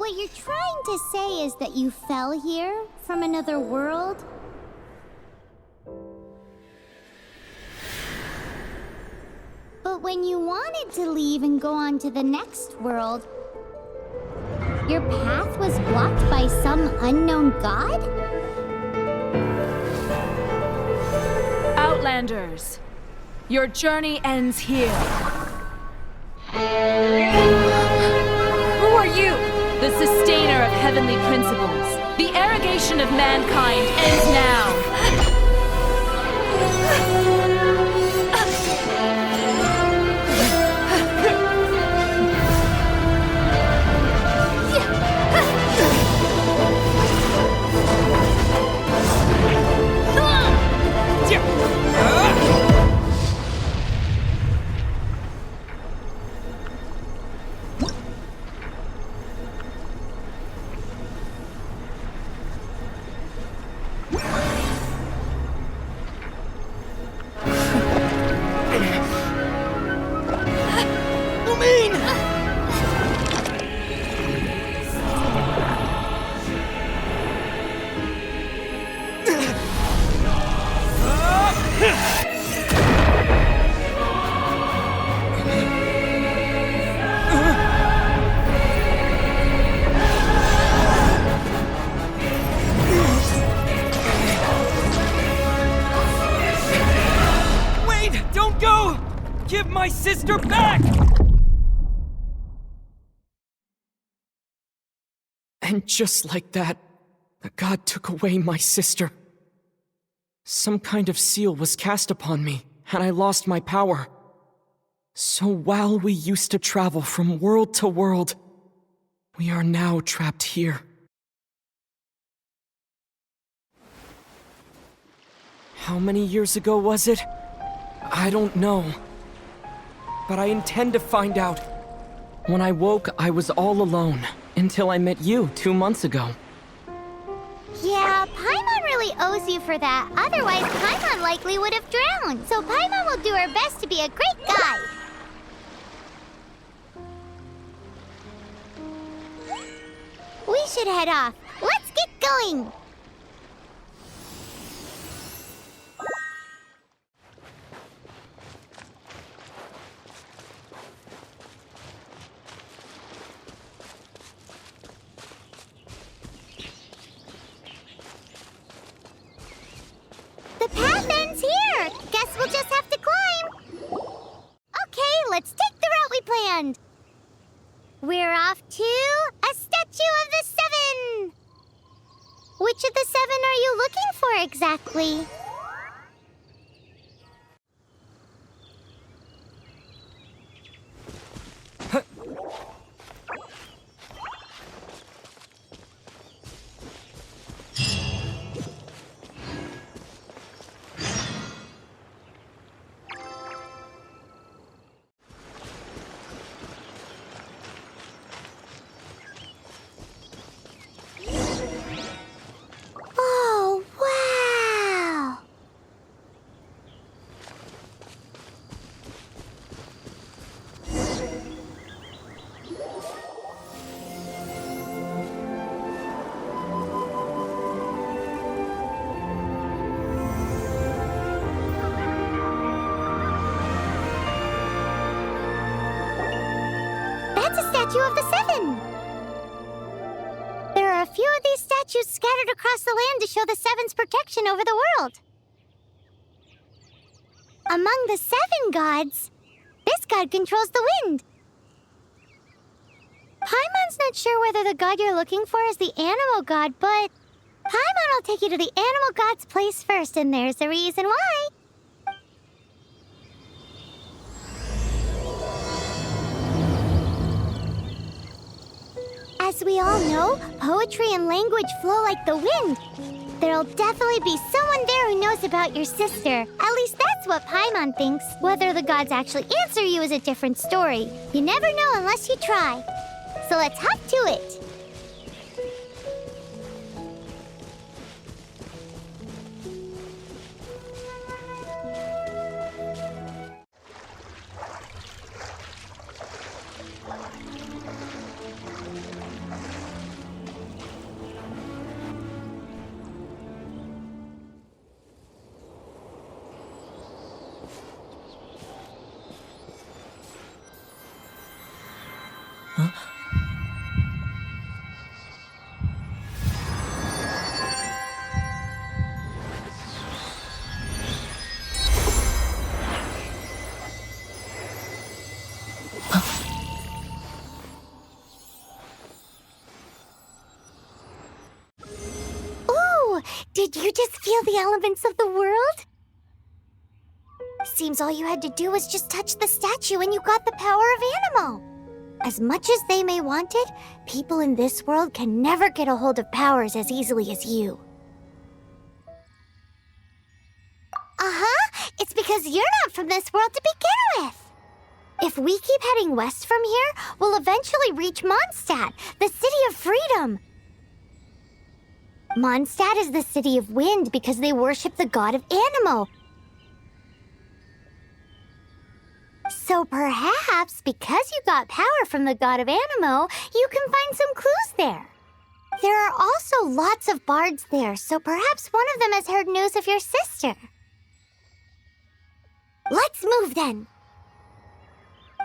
What you're trying to say is that you fell here from another world? But when you wanted to leave and go on to the next world, your path was blocked by some unknown god? Outlanders, your journey ends here. Who are you? The sustainer of heavenly principles. The arrogation of mankind ends now. Give my sister back! And just like that, the god took away my sister. Some kind of seal was cast upon me, and I lost my power. So while we used to travel from world to world, we are now trapped here. How many years ago was it? I don't know. But I intend to find out. When I woke, I was all alone, until I met you 2 months ago. Yeah, Paimon really owes you for that. Otherwise, Paimon likely would have drowned. So Paimon will do her best to be a great guide. We should head off. Let's get going! The path ends here! Guess we'll just have to climb! Okay, let's take the route we planned! We're off to a statue of the Seven! Which of the seven are you looking for exactly? Oh, wow! That's a statue of the Seven! There are a few of these statues scattered across the land to show the Seven's protection over the world. Among the Seven gods, this god controls the wind. Paimon's not sure whether the god you're looking for is the animal god, but Paimon will take you to the animal god's place first, and there's the reason why. As we all know, poetry and language flow like the wind. There'll definitely be someone there who knows about your sister. At least that's what Paimon thinks. Whether the gods actually answer you is a different story. You never know unless you try. So let's hop to it. Did you just feel the elements of the world? Seems all you had to do was just touch the statue and you got the power of Animo. As much as they may want it, people in this world can never get a hold of powers as easily as you. Uh-huh, it's because you're not from this world to begin with. If we keep heading west from here, we'll eventually reach Mondstadt, the city of freedom. Mondstadt is the city of wind because they worship the god of Animo. So perhaps, because you got power from the god of Animo, you can find some clues there. There are also lots of bards there, so perhaps one of them has heard news of your sister. Let's move then.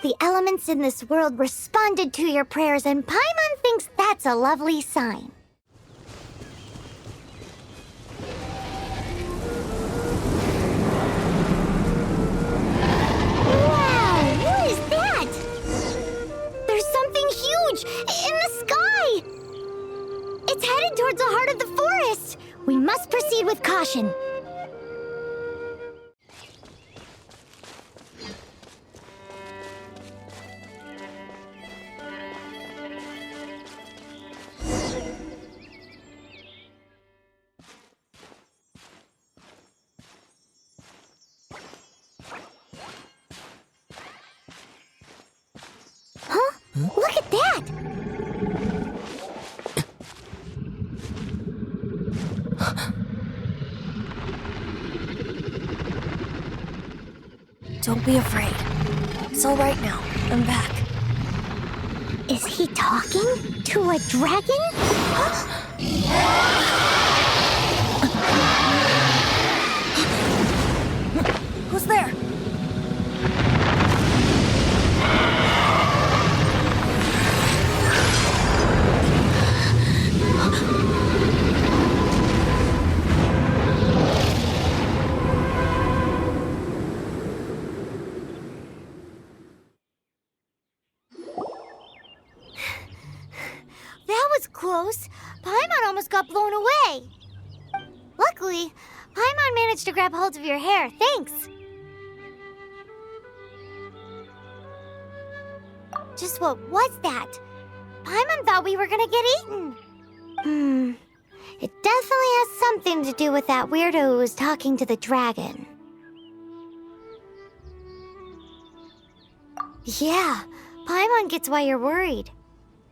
The elements in this world responded to your prayers, and Paimon thinks that's a lovely sign. Wow, what is that? There's something huge in the sky! It's headed towards the heart of the forest. We must proceed with caution. Look at that! Don't be afraid. It's all right now. I'm back. Is he talking to a dragon? Who's there? That was close. Paimon almost got blown away. Luckily, Paimon managed to grab hold of your hair. Thanks. Just what was that? Paimon thought we were gonna get eaten. It definitely has something to do with that weirdo who was talking to the dragon. Yeah, Paimon gets why you're worried.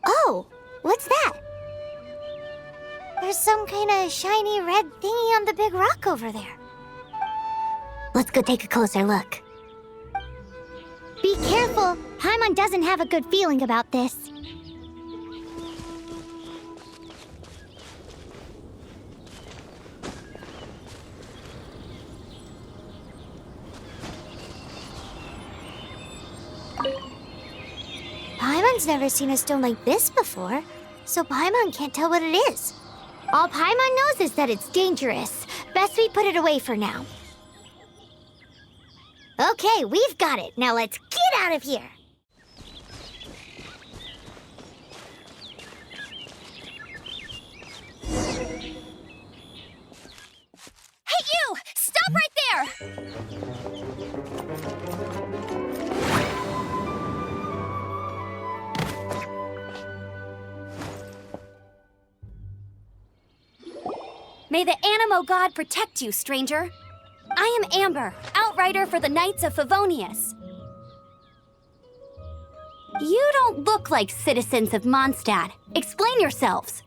Oh, what's that? There's some kind of shiny red thingy on the big rock over there. Let's go take a closer look. Be careful! Paimon doesn't have a good feeling about this. Paimon's never seen a stone like this before, so Paimon can't tell what it is. All Paimon knows is that it's dangerous. Best we put it away for now. Okay, we've got it. Now let's get out of here. Hey, you! Stop right there! May the Animo God protect you, stranger. I am Amber, outrider for the Knights of Favonius. You don't look like citizens of Mondstadt. Explain yourselves.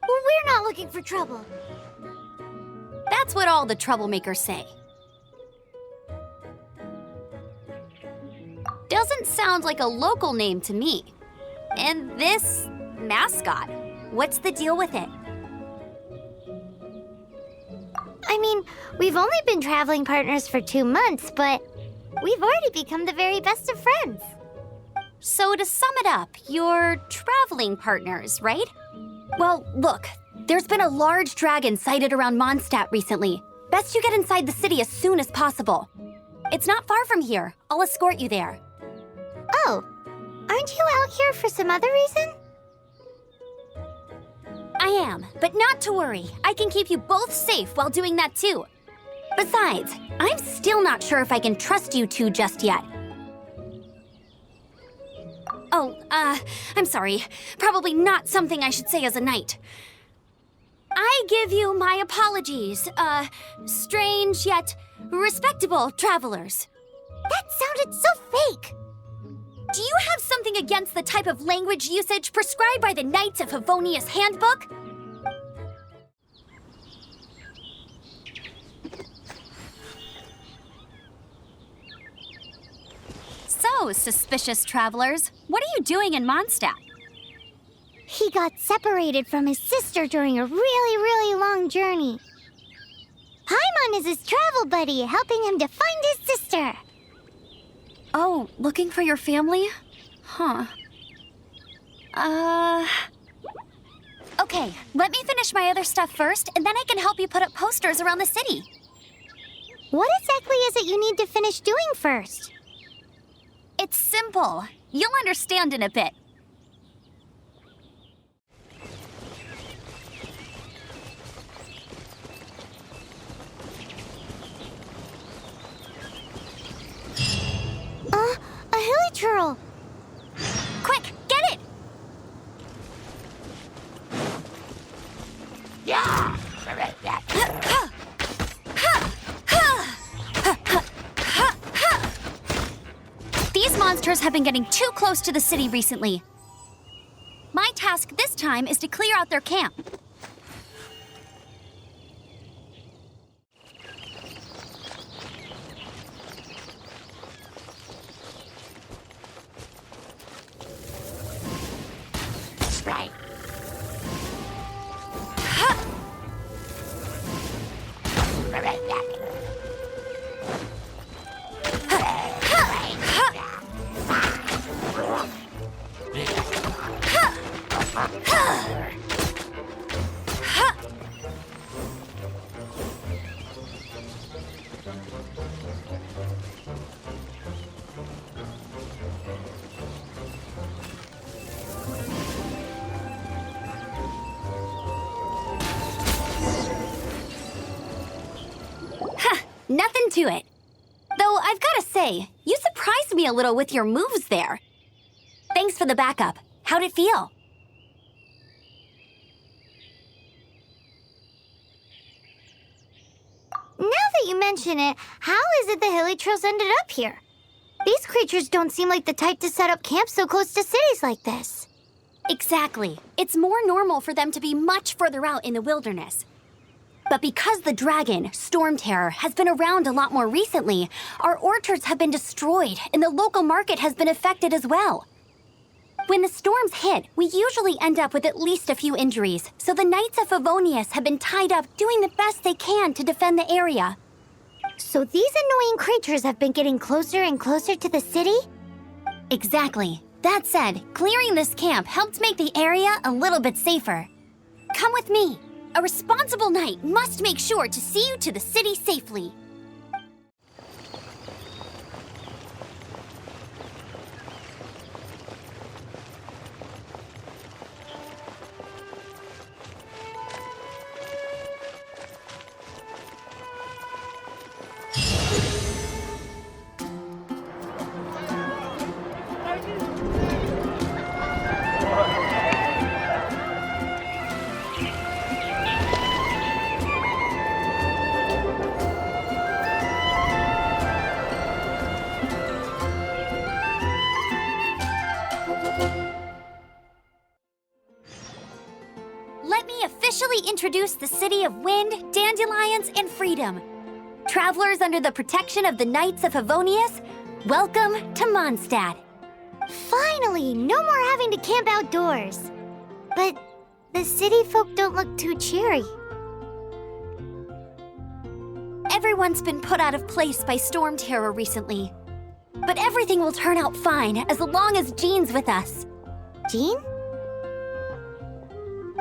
Well, we're not looking for trouble. That's what all the troublemakers say. Doesn't sound like a local name to me. And this mascot, what's the deal with it? I mean, we've only been traveling partners for 2 months, but we've already become the very best of friends. So to sum it up, you're traveling partners, right? Well, look, there's been a large dragon sighted around Mondstadt recently. Best you get inside the city as soon as possible. It's not far from here. I'll escort you there. Oh, aren't you out here for some other reason? I am, but not to worry. I can keep you both safe while doing that too. Besides, I'm still not sure if I can trust you two just yet. Oh, I'm sorry. Probably not something I should say as a knight. I give you my apologies, strange yet respectable travelers. That sounded so fake. Do you have something against the type of language usage prescribed by the Knights of Favonius Handbook? So, suspicious travelers, what are you doing in Mondstadt? He got separated from his sister during a really long journey. Paimon is his travel buddy, helping him to find his sister. Oh, looking for your family? Huh. Okay, let me finish my other stuff first, and then I can help you put up posters around the city. What exactly is it you need to finish doing first? It's simple. You'll understand in a bit. A hilichurl. Quick, get it! These monsters have been getting too close to the city recently. My task this time is to clear out their camp. Nothing to it. Though I've gotta say, you surprised me a little with your moves there. Thanks for the backup. How'd it feel? Now that you mention it, how is it the hilichurls ended up here? These creatures don't seem like the type to set up camp so close to cities like this. Exactly. It's more normal for them to be much further out in the wilderness. But because the dragon, Storm Terror, has been around a lot more recently, our orchards have been destroyed and the local market has been affected as well. When the storms hit, we usually end up with at least a few injuries, so the Knights of Favonius have been tied up doing the best they can to defend the area. So these annoying creatures have been getting closer and closer to the city? Exactly. That said, clearing this camp helped make the area a little bit safer. Come with me. A responsible knight must make sure to see you to the city safely. Let me officially introduce the city of wind, dandelions, and freedom. Travelers under the protection of the Knights of Favonius, welcome to Mondstadt. Finally, no more having to camp outdoors. But the city folk don't look too cheery. Everyone's been put out of place by Storm Terror recently. But everything will turn out fine as long as Jean's with us. Jean?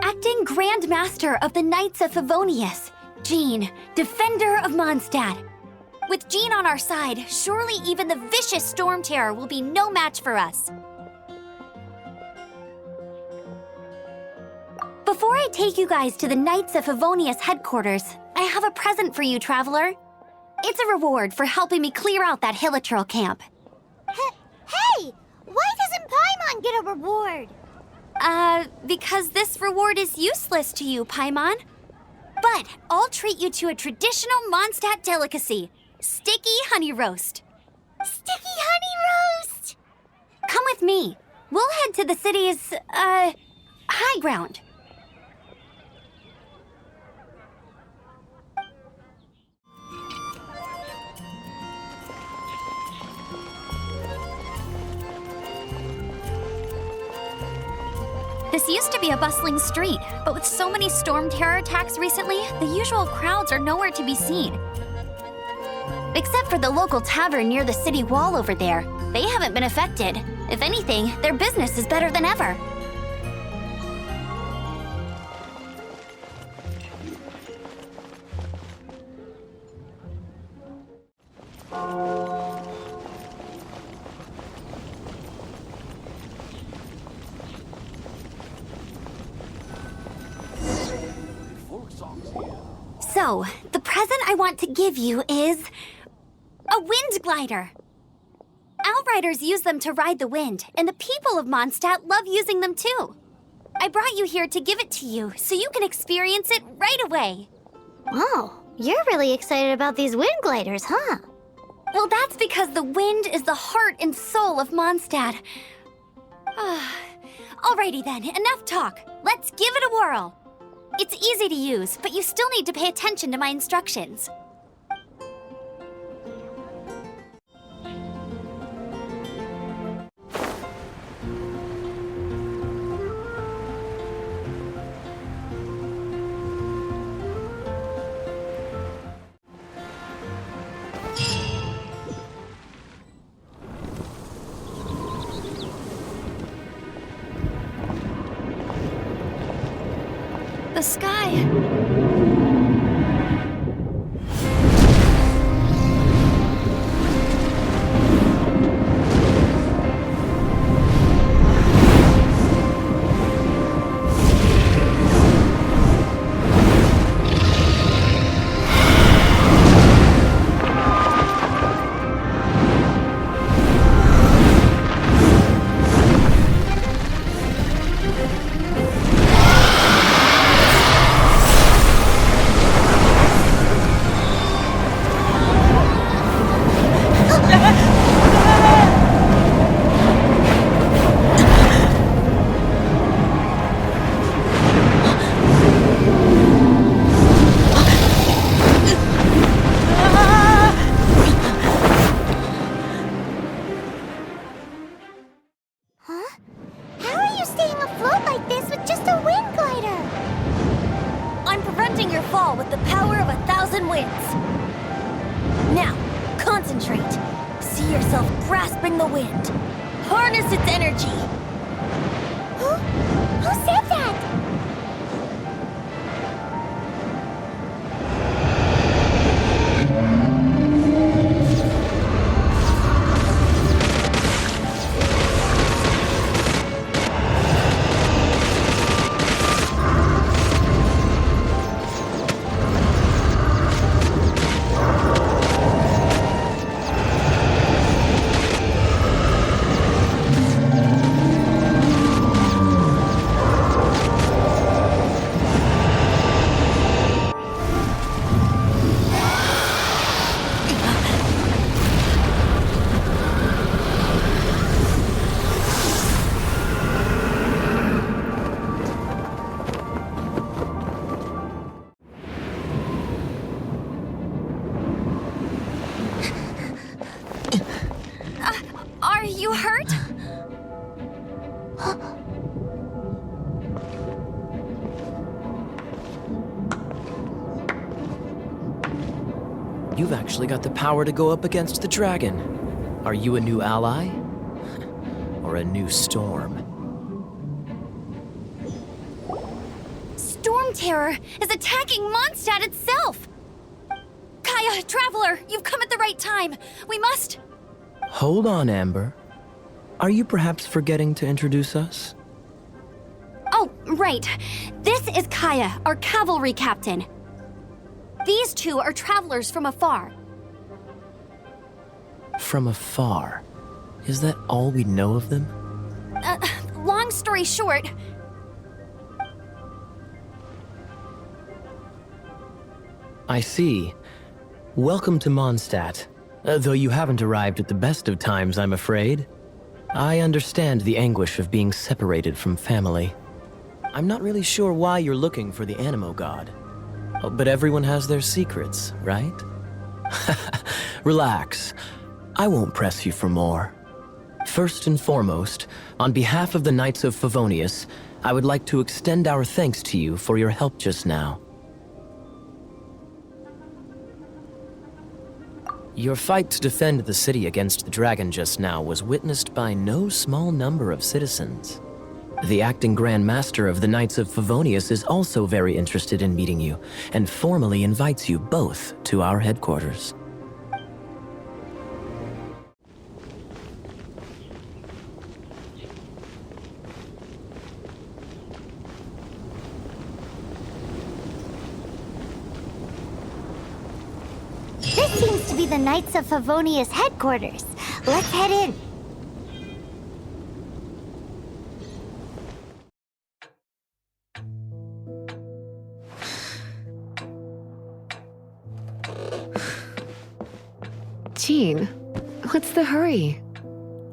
Acting Grand Master of the Knights of Favonius, Jean, Defender of Mondstadt. With Jean on our side, surely even the vicious Storm Terror will be no match for us. Before I take you guys to the Knights of Favonius headquarters, I have a present for you, Traveler. It's a reward for helping me clear out that Hilichurl camp. Hey! Why doesn't Paimon get a reward? Because this reward is useless to you, Paimon. But I'll treat you to a traditional Mondstadt delicacy, sticky honey roast. Sticky honey roast! Come with me. We'll head to the city's, high ground. This used to be a bustling street, but with so many storm terror attacks recently, the usual crowds are nowhere to be seen. Except for the local tavern near the city wall over there. They haven't been affected. If anything, their business is better than ever. So, the present I want to give you is a wind glider. Outriders use them to ride the wind, and the people of Mondstadt love using them too. I brought you here to give it to you, so you can experience it right away. Oh, you're really excited about these wind gliders, huh? Well, that's because the wind is the heart and soul of Mondstadt. Alrighty then, enough talk. Let's give it a whirl. It's easy to use, but you still need to pay attention to my instructions. The sky. With the power of 1,000 winds. Now, concentrate. See yourself grasping the wind. Harness its energy. Who said that? Are you hurt? You've actually got the power to go up against the dragon. Are you a new ally? Or a new storm? Storm Terror is attacking Mondstadt itself! Kaya, Traveler, you've come at the right time. We must... Hold on, Amber. Are you perhaps forgetting to introduce us? Oh, Oh, right. This is Kaya, our cavalry captain. These two are travelers from afar. From afar? Is that all we know of them? Long story short, I see. Welcome to Mondstadt. Though you haven't arrived at the best of times, I'm afraid. I understand the anguish of being separated from family. I'm not really sure why you're looking for the Animo God. Oh, but everyone has their secrets, right? Relax. I won't press you for more. First and foremost, on behalf of the Knights of Favonius, I would like to extend our thanks to you for your help just now. Your fight to defend the city against the dragon just now was witnessed by no small number of citizens. The acting Grand Master of the Knights of Favonius is also very interested in meeting you, and formally invites you both to our headquarters. This seems to be the Knights of Favonius headquarters. Let's head in. Jean, what's the hurry?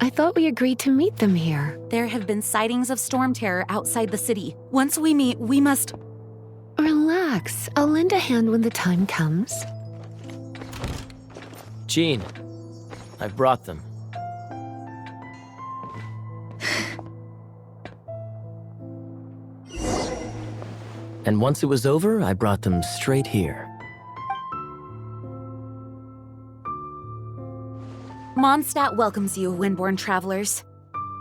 I thought we agreed to meet them here. There have been sightings of storm terror outside the city. Once we meet, we must... Relax. I'll lend a hand when the time comes. Jean, I've brought them. And once it was over, I brought them straight here. Mondstadt welcomes you, Windborn travelers.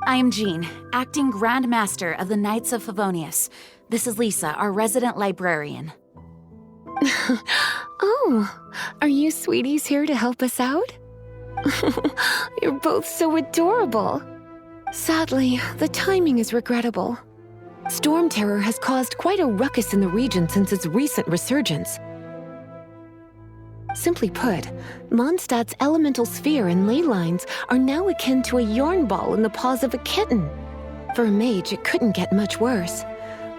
I am Jean, acting Grand Master of the Knights of Favonius. This is Lisa, our resident librarian. Oh, are you sweeties here to help us out? You're both so adorable. Sadly, the timing is regrettable. Storm terror has caused quite a ruckus in the region since its recent resurgence. Simply put, Mondstadt's elemental sphere and ley lines are now akin to a yarn ball in the paws of a kitten. For a mage, it couldn't get much worse.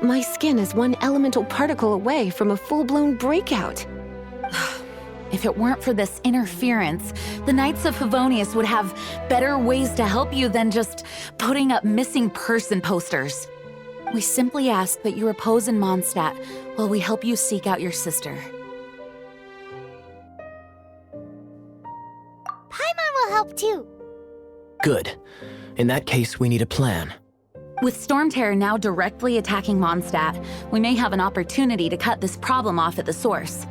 My skin is one elemental particle away from a full-blown breakout. If it weren't for this interference, the Knights of Favonius would have better ways to help you than just putting up missing person posters. We simply ask that you repose in Mondstadt while we help you seek out your sister. Paimon will help too. Good. In that case, we need a plan. With Storm Terror now directly attacking Mondstadt, we may have an opportunity to cut this problem off at the source.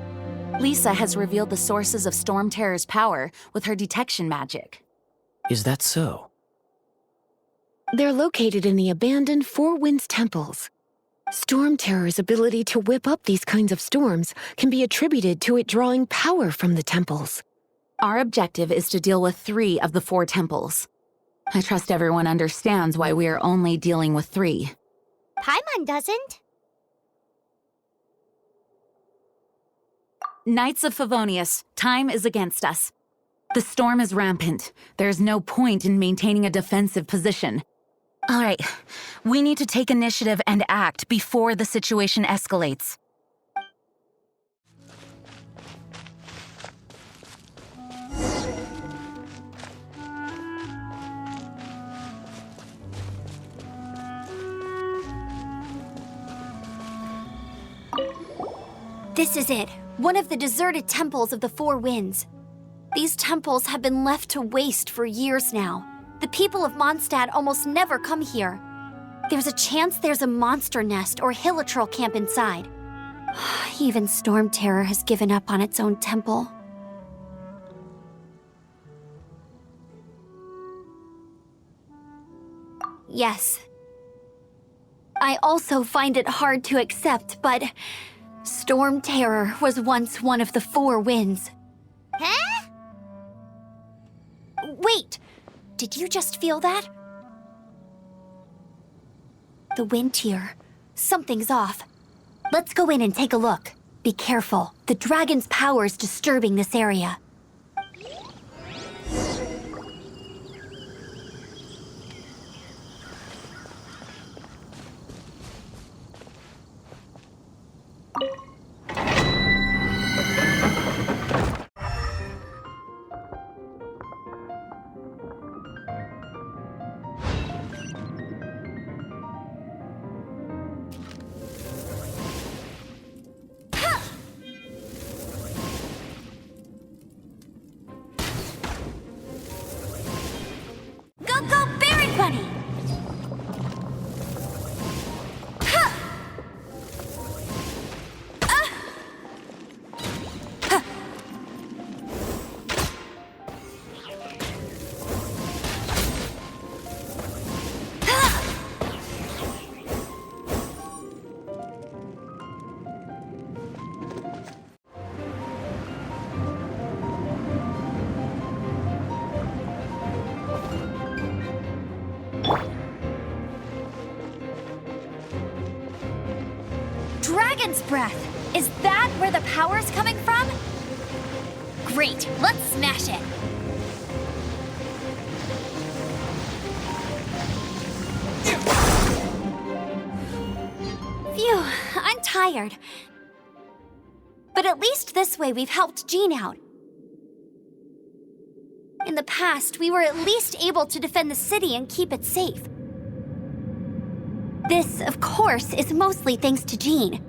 Lisa has revealed the sources of Storm Terror's power with her detection magic. Is that so? They're located in the abandoned Four Winds temples. Storm Terror's ability to whip up these kinds of storms can be attributed to it drawing power from the temples. Our objective is to deal with 3 of the 4 temples. I trust everyone understands why we are only dealing with 3. Paimon doesn't. Knights of Favonius, time is against us. The storm is rampant. There's no point in maintaining a defensive position. All right, we need to take initiative and act before the situation escalates. this is it. One of the deserted temples of the Four Winds. These temples have been left to waste for years now. The people of Mondstadt almost never come here. There's a chance there's a monster nest or hilitrol camp inside. Even Storm Terror has given up on its own temple. Yes. I also find it hard to accept, but Storm Terror was once one of the Four Winds. Huh? Wait! Did you just feel that? The wind here, Something's off. Let's go in and take a look. Be careful. The dragon's power is disturbing this area. Go, Berry Bunny! Ha! Ha! Dragon's breath! Is that where the power's coming from? Great, let's smash it! Phew, I'm tired. But at least this way we've helped Jean out. In the past, we were at least able to defend the city and keep it safe. This, of course, is mostly thanks to Jean.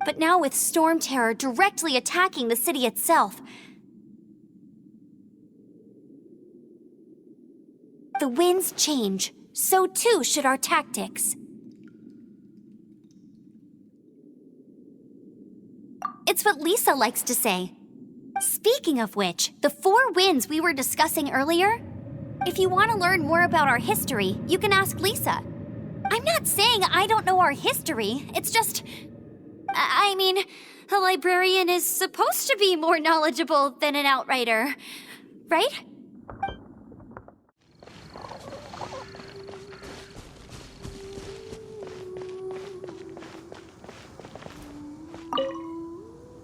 But now with Storm Terror directly attacking the city itself, the winds change, so too should our tactics. It's what Lisa likes to say. Speaking of which, the 4 winds we were discussing earlier, if you want to learn more about our history, you can ask Lisa. I'm not saying I don't know our history, it's just... I mean, a librarian is supposed to be more knowledgeable than an outrider, right?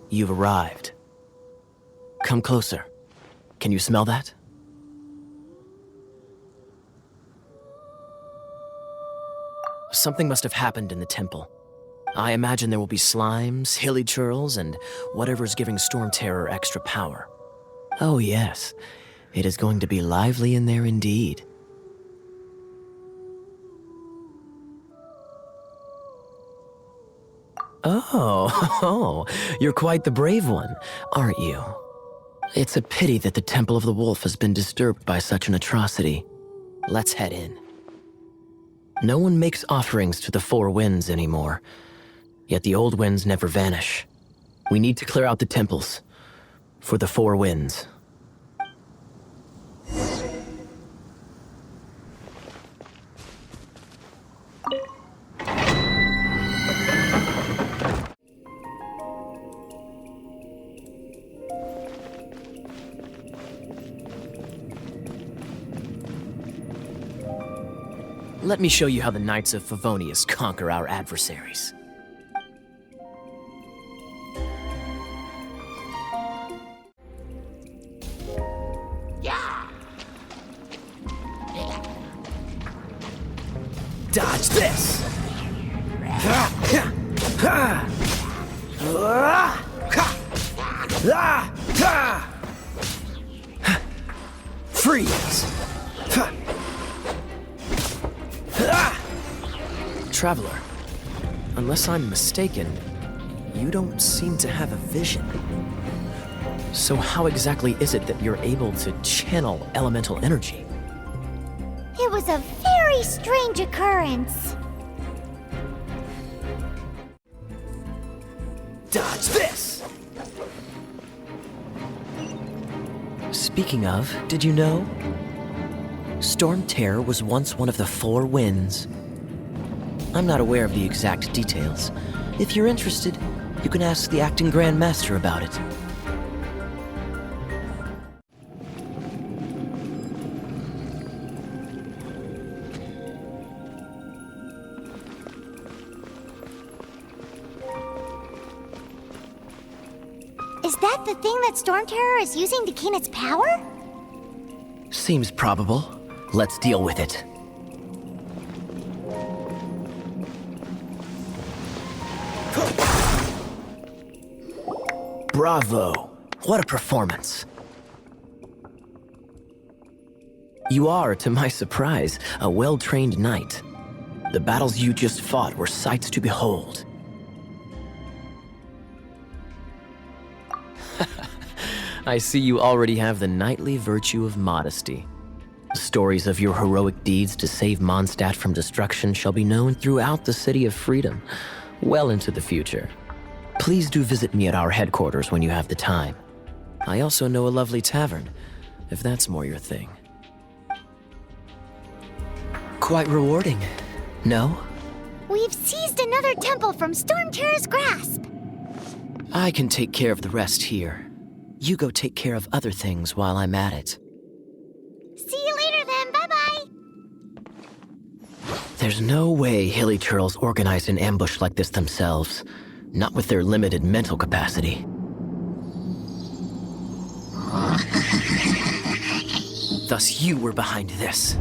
You've arrived. Come closer. Can you smell that? Something must have happened in the temple. I imagine there will be slimes, hilly churls, and whatever's giving Storm Terror extra power. Oh yes, it is going to be lively in there indeed. Oh, you're quite the brave one, aren't you? It's a pity that the Temple of the Wolf has been disturbed by such an atrocity. Let's head in. No one makes offerings to the 4 winds anymore, yet the old winds never vanish. We need to clear out the temples for the 4 winds. Let me show you how the Knights of Favonius conquer our adversaries. Dodge this! Freeze! Traveler, unless I'm mistaken, you don't seem to have a vision. So how exactly is it that you're able to channel elemental energy? It was a very strange occurrence. Dodge this! Speaking of, did you know? Storm Terror was once one of the 4 winds. I'm not aware of the exact details. If you're interested, you can ask the acting Grand Master about it. Is that the thing that Storm Terror is using to gain its power? Seems probable. Let's deal with it. Bravo! What a performance! You are, to my surprise, a well-trained knight. The battles you just fought were sights to behold. I see you already have the knightly virtue of modesty. Stories of your heroic deeds to save Mondstadt from destruction shall be known throughout the City of Freedom, well into the future. Please do visit me at our headquarters when you have the time. I also know a lovely tavern, if that's more your thing. Quite rewarding, no? We've seized another temple from Storm Terror's grasp. I can take care of the rest here. You go take care of other things while I'm at it. See you later then, bye-bye. There's no way Hilly Churls organized an ambush like this themselves. Not with their limited mental capacity. Thus you were behind this.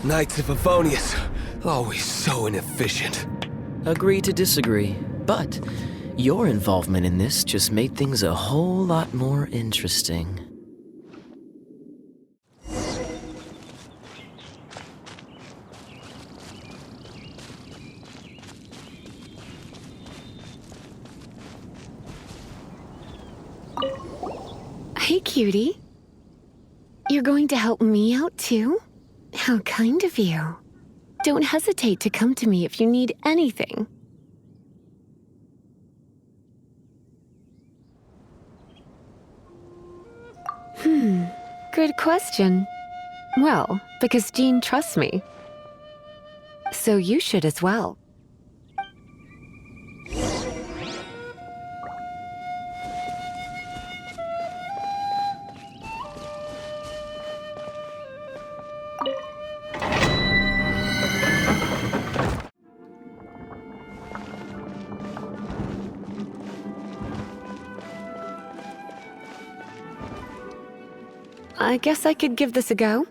Knights of Favonius, always so inefficient. Agree to disagree, but your involvement in this just made things a whole lot more interesting. Hey, cutie. You're going to help me out, too? How kind of you. Don't hesitate to come to me if you need anything. Good question. Well, because Jean trusts me. So you should as well. I guess I could give this a go.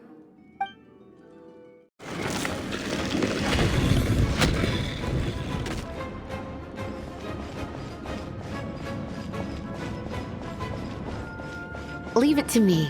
Leave it to me.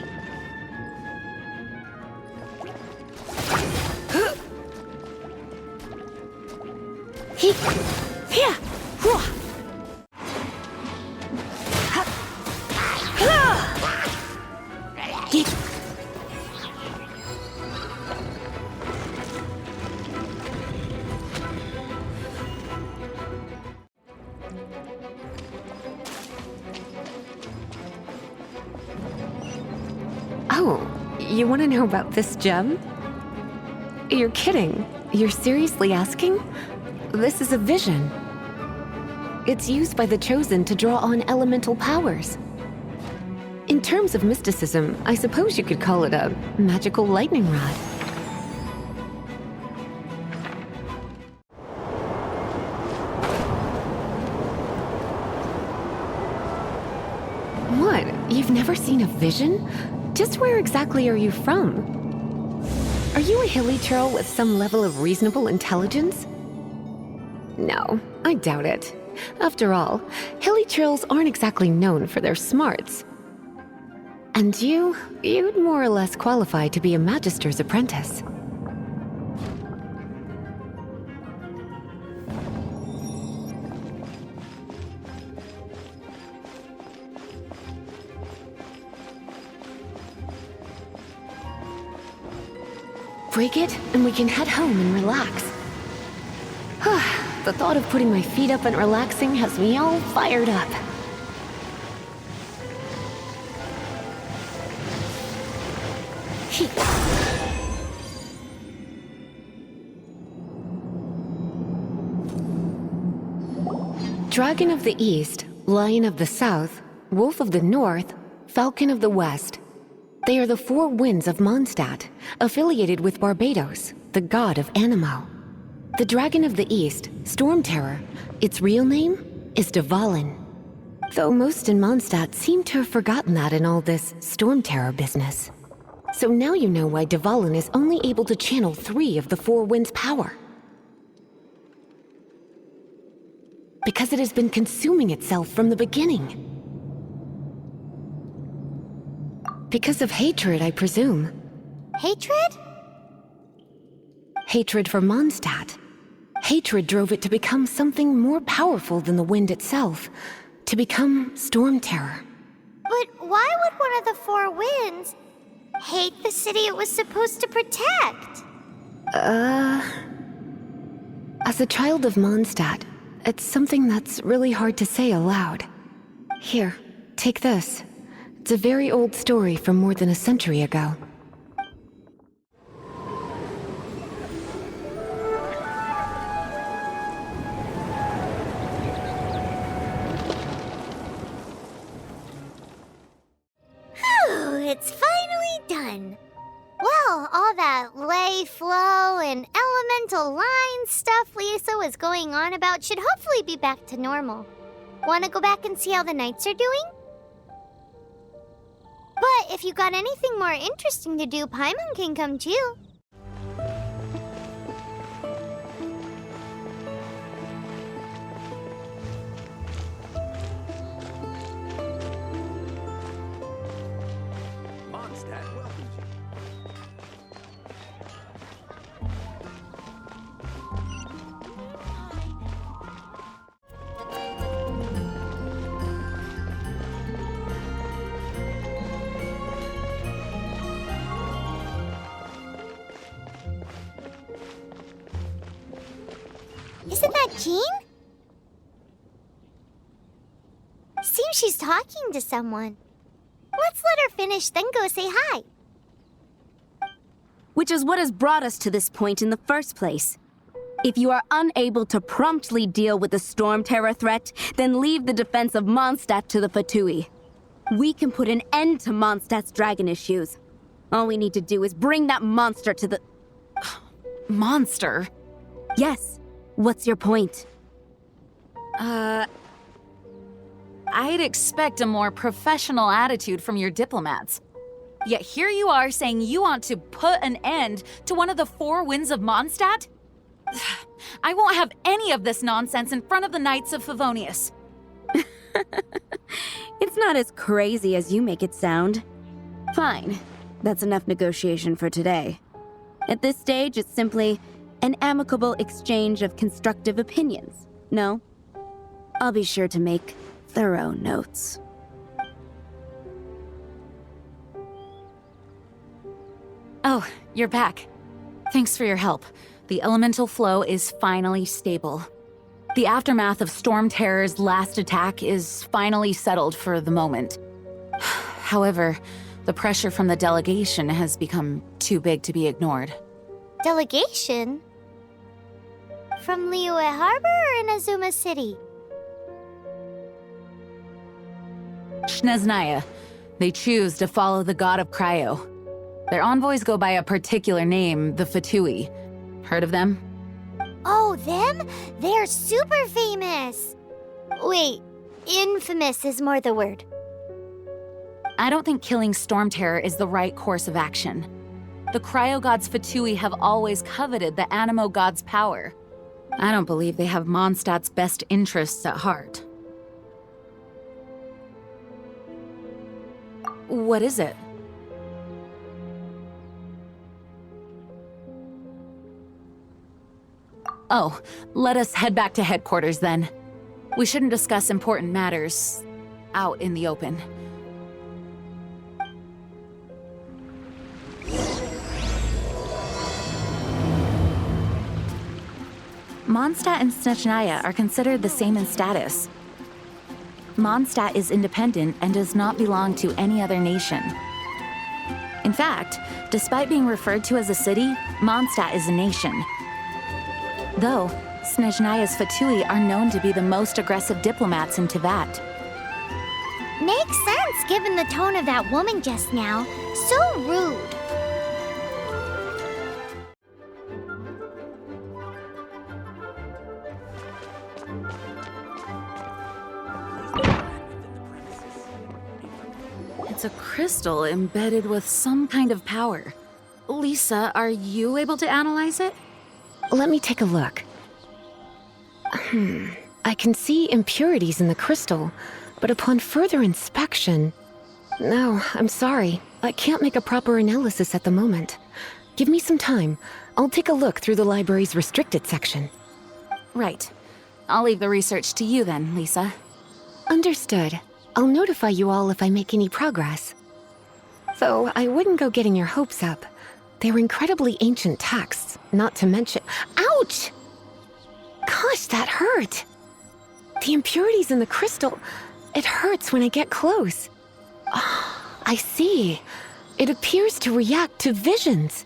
Oh, you want to know about this gem? You're kidding. You're seriously asking? This is a vision. It's used by the Chosen to draw on elemental powers. In terms of mysticism, I suppose you could call it a magical lightning rod. What? You've never seen a vision? Just where exactly are you from? Are you a hilly churl with some level of reasonable intelligence? No, I doubt it. After all, hilly churls aren't exactly known for their smarts. And you'd more or less qualify to be a magister's apprentice. Break it, and we can head home and relax. The thought of putting my feet up and relaxing has me all fired up. Dragon of the East, Lion of the South, Wolf of the North, Falcon of the West. They are the four winds of Mondstadt, affiliated with Barbados, the god of Anemo. The Dragon of the East, Storm Terror, its real name is Dvalin. Though most in Mondstadt seem to have forgotten that in all this Storm Terror business. So now you know why Dvalin is only able to channel 3 of the four winds' power. Because it has been consuming itself from the beginning. Because of hatred, I presume. Hatred? Hatred for Mondstadt. Hatred drove it to become something more powerful than the wind itself. To become Storm Terror. But why would one of the four winds hate the city it was supposed to protect? As a child of Mondstadt, it's something that's really hard to say aloud. Here, take this. It's a very old story from more than a century ago. It's finally done. Well, all that lay, flow, and elemental line stuff Lisa was going on about should hopefully be back to normal. Want to go back and see how the knights are doing? But if you got anything more interesting to do, Paimon can come too. Mondstadt welcomes you. Isn't that Jean? Seems she's talking to someone. Let's let her finish, then go say hi. Which is what has brought us to this point in the first place. If you are unable to promptly deal with the Storm Terror threat, then leave the defense of Mondstadt to the Fatui. We can put an end to Mondstadt's dragon issues. All we need to do is bring that monster to the... Monster? Yes. What's your point? I'd expect a more professional attitude from your diplomats. Yet here you are saying you want to put an end to one of the four winds of Mondstadt? I won't have any of this nonsense in front of the Knights of Favonius. It's not as crazy as you make it sound. Fine. That's enough negotiation for today. At this stage, it's simply an amicable exchange of constructive opinions. No? I'll be sure to make thorough notes. Oh, you're back. Thanks for your help. The elemental flow is finally stable. The aftermath of Storm Terror's last attack is finally settled for the moment. However, the pressure from the delegation has become too big to be ignored. Delegation? From Liyue Harbor or in Azuma City? Shneznaya. They choose to follow the god of Cryo. Their envoys go by a particular name, the Fatui. Heard of them? Oh, them? They're super famous! Wait, infamous is more the word. I don't think killing Storm Terror is the right course of action. The Cryo gods Fatui have always coveted the Anemo god's power. I don't believe they have Mondstadt's best interests at heart. What is it? Oh, let us head back to headquarters then. We shouldn't discuss important matters out in the open. Mondstadt and Snezhnaya are considered the same in status. Mondstadt is independent and does not belong to any other nation. In fact, despite being referred to as a city, Mondstadt is a nation. Though, Snezhnaya's Fatui are known to be the most aggressive diplomats in Teyvat. Makes sense given the tone of that woman just now. So rude. It's a crystal embedded with some kind of power. Lisa, are you able to analyze it? Let me take a look. I can see impurities in the crystal, but upon further inspection... No, I'm sorry. I can't make a proper analysis at the moment. Give me some time. I'll take a look through the library's restricted section. Right. I'll leave the research to you then, Lisa. Understood. I'll notify you all if I make any progress. Though I wouldn't go getting your hopes up. They're incredibly ancient texts, not to mention... Ouch! Gosh, that hurt! The impurities in the crystal... It hurts when I get close. Oh, I see. It appears to react to visions.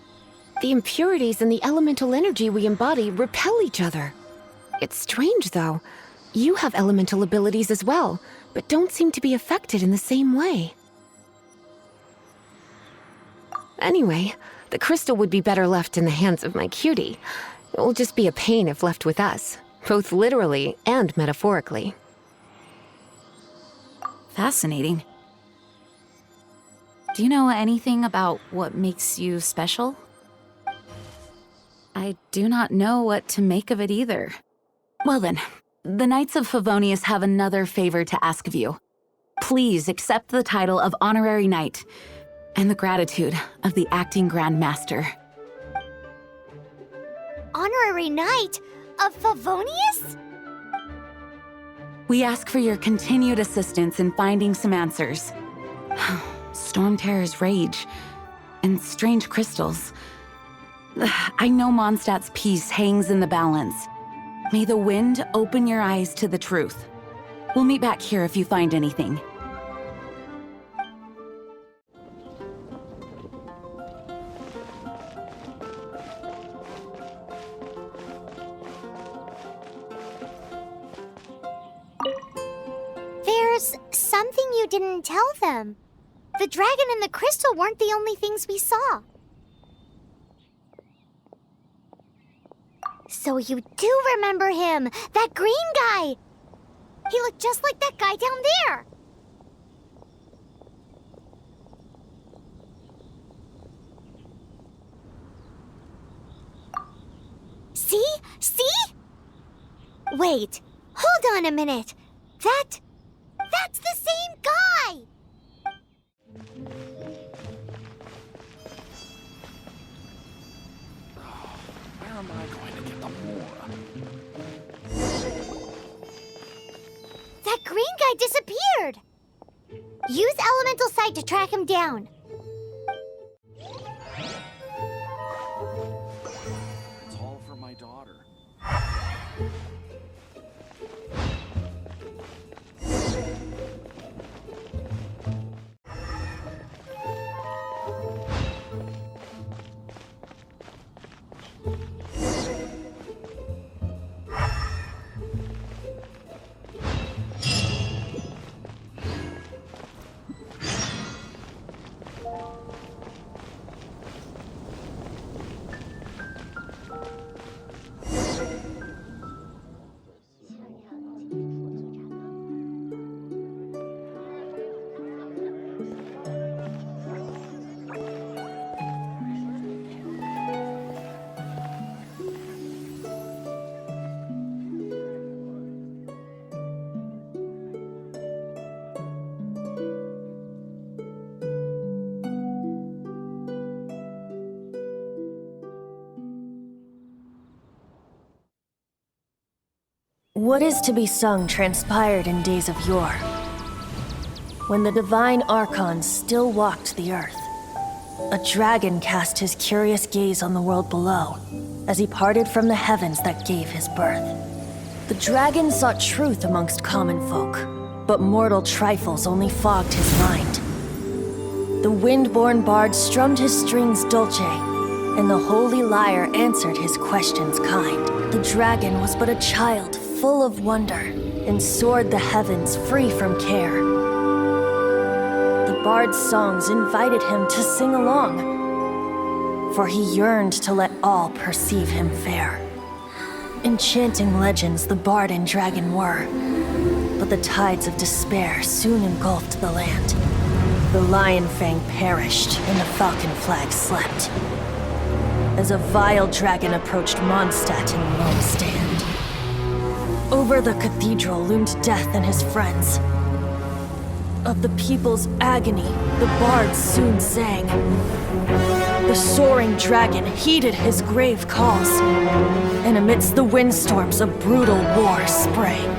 The impurities and the elemental energy we embody repel each other. It's strange, though. You have elemental abilities as well, but don't seem to be affected in the same way. Anyway, the crystal would be better left in the hands of my cutie. It will just be a pain if left with us, both literally and metaphorically. Fascinating. Do you know anything about what makes you special? I do not know what to make of it either. Well then, the Knights of Favonius have another favor to ask of you. Please accept the title of Honorary Knight and the gratitude of the Acting Grand Master. Honorary Knight of Favonius? We ask for your continued assistance in finding some answers. Storm Terror's rage and strange crystals. I know Mondstadt's peace hangs in the balance. May the wind open your eyes to the truth. We'll meet back here if you find anything. There's something you didn't tell them. The dragon and the crystal weren't the only things we saw. So you do remember him, that green guy. He looked just like that guy down there. See? See? Wait, hold on a minute. That's the same guy! Where am I going to get the more? That green guy disappeared! Use Elemental Sight to track him down. It's all for my daughter. What is to be sung transpired in days of yore, when the divine Archon still walked the earth. A dragon cast his curious gaze on the world below, as he parted from the heavens that gave his birth. The dragon sought truth amongst common folk, but mortal trifles only fogged his mind. The wind-born bard strummed his strings dolce, and the Holy Lyre answered his questions kind. The dragon was but a child full of wonder, and soared the heavens free from care. The bard's songs invited him to sing along, for he yearned to let all perceive him fair. Enchanting legends the bard and dragon were, but the tides of despair soon engulfed the land. The lion fang perished, and the falcon flag slept, as a vile dragon approached Mondstadt in lone stand. Over the cathedral loomed death and his friends. Of the people's agony, the bards soon sang. The soaring dragon heeded his grave calls, and amidst the windstorms a brutal war sprang.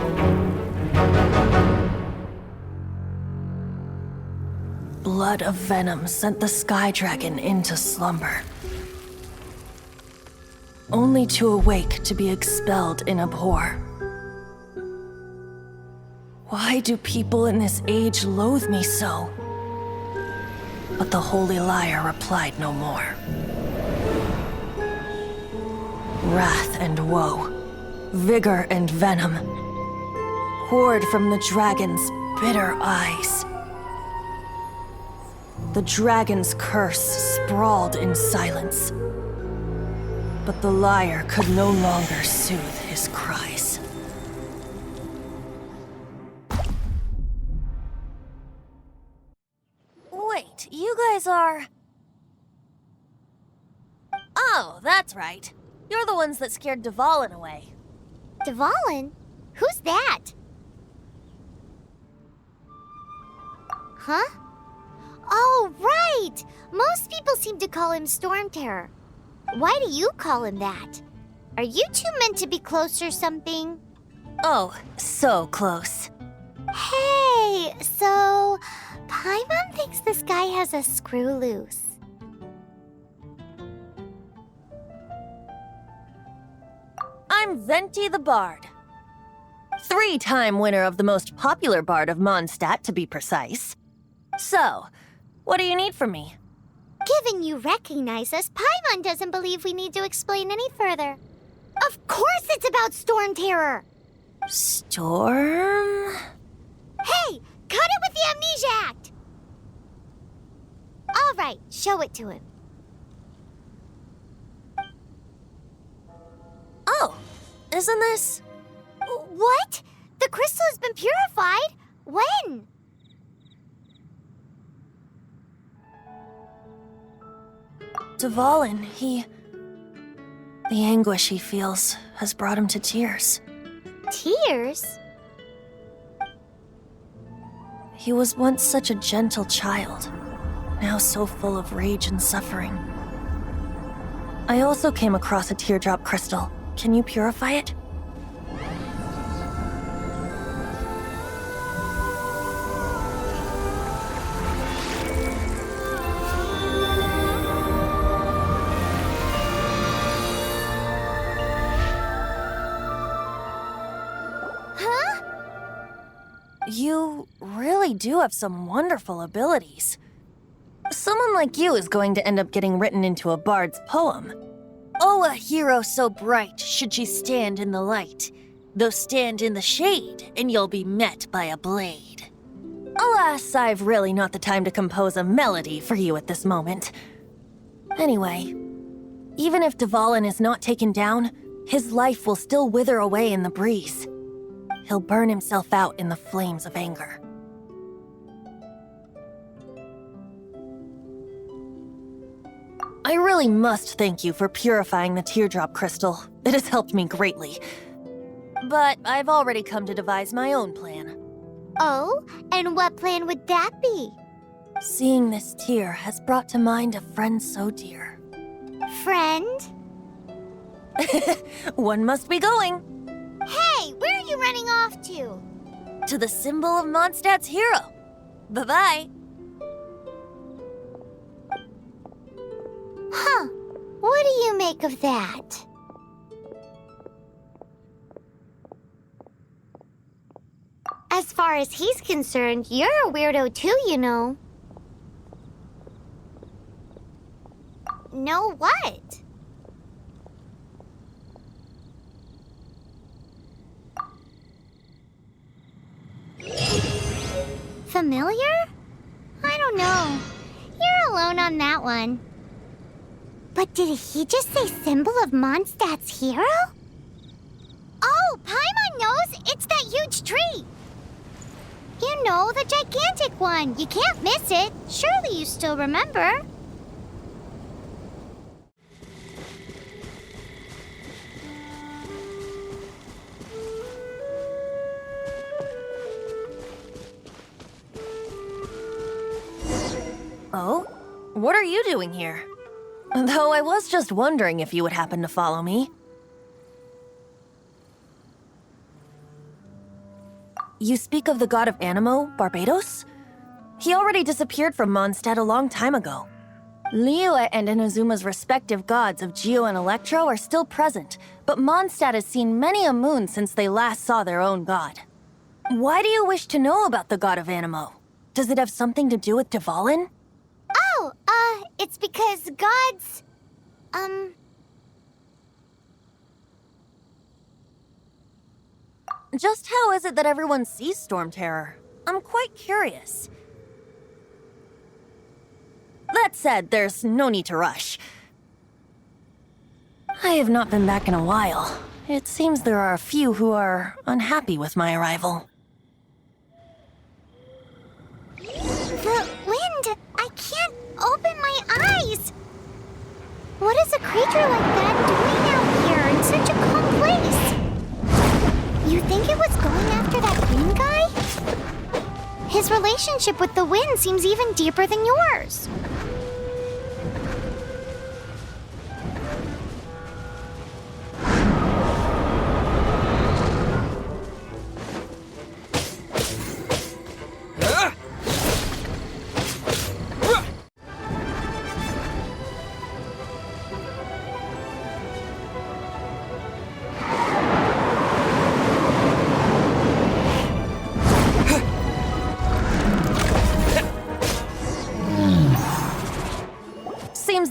Blood of venom sent the sky dragon into slumber, only to awake to be expelled in abhor. Why do people in this age loathe me so? But the Holy Lyre replied no more. Wrath and woe, vigor and venom, poured from the dragon's bitter eyes. The dragon's curse sprawled in silence, but the lyre could no longer soothe his cries. Wait, you guys are... Oh, that's right. You're the ones that scared Dvalin away. Dvalin? Who's that? Huh? Oh, right! Most people seem to call him Storm Terror. Why do you call him that? Are you two meant to be close or something? Oh, so close. Hey, so... Paimon thinks this guy has a screw loose. I'm Venti the Bard. 3-time winner of the most popular bard of Mondstadt, to be precise. So, what do you need from me? Given you recognize us, Paimon doesn't believe we need to explain any further. Of course it's about Storm Terror! Storm? Hey! Cut it with the Amnesia Act! All right, show it to him. Oh, isn't this... What? The crystal has been purified? When? Dvalin, the anguish he feels has brought him to tears. Tears? He was once such a gentle child, now so full of rage and suffering. I also came across a teardrop crystal. Can you purify it? Huh? You really do have some wonderful abilities. Someone like you is going to end up getting written into a bard's poem. Oh, a hero so bright should she stand in the light, though stand in the shade, and you'll be met by a blade. Alas, I've really not the time to compose a melody for you at this moment. Anyway, even if Dvalin is not taken down, his life will still wither away in the breeze. He'll burn himself out in the flames of anger. I really must thank you for purifying the teardrop crystal. It has helped me greatly. But I've already come to devise my own plan. Oh, and what plan would that be? Seeing this tear has brought to mind a friend so dear. Friend? One must be going. Hey, where are you running off to? To the symbol of Mondstadt's hero. Bye-bye. Huh. What do you make of that? As far as he's concerned, you're a weirdo too, you know. Know what? Familiar? I don't know. You're alone on that one. But did he just say symbol of Mondstadt's hero? Oh, Paimon knows! It's that huge tree! You know, the gigantic one. You can't miss it. Surely you still remember. Oh? What are you doing here? Though I was just wondering if you would happen to follow me. You speak of the god of Animo, Barbados? He already disappeared from Mondstadt a long time ago. Liyue and Inazuma's respective gods of Geo and Electro are still present, but Mondstadt has seen many a moon since they last saw their own god. Why do you wish to know about the god of Animo? Does it have something to do with Dvalin? Oh, it's because gods... Just how is it that everyone sees Storm Terror? I'm quite curious. That said, there's no need to rush. I have not been back in a while. It seems there are a few who are unhappy with my arrival. The wind! I can't open my eyes! What is a creature like that doing out here in such a calm place? You think it was going after that green guy? His relationship with the wind seems even deeper than yours.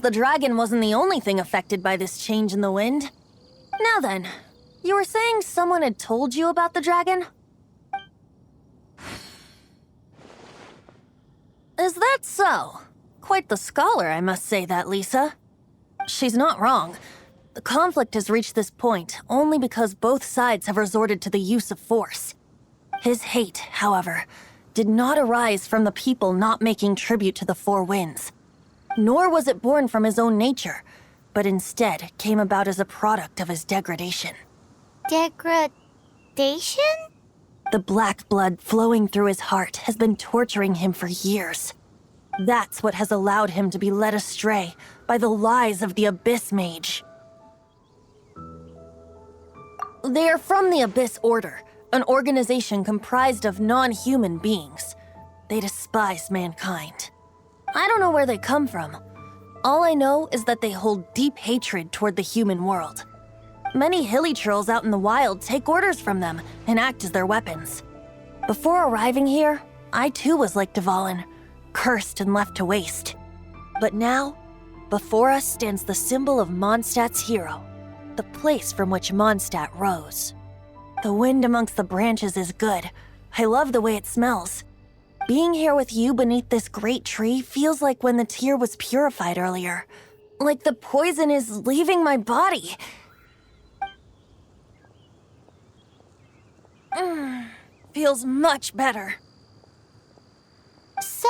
The dragon wasn't the only thing affected by this change in the wind. Now then, you were saying someone had told you about the dragon? Is that so? Quite the scholar, I must say that, Lisa. She's not wrong. The conflict has reached this point only because both sides have resorted to the use of force. His hate, however, did not arise from the people not making tribute to the Four Winds. Nor was it born from his own nature, but instead came about as a product of his degradation. Degradation? The black blood flowing through his heart has been torturing him for years. That's what has allowed him to be led astray by the lies of the Abyss Mage. They are from the Abyss Order, an organization comprised of non-human beings. They despise mankind. I don't know where they come from. All I know is that they hold deep hatred toward the human world. Many hilly trolls out in the wild take orders from them and act as their weapons. Before arriving here, I too was like Dvalin, cursed and left to waste. But now, before us stands the symbol of Mondstadt's hero, the place from which Mondstadt rose. The wind amongst the branches is good. I love the way it smells. Being here with you beneath this great tree feels like when the tear was purified earlier. Like the poison is leaving my body. Feels much better. So,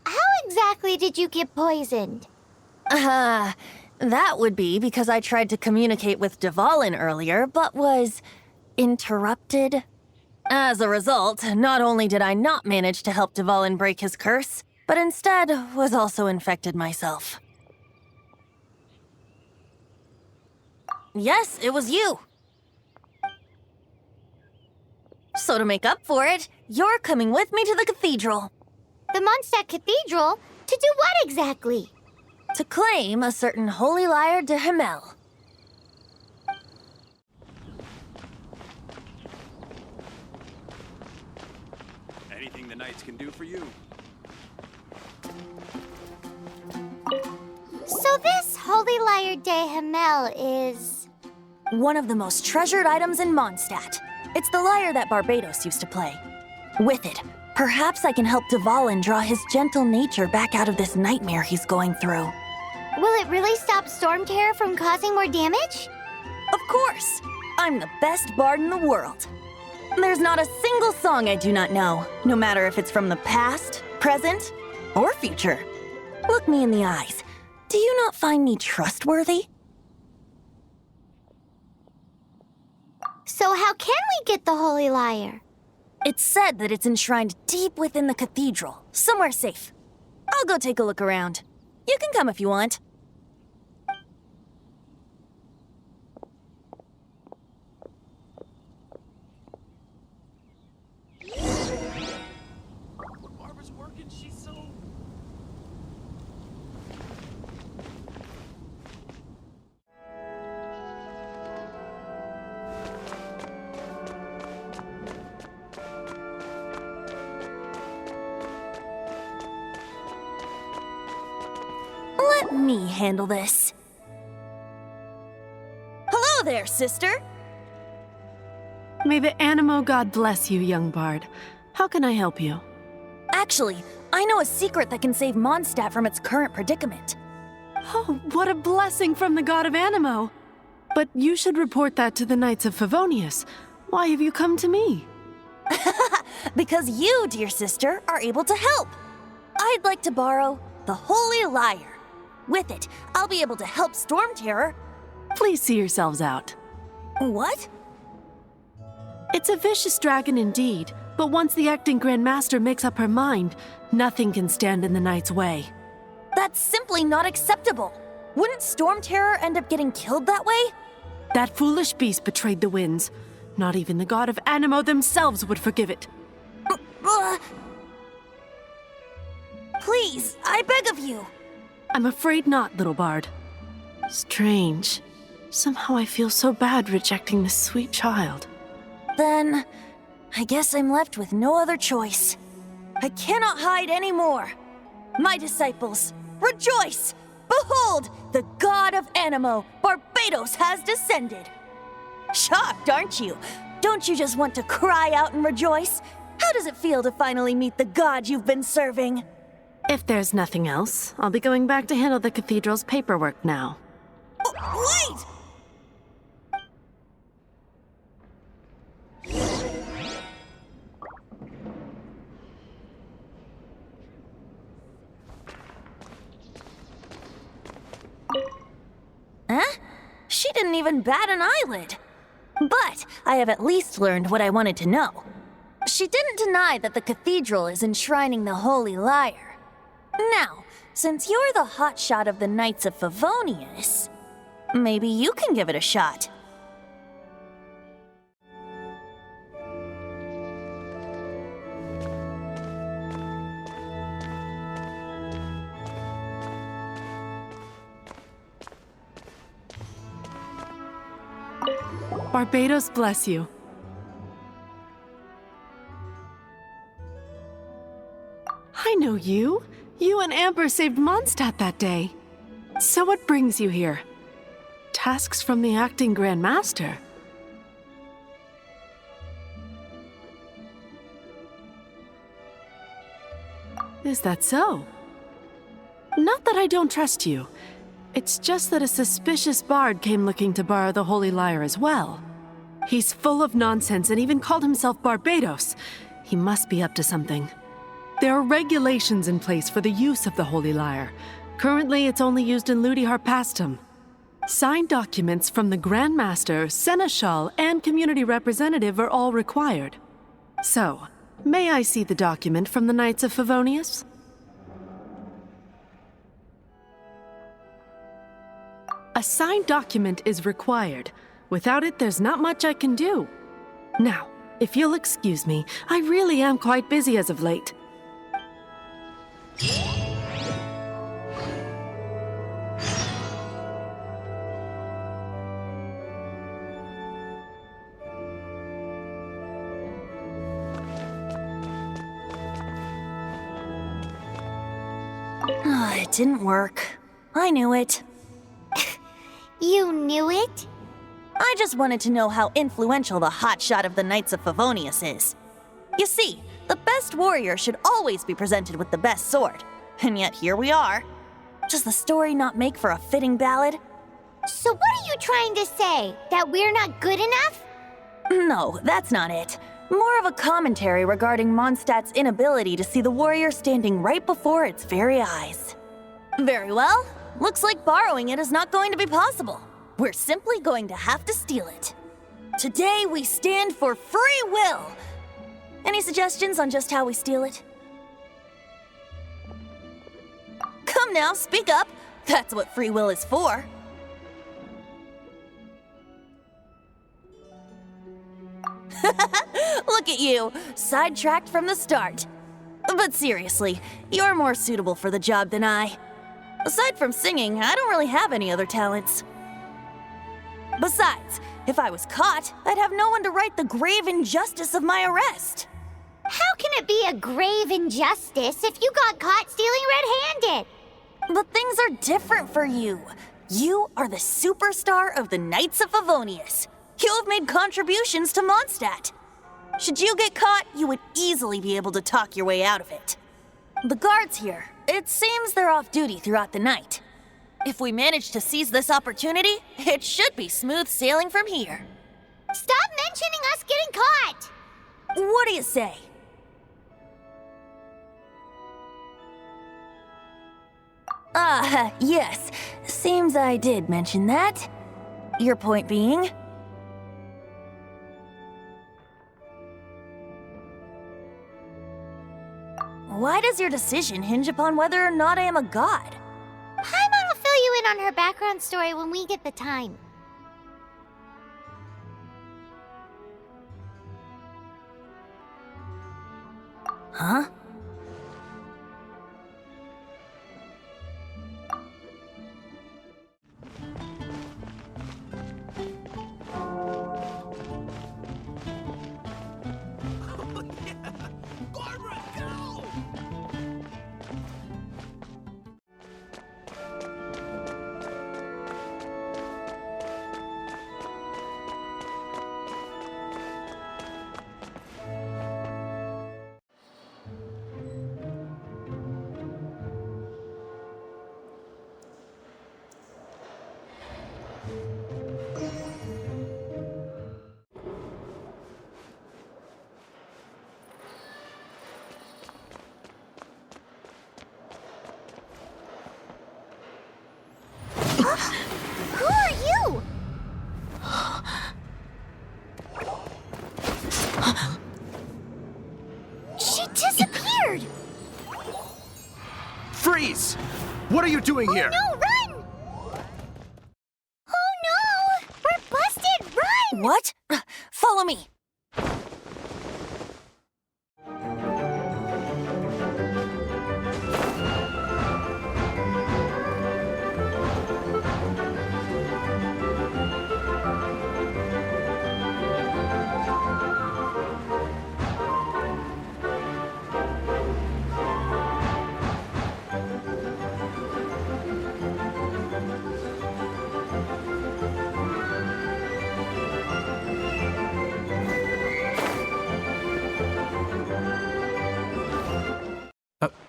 how exactly did you get poisoned? That would be because I tried to communicate with Dvalin earlier, but was interrupted. As a result, not only did I not manage to help Dvalin break his curse, but instead was also infected myself. Yes, it was you. So to make up for it, you're coming with me to the cathedral. The Mondstadt Cathedral? To do what exactly? To claim a certain holy lyre de Himmel. Anything the knights can do for you. So this Holy Lyre de Himmel is... One of the most treasured items in Mondstadt. It's the lyre that Barbados used to play. With it, perhaps I can help Dvalin draw his gentle nature back out of this nightmare he's going through. Will it really stop Storm Terror from causing more damage? Of course! I'm the best bard in the world. There's not a single song I do not know, no matter if it's from the past, present, or future. Look me in the eyes. Do you not find me trustworthy? So how can we get the Holy Lyre? It's said that it's enshrined deep within the cathedral, somewhere safe. I'll go take a look around. You can come if you want. Barbara's working, she's so... Let me handle this. Hello there, sister! May the Animo God bless you, young bard. How can I help you? Actually, I know a secret that can save Mondstadt from its current predicament. Oh, what a blessing from the God of Animo! But you should report that to the Knights of Favonius. Why have you come to me? Because you, dear sister, are able to help. I'd like to borrow the Holy Lyre. With it, I'll be able to help Storm Terror. Please see yourselves out. What? It's a vicious dragon indeed, but once the acting Grand Master makes up her mind, nothing can stand in the Knight's way. That's simply not acceptable. Wouldn't Storm Terror end up getting killed that way? That foolish beast betrayed the winds. Not even the God of Animo themselves would forgive it. Please, I beg of you. I'm afraid not, little bard. Strange. Somehow I feel so bad rejecting this sweet child. Then, I guess I'm left with no other choice. I cannot hide anymore. My disciples, rejoice! Behold, the God of Animo, Barbados, has descended. Shocked, aren't you? Don't you just want to cry out and rejoice? How does it feel to finally meet the God you've been serving? If there's nothing else, I'll be going back to handle the cathedral's paperwork now. Wait! Huh? She didn't even bat an eyelid. But I have at least learned what I wanted to know. She didn't deny that the cathedral is enshrining the Holy Lyre. Now, since you're the hotshot of the Knights of Favonius, maybe you can give it a shot. Barbados bless you. I know you. You and Amber saved Mondstadt that day. So what brings you here? Tasks from the acting Grand Master. Is that so? Not that I don't trust you. It's just that a suspicious bard came looking to borrow the Holy Lyre as well. He's full of nonsense and even called himself Barbados. He must be up to something. There are regulations in place for the use of the Holy Lyre. Currently, it's only used in Ludi Harpastum. Signed documents from the Grand Master, Seneschal, and Community Representative are all required. So, may I see the document from the Knights of Favonius? A signed document is required. Without it, there's not much I can do. Now, if you'll excuse me, I really am quite busy as of late. It didn't work. I knew it. You knew it? I just wanted to know how influential the hotshot of the Knights of Favonius is. You see, the best warrior should always be presented with the best sword. And yet here we are. Does the story not make for a fitting ballad? So what are you trying to say? That we're not good enough? No, that's not it. More of a commentary regarding Mondstadt's inability to see the warrior standing right before its very eyes. Very well. Looks like borrowing it is not going to be possible. We're simply going to have to steal it. Today we stand for free will. Any suggestions on just how we steal it? Come now, speak up. That's what free will is for. Look at you, sidetracked from the start. But seriously, you're more suitable for the job than I. Aside from singing, I don't really have any other talents. Besides, if I was caught, I'd have no one to right the grave injustice of my arrest. How can it be a grave injustice if you got caught stealing red-handed? But things are different for you. You are the superstar of the Knights of Favonius. You have made contributions to Mondstadt. Should you get caught, you would easily be able to talk your way out of it. The guards here, it seems they're off duty throughout the night. If we manage to seize this opportunity, it should be smooth sailing from here. Stop mentioning us getting caught! What do you say? Yes. Seems I did mention that. Your point being? Why does your decision hinge upon whether or not I am a god? Paimon will fill you in on her background story when we get the time. Huh? Who are you? She disappeared! Freeze! What are you doing here? No, run! Oh no! We're busted! Run! What? Follow me.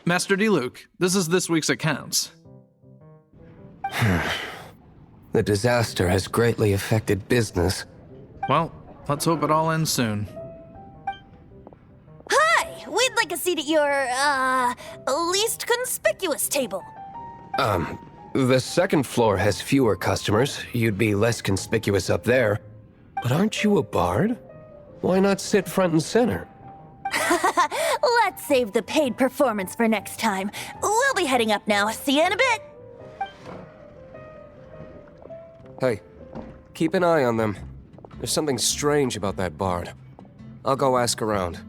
Master D-Luke, this is this week's accounts. The disaster has greatly affected business. Well, let's hope it all ends soon. Hi! We'd like a seat at your, least conspicuous table. The second floor has fewer customers. You'd be less conspicuous up there. But aren't you a bard? Why not sit front and center? Let's save the paid performance for next time. We'll be heading up now. See you in a bit. Hey, keep an eye on them. There's something strange about that bard. I'll go ask around.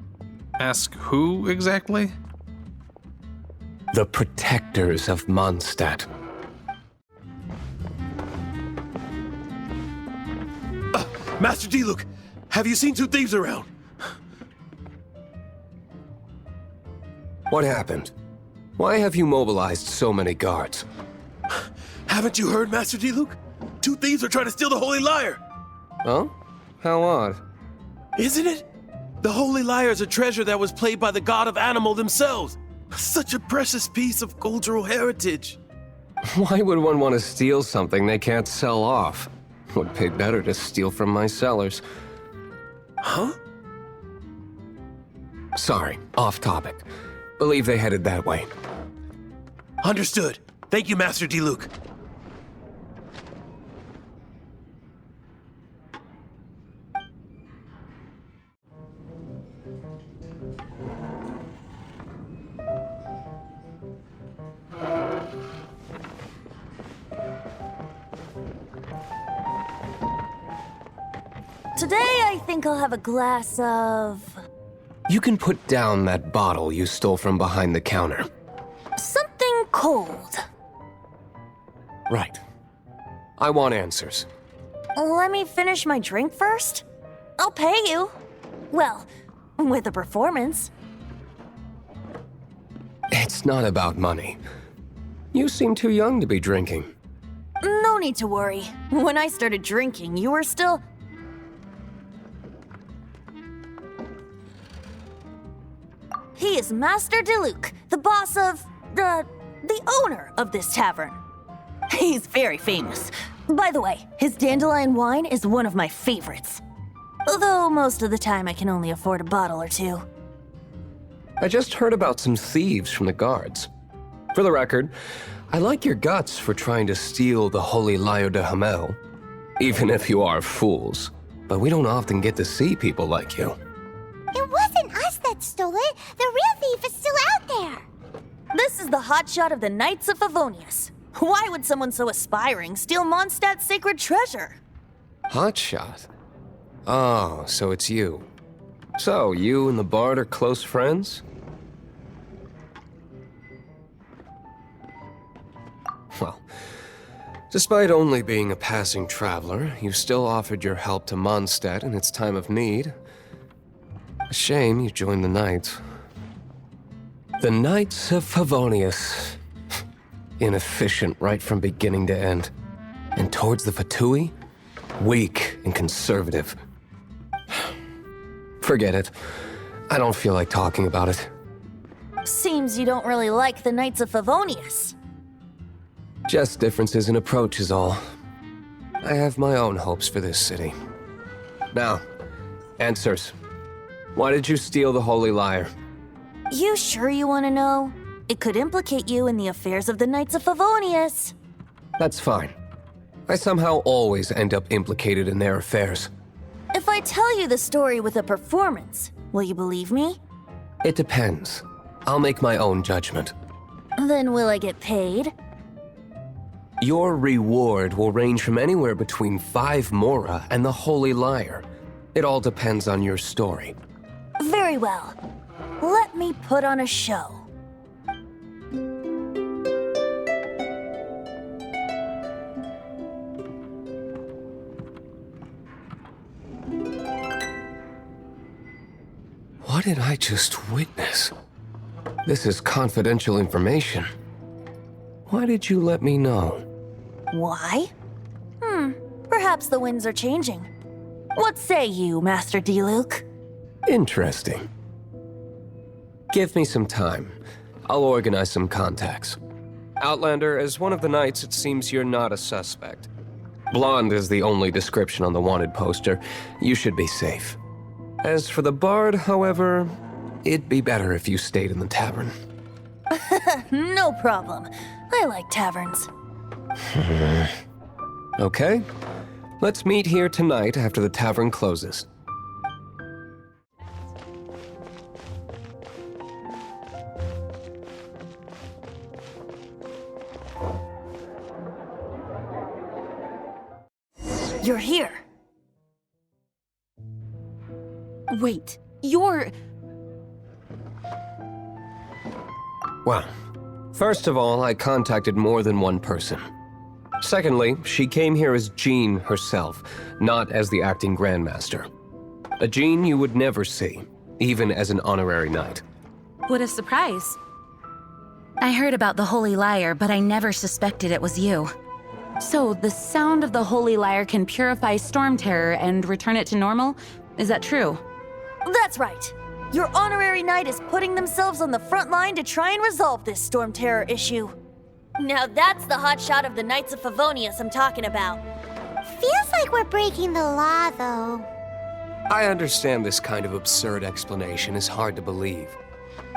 Ask who exactly? The protectors of Mondstadt. Master D-Luke, have you seen two thieves around? What happened? Why have you mobilized so many guards? Haven't you heard, Master Diluc? 2 thieves are trying to steal the Holy Lyre! Oh? How odd. Isn't it? The Holy Lyre is a treasure that was played by the god of animal themselves. Such a precious piece of cultural heritage. Why would one want to steal something they can't sell off? Would pay better to steal from my sellers. Huh? Sorry, off topic. Believe they headed that way. Understood. Thank you, Master Diluc. Today, I think I'll have a glass of... You can put down that bottle you stole from behind the counter. something cold. Right. I want answers. Let me finish my drink first. I'll pay you. Well, with a performance. It's not about money. You seem too young to be drinking. No need to worry. When I started drinking, you were still... He is Master Diluc, the boss of... the owner of this tavern. He's very famous. By the way, his dandelion wine is one of my favorites. Although most of the time I can only afford a bottle or two. I just heard about some thieves from the guards. For the record, I like your guts for trying to steal the Holy Lyre de Hamel. Even if you are fools. But we don't often get to see people like you. It wasn't us that stole it. The real thief is still out there. This is the hotshot of the Knights of Favonius. Why would someone so aspiring steal Mondstadt's sacred treasure? Hotshot? Oh, so it's you. So, you and the Bard are close friends? Well, despite only being a passing traveler, you still offered your help to Mondstadt in its time of need. A shame you joined the Knights. The Knights of Favonius. Inefficient right from beginning to end. And towards the Fatui, weak and conservative. Forget it. I don't feel like talking about it. Seems you don't really like the Knights of Favonius. Just differences in approach is all. I have my own hopes for this city. Now, answers. Why did you steal the Holy Lyre? You sure you want to know? It could implicate you in the affairs of the Knights of Favonius. That's fine. I somehow always end up implicated in their affairs. If I tell you the story with a performance, will you believe me? It depends. I'll make my own judgment. Then will I get paid? Your reward will range from anywhere between 5 mora and the Holy Lyre. It all depends on your story. Very well. Let me put on a show. What did I just witness? This is confidential information. Why did you let me know? Why? Perhaps the winds are changing. What say you, Master Diluc? Interesting. Give me some time. I'll organize some contacts. Outlander, as one of the knights, it seems you're not a suspect. Blonde is the only description on the wanted poster. You should be safe. As for the Bard, however, it'd be better if you stayed in the tavern. No problem. I like taverns. Okay. Let's meet here tonight after the tavern closes. You're here. Wait, you're... Well, first of all, I contacted more than one person. Secondly, she came here as Jean herself, not as the acting Grandmaster. A Jean you would never see, even as an honorary knight. What a surprise. I heard about the Holy Lyre, but I never suspected it was you. So, the sound of the Holy Lyre can purify Storm Terror and return it to normal? Is that true? That's right. Your honorary knight is putting themselves on the front line to try and resolve this Storm Terror issue. Now that's the hotshot of the Knights of Favonius I'm talking about. Feels like we're breaking the law, though. I understand this kind of absurd explanation is hard to believe.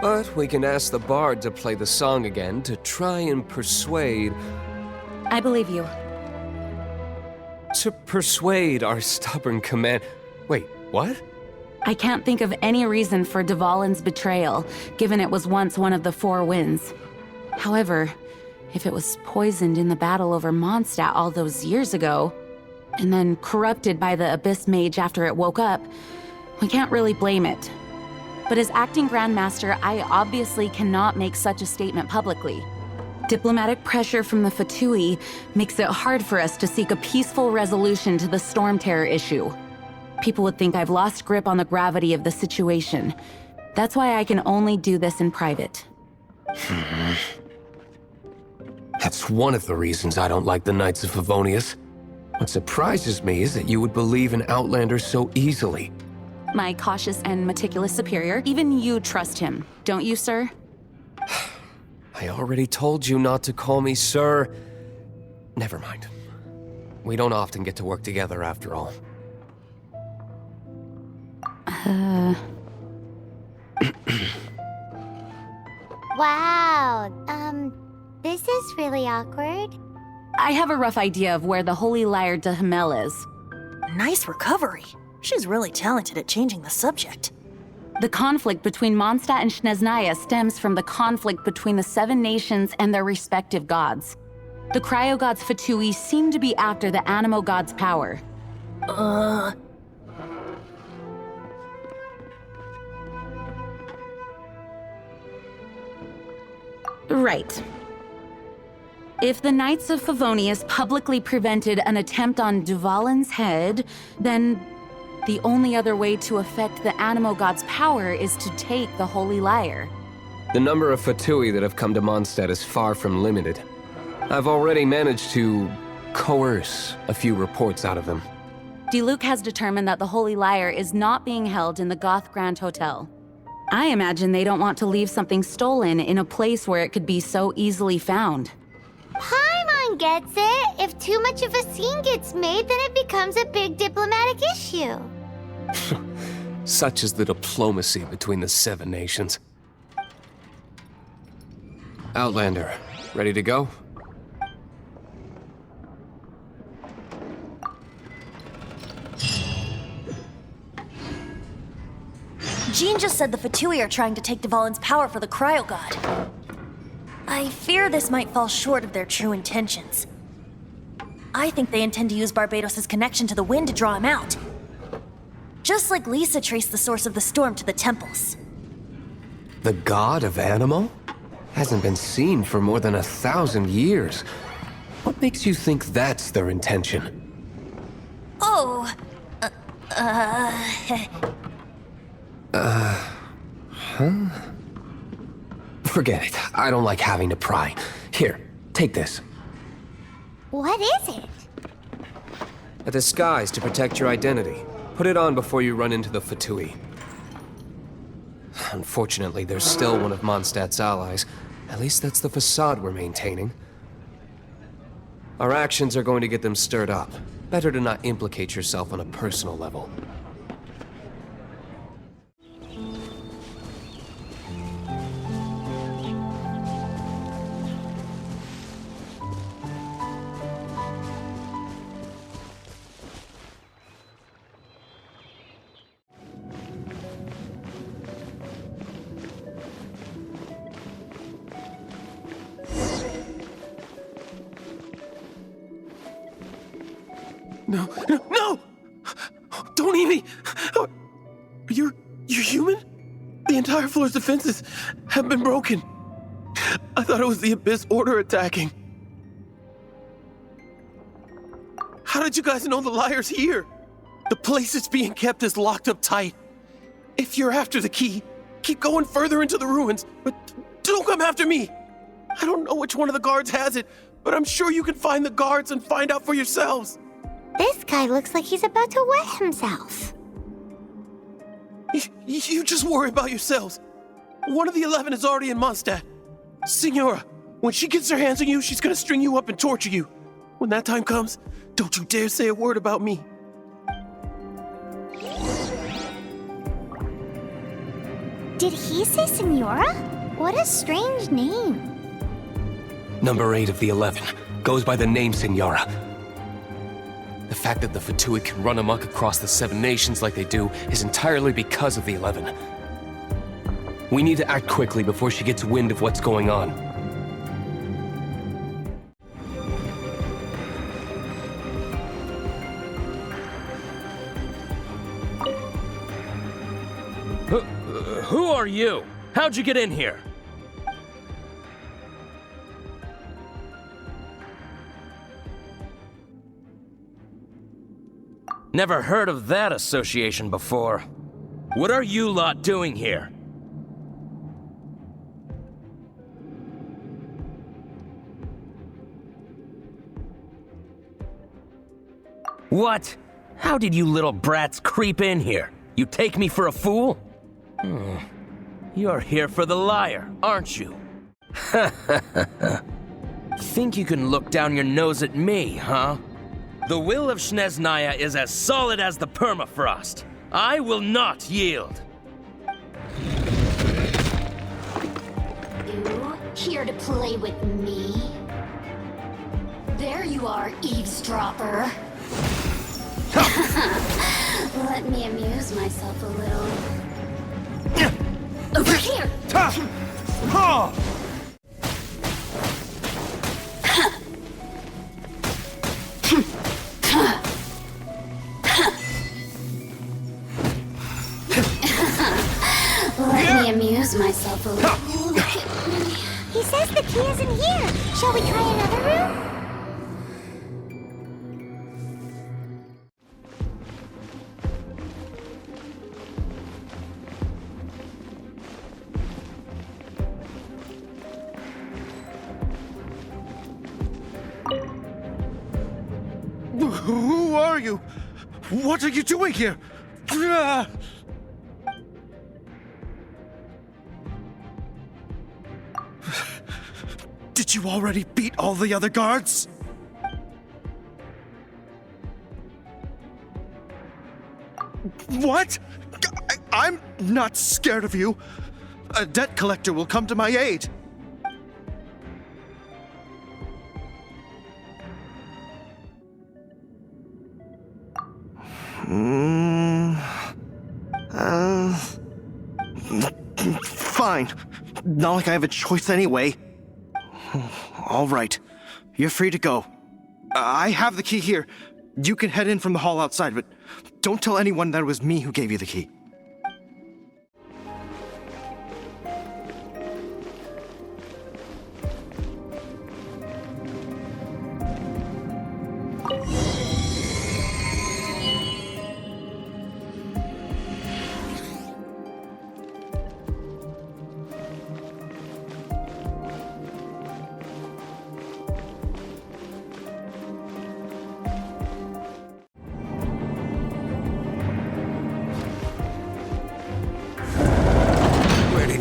But we can ask the bard to play the song again to try and persuade... I believe you. To persuade our stubborn command... Wait, what? I can't think of any reason for Dvalin's betrayal, given it was once one of the Four Winds. However, if it was poisoned in the battle over Mondstadt all those years ago, and then corrupted by the Abyss Mage after it woke up, we can't really blame it. But as acting Grandmaster, I obviously cannot make such a statement publicly. Diplomatic pressure from the Fatui makes it hard for us to seek a peaceful resolution to the Storm Terror issue. People would think I've lost grip on the gravity of the situation. That's why I can only do this in private. That's one of the reasons I don't like the Knights of Favonius. What surprises me is that you would believe in Outlander so easily. My cautious and meticulous superior, even you trust him, don't you, sir? I already told you not to call me sir. Never mind. We don't often get to work together after all. Wow, this is really awkward. I have a rough idea of where the Holy Lyre de Himmel is. Nice recovery. She's really talented at changing the subject. The conflict between Mondstadt and Snezhnaya stems from the conflict between the Seven Nations and their respective gods. The cryo-gods Fatui seem to be after the Animo god's power. Right. If the Knights of Favonius publicly prevented an attempt on Dvalin's head, then the only other way to affect the Animo god's power is to take the Holy Lyre. The number of Fatui that have come to Mondstadt is far from limited. I've already managed to coerce a few reports out of them. Diluc has determined that the Holy Lyre is not being held in the Goth Grand Hotel. I imagine they don't want to leave something stolen in a place where it could be so easily found. Paimon gets it. If too much of a scene gets made, then it becomes a big diplomatic issue. Such is the diplomacy between the Seven Nations. Outlander, ready to go? Jean just said the Fatui are trying to take Dvalin's power for the Cryo God. I fear this might fall short of their true intentions. I think they intend to use Barbados' connection to the wind to draw him out. Just like Lisa traced the source of the storm to the temples. The god of Animo? Hasn't been seen for more than 1,000 years. What makes you think that's their intention? Oh, Forget it. I don't like having to pry. Here, take this. What is it? A disguise to protect your identity. Put it on before you run into the Fatui. Unfortunately, there's still one of Mondstadt's allies. At least that's the facade we're maintaining. Our actions are going to get them stirred up. Better to not implicate yourself on a personal level. No! Don't eat me! You're human? The entire floor's defenses have been broken. I thought it was the Abyss Order attacking. How did you guys know the Lyre's here? The place it's being kept is locked up tight. If you're after the key, keep going further into the ruins, but don't come after me. I don't know which one of the guards has it, but I'm sure you can find the guards and find out for yourselves. This guy looks like he's about to wet himself. You just worry about yourselves. One of the 11 is already in Mondstadt. Signora, when she gets her hands on you, she's gonna string you up and torture you. When that time comes, don't you dare say a word about me. Did he say Senora? What a strange name. Number 8 of the 11 goes by the name Signora. The fact that the Fatui can run amok across the 7 nations like they do is entirely because of the 11. We need to act quickly before she gets wind of what's going on. Who are you? How'd you get in here? Never heard of that association before. What are you lot doing here? What? How did you little brats creep in here? You take me for a fool? You're here for the lyre, aren't you? Think you can look down your nose at me, huh? The will of Snezhnaya is as solid as the permafrost. I will not yield. You here to play with me? There you are, eavesdropper. Let me amuse myself a little. Over here! Let me amuse myself a little. He says the key isn't here. Shall we try another room? Who are you? What are you doing here? Did you already beat all the other guards? What? I'm not scared of you. A debt collector will come to my aid. Fine. Not like I have a choice anyway. All right. You're free to go. I have the key here. You can head in from the hall outside, but don't tell anyone that it was me who gave you the key.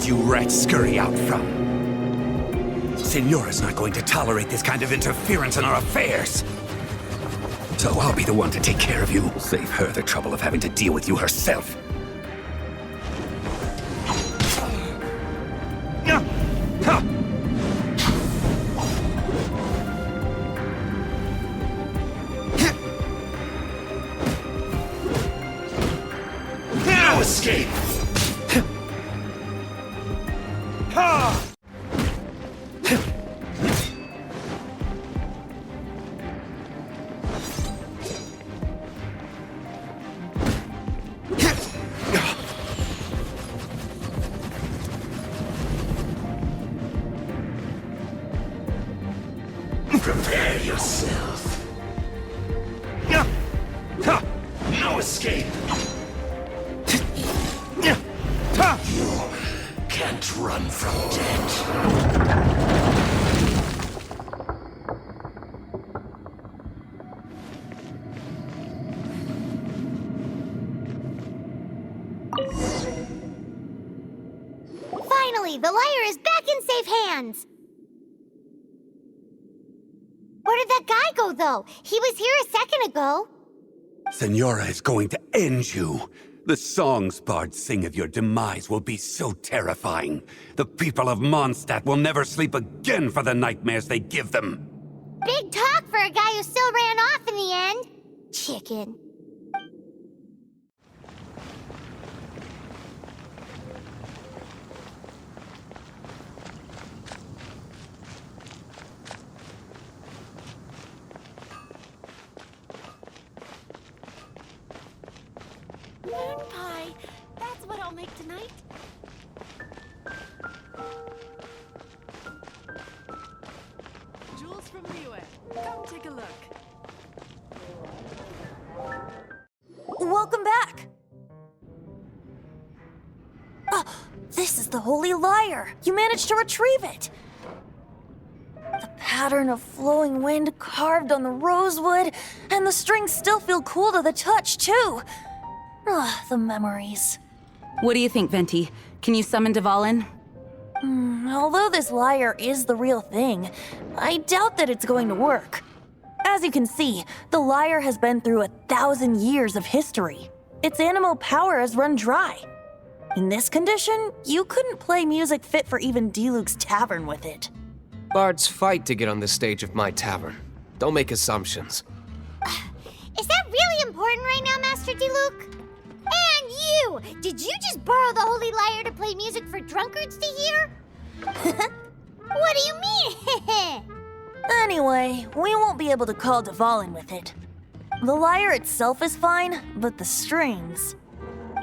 You rats scurry out from? Signora's not going to tolerate this kind of interference in our affairs. So I'll be the one to take care of you. Save her the trouble of having to deal with you herself. No escape! Prepare yourself. No escape. You can't run from death. The lyre is back in safe hands! Where did that guy go, though? He was here a second ago. Senora is going to end you. The songs bards sing of your demise will be so terrifying. The people of Mondstadt will never sleep again for the nightmares they give them. Big talk for a guy who still ran off in the end. Chicken. Moon pie. That's what I'll make tonight. Jules from Liyue. Come take a look. Welcome back! Oh, this is the Holy Lyre! You managed to retrieve it! The pattern of flowing wind carved on the rosewood, and the strings still feel cool to the touch, too! Ah, the memories. What do you think, Venti? Can you summon Dvalin? Although this lyre is the real thing, I doubt that it's going to work. As you can see, the lyre has been through 1,000 years of history. Its animal power has run dry. In this condition, you couldn't play music fit for even Diluc's tavern with it. Bards fight to get on the stage of my tavern. Don't make assumptions. Is that really important right now, Master Diluc? And you! Did you just borrow the Holy Lyre to play music for drunkards to hear? What do you mean? Anyway, we won't be able to call Dvalin with it. The lyre itself is fine, but the strings...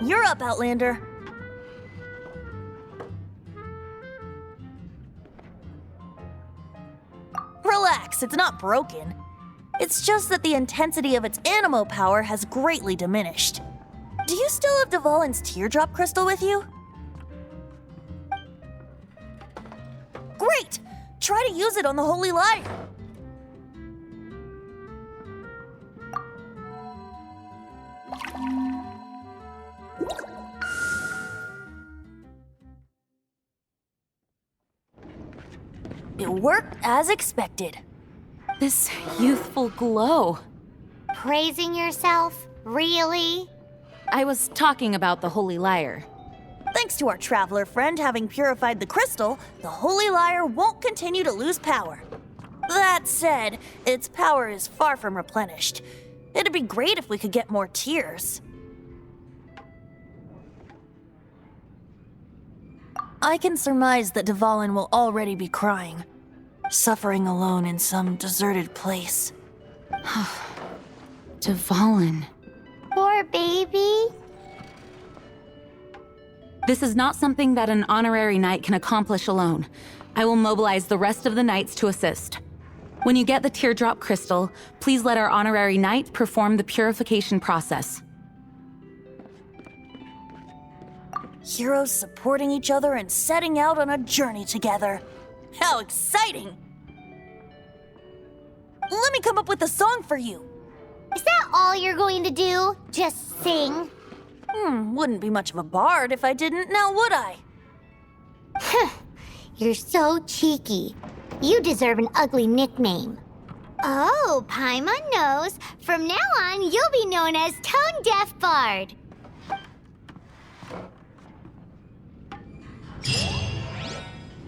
You're up, Outlander. Relax, it's not broken. It's just that the intensity of its animo power has greatly diminished. Do you still have Dvalin's teardrop crystal with you? Great! Try to use it on the Holy Lyre. It worked as expected. This youthful glow. Praising yourself? Really? I was talking about the Holy Lyre. Thanks to our traveler friend having purified the crystal, the Holy Lyre won't continue to lose power. That said, its power is far from replenished. It'd be great if we could get more tears. I can surmise that Dvalin will already be crying, suffering alone in some deserted place. Dvalin. Poor baby. This is not something that an honorary knight can accomplish alone. I will mobilize the rest of the knights to assist. When you get the teardrop crystal, please let our honorary knight perform the purification process. Heroes supporting each other and setting out on a journey together. How exciting! Let me come up with a song for you. Is that all you're going to do? Just sing? Wouldn't be much of a bard if I didn't, now would I? You're so cheeky. You deserve an ugly nickname. Oh, Paimon knows. From now on, you'll be known as Tone Deaf Bard.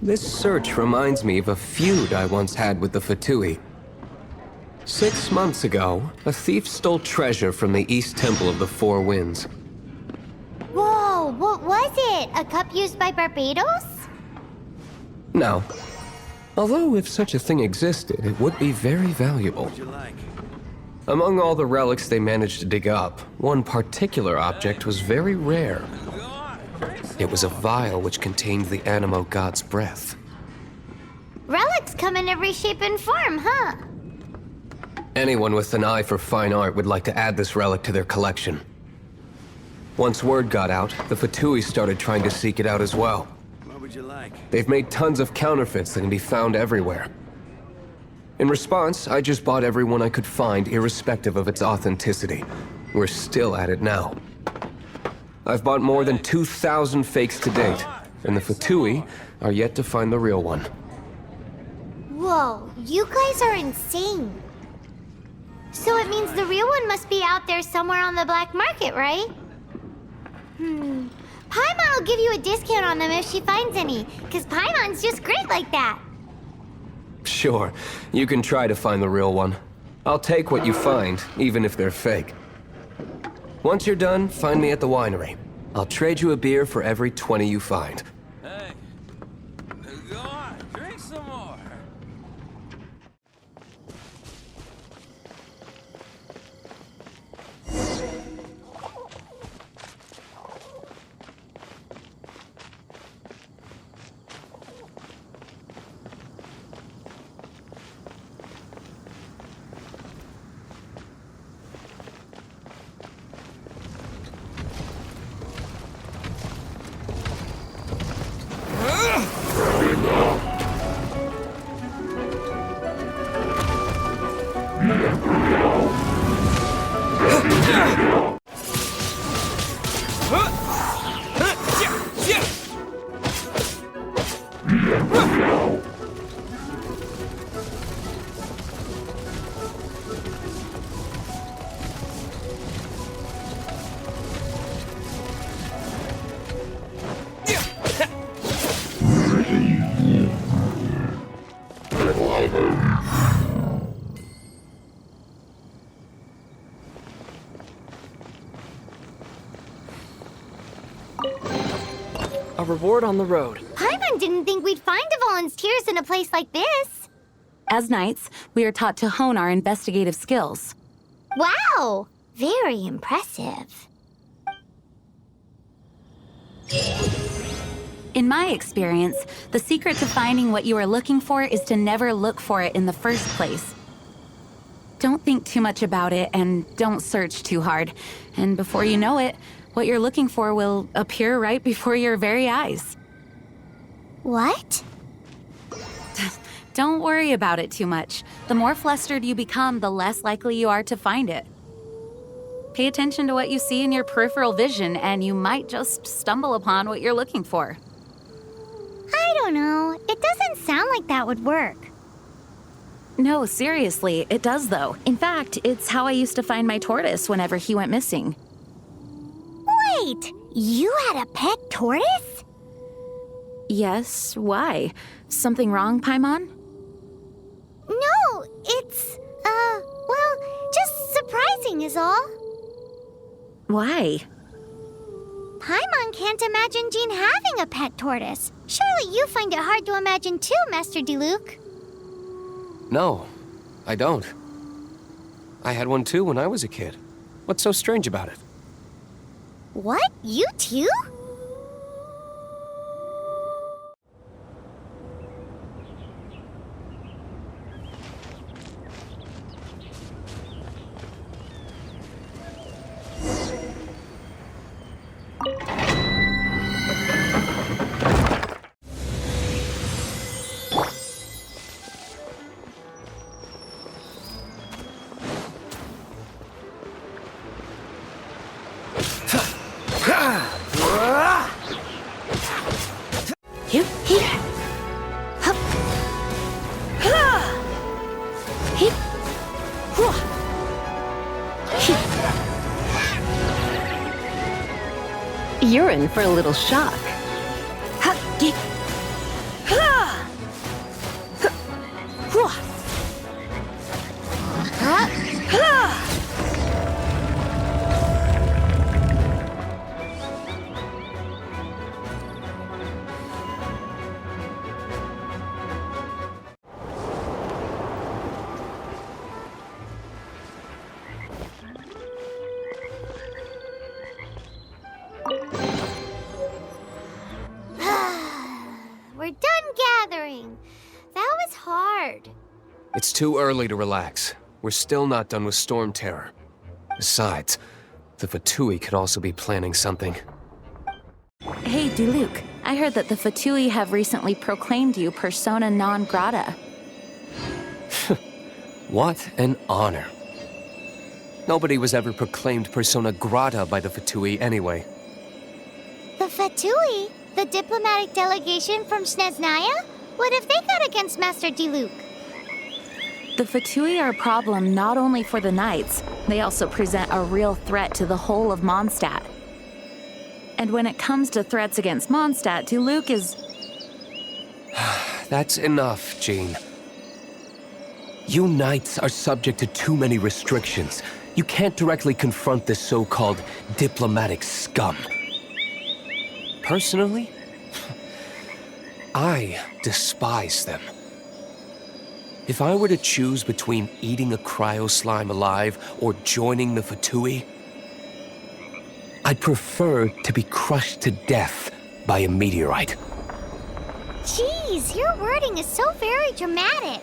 This search reminds me of a feud I once had with the Fatui. 6 months ago, a thief stole treasure from the East Temple of the Four Winds. Whoa, what was it? A cup used by Barbados? No. Although if such a thing existed, it would be very valuable. Among all the relics they managed to dig up, one particular object was very rare. It was a vial which contained the Animo god's breath. Relics come in every shape and form, huh? Anyone with an eye for fine art would like to add this relic to their collection. Once word got out, the Fatui started trying to seek it out as well. What would you like? They've made tons of counterfeits that can be found everywhere. In response, I just bought every one I could find, irrespective of its authenticity. We're still at it now. I've bought more than 2,000 fakes to date, and the Fatui, are yet to find the real one. Whoa, you guys are insane. So it means the real one must be out there somewhere on the black market, right? Paimon will give you a discount on them if she finds any, because Paimon's just great like that. Sure, you can try to find the real one. I'll take what you find, even if they're fake. Once you're done, find me at the winery. I'll trade you a beer for every 20 you find. Hey, go on, drink some more. A reward on the road. Paimon didn't think we'd find the volunteers in a place like this. As knights, we are taught to hone our investigative skills. Wow, very impressive. In my experience, the secret to finding what you are looking for is to never look for it in the first place. Don't think too much about it and don't search too hard. And before you know it, what you're looking for will appear right before your very eyes. What? Don't worry about it too much. The more flustered you become, the less likely you are to find it. Pay attention to what you see in your peripheral vision, and you might just stumble upon what you're looking for. I don't know. It doesn't sound like that would work. No, seriously, it does though. In fact, it's how I used to find my tortoise whenever he went missing. Wait, you had a pet tortoise? Yes, why? Something wrong, Paimon? No, it's, well, just surprising is all. Why? Paimon can't imagine Jean having a pet tortoise. Surely you find it hard to imagine too, Master Diluc. No, I don't. I had one too when I was a kid. What's so strange about it? What? You too? You're in for a little shock. We're done gathering. That was hard. It's too early to relax. We're still not done with Storm Terror. Besides, the Fatui could also be planning something. Hey, Diluc, I heard that the Fatui have recently proclaimed you persona non grata. What an honor. Nobody was ever proclaimed persona grata by the Fatui anyway. The Fatui? The diplomatic delegation from Snezhnaya? What have they got against Master Diluc? The Fatui are a problem not only for the Knights, they also present a real threat to the whole of Mondstadt. And when it comes to threats against Mondstadt, Diluc is... That's enough, Jean. You Knights are subject to too many restrictions. You can't directly confront this so-called diplomatic scum. Personally, I despise them. If I were to choose between eating a cryo slime alive or joining the Fatui, I'd prefer to be crushed to death by a meteorite. Jeez, your wording is so very dramatic.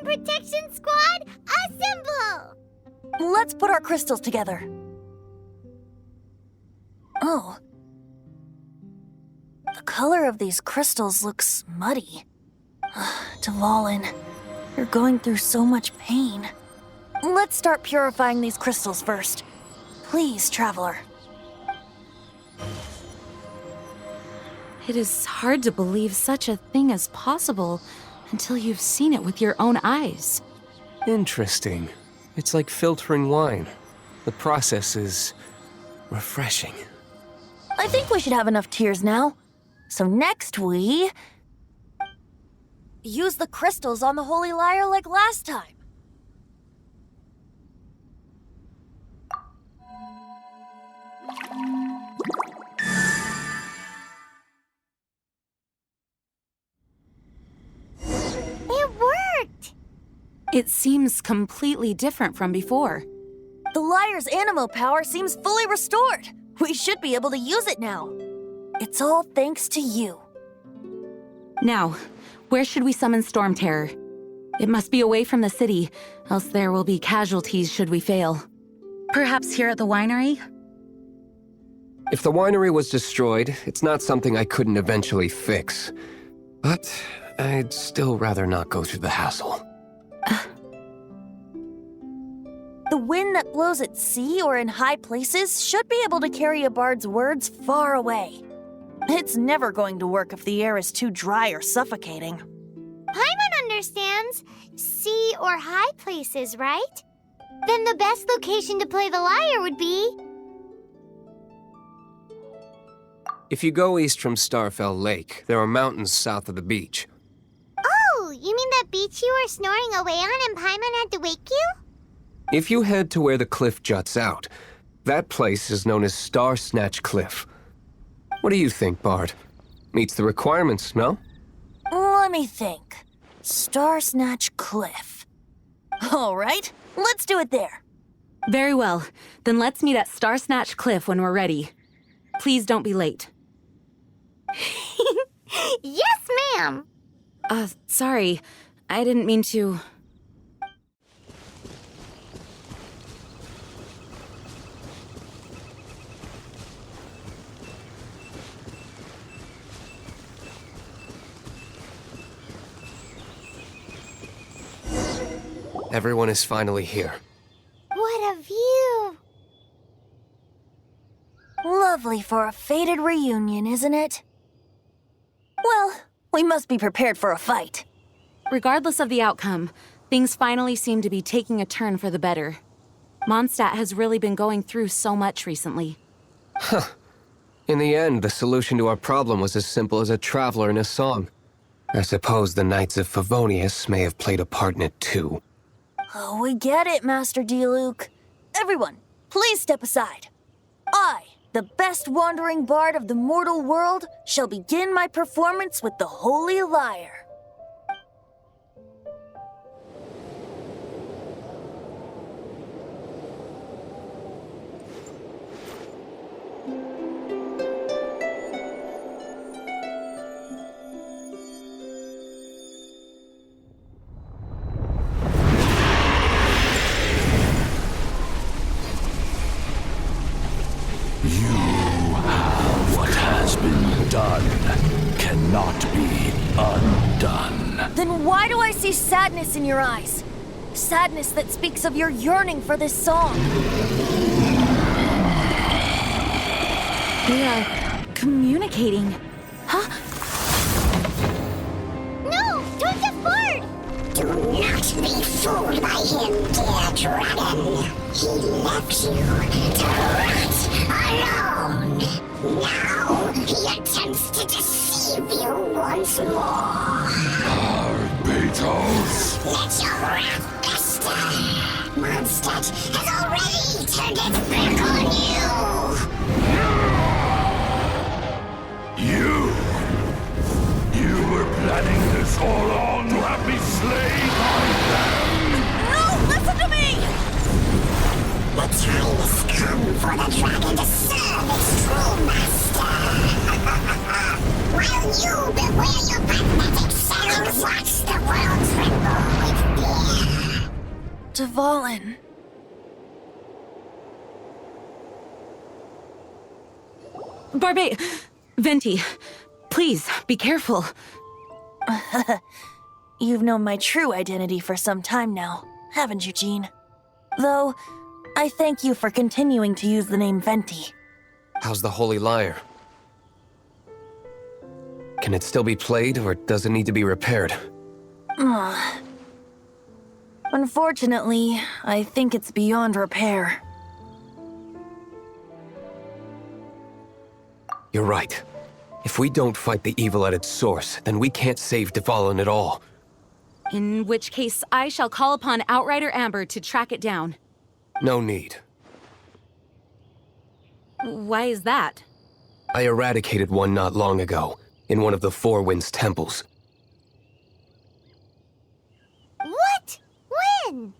Protection Squad, assemble! Let's put our crystals together. Oh. The color of these crystals looks muddy. Dvalin, you're going through so much pain. Let's start purifying these crystals first. Please, Traveler. It is hard to believe such a thing is possible until you've seen it with your own eyes. Interesting. It's like filtering wine. The process is refreshing. I think we should have enough tears now. So next we... use the crystals on the Holy Lyre like last time. It seems completely different from before. The Lyre's animo power seems fully restored. We should be able to use it now. It's all thanks to you. Now, where should we summon Storm Terror? It must be away from the city, else there will be casualties should we fail. Perhaps here at the winery? If the winery was destroyed, it's not something I couldn't eventually fix. But I'd still rather not go through the hassle. The wind that blows at sea or in high places should be able to carry a bard's words far away. It's never going to work if the air is too dry or suffocating. Paimon understands sea or high places, right? Then the best location to play the lyre would be... If you go east from Starfell Lake, there are mountains south of the beach. Oh, you mean that beach you were snoring away on and Paimon had to wake you? If you head to where the cliff juts out, that place is known as Star Snatch Cliff. What do you think, Bard? Meets the requirements, no? Let me think. Star Snatch Cliff. All right, let's do it there. Very well. Then let's meet at Star Snatch Cliff when we're ready. Please don't be late. Yes, ma'am! Sorry. I didn't mean to... Everyone is finally here. What a view! Lovely for a fated reunion, isn't it? Well, we must be prepared for a fight. Regardless of the outcome, things finally seem to be taking a turn for the better. Mondstadt has really been going through so much recently. Huh. In the end, the solution to our problem was as simple as a traveler in a song. I suppose the Knights of Favonius may have played a part in it too. Oh, we get it, Master Diluc. Everyone, please step aside. I, the best wandering bard of the mortal world, shall begin my performance with the Holy Lyre. What has been done cannot be undone. Then why do I see sadness in your eyes? Sadness that speaks of your yearning for this song. We are communicating. Huh? No! Don't get bored! Do not be fooled by him, dear dragon. He left you to rot alone. Now he attempts to deceive you once more. Barbatos! Let your wrath fester. Mondstadt has already turned its back on you. You were planning this all along to have me slain by them? No, listen to me! The time has come for the dragon to serve its true master. While you beware your pathetic selves, watch the world tremble with fear. Dvalin. Venti, please, be careful. You've known my true identity for some time now, haven't you, Jean? Though, I thank you for continuing to use the name Venti. How's the Holy Lyre? Can it still be played, or does it need to be repaired? Unfortunately, I think it's beyond repair. You're right. If we don't fight the evil at its source, then we can't save Dvalin at all. In which case, I shall call upon Outrider Amber to track it down. No need. Why is that? I eradicated one not long ago, in one of the Four Winds temples. What? When?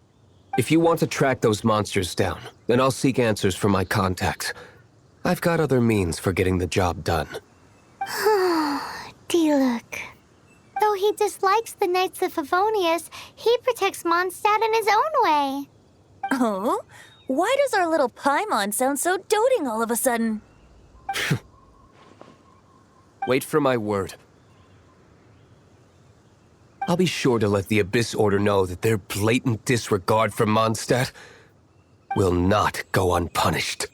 If you want to track those monsters down, then I'll seek answers from my contacts. I've got other means for getting the job done. Diluc. Though he dislikes the Knights of Favonius, he protects Mondstadt in his own way. Oh? Why does our little Paimon sound so doting all of a sudden? Wait for my word. I'll be sure to let the Abyss Order know that their blatant disregard for Mondstadt will not go unpunished.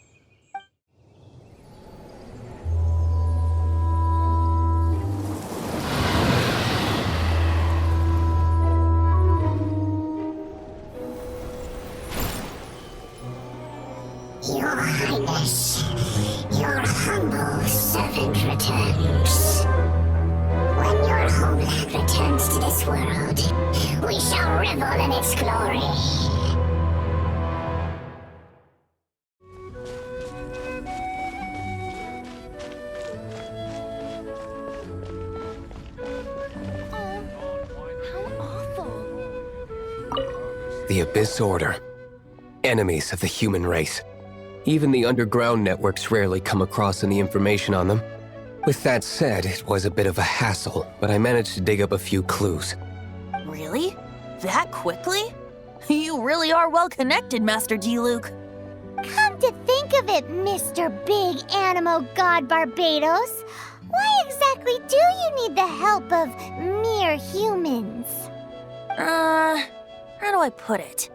Your Highness, your humble servant returns. When your homeland returns to this world, we shall revel in its glory. The Abyss Order. Enemies of the human race. Even the underground networks rarely come across any information on them. With that said, it was a bit of a hassle, but I managed to dig up a few clues. Really? That quickly? You really are well connected, Master Diluc. Come to think of it, Mr. Big Animo God Barbatos, why exactly do you need the help of mere humans? How do I put it?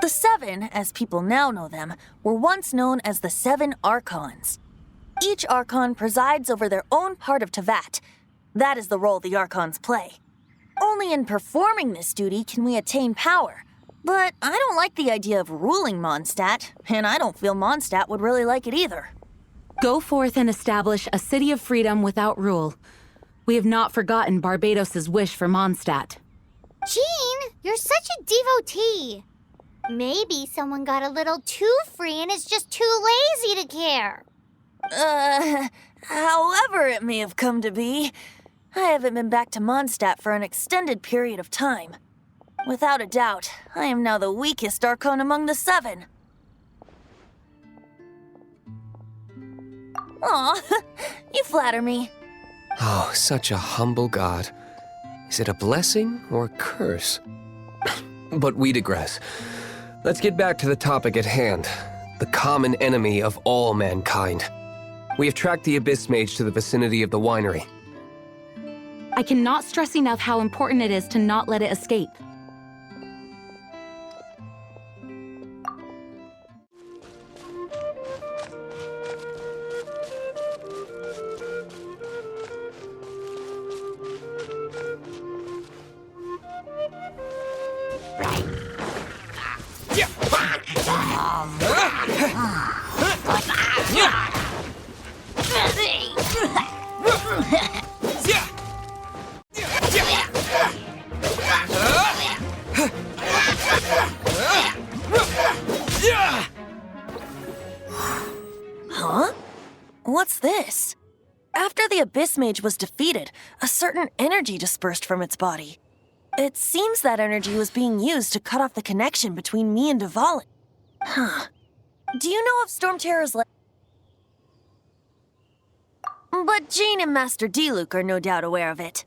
The Seven, as people now know them, were once known as the Seven Archons. Each Archon presides over their own part of Teyvat. That is the role the Archons play. Only in performing this duty can we attain power. But I don't like the idea of ruling Mondstadt, and I don't feel Mondstadt would really like it either. Go forth and establish a city of freedom without rule. We have not forgotten Barbatos' wish for Mondstadt. Jean, you're such a devotee. Maybe someone got a little too free and is just too lazy to care. However it may have come to be, I haven't been back to Mondstadt for an extended period of time. Without a doubt, I am now the weakest Archon among the Seven. Aw, you flatter me. Oh, such a humble god. Is it a blessing or a curse? But we digress. Let's get back to the topic at hand. the common enemy of all mankind. We have tracked the Abyss Mage to the vicinity of the winery. I cannot stress enough how important it is to not let it escape. Huh? What's this? After the Abyss Mage was defeated, a certain energy dispersed from its body. It seems that energy was being used to cut off the connection between me and Dvalin. Huh. Do you know of Storm Terror's But Jean and Master Diluc are no doubt aware of it.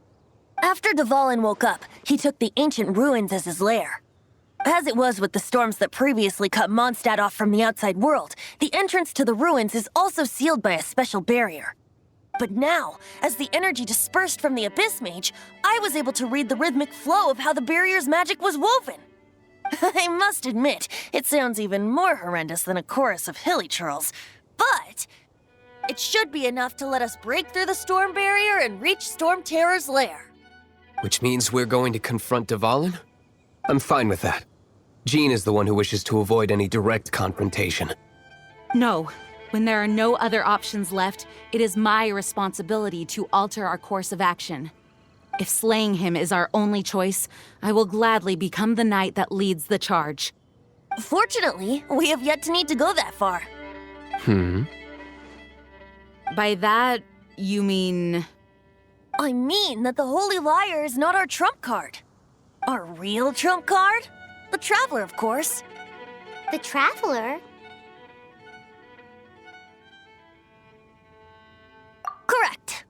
After Dvalin woke up, he took the ancient ruins as his lair. As it was with the storms that previously cut Mondstadt off from the outside world, the entrance to the ruins is also sealed by a special barrier. But now, as the energy dispersed from the Abyss Mage, I was able to read the rhythmic flow of how the barrier's magic was woven. I must admit, it sounds even more horrendous than a chorus of hilly churls, but it should be enough to let us break through the storm barrier and reach Storm Terror's lair. Which means we're going to confront Dvalin? I'm fine with that. Jean is the one who wishes to avoid any direct confrontation. No. When there are no other options left, it is my responsibility to alter our course of action. If slaying him is our only choice, I will gladly become the knight that leads the charge. Fortunately, we have yet to need to go that far. By that, you mean... I mean that the Holy Liar is not our trump card. Our real trump card? The Traveler, of course. The Traveler? Correct.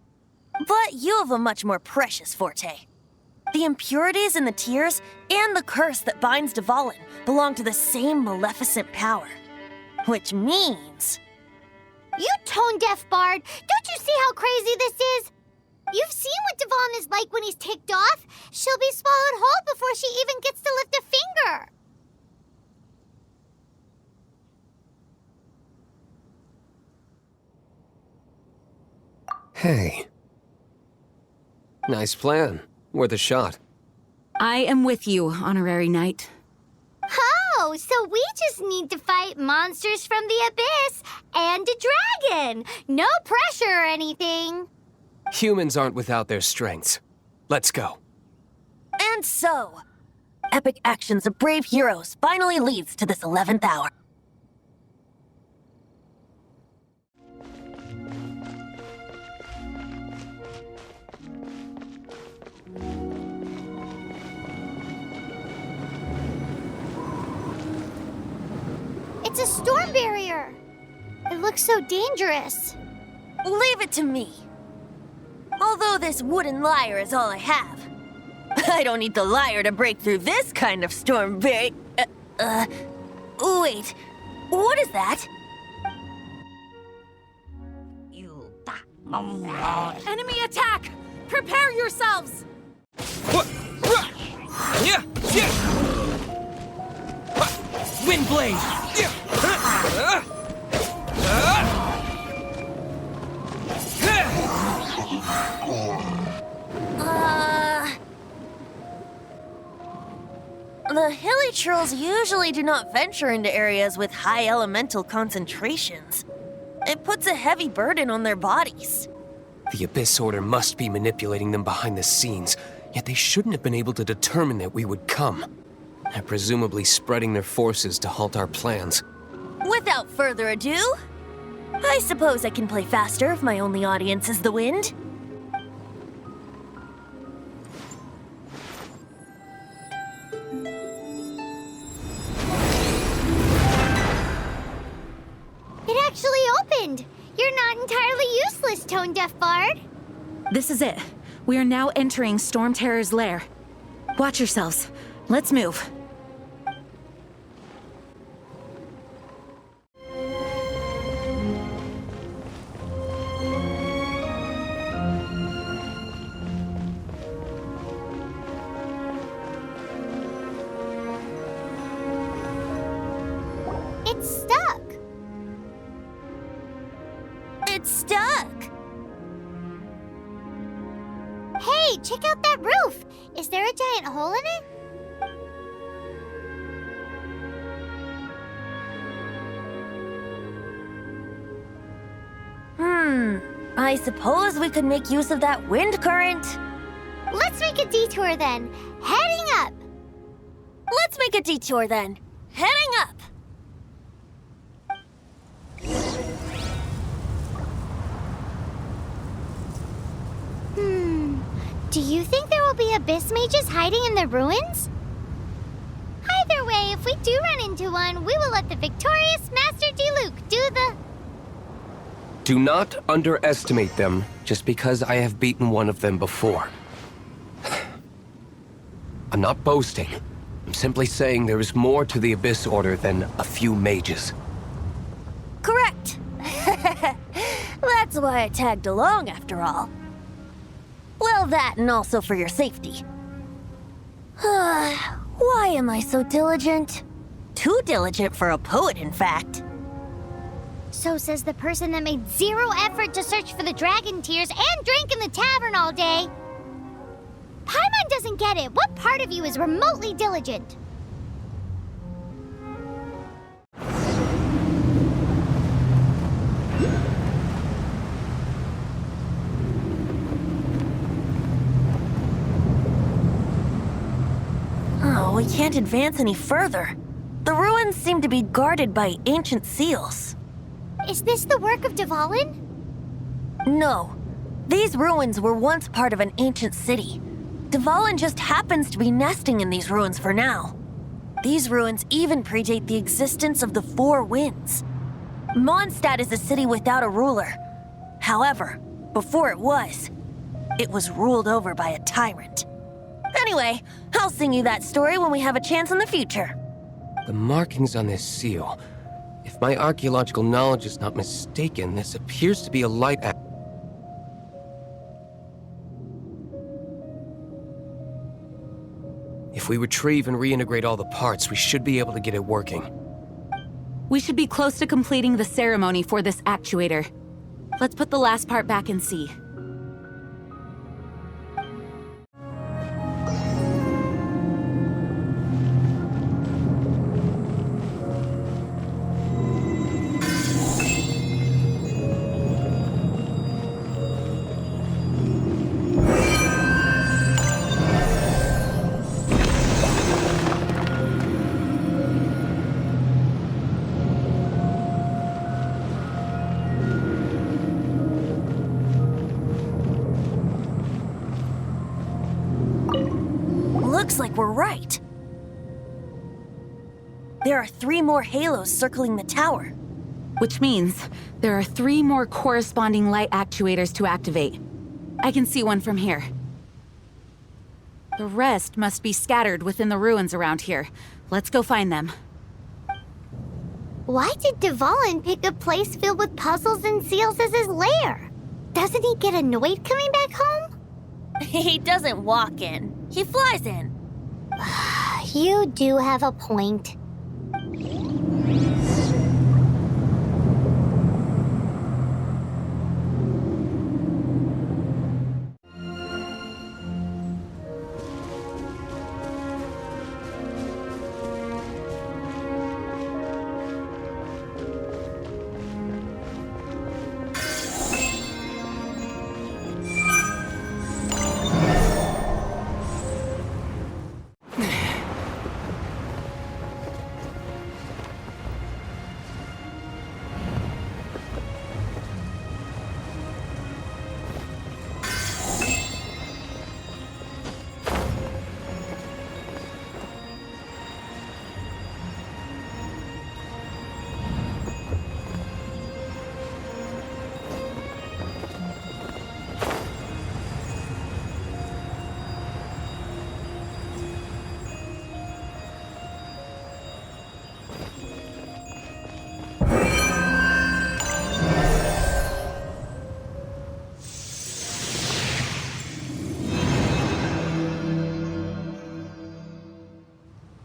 But you have a much more precious forte. The impurities in the tears and the curse that binds Dvalin belong to the same maleficent power. Which means... You tone-deaf bard! Don't you see how crazy this is? You've seen what Dvalin is like when he's ticked off. She'll be swallowed whole before she even gets to lift a finger. Hey. Nice plan. Worth a shot. I am with you, Honorary Knight. Oh, so we just need to fight monsters from the Abyss and a dragon. No pressure or anything. Humans aren't without their strengths. Let's go. And so, epic actions of brave heroes finally leads to this 11th hour. It's a storm barrier. It looks so dangerous. Leave it to me. Although this wooden lyre is all I have. I don't need the lyre to break through this kind of storm barrier. Wait. What is that? Enemy attack! Prepare yourselves! Windblade! The hilly trolls usually do not venture into areas with high elemental concentrations. It puts a heavy burden on their bodies. The Abyss Order must be manipulating them behind the scenes, yet they shouldn't have been able to determine that we would come. They're presumably spreading their forces to halt our plans. Without further ado, I suppose I can play faster if my only audience is the wind. It actually opened. You're not entirely useless, tone-deaf bard. This is it. We are now entering Storm Terror's lair. Watch yourselves. Let's move. It's stuck. Hey, check out that roof! Is there a giant hole in it? I suppose we could make use of that wind current. Let's make a detour then. Heading up! Let's make a detour then. Heading up! Do you think there will be abyss mages hiding in the ruins? Either way, if we do run into one, we will let the victorious Master Diluc do the... Do not underestimate them just because I have beaten one of them before. I'm not boasting. I'm simply saying there is more to the Abyss Order than a few mages. Correct. That's why I tagged along after all. Well, that and also for your safety. Why am I so diligent? Too diligent for a poet, in fact. So says the person that made zero effort to search for the dragon tears and drank in the tavern all day. Paimon doesn't get it. What part of you is remotely diligent? Oh, we can't advance any further. The ruins seem to be guarded by ancient seals. Is this the work of Dvalin? No. These ruins were once part of an ancient city. Dvalin just happens to be nesting in these ruins for now. These ruins even predate the existence of the Four Winds. Mondstadt is a city without a ruler. However, before it was ruled over by a tyrant. Anyway, I'll sing you that story when we have a chance in the future. The markings on this seal. If my archaeological knowledge is not mistaken, this appears to be a light act. If we retrieve and reintegrate all the parts, we should be able to get it working. We should be close to completing the ceremony for this actuator. Let's put the last part back and see. Looks like we're right. There are 3 more halos circling the tower. Which means there are 3 more corresponding light actuators to activate. I can see one from here. The rest must be scattered within the ruins around here. Let's go find them. Why did Dvalin pick a place filled with puzzles and seals as his lair? Doesn't he get annoyed coming back home? He doesn't walk in. He flies in. You do have a point.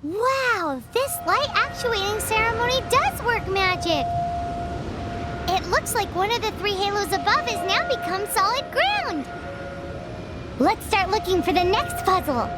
Wow, this light actuating ceremony does work magic! It It looks like one of the 3 halos above has now become solid ground. Let's start looking for the next puzzle.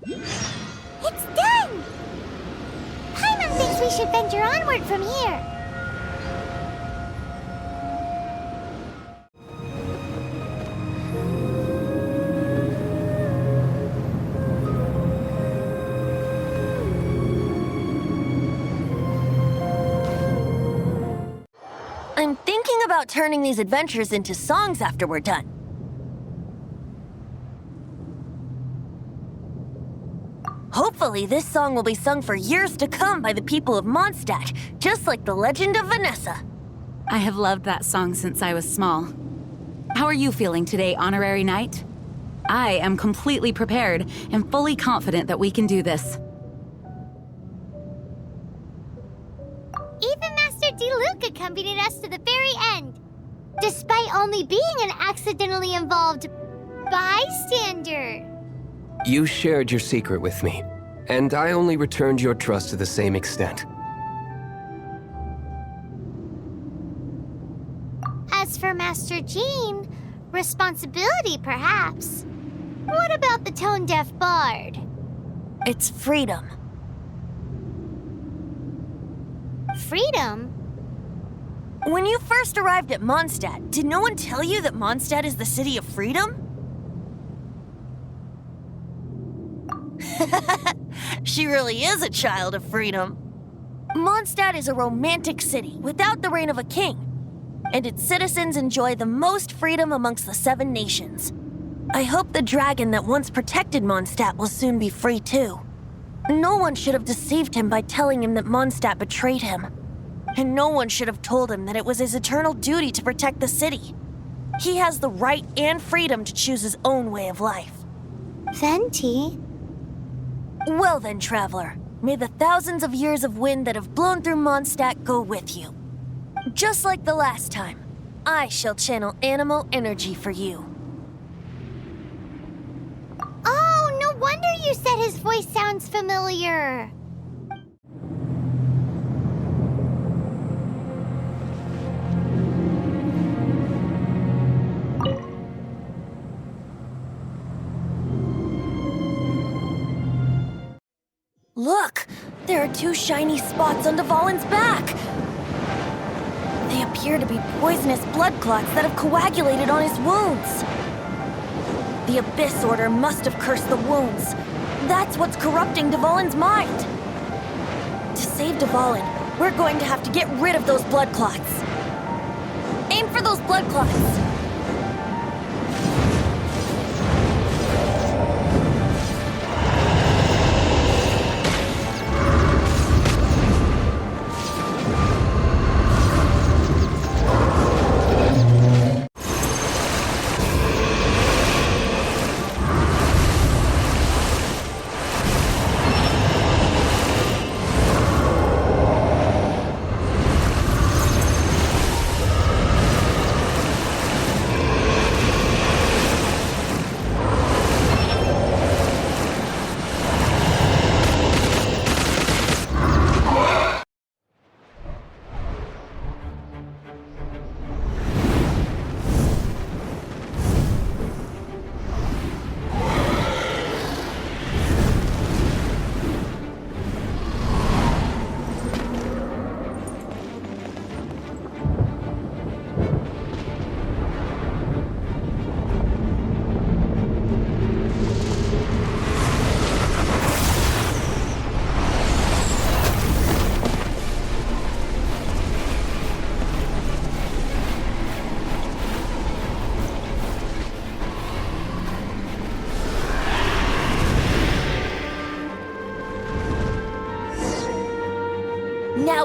It's done! Paimon thinks we should venture onward from here. I'm thinking about turning these adventures into songs after we're done. Hopefully, this song will be sung for years to come by the people of Mondstadt, just like the legend of Vanessa. I have loved that song since I was small. How are you feeling today, Honorary Knight? I am completely prepared and fully confident that we can do this. Even Master Diluc accompanied us to the very end, despite only being an accidentally involved bystander. You shared your secret with me, and I only returned your trust to the same extent. As for Master Jean, responsibility perhaps. What about the tone-deaf bard? It's freedom. Freedom? When you first arrived at Mondstadt, did no one tell you that Mondstadt is the city of freedom? She really is a child of freedom. Mondstadt is a romantic city without the reign of a king, and its citizens enjoy the most freedom amongst the 7 nations. I hope the dragon that once protected Mondstadt will soon be free too. No one should have deceived him by telling him that Mondstadt betrayed him. And no one should have told him that it was his eternal duty to protect the city. He has the right and freedom to choose his own way of life. Venti? Well then, traveler, may the thousands of years of wind that have blown through Mondstadt go with you. Just like the last time, I shall channel animal energy for you. Oh, no wonder you said his voice sounds familiar. Look! There are 2 shiny spots on Dvalin's back! They appear to be poisonous blood clots that have coagulated on his wounds. The Abyss Order must have cursed the wounds. That's what's corrupting Dvalin's mind. To save Dvalin, we're going to have to get rid of those blood clots. Aim for those blood clots!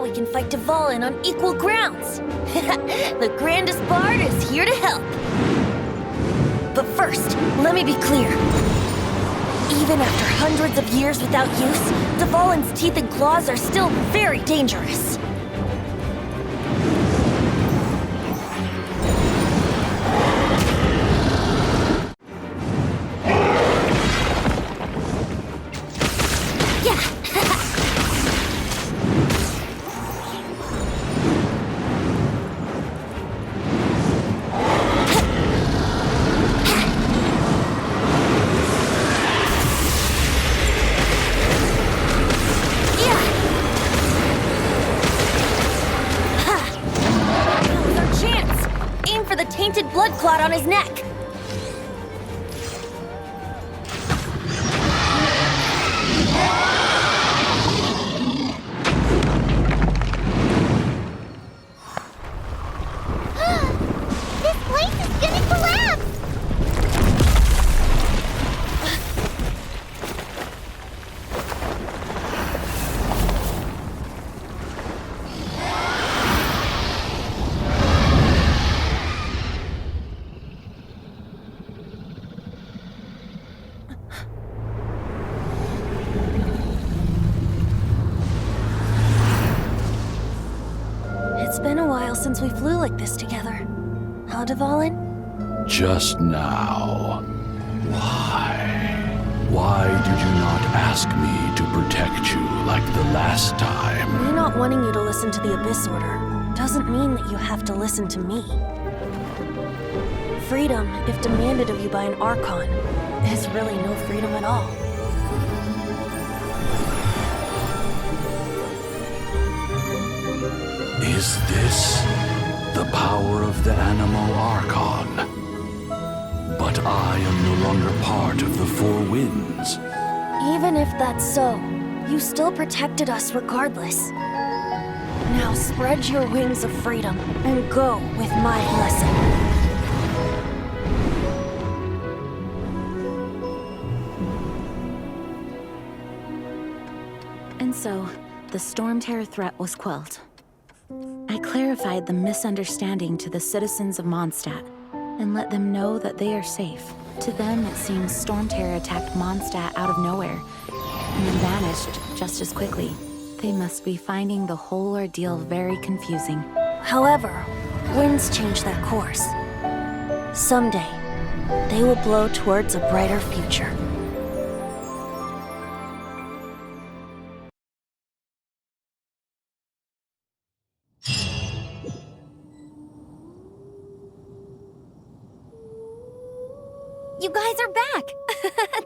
we can fight Dvalin on equal grounds. The grandest bard is here to help. But first, let me be clear. Even after hundreds of years without use, Dvalin's teeth and claws are still very dangerous. Blood clot on his neck. This place is gonna collapse! It's been a while since we flew like this together. Huh, Dvalin? Just now. Why? Why did you not ask me to protect you like the last time? Me not wanting you to listen to the Abyss Order doesn't mean that you have to listen to me. Freedom, if demanded of you by an Archon, is really no freedom at all. Is this the power of the animal Archon? But I am no longer part of the Four Winds. Even if that's so, you still protected us regardless. Now spread your wings of freedom and go with my blessing. And so, the Storm Terror threat was quelled. I clarified the misunderstanding to the citizens of Mondstadt and let them know that they are safe. To them, it seems Storm Terror attacked Mondstadt out of nowhere and then vanished just as quickly. They must be finding the whole ordeal very confusing. However, winds change their course. Someday, they will blow towards a brighter future. You guys are back!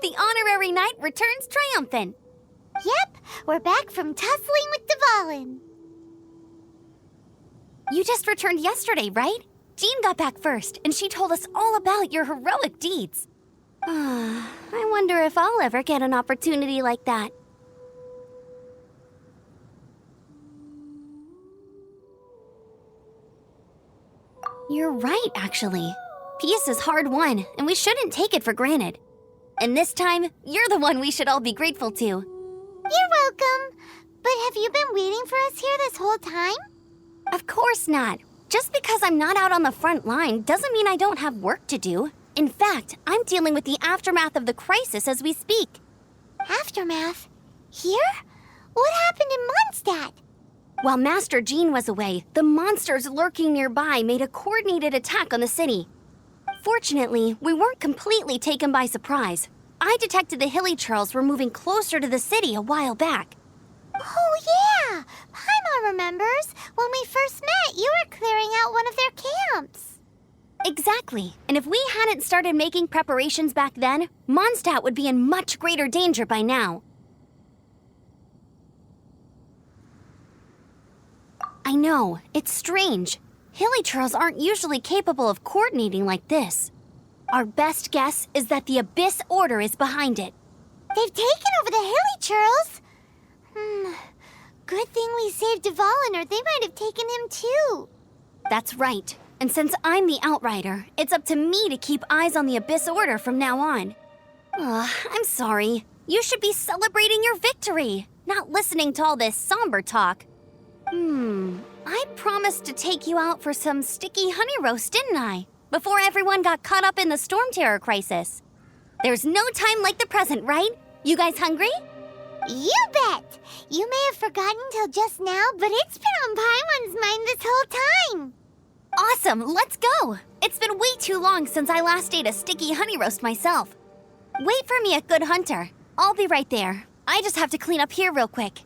The honorary knight returns triumphant. Yep, we're back from tussling with Dvalin. You just returned yesterday, right? Jean got back first, and she told us all about your heroic deeds. I wonder if I'll ever get an opportunity like that. You're right, actually. Peace is hard won, and we shouldn't take it for granted. And this time, you're the one we should all be grateful to. You're welcome. But have you been waiting for us here this whole time? Of course not. Just because I'm not out on the front line doesn't mean I don't have work to do. In fact, I'm dealing with the aftermath of the crisis as we speak. Aftermath? Here? What happened in Mondstadt? While Master Jean was away, the monsters lurking nearby made a coordinated attack on the city. Fortunately, we weren't completely taken by surprise. I detected the Hilly Churls were moving closer to the city a while back. Oh yeah! Paimon remembers. When we first met, you were clearing out one of their camps. Exactly. And if we hadn't started making preparations back then, Mondstadt would be in much greater danger by now. I know, it's strange. Hilly Churls aren't usually capable of coordinating like this. Our best guess is that the Abyss Order is behind it. They've taken over the Hilly Churls? Good thing we saved Dvalin, or they might have taken him too. That's right. And since I'm the Outrider, it's up to me to keep eyes on the Abyss Order from now on. I'm sorry. You should be celebrating your victory, not listening to all this somber talk. I promised to take you out for some sticky honey roast, didn't I? Before everyone got caught up in the storm terror crisis. There's no time like the present, right? You guys hungry? You bet! You may have forgotten till just now, but it's been on Paimon's mind this whole time. Awesome, let's go! It's been way too long since I last ate a sticky honey roast myself. Wait for me at Good Hunter. I'll be right there. I just have to clean up here real quick.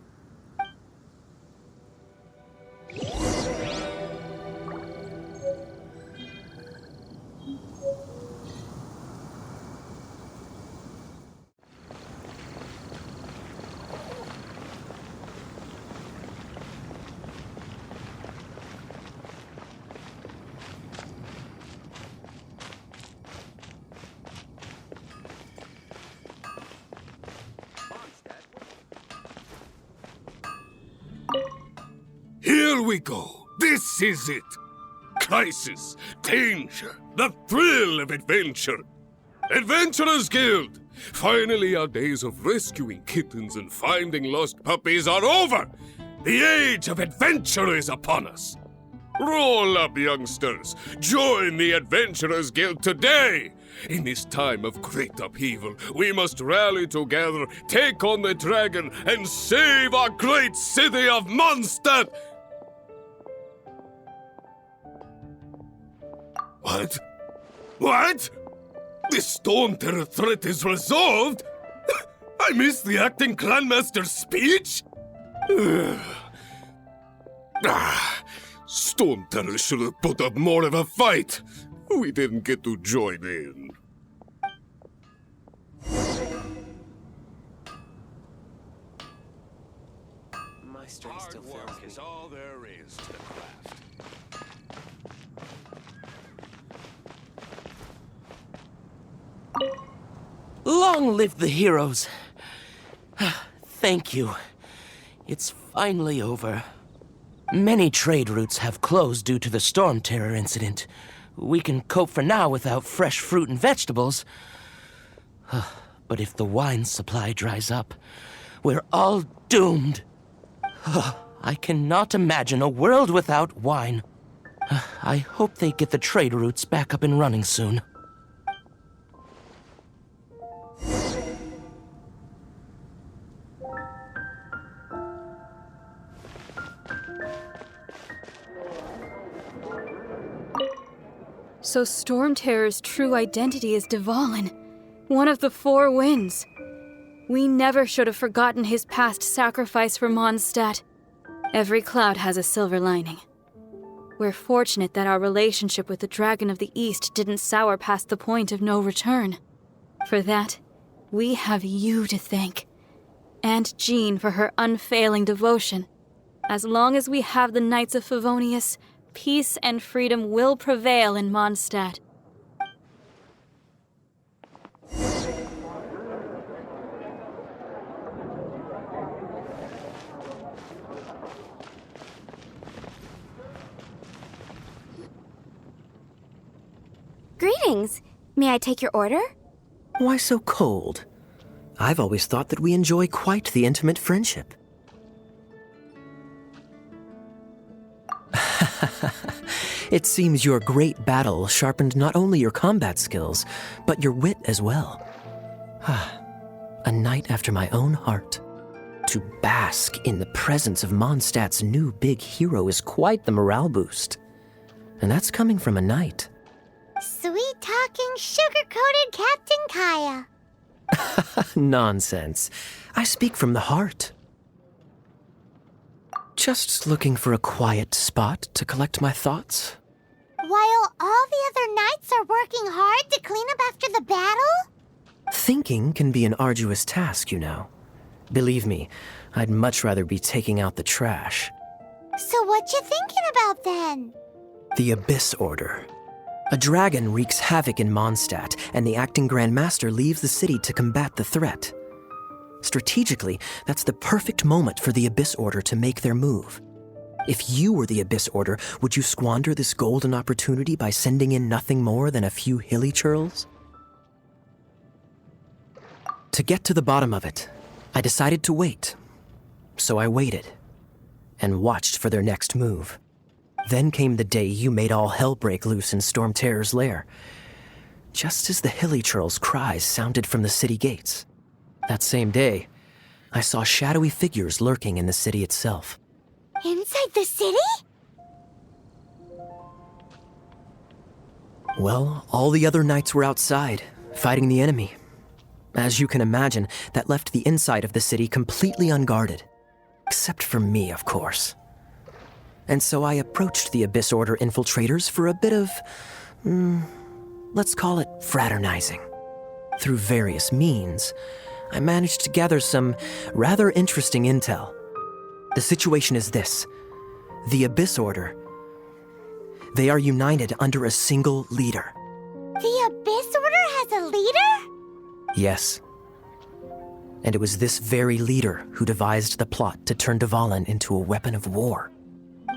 Here we go. This is it. Crisis, danger, the thrill of adventure. Adventurers Guild! Finally, our days of rescuing kittens and finding lost puppies are over. The age of adventure is upon us. Roll up, youngsters. Join the Adventurers Guild today. In this time of great upheaval, we must rally together, take on the dragon, and save our great city of Mondstadt. What? What? The storm terror threat is resolved? I missed the acting clanmaster's speech? Storm terror should have put up more of a fight. We didn't get to join in. My strength still fails me. Is all there is to the craft. Long live the heroes. Thank you. It's finally over. Many trade routes have closed due to the storm terror incident. We can cope for now without fresh fruit and vegetables. But if the wine supply dries up, we're all doomed. I cannot imagine a world without wine. I hope they get the trade routes back up and running soon. So Storm Terror's true identity is Dvalin, one of the Four Winds. We never should have forgotten his past sacrifice for Mondstadt. Every cloud has a silver lining. We're fortunate that our relationship with the Dragon of the East didn't sour past the point of no return. For that, we have you to thank. And Jean for her unfailing devotion. As long as we have the Knights of Favonius, peace and freedom will prevail in Mondstadt. Greetings. May I take your order? Why so cold? I've always thought that we enjoy quite the intimate friendship. It seems your great battle sharpened not only your combat skills, but your wit as well. A knight after my own heart. To bask in the presence of Mondstadt's new big hero is quite the morale boost. And that's coming from a knight. Sweet-talking, sugar-coated Captain Kaya. Nonsense. I speak from the heart. Just looking for a quiet spot to collect my thoughts. While all the other knights are working hard to clean up after the battle? Thinking can be an arduous task, you know. Believe me, I'd much rather be taking out the trash. So what you thinking about then? The Abyss Order. A dragon wreaks havoc in Mondstadt, and the acting Grand Master leaves the city to combat the threat. Strategically, that's the perfect moment for the Abyss Order to make their move. If you were the Abyss Order, would you squander this golden opportunity by sending in nothing more than a few hilly churls? To get to the bottom of it, I decided to wait. So I waited. and watched for their next move. Then came the day you made all hell break loose in Storm Terror's lair, just as the Hilly-Churl's cries sounded from the city gates. That same day, I saw shadowy figures lurking in the city itself. Inside the city? Well, all the other knights were outside, fighting the enemy. As you can imagine, that left the inside of the city completely unguarded. Except for me, of course. And so I approached the Abyss Order infiltrators for a bit of, let's call it fraternizing. Through various means, I managed to gather some rather interesting intel. The situation is this. The Abyss Order, they are united under a single leader. The Abyss Order has a leader? Yes. And it was this very leader who devised the plot to turn Dvalin into a weapon of war.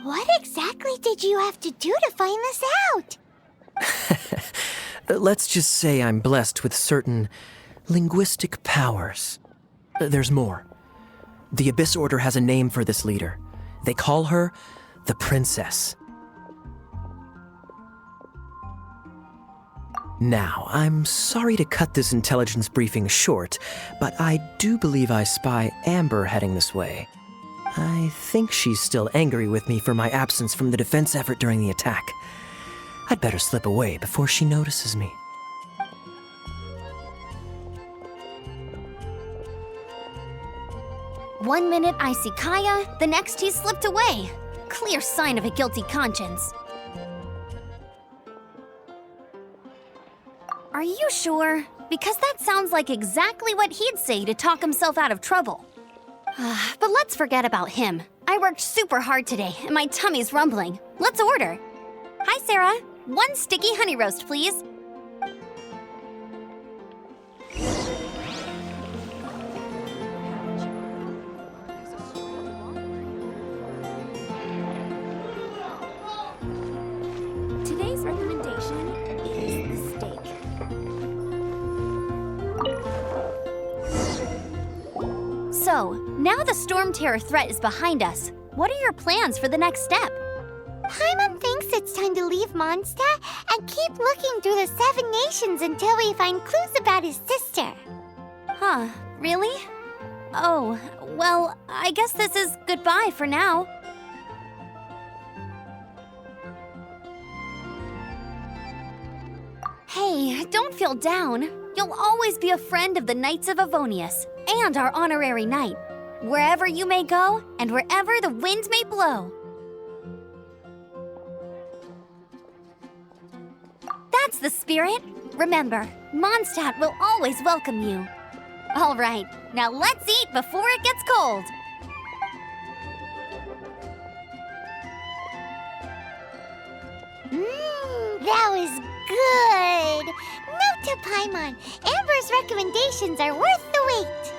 What exactly did you have to do to find this out? Let's just say I'm blessed with certain linguistic powers. There's more. The Abyss Order has a name for this leader. They call her the Princess. Now, I'm sorry to cut this intelligence briefing short, but I do believe I spy Amber heading this way. I think she's still angry with me for my absence from the defense effort during the attack. I'd better slip away before she notices me. One minute I see Kaya, the next he's slipped away. Clear sign of a guilty conscience. Are you sure? Because that sounds like exactly what he'd say to talk himself out of trouble. But let's forget about him. I worked super hard today, and my tummy's rumbling. Let's order. Hi, Sarah. 1 sticky honey roast, please. Today's recommendation is the steak. So, now the Storm Terror threat is behind us. What are your plans for the next step? Paimon thinks it's time to leave Mondstadt and keep looking through the 7 nations until we find clues about his sister. Huh, really? Oh, well, I guess this is goodbye for now. Hey, don't feel down. You'll always be a friend of the Knights of Avonius and our honorary knight, wherever you may go and wherever the wind may blow. That's the spirit. Remember, Mondstadt will always welcome you. All right, now let's eat before it gets cold. That was good. Note to Paimon, Amber's recommendations are worth the wait.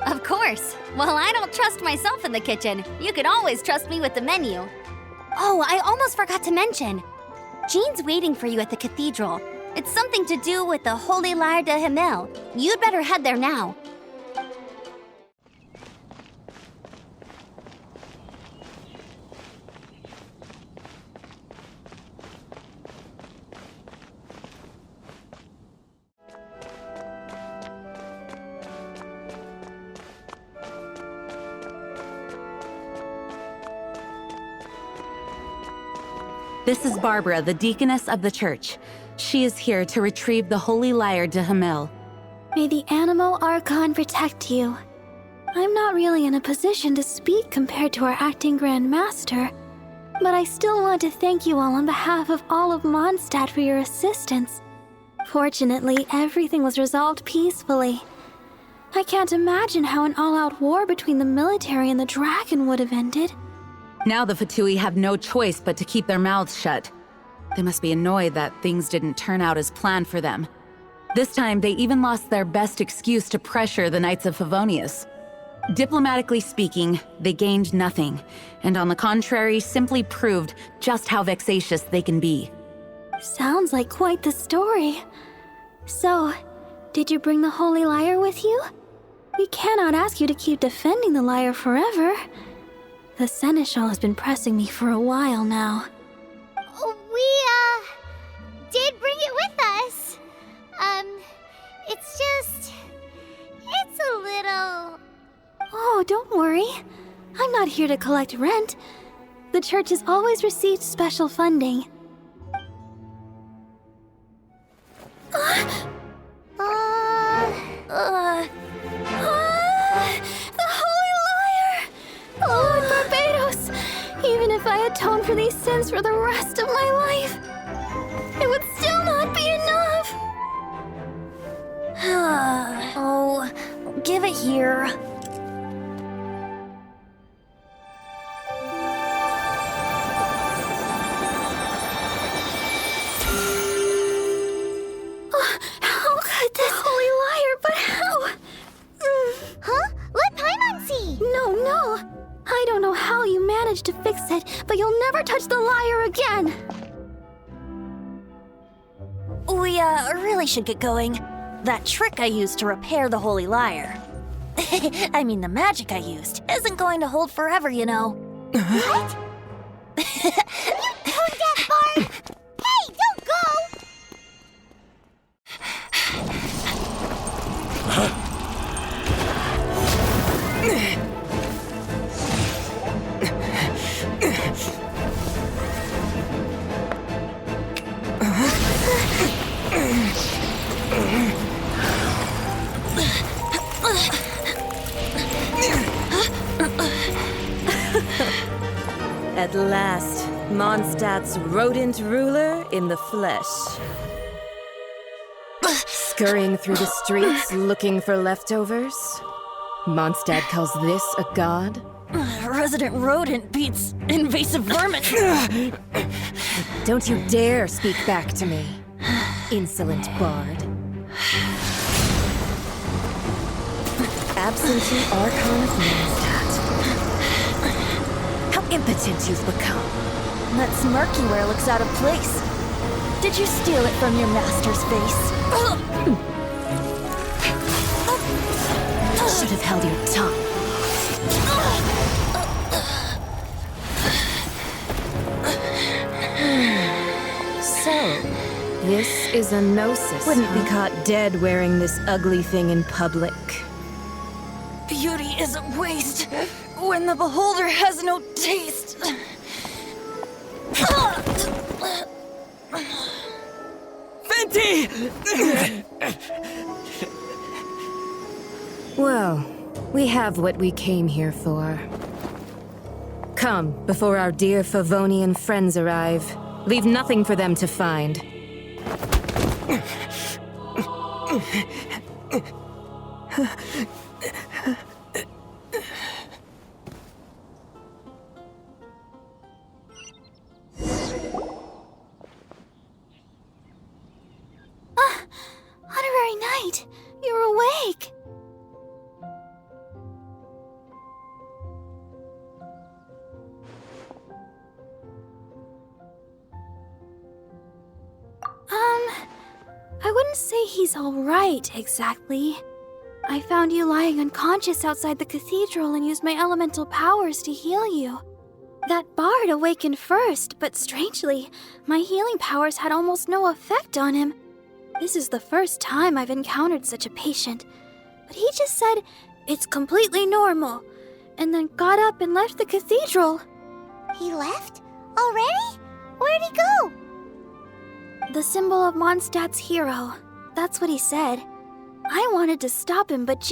Of course. Well, I don't trust myself in the kitchen. You can always trust me with the menu. Oh, I almost forgot to mention. Jean's waiting for you at the cathedral. It's something to do with the Holy Lyre de Himmel. You'd better head there now. This is Barbara, the deaconess of the church. She is here to retrieve the Holy Lyre de Himmel. May the animal Archon protect you. I'm not really in a position to speak compared to our acting Grand Master, but I still want to thank you all on behalf of all of Mondstadt for your assistance. Fortunately, everything was resolved peacefully. I can't imagine how an all-out war between the military and the dragon would have ended. Now the Fatui have no choice but to keep their mouths shut. They must be annoyed that things didn't turn out as planned for them. This time, they even lost their best excuse to pressure the Knights of Favonius. Diplomatically speaking, they gained nothing, and on the contrary, simply proved just how vexatious they can be. Sounds like quite the story. So, did you bring the Holy Lyre with you? We cannot ask you to keep defending the lyre forever. The Seneschal has been pressing me for a while now. We, did bring it with us. It's a little... Oh, don't worry. I'm not here to collect rent. The church has always received special funding. The Holy Liar! Lord Barbados! Even if I atone for these sins for the rest of my life, it would still not be enough! Oh, give it here. How could this Holy Liar, but how? Huh? Let Paimon see! No. I don't know how you managed to fix it, but you'll never touch the liar again! We, really should get going. That trick I used to repair the Holy Liar. I mean, the magic I used isn't going to hold forever, you know. What? You tone-deaf bard! Hey, don't go! At last, Mondstadt's rodent ruler in the flesh. Scurrying through the streets looking for leftovers? Mondstadt calls this a god? Resident rodent beats invasive vermin. Don't you dare speak back to me, insolent bard. Absentee Archon of Mondstadt. How impotent you've become. That smirk you wear looks out of place. Did you steal it from your master's face? Should have held your tongue. So, this is a gnosis. Wouldn't be caught dead wearing this ugly thing in public. Beauty is a waste when the beholder has no taste. Venti! Well, we have what we came here for. Come, before our dear Favonian friends arrive. Leave nothing for them to find. Honorary Knight, you're awake! I wouldn't say he's alright, exactly. I found you lying unconscious outside the cathedral and used my elemental powers to heal you. That bard awakened first, but strangely, my healing powers had almost no effect on him. This is the first time I've encountered such a patient, but he just said, it's completely normal, and then got up and left the cathedral. He left? Already? Where'd he go? The symbol of Mondstadt's hero. That's what he said. I wanted to stop him, but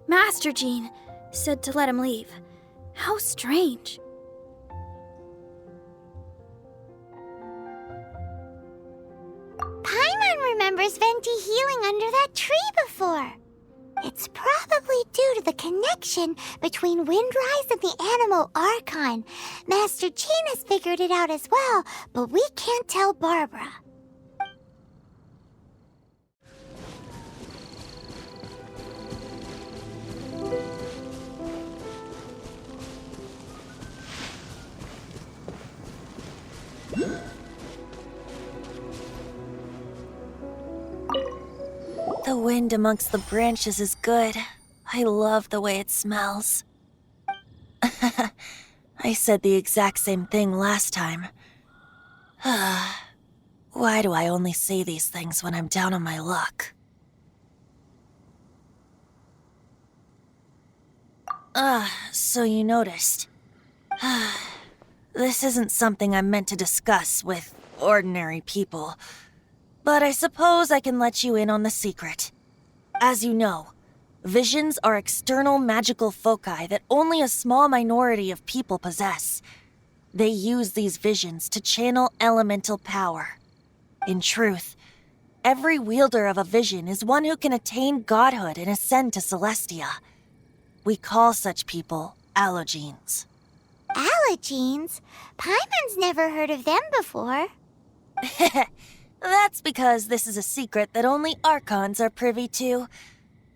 Master Jean, said to let him leave. How strange. Paimon remembers Venti healing under that tree before. It's probably due to the connection between Windrise and the animal Archon. Master Jean has figured it out as well, but we can't tell Barbara. The wind amongst the branches is good. I love the way it smells. I said the exact same thing last time. Why do I only say these things when I'm down on my luck? So you noticed. This isn't something I'm meant to discuss with ordinary people, but I suppose I can let you in on the secret. As you know, visions are external magical foci that only a small minority of people possess. They use these visions to channel elemental power. In truth, every wielder of a vision is one who can attain godhood and ascend to Celestia. We call such people allogenes. Allogenes? Paimon's never heard of them before. That's because this is a secret that only Archons are privy to.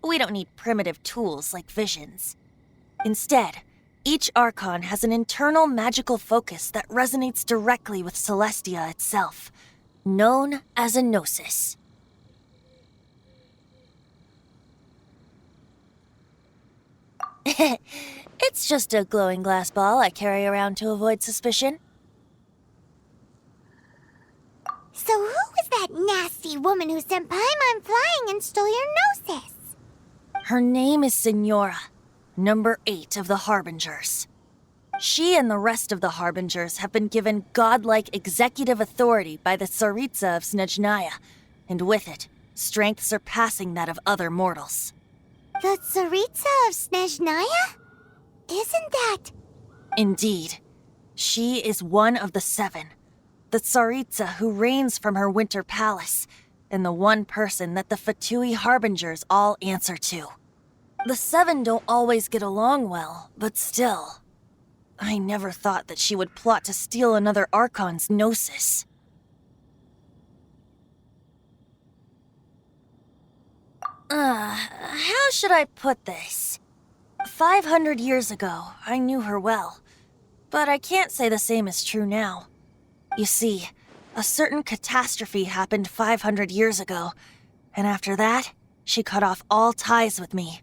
We don't need primitive tools like visions. Instead, each Archon has an internal magical focus that resonates directly with Celestia itself, known as a gnosis. It's just a glowing glass ball I carry around to avoid suspicion. So who was that nasty woman who sent Paimon flying and stole your gnosis? Her name is Signora, number 8 of the Harbingers. She and the rest of the Harbingers have been given godlike executive authority by the Tsaritsa of Snezhnaya, and with it, strength surpassing that of other mortals. The Tsaritsa of Snezhnaya? Isn't that... Indeed. She is one of the 7, the Tsaritsa who reigns from her winter palace, and the one person that the Fatui Harbingers all answer to. The 7 don't always get along well, but still. I never thought that she would plot to steal another Archon's gnosis. How should I put this? 500 years ago, I knew her well, but I can't say the same is true now. You see, a certain catastrophe happened 500 years ago, and after that, she cut off all ties with me.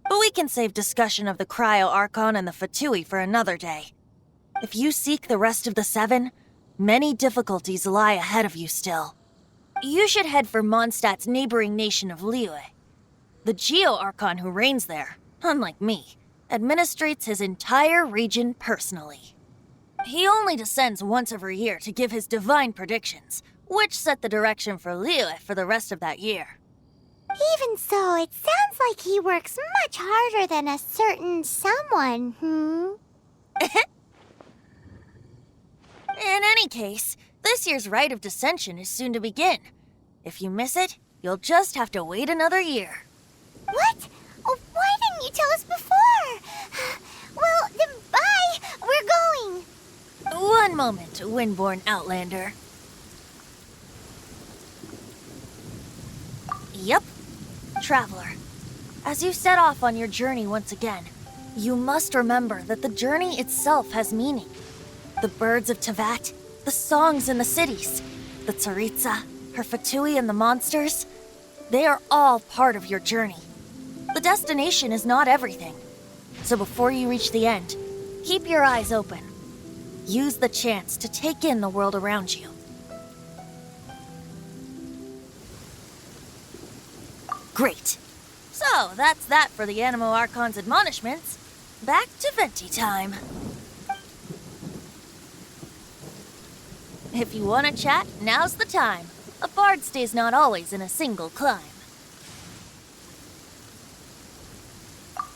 But we can save discussion of the Cryo-Archon and the Fatui for another day. If you seek the rest of the 7, many difficulties lie ahead of you still. You should head for Mondstadt's neighboring nation of Liyue. The Geo-Archon who reigns there, unlike me, administrates his entire region personally. He only descends once every year to give his divine predictions, which set the direction for Liyue for the rest of that year. Even so, it sounds like he works much harder than a certain someone, In any case, this year's Rite of Descension is soon to begin. If you miss it, you'll just have to wait another year. What? Oh, why didn't you tell us before? Well, then bye! We're going! One moment, Windborn Outlander. Yep. Traveler, as you set off on your journey once again, you must remember that the journey itself has meaning. The birds of Teyvat, the songs in the cities, the Tsaritsa, her Fatui and the monsters, they are all part of your journey. The destination is not everything. So before you reach the end, keep your eyes open. Use the chance to take in the world around you. Great. So, that's that for the Animo Archon's admonishments. Back to Venti time. If you want to chat, now's the time. A bard stays not always in a single climb.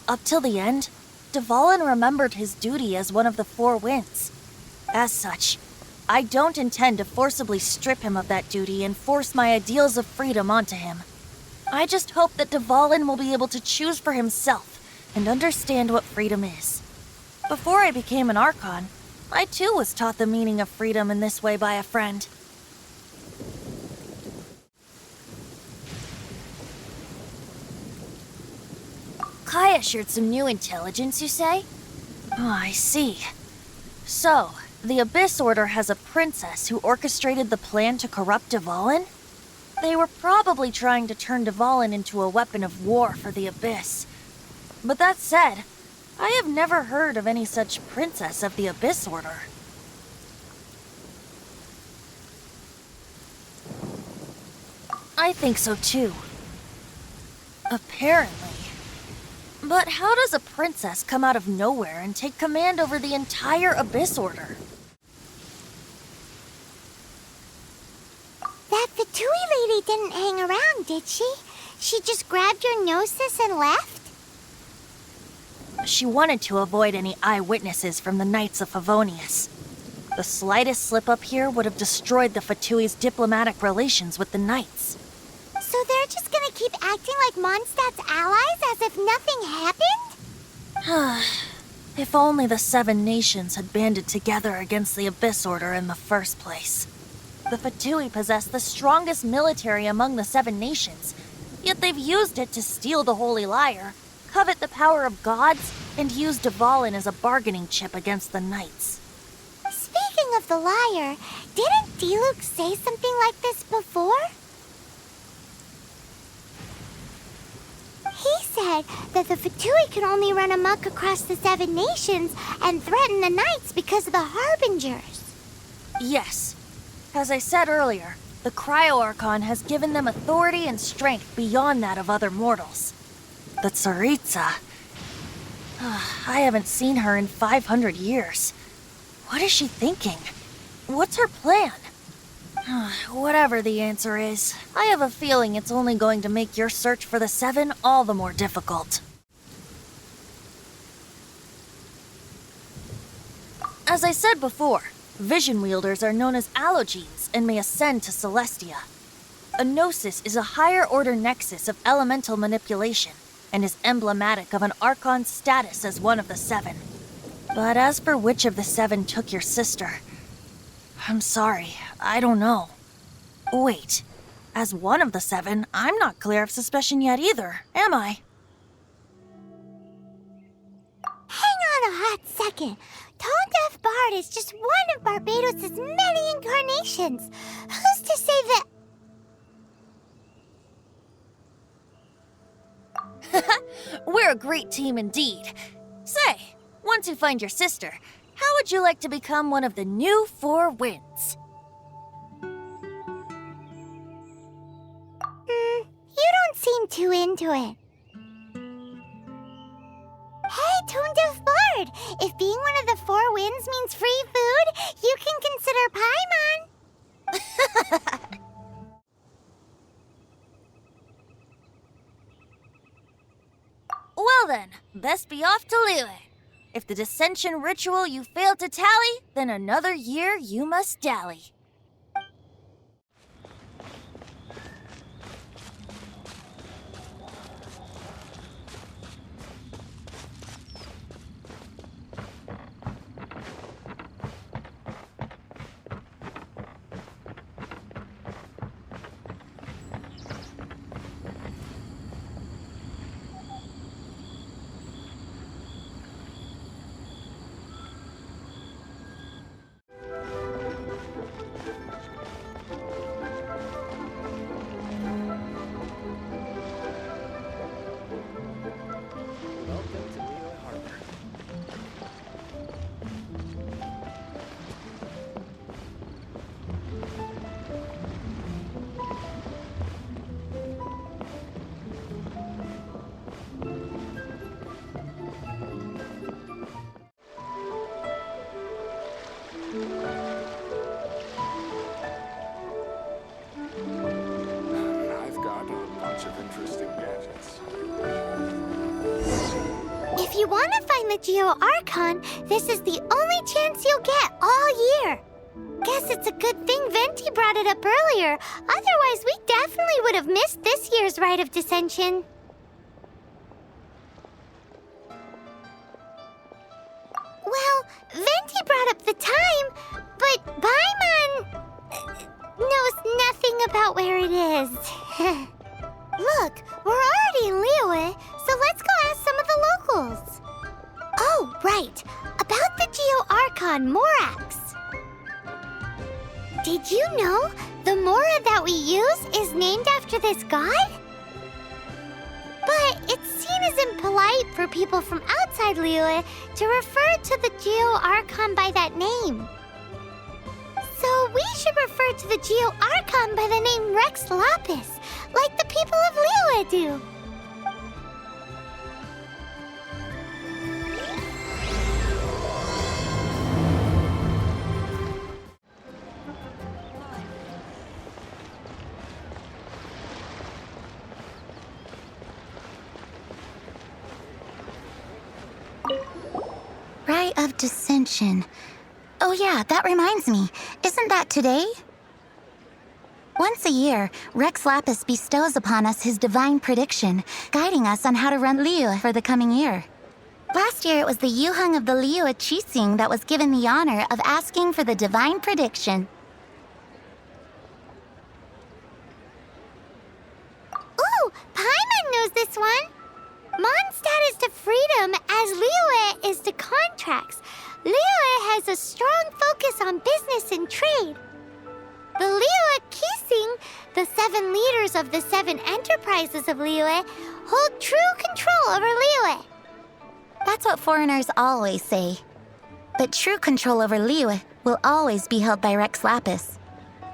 Up till the end, Dvalin remembered his duty as one of the 4 winds. As such, I don't intend to forcibly strip him of that duty and force my ideals of freedom onto him. I just hope that Dvalin will be able to choose for himself and understand what freedom is. Before I became an Archon, I too was taught the meaning of freedom in this way by a friend. Kaya shared some new intelligence, you say? Oh, I see. So, the Abyss Order has a princess who orchestrated the plan to corrupt Dvalin? They were probably trying to turn Dvalin into a weapon of war for the Abyss. But that said, I have never heard of any such princess of the Abyss Order. I think so too. Apparently. But how does a princess come out of nowhere and take command over the entire Abyss Order? That Fatui lady didn't hang around, did she? She just grabbed your gnosis and left? She wanted to avoid any eyewitnesses from the Knights of Favonius. The slightest slip-up here would have destroyed the Fatui's diplomatic relations with the Knights. So they're just gonna keep acting like Mondstadt's allies as if nothing happened? If only the 7 nations had banded together against the Abyss Order in the first place. The Fatui possess the strongest military among the 7 nations, yet they've used it to steal the Holy Lyre, covet the power of gods, and use Dvalin as a bargaining chip against the Knights. Speaking of the lyre, didn't Diluc say something like this before? He said that the Fatui can only run amok across the 7 nations and threaten the Knights because of the Harbingers. Yes. As I said earlier, the Cryo-Archon has given them authority and strength beyond that of other mortals. The Tsaritsa... I haven't seen her in 500 years. What is she thinking? What's her plan? Whatever the answer is, I have a feeling it's only going to make your search for the 7 all the more difficult. As I said before, vision wielders are known as allogenes and may ascend to Celestia. A gnosis is a higher-order nexus of elemental manipulation and is emblematic of an Archon's status as one of the 7. But as for which of the 7 took your sister, I'm sorry, I don't know. Wait, as one of the 7, I'm not clear of suspicion yet either, am I? Hang on a hot second. Tone Deaf Bard is just one of Barbados' many incarnations. Who's to say that... We're a great team indeed. Say, once you find your sister, how would you like to become one of the new 4 winds? You don't seem too into it. Hey, Tone Deaf Bard! If being one of the 4 winds means free food, you can consider Paimon. Well then, best be off to Liyue. If the dissension ritual you fail to tally, then another year you must dally. I've got a bunch of interesting gadgets. If you want to find the Geo-Archon, this is the only chance you'll get all year. Guess it's a good thing Venti brought it up earlier. Otherwise, we definitely would have missed this year's Rite of Dissension. Well, Venti brought up the time, but Paimon knows nothing about where it is. Look, we're already in Liyue, so let's go ask some of the locals. Oh, right. About the Geo-Archon Morax. Did you know the Mora that we use is named after this god? But it's seen as isn't polite for people from outside Liyue to refer to the Geo-Archon by that name. So we should refer to the Geo-Archon by the name Rex Lapis, like the people of Liyue do. Rite of Dissension. Oh yeah, that reminds me. Isn't that today? Once a year, Rex Lapis bestows upon us his divine prediction, guiding us on how to run Liyue for the coming year. Last year, it was the Yuheng of the Liyue Qixing that was given the honor of asking for the divine prediction. Ooh, Paimon knows this one! Mondstadt is to freedom as Liyue is to contracts. Liyue has a strong focus on business and trade. The Liyue Qixing, the 7 leaders of the 7 enterprises of Liyue, hold true control over Liyue. That's what foreigners always say. But true control over Liyue will always be held by Rex Lapis.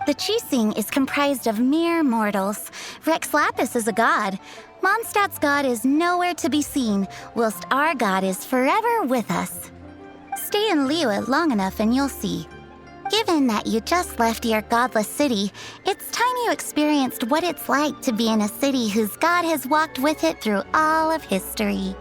The Qixing is comprised of mere mortals. Rex Lapis is a god. Mondstadt's god is nowhere to be seen, whilst our god is forever with us. Stay in Liyue long enough and you'll see. Given that you just left your godless city, it's time you experienced what it's like to be in a city whose god has walked with it through all of history.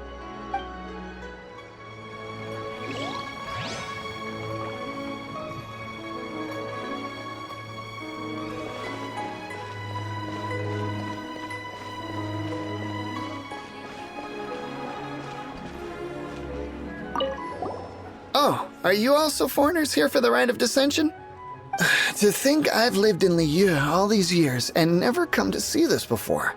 Oh, are you also foreigners here for the Rite of Dissension? To think I've lived in Liyue all these years and never come to see this before.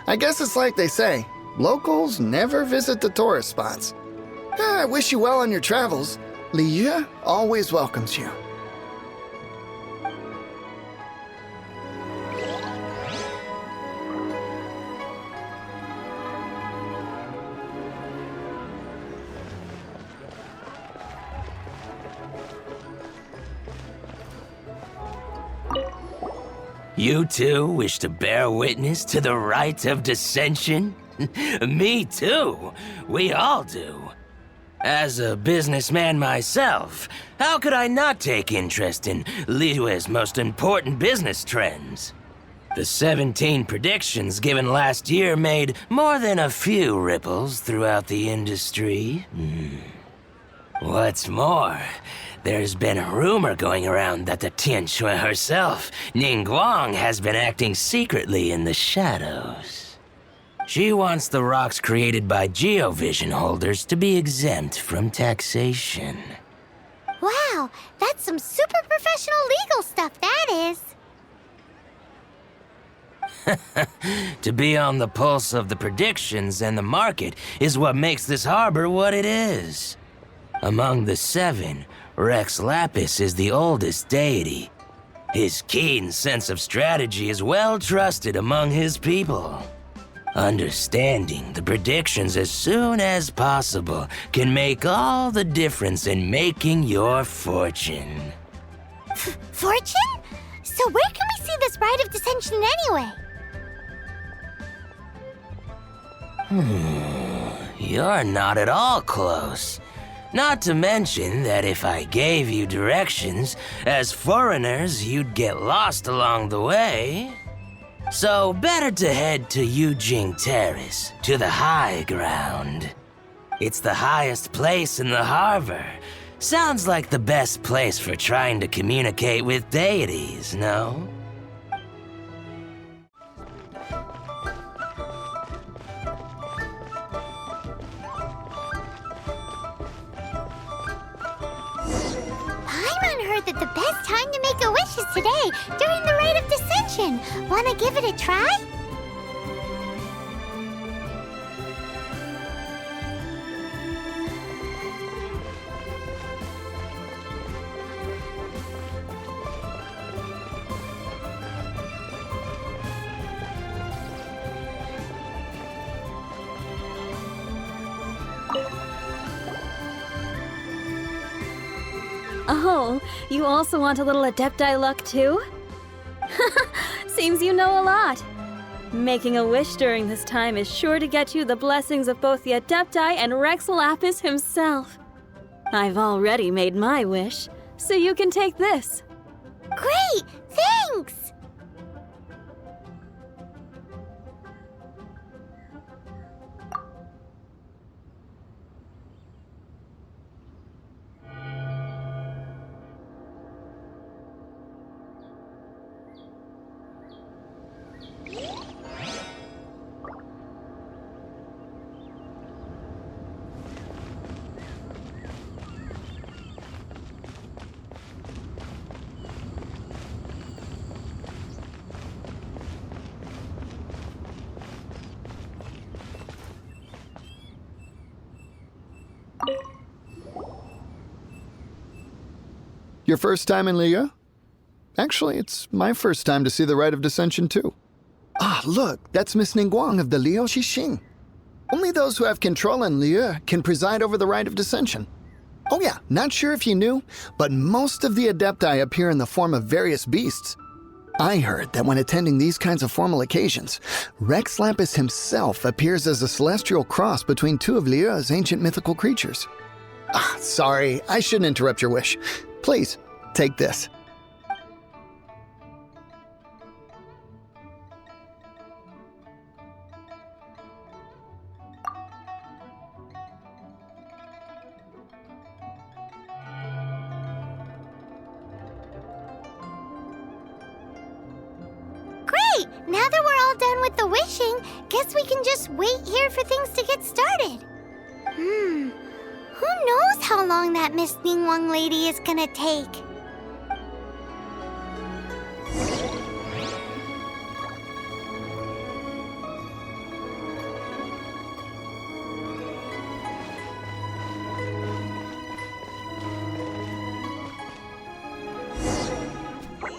I guess it's like they say, locals never visit the tourist spots. I wish you well on your travels. Liyue always welcomes you. You too wish to bear witness to the Rite of Dissension? Me too. We all do. As a businessman myself, how could I not take interest in Liyue's most important business trends? The 17 predictions given last year made more than a few ripples throughout the industry. What's more, there's been a rumor going around that the Tianshui herself, Ningguang, has been acting secretly in the shadows. She wants the rocks created by Geovision holders to be exempt from taxation. Wow, that's some super professional legal stuff, that is. To be on the pulse of the predictions and the market is what makes this harbor what it is. Among the 7, Rex Lapis is the oldest deity. His keen sense of strategy is well trusted among his people. Understanding the predictions as soon as possible can make all the difference in making your fortune. Fortune? So where can we see this Rite of Dissension anyway? You're not at all close. Not to mention that if I gave you directions, as foreigners, you'd get lost along the way. So better to head to Yujing Terrace, to the high ground. It's the highest place in the harbor. Sounds like the best place for trying to communicate with deities, no? That the best time to make a wish is today, during the Rite of Dissension. Wanna give it a try? Oh, you also want a little Adepti luck too? Seems you know a lot. Making a wish during this time is sure to get you the blessings of both the Adepti and Rex Lapis himself. I've already made my wish, so you can take this. Great! Thanks! Your first time in Liyue? Actually, it's my first time to see the Rite of Dissension, too. Ah, look, that's Miss Ningguang of the Liu Xixing. Only those who have control in Liyue can preside over the Rite of Dissension. Oh yeah, not sure if you knew, but most of the Adepti appear in the form of various beasts. I heard that when attending these kinds of formal occasions, Rex Lapis himself appears as a celestial cross between two of Liyue's ancient mythical creatures. Ah, sorry, I shouldn't interrupt your wish. Please, take this. Great! Now that we're all done with the wishing, guess we can just wait here for things to get started. Who knows how long that Miss Ningguang lady is gonna take?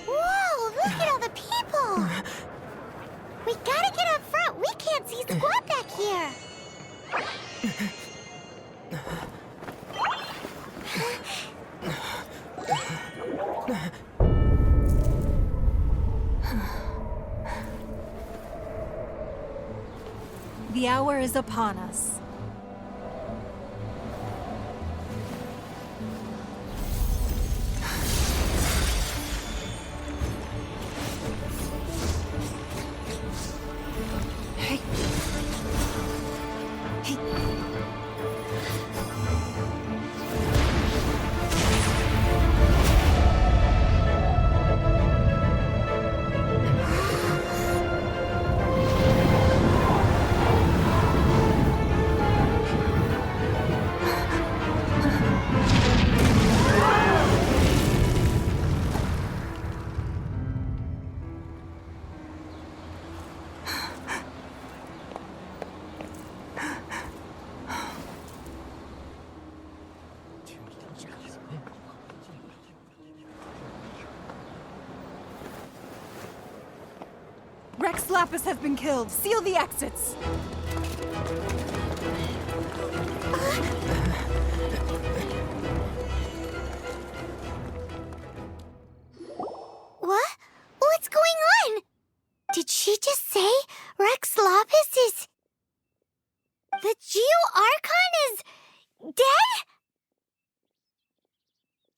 Whoa, look at all the people! We gotta get up front. We can't see squat back here. The hour is upon us. Rex Lapis has been killed. Seal the exits. What? What's going on? Did she just say Rex Lapis is... The Geo-Archon is... dead?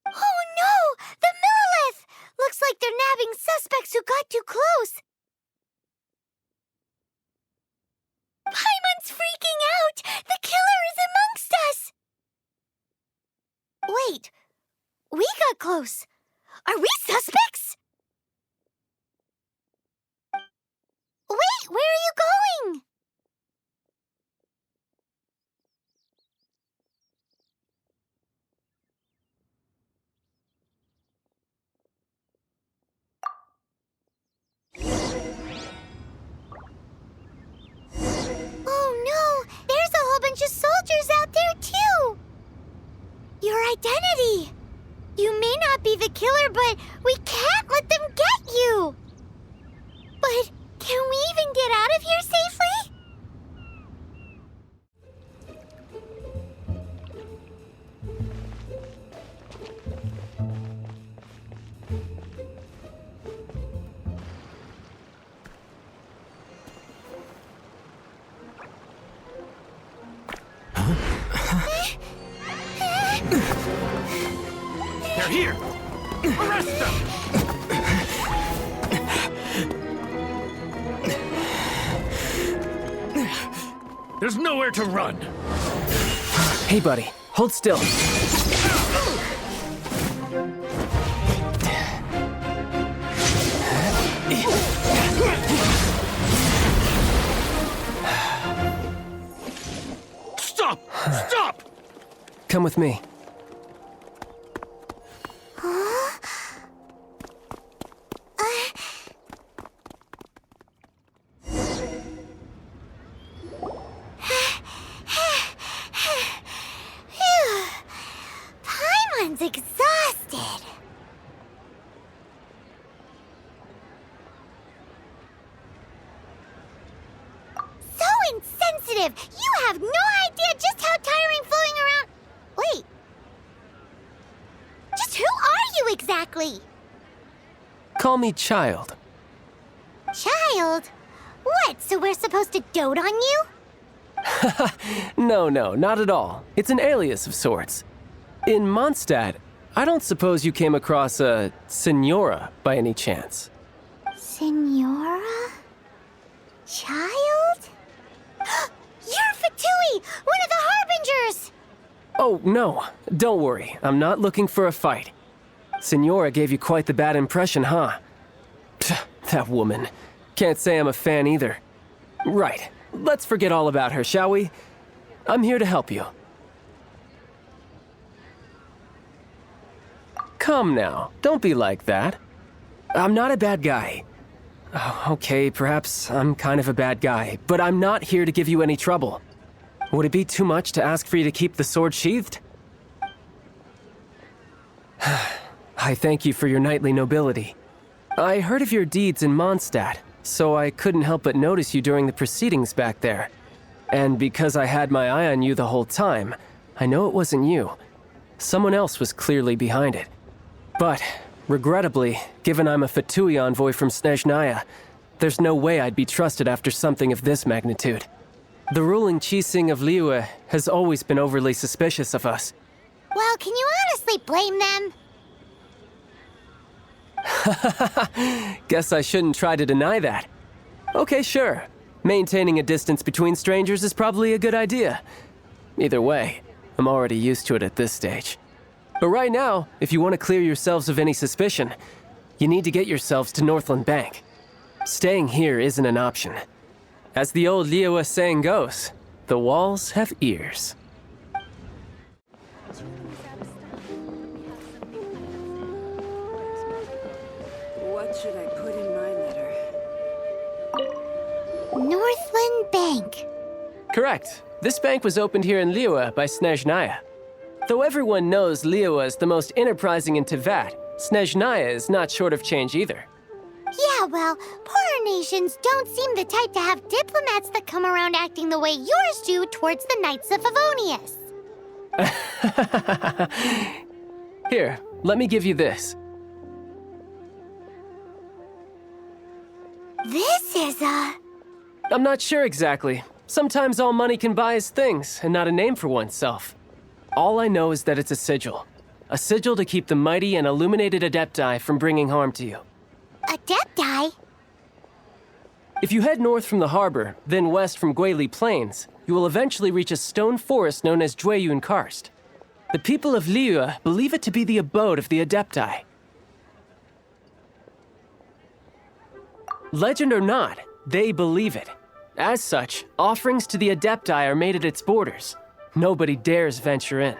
Oh no! The Millilith! Looks like they're nabbing suspects who got too close. Paimon's freaking out! The killer is amongst us! Wait, we got close. Are we suspects? Wait, where are you going? Oh no, there's a whole bunch of soldiers out there too! Your identity! You may not be the killer, but we can't let them get you! But can we even get out of here safely? They're here! Arrest them! There's nowhere to run! Hey, buddy. Hold still. Stop! Stop! Come with me. Paimon's exhausted. So insensitive! You have no idea just how tiring floating around. Wait. Just who are you exactly? Call me Child. Child? What, so we're supposed to dote on you? No, not at all. It's an alias of sorts. In Mondstadt, I don't suppose you came across a Senora by any chance. Senora? Child? You're Fatui, one of the Harbingers! Oh, no. Don't worry. I'm not looking for a fight. Senora gave you quite the bad impression, huh? Pfft, that woman. Can't say I'm a fan either. Right. Let's forget all about her, shall we? I'm here to help you. Come now. Don't be like that. I'm not a bad guy. Oh, okay, perhaps I'm kind of a bad guy, but I'm not here to give you any trouble. Would it be too much to ask for you to keep the sword sheathed? I thank you for your knightly nobility. I heard of your deeds in Mondstadt, so I couldn't help but notice you during the proceedings back there. And because I had my eye on you the whole time, I know it wasn't you. Someone else was clearly behind it. But, regrettably, given I'm a Fatui envoy from Snezhnaya, there's no way I'd be trusted after something of this magnitude. The ruling Qixing of Liyue has always been overly suspicious of us. Well, can you honestly blame them? Guess I shouldn't try to deny that. Okay, sure. Maintaining a distance between strangers is probably a good idea. Either way, I'm already used to it at this stage. But right now, if you want to clear yourselves of any suspicion, you need to get yourselves to Northland Bank. Staying here isn't an option. As the old Liyue saying goes, the walls have ears. What should I put in my letter? Northland Bank. Correct. This bank was opened here in Liyue by Snezhnaya. Though everyone knows Liyue is the most enterprising in Teyvat, Snezhnaya is not short of change either. Yeah, well, poorer nations don't seem the type to have diplomats that come around acting the way yours do towards the Knights of Favonius. Here, let me give you this. This is a... I'm not sure exactly. Sometimes all money can buy is things, and not a name for oneself. All I know is that it's a sigil. A sigil to keep the mighty and illuminated Adepti from bringing harm to you. Adepti? If you head north from the harbor, then west from Guili Plains, you will eventually reach a stone forest known as Jueyun Karst. The people of Liyue believe it to be the abode of the Adepti. Legend or not, they believe it. As such, offerings to the Adepti are made at its borders. Nobody dares venture in.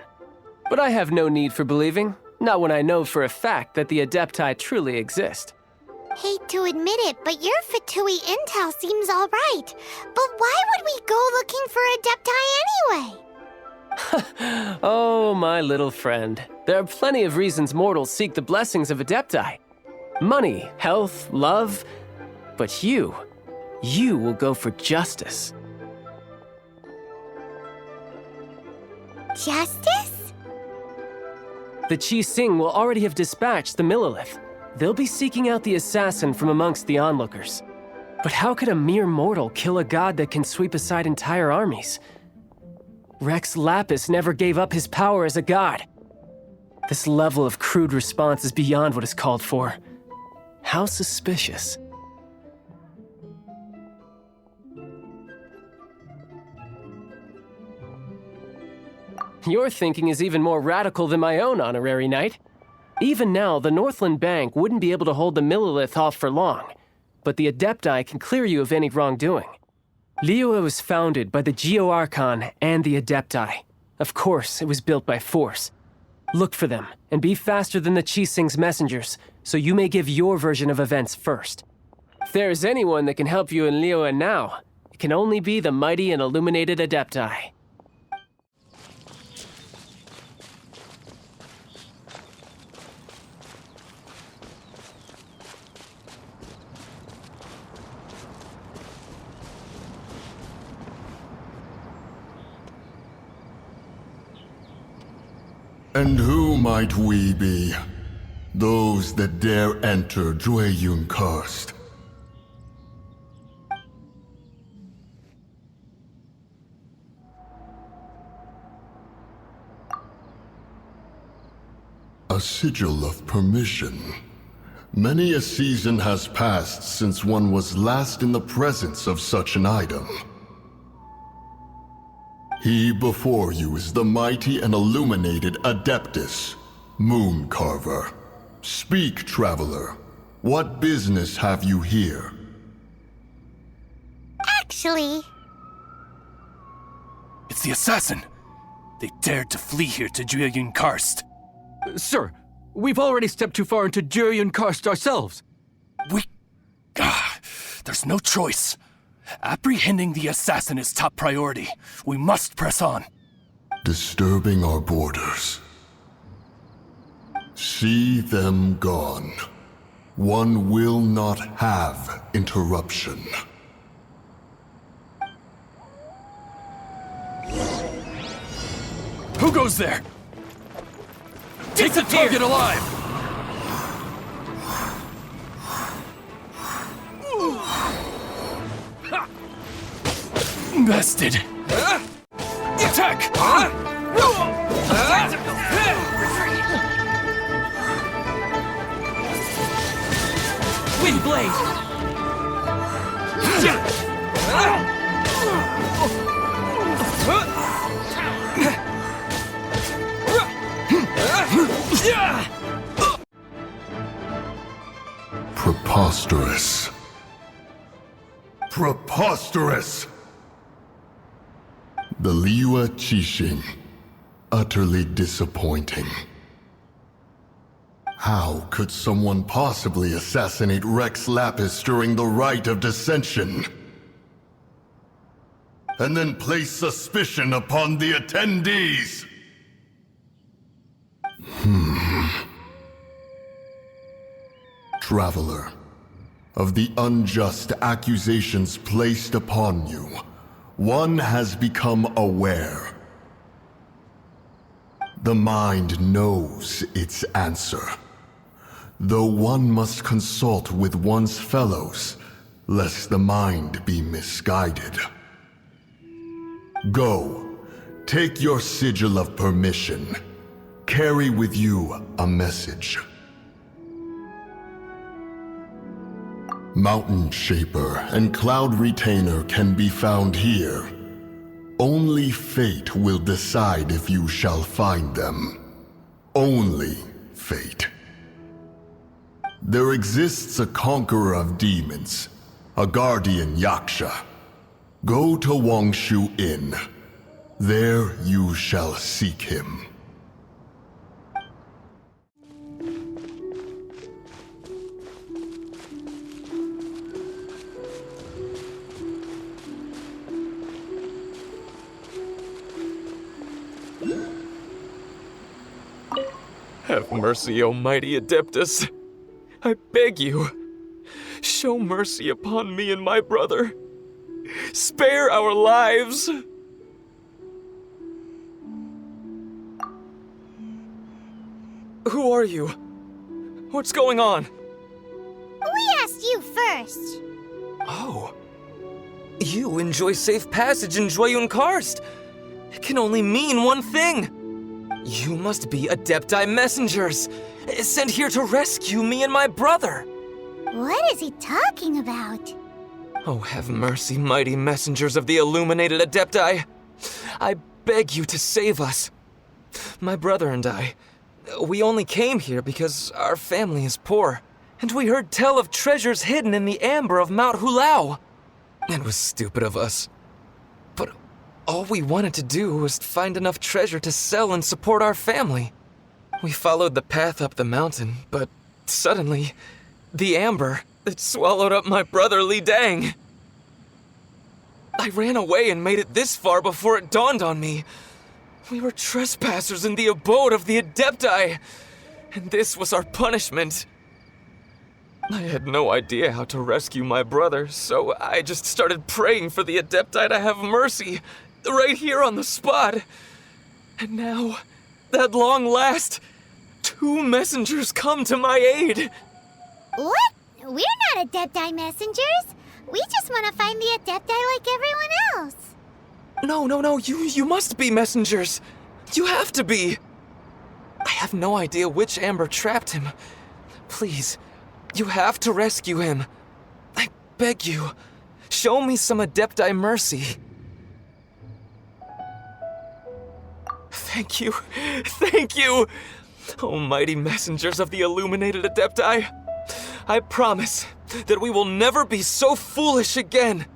But I have no need for believing, not when I know for a fact that the Adepti truly exist. Hate to admit it, but your Fatui intel seems all right. But why would we go looking for Adepti anyway? Oh, my little friend. There are plenty of reasons mortals seek the blessings of Adepti. Money, health, love. But you will go for justice. Justice? The Qixing will already have dispatched the Millelith. They'll be seeking out the assassin from amongst the onlookers. But how could a mere mortal kill a god that can sweep aside entire armies? Rex Lapis never gave up his power as a god. This level of crude response is beyond what is called for. How suspicious. Your thinking is even more radical than my own, Honorary Knight. Even now, the Northland Bank wouldn't be able to hold the Millilith off for long, but the Adepti can clear you of any wrongdoing. Liyue was founded by the Geo-Archon and the Adepti. Of course, it was built by force. Look for them, and be faster than the Qixing's messengers, so you may give your version of events first. If there is anyone that can help you in Liyue now, it can only be the mighty and illuminated Adepti. And who might we be? Those that dare enter Jueyun Karst. A sigil of permission. Many a season has passed since one was last in the presence of such an item. He before you is the mighty and illuminated Adeptus, Moon Carver. Speak, traveler. What business have you here? Actually... It's the assassin! They dared to flee here to Jueyun Karst. Sir, we've already stepped too far into Jueyun Karst ourselves. There's no choice. Apprehending the assassin is top priority. We must press on. Disturbing our borders. See them gone. One will not have interruption. Who goes there? Take the target alive! Bested. Attack! Wind blade! Preposterous. Preposterous! The Liyue Qixing. Utterly disappointing. How could someone possibly assassinate Rex Lapis during the rite of dissension? And then place suspicion upon the attendees? Traveler, of the unjust accusations placed upon you, one has become aware. The mind knows its answer, though one must consult with one's fellows, lest the mind be misguided. Go, take your sigil of permission. Carry with you a message. Mountain Shaper and Cloud Retainer can be found here. Only fate will decide if you shall find them. Only fate. There exists a conqueror of demons, a guardian Yaksha. Go to Wangshu Inn. There you shall seek him. Have mercy, O mighty Adeptus. I beg you, show mercy upon me and my brother. Spare our lives. Who are you? What's going on? We asked you first. Oh. You enjoy safe passage in Jueyun Karst. It can only mean one thing. You must be Adepti messengers, sent here to rescue me and my brother. What is he talking about? Oh, have mercy, mighty messengers of the illuminated Adepti. I beg you to save us. My brother and I, we only came here because our family is poor, and we heard tell of treasures hidden in the amber of Mount Hulao. It was stupid of us. But all we wanted to do was find enough treasure to sell and support our family. We followed the path up the mountain, but suddenly, the amber, it swallowed up my brother Li Dang. I ran away and made it this far before it dawned on me. We were trespassers in the abode of the Adepti, and this was our punishment. I had no idea how to rescue my brother, so I just started praying for the Adepti to have mercy, right here on the spot. And now, at long last, 2 messengers come to my aid. What? We're not Adepti messengers. We just want to find the Adepti like everyone else. No, you must be messengers. You have to be. I have no idea which amber trapped him. Please, you have to rescue him. I beg you, show me some Adepti mercy. Thank you. Oh, mighty messengers of the illuminated Adepti. I promise that we will never be so foolish again.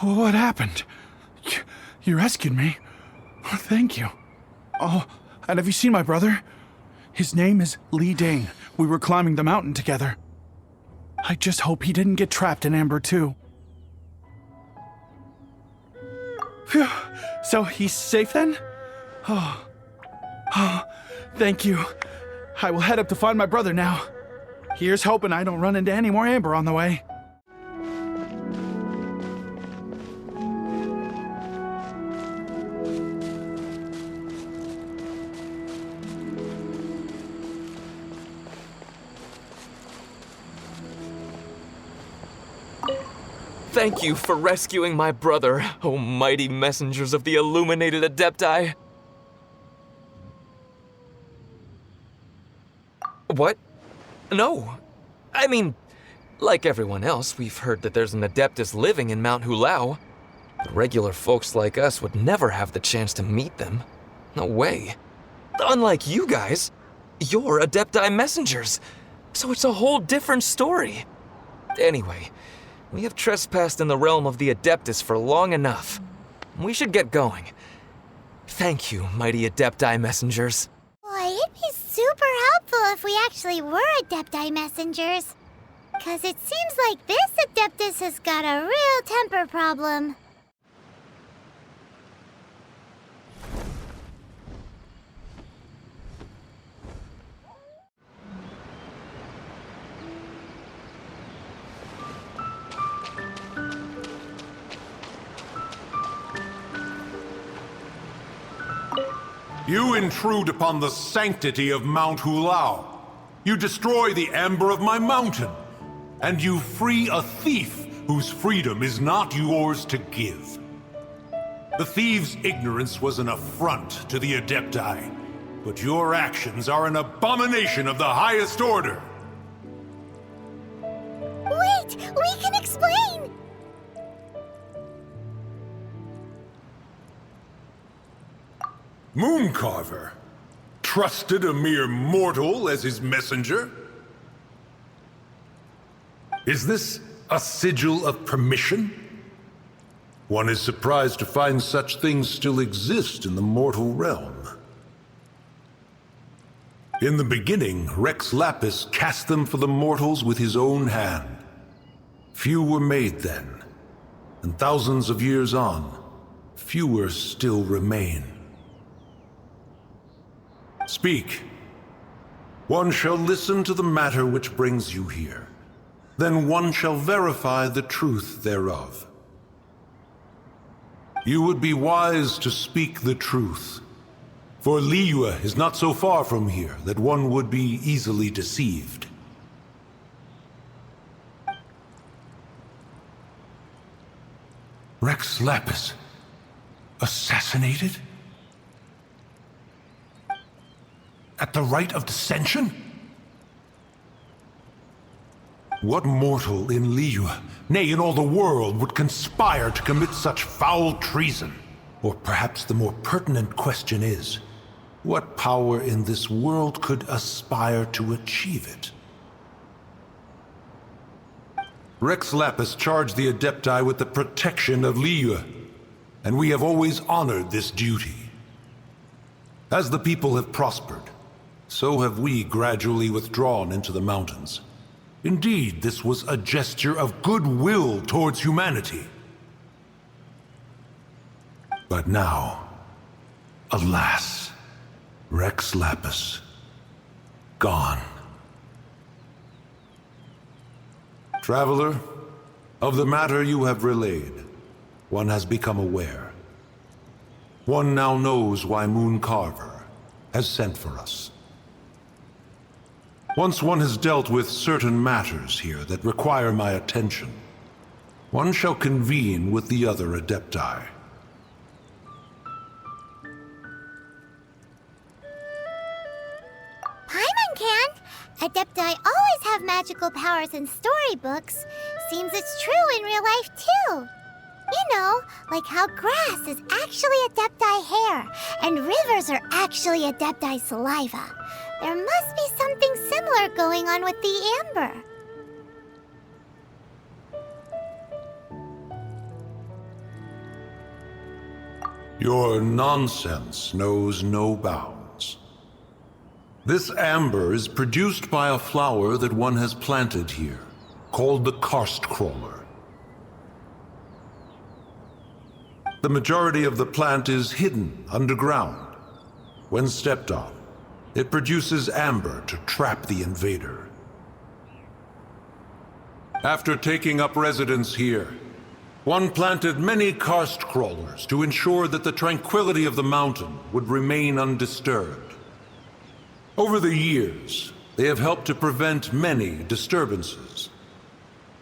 What happened? You rescued me. Thank you. Oh, and have you seen my brother? His name is Li Dang. We were climbing the mountain together. I just hope he didn't get trapped in Amber too. Phew. So he's safe then? Oh, thank you. I will head up to find my brother now. Here's hoping I don't run into any more Amber on the way. Thank you for rescuing my brother, oh mighty messengers of the illuminated Adepti. What? No. I mean, like everyone else, we've heard that there's an Adeptus living in Mount Hulao. But regular folks like us would never have the chance to meet them. No way. Unlike you guys, you're Adepti messengers, so it's a whole different story. Anyway, we have trespassed in the realm of the Adeptus for long enough. We should get going. Thank you, mighty Adepti messengers. Boy, it'd be super helpful if we actually were Adepti messengers. 'Cause it seems like this Adeptus has got a real temper problem. You intrude upon the sanctity of Mount Hulao. You destroy the amber of my mountain. And you free a thief whose freedom is not yours to give. The thief's ignorance was an affront to the Adepti, but your actions are an abomination of the highest order. Wait! We can explain! Mooncarver trusted a mere mortal as his messenger? Is this a sigil of permission? One is surprised to find such things still exist in the mortal realm. In the beginning, Rex Lapis cast them for the mortals with his own hand. Few were made then, and thousands of years on, fewer still remain. Speak. One shall listen to the matter which brings you here. Then one shall verify the truth thereof. You would be wise to speak the truth, for Liyue is not so far from here that one would be easily deceived. Rex Lapis, assassinated? At the rite of dissension? What mortal in Liyue, nay, in all the world, would conspire to commit such foul treason? Or perhaps the more pertinent question is, what power in this world could aspire to achieve it? Rex Lapis charged the Adepti with the protection of Liyue, and we have always honored this duty. As the people have prospered, so have we gradually withdrawn into the mountains. Indeed, this was a gesture of goodwill towards humanity. But now, alas, Rex Lapis, gone. Traveler, of the matter you have relayed, one has become aware. One now knows why Mooncarver has sent for us. Once one has dealt with certain matters here that require my attention, one shall convene with the other Adepti. Paimon can! Adepti always have magical powers in storybooks. Seems it's true in real life, too. You know, like how grass is actually Adepti hair, and rivers are actually Adepti saliva. There must be something similar going on with the amber. Your nonsense knows no bounds. This amber is produced by a flower that one has planted here, called the karst crawler. The majority of the plant is hidden underground. When stepped on, it produces amber to trap the invader. After taking up residence here, one planted many karst crawlers to ensure that the tranquility of the mountain would remain undisturbed. Over the years, they have helped to prevent many disturbances.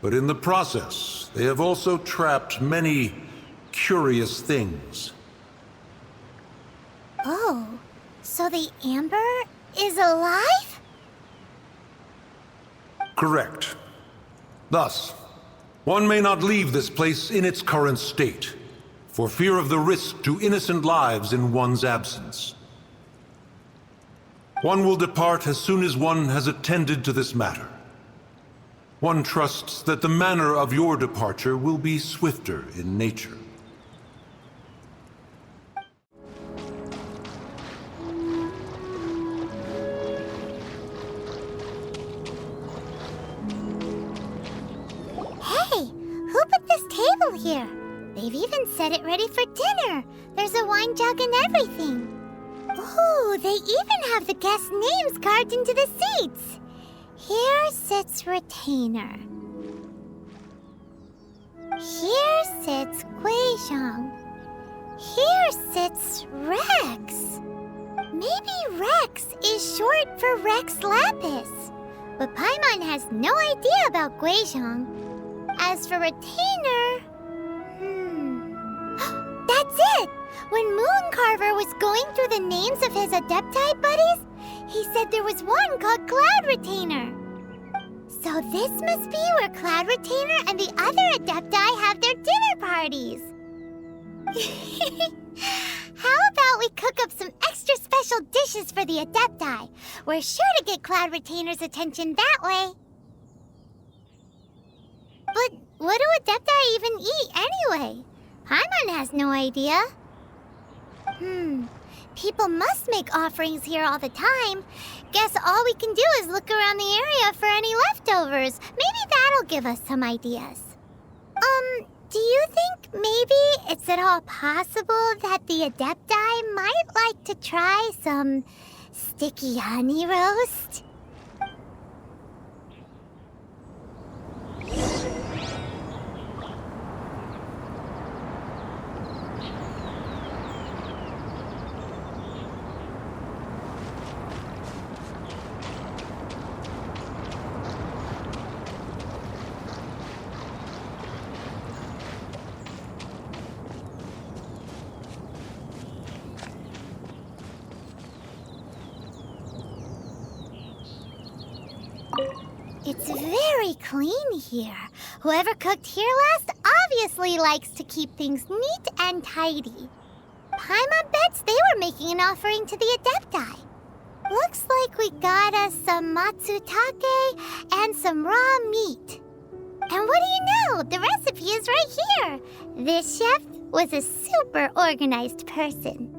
But in the process, they have also trapped many curious things. Oh, so the amber is alive? Correct. Thus, one may not leave this place in its current state, for fear of the risk to innocent lives in one's absence. One will depart as soon as one has attended to this matter. One trusts that the manner of your departure will be swifter in nature. Here. They've even set it ready for dinner. There's a wine jug and everything. Ooh, they even have the guests' names carved into the seats. Here sits Retainer. Here sits Guizhong. Here sits Rex. Maybe Rex is short for Rex Lapis. But Paimon has no idea about Guizhong. As for retainer... That's it! When Mooncarver was going through the names of his Adepti buddies, he said there was one called Cloud Retainer. So this must be where Cloud Retainer and the other Adepti have their dinner parties. How about we cook up some extra special dishes for the Adepti? We're sure to get Cloud Retainer's attention that way. But what do Adepti even eat anyway? Paimon has no idea. People must make offerings here all the time. Guess all we can do is look around the area for any leftovers. Maybe that'll give us some ideas. Do you think maybe it's at all possible that the Adepti might like to try some sticky honey roast? It's very clean here. Whoever cooked here last obviously likes to keep things neat and tidy. Paimon bets they were making an offering to the Adepti. Looks like we got us some matsutake and some raw meat. And what do you know? The recipe is right here. This chef was a super organized person.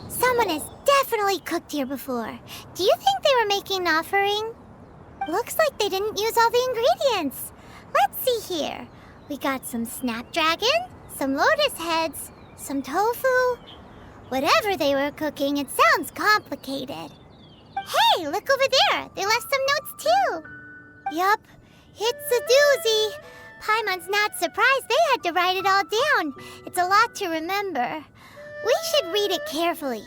Someone has definitely cooked here before. Do you think they were making an offering? Looks like they didn't use all the ingredients. Let's see here. We got some snapdragon, some lotus heads, some tofu. Whatever they were cooking, it sounds complicated. Hey, look over there. They left some notes too. Yup, it's a doozy. Paimon's not surprised they had to write it all down. It's a lot to remember. We should read it carefully.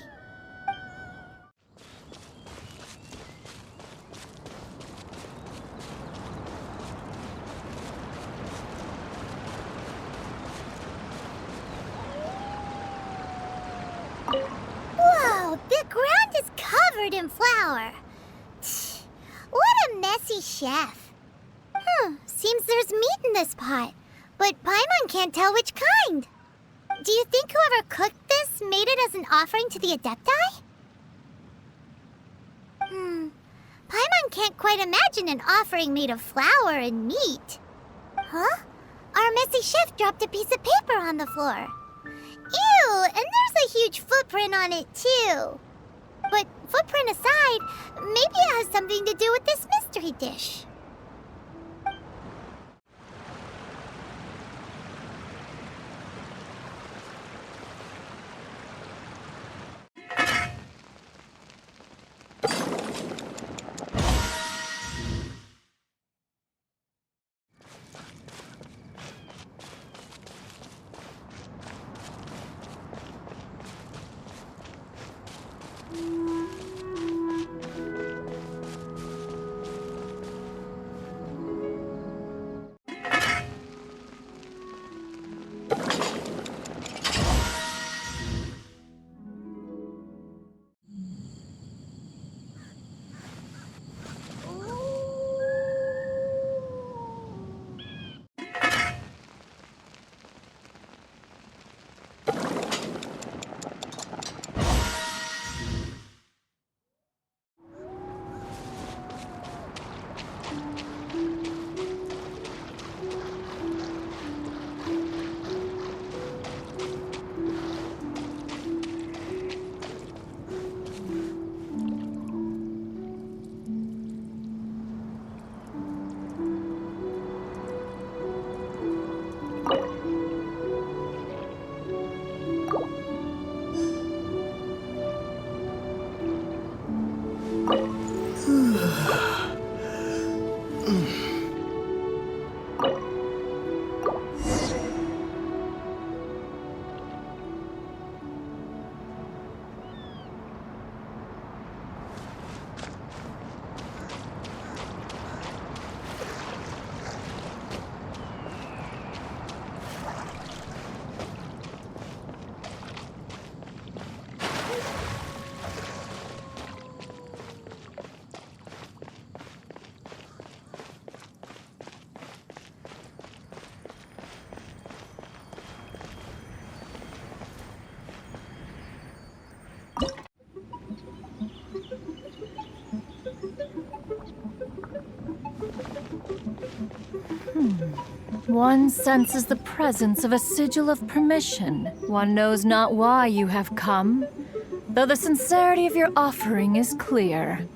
Whoa, the ground is covered in flour. What a messy chef. Seems there's meat in this pot, but Paimon can't tell which kind. Do you think whoever cooked this made it as an offering to the Adepti? Paimon can't quite imagine an offering made of flour and meat. Huh? Our messy chef dropped a piece of paper on the floor. Ew, and there's a huge footprint on it too. But footprint aside, maybe it has something to do with this mystery dish. One senses the presence of a sigil of permission. One knows not why you have come, though the sincerity of your offering is clear.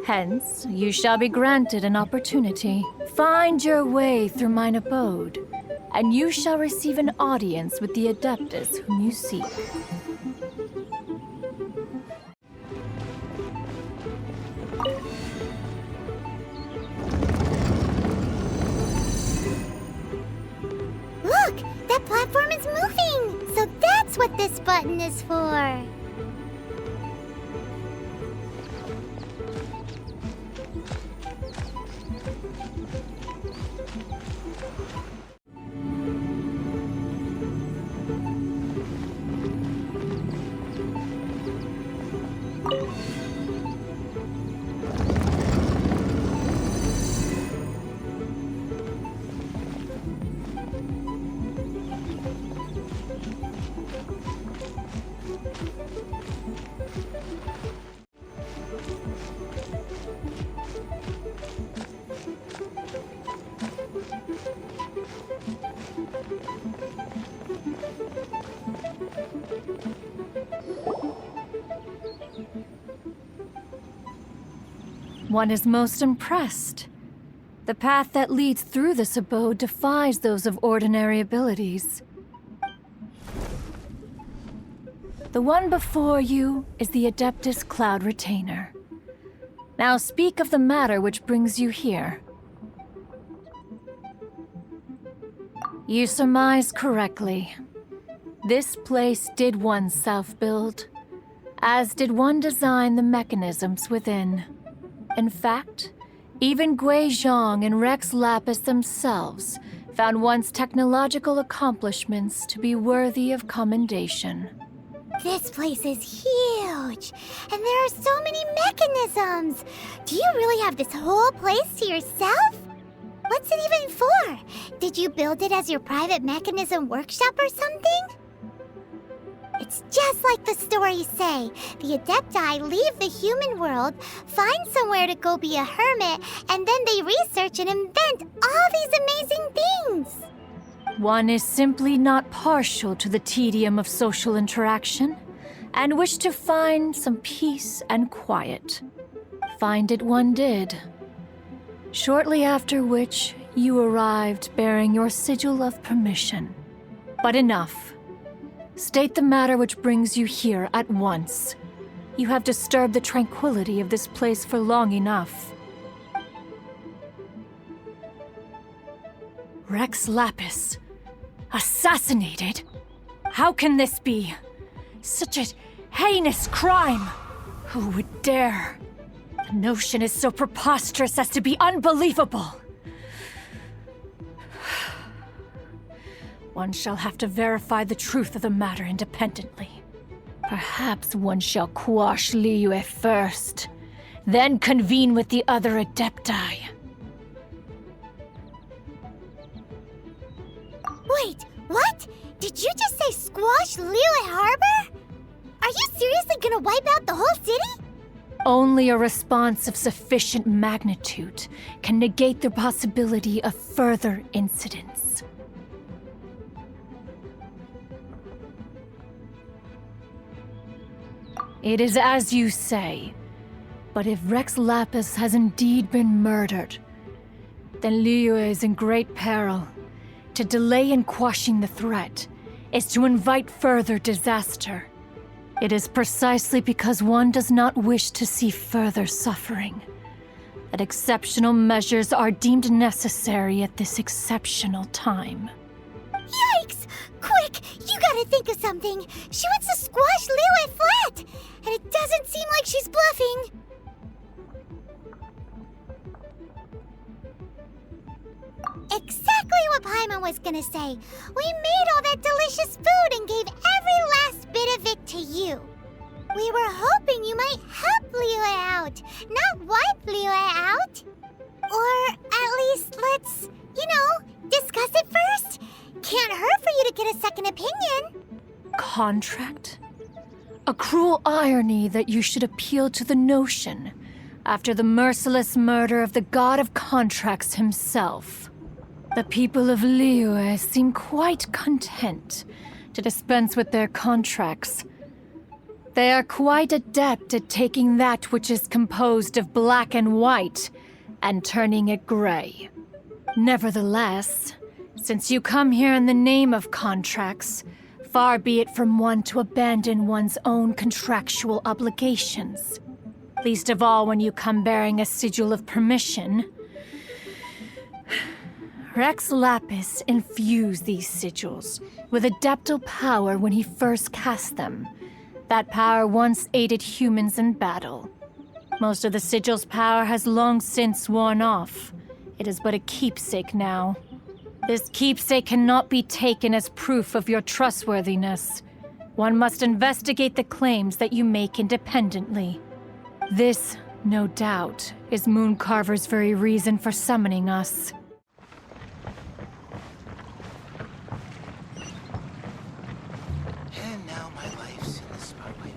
Hence, you shall be granted an opportunity. Find your way through mine abode, and you shall receive an audience with the Adeptus whom you seek. Look! That platform is moving! So that's what this button is for! One is most impressed. The path that leads through this abode defies those of ordinary abilities. The one before you is the Adeptus Cloud Retainer. Now speak of the matter which brings you here. You surmise correctly. This place did one self-build, as did one design the mechanisms within. In fact, even Gui Zhang and Rex Lapis themselves found one's technological accomplishments to be worthy of commendation. This place is huge, and there are so many mechanisms. Do you really have this whole place to yourself? What's it even for? Did you build it as your private mechanism workshop or something? It's just like the stories say. The Adepti leave the human world, find somewhere to go be a hermit, and then they research and invent all these amazing things. One is simply not partial to the tedium of social interaction, and wished to find some peace and quiet. Find it one did. Shortly after which, you arrived bearing your sigil of permission. But enough. State the matter which brings you here at once. You have disturbed the tranquility of this place for long enough. Rex Lapis. Assassinated? How can this be? Such a heinous crime! Who would dare? The notion is so preposterous as to be unbelievable. One shall have to verify the truth of the matter independently. Perhaps one shall quash Liyue first, then convene with the other Adepti. Wait, what? Did you just say squash Liyue Harbor? Are you seriously gonna wipe out the whole city? Only a response of sufficient magnitude can negate the possibility of further incidents. It is as you say, but if Rex Lapis has indeed been murdered, then Liyue is in great peril. To delay in quashing the threat is to invite further disaster. It is precisely because one does not wish to see further suffering that exceptional measures are deemed necessary at this exceptional time. Yikes! Quick, you gotta think of something. She wants to squash Liyue flat, and it doesn't seem like she's bluffing. Exactly what Paimon was gonna say. We made all that delicious food and gave every last bit of it to you. We were hoping you might help Liyue out, not wipe Liyue out. Or at least let's, discuss it first. Can't hurt for you to get a second opinion. Contract? A cruel irony that you should appeal to the notion after the merciless murder of the god of contracts himself. The people of Liyue seem quite content to dispense with their contracts. They are quite adept at taking that which is composed of black and white and turning it gray. Nevertheless, since you come here in the name of contracts, far be it from one to abandon one's own contractual obligations. Least of all when you come bearing a sigil of permission. Rex Lapis infused these sigils with adeptal power when he first cast them. That power once aided humans in battle. Most of the sigil's power has long since worn off. It is but a keepsake now. This keepsake cannot be taken as proof of your trustworthiness. One must investigate the claims that you make independently. This, no doubt, is Mooncarver's very reason for summoning us. And now my life's in the spotlight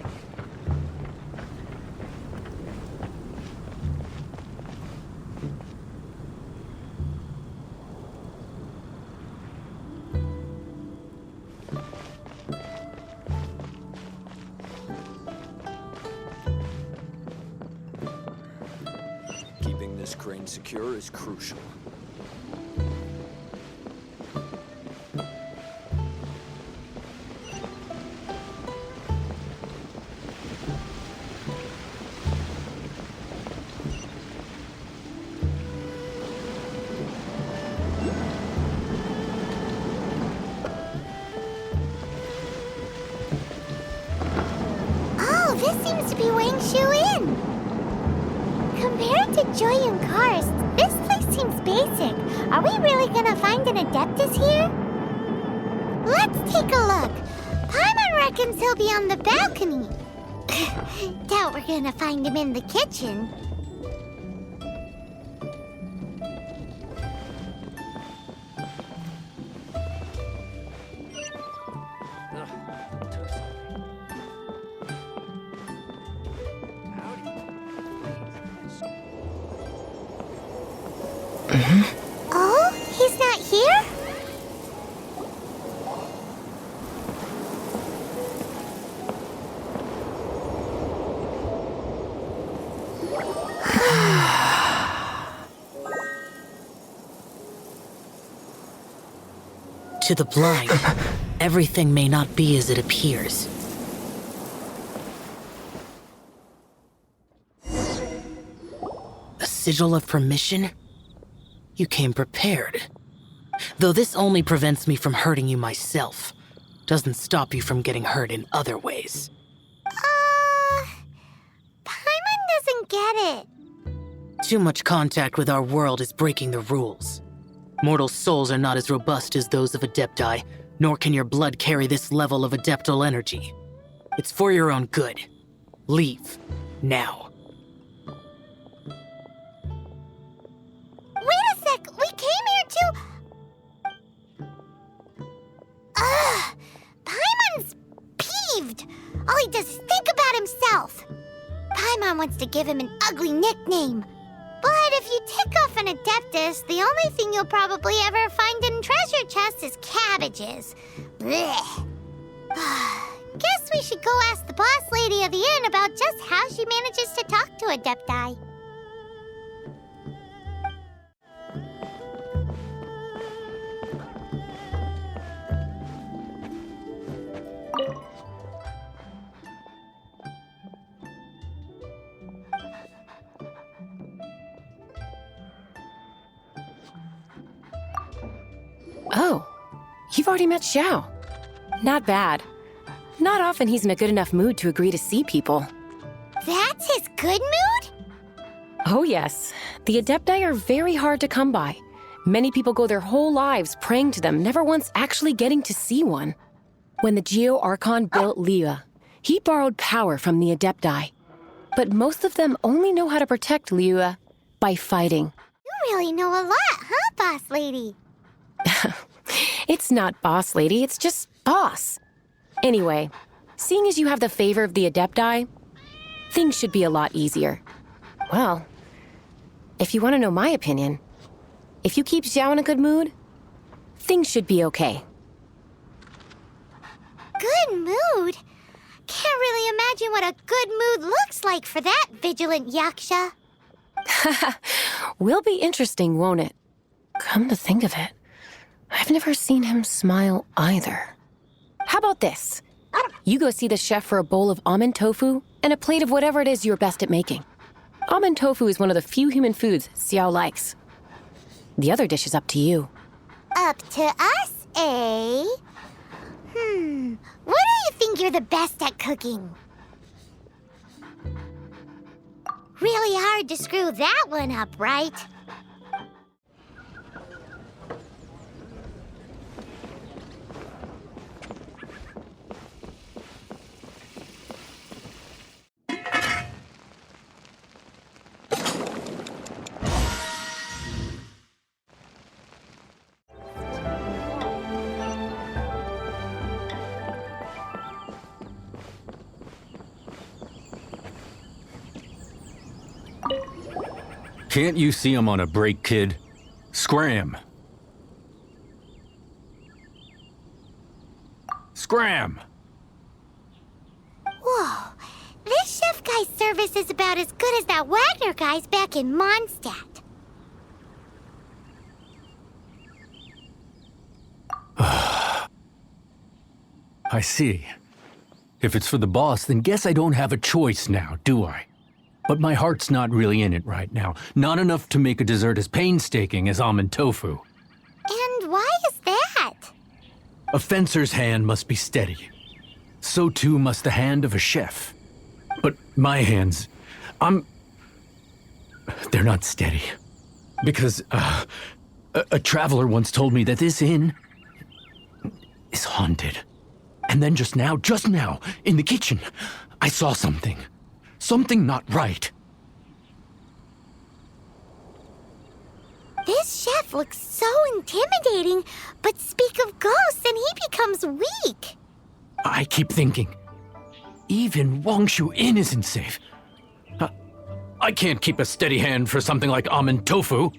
Keeping this crane secure is crucial. Oh, this seems to be Wang Shu Inn. Compared to Joyun Karst, this place seems basic. Are we really gonna find an Adeptus here? Let's take a look. Paimon reckons he'll be on the balcony. Doubt we're gonna find him in the kitchen. Oh, he's not here? To the blind, everything may not be as it appears. A sigil of permission? You came prepared. Though this only prevents me from hurting you myself, doesn't stop you from getting hurt in other ways. Paimon doesn't get it. Too much contact with our world is breaking the rules. Mortal souls are not as robust as those of Adepti, nor can your blood carry this level of adeptal energy. It's for your own good. Leave. Now. Wait a sec, we came here to... Paimon's peeved. All he does is think about himself. Paimon wants to give him an ugly nickname. But if you tick off an Adeptus, the only thing you'll probably ever find in treasure chests is cabbages. Blech. Guess we should go ask the boss lady of the inn about just how she manages to talk to Adepti. Oh, you've already met Xiao. Not bad. Not often he's in a good enough mood to agree to see people. That's his good mood? Oh yes, the Adepti are very hard to come by. Many people go their whole lives praying to them, never once actually getting to see one. When the Geo-Archon built Liyue, he borrowed power from the Adepti. But most of them only know how to protect Liyue by fighting. You really know a lot, huh, boss lady? It's not boss lady, it's just boss. Anyway, seeing as you have the favor of the Adepti, things should be a lot easier. Well, if you want to know my opinion, if you keep Xiao in a good mood, things should be okay. Good mood? Can't really imagine what a good mood looks like for that vigilant yaksha. Will be interesting, won't it? Come to think of it, I've never seen him smile either. How about this? You go see the chef for a bowl of almond tofu and a plate of whatever it is you're best at making. Almond tofu is one of the few human foods Xiao likes. The other dish is up to you. Up to us, eh? What do you think you're the best at cooking? Really hard to screw that one up, right? Can't you see I'm on a break, kid? Scram! Scram! Whoa, this chef guy's service is about as good as that Wagner guy's back in Mondstadt. I see. If it's for the boss, then guess I don't have a choice now, do I? But my heart's not really in it right now. Not enough to make a dessert as painstaking as almond tofu. And why is that? A fencer's hand must be steady. So too must the hand of a chef. But my hands, they're not steady. Because, a traveler once told me that this inn is haunted. And then just now, in the kitchen, I saw something. Something not right. This chef looks so intimidating, but speak of ghosts and he becomes weak. I keep thinking, even Wangshu Inn isn't safe. I can't keep a steady hand for something like almond tofu.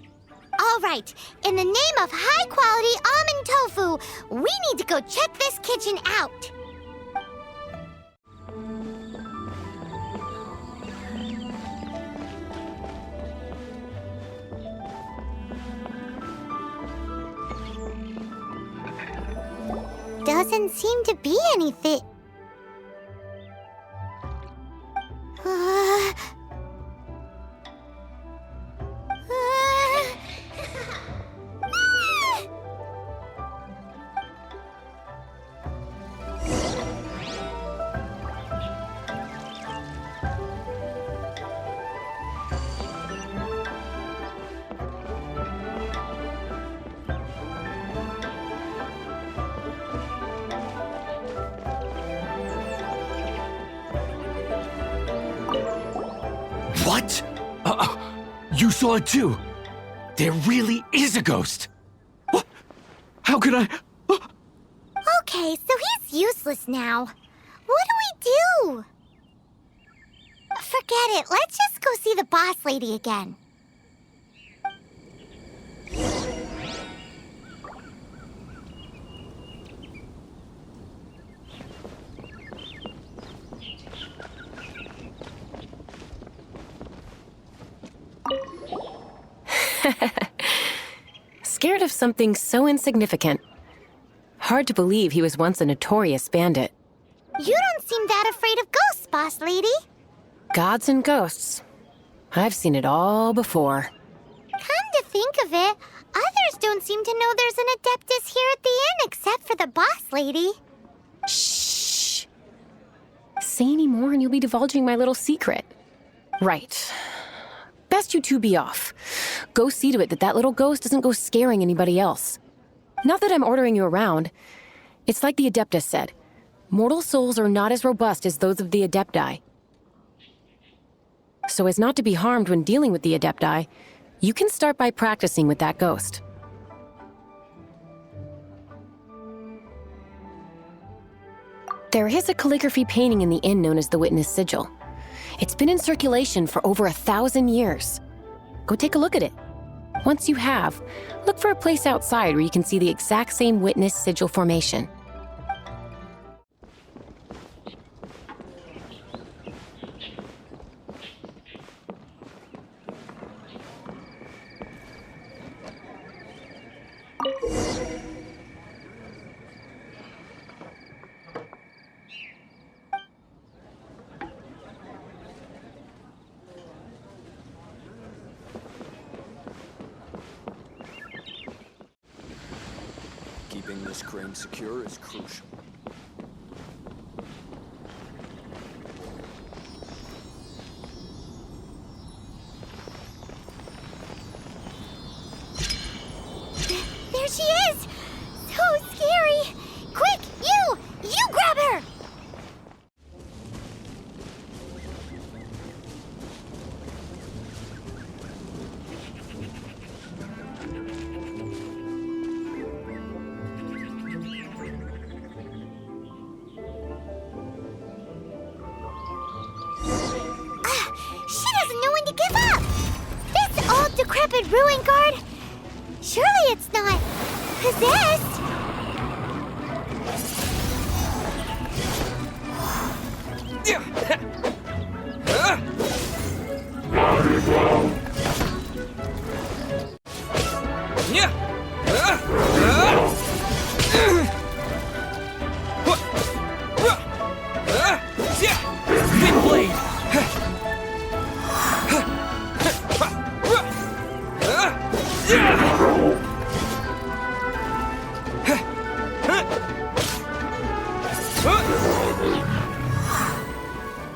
All right, in the name of high-quality almond tofu, we need to go check this kitchen out. Doesn't seem to be anything. What? You saw it too? There really is a ghost! What? How could I? Okay, so he's useless now. What do we do? Forget it. Let's just go see the boss lady again. Scared of something so insignificant. Hard to believe he was once a notorious bandit. You don't seem that afraid of ghosts, boss lady. Gods and ghosts. I've seen it all before. Come to think of it, others don't seem to know there's an Adeptus here at the inn except for the boss lady. Shh. Say any more and you'll be divulging my little secret. Right. Best you two be off. Go see to it that little ghost doesn't go scaring anybody else. Not that I'm ordering you around. It's like the Adeptus said. Mortal souls are not as robust as those of the Adepti. So as not to be harmed when dealing with the Adepti, you can start by practicing with that ghost. There is a calligraphy painting in the inn known as the Witness Sigil. It's been in circulation for over 1,000 years. Go take a look at it. Once you have, look for a place outside where you can see the exact same witness sigil formation. Keeping this crane secure is crucial. There she is! So scary! Quick, you grab her! She doesn't know when to give up! This old decrepit ruin guard? Surely it's not possessed! Spin blade!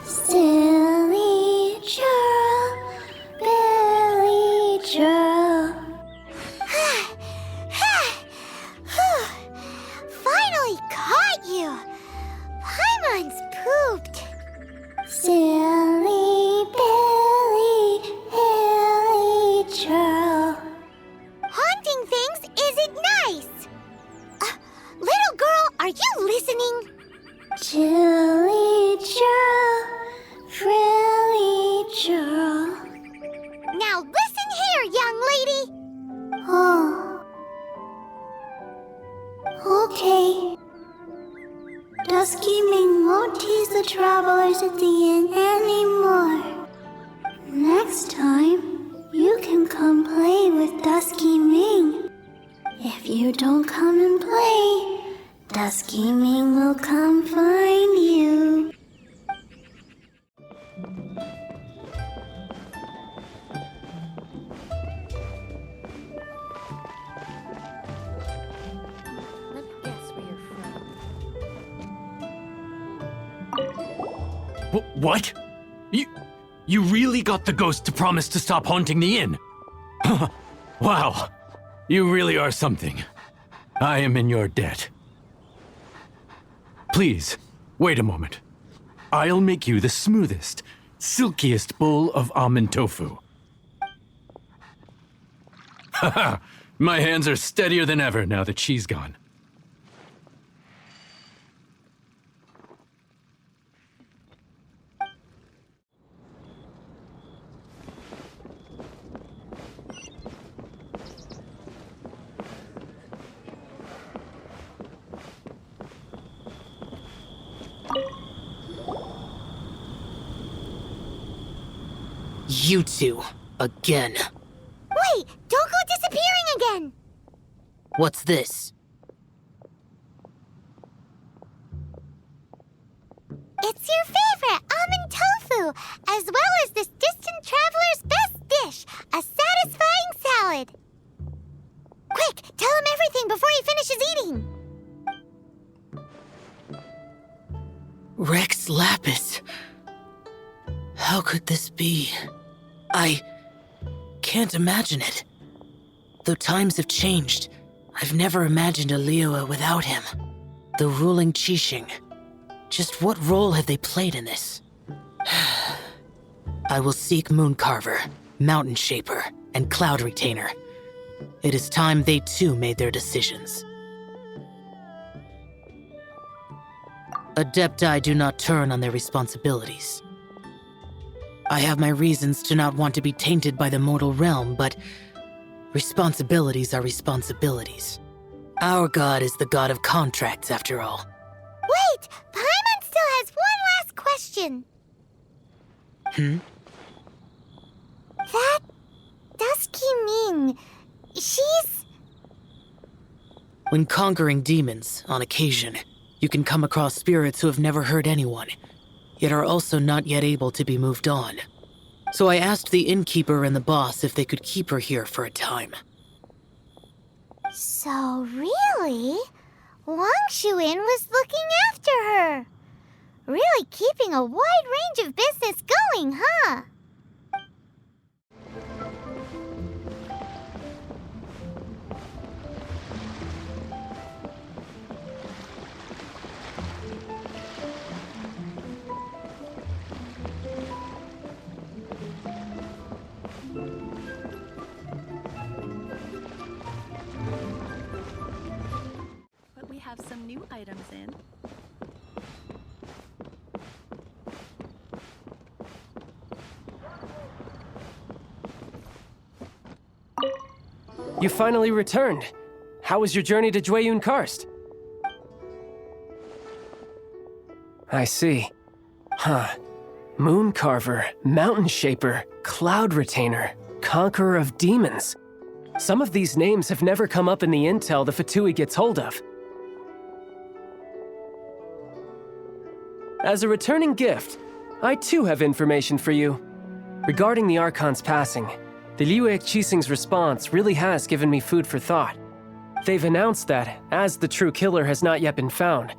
Silly churl, Billy churl. Finally caught you! Paimon's pooped. Silly Billy, Billy churl. Haunting things isn't nice. Little girl, are you listening? Chilly churl, frilly churl. Now listen here, young lady. Oh. Okay. Dusky Ming won't tease the travelers at the inn anymore. Next time, you can come play with Dusky Ming. If you don't come and play, Dusky Ming will come find you. Let me guess where you're from. What? You really got the ghost to promise to stop haunting the inn? Wow. You really are something. I am in your debt. Please, wait a moment. I'll make you the smoothest, silkiest bowl of almond tofu. Haha, my hands are steadier than ever now that she's gone. You two, again. Wait, don't go disappearing again! What's this? It's your favorite, almond tofu, as well as this distant traveler's best dish, a satisfying salad. Quick, tell him everything before he finishes eating. Rex Lapis. How could this be? I can't imagine it. Though times have changed, I've never imagined a Liyue without him. The ruling Qixing. Just what role have they played in this? I will seek Mooncarver, Mountain Shaper, and Cloud Retainer. It is time they too made their decisions. Adepti do not turn on their responsibilities. I have my reasons to not want to be tainted by the mortal realm, but Responsibilities are responsibilities. Our god is the god of contracts, after all. Wait! Paimon still has one last question. That Dusky Ming, she's... When conquering demons, on occasion, you can come across spirits who have never hurt anyone, yet are also not yet able to be moved on. So I asked the innkeeper and the boss if they could keep her here for a time. So really, Wang Shuin was looking after her. Really keeping a wide range of business going, huh? But we have some new items in. You finally returned. How was your journey to Jueyun Karst? I see. Huh. Moon Carver, Mountain Shaper, Cloud Retainer, Conqueror of Demons. Some of these names have never come up in the intel the Fatui gets hold of. As a returning gift, I too have information for you. Regarding the Archon's passing, the Liyue Qixing's response really has given me food for thought. They've announced that, as the true killer has not yet been found,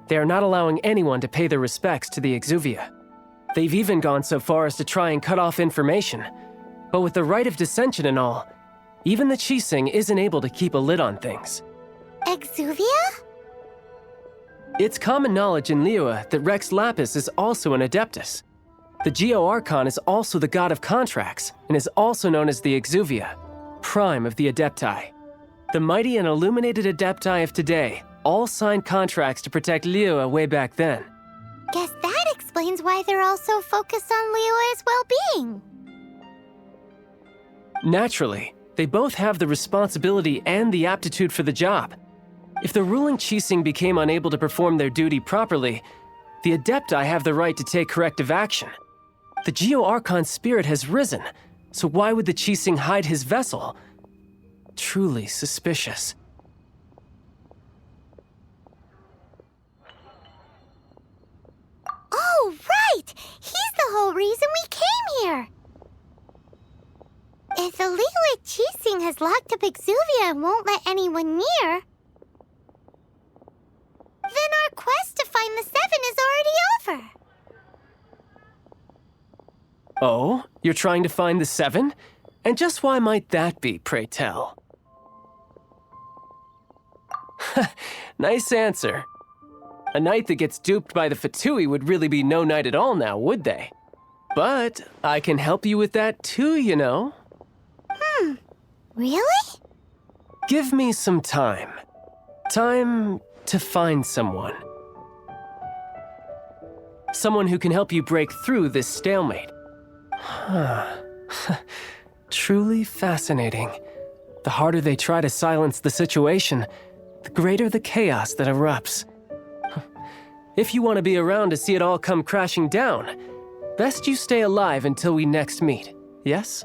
they are not allowing anyone to pay their respects to the Exuvia. They've even gone so far as to try and cut off information. But with the right of dissension and all, even the Qixing isn't able to keep a lid on things. Exuvia? It's common knowledge in Liyue that Rex Lapis is also an Adeptus. The Geo-Archon is also the god of contracts, and is also known as the Exuvia, prime of the Adepti. The mighty and illuminated Adepti of today all signed contracts to protect Liyue way back then. Guess that explains why they're all so focused on Liyue's well-being. Naturally, they both have the responsibility and the aptitude for the job. If the ruling Qixing became unable to perform their duty properly, the Adepti have the right to take corrective action. The Geo-Archon's spirit has risen, so why would the Qixing hide his vessel? Truly suspicious. Oh, right! He's the whole reason we came here! If the Liyue Qixing has locked up Exuvia and won't let anyone near, then our quest to find the Seven is already over. Oh, you're trying to find the Seven? And just why might that be, pray tell? Nice answer. A knight that gets duped by the Fatui would really be no knight at all now, would they? But I can help you with that too, you know. Really? Give me some time. Time to find someone. Someone who can help you break through this stalemate. Truly fascinating. The harder they try to silence the situation, the greater the chaos that erupts. If you want to be around to see it all come crashing down, best you stay alive until we next meet, yes?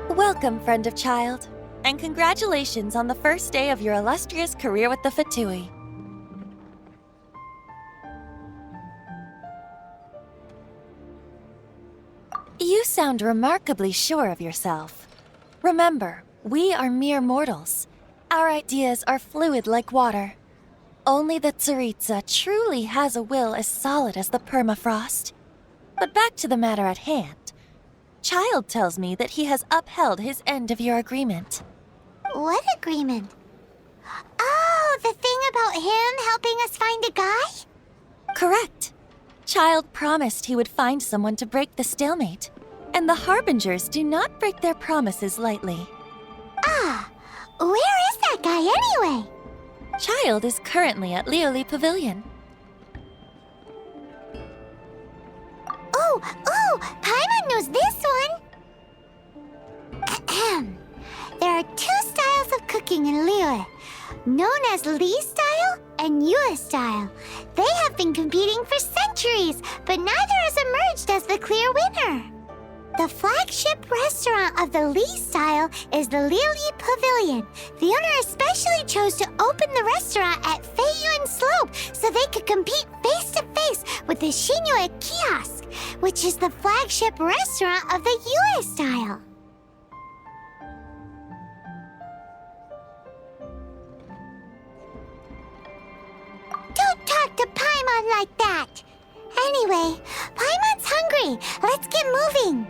Welcome, friend of child, and congratulations on the first day of your illustrious career with the Fatui. You sound remarkably sure of yourself. Remember, we are mere mortals. Our ideas are fluid like water. Only the Tsaritsa truly has a will as solid as the permafrost. But back to the matter at hand. Child tells me that he has upheld his end of your agreement. What agreement? Oh, the thing about him helping us find a guy? Correct. Child promised he would find someone to break the stalemate. And the Harbingers do not break their promises lightly. Ah, where is that guy anyway? Child is currently at Lioli Pavilion. Oh, Paimon knows this one! Ahem. There are two styles of cooking in Liyue, known as Li style and Yue style. They have been competing for centuries, but neither has emerged as the clear winner. The flagship restaurant of the Li style is the Lioli Pavilion. The owner especially chose to open the restaurant at Feiyuan Slope so they could compete face-to-face with the Xinyue Kiosk, which is the flagship restaurant of the Yue style. Don't talk to Paimon like that! Anyway, Paimon's hungry. Let's get moving.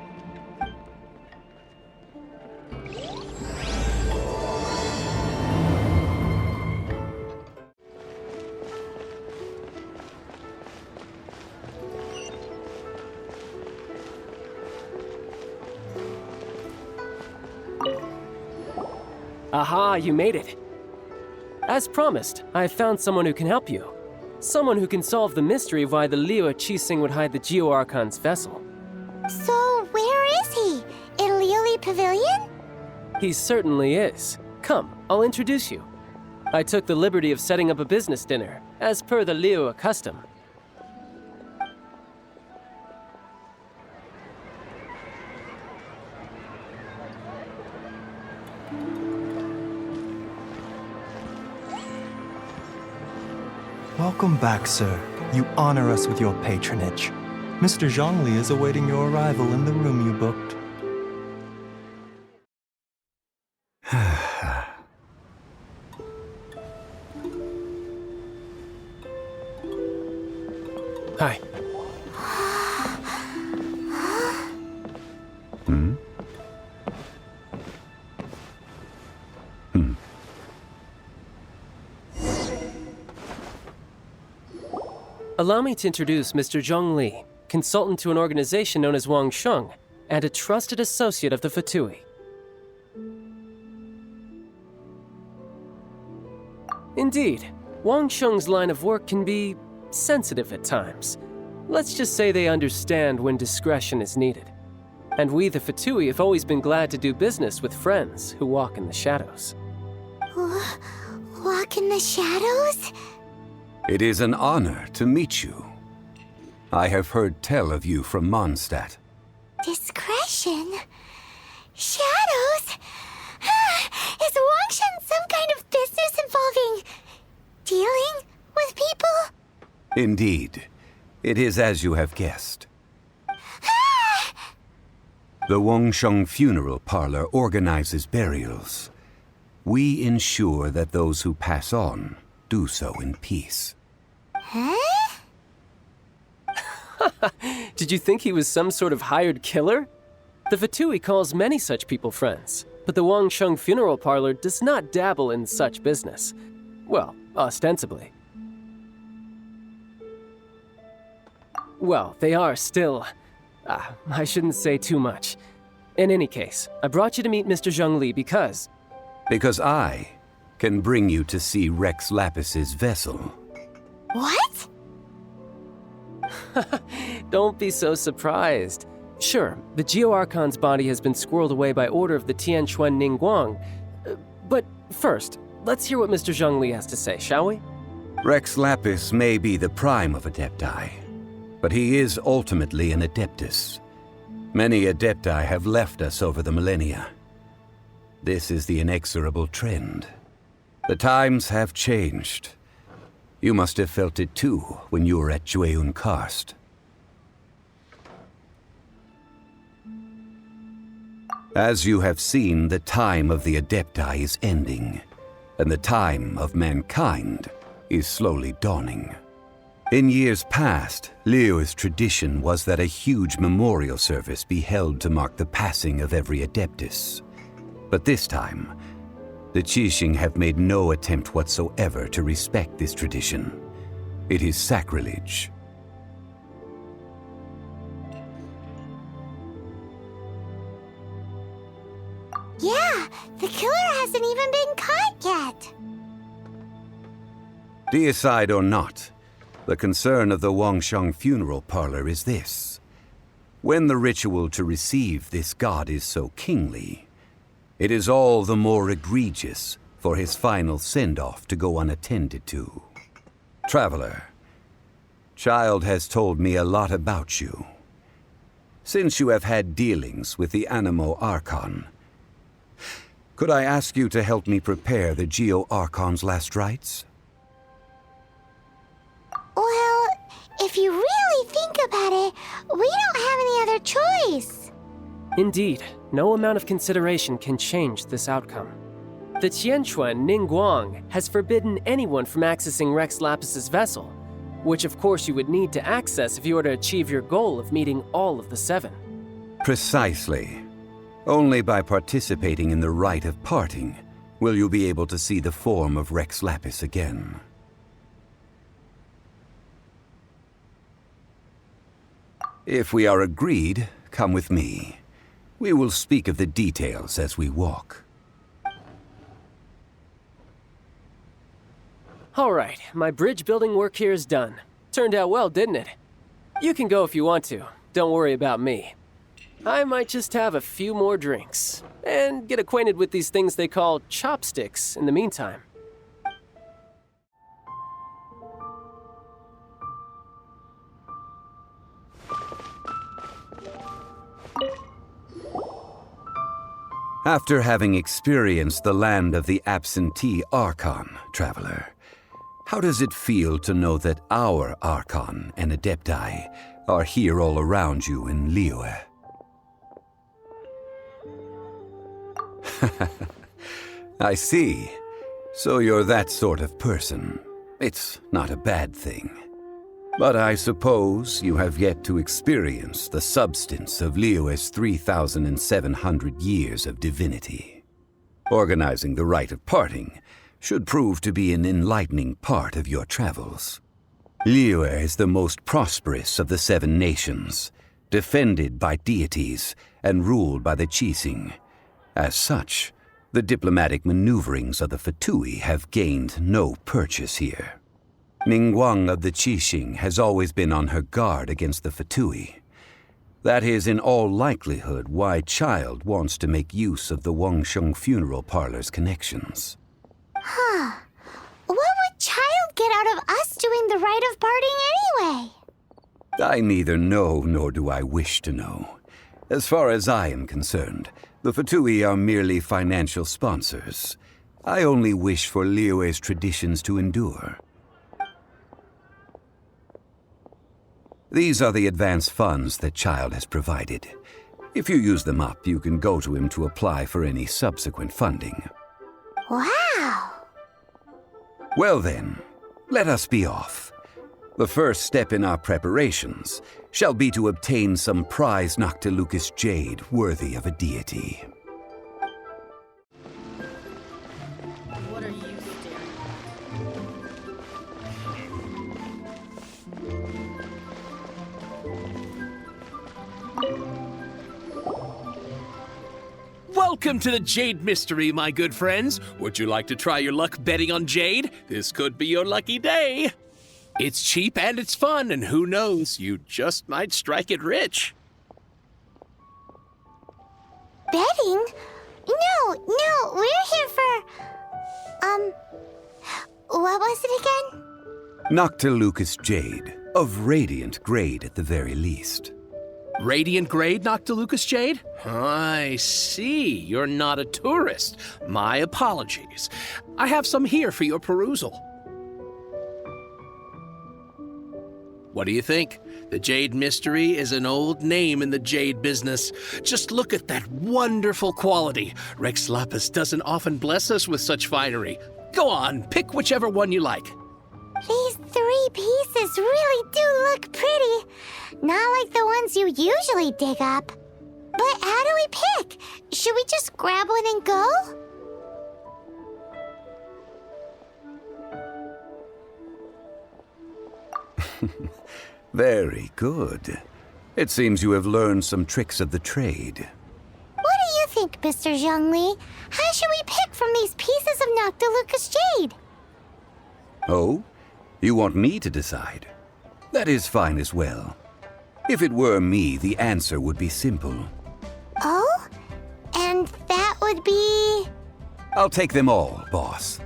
Aha, you made it. As promised, I have found someone who can help you. Someone who can solve the mystery of why the Liyue Qixing would hide the Geo-Archon's vessel. So, where is he? In Lioli Pavilion? He certainly is. Come, I'll introduce you. I took the liberty of setting up a business dinner, as per the Liyue custom. Welcome back, sir. You honor us with your patronage. Mr. Zhongli is awaiting your arrival in the room you booked. Hi. Allow me to introduce Mr. Zhong Li, consultant to an organization known as Wang Sheng, and a trusted associate of the Fatui. Indeed, Wang Sheng's line of work can be sensitive at times. Let's just say they understand when discretion is needed. And we, the Fatui, have always been glad to do business with friends who walk in the shadows. Walk in the shadows? It is an honor to meet you. I have heard tell of you from Mondstadt. Discretion? Shadows? Is Wang Shen some kind of business involving dealing with people? Indeed. It is as you have guessed. The Wangsheng Funeral Parlor organizes burials. We ensure that those who pass on do so in peace. Huh? Did you think he was some sort of hired killer? The Fatui calls many such people friends, but the Wangsheng Funeral Parlor does not dabble in such business. Well, ostensibly. Well, they are still... I shouldn't say too much. In any case, I brought you to meet Mr. Zhong Li because... Because I can bring you to see Rex Lapis's vessel. What? Don't be so surprised. Sure, the Geo-Archon's body has been squirreled away by order of the Tianquan Ningguang. But first, let's hear what Mr. Zhong Li has to say, shall we? Rex Lapis may be the prime of Adepti, but he is ultimately an Adeptus. Many Adepti have left us over the millennia. This is the inexorable trend. The times have changed. You must have felt it too when you were at Jueyun Karst. As you have seen, the time of the Adepti is ending, and the time of mankind is slowly dawning. In years past, Liyue's tradition was that a huge memorial service be held to mark the passing of every Adeptus. But this time, the Qixing have made no attempt whatsoever to respect this tradition. It is sacrilege. Yeah, the killer hasn't even been caught yet. Deicide or not, the concern of the Wangsheng funeral parlor is this. When the ritual to receive this god is so kingly, it is all the more egregious for his final send-off to go unattended to. Traveler, Child has told me a lot about you. Since you have had dealings with the Animo Archon, could I ask you to help me prepare the Geo-Archon's last rites? Well, if you really think about it, we don't have any other choice. Indeed, no amount of consideration can change this outcome. The Tianquan Ningguang has forbidden anyone from accessing Rex Lapis's vessel, which of course you would need to access if you were to achieve your goal of meeting all of the 7. Precisely. Only by participating in the rite of parting will you be able to see the form of Rex Lapis again. If we are agreed, come with me. We will speak of the details as we walk. All right, my bridge building work here is done. Turned out well, didn't it? You can go if you want to. Don't worry about me. I might just have a few more drinks and get acquainted with these things they call chopsticks in the meantime. After having experienced the land of the absentee Archon, Traveler, how does it feel to know that our Archon and Adepti are here all around you in Liyue? I see. So you're that sort of person. It's not a bad thing. But I suppose you have yet to experience the substance of Liyue's 3,700 years of divinity. Organizing the rite of parting should prove to be an enlightening part of your travels. Liyue is the most prosperous of the 7 nations, defended by deities and ruled by the Qixing. As such, the diplomatic maneuverings of the Fatui have gained no purchase here. Ningguang of the Qixing has always been on her guard against the Fatui. That is in all likelihood why Child wants to make use of the Wangsheng funeral parlor's connections. Huh. What would Child get out of us doing the rite of parting anyway? I neither know nor do I wish to know. As far as I am concerned, the Fatui are merely financial sponsors. I only wish for Liyue's traditions to endure. These are the advance funds that Child has provided. If you use them up, you can go to him to apply for any subsequent funding. Wow! Well then, let us be off. The first step in our preparations shall be to obtain some prized Noctilucous jade worthy of a deity. What are you Welcome to the Jade Mystery, my good friends. Would you like to try your luck betting on Jade? This could be your lucky day. It's cheap and it's fun, and who knows, you just might strike it rich. Betting? No, we're here for... what was it again? Noctilucous jade, of radiant grade at the very least. Radiant grade Noctilucous jade? I see. You're not a tourist. My apologies. I have some here for your perusal. What do you think? The Jade Mystery is an old name in the jade business. Just look at that wonderful quality. Rex Lapis doesn't often bless us with such finery. Go on, pick whichever one you like. These 3 pieces really do look pretty. Not like the ones you usually dig up. But how do we pick? Should we just grab one and go? Very good. It seems you have learned some tricks of the trade. What do you think, Mr. Zhongli? How should we pick from these pieces of Noctilucous jade? Oh? You want me to decide? That is fine as well. If it were me, the answer would be simple. Oh? And that would be... I'll take them all, boss.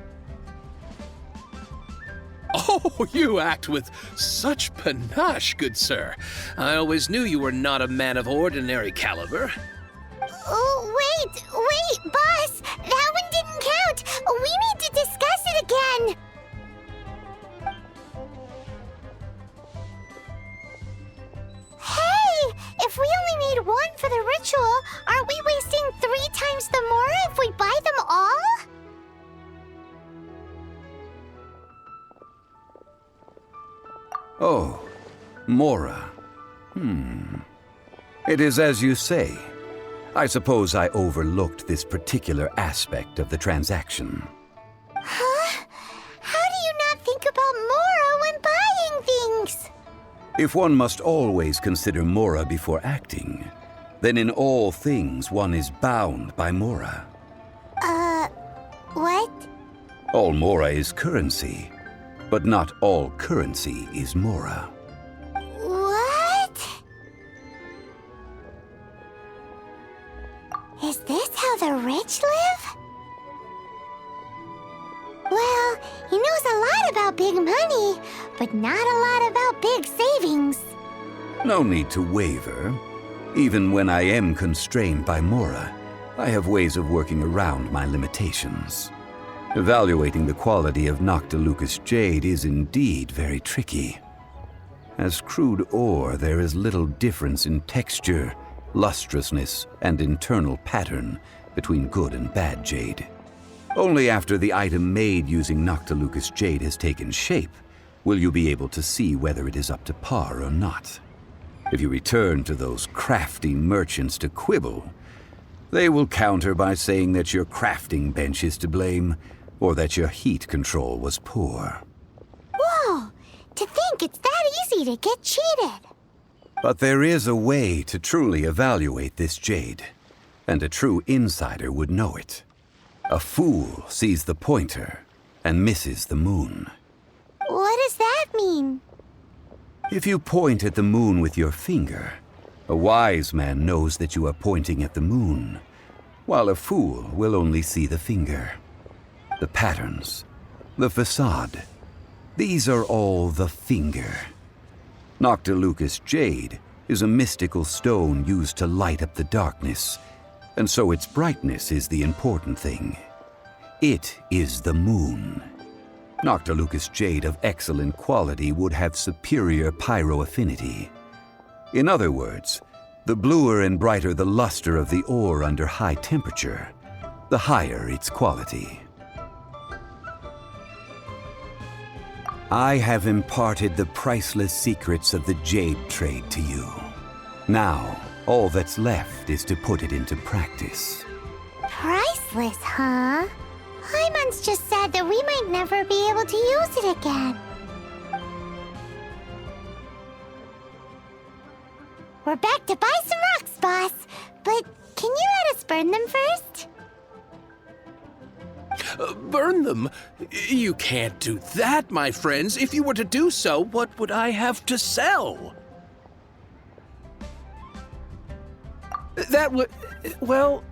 Oh, you act with such panache, good sir. I always knew you were not a man of ordinary caliber. Oh, wait, boss! That one didn't count! We need to discuss it again! Hey! If we only need 1 for the ritual, aren't we wasting 3 times the more if we buy them all? Oh, Mora. It is as you say. I suppose I overlooked this particular aspect of the transaction. Huh? How do you not think about Mora when buying things? If one must always consider Mora before acting, then in all things one is bound by Mora. What? All Mora is currency, but not all currency is Mora. What? Is this how the rich live? Well, he knows a lot about big money, but not a lot about big savings. No need to waver. Even when I am constrained by Mora, I have ways of working around my limitations. Evaluating the quality of Noctilucous jade is indeed very tricky. As crude ore, there is little difference in texture, lustrousness, and internal pattern between good and bad jade. Only after the item made using Noctilucous jade has taken shape will you be able to see whether it is up to par or not. If you return to those crafty merchants to quibble, they will counter by saying that your crafting bench is to blame, or that your heat control was poor. Whoa! To think it's that easy to get cheated! But there is a way to truly evaluate this jade, and a true insider would know it. A fool sees the pointer and misses the moon. What does that mean? If you point at the moon with your finger, a wise man knows that you are pointing at the moon, while a fool will only see the finger. The patterns, the facade, these are all the finger. Noctilucous jade is a mystical stone used to light up the darkness, and so its brightness is the important thing. It is the moon. Noctilucous jade of excellent quality would have superior pyroaffinity. In other words, the bluer and brighter the luster of the ore under high temperature, the higher its quality. I have imparted the priceless secrets of the jade trade to you. Now, all that's left is to put it into practice. Priceless, huh? Hyman's just said that we might never be able to use it again. We're back to buy some rocks, boss. But can you let us burn them first? Burn them? You can't do that, my friends. If you were to do so, what would I have to sell? That would... well...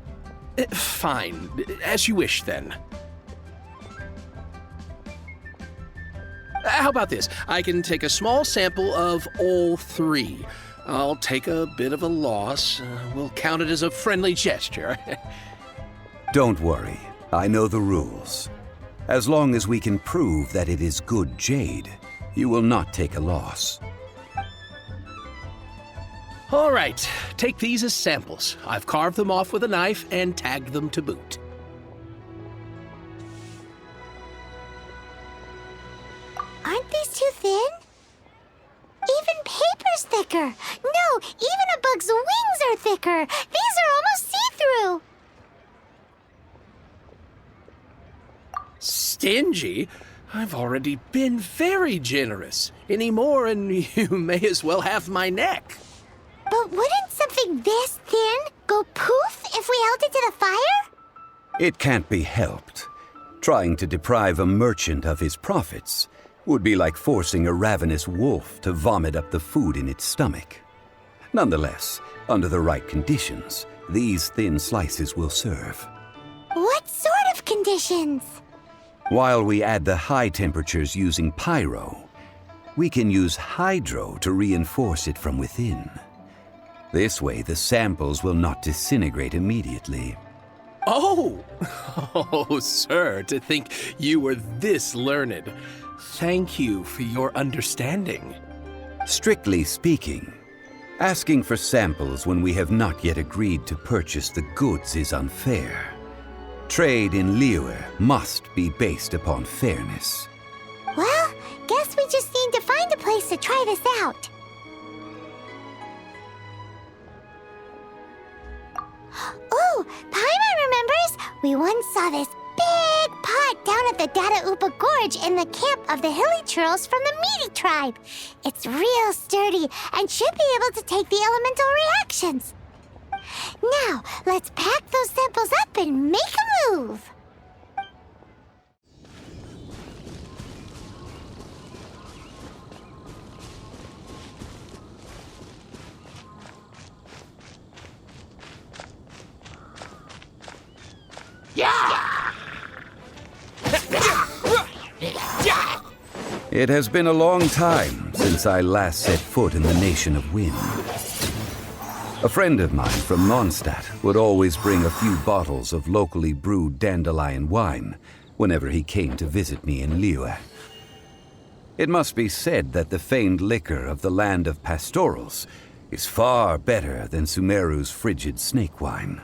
fine. As you wish, then. How about this? I can take a small sample of all 3. I'll take a bit of a loss. We'll count it as a friendly gesture. Don't worry. I know the rules. As long as we can prove that it is good jade, you will not take a loss. All right, take these as samples. I've carved them off with a knife and tagged them to boot. Aren't thicker. These are almost see-through. Stingy? I've already been very generous. Any more and you may as well have my neck. But wouldn't something this thin go poof if we held it to the fire? It can't be helped. Trying to deprive a merchant of his profits would be like forcing a ravenous wolf to vomit up the food in its stomach. Nonetheless, under the right conditions, these thin slices will serve. What sort of conditions? While we add the high temperatures using pyro, we can use hydro to reinforce it from within. This way, the samples will not disintegrate immediately. Oh! Oh, sir, to think you were this learned. Thank you for your understanding. Strictly speaking, asking for samples when we have not yet agreed to purchase the goods is unfair. Trade in Liyue must be based upon fairness. Well, guess we just need to find a place to try this out. Ooh, Paimon remembers! We once saw this big pot down at the Dada Upa Gorge in the camp of the hilly churls from the Meaty tribe. It's real sturdy and should be able to take the elemental reactions. Now, let's pack those samples up and make a move! It has been a long time since I last set foot in the Nation of Wind. A friend of mine from Mondstadt would always bring a few bottles of locally brewed dandelion wine whenever he came to visit me in Liyue. It must be said that the famed liquor of the land of pastorals is far better than Sumeru's frigid snake wine.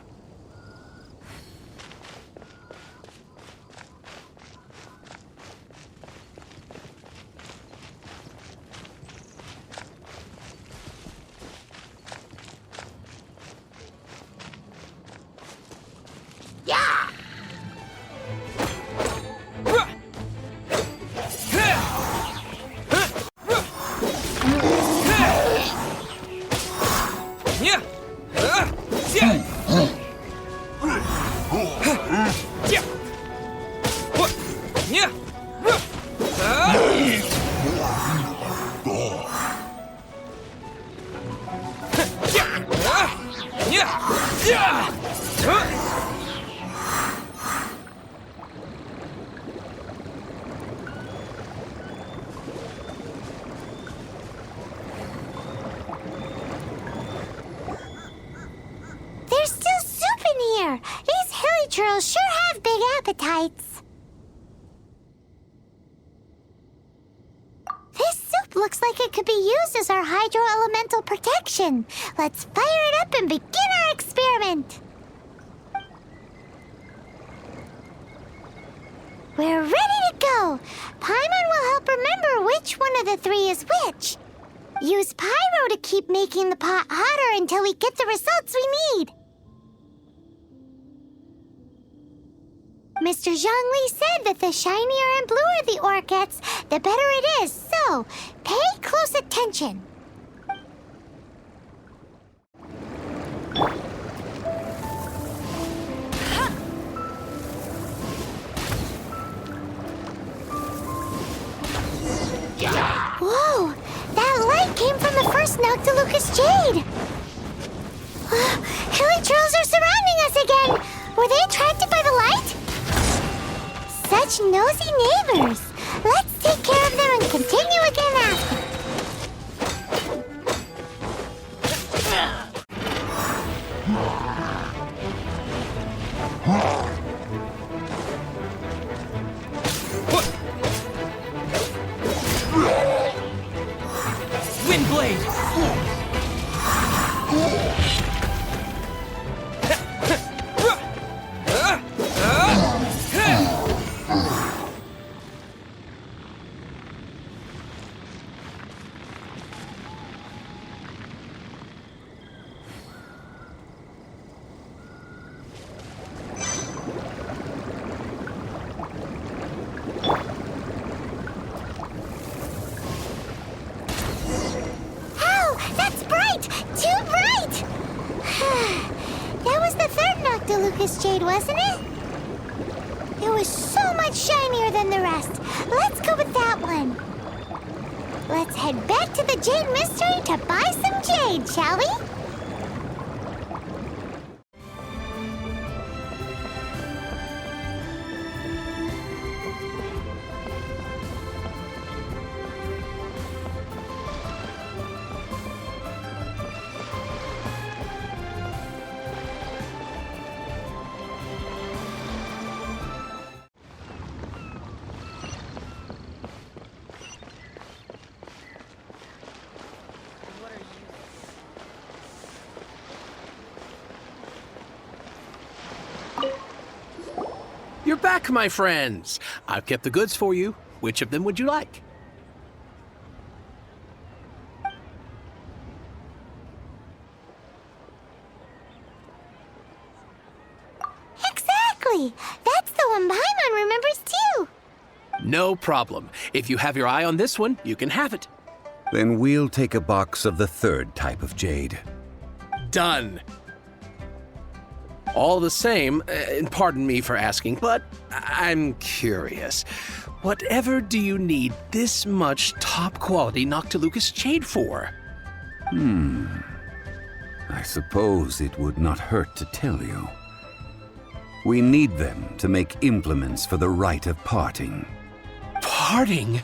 There's still soup in here! These hilly churls sure have big appetites. This soup looks like it could be used as our hydro-elemental protection. Let's fire it up and begin our experiment. We're ready to go. Paimon will help remember which one of the three is which. Use pyro to keep making the pot hotter until we get the results we need. Mr. Zhongli said that the shinier and bluer the ore gets, the better it is, so pay close attention. Whoa! That light came from the first Noctilucous Jade! Hilly Trolls are surrounding us again! Were they attracted by the light? Such nosy neighbors! Let's take care of them and continue again after. Windblade! Lucas Jade, wasn't it? It was so much shinier than the rest. Let's go with that one. Let's head back to the Jade Mystery to buy some jade, shall we? You're back, my friends. I've kept the goods for you. Which of them would you like? Exactly! That's the one Paimon remembers too! No problem. If you have your eye on this one, you can have it. Then we'll take a box of the third type of jade. Done. All the same, and pardon me for asking, but I'm curious. Whatever do you need this much top-quality Noctilucous jade for? I suppose it would not hurt to tell you. We need them to make implements for the rite of parting. Parting?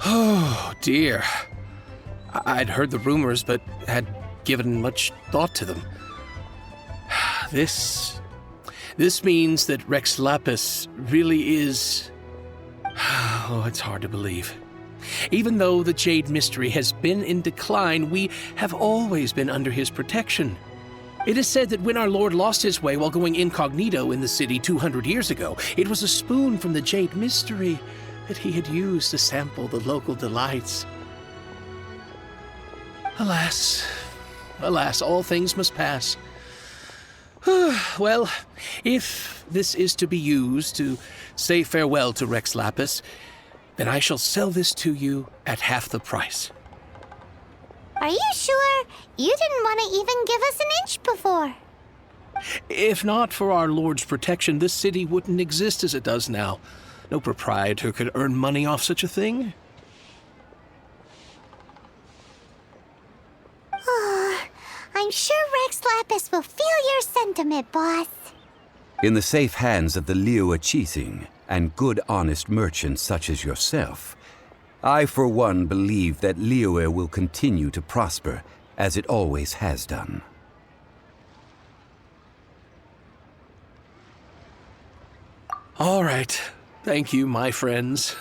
Oh, dear. I'd heard the rumors, but had given much thought to them. This means that Rex Lapis really is... Oh, it's hard to believe. Even though the Jade Mystery has been in decline, we have always been under his protection. It is said that when our Lord lost his way while going incognito in the city 200 years ago, it was a spoon from the Jade Mystery that he had used to sample the local delights. Alas, all things must pass. Well, if this is to be used to say farewell to Rex Lapis, then I shall sell this to you at half the price. Are you sure? You didn't want to even give us an inch before. If not for our Lord's protection, this city wouldn't exist as it does now. No proprietor could earn money off such a thing. I'm sure Rex Lapis will feel your sentiment, boss. In the safe hands of the Liyue Qixing and good honest merchants such as yourself, I for one believe that Liyue will continue to prosper as it always has done. All right. Thank you, my friends.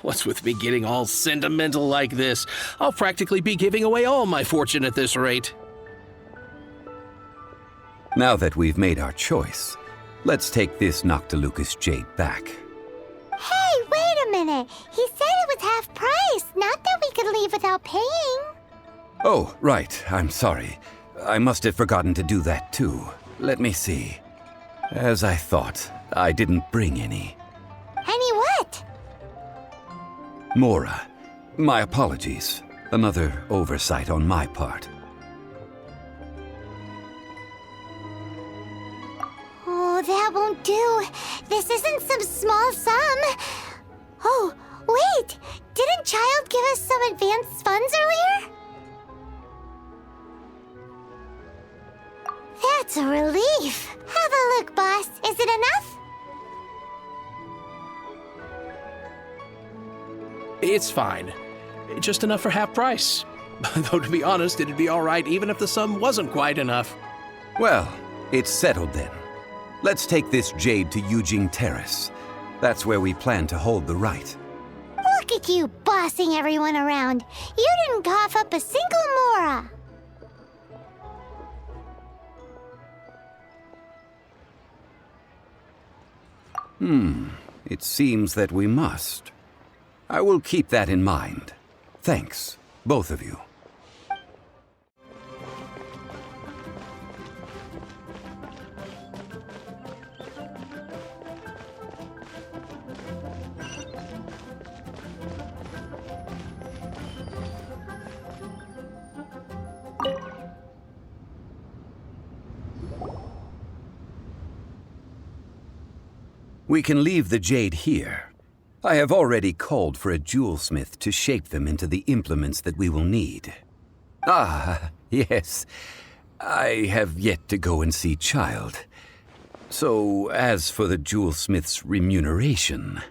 What's with me getting all sentimental like this? I'll practically be giving away all my fortune at this rate. Now that we've made our choice, let's take this Noctilucous jade back. Hey, wait a minute. He said it was half price, not that we could leave without paying. Oh, right. I'm sorry. I must have forgotten to do that too. Let me see. As I thought, I didn't bring any. Any what? Mora, my apologies. Another oversight on my part. Oh, that won't do. This isn't some small sum. Oh, wait! Didn't Child give us some advanced funds earlier? That's a relief. Have a look, boss. Is it enough? It's fine. Just enough for half price. Though to be honest, it'd be all right even if the sum wasn't quite enough. Well, it's settled then. Let's take this jade to Yujing Terrace. That's where we plan to hold the rite. Look at you bossing everyone around. You didn't cough up a single Mora. It seems that we must. I will keep that in mind. Thanks, both of you. We can leave the jade here. I have already called for a jewelsmith to shape them into the implements that we will need. Ah, yes. I have yet to go and see Child. So, as for the jewelsmith's remuneration...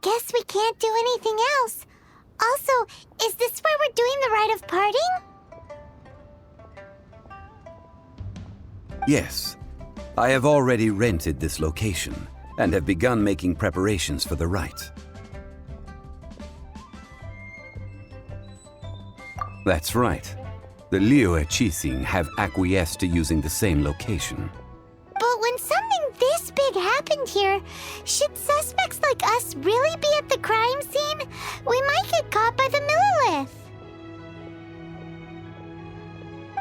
Guess we can't do anything else. Also, is this where we're doing the rite of parting? Yes. I have already rented this location, and have begun making preparations for the rite. That's right. The Liyue Qixing have acquiesced to using the same location. But when something this big happened here, should suspects like us really be at the crime scene? We might get caught by the Millilith.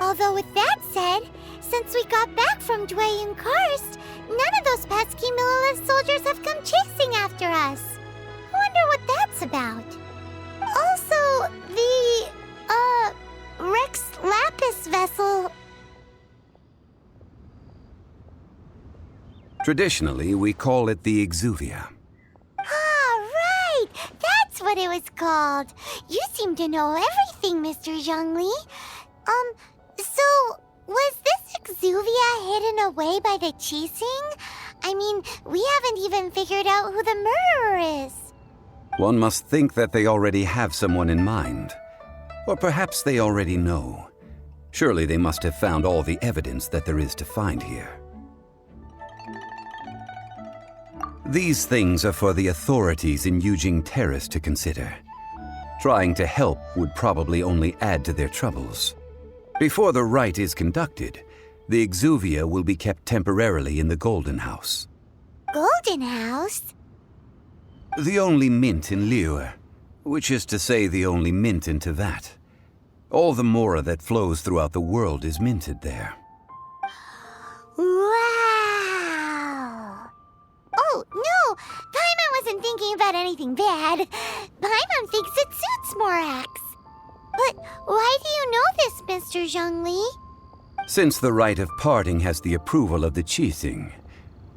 Although with that said, since we got back from Dway and Karst, none of those pesky Millilith soldiers have come chasing after us. I wonder what that's about. Also, the, Rex Lapis vessel... Traditionally, we call it the Exuvia. Ah, right! That's what it was called. You seem to know everything, Mr. Zhongli. So, was this Exuvia hidden away by the Qixing? I mean, we haven't even figured out who the murderer is. One must think that they already have someone in mind. Or perhaps they already know. Surely they must have found all the evidence that there is to find here. These things are for the authorities in Yujing Terrace to consider. Trying to help would probably only add to their troubles. Before the rite is conducted, the Exuvia will be kept temporarily in the Golden House. Golden House? The only mint in Liyue, which is to say the only mint in Teyvat. All the mora that flows throughout the world is minted there. Wow! Oh, no! Paimon wasn't thinking about anything bad. Paimon thinks it suits Morax. But why do you know this, Mr. Zhongli? Since the rite of parting has the approval of the Qixing,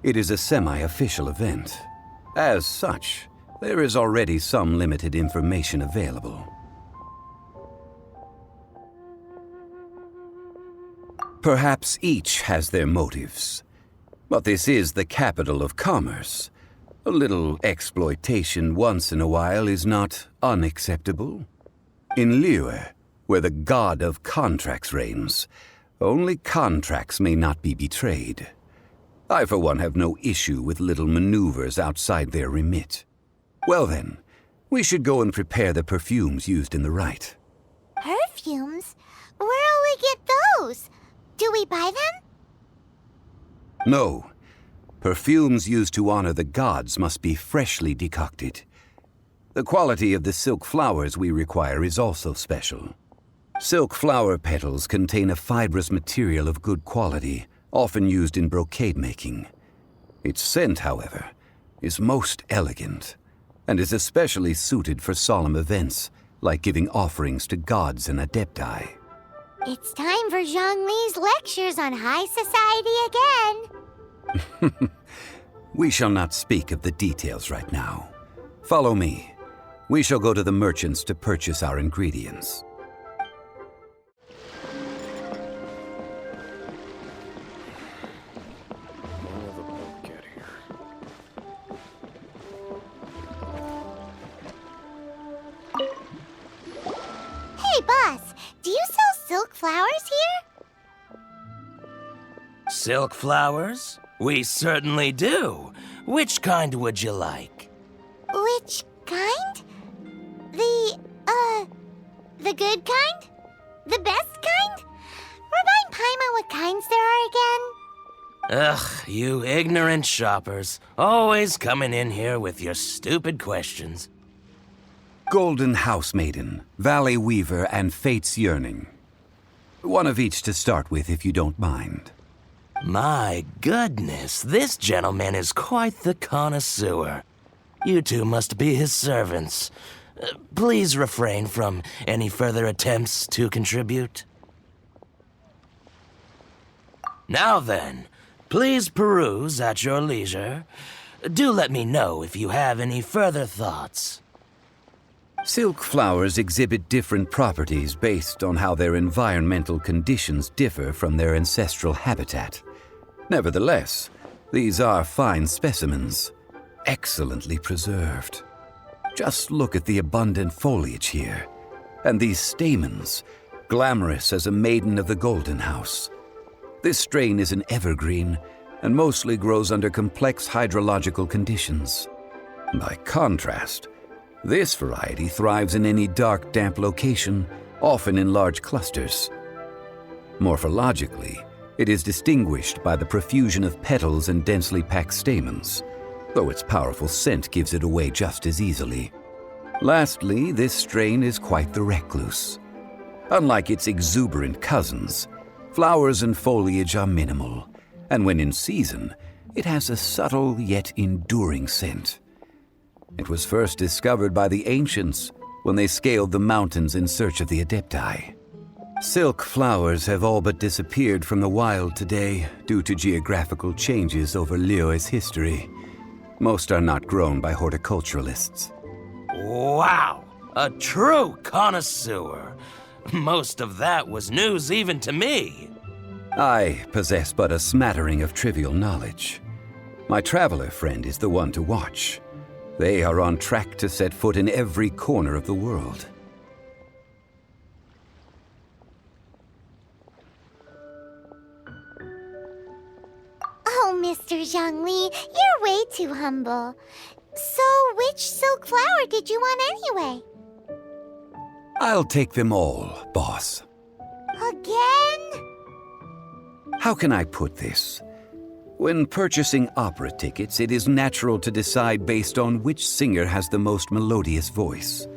it is a semi-official event. As such, there is already some limited information available. Perhaps each has their motives. But this is the capital of commerce. A little exploitation once in a while is not unacceptable. In Liyue, where the god of contracts reigns, only contracts may not be betrayed. I, for one, have no issue with little maneuvers outside their remit. Well then, we should go and prepare the perfumes used in the rite. Perfumes? Where'll we get those? Do we buy them? No. Perfumes used to honor the gods must be freshly decocted. The quality of the silk flowers we require is also special. Silk flower petals contain a fibrous material of good quality, often used in brocade making. Its scent, however, is most elegant, and is especially suited for solemn events, like giving offerings to gods and adepti. It's time for Zhongli's lectures on high society again. We shall not speak of the details right now. Follow me. We shall go to the merchants to purchase our ingredients. Hey, boss, do you sell silk flowers here? Silk flowers? We certainly do. Which kind would you like? Which kind? The good kind? The best kind? Remind Paimon what kinds there are again? Ugh, you ignorant shoppers. Always coming in here with your stupid questions. Golden House Maiden, Valley Weaver, and Fate's Yearning. One of each to start with, if you don't mind. My goodness, this gentleman is quite the connoisseur. You two must be his servants. Please refrain from any further attempts to contribute. Now then, please peruse at your leisure. Do let me know if you have any further thoughts. Silk flowers exhibit different properties based on how their environmental conditions differ from their ancestral habitat. Nevertheless, these are fine specimens, excellently preserved. Just look at the abundant foliage here, and these stamens, glamorous as a maiden of the Golden House. This strain is an evergreen, and mostly grows under complex hydrological conditions. By contrast, this variety thrives in any dark, damp location, often in large clusters. Morphologically, it is distinguished by the profusion of petals and densely packed stamens, though its powerful scent gives it away just as easily. Lastly, this strain is quite the recluse. Unlike its exuberant cousins, flowers and foliage are minimal, and when in season, it has a subtle yet enduring scent. It was first discovered by the ancients when they scaled the mountains in search of the Adepti. Silk flowers have all but disappeared from the wild today due to geographical changes over Liyue's history. Most are not grown by horticulturalists. Wow! A true connoisseur! Most of that was news even to me. I possess but a smattering of trivial knowledge. My traveler friend is the one to watch. They are on track to set foot in every corner of the world. Oh, Mr. Zhongli, you're way too humble. So, which silk flower did you want anyway? I'll take them all, boss. Again? How can I put this? When purchasing opera tickets, it is natural to decide based on which singer has the most melodious voice.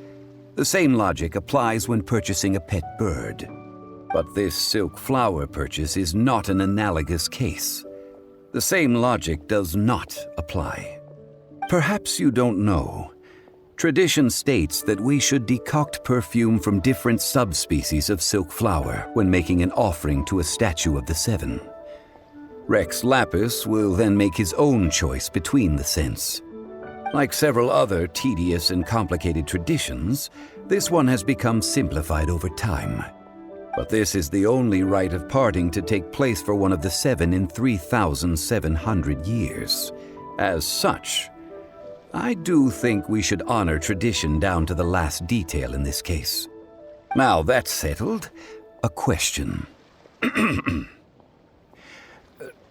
The same logic applies when purchasing a pet bird. But this silk flower purchase is not an analogous case. The same logic does not apply. Perhaps you don't know. Tradition states that we should decoct perfume from different subspecies of silk flower when making an offering to a statue of the Seven. Rex Lapis will then make his own choice between the scents. Like several other tedious and complicated traditions, this one has become simplified over time. But this is the only rite of parting to take place for one of the Seven in 3,700 years. As such, I do think we should honor tradition down to the last detail in this case. Now that's settled, a question.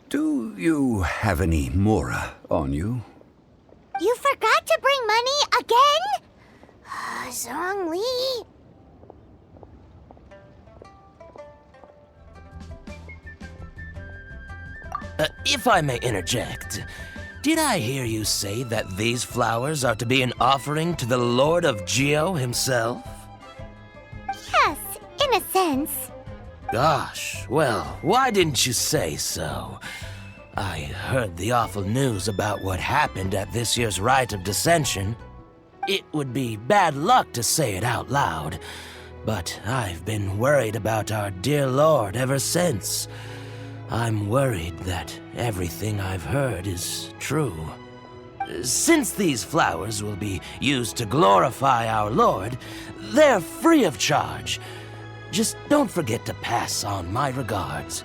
Do you have any mora on you? You forgot to bring money again? Zhongli. If I may interject, did I hear you say that these flowers are to be an offering to the Lord of Geo himself? Yes, in a sense. Gosh, well, why didn't you say so? I heard the awful news about what happened at this year's Rite of Dissension. It would be bad luck to say it out loud, but I've been worried about our dear Lord ever since. I'm worried that everything I've heard is true. Since these flowers will be used to glorify our Lord, they're free of charge. Just don't forget to pass on my regards.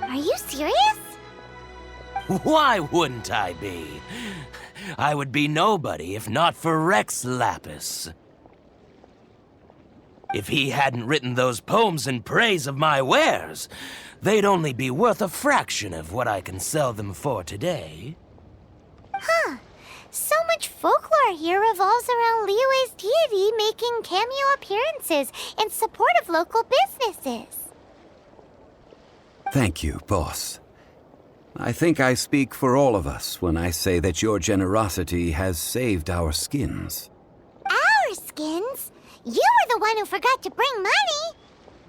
Are you serious? Why wouldn't I be? I would be nobody if not for Rex Lapis. If he hadn't written those poems in praise of my wares, they'd only be worth a fraction of what I can sell them for today. Huh. So much folklore here revolves around Liyue's deity making cameo appearances in support of local businesses. Thank you, boss. I think I speak for all of us when I say that your generosity has saved our skins. Our skins? You were the one who forgot to bring money.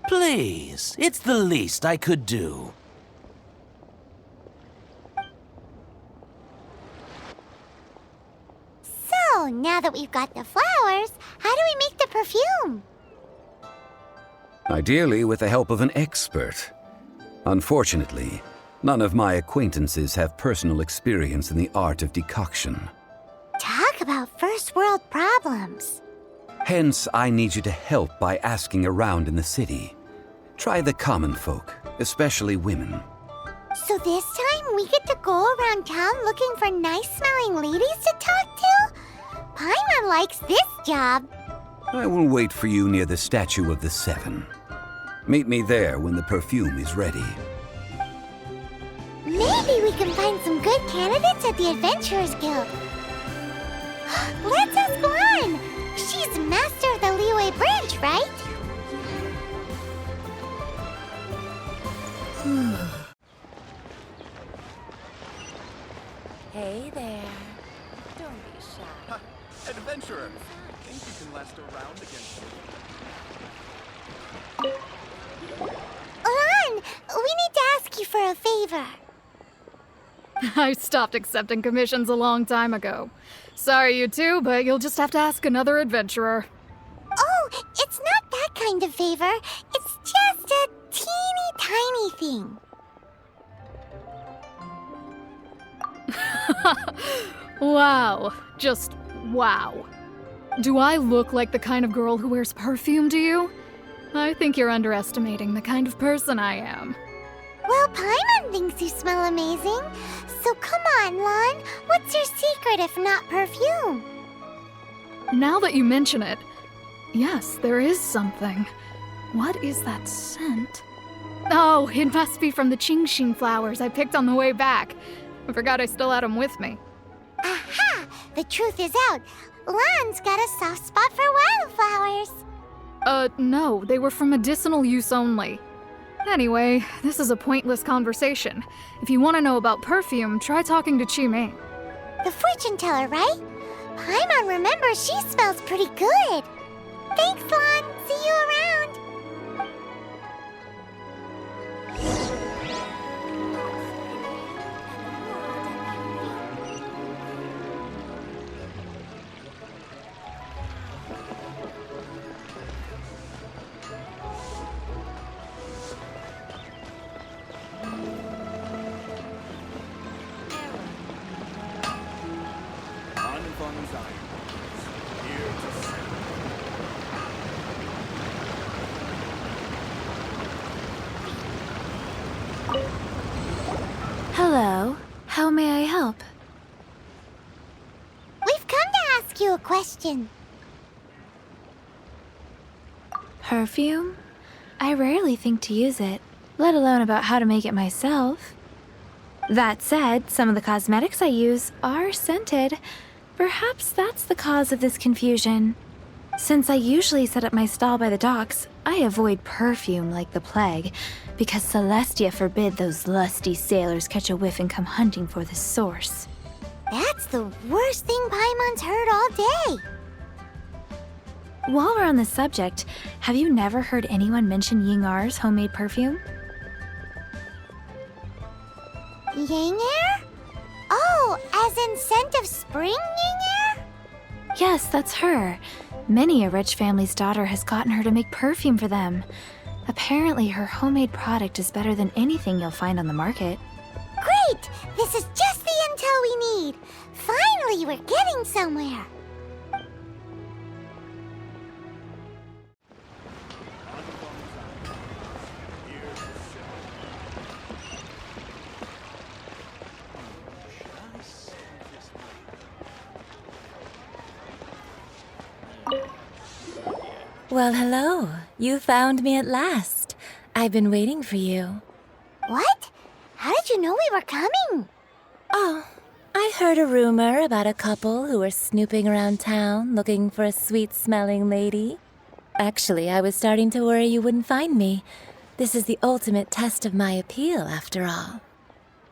Please, it's the least I could do. So, now that we've got the flowers, how do we make the perfume? Ideally with the help of an expert. Unfortunately, None of my acquaintances have personal experience in the art of decoction. Talk about first world problems. Hence, I need you to help by asking around in the city. Try the common folk, especially women. So this time we get to go around town looking for nice-smelling ladies to talk to? Paimon likes this job. I will wait for you near the statue of the Seven. Meet me there when the perfume is ready. Maybe we can find some good candidates at the Adventurers Guild. Let's ask Lan! She's master of the Liyue branch, right? Hey there. Don't be shy. Adventurer, think you can last a round against me? Lan, we need to ask you for a favor. I stopped accepting commissions a long time ago. Sorry, you two, but you'll just have to ask another adventurer. Oh, it's not that kind of favor. It's just a teeny tiny thing. Wow. Just wow. Do I look like the kind of girl who wears perfume to you? I think you're underestimating the kind of person I am. Well, Paimon thinks you smell amazing. So come on, Lan. What's your secret if not perfume? Now that you mention it, yes, there is something. What is that scent? Oh, it must be from the GENSHIN flowers I picked on the way back. I forgot I still had them with me. Aha! The truth is out. Lan's got a soft spot for wildflowers. No, they were for medicinal use only. Anyway, this is a pointless conversation. If you want to know about perfume, try talking to teeming. The fortune teller, right? Paimon remembers she smells pretty good. Thanks, Lan. See you around. Hello. How may I help? We've come to ask you a question. Perfume? I rarely think to use it, let alone about how to make it myself. That said, some of the cosmetics I use are scented. Perhaps that's the cause of this confusion. Since I usually set up my stall by the docks, I avoid perfume like the plague, because Celestia forbid those lusty sailors catch a whiff and come hunting for the source. That's the worst thing Paimon's heard all day. While we're on the subject, have you never heard anyone mention Yingar's homemade perfume? Yingar? Oh, as in scent of spring, Yingar? Yes, that's her. Many a rich family's daughter has gotten her to make perfume for them. Apparently, her homemade product is better than anything you'll find on the market. Great! This is just the intel we need. Finally, we're getting somewhere. Well, hello. You found me at last. I've been waiting for you. What? How did you know we were coming? Oh, I heard a rumor about a couple who were snooping around town looking for a sweet-smelling lady. Actually, I was starting to worry you wouldn't find me. This is the ultimate test of my appeal, after all.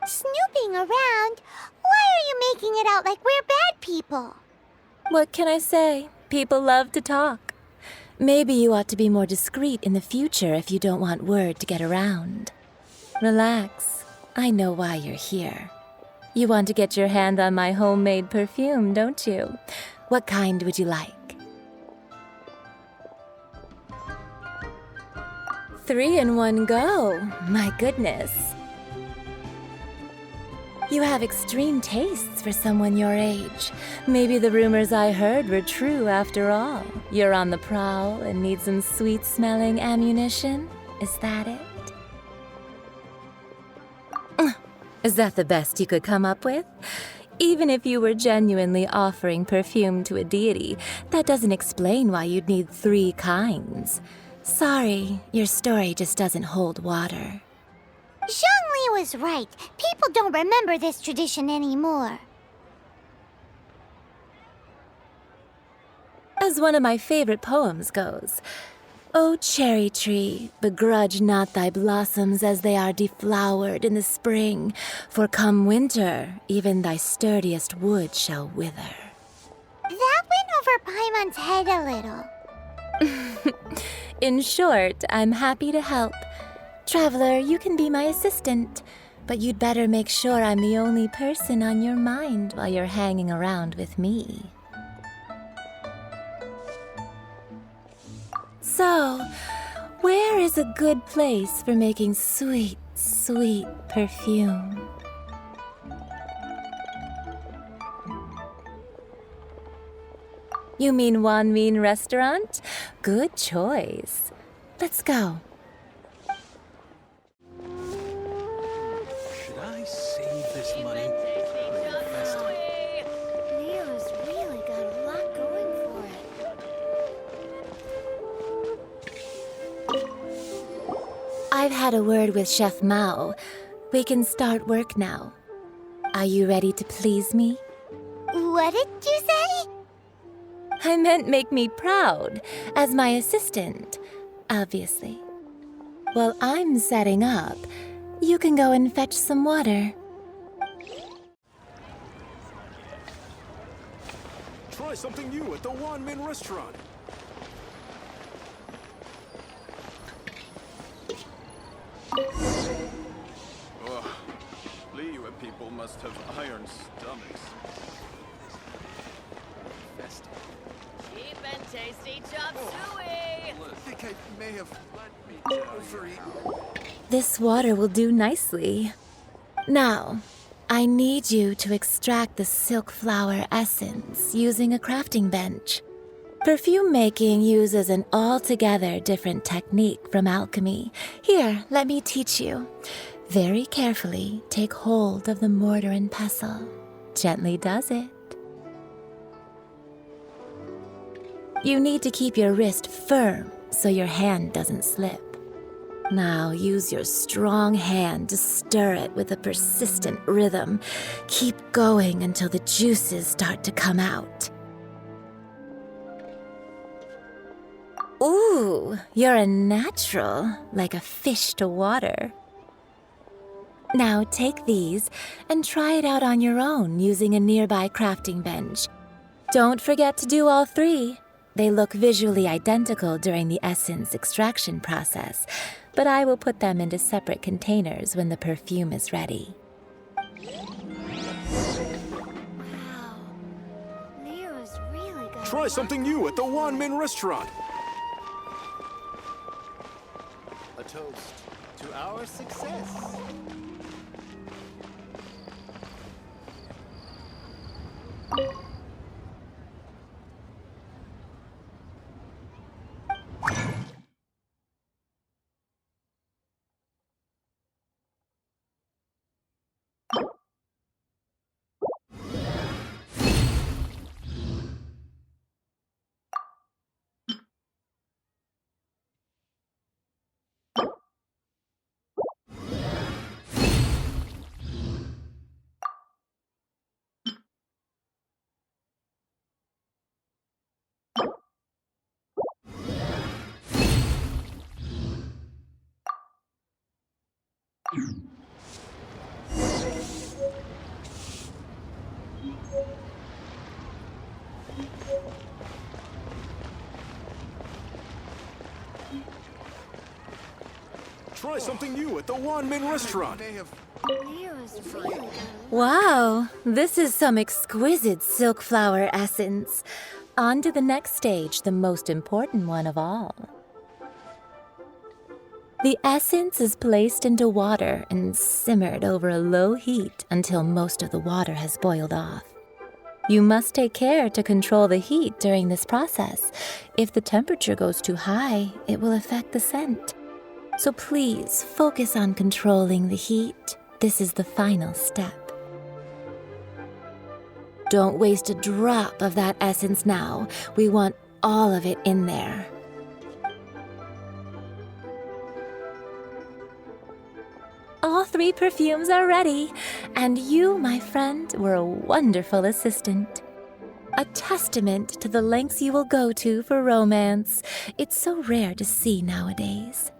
Snooping around? Why are you making it out like we're bad people? What can I say? People love to talk. Maybe you ought to be more discreet in the future if you don't want word to get around. Relax. I know why you're here. You want to get your hand on my homemade perfume, don't you? What kind would you like? 3 in one go. My goodness. You have extreme tastes for someone your age. Maybe the rumors I heard were true after all. You're on the prowl and need some sweet-smelling ammunition? Is that it? Is that the best you could come up with? Even if you were genuinely offering perfume to a deity, that doesn't explain why you'd need 3 kinds. Sorry, your story just doesn't hold water. Zhongli was right. People don't remember this tradition anymore. As one of my favorite poems goes, "O cherry tree, begrudge not thy blossoms as they are deflowered in the spring, for come winter, even thy sturdiest wood shall wither." That went over Paimon's head a little. In short, I'm happy to help. Traveler, you can be my assistant, but you'd better make sure I'm the only person on your mind while you're hanging around with me. So, where is a good place for making sweet, sweet perfume? You mean Wanmin Restaurant? Good choice. Let's go. Should I save this money? Leo's really got a lot going for it. I've had a word with Chef Mao. We can start work now. Are you ready to please me? What did you say? I meant make me proud, as my assistant, obviously. While I'm setting up, you can go and fetch some water. Try something new at the Wanmin Restaurant. Ugh. Liyue people must have iron stomachs. Cheap and tasty chop suey! I think I may have overeaten. This water will do nicely. Now, I need you to extract the silk flower essence using a crafting bench. Perfume making uses an altogether different technique from alchemy. Here, let me teach you. Very carefully, take hold of the mortar and pestle. Gently does it. You need to keep your wrist firm so your hand doesn't slip. Now use your strong hand to stir it with a persistent rhythm. Keep going until the juices start to come out. Ooh, you're a natural, like a fish to water. Now take these and try it out on your own using a nearby crafting bench. Don't forget to do all 3. They look visually identical during the essence extraction process, but I will put them into separate containers when the perfume is ready. Wow. Leo's really got Try something new at the Wanmin Restaurant. A toast to our success. Try something new at the Wanmin Restaurant. Leo's really got Wow, this is some exquisite silk flower essence. On to the next stage, the most important one of all. The essence is placed into water and simmered over a low heat until most of the water has boiled off. You must take care to control the heat during this process. If the temperature goes too high, it will affect the scent. So please focus on controlling the heat. This is the final step. Don't waste a drop of that essence now. We want all of it in there. All 3 perfumes are ready, and you, my friend, were a wonderful assistant. A testament to the lengths you will go to for romance. It's so rare to see nowadays.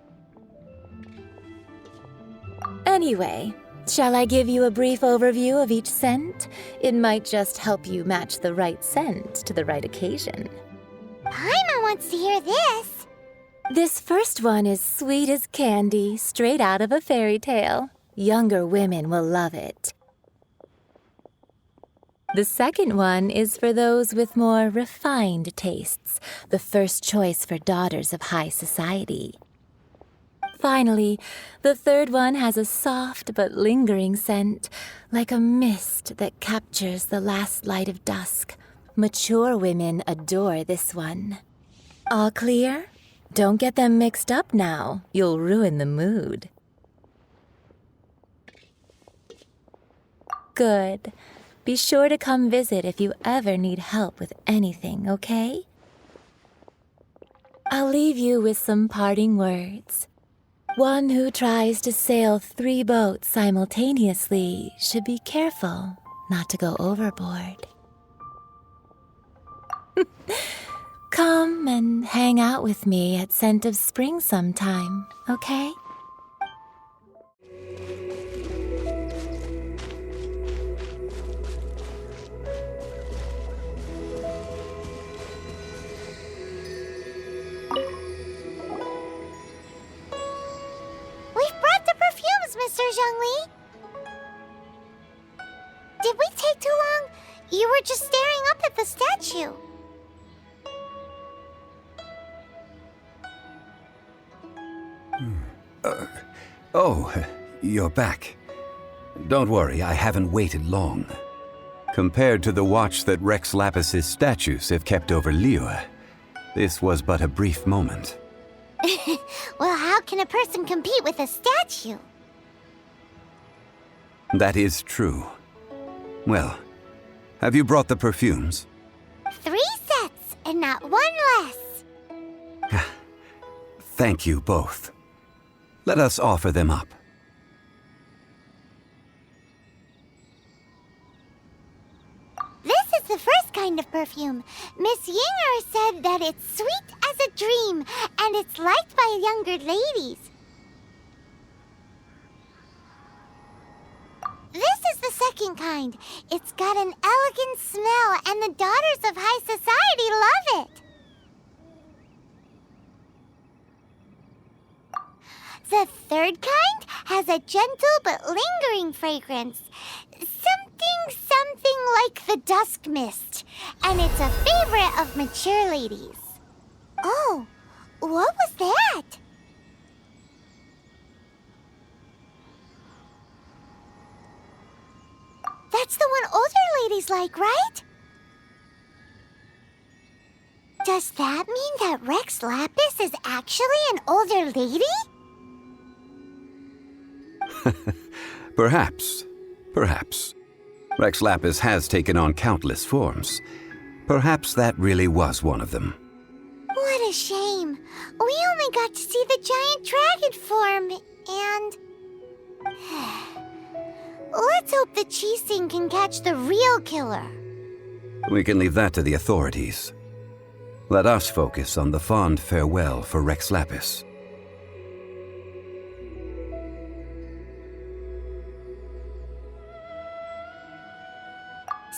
Anyway, shall I give you a brief overview of each scent? It might just help you match the right scent to the right occasion. Paimon wants to hear this. This first one is sweet as candy, straight out of a fairy tale. Younger women will love it. The second one is for those with more refined tastes, the first choice for daughters of high society. Finally, the third one has a soft but lingering scent, like a mist that captures the last light of dusk. Mature women adore this one. All clear? Don't get them mixed up now. You'll ruin the mood. Good. Be sure to come visit if you ever need help with anything, okay? I'll leave you with some parting words. One who tries to sail 3 boats simultaneously should be careful not to go overboard. Come and hang out with me at Scent of Spring sometime, okay? Mr. Zhongli? Did we take too long? You were just staring up at the statue. Oh, you're back. Don't worry, I haven't waited long. Compared to the watch that Rex Lapis's statues have kept over Liyue, this was but a brief moment. Well, how can a person compete with a statue? That is true. Well, have you brought the perfumes? 3 sets, and not 1 less. Thank you both. Let us offer them up. This is the first kind of perfume. Miss Yinger said that it's sweet as a dream, and it's liked by younger ladies. This is the second kind. It's got an elegant smell, and the daughters of high society love it. The third kind has a gentle but lingering fragrance. Something like the dusk mist. And it's a favorite of mature ladies. Oh, what was that? That's the one older ladies like, right? Does that mean that Rex Lapis is actually an older lady? Perhaps. Rex Lapis has taken on countless forms. Perhaps that really was one of them. What a shame. We only got to see the giant dragon form, and... Let's hope the Qixing can catch the real killer. We can leave that to the authorities. Let us focus on the fond farewell for Rex Lapis.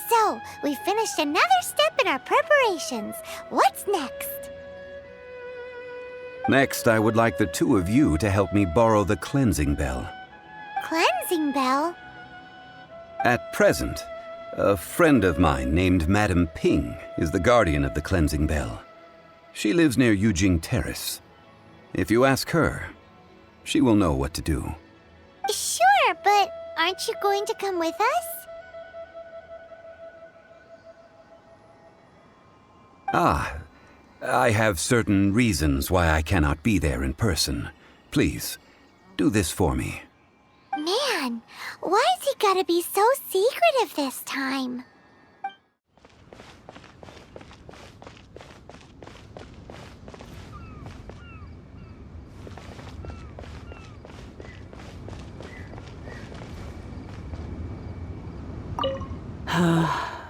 So, we finished another step in our preparations. What's next? Next, I would like the 2 of you to help me borrow the cleansing bell. Cleansing bell? At present, a friend of mine named Madame Ping is the guardian of the cleansing bell. She lives near Yujing Terrace. If you ask her, She will know what to do. Sure, but aren't you going to come with us? Ah, I have certain reasons why I cannot be there in person. Please, do this for me. Man, why's he gotta be so secretive this time?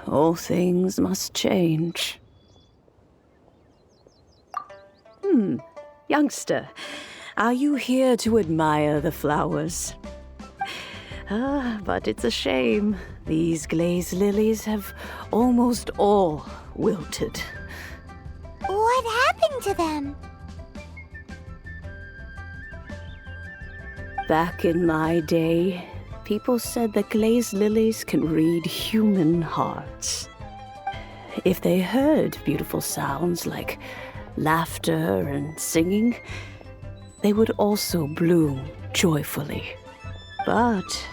All things must change. Youngster, are you here to admire the flowers? But it's a shame. These glazed lilies have almost all wilted. What happened to them? Back in my day, people said that glazed lilies can read human hearts. If they heard beautiful sounds like laughter and singing, they would also bloom joyfully. But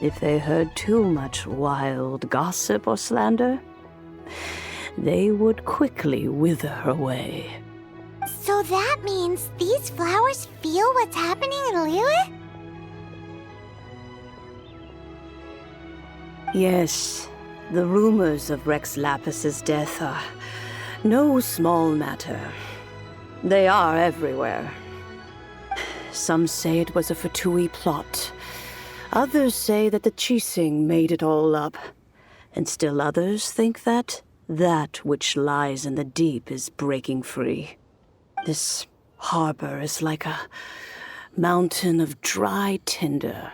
if they heard too much wild gossip or slander, they would quickly wither away. So that means these flowers feel what's happening in Liyue? Yes, the rumors of Rex Lapis's death are no small matter. They are everywhere. Some say it was a Fatui plot. Others say that the Chising made it all up. And still others think that which lies in the deep is breaking free. This harbor is like a mountain of dry tinder.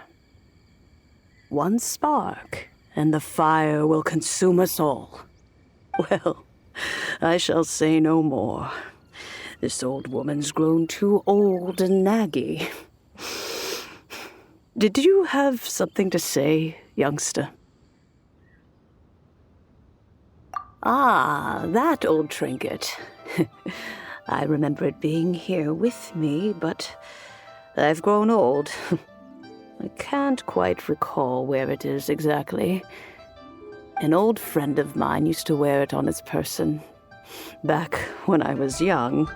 One spark, and the fire will consume us all. Well, I shall say no more. This old woman's grown too old and naggy. Did you have something to say, youngster? Ah, that old trinket. I remember it being here with me, but I've grown old. I can't quite recall where it is exactly. An old friend of mine used to wear it on his person. Back when I was young,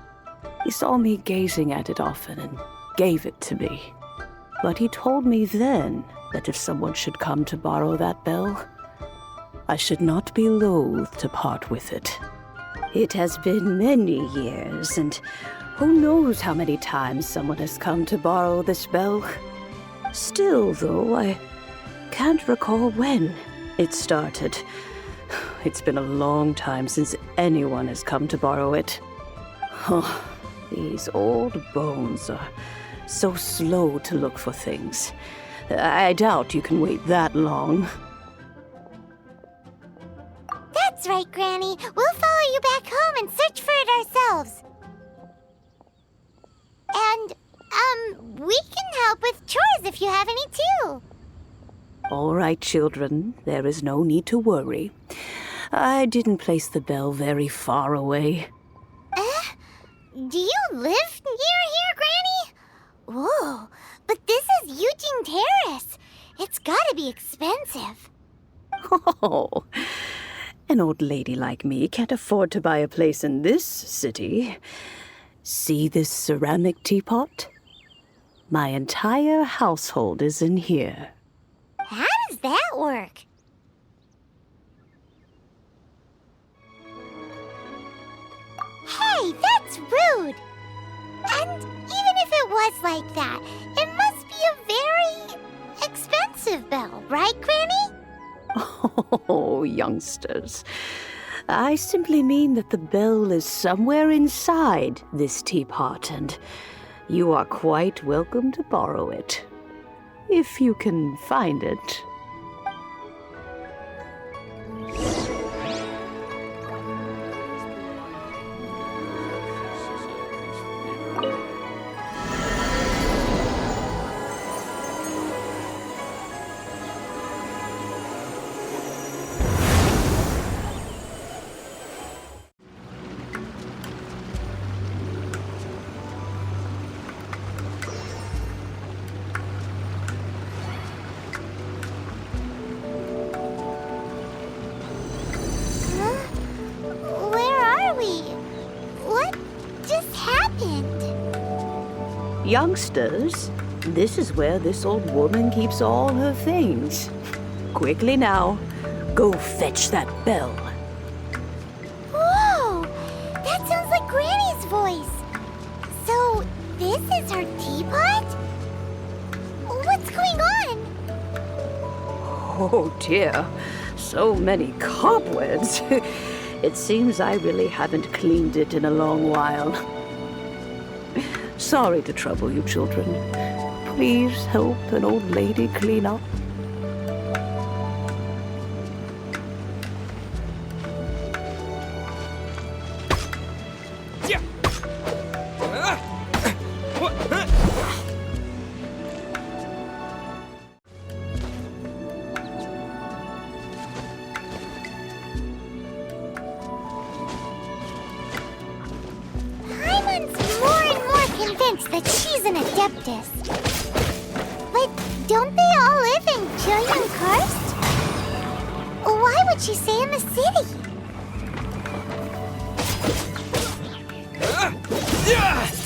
he saw me gazing at it often and gave it to me. But he told me then that if someone should come to borrow that bell, I should not be loath to part with it. It has been many years, and who knows how many times someone has come to borrow this bell. Still, though, I can't recall when it started. It's been a long time since anyone has come to borrow it. Oh, these old bones are so slow to look for things. I doubt you can wait that long. That's right, Granny. We'll follow you back home and search for it ourselves. And, we can help with chores if you have any too. All right, children. There is no need to worry. I didn't place the bell very far away. Do you live near here, Granny? Whoa, but this is Eugene Terrace. It's gotta be expensive. Oh, an old lady like me can't afford to buy a place in this city. See this ceramic teapot? My entire household is in here. How does that work? Hey, that's rude! And even if it was like that, it must be a very expensive bell, right, Granny? Oh, youngsters. I simply mean that the bell is somewhere inside this teapot, and you are quite welcome to borrow it. If you can find it. happened? Youngsters, this is where this old woman keeps all her things. Quickly now, go fetch that bell. Whoa! That sounds like Granny's voice. So, this is her teapot? What's going on? Oh dear, so many cobwebs. It seems I really haven't cleaned it in a long while. Sorry to trouble you, children. Please help an old lady clean up. That she's an adeptus. But don't they all live in Julian Karst? Why would she stay in the city?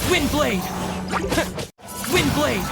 Windblade! Windblade!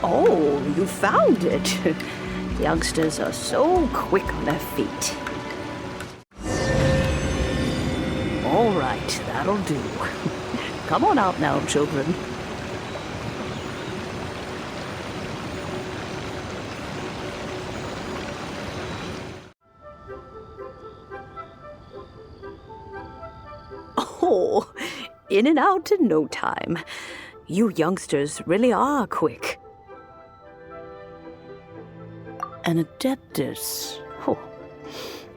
Oh, you found it. Youngsters are so quick on their feet. All right, that'll do. Come on out now, children. Oh, in and out in no time. You youngsters really are quick. An adeptus. Oh,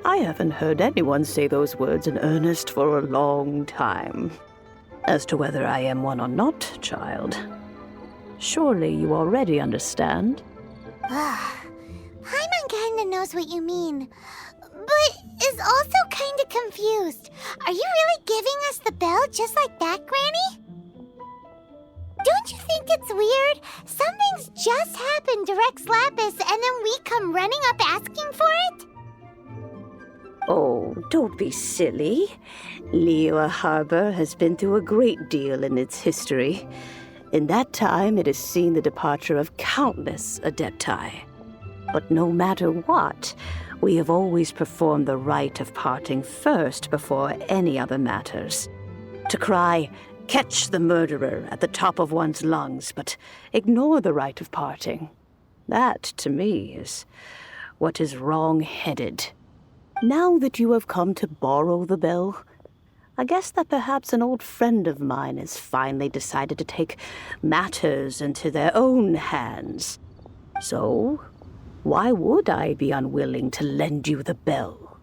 I haven't heard anyone say those words in earnest for a long time. As to whether I am one or not, child, surely you already understand. Paimon kinda knows what you mean, but is also kinda confused. Are you really giving us the bell just like that, Granny? Don't you think it's weird? Something's just happened to Rex Lapis and then we come running up asking for it? Oh, don't be silly. Liyue Harbor has been through a great deal in its history. In that time, it has seen the departure of countless adepti. But no matter what, we have always performed the rite of parting first before any other matters. To cry, "Catch the murderer," at the top of one's lungs, but ignore the rite of parting. That, to me, is what is wrong-headed. Now that you have come to borrow the bell, I guess that perhaps an old friend of mine has finally decided to take matters into their own hands. So, why would I be unwilling to lend you the bell?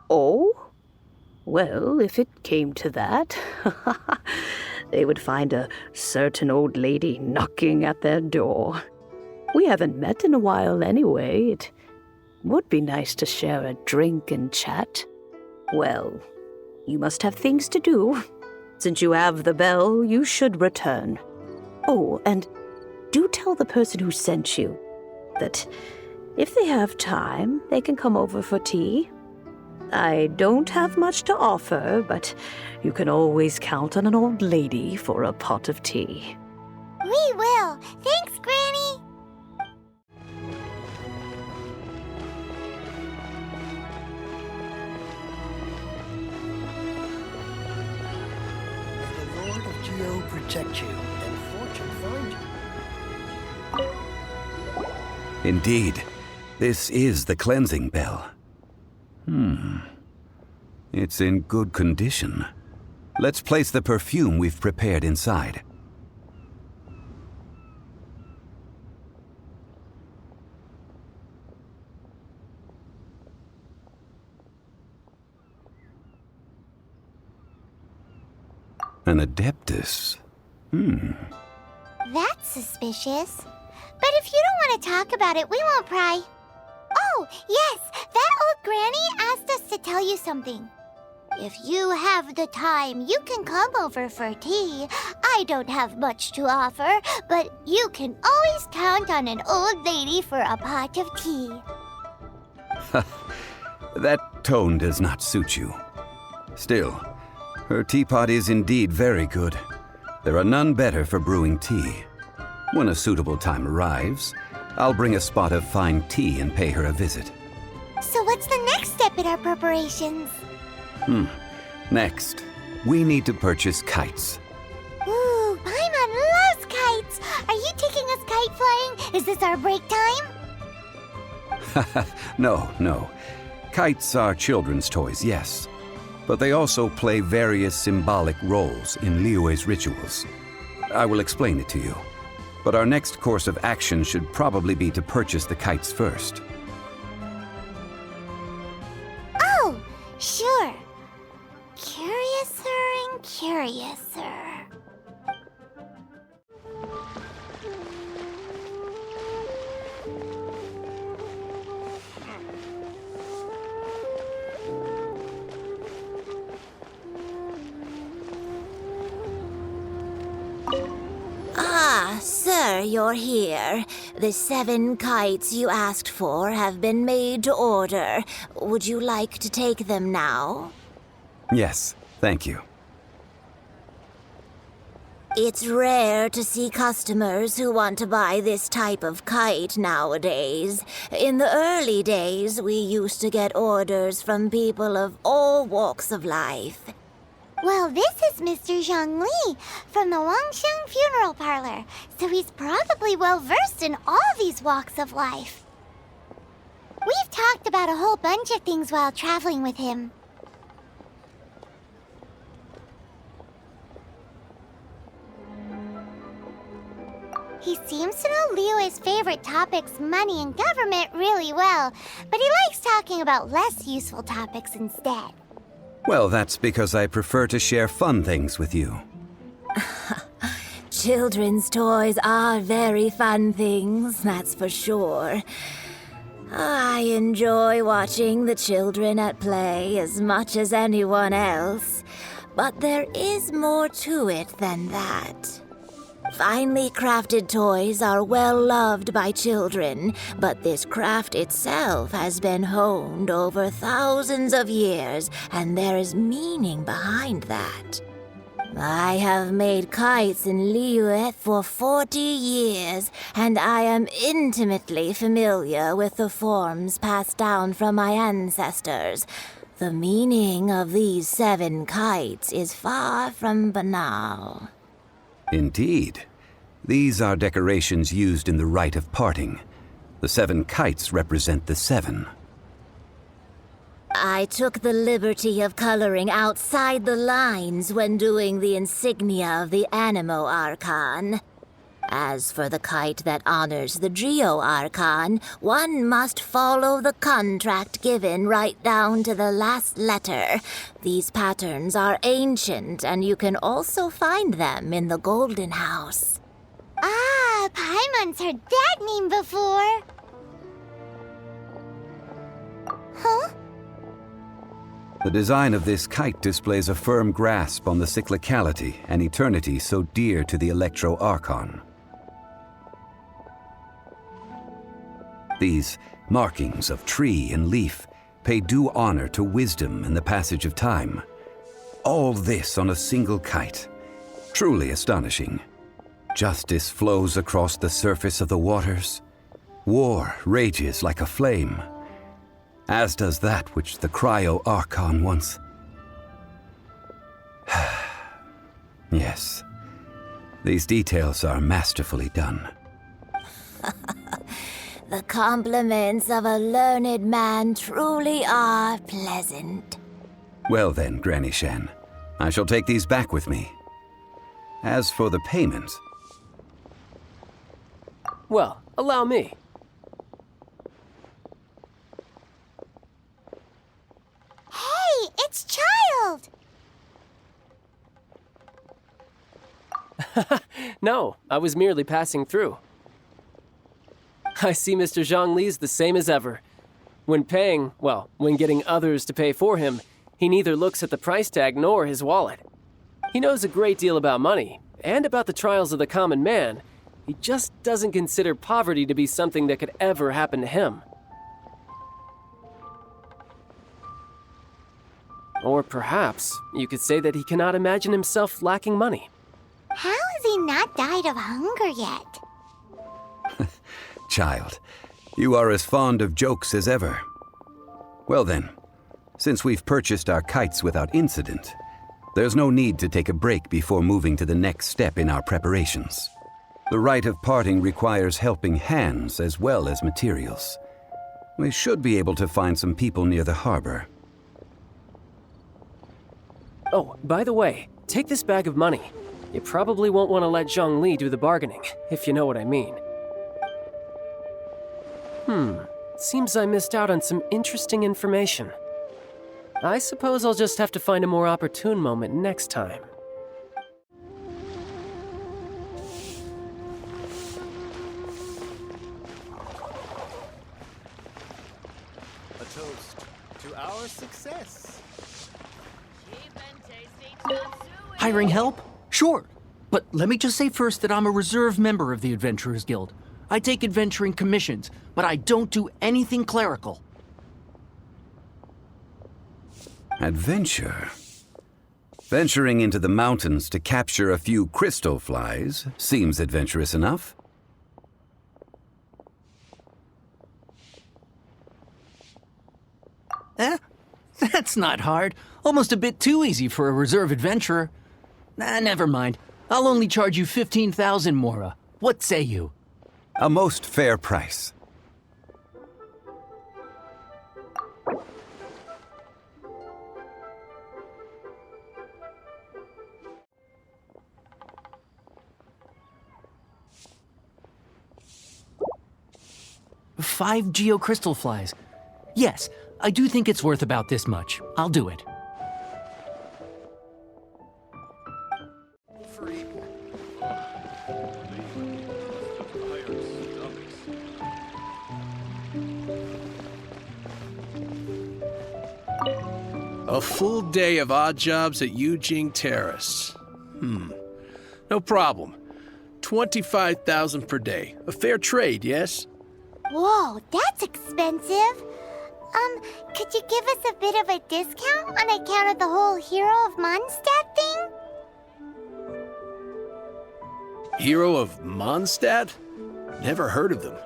Oh? Well, if it came to that, they would find a certain old lady knocking at their door. We haven't met in a while anyway. It would be nice to share a drink and chat. Well, you must have things to do. Since you have the bell, you should return. Oh, and do tell the person who sent you that if they have time, they can come over for tea. I don't have much to offer, but you can always count on an old lady for a pot of tea. We will. Thanks, Granny. May the Lord of Geo protect you and fortune find you. Indeed, this is the cleansing bell. It's in good condition. Let's place the perfume we've prepared inside. An adeptus? That's suspicious. But if you don't want to talk about it, we won't pry. Oh, yes, that old granny asked us to tell you something. If you have the time, you can come over for tea. I don't have much to offer, but you can always count on an old lady for a pot of tea. That tone does not suit you. Still, her teapot is indeed very good. There are none better for brewing tea. When a suitable time arrives, I'll bring a spot of fine tea and pay her a visit. So what's the next step in our preparations? Next, we need to purchase kites. Ooh, Paimon loves kites! Are you taking us kite flying? Is this our break time? No. Kites are children's toys, yes. But they also play various symbolic roles in Liyue's rituals. I will explain it to you. But our next course of action should probably be to purchase the kites first. Oh, sure. Curiouser and curiouser. Ah, sir, you're here. The 7 kites you asked for have been made to order. Would you like to take them now? Yes, thank you. It's rare to see customers who want to buy this type of kite nowadays. In the early days, we used to get orders from people of all walks of life. Well, this is Mr. Zhongli from the Wangsheng Funeral Parlor, so he's probably well-versed in all these walks of life. We've talked about a whole bunch of things while traveling with him. He seems to know Liyue's favorite topics, money and government, really well, but he likes talking about less useful topics instead. Well, that's because I prefer to share fun things with you. Children's toys are very fun things, that's for sure. I enjoy watching the children at play as much as anyone else, but there is more to it than that. Finely crafted toys are well loved by children, but this craft itself has been honed over thousands of years, and there is meaning behind that. I have made kites in Liyue for 40 years, and I am intimately familiar with the forms passed down from my ancestors. The meaning of these 7 kites is far from banal. Indeed. These are decorations used in the rite of parting. The 7 kites represent the 7. I took the liberty of coloring outside the lines when doing the insignia of the Animo Archon. As for the kite that honors the Geo Archon, one must follow the contract given right down to the last letter. These patterns are ancient, and you can also find them in the Golden House. Ah, Paimon's heard that name before. Huh? The design of this kite displays a firm grasp on the cyclicality and eternity so dear to the Electro Archon. These markings of tree and leaf pay due honor to wisdom and the passage of time. All this on a single kite. Truly astonishing. Justice flows across the surface of the waters. War rages like a flame. As does that which the Cryo Archon once... Yes. These details are masterfully done. The compliments of a learned man truly are pleasant. Well then, Granny Shen, I shall take these back with me. As for the payment... Well, allow me. Hey, it's Child! No, I was merely passing through. I see Mr. Zhongli's the same as ever. When getting others to pay for him, he neither looks at the price tag nor his wallet. He knows a great deal about money, and about the trials of the common man. He just doesn't consider poverty to be something that could ever happen to him. Or perhaps you could say that he cannot imagine himself lacking money. How has he not died of hunger yet? Child, you are as fond of jokes as ever. Well then, since we've purchased our kites without incident, there's no need to take a break before moving to the next step in our preparations. The rite of parting requires helping hands as well as materials. We should be able to find some people near the harbor. Oh, by the way, take this bag of money. You probably won't want to let Zhongli do the bargaining, if you know what I mean. Seems I missed out on some interesting information. I suppose I'll just have to find a more opportune moment next time. A toast to our success. Hiring help? Sure. But let me just say first that I'm a reserve member of the Adventurers Guild. I take adventuring commissions, but I don't do anything clerical. Adventure? Venturing into the mountains to capture a few crystal flies seems adventurous enough. That's not hard. Almost a bit too easy for a reserve adventurer. Never mind. I'll only charge you 15,000 Mora. What say you? A most fair price. Five geocrystal flies. Yes, I do think it's worth about this much. I'll do it. A full day of odd jobs at Yujing Terrace. No problem. 25,000 per day. A fair trade, yes? Whoa, that's expensive. Could you give us a bit of a discount on account of the whole Hero of Mondstadt thing? Hero of Mondstadt? Never heard of them.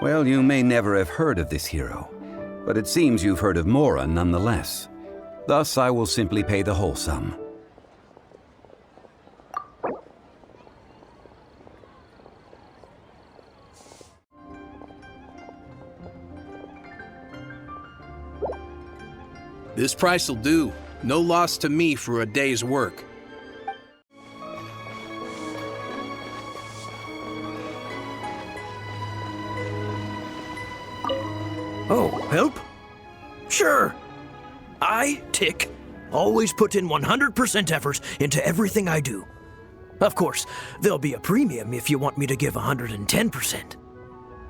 Well, you may never have heard of this hero, but it seems you've heard of Mora nonetheless. Thus, I will simply pay the whole sum. This price will do. No loss to me for a day's work. Oh, help? Sure. I, Tick, always put in 100% effort into everything I do. Of course, there'll be a premium if you want me to give 110%.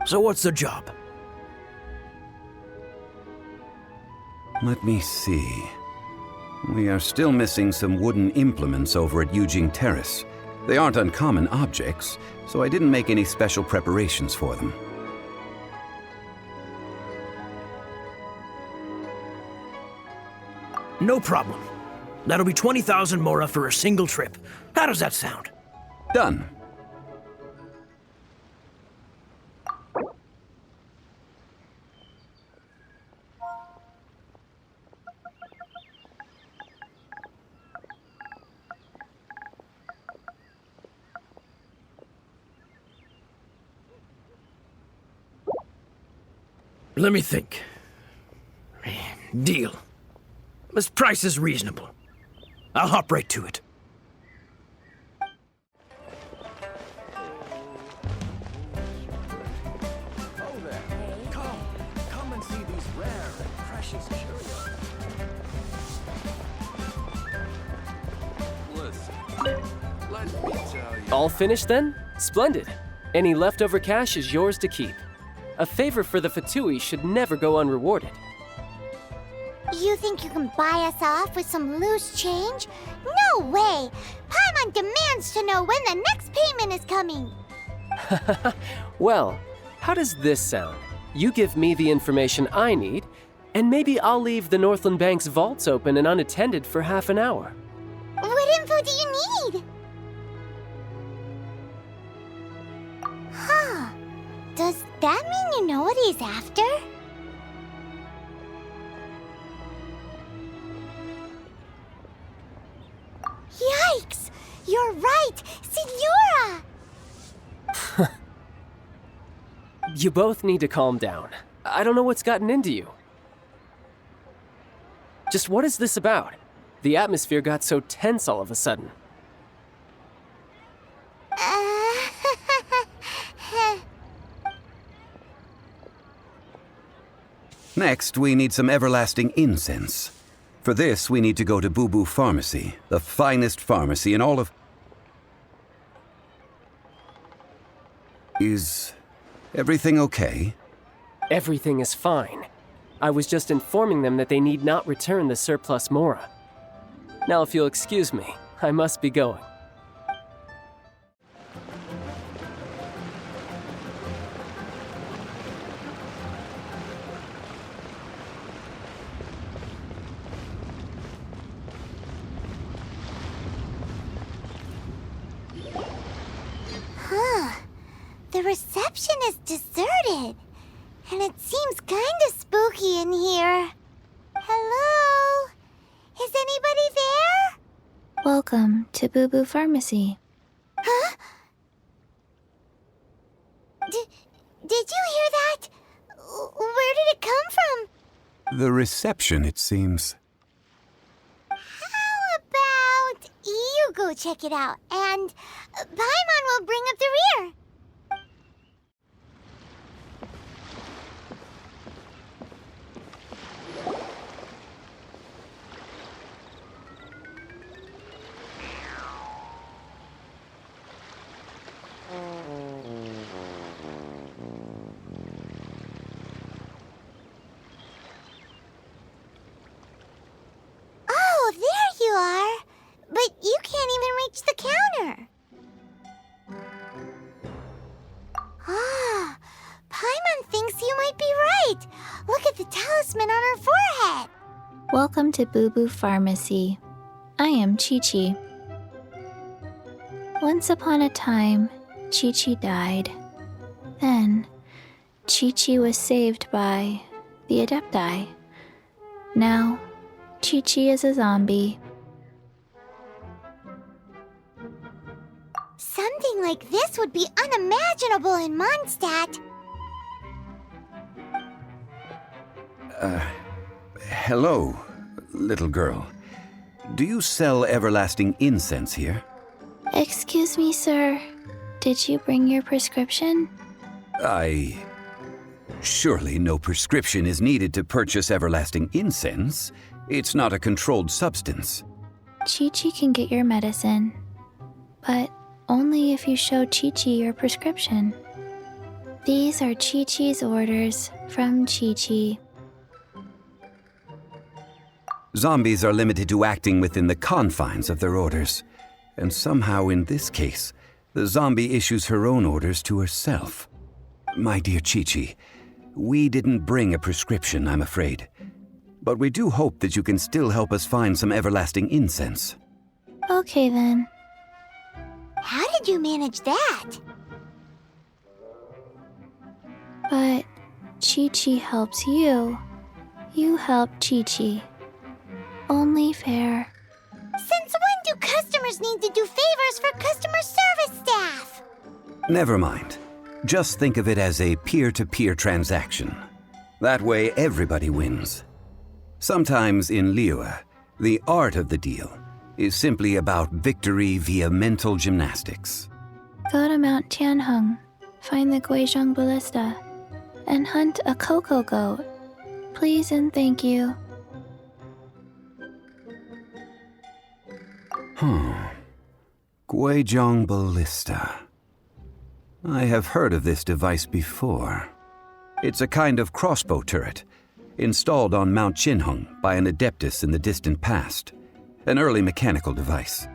So what's the job? Let me see. We are still missing some wooden implements over at Yujing Terrace. They aren't uncommon objects, so I didn't make any special preparations for them. No problem. That'll be 20,000 Mora for a single trip. How does that sound? Done. Let me think. Deal. This price is reasonable. I'll hop right to it. Oh there. Come and see these rare and precious curios. Listen, let me All finished then? Splendid. Any leftover cash is yours to keep. A favor for the Fatui should never go unrewarded. You think you can buy us off with some loose change? No way! Paimon demands to know when the next payment is coming! Well, how does this sound? You give me the information I need, and maybe I'll leave the Northland Bank's vaults open and unattended for half an hour. What info do you need? Huh. Does that mean you know what he's after? Yikes! You're right! Signora! You both need to calm down. I don't know what's gotten into you. Just what is this about? The atmosphere got so tense all of a sudden. Next, we need some everlasting incense. For this, we need to go to Bough Pharmacy, the finest pharmacy in all of... Is everything okay? Everything is fine. I was just informing them that they need not return the surplus Mora. Now, if you'll excuse me, I must be going. Huh. The reception is deserted. And it seems kinda spooky in here. Hello? Is anybody there? Welcome to Bough Pharmacy. Huh? Did you hear that? Where did it come from? The reception, it seems. How about you go check it out, and Paimon will bring up the rear. Oh, there you are. But you can't even reach the counter. Ah, Paimon thinks you might be right. Look at the talisman on her forehead. Welcome to Bough Pharmacy. I am Chi-Chi. Once upon a time, Chi-Chi died. Then, Chi-Chi was saved by the Adepti. Now, Chi-Chi is a zombie. Something like this would be unimaginable in Mondstadt. Hello, little girl. Do you sell everlasting incense here? Excuse me, sir. Did you bring your prescription? Surely no prescription is needed to purchase everlasting incense. It's not a controlled substance. Chi-Chi can get your medicine, but only if you show Chi-Chi your prescription. These are Chi-Chi's orders from Chi-Chi. Zombies are limited to acting within the confines of their orders. And somehow in this case, the zombie issues her own orders to herself. My dear Chi-Chi, we didn't bring a prescription, I'm afraid. But we do hope that you can still help us find some everlasting incense. Okay then. How did you manage that? But Chi-Chi helps you. You help Chi-Chi. Only fair. Since when do customers need to do favors for customer service staff? Never mind. Just think of it as a peer-to-peer transaction. That way everybody wins. Sometimes in Liyue, the art of the deal is simply about victory via mental gymnastics. Go to Mount Tianheng, find the Guizhong Ballista, and hunt a cocoa goat. Please and thank you. Guizhong Ballista. I have heard of this device before. It's a kind of crossbow turret, installed on Mount Jinheng by an Adeptus in the distant past. An early mechanical device.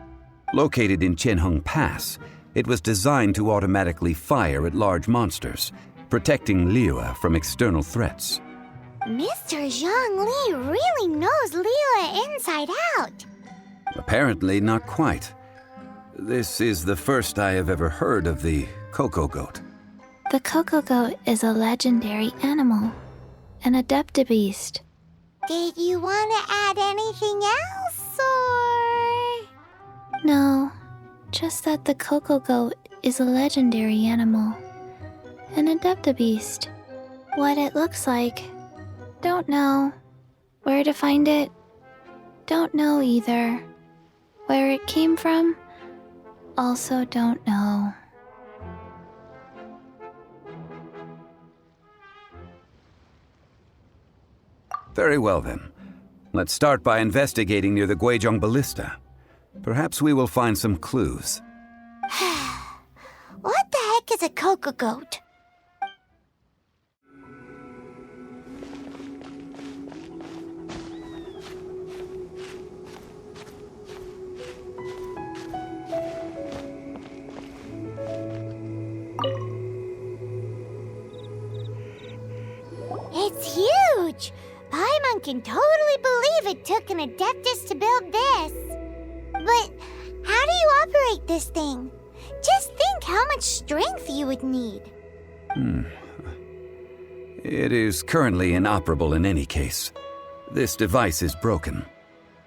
Located in Jinheng Pass, it was designed to automatically fire at large monsters, protecting Liyue from external threats. Mr. Zhongli really knows Liyue inside out. Apparently not quite. This is the first I have ever heard of the Coco Goat. The Coco Goat is a legendary animal, an adeptabeast. Did you want to add anything else, or...? No, just that the Coco Goat is a legendary animal, an adeptabeast. What it looks like, don't know. Where to find it, don't know either. Where it came from, also don't know. Very well then. Let's start by investigating near the Guizhong Ballista. Perhaps we will find some clues. What the heck is a Coco Goat? It's huge! Paimon can totally believe it took an Adeptus to build this. But how do you operate this thing? Just think how much strength you would need. It is currently inoperable in any case. This device is broken.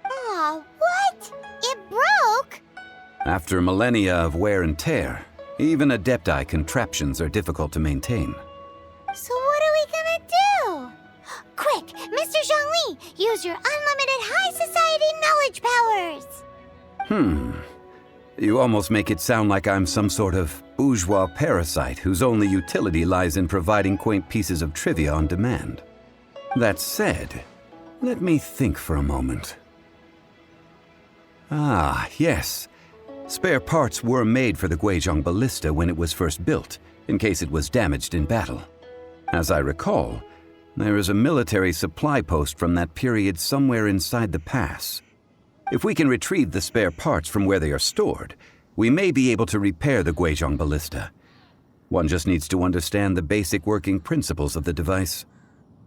Aw, what? It broke? After millennia of wear and tear, even Adepti contraptions are difficult to maintain. So what are we gonna do? Quick, Mr. Zhongli, use your unlimited high society knowledge powers! You almost make it sound like I'm some sort of bourgeois parasite whose only utility lies in providing quaint pieces of trivia on demand. That said, let me think for a moment. Ah, yes. Spare parts were made for the Guizhong Ballista when it was first built, in case it was damaged in battle. As I recall, there is a military supply post from that period somewhere inside the pass. If we can retrieve the spare parts from where they are stored, we may be able to repair the Guizhong Ballista. One just needs to understand the basic working principles of the device.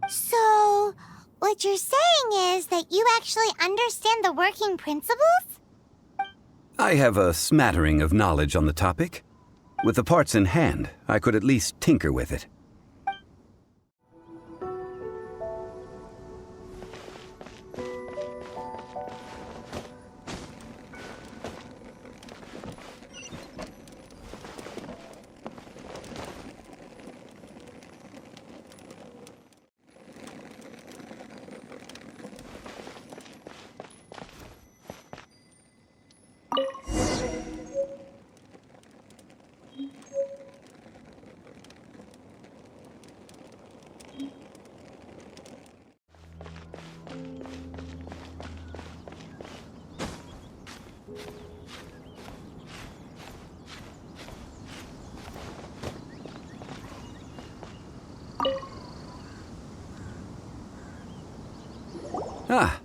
So, what you're saying is that you actually understand the working principles? I have a smattering of knowledge on the topic. With the parts in hand, I could at least tinker with it. Ah,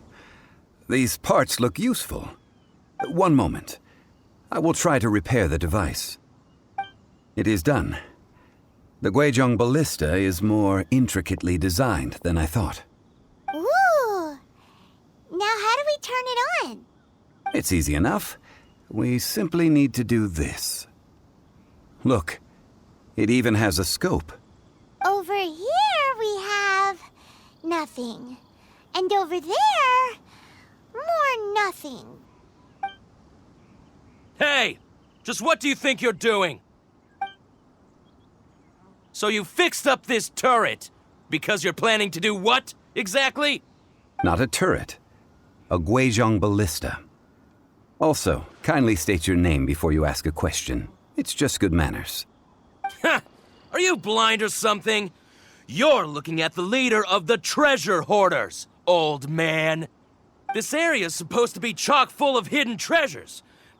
these parts look useful. One moment. I will try to repair the device. It is done. The Guizhong Ballista is more intricately designed than I thought. Ooh! Now how do we turn it on? It's easy enough. We simply need to do this. Look, it even has a scope. Over here we have... nothing. And over there... more nothing. Hey! Just what do you think you're doing? So you fixed up this turret because you're planning to do what, exactly? Not a turret. A Guizhong Ballista. Also, kindly state your name before you ask a question. It's just good manners. Ha! Are you blind or something? You're looking at the leader of the treasure hoarders, old man. This area's supposed to be chock full of hidden treasures,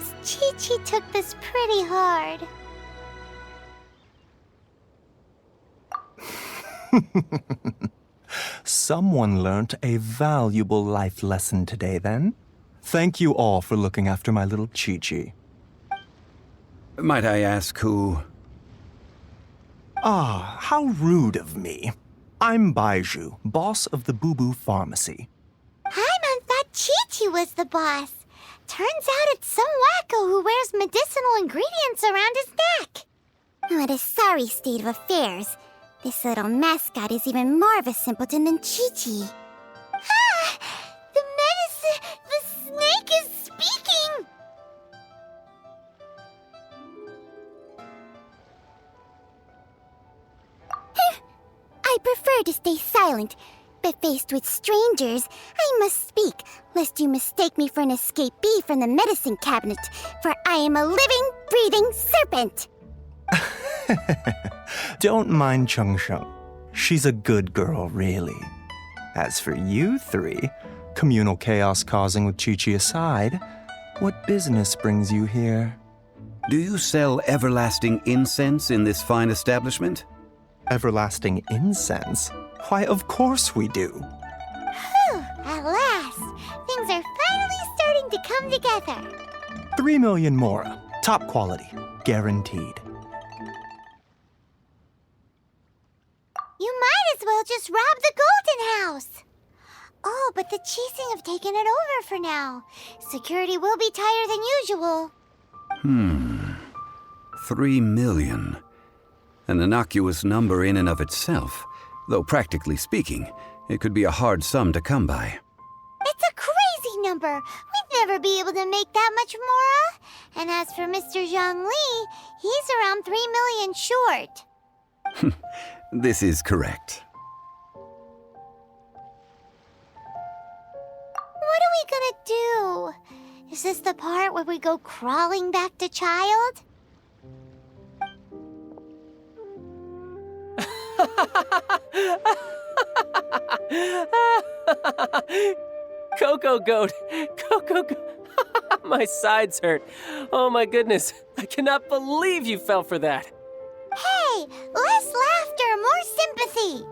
Seems Chi-Chi took this pretty hard. Someone learnt a valuable life lesson today, then. Thank you all for looking after my little Chi-Chi. Might I ask who... Ah, how rude of me. I'm Bough, boss of the Bough Pharmacy. I thought Chi-Chi was the boss. Turns out it's some wacko who wears medicinal ingredients around his neck. What a sorry state of affairs. This little mascot is even more of a simpleton than Chi-Chi. Ah! The snake is speaking! I prefer to stay silent, but faced with strangers, I must speak, lest you mistake me for an escapee from the medicine cabinet, for I am a living, breathing serpent! Don't mind Chung Sheng. She's a good girl, really. As for you three, communal chaos causing with Chi-Chi aside, what business brings you here? Do you sell everlasting incense in this fine establishment? Everlasting incense? Why, of course we do. Whew, at last! Things are finally starting to come together. 3 million mora. Top quality. Guaranteed. You might as well just rob the Golden House. Oh, but the Cheesing have taken it over for now. Security will be tighter than usual. 3 million. An innocuous number in and of itself, though practically speaking, it could be a hard sum to come by. It's a crazy number. We'd never be able to make that much mora. And as for Mr. Zhongli, he's around 3 million short. This is correct. What are we gonna do? Is this the part where we go crawling back to Child? Coco Goat! Coco Goat! My sides hurt. Oh my goodness. I cannot believe you fell for that. Hey, less laughter, more sympathy.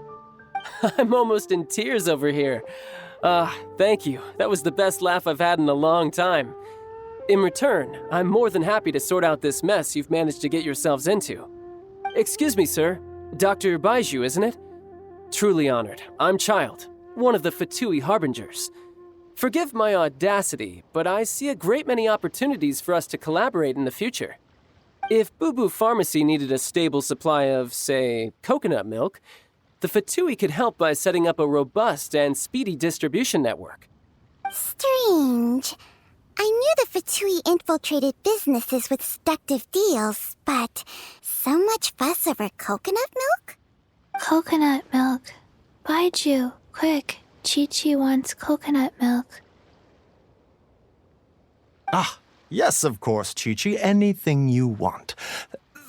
I'm almost in tears over here. Thank you. That was the best laugh I've had in a long time. In return, I'm more than happy to sort out this mess you've managed to get yourselves into. Excuse me, sir. Dr. Bough, isn't it? Truly honored. I'm Child, one of the Fatui Harbingers. Forgive my audacity, but I see a great many opportunities for us to collaborate in the future. If Bough Pharmacy needed a stable supply of, say, coconut milk, the Fatui could help by setting up a robust and speedy distribution network. Strange. I knew the Fatui infiltrated businesses with seductive deals, but so much fuss over coconut milk? Coconut milk. Baiju, quick. Chi-Chi wants coconut milk. Ah, yes, of course, Chi-Chi. Anything you want.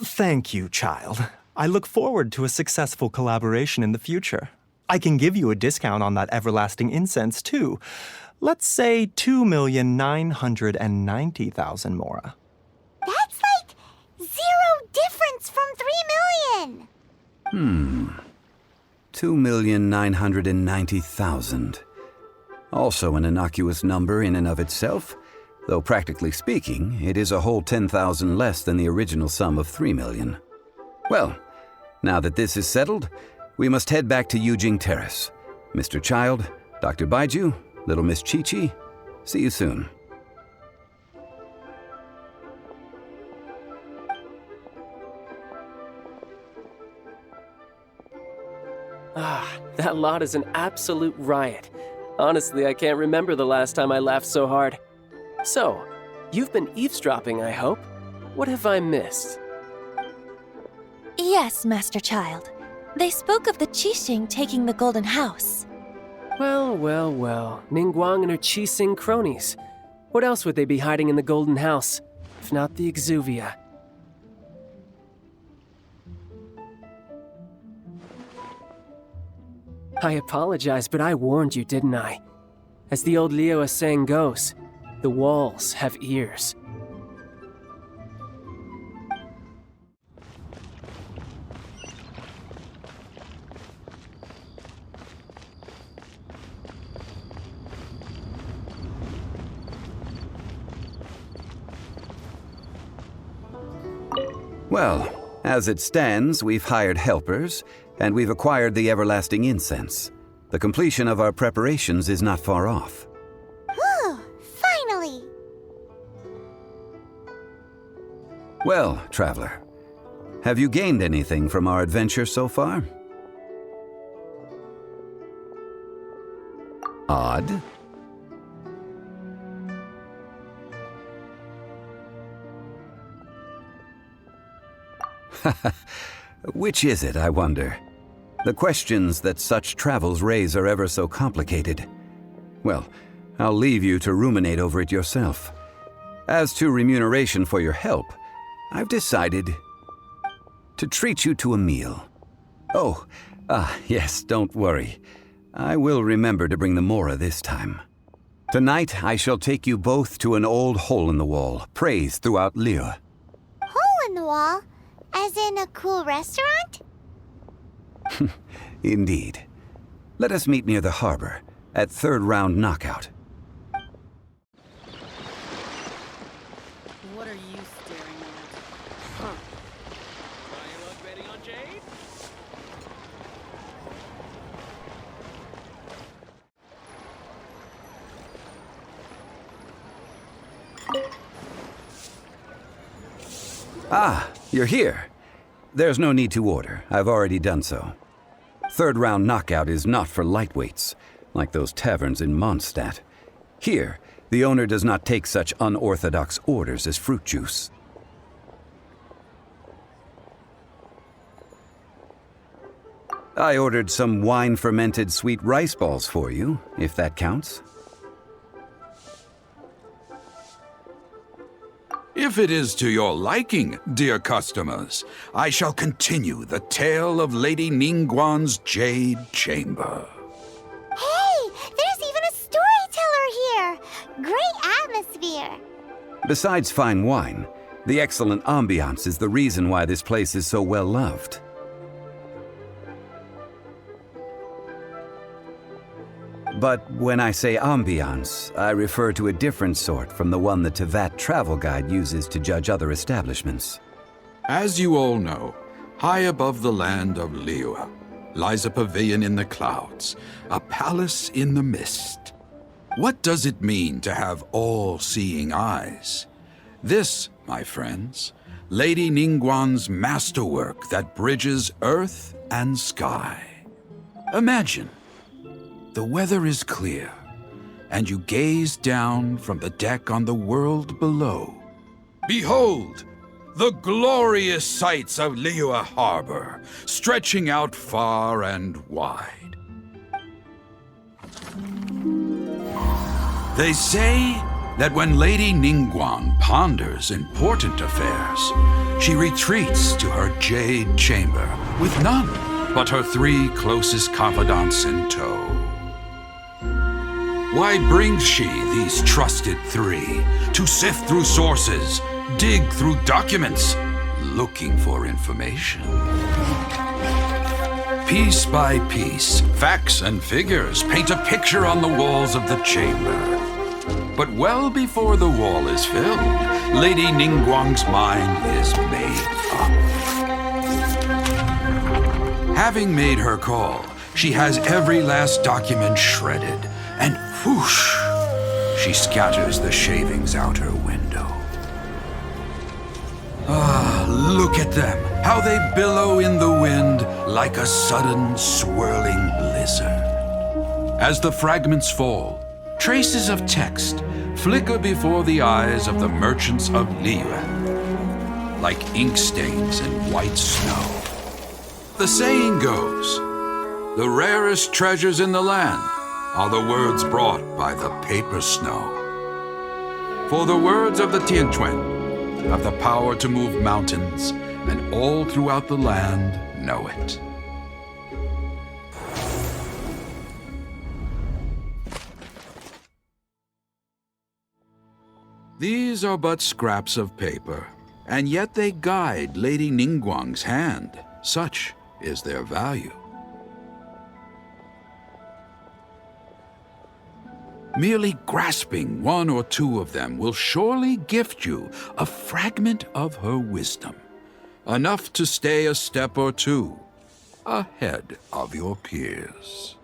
Thank you, Child. I look forward to a successful collaboration in the future. I can give you a discount on that everlasting incense, too. Let's say 2,990,000 mora. That's like 0 difference from 3 million. 2,990,000. Also an innocuous number in and of itself, though practically speaking, it is a whole 10,000 less than the original sum of 3 million. Well, now that this is settled, we must head back to Yujing Terrace. Mr. Child, Dr. Baiju, Little Miss Chi-Chi, see you soon. That lot is an absolute riot. Honestly, I can't remember the last time I laughed so hard. So, you've been eavesdropping, I hope? What have I missed? Yes, Master Child. They spoke of the Qixing taking the Golden House. Well, well, well. Ningguang and her Qixing cronies. What else would they be hiding in the Golden House, if not the Exuvia? I apologize, but I warned you, didn't I? As the old Liu saying goes, the walls have ears. Well, as it stands, we've hired helpers, and we've acquired the everlasting incense. The completion of our preparations is not far off. Whew, finally! Well, traveler, have you gained anything from our adventure so far? Odd. Which is it, I wonder? The questions that such travels raise are ever so complicated. Well, I'll leave you to ruminate over it yourself. As to remuneration for your help, I've decided to treat you to a meal. Oh, yes, don't worry. I will remember to bring the Mora this time. Tonight, I shall take you both to an old hole-in-the-wall, praised throughout Liyue. Hole in the wall? As in a cool restaurant? Indeed. Let us meet near the harbor, at third round knockout. What are you staring at? Huh. Try your luck betting on Jade? Ah, you're here. There's no need to order. I've already done so. Third round knockout is not for lightweights, like those taverns in Mondstadt. Here, the owner does not take such unorthodox orders as fruit juice. I ordered some wine-fermented sweet rice balls for you, if that counts. If it is to your liking, dear customers, I shall continue the tale of Lady Ningguang's Jade Chamber. Hey, there's even a storyteller here! Great atmosphere! Besides fine wine, the excellent ambiance is the reason why this place is so well loved. But when I say ambiance, I refer to a different sort from the one the Teyvat travel guide uses to judge other establishments. As you all know, high above the land of Liyue lies a pavilion in the clouds, a palace in the mist. What does it mean to have all-seeing eyes? This, my friends, Lady Ningguang's masterwork that bridges earth and sky. Imagine. The weather is clear, and you gaze down from the deck on the world below. Behold, the glorious sights of Liyue Harbor, stretching out far and wide. They say that when Lady Ningguang ponders important affairs, she retreats to her jade chamber with none but her 3 closest confidants in tow. Why brings she these trusted 3 to sift through sources, dig through documents, looking for information? Piece by piece, facts and figures paint a picture on the walls of the chamber. But well before the wall is filled, Lady Ningguang's mind is made up. Having made her call, she has every last document shredded, and whoosh, she scatters the shavings out her window. Ah, look at them, how they billow in the wind like a sudden swirling blizzard. As the fragments fall, traces of text flicker before the eyes of the merchants of Liyue, like ink stains in white snow. The saying goes, the rarest treasures in the land are the words brought by the paper snow. For the words of the Tianquan have the power to move mountains, and all throughout the land know it. These are but scraps of paper, and yet they guide Lady Ningguang's hand. Such is their value. Merely grasping 1 or 2 of them will surely gift you a fragment of her wisdom. Enough to stay a step or two ahead of your peers.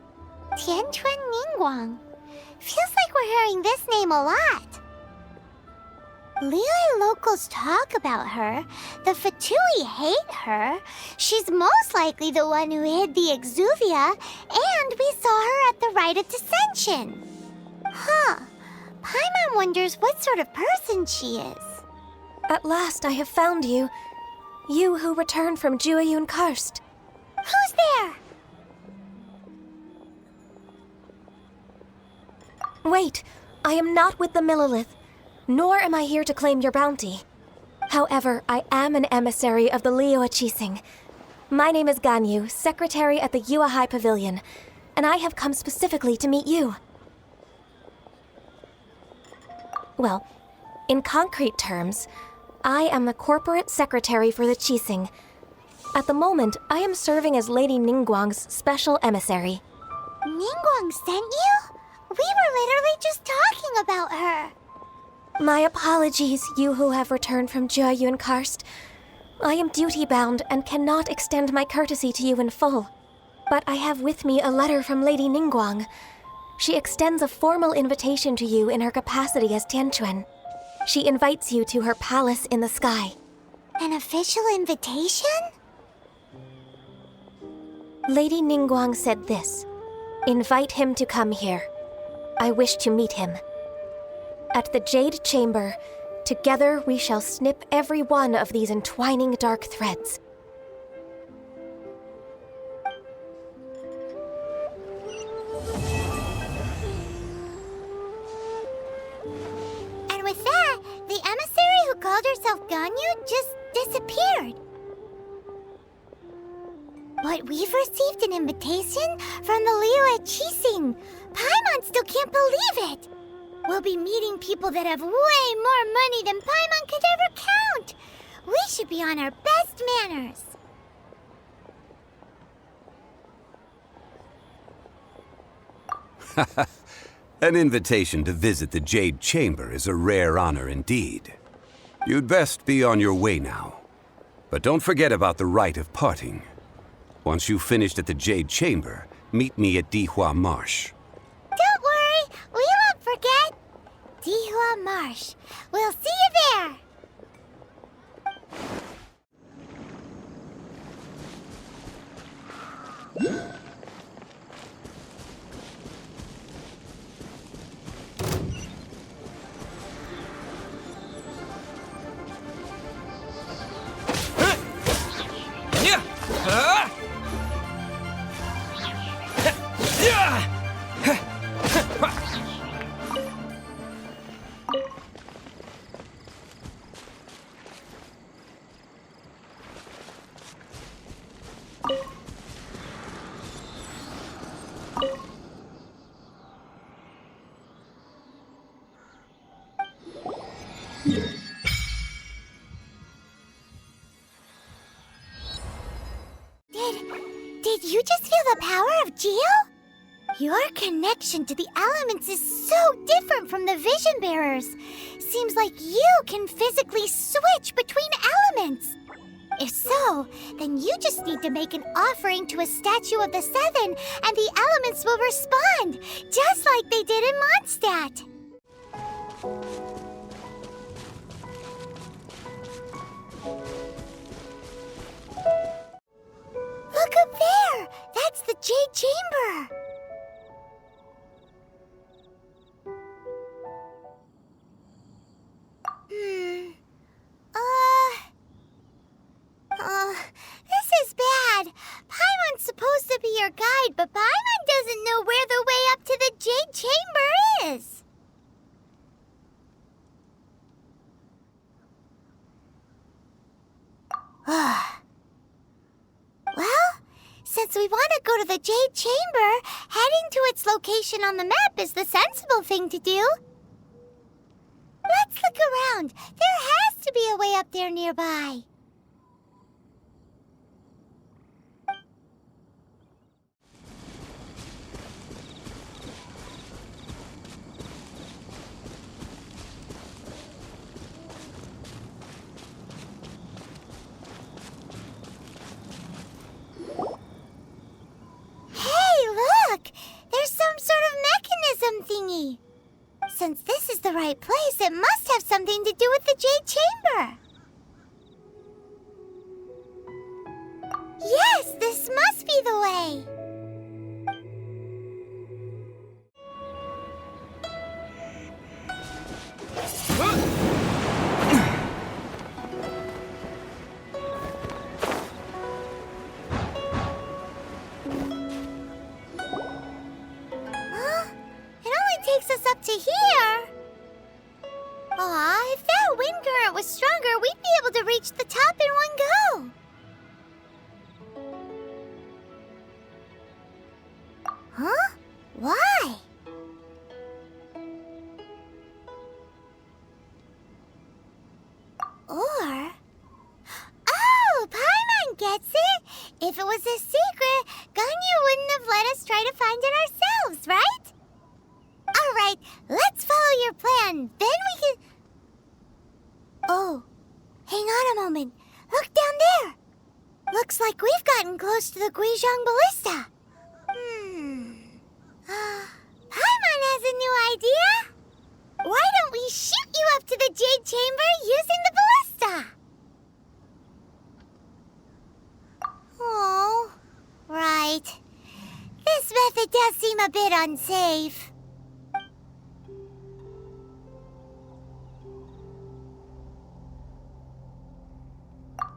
Tianquan Ningguang. Feels like we're hearing this name a lot. Liyue locals talk about her. The Fatui hate her. She's most likely the one who hid the exuvia, and we saw her at the rite of dissension. Huh. Paimon wonders what sort of person she is. At last I have found you. You who returned from Jueyun Karst. Who's there? Wait, I am not with the Millelith, nor am I here to claim your bounty. However, I am an emissary of the Liyue Qixing. My name is Ganyu, secretary at the Yuehai Pavilion, and I have come specifically to meet you. Well, in concrete terms, I am the corporate secretary for the Qixing. At the moment, I am serving as Lady Ningguang's special emissary. Ningguang sent you? We were literally just talking about her. My apologies, you who have returned from Jueyun Karst. I am duty-bound and cannot extend my courtesy to you in full. But I have with me a letter from Lady Ningguang. She extends a formal invitation to you in her capacity as Tianquan. She invites you to her palace in the sky. An official invitation? Lady Ningguang said this. Invite him to come here. I wish to meet him. At the Jade Chamber, together we shall snip every one of these entwining dark threads. And with that, the emissary who called herself Ganyu just disappeared. But we've received an invitation from the Liyue Qixing. Paimon still can't believe it. We'll be meeting people that have way more money than Paimon could ever count. We should be on our best manners. An invitation to visit the Jade Chamber is a rare honor indeed. You'd best be on your way now. But don't forget about the rite of parting. Once you've finished at the Jade Chamber, meet me at Dihua Marsh. Don't worry, we won't forget. Dihua Marsh. We'll see you there. Did you just feel the power of Geo? Your connection to the elements is so different from the vision bearers. Seems like you can physically switch between elements. If so, then you just need to make an offering to a statue of the Seven, and the elements will respond, just like they did in Mondstadt. Look up there! That's the Jade Chamber! This is bad. Paimon's supposed to be your guide, but Paimon doesn't know where the way up to the Jade Chamber is. Well, since we want to go to the Jade Chamber, heading to its location on the map is the sensible thing to do. Let's look around. There has to be a way up there nearby. place, it must have something to do with the Jade Chamber. Yes, this must be the way. Takes us up to here. Aw, if that wind current was stronger, we'd be able to reach the top in one go. Huh? Why? Or... Oh, Paimon gets it! If it was a secret, Ganyu wouldn't have let us try to find it ourselves, right? Alright, let's follow your plan. Then we can... Oh, hang on a moment. Look down there. Looks like we've gotten close to the Guizhong Ballista. Paimon has a new idea. Why don't we shoot you up to the Jade Chamber using the ballista? Oh, right. This method does seem a bit unsafe.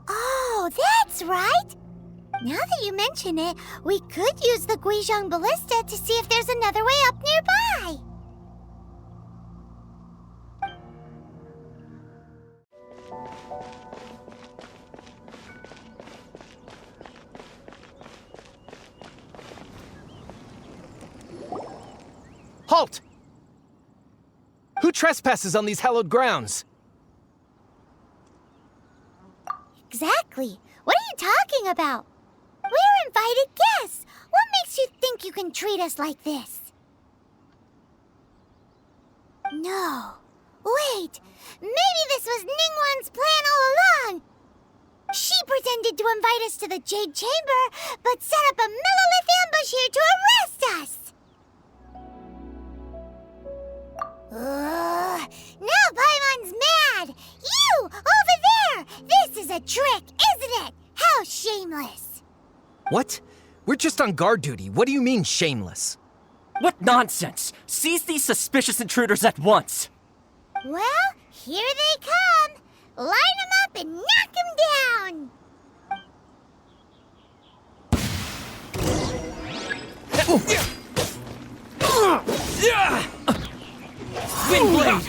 Oh, that's right! Now that you mention it, we could use the Guizhong Ballista to see if there's another way up nearby! Halt! Who trespasses on these hallowed grounds? Exactly. What are you talking about? We're invited guests. What makes you think you can treat us like this? No. Wait. Maybe this was Ningguang's plan all along. She pretended to invite us to the Jade Chamber, but set up a Millilith ambush here to arrest us. Now Paimon's mad! You! Over there! This is a trick, isn't it? How shameless! What? We're just on guard duty. What do you mean, shameless? What nonsense! Seize these suspicious intruders at once! Well, here they come! Line them up and knock them down! Windblade!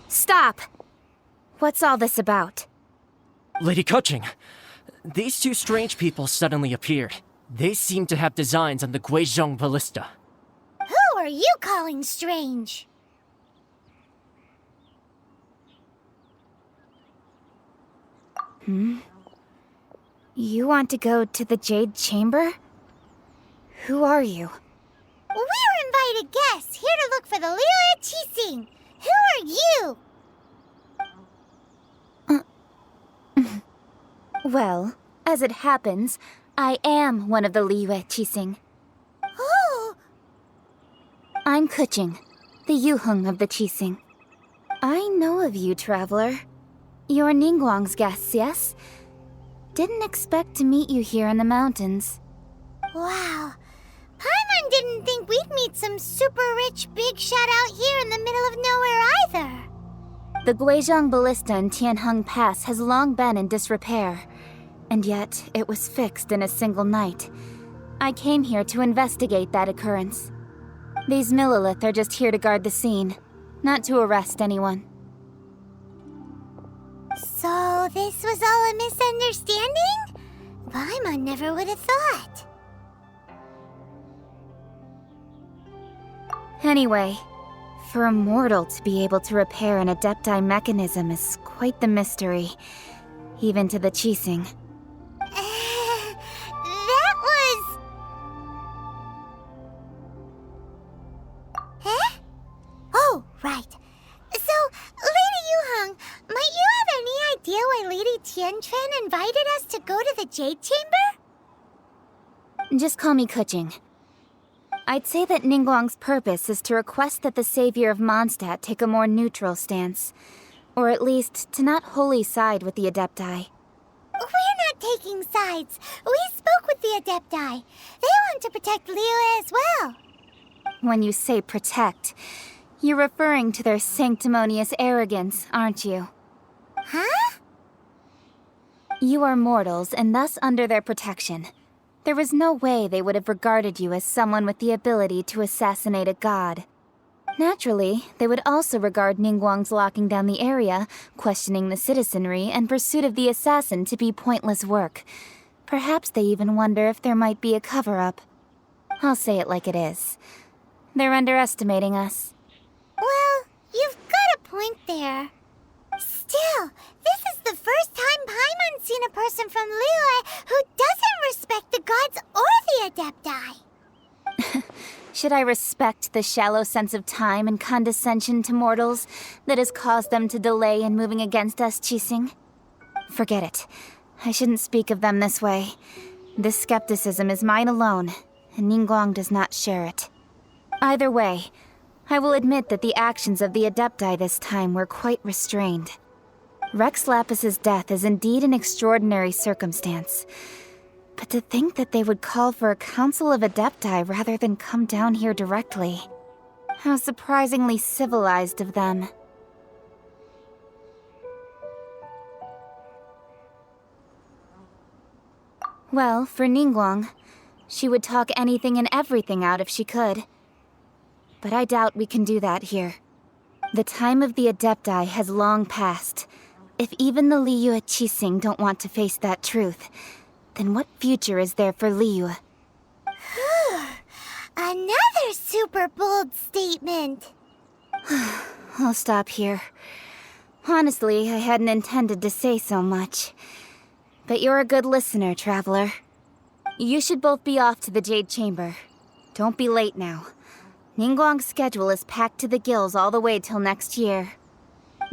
Stop! What's all this about? Lady Coaching, these two strange people suddenly appeared. They seem to have designs on the Guizhong Ballista. Who are you calling strange? You want to go to the Jade Chamber? Who are you? We're invited guests, here to look for the Liyue Qixing. Who are you? Well, as it happens, I am one of the Liyue Qixing. Oh! I'm Kuching, the Yuheng of the Qixing. I know of you, traveler. You're Ningguang's guests, yes? Didn't expect to meet you here in the mountains. Wow. Paimon didn't think we'd meet some super rich big shot out here in the middle of nowhere either. The Guizhong Ballista in Tianheng Pass has long been in disrepair, and yet it was fixed in a single night. I came here to investigate that occurrence. These Millilith are just here to guard the scene, not to arrest anyone. So this was all a misunderstanding? Paimon never would have thought. Anyway, For a mortal to be able to repair an Adepti mechanism is quite the mystery, even to the Qixing. That was... Huh? Oh, right. So, Lady Yuheng, might you have any idea why Lady Tianquan invited us to go to the Jade Chamber? Just call me Keqing. I'd say that Ningguang's purpose is to request that the savior of Mondstadt take a more neutral stance. Or at least, to not wholly side with the Adepti. We're not taking sides. We spoke with the Adepti. They want to protect Liyue as well. When you say protect, you're referring to their sanctimonious arrogance, aren't you? Huh? You are mortals, and thus under their protection. There was no way they would have regarded you as someone with the ability to assassinate a god. Naturally, they would also regard Ningguang's locking down the area, questioning the citizenry, and pursuit of the assassin to be pointless work. Perhaps they even wonder if there might be a cover-up. I'll say it like it is. They're underestimating us. Well, you've got a point there. Still, this is the first time Paimon's seen a person from Liyue who doesn't respect the gods or the Adepti. Should I respect the shallow sense of time and condescension to mortals that has caused them to delay in moving against us, Qixing? Forget it. I shouldn't speak of them this way. This skepticism is mine alone, and Ningguang does not share it. Either way, I will admit that the actions of the Adepti this time were quite restrained. Rex Lapis's death is indeed an extraordinary circumstance. But to think that they would call for a council of Adepti rather than come down here directly. How surprisingly civilized of them. Well, for Ningguang, she would talk anything and everything out if she could. But I doubt we can do that here. The time of the Adepti has long passed. If even the Liyue Qixing don't want to face that truth, then what future is there for Liyue? Another super bold statement. I'll stop here. Honestly, I hadn't intended to say so much. But you're a good listener, Traveler. You should both be off to the Jade Chamber. Don't be late now. Ningguang's schedule is packed to the gills all the way till next year.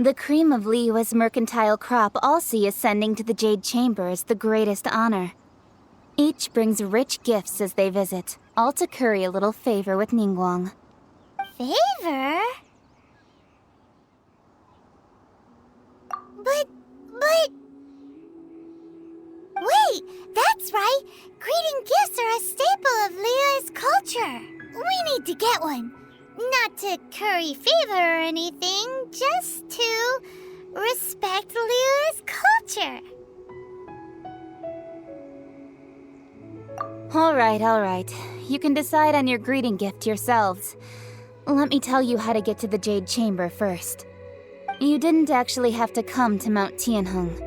The cream of Liyue's mercantile crop all see ascending to the Jade Chamber as the greatest honor. Each brings rich gifts as they visit, all to curry a little favor with Ningguang. Favor? But... Wait, that's right! Greeting gifts are a staple of Liyue's culture. We need to get one. Not to curry favor or anything, just to respect Liyue's culture. All right. You can decide on your greeting gift yourselves. Let me tell you how to get to the Jade Chamber first. You didn't actually have to come to Mount Tianheng.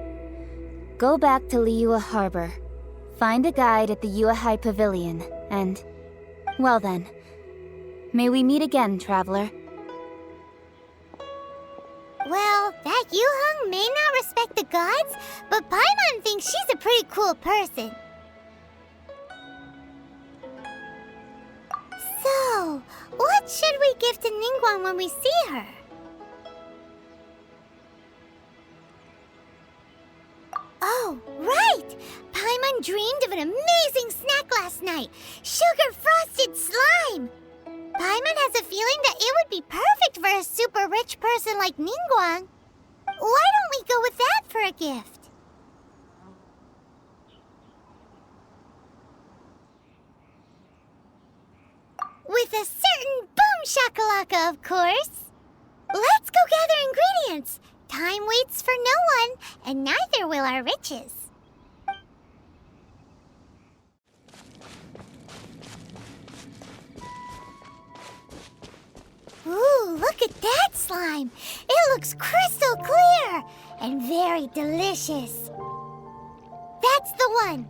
Go back to Liyue Harbor. Find a guide at the Yuehai Pavilion, and... well then. May we meet again, Traveler. Well, that Yuheng may not respect the gods, but Paimon thinks she's a pretty cool person. So, what should we give to Ningguang when we see her? Oh, right! Paimon dreamed of an amazing snack last night! Sugar-frosted slime! Paimon has a feeling that it would be perfect for a super rich person like Ningguang. Why don't we go with that for a gift? With a certain boom shakalaka, of course! Let's go gather ingredients! Time waits for no one, and neither will our riches. Ooh, look at that slime! It looks crystal clear and very delicious. That's the one.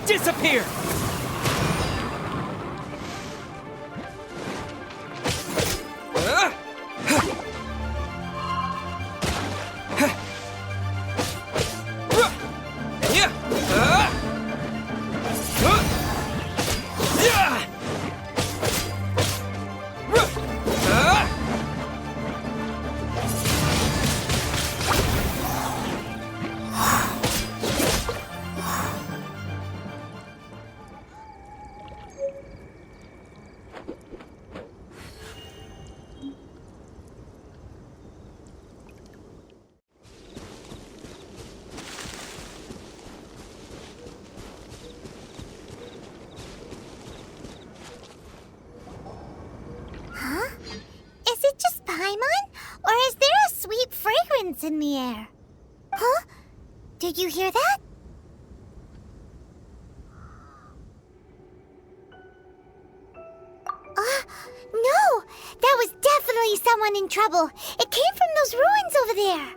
Disappear! bats in the air. Huh? Did you hear that? No! That was definitely someone in trouble. It came from those ruins over there.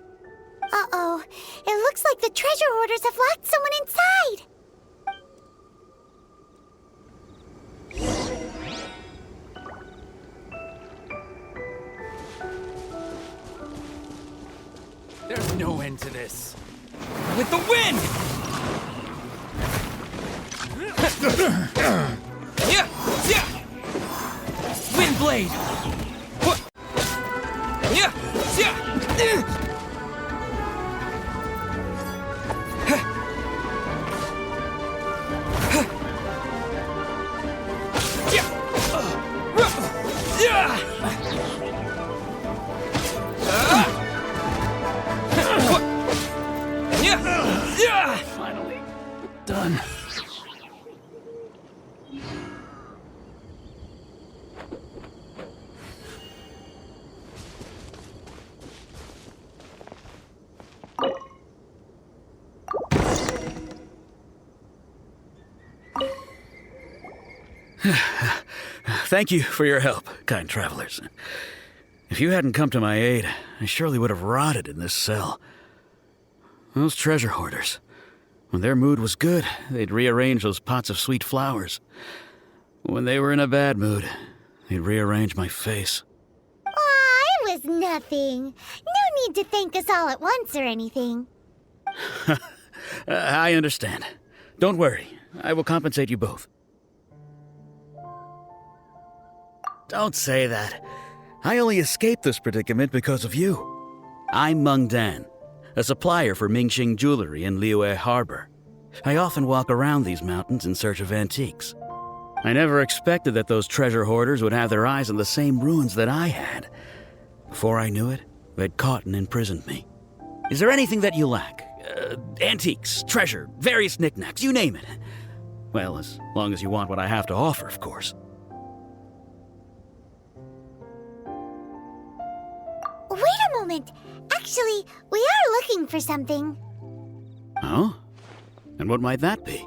Uh-oh. It looks like the treasure hoarders have locked someone inside. There's no end to this. With the wind! Wind blade! Finally done. Thank you for your help, kind travelers. If you hadn't come to my aid, I surely would have rotted in this cell. Those treasure hoarders, when their mood was good, they'd rearrange those pots of sweet flowers. When they were in a bad mood, they'd rearrange my face. Aw, it was nothing. No need to thank us all at once or anything. I understand. Don't worry, I will compensate you both. Don't say that. I only escaped this predicament because of you. I'm Meng Dan, a supplier for Mingxing jewelry in Liyue Harbor. I often walk around these mountains in search of antiques. I never expected that those treasure hoarders would have their eyes on the same ruins that I had. Before I knew it, they'd caught and imprisoned me. Is there anything that you lack? Antiques, treasure, various knickknacks, you name it. Well, as long as you want what I have to offer, of course. Wait a moment. Actually, we are looking for something. Oh? And what might that be?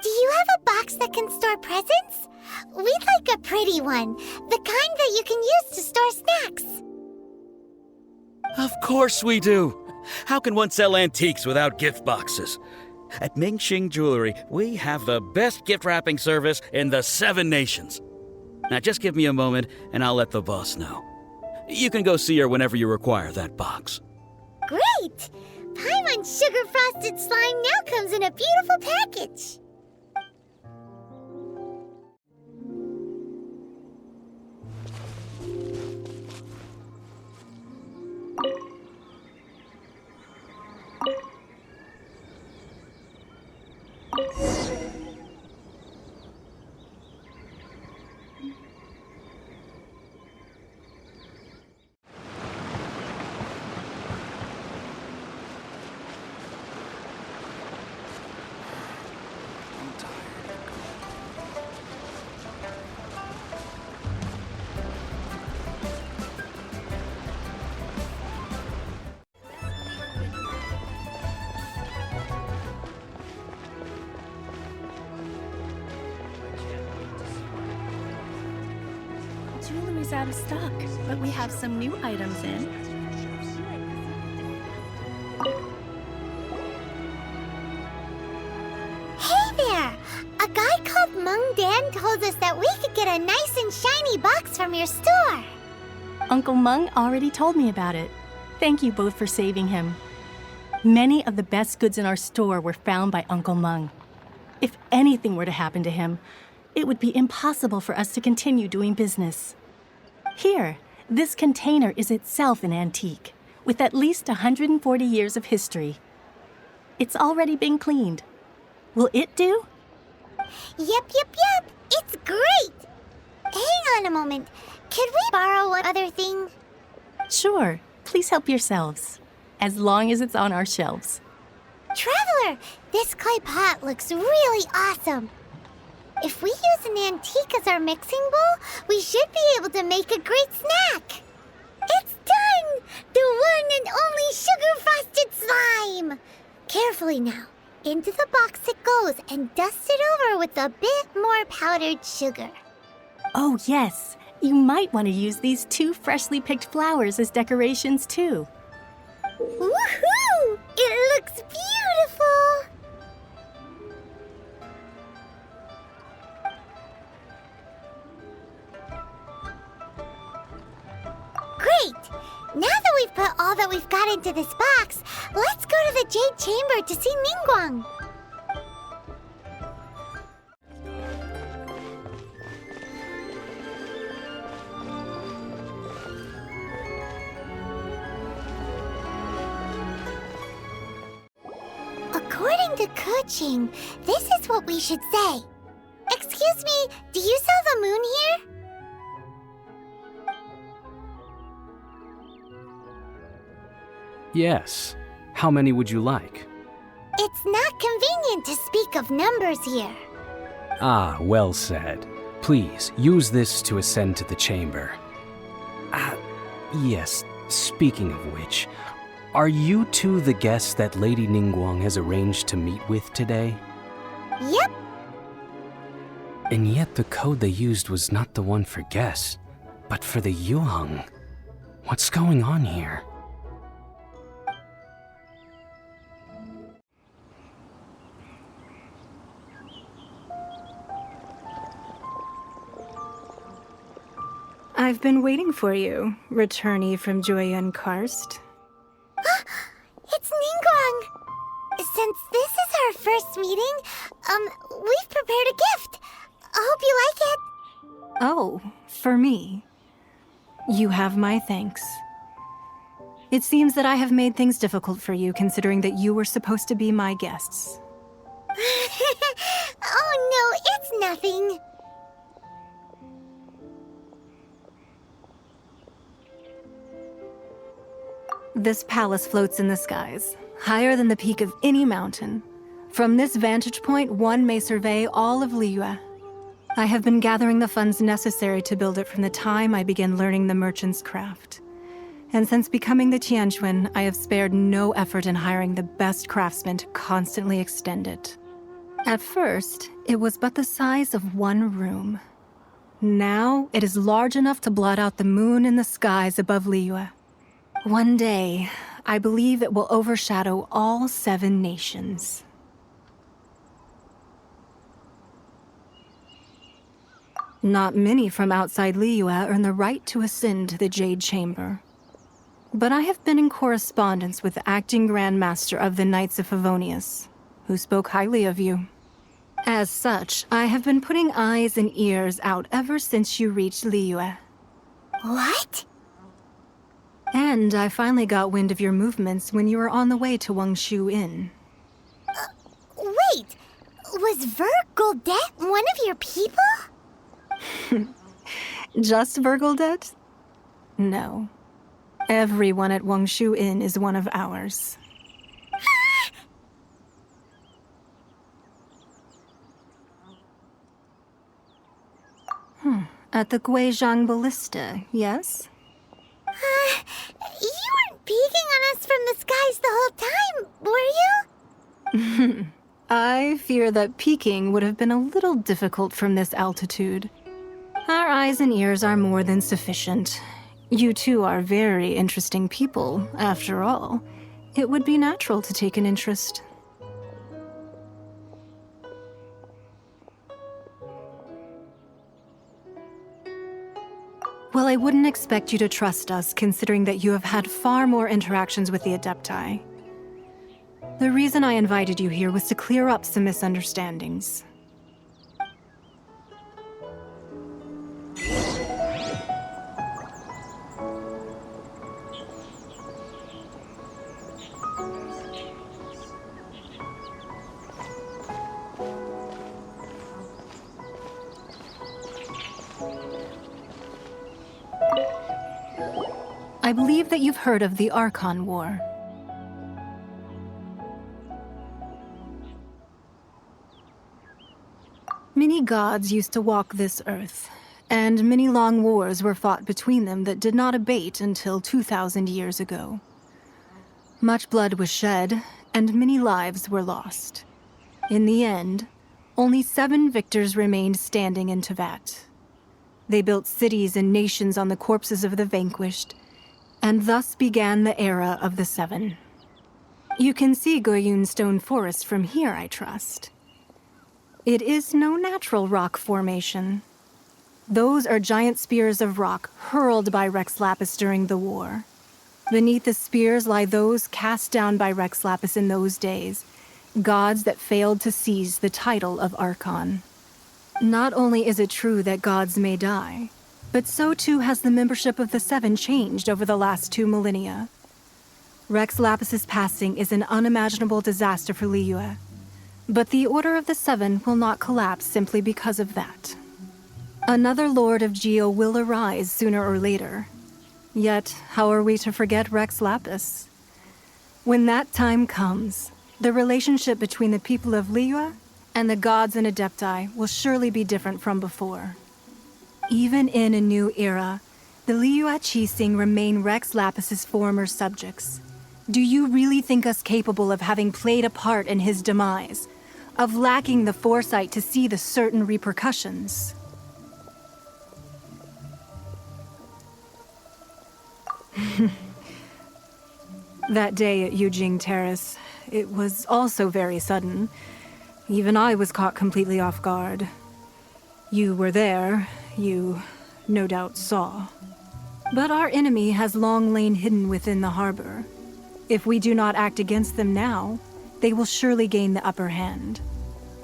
Do you have a box that can store presents? We'd like a pretty one. The kind that you can use to store snacks. Of course we do. How can one sell antiques without gift boxes? At Mingxing Jewelry, we have the best gift wrapping service in the 7 nations. Now just give me a moment and I'll let the boss know. You can go see her whenever you require that box. Great! Paimon Sugar Frosted Slime now comes in a beautiful package. Jewelry's out of stock, but we have some new items in. Hey there! A guy called Meng Dan told us that we could get a nice and shiny box from your store. Uncle Meng already told me about it. Thank you both for saving him. Many of the best goods in our store were found by Uncle Meng. If anything were to happen to him, it would be impossible for us to continue doing business. Here, this container is itself an antique, with at least 140 years of history. It's already been cleaned. Will it do? Yep. It's great! Hang on a moment. Could we borrow one other thing? Sure. Please help yourselves, as long as it's on our shelves. Traveler, this clay pot looks really awesome. If we use an antique as our mixing bowl, we should be able to make a great snack. It's done! The one carefully now. Into the box it goes and dust it over with a bit more powdered sugar. Oh, yes. You might want to use these 2 freshly picked flowers as decorations, too. Woohoo! It looks beautiful! Great! Now that we've put all that we've got into this box, let's go to the Jade Chamber to see Ningguang. According to Keqing, this is what we should say. Excuse me, do you sell the moon here? Yes. How many would you like? It's not convenient to speak of numbers here. Ah, well said. Please, use this to ascend to the chamber. Yes, speaking of which, are you two the guests that Lady Ningguang has arranged to meet with today? Yep. And yet the code they used was not the one for guests, but for the Yuheng. What's going on here? I've been waiting for you, returnee from Jueyun Karst. It's Ningguang! Since this is our first meeting, we've prepared a gift. I hope you like it. Oh, for me. You have my thanks. It seems that I have made things difficult for you, considering that you were supposed to be my guests. Oh no, it's nothing. This palace floats in the skies, higher than the peak of any mountain. From this vantage point, one may survey all of Liyue. I have been gathering the funds necessary to build it from the time I began learning the merchant's craft. And since becoming the Tianquan, I have spared no effort in hiring the best craftsmen to constantly extend it. At first, it was but the size of one room. Now, it is large enough to blot out the moon in the skies above Liyue. One day, I believe it will overshadow all 7 nations. Not many from outside Liyue earn the right to ascend to the Jade Chamber. But I have been in correspondence with the acting Grand Master of the Knights of Favonius, who spoke highly of you. As such, I have been putting eyes and ears out ever since you reached Liyue. What? And I finally got wind of your movements when you were on the way to Wangshu Inn. Wait! Was Vergoldet one of your people? Just Vergoldet? No. Everyone at Wangshu Inn is one of ours. At the Guizhang Ballista, yes? You weren't peeking on us from the skies the whole time, were you? I fear that peeking would have been a little difficult from this altitude. Our eyes and ears are more than sufficient. You two are very interesting people, after all. It would be natural to take an interest. Well, I wouldn't expect you to trust us, considering that you have had far more interactions with the Adepti. The reason I invited you here was to clear up some misunderstandings. I believe that you've heard of the ARCHON War. Many gods used to walk this earth, and many long wars were fought between them that did not abate until 2,000 years ago. Much blood was shed, and many lives were lost. In the end, only 7 victors remained standing in Teyvat. They built cities and nations on the corpses of the vanquished, and thus began the era of the 7. You can see Goyun Stone Forest from here, I trust. It is no natural rock formation. Those are giant spears of rock hurled by Rex Lapis during the war. Beneath the spears lie those cast down by Rex Lapis in those days, gods that failed to seize the title of Archon. Not only is it true that gods may die, but so too has the membership of the 7 changed over the last 2 millennia. Rex Lapis's passing is an unimaginable disaster for Liyue, but the Order of the 7 will not collapse simply because of that. Another Lord of Geo will arise sooner or later. Yet, how are we to forget Rex Lapis? When that time comes, the relationship between the people of Liyue and the gods and Adepti will surely be different from before. Even in a new era, the Liyue Qixing remain Rex Lapis's former subjects. Do you really think us capable of having played a part in his demise? Of lacking the foresight to see the certain repercussions? That day at Yujing Terrace, it was also very sudden. Even I was caught completely off guard. You were there, you no doubt saw. But our enemy has long lain hidden within the harbor. If we do not act against them now, they will surely gain the upper hand.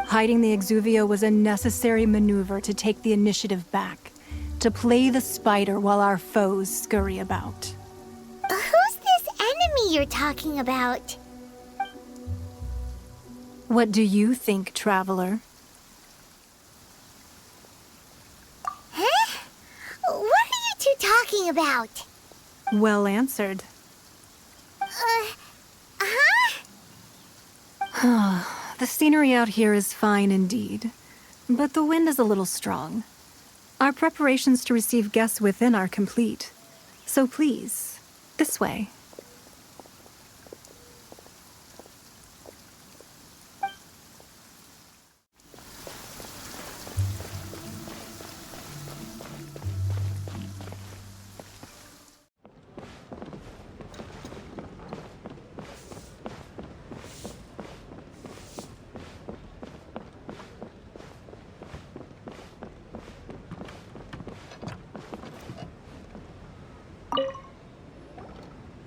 Hiding the Exuvio was a necessary maneuver to take the initiative back, to play the spider while our foes scurry about. Who's this enemy you're talking about? What do you think, traveler? Huh? What are you two talking about? Well answered. The scenery out here is fine indeed, but the wind is a little strong. Our preparations to receive guests within are complete, so please, this way.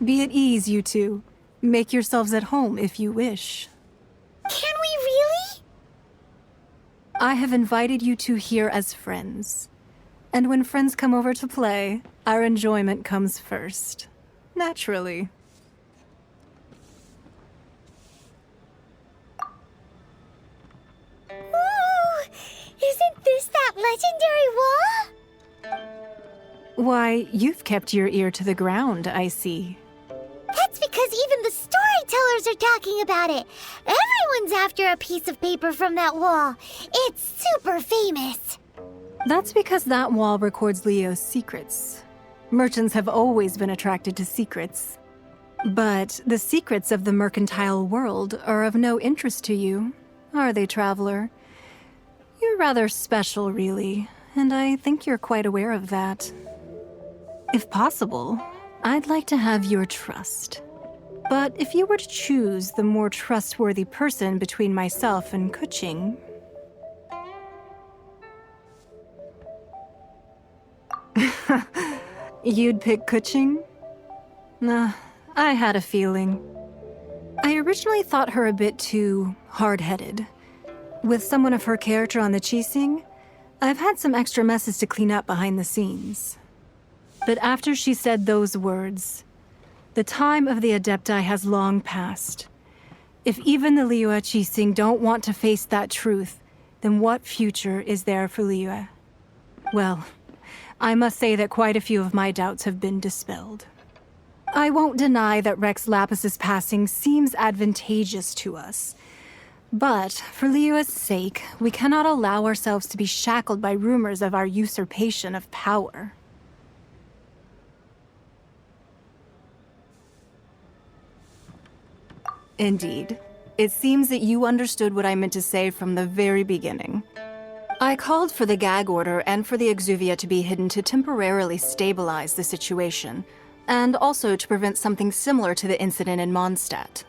Be at ease, you two. Make yourselves at home if you wish. Can we really? I have invited you two here as friends. And when friends come over to play, our enjoyment comes first. Naturally. Ooh! Isn't this that legendary wall? Why, you've kept your ear to the ground, I see. That's because even the storytellers are talking about it. Everyone's after a piece of paper from that wall. It's super famous. That's because that wall records Leo's secrets. Merchants have always been attracted to secrets. But the secrets of the mercantile world are of no interest to you, are they, traveler? You're rather special, really, and I think you're quite aware of that. If possible, I'd like to have your trust. But if you were to choose the more trustworthy person between myself and Kuching... You'd pick Kuching? Nah, I had a feeling. I originally thought her a bit too hard-headed. With someone of her character on the Qixing, I've had some extra messes to clean up behind the scenes. But after she said those words, the time of the Adepti has long passed. If even the Liyue Qixing don't want to face that truth, then what future is there for Liyue? Well, I must say that quite a few of my doubts have been dispelled. I won't deny that Rex Lapis's passing seems advantageous to us. But for Liyue's sake, we cannot allow ourselves to be shackled by rumors of our usurpation of power. Indeed. It seems that you understood what I meant to say from the very beginning. I called for the gag order and for the exuvia to be hidden to temporarily stabilize the situation, and also to prevent something similar to the incident in Mondstadt.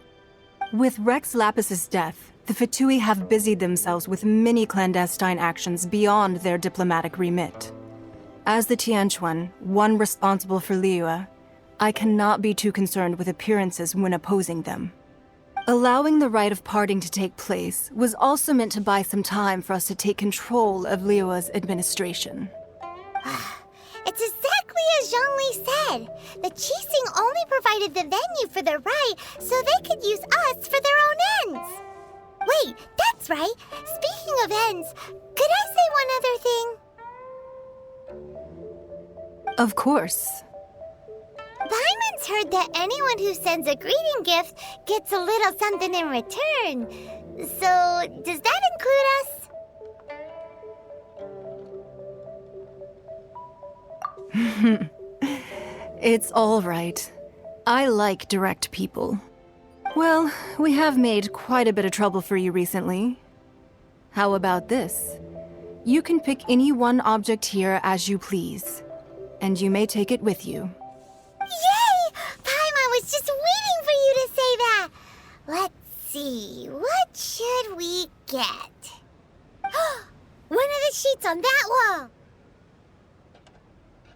With Rex Lapis's death, the Fatui have busied themselves with many clandestine actions beyond their diplomatic remit. As the Tianquan, one responsible for Liyue, I cannot be too concerned with appearances when opposing them. Allowing the rite of parting to take place was also meant to buy some time for us to take control of Liyue's administration. It's exactly as Zhongli said. The Qixing only provided the venue for the rite so they could use us for their own ends. Wait, that's right. Speaking of ends, could I say one other thing? Of course. Paimon's heard that anyone who sends a greeting gift gets a little something in return. So, does that include us? It's all right. I like direct people. Well, we have made quite a bit of trouble for you recently. How about this? You can pick any one object here as you please, and you may take it with you. Yay! Paimon was just waiting for you to say that! Let's see, what should we get? One of the sheets on that wall!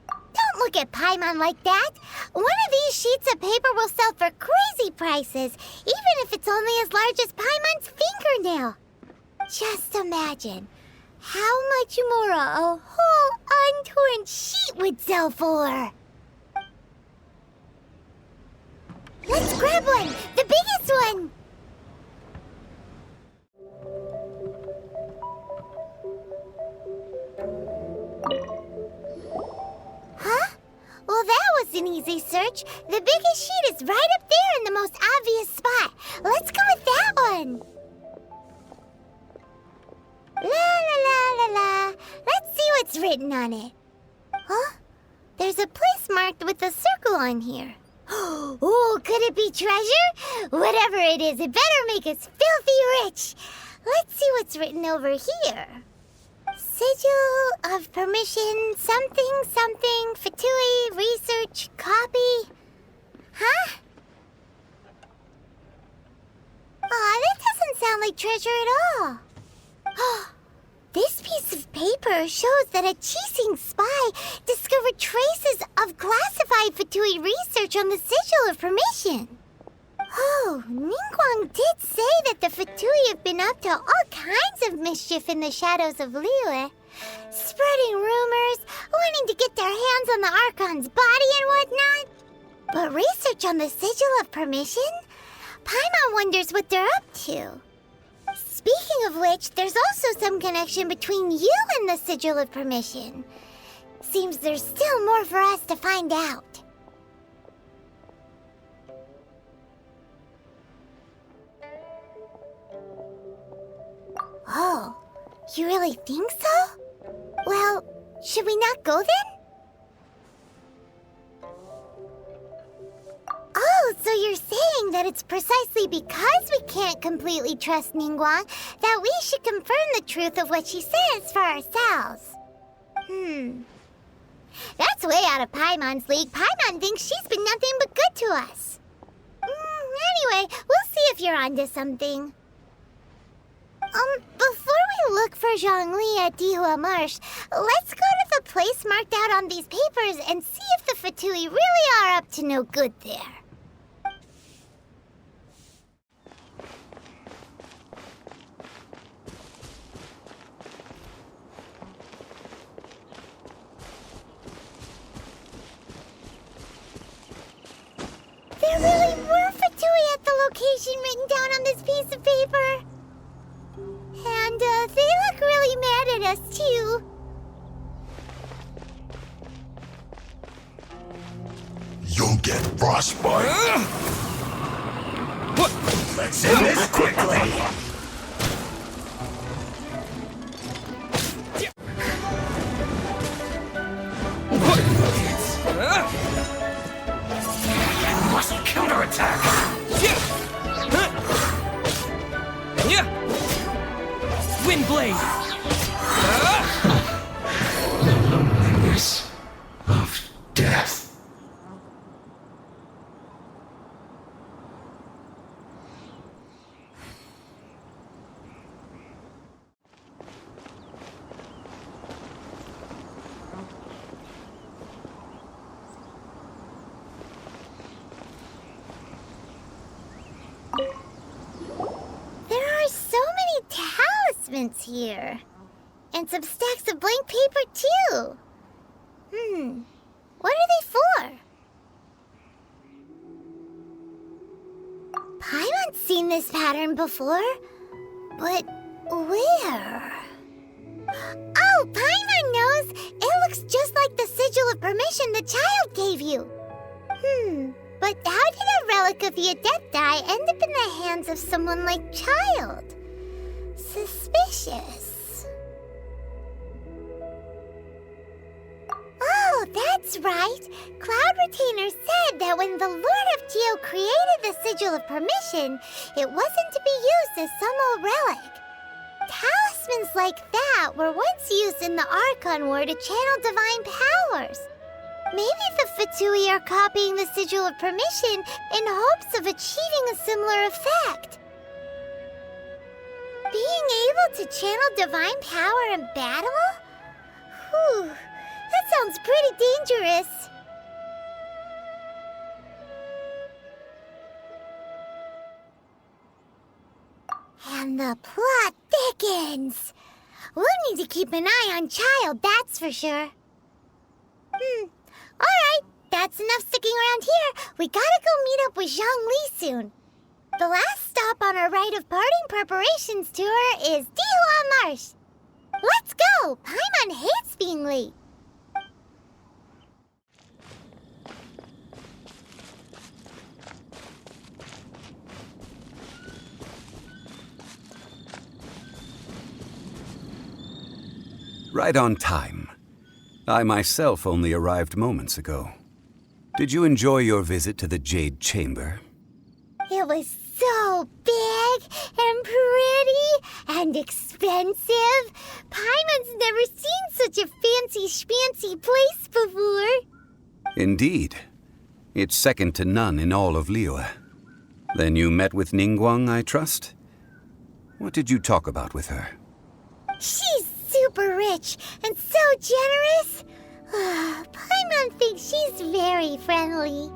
Don't look at Paimon like that! One of these sheets of paper will sell for crazy prices, even if it's only as large as Paimon's fingernail. Just imagine how much more a whole untorn sheet would sell for. Let's grab one! The biggest one! Huh? Well, that was an easy search. The biggest sheet is right up there in the most obvious spot. Let's go with that one. La la la la la. Let's see what's written on it. Huh? There's a place marked with a circle on here. Oh, could it be treasure? Whatever it is, it better make us filthy rich. Let's see what's written over here. Sigil of permission, something, something, Fatui, research, copy. Huh? Aw, that doesn't sound like treasure at all. This piece of paper shows that a Qixing spy discovered traces of classified Fatui research on the Sigil of Permission. Oh, Ningguang did say that the Fatui have been up to all kinds of mischief in the shadows of Liyue, spreading rumors, wanting to get their hands on the Archon's body and whatnot. But research on the Sigil of Permission? Paimon wonders what they're up to. Speaking of which, there's also some connection between you and the Sigil of Permission. Seems there's still more for us to find out. Oh, you really think so? Well, should we not go then? Oh, so you're saying that it's precisely because we can't completely trust Ningguang that we should confirm the truth of what she says for ourselves. That's way out of Paimon's league. Paimon thinks she's been nothing but good to us. Anyway, we'll see if you're onto something. Before we look for Zhongli at Dihua Marsh, let's go to the place marked out on these papers and see if the Fatui really are up to no good there. There really were Fatui at the location written down on this piece of paper. And, they look really mad at us, too. You'll get frostbite. Let's end this quickly. You must counterattack. Wind Blade! Loneliness of death. There are so many talismans here. And some stacks of blank paper, too. What are they for? Paimon's seen this pattern before. But where? Oh, Paimon knows! It looks just like the sigil of permission the child gave you. But how did a relic of the Adepti end up in the hands of someone like Child? Suspicious. Oh, that's right. Cloud Retainer said that when the Lord of Geo created the Sigil of Permission, it wasn't to be used as some old relic. Talismans like that were once used in the Archon War to channel divine powers. Maybe the Fatui are copying the Sigil of Permission in hopes of achieving a similar effect. Being able to channel divine power in battle? Whew, that sounds pretty dangerous. And the plot thickens. We'll need to keep an eye on Child, that's for sure. Alright, that's enough sticking around here. We gotta go meet up with Zhongli soon. The last stop on our rite of parting preparations tour is Dihua Marsh. Let's go! Paimon hates being late. Right on time. I myself only arrived moments ago. Did you enjoy your visit to the Jade Chamber? It was so big and pretty and expensive. Paimon's never seen such a fancy schmancy place before. Indeed. It's second to none in all of Liyue. Then you met with Ningguang, I trust? What did you talk about with her? She's super rich and so generous. Paimon thinks she's very friendly.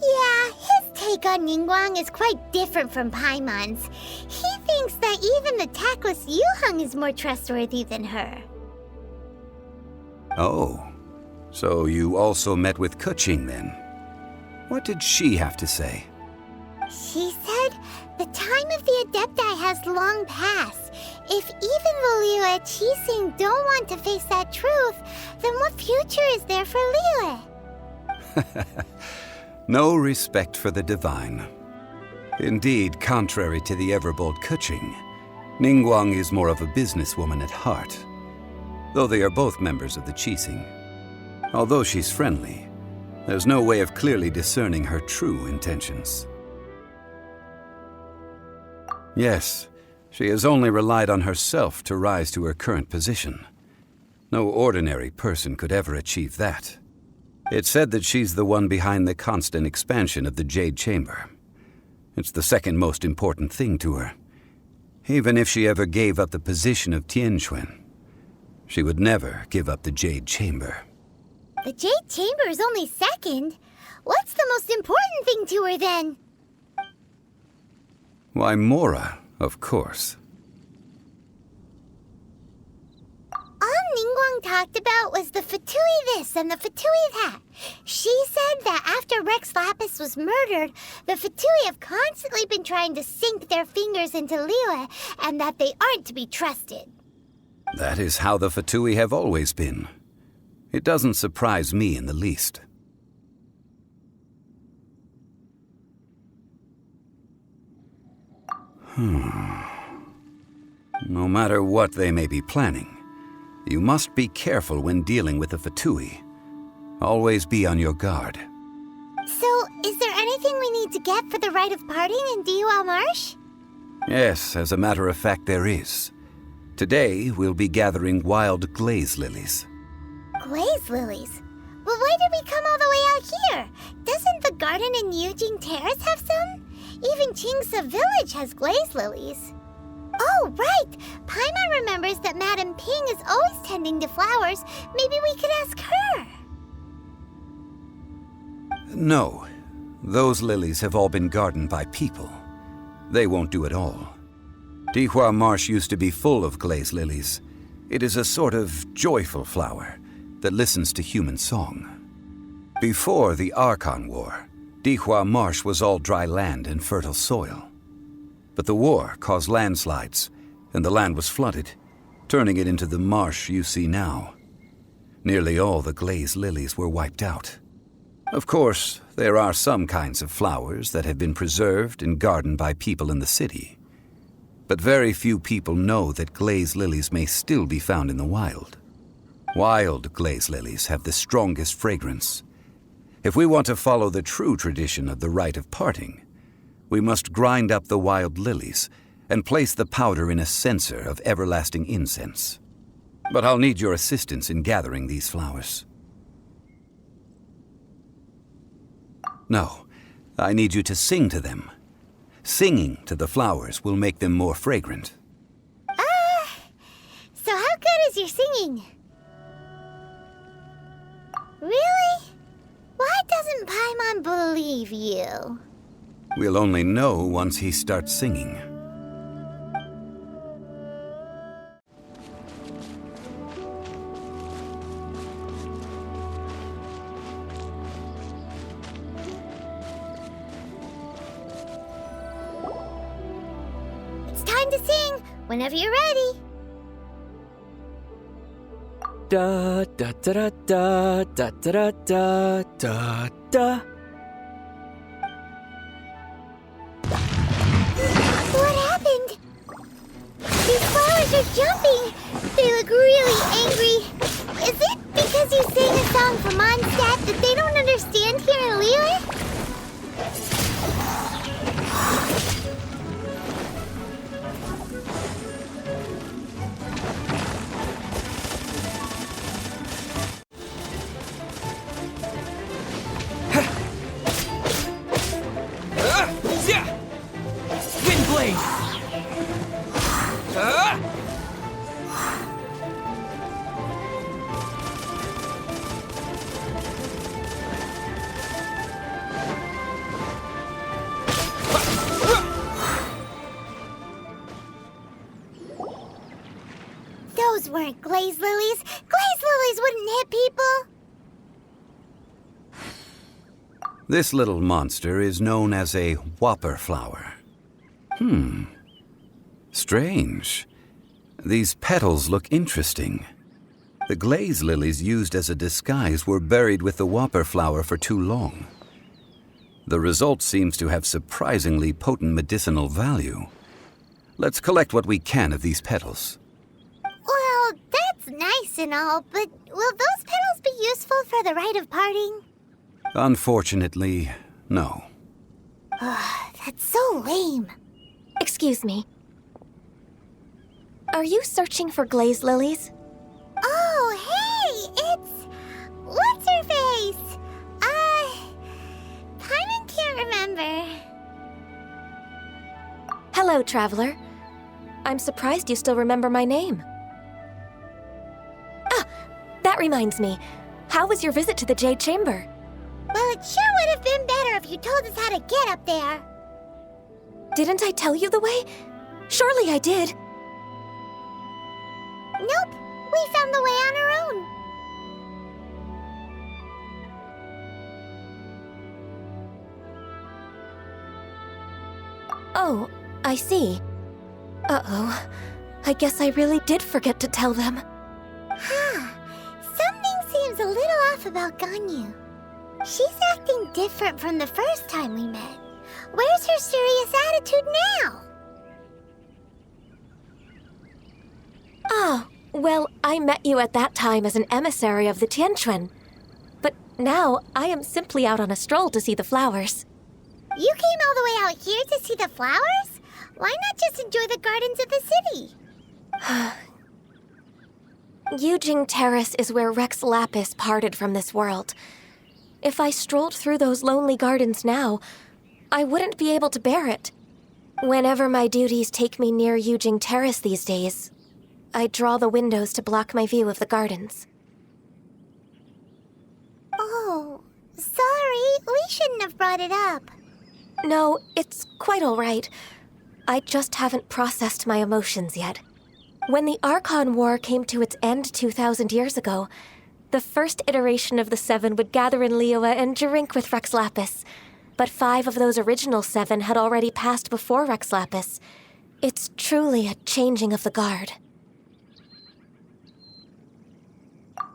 Yeah, his take on Ningguang is quite different from Paimon's. He thinks that even the tactless Yuheng is more trustworthy than her. Oh, so you also met with Keqing then? What did she have to say? She said the time of the Adepti has long passed. If even the Liyue Qixing don't want to face that truth, then what future is there for Liyue? No respect for the divine. Indeed, contrary to the ever-bold Keqing, Ningguang is more of a businesswoman at heart, though they are both members of the Qixing. Although she's friendly, there's no way of clearly discerning her true intentions. Yes, she has only relied on herself to rise to her current position. No ordinary person could ever achieve that. It's said that she's the one behind the constant expansion of the Jade Chamber. It's the second most important thing to her. Even if she ever gave up the position of Tianquan, she would never give up the Jade Chamber. The Jade Chamber is only second. What's the most important thing to her then? Why, Mora, of course. All Ningguang talked about was the Fatui this and the Fatui that. She said that after Rex Lapis was murdered, the Fatui have constantly been trying to sink their fingers into Liyue, and that they aren't to be trusted. That is how the Fatui have always been. It doesn't surprise me in the least. No matter what they may be planning, you must be careful when dealing with the Fatui. Always be on your guard. So, is there any anything we need to get for the rite of parting in Dainsleif Marsh? Yes, as a matter of fact, there is. Today, we'll be gathering wild glaze lilies. Glaze lilies? Well, why did we come all the way out here? Doesn't the garden in Eugene Terrace have some? Even Chingsa Village has glaze lilies. Oh, right! Paimon remembers that Madame Ping is always tending to flowers. Maybe we could ask her. No, those lilies have all been gardened by people. They won't do it all. Dainsleif Marsh used to be full of glaze lilies. It is a sort of joyful flower that listens to human song. Before the ARCHON War, Dainsleif Marsh was all dry land and fertile soil. But the war caused landslides, and the land was flooded, turning it into the marsh you see now. Nearly all the glaze lilies were wiped out. Of course, there are some kinds of flowers that have been preserved and gardened by people in the city. But very few people know that glaze lilies may still be found in the wild. Wild glaze lilies have the strongest fragrance. If we want to follow the true tradition of the rite of parting, we must grind up the wild lilies and place the powder in a censer of everlasting incense. But I'll need your assistance in gathering these flowers. No, I need you to sing to them. Singing to the flowers will make them more fragrant. So how good is your singing? Really? Why doesn't Paimon believe you? We'll only know once he starts singing. It's time to sing, whenever you're ready. Da da da da da da da da da. What happened? These flowers are jumping. They look really angry. Is it because you sang a song for Mondstadt that they don't understand here in Liyue? Windblade! Those weren't glaze lilies. Glaze lilies wouldn't hit people. This little monster is known as a whopper flower. Strange. These petals look interesting. The glaze lilies used as a disguise were buried with the whopper flower for too long. The result seems to have surprisingly potent medicinal value. Let's collect what we can of these petals. Well, that's nice and all, but will those petals be useful for the rite of parting? Unfortunately, no. That's so lame. Excuse me. Are you searching for glaze lilies? Oh, hey! It's... what's her face? Paimon can't remember. Hello, traveler. I'm surprised you still remember my name. Ah, that reminds me. How was your visit to the Jade Chamber? Well, it sure would have been better if you told us how to get up there. Didn't I tell you the way? Surely I did. Nope, we found the way on our own. Oh, I see. Uh-oh. I guess I really did forget to tell them. Something seems a little off about Ganyu. She's acting different from the first time we met. Where's her serious attitude now? Ah, well, I met you at that time as an emissary of the Tianquan. But now I am simply out on a stroll to see the flowers. You came all the way out here to see the flowers? Why not just enjoy the gardens of the city? Yujing Terrace is where Rex Lapis parted from this world. If I strolled through those lonely gardens now, I wouldn't be able to bear it. Whenever my duties take me near Yujing Terrace these days, I draw the windows to block my view of the gardens. Oh, sorry. We shouldn't have brought it up. No, it's quite all right. I just haven't processed my emotions yet. When the Archon War came to its end 2,000 years ago, the first iteration of the Seven would gather in Liyue and drink with Rex Lapis. But 5 of those original 7 had already passed before Rex Lapis. It's truly a changing of the guard.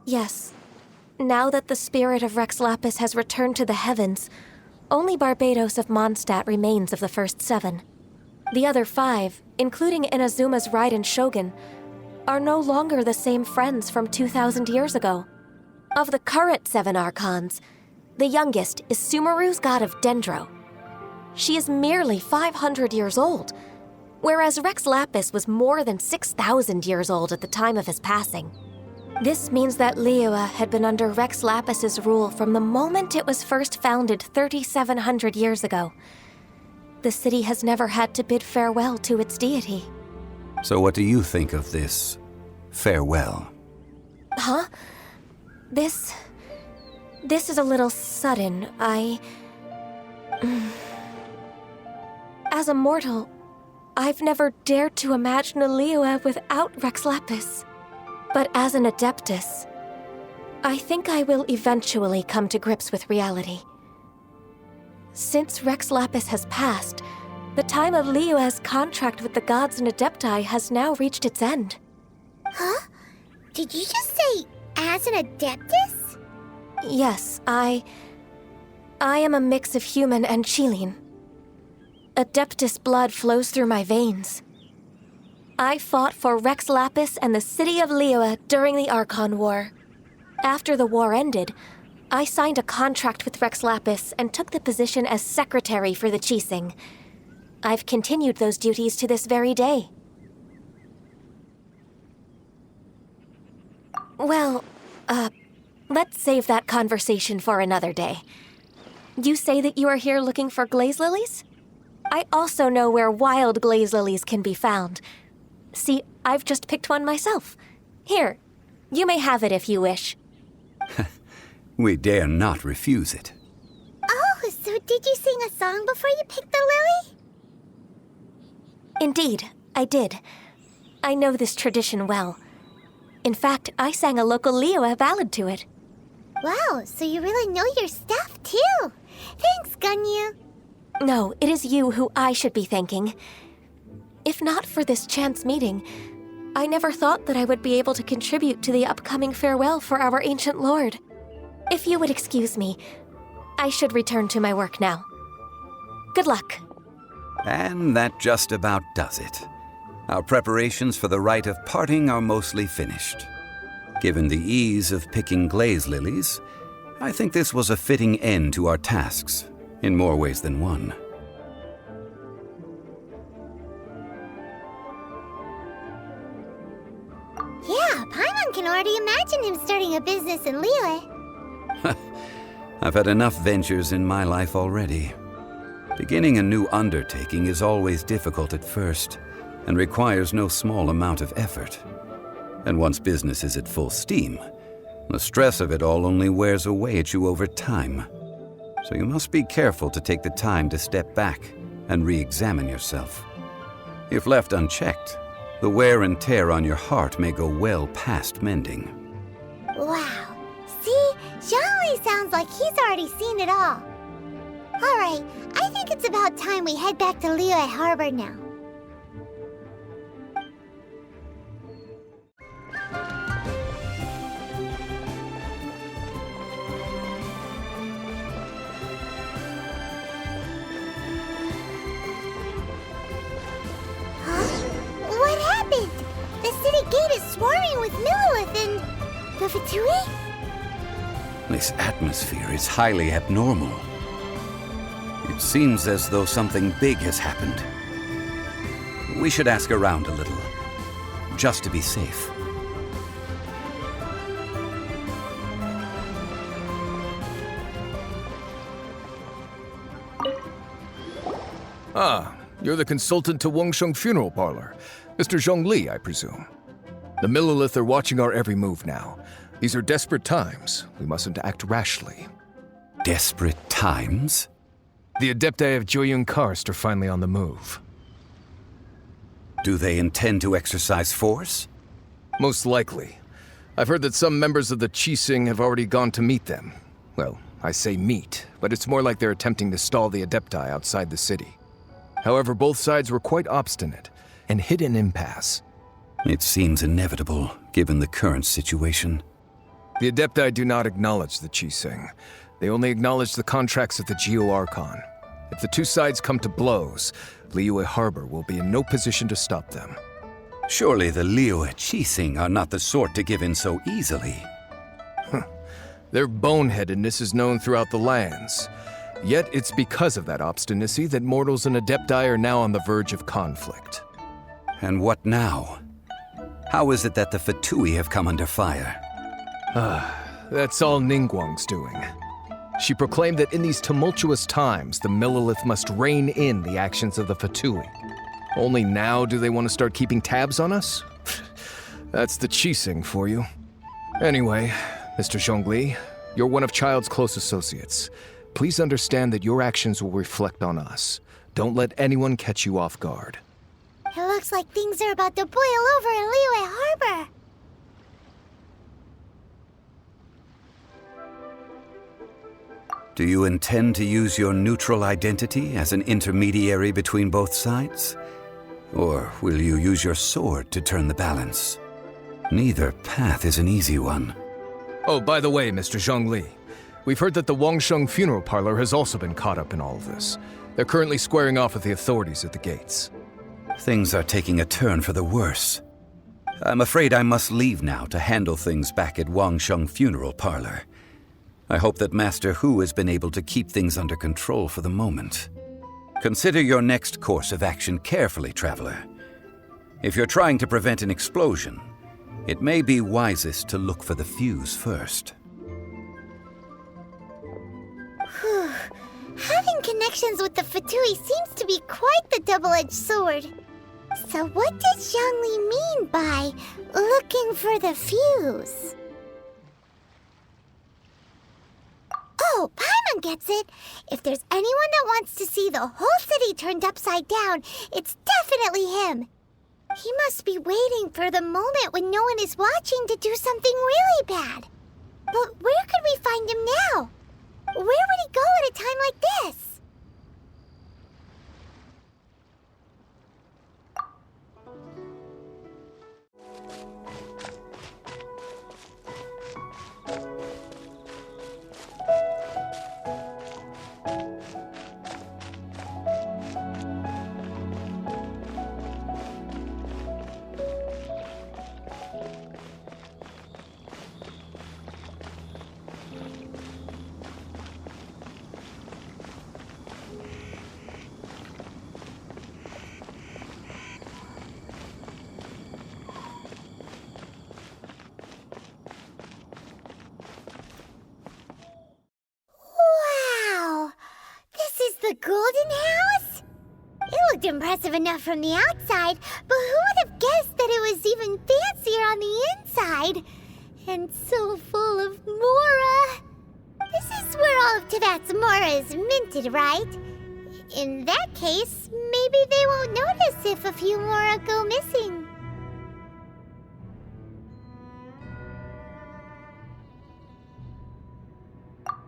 Yes. Now that the spirit of Rex Lapis has returned to the heavens, only Barbados of Mondstadt remains of the first 7. The other 5, including Inazuma's Raiden Shogun, are no longer the same friends from 2,000 years ago. Of the current 7 Archons, the youngest is Sumeru's god of Dendro. She is merely 500 years old, whereas Rex Lapis was more than 6,000 years old at the time of his passing. This means that Liyue had been under Rex Lapis's rule from the moment it was first founded 3,700 years ago. The city has never had to bid farewell to its deity. So what do you think of this farewell? Huh? This is a little sudden. As a mortal, I've never dared to imagine a Liyue without Rex Lapis. But as an Adeptus, I think I will eventually come to grips with reality. Since Rex Lapis has passed, the time of Liyue's contract with the gods and Adepti has now reached its end. Huh? Did you just say, as an Adeptus? Yes, I am a mix of human and Qilin. Adeptus blood flows through my veins. I fought for Rex Lapis and the city of Liyue during the Archon War. After the war ended, I signed a contract with Rex Lapis and took the position as secretary for the Qixing. I've continued those duties to this very day. Well, let's save that conversation for another day. You say that you are here looking for glaze lilies? I also know where wild glaze lilies can be found. See, I've just picked one myself. Here, you may have it if you wish. We dare not refuse it. Oh, so did you sing a song before you picked the lily? Indeed, I did. I know this tradition well. In fact, I sang a local Liyue ballad to it. Wow, so you really know your stuff, too. Thanks, Gunyu. No, it is you who I should be thanking. If not for this chance meeting, I never thought that I would be able to contribute to the upcoming farewell for our ancient lord. If you would excuse me, I should return to my work now. Good luck. And that just about does it. Our preparations for the rite of parting are mostly finished. Given the ease of picking glaze lilies, I think this was a fitting end to our tasks, in more ways than one. Yeah, Paimon can already imagine him starting a business in Liyue. I've had enough ventures in my life already. Beginning a new undertaking is always difficult at first, and requires no small amount of effort. And once business is at full steam, the stress of it all only wears away at you over time. So you must be careful to take the time to step back and re-examine yourself. If left unchecked, the wear and tear on your heart may go well past mending. Wow. See? Zhongli sounds like he's already seen it all. Alright, I think it's about time we head back to Liyue Harbor now. What happened? The city gate is swarming with Millilith and the Fatui? This atmosphere is highly abnormal. It seems as though something big has happened. We should ask around a little, just to be safe. Ah, you're the consultant to Wangsheng Funeral Parlor. Mr. Zhongli, I presume. The Millelith are watching our every move now. These are desperate times. We mustn't act rashly. Desperate times? The Adepti of Joyun Karst are finally on the move. Do they intend to exercise force? Most likely. I've heard that some members of the Qixing have already gone to meet them. Well, I say meet, but it's more like they're attempting to stall the Adepti outside the city. However, both sides were quite obstinate and hit an impasse. It seems inevitable, given the current situation. The Adepti do not acknowledge the Qixing. They only acknowledge the contracts of the Geo-Archon. If the two sides come to blows, Liyue Harbor will be in no position to stop them. Surely the Liyue Qixing are not the sort to give in so easily. Their boneheadedness is known throughout the lands. Yet it's because of that obstinacy that mortals and Adepti are now on the verge of conflict. And what now? How is it that the Fatui have come under fire? That's all Ningguang's doing. She proclaimed that in these tumultuous times, the Millelith must rein in the actions of the Fatui. Only now do they want to start keeping tabs on us? That's the Qixing for you. Anyway, Mr. Zhongli, you're one of Child's close associates. Please understand that your actions will reflect on us. Don't let anyone catch you off guard. It looks like things are about to boil over in Liyue Harbor. Do you intend to use your neutral identity as an intermediary between both sides? Or will you use your sword to turn the balance? Neither path is an easy one. Oh, by the way, Mr. Zhongli, we've heard that the Wangsheng Funeral Parlor has also been caught up in all of this. They're currently squaring off with the authorities at the gates. Things are taking a turn for the worse. I'm afraid I must leave now to handle things back at Wangsheng Funeral Parlor. I hope that Master Hu has been able to keep things under control for the moment. Consider your next course of action carefully, Traveler. If you're trying to prevent an explosion, it may be wisest to look for the fuse first. Whew. Having connections with the Fatui seems to be quite the double-edged sword. So what does Zhongli mean by looking for the fuse? Oh, Paimon gets it. If there's anyone that wants to see the whole city turned upside down, it's definitely him. He must be waiting for the moment when no one is watching to do something really bad. But where could we find him now? Where would he go at a time like this? The Golden House? It looked impressive enough from the outside, but who would have guessed that it was even fancier on the inside? And so full of Mora. This is where all of Teyvat's Mora is minted, right? In that case, maybe they won't notice if a few Mora go missing.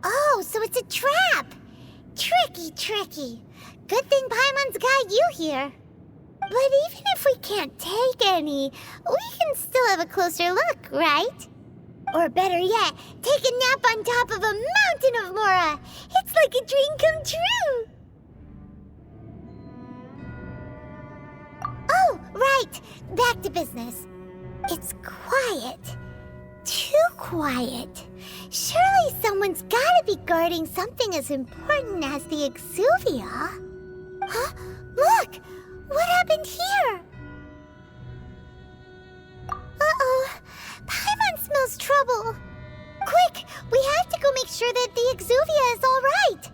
Oh, so it's a trap! Tricky. Good thing Paimon's got you here. But even if we can't take any, we can still have a closer look, right? Or better yet, take a nap on top of a mountain of Mora. It's like a dream come true. Oh, right. Back to business. It's quiet. Too quiet. Surely someone's gotta be guarding something as important as the Exuvia. Huh? Look! What happened here? Uh-oh. Paimon smells trouble. Quick! We have to go make sure that the Exuvia is all right.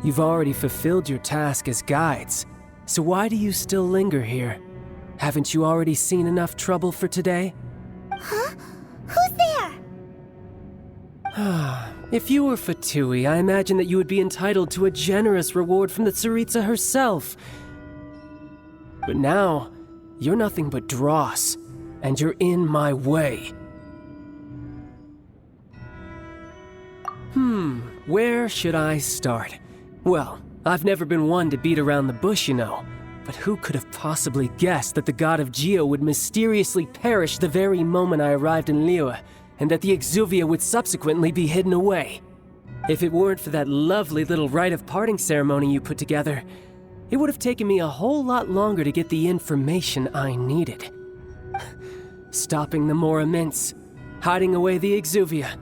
You've already fulfilled your task as guides, so why do you still linger here? Haven't you already seen enough trouble for today? Huh? Who's there? If you were Fatui, I imagine that you would be entitled to a generous reward from the Tsaritsa herself. But now, you're nothing but dross, and you're in my way. Where should I start? Well, I've never been one to beat around the bush, you know. But who could have possibly guessed that the god of Geo would mysteriously perish the very moment I arrived in Liyue, and that the Exuvia would subsequently be hidden away? If it weren't for that lovely little rite of parting ceremony you put together, it would have taken me a whole lot longer to get the information I needed. Stopping the Mora Mints, hiding away the Exuvia.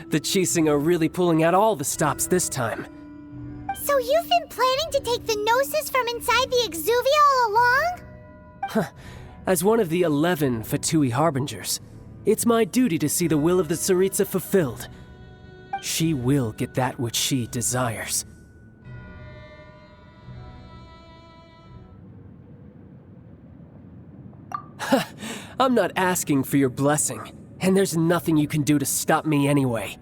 The Chising are really pulling out all the stops this time. So you've been planning to take the Gnosis from inside the Exuvia all along? As one of the 11 Fatui Harbingers, it's my duty to see the will of the Tsaritsa fulfilled. She will get that which she desires. I'm not asking for your blessing, and there's nothing you can do to stop me anyway.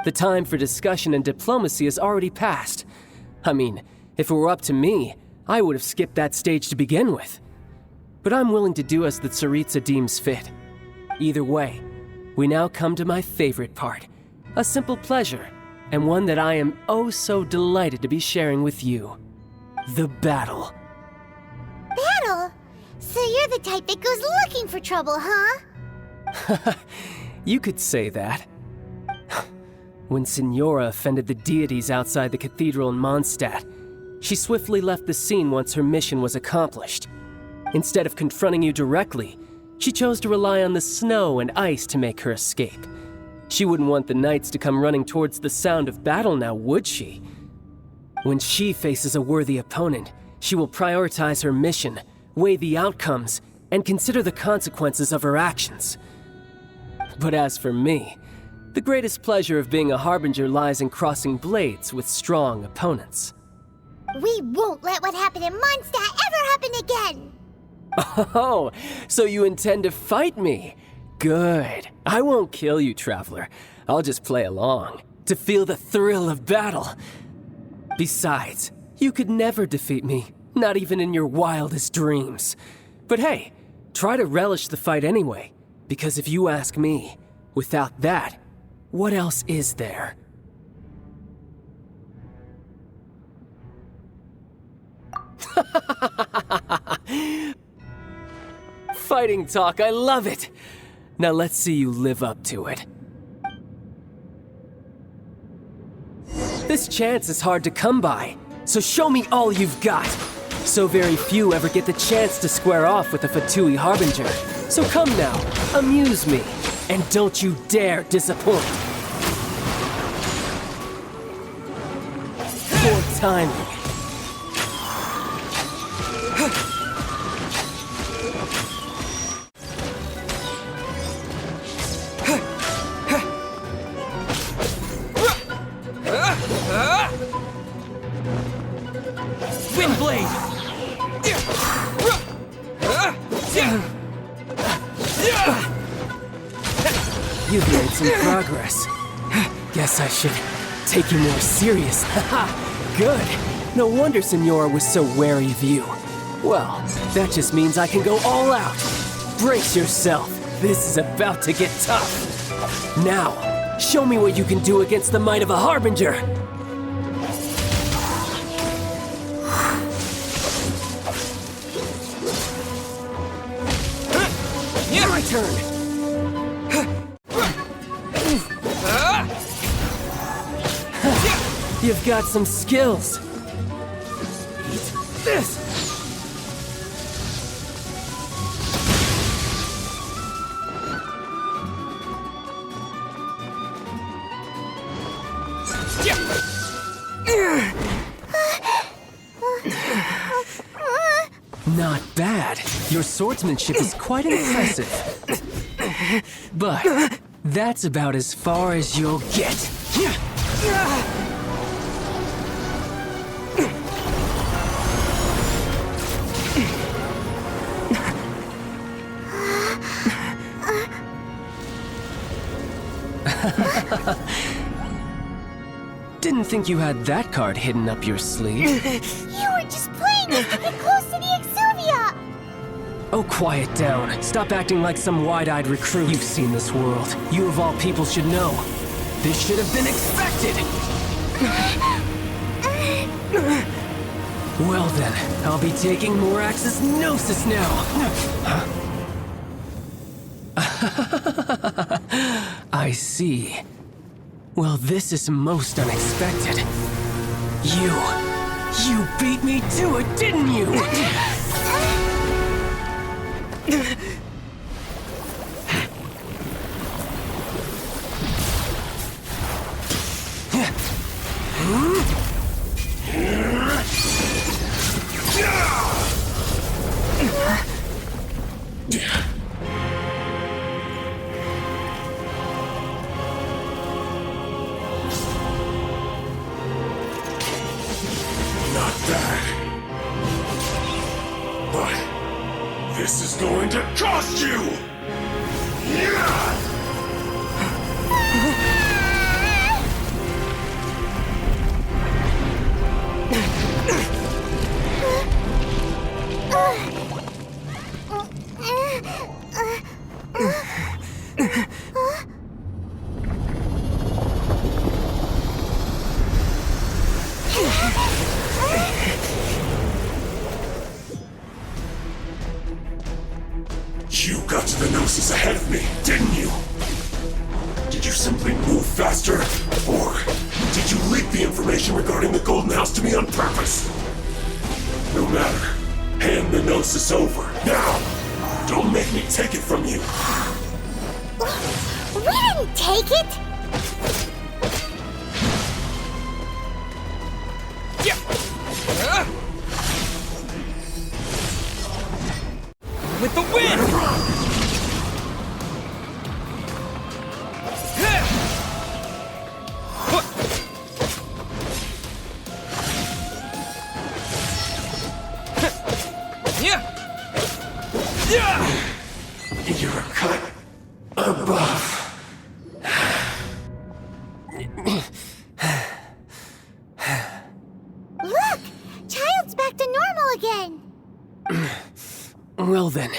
The time for discussion and diplomacy has already passed. I mean, if it were up to me, I would have skipped that stage to begin with. But I'm willing to do as the Tsaritsa deems fit. Either way, we now come to my favorite part. A simple pleasure, and one that I am oh so delighted to be sharing with you. The battle. Battle? So you're the type that goes looking for trouble, huh? You could say that. When Signora offended the deities outside the cathedral in Mondstadt, she swiftly left the scene once her mission was accomplished. Instead of confronting you directly, she chose to rely on the snow and ice to make her escape. She wouldn't want the knights to come running towards the sound of battle now, would she? When she faces a worthy opponent, she will prioritize her mission, weigh the outcomes, and consider the consequences of her actions. But as for me, the greatest pleasure of being a Harbinger lies in crossing blades with strong opponents. We won't let what happened in Mondstadt ever happen again! Oh, so you intend to fight me? Good. I won't kill you, Traveler. I'll just play along, to feel the thrill of battle. Besides, you could never defeat me, not even in your wildest dreams. But hey, try to relish the fight anyway, because if you ask me, without that, what else is there? Fighting talk, I love it! Now let's see you live up to it. This chance is hard to come by, so show me all you've got. So very few ever get the chance to square off with a Fatui Harbinger. So come now, amuse me, and don't you dare disappoint. Poor timing. Windblade! You've made some progress. Guess I should take you more serious. Good. No wonder Signora was so wary of you. Well, that just means I can go all out. Brace yourself. This is about to get tough. Now, show me what you can do against the might of a Harbinger. My turn. You've got some skills. Eat this! Not bad. Your swordsmanship is quite impressive. But that's about as far as you'll get. Didn't think you had that card hidden up your sleeve. You were just playing us to get close to the Exuvia! Oh, quiet down. Stop acting like some wide-eyed recruit. You've seen this world. You of all people should know. This should have been expected! Well then, I'll be taking Morax's Gnosis now! I see. Well, this is most unexpected. You beat me to it, didn't you? This is going to cost you! You got to the Gnosis ahead of me, didn't you? Did you simply move faster? Or did you leak the information regarding the Golden House to me on purpose? No matter. Hand the Gnosis over, now! Don't make me take it from you! We didn't take it! With the wind! You're a cut above. Look! Child's back to normal again! Well then,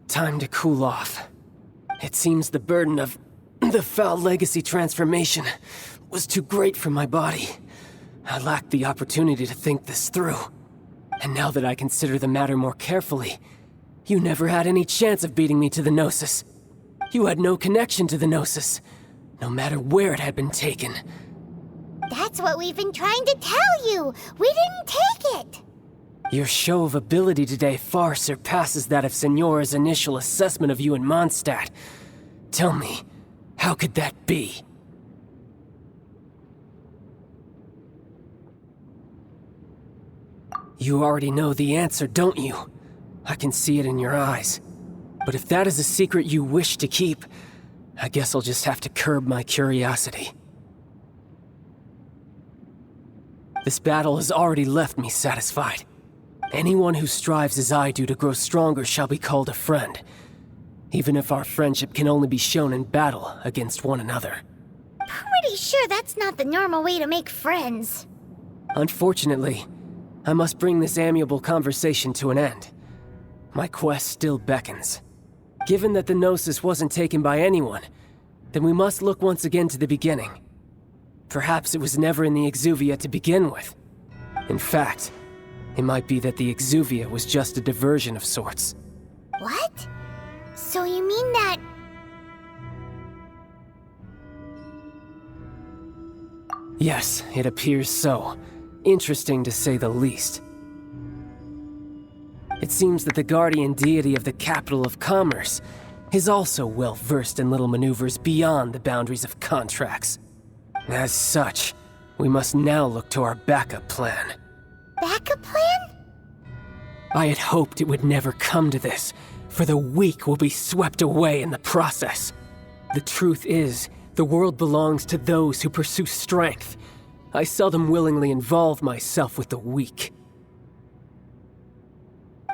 time to cool off. It seems the burden of the foul legacy transformation was too great for my body. I lacked the opportunity to think this through. And now that I consider the matter more carefully, you never had any chance of beating me to the Gnosis. You had no connection to the Gnosis, no matter where it had been taken. That's what we've been trying to tell you! We didn't take it! Your show of ability today far surpasses that of Signora's initial assessment of you in Mondstadt. Tell me, how could that be? You already know the answer, don't you? I can see it in your eyes. But if that is a secret you wish to keep, I guess I'll just have to curb my curiosity. This battle has already left me satisfied. Anyone who strives as I do to grow stronger shall be called a friend, even if our friendship can only be shown in battle against one another. Pretty sure that's not the normal way to make friends. Unfortunately, I must bring this amiable conversation to an end. My quest still beckons. Given that the Gnosis wasn't taken by anyone, then we must look once again to the beginning. Perhaps it was never in the Exuvia to begin with. In fact, it might be that the Exuvia was just a diversion of sorts. What? So you mean that... Yes, it appears so. Interesting to say the least. It seems that the guardian deity of the capital of commerce is also well versed in little maneuvers beyond the boundaries of contracts. As such, we must now look to our backup plan. Backup plan? I had hoped it would never come to this, for the weak will be swept away in the process. The truth is, the world belongs to those who pursue strength. I seldom willingly involve myself with the weak.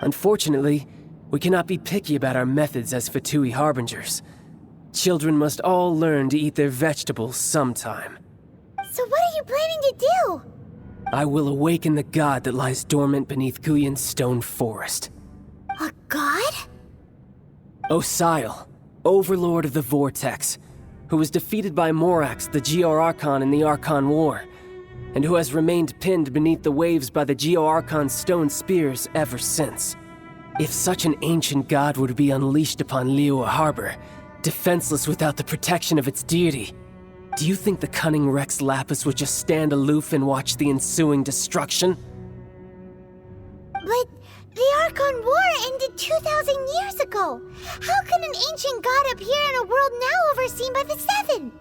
Unfortunately, we cannot be picky about our methods as Fatui harbingers. Children must all learn to eat their vegetables sometime. So what are you planning to do? I will awaken the god that lies dormant beneath Guyan's stone forest. A god? Osial, overlord of the Vortex, who was defeated by Morax, the Geo-Archon in the Archon War, and who has remained pinned beneath the waves by the Geo-Archon's stone spears ever since. If such an ancient god were to be unleashed upon Liyue Harbor, defenseless without the protection of its deity, do you think the cunning Rex Lapis would just stand aloof and watch the ensuing destruction? But the Archon War ended 2,000 years ago. How can an ancient god appear in a world now overseen by the Seven?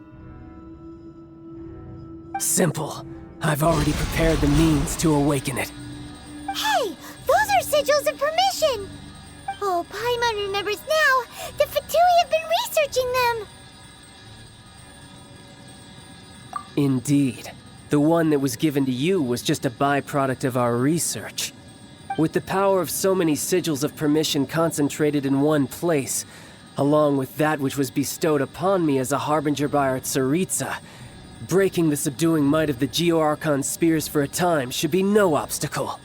Simple. I've already prepared the means to awaken it. Hey, those are sigils of permission! Oh, Paimon remembers now. The Fatui have been researching them. Indeed. The one that was given to you was just a byproduct of our research. With the power of so many sigils of permission concentrated in one place, along with that which was bestowed upon me as a harbinger by our Tsaritsa, breaking the subduing might of the Geo-Archon spears for a time should be no obstacle.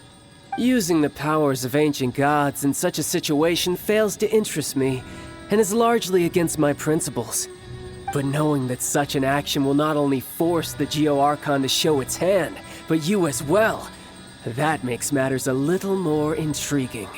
Using the powers of ancient gods in such a situation fails to interest me, and is largely against my principles. But knowing that such an action will not only force the Geo-Archon to show its hand, but you as well, that makes matters a little more intriguing.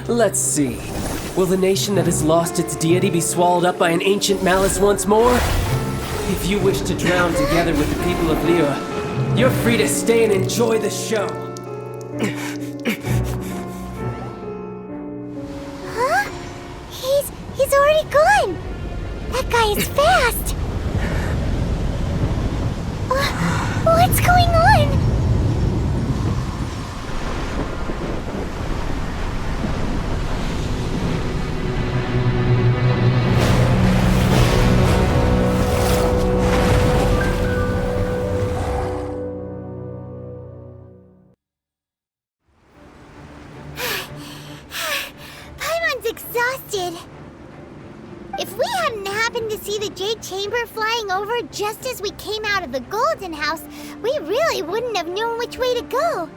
Let's see. Will the nation that has lost its deity be swallowed up by an ancient malice once more? If you wish to drown together with the people of Liyue, you're free to stay and enjoy the show. Huh? He's already gone. That guy is fast. What's going on? If we hadn't happened to see the Jade Chamber flying over just as we came out of the Golden House, we really wouldn't have known which way to go.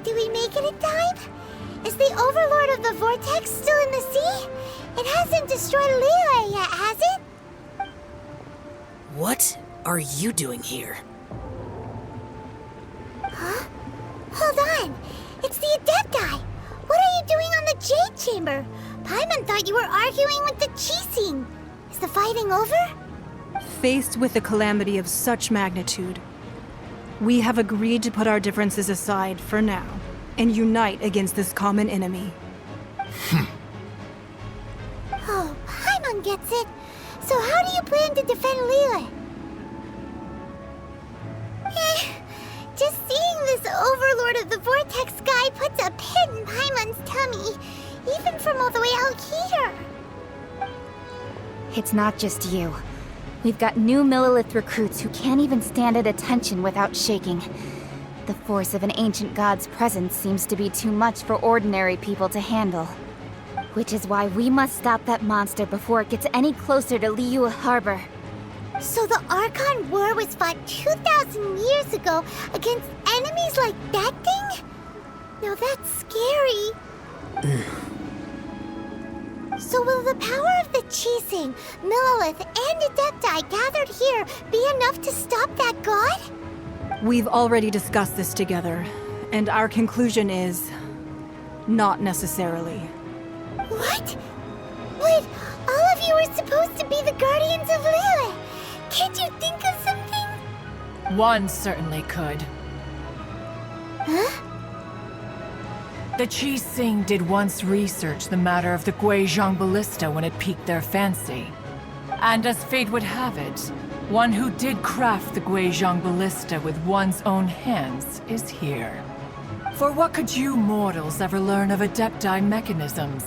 Did we make it in time? Is the Overlord of the Vortex still in the sea? It hasn't destroyed Liyue yet, has it? What are you doing here? Huh? Hold on. It's the Adepti. What are you doing on the Jade Chamber? Paimon thought you were arguing with the Qixing. Is the fighting over? Faced with a calamity of such magnitude, we have agreed to put our differences aside for now and unite against this common enemy. Oh, Paimon gets it. So how do you plan to defend Liyue? Just seeing this Overlord of the Vortex guy puts a pit in Paimon's tummy, even from all the way out here. It's not just you. We've got new Millilith recruits who can't even stand at attention without shaking. The force of an ancient god's presence seems to be too much for ordinary people to handle. Which is why we must stop that monster before it gets any closer to Liyue Harbor. So the Archon War was fought 2,000 years ago against enemies like that thing? Now that's scary. So will the power of the Teeming, Millelith, and Adepti gathered here be enough to stop that god? We've already discussed this together, and our conclusion is... not necessarily. What? But all of you are supposed to be the guardians of Lilith. Can't you think of something? One certainly could. Huh? The Teeming did once research the matter of the Guizhong Ballista when it piqued their fancy. And as fate would have it, one who did craft the Guizhong Ballista with one's own hands is here. For what could you mortals ever learn of Adepti mechanisms?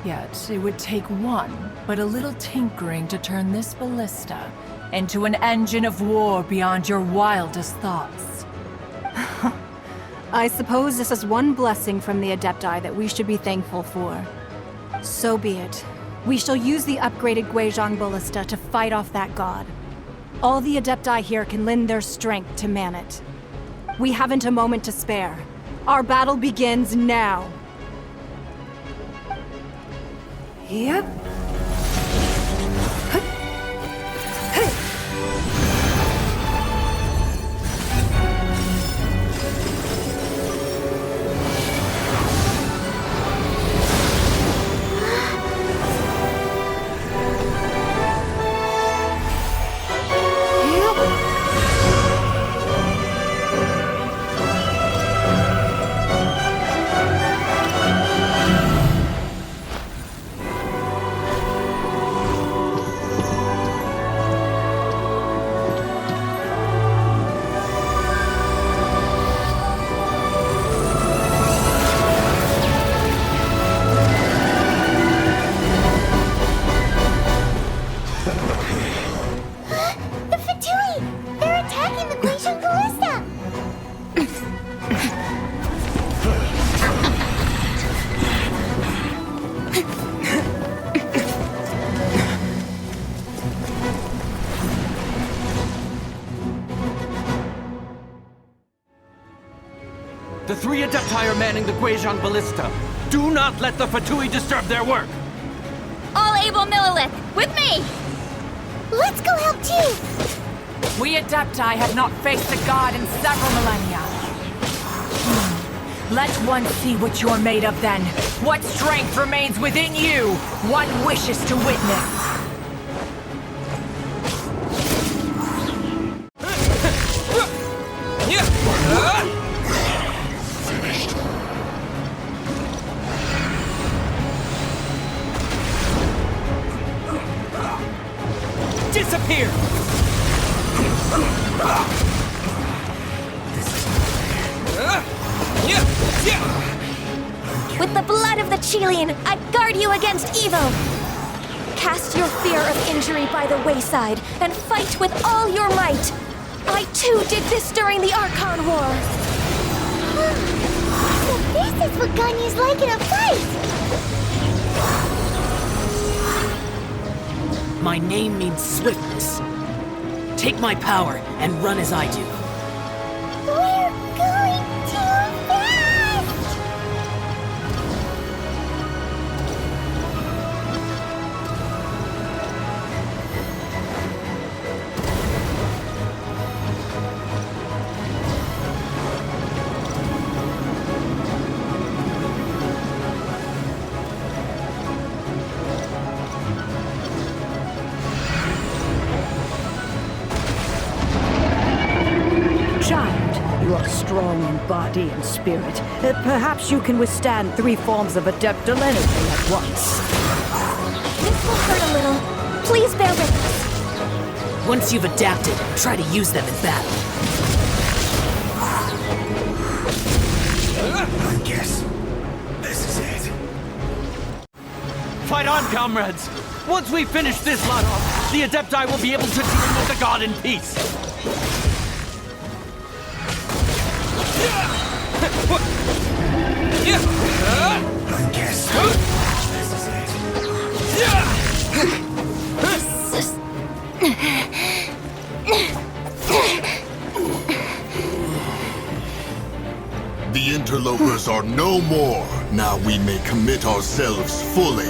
Yet, it would take one, but a little tinkering to turn this ballista into an engine of war beyond your wildest thoughts. I suppose this is one blessing from the Adepti that we should be thankful for. So be it. We shall use the upgraded Guizhong Ballista to fight off that god. All the Adepti here can lend their strength to man it. We haven't a moment to spare. Our battle begins now. Yep. The three Adepti are manning the Guizhong Ballista. Do not let the Fatui disturb their work! All able Millelith, with me! Let's go help too! We Adepti have not faced a god in several millennia. Let one see what you're made of then. What strength remains within you? One wishes to witness. Disappear! With the blood of the Chilean, I guard you against evil! Cast your fear of injury by the wayside and fight with all your might! I too did this during the Archon War! So this is what Ganyu's like in a fight! My name means swiftness. Take my power and run as I do. We're going too fast! You are strong in body and spirit. Perhaps you can withstand 3 forms of adeptal energy at once. This will hurt a little. Please bear with us. Once you've adapted, try to use them in battle. I guess this is it. Fight on, comrades! Once we finish this lot off, the Adepti will be able to deal with the god in peace! I guess this is it. The interlopers are no more. Now we may commit ourselves fully.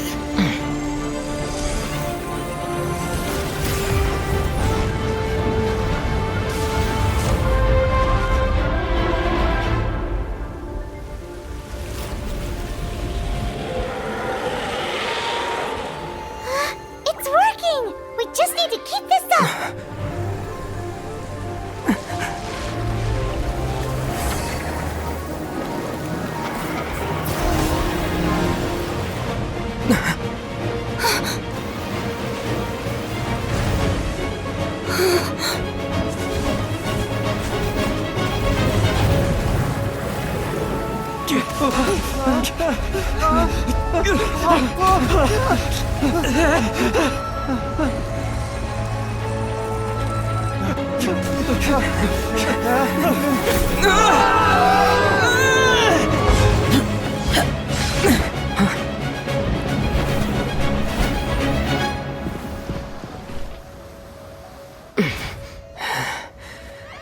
It's working! We just need to keep this up!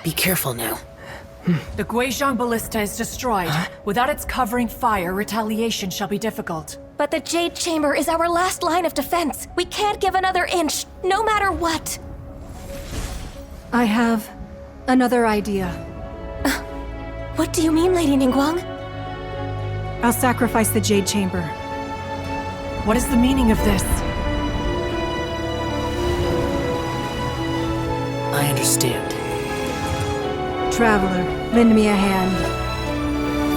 Be careful now. The Guizhong Ballista is destroyed. Without its covering fire, retaliation shall be difficult. But the Jade Chamber is our last line of defense. We can't give another inch, no matter what. I have another idea. What do you mean, Lady Ningguang? I'll sacrifice the Jade Chamber. What is the meaning of this? I understand. Traveler, lend me a hand.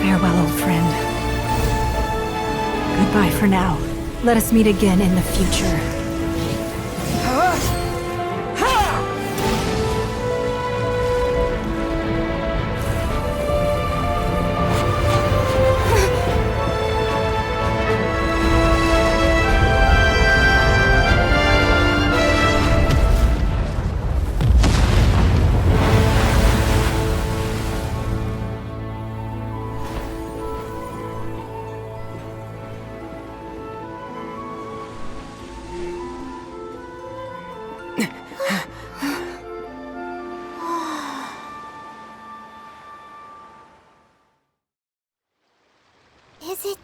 Farewell, old friend. Goodbye for now. Let us meet again in the future. Is it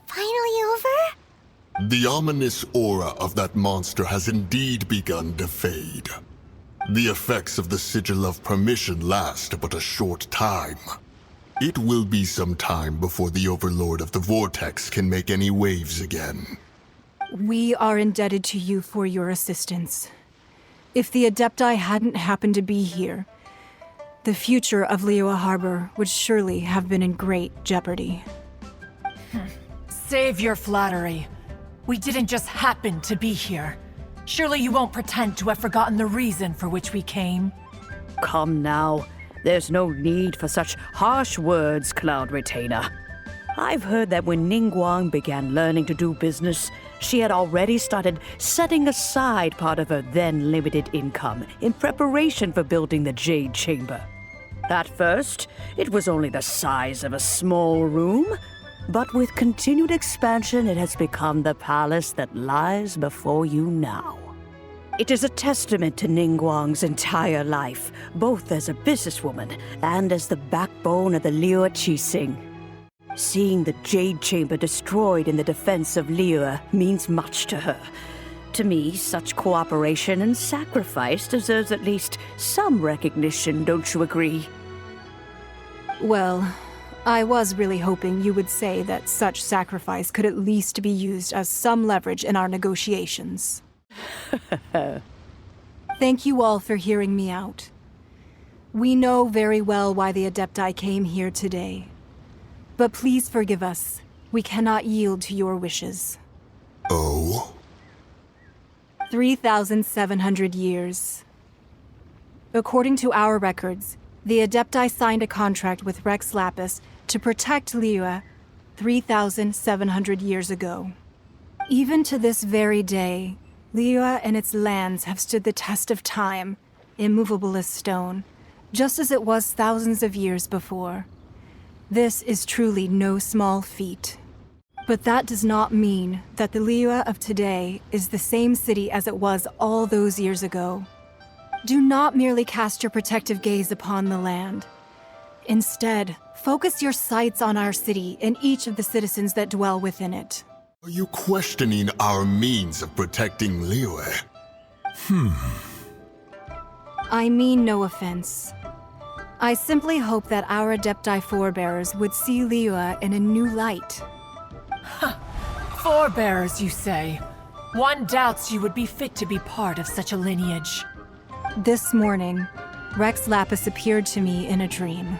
finally over? The ominous aura of that monster has indeed begun to fade. The effects of the Sigil of Permission last but a short time. It will be some time before the Overlord of the Vortex can make any waves again. We are indebted to you for your assistance. If the Adepti hadn't happened to be here, the future of Liyue Harbor would surely have been in great jeopardy. Save your flattery. We didn't just happen to be here. Surely you won't pretend to have forgotten the reason for which we came. Come now. There's no need for such harsh words, Cloud Retainer. I've heard that when Ningguang began learning to do business, she had already started setting aside part of her then limited income in preparation for building the Jade Chamber. At first, it was only the size of a small room, but with continued expansion, it has become the palace that lies before you now. It is a testament to Ningguang's entire life, both as a businesswoman and as the backbone of the Liyue Qixing. Seeing the Jade Chamber destroyed in the defense of Liyue means much to her. To me, such cooperation and sacrifice deserves at least some recognition, don't you agree? Well, I was really hoping you would say that such sacrifice could at least be used as some leverage in our negotiations. Thank you all for hearing me out. We know very well why the Adepti came here today. But please forgive us. We cannot yield to your wishes. Oh? 3,700 years. According to our records, the Adepti signed a contract with Rex Lapis to protect Liyue 3,700 years ago. Even to this very day, Liyue and its lands have stood the test of time, immovable as stone, just as it was thousands of years before. This is truly no small feat. But that does not mean that the Liyue of today is the same city as it was all those years ago. Do not merely cast your protective gaze upon the land. Instead, focus your sights on our city and each of the citizens that dwell within it. Are you questioning our means of protecting Liyue? I mean no offense. I simply hope that our Adepti forebears would see Liyue in a new light. Forebearers, you say? One doubts you would be fit to be part of such a lineage. This morning, Rex Lapis appeared to me in a dream.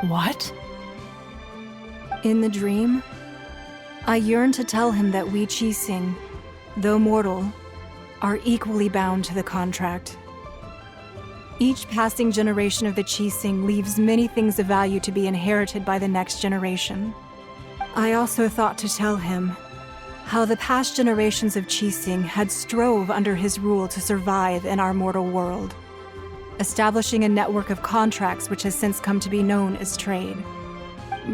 What? In the dream, I yearned to tell him that we Qixing, though mortal, are equally bound to the contract. Each passing generation of the Qixing leaves many things of value to be inherited by the next generation. I also thought to tell him how the past generations of Qixing had strove under his rule to survive in our mortal world, establishing a network of contracts which has since come to be known as trade.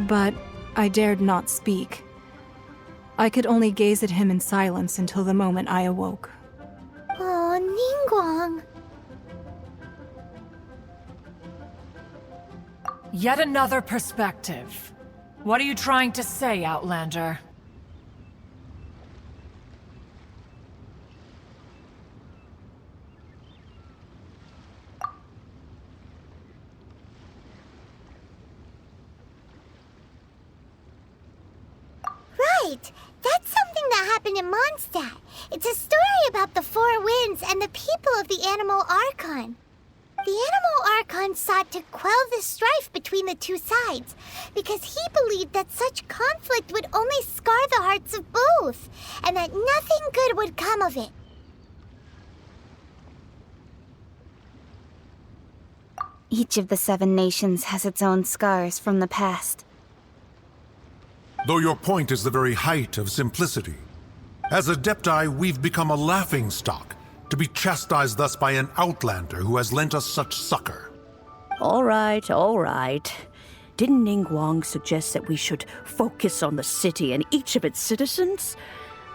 But I dared not speak. I could only gaze at him in silence until the moment I awoke. Oh, Ningguang. Yet another perspective. What are you trying to say, Outlander? Right! That's something that happened in Mondstadt. It's a story about the Four Winds and the people of the Animal Archon. The Animal Archon sought to quell the strife between the two sides, because he believed that such conflict would only scar the hearts of both, and that nothing good would come of it. Each of the 7 nations has its own scars from the past. Though your point is the very height of simplicity. As Adepti, we've become a laughingstock, to be chastised thus by an outlander who has lent us such succor. All right, all right. Didn't Ningguang suggest that we should focus on the city and each of its citizens?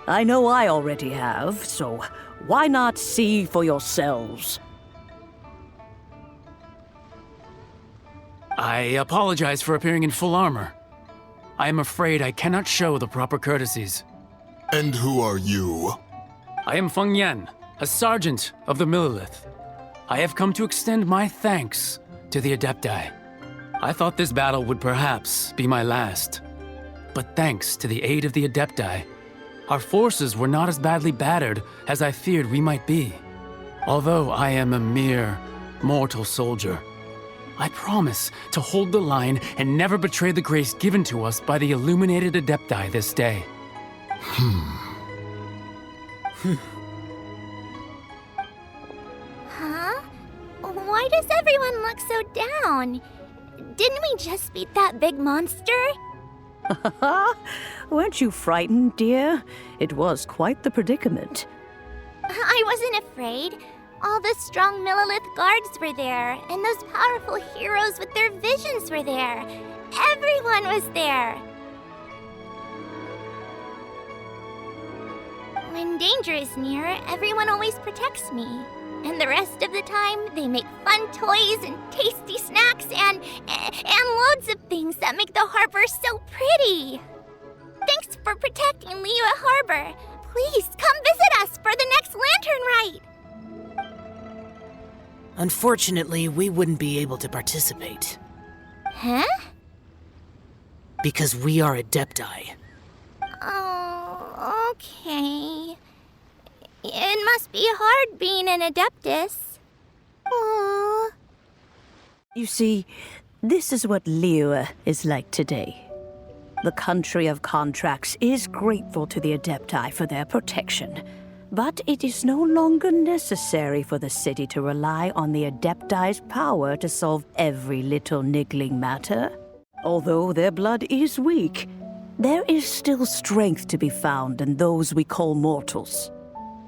I know I already have, so why not see for yourselves? I apologize for appearing in full armor. I am afraid I cannot show the proper courtesies. And who are you? I am Feng Yan, a sergeant of the Millelith. I have come to extend my thanks to the Adepti. I thought this battle would perhaps be my last. But thanks to the aid of the Adepti, our forces were not as badly battered as I feared we might be. Although I am a mere mortal soldier, I promise to hold the line and never betray the grace given to us by the illuminated Adepti this day. Huh? Why does everyone look so down? Didn't we just beat that big monster? Weren't you frightened, dear? It was quite the predicament. I wasn't afraid. All the strong Millelith guards were there, and those powerful heroes with their visions were there. Everyone was there. When danger is near, everyone always protects me. And the rest of the time, they make fun toys and tasty snacks and loads of things that make the harbor so pretty. Thanks for protecting Liyue Harbor. Please come visit us for the next lantern rite. Unfortunately, we wouldn't be able to participate. Huh? Because we are Adepti. Oh, okay. It must be hard being an Adeptus. Aww. You see, this is what Liyue is like today. The country of contracts is grateful to the Adepti for their protection, but it is no longer necessary for the city to rely on the Adepti's power to solve every little niggling matter. Although their blood is weak, there is still strength to be found in those we call mortals.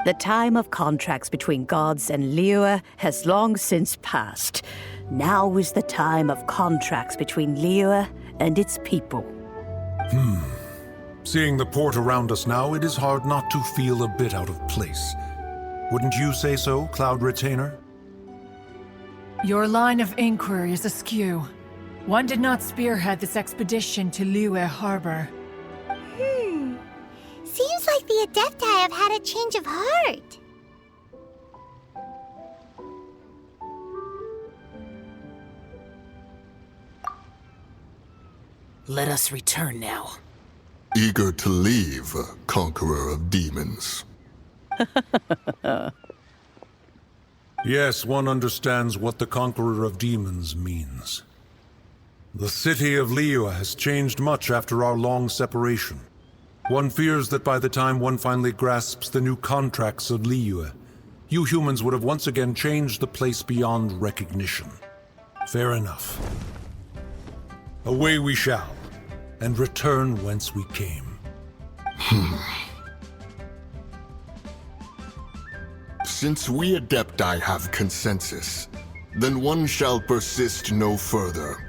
The time of contracts between gods and Liyue has long since passed. Now is the time of contracts between Liyue and its people. Seeing the port around us now, it is hard not to feel a bit out of place. Wouldn't you say so, Cloud Retainer? Your line of inquiry is askew. One did not spearhead this expedition to Liyue Harbor. Seems like the Adepti have had a change of heart. Let us return now. Eager to leave, conqueror of demons. Yes, one understands what the Conqueror of Demons means. The city of Liyue has changed much after our long separation. One fears that by the time one finally grasps the new contracts of Liyue, you humans would have once again changed the place beyond recognition. Fair enough. Away we shall, and return whence we came. Since we Adepti have consensus, then one shall persist no further.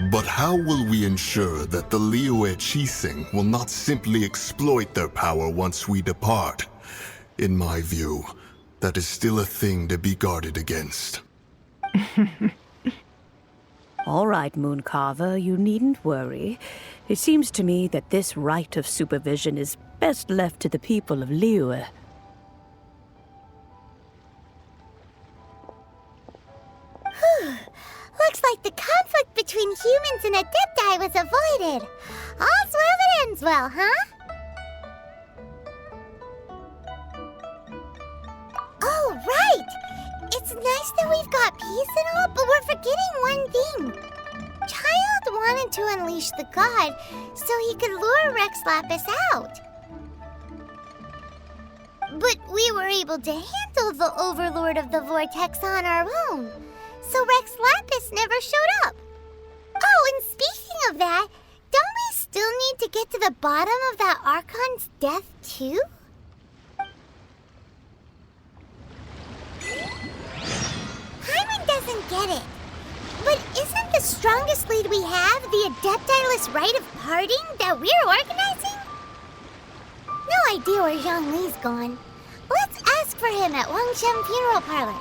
But how will we ensure that the Liyue Qixing will not simply exploit their power once we depart? In my view, that is still a thing to be guarded against. All right, Mooncarver, you needn't worry. It seems to me that this right of supervision is best left to the people of Liyue. Looks like the conflict between humans and Adepti was avoided. All's well that ends well, huh? Oh, right! It's nice that we've got peace and all, but we're forgetting one thing. Child wanted to unleash the god so he could lure Rex Lapis out. But we were able to handle the Overlord of the Vortex on our own. So Rex Lapis never showed up. Oh, and speaking of that, don't we still need to get to the bottom of that Archon's death, too? Hyman doesn't get it. But isn't the strongest lead we have the Adepti-less rite of parting that we're organizing? No idea where Zhongli's gone. Let's ask for him at Wangshen Funeral Parlor.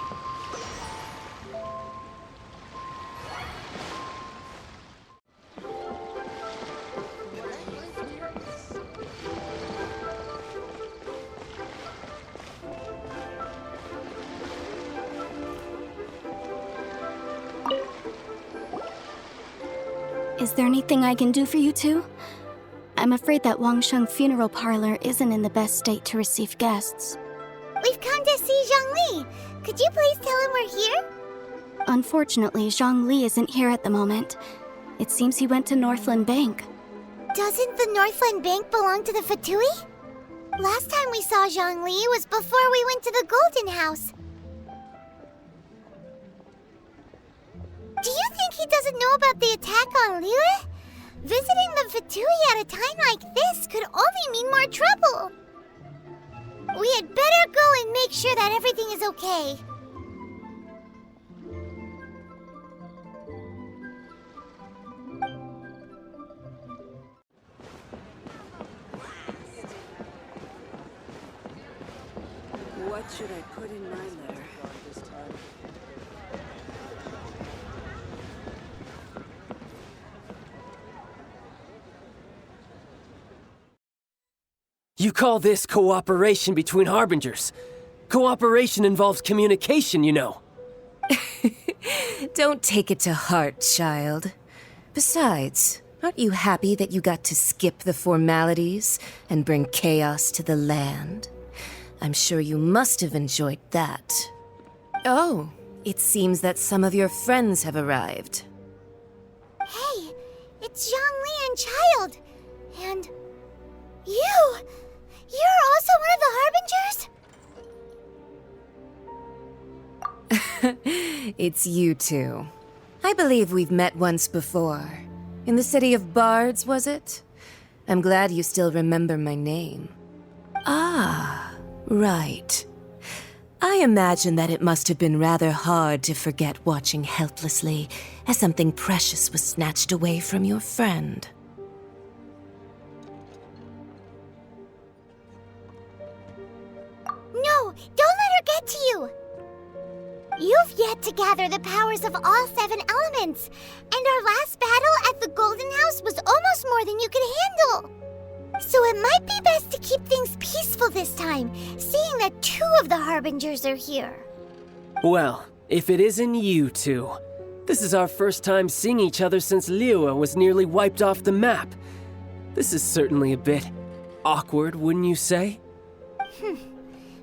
Is there anything I can do for you two? I'm afraid that Wangsheng Funeral Parlor isn't in the best state to receive guests. We've come to see Zhongli. Could you please tell him we're here? Unfortunately, Zhongli isn't here at the moment. It seems he went to Northland Bank. Doesn't the Northland Bank belong to the Fatui? Last time we saw Zhongli was before we went to the Golden House. Do you think he doesn't know about the attack on Liyue? Visiting the Fatui at a time like this could only mean more trouble. We had better go and make sure that everything is okay. What should I put in my letter? You call this cooperation between Harbingers? Cooperation involves communication, you know. Don't take it to heart, child. Besides, aren't you happy that you got to skip the formalities and bring chaos to the land? I'm sure you must have enjoyed that. Oh, it seems that some of your friends have arrived. Hey, it's Zhongli and Child. And you! You're also one of the Harbingers? It's you two. I believe we've met once before. In the city of Bards, was it? I'm glad you still remember my name. Ah, right. I imagine that it must have been rather hard to forget watching helplessly as something precious was snatched away from your friend. No, don't let her get to you! You've yet to to gather the powers of all 7 elements, and our last battle at the Golden House was almost more than you could handle. So it might be best to keep things peaceful this time, seeing that 2 of the Harbingers are here. Well, if it isn't you two. This is our first time seeing each other since Liyue was nearly wiped off the map. This is certainly a bit awkward, wouldn't you say?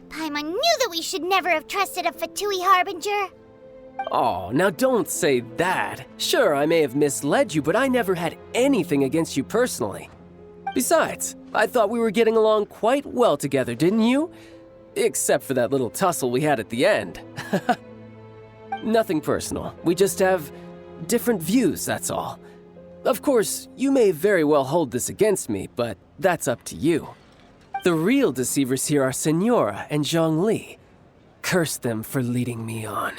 Paimon knew that we should never have trusted a Fatui Harbinger. Oh, now don't say that. Sure, I may have misled you, but I never had anything against you personally. Besides, I thought we were getting along quite well together, didn't you? Except for that little tussle we had at the end. Nothing personal. We just have different views, that's all. Of course, you may very well hold this against me, but that's up to you. The real deceivers here are Senora and Zhongli. Curse them for leading me on.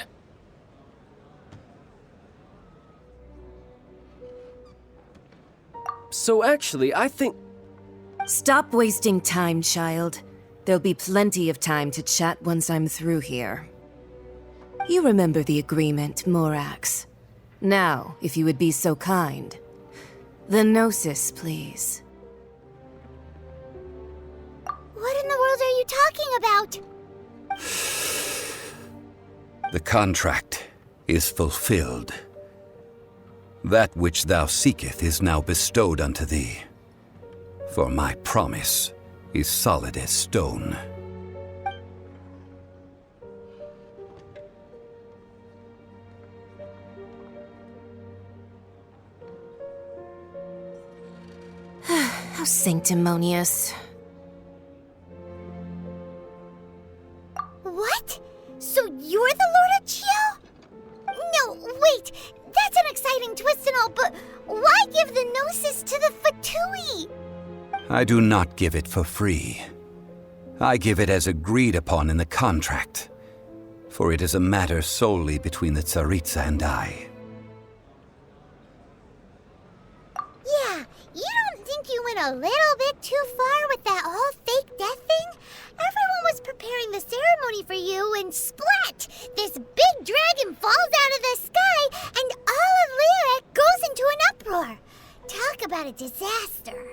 So actually, I think... Stop wasting time, child. There'll be plenty of time to chat once I'm through here. You remember the agreement, Morax. Now, if you would be so kind. The Gnosis, please. What in the world are you talking about? The contract is fulfilled. That which thou seeketh is now bestowed unto thee. For my promise is solid as stone. How sanctimonious. What? So you're the Lord of Chio? No, wait! That's an exciting twist and all, but why give the Gnosis to the Fatui? I do not give it for free. I give it as agreed upon in the contract, for it is a matter solely between the Tsaritsa and I. Yeah, you don't think you went a little bit too far with that whole fake death thing? Everyone was preparing the ceremony for you, and splat! This big dragon falls out of the sky, and all of Lyric goes into an uproar. Talk about a disaster.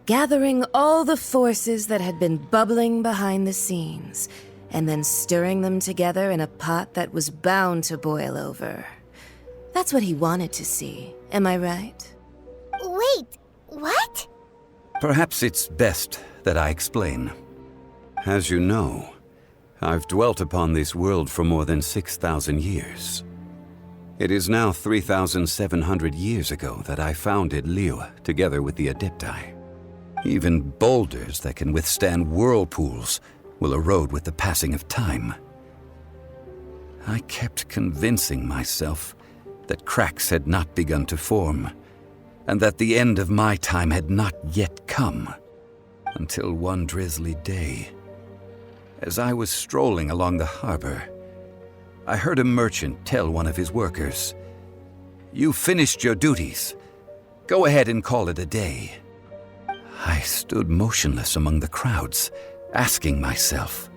Gathering all the forces that had been bubbling behind the scenes, and then stirring them together in a pot that was bound to boil over. That's what he wanted to see, am I right? Wait, what? Perhaps it's best that I explain. As you know, I've dwelt upon this world for more than 6,000 years. It is now 3,700 years ago that I founded Liyue together with the Adepti. Even boulders that can withstand whirlpools will erode with the passing of time. I kept convincing myself that cracks had not begun to form, and that the end of my time had not yet come, until one drizzly day, as I was strolling along the harbor, I heard a merchant tell one of his workers, "You finished your duties. Go ahead and call it a day." I stood motionless among the crowds, asking myself,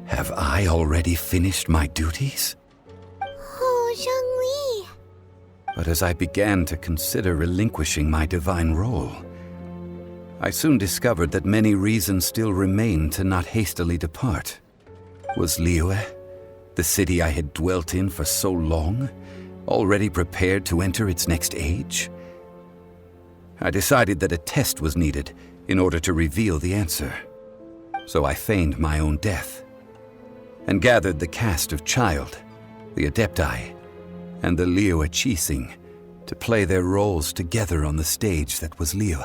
have I already finished my duties? Oh, Zhongli. But as I began to consider relinquishing my divine role, I soon discovered that many reasons still remained to not hastily depart. Was Liyue, the city I had dwelt in for so long, already prepared to enter its next age? I decided that a test was needed in order to reveal the answer. So I feigned my own death, and gathered the cast of Child, the Adepti, and the Liyue Qixing to play their roles together on the stage that was Liyue.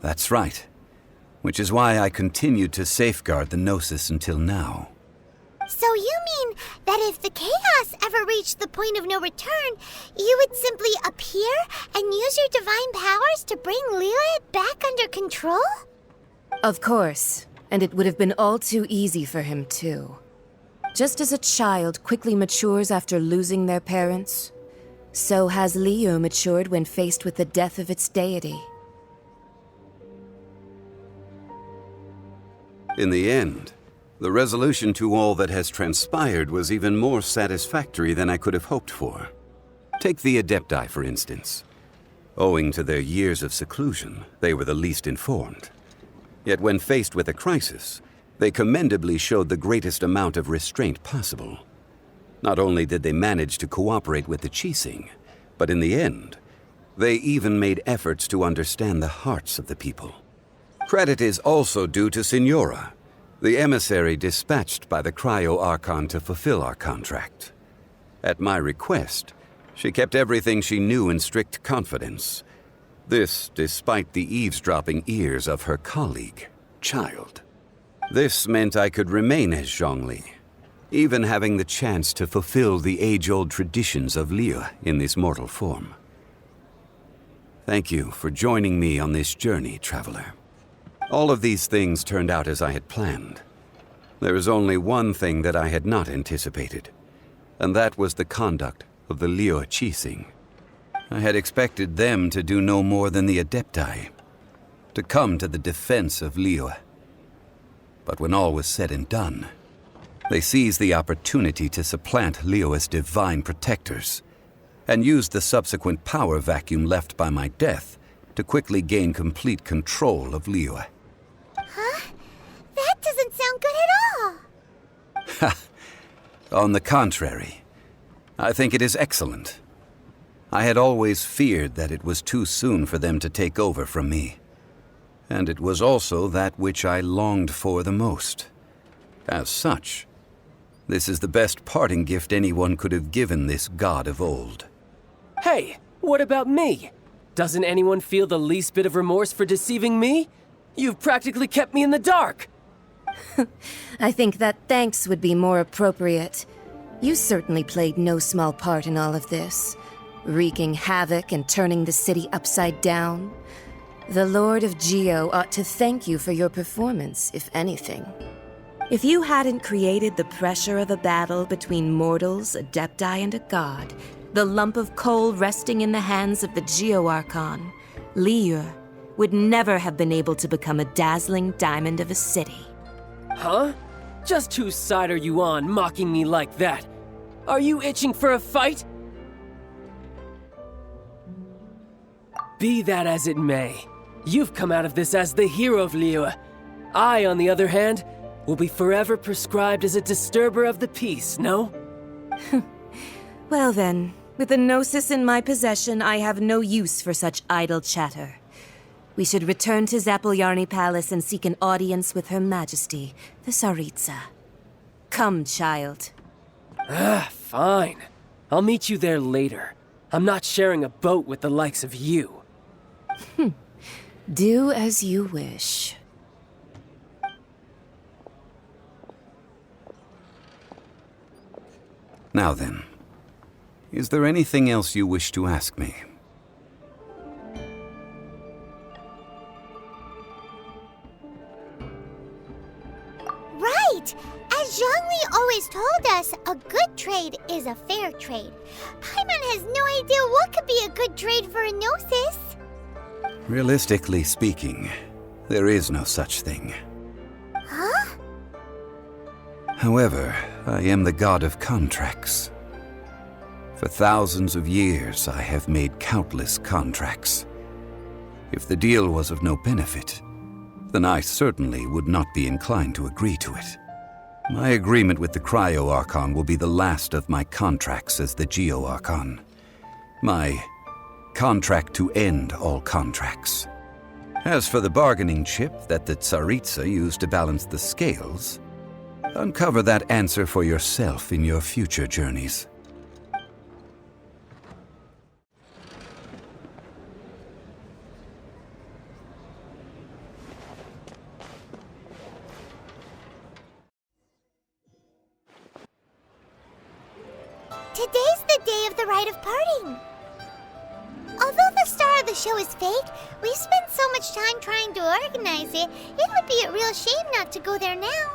That's right, which is why I continued to safeguard the Gnosis until now. So you mean that if the chaos ever reached the point of no return, you would simply appear and use your divine powers to bring Liyue back under control? Of course, and it would have been all too easy for him too. Just as a child quickly matures after losing their parents, so has Liyue matured when faced with the death of its deity. In the end, the resolution to all that has transpired was even more satisfactory than I could have hoped for. Take the Adepti, for instance. Owing to their years of seclusion, they were the least informed. Yet when faced with a crisis, they commendably showed the greatest amount of restraint possible. Not only did they manage to cooperate with the Qixing, but in the end, they even made efforts to understand the hearts of the people. Credit is also due to Signora, the emissary dispatched by the Cryo-Archon to fulfill our contract. At my request, she kept everything she knew in strict confidence. This despite the eavesdropping ears of her colleague, Child. This meant I could remain as Zhongli, even having the chance to fulfill the age-old traditions of Liyue in this mortal form. Thank you for joining me on this journey, traveler. All of these things turned out as I had planned. There is only one thing that I had not anticipated, and that was the conduct of the Liyue Qixing. I had expected them to do no more than the Adepti, to come to the defense of Liyue. But when all was said and done, they seized the opportunity to supplant Liyue's divine protectors, and used the subsequent power vacuum left by my death to quickly gain complete control of Liyue. Huh? That doesn't sound good at all! Ha! On the contrary, I think it is excellent. I had always feared that it was too soon for them to take over from me. And it was also that which I longed for the most. As such, this is the best parting gift anyone could have given this god of old. Hey, what about me? Doesn't anyone feel the least bit of remorse for deceiving me? You've practically kept me in the dark. I think that thanks would be more appropriate. You certainly played no small part in all of this, wreaking havoc and turning the city upside down. The Lord of Geo ought to thank you for your performance, if anything. If you hadn't created the pressure of a battle between mortals, Adepti, and a god, the lump of coal resting in the hands of the Geo-Archon, Liyue would never have been able to become a dazzling diamond of a city. Huh? Just whose side are you on, mocking me like that? Are you itching for a fight? Be that as it may, you've come out of this as the hero of Liyue. I, on the other hand, will be forever prescribed as a disturber of the peace, no? Well then, with the Gnosis in my possession, I have no use for such idle chatter. We should return to Zapoljarny Palace and seek an audience with Her Majesty, the Tsaritsa. Come, child. Fine. I'll meet you there later. I'm not sharing a boat with the likes of you. Do as you wish. Now then, is there anything else you wish to ask me? Right! As Zhongli always told us, a good trade is a fair trade. Paimon has no idea what could be a good trade for a Gnosis. Realistically speaking, there is no such thing. Huh? However, I am the god of contracts. For thousands of years, I have made countless contracts. If the deal was of no benefit, then I certainly would not be inclined to agree to it. My agreement with the Cryo-Archon will be the last of my contracts as the Geo-Archon. My contract to end all contracts. As for the bargaining chip that the Tsaritsa used to balance the scales, uncover that answer for yourself in your future journeys. Today's the day of the rite of parting. Although the star of the show is fake, we've spent so much time trying to organize it, it would be a real shame not to go there now.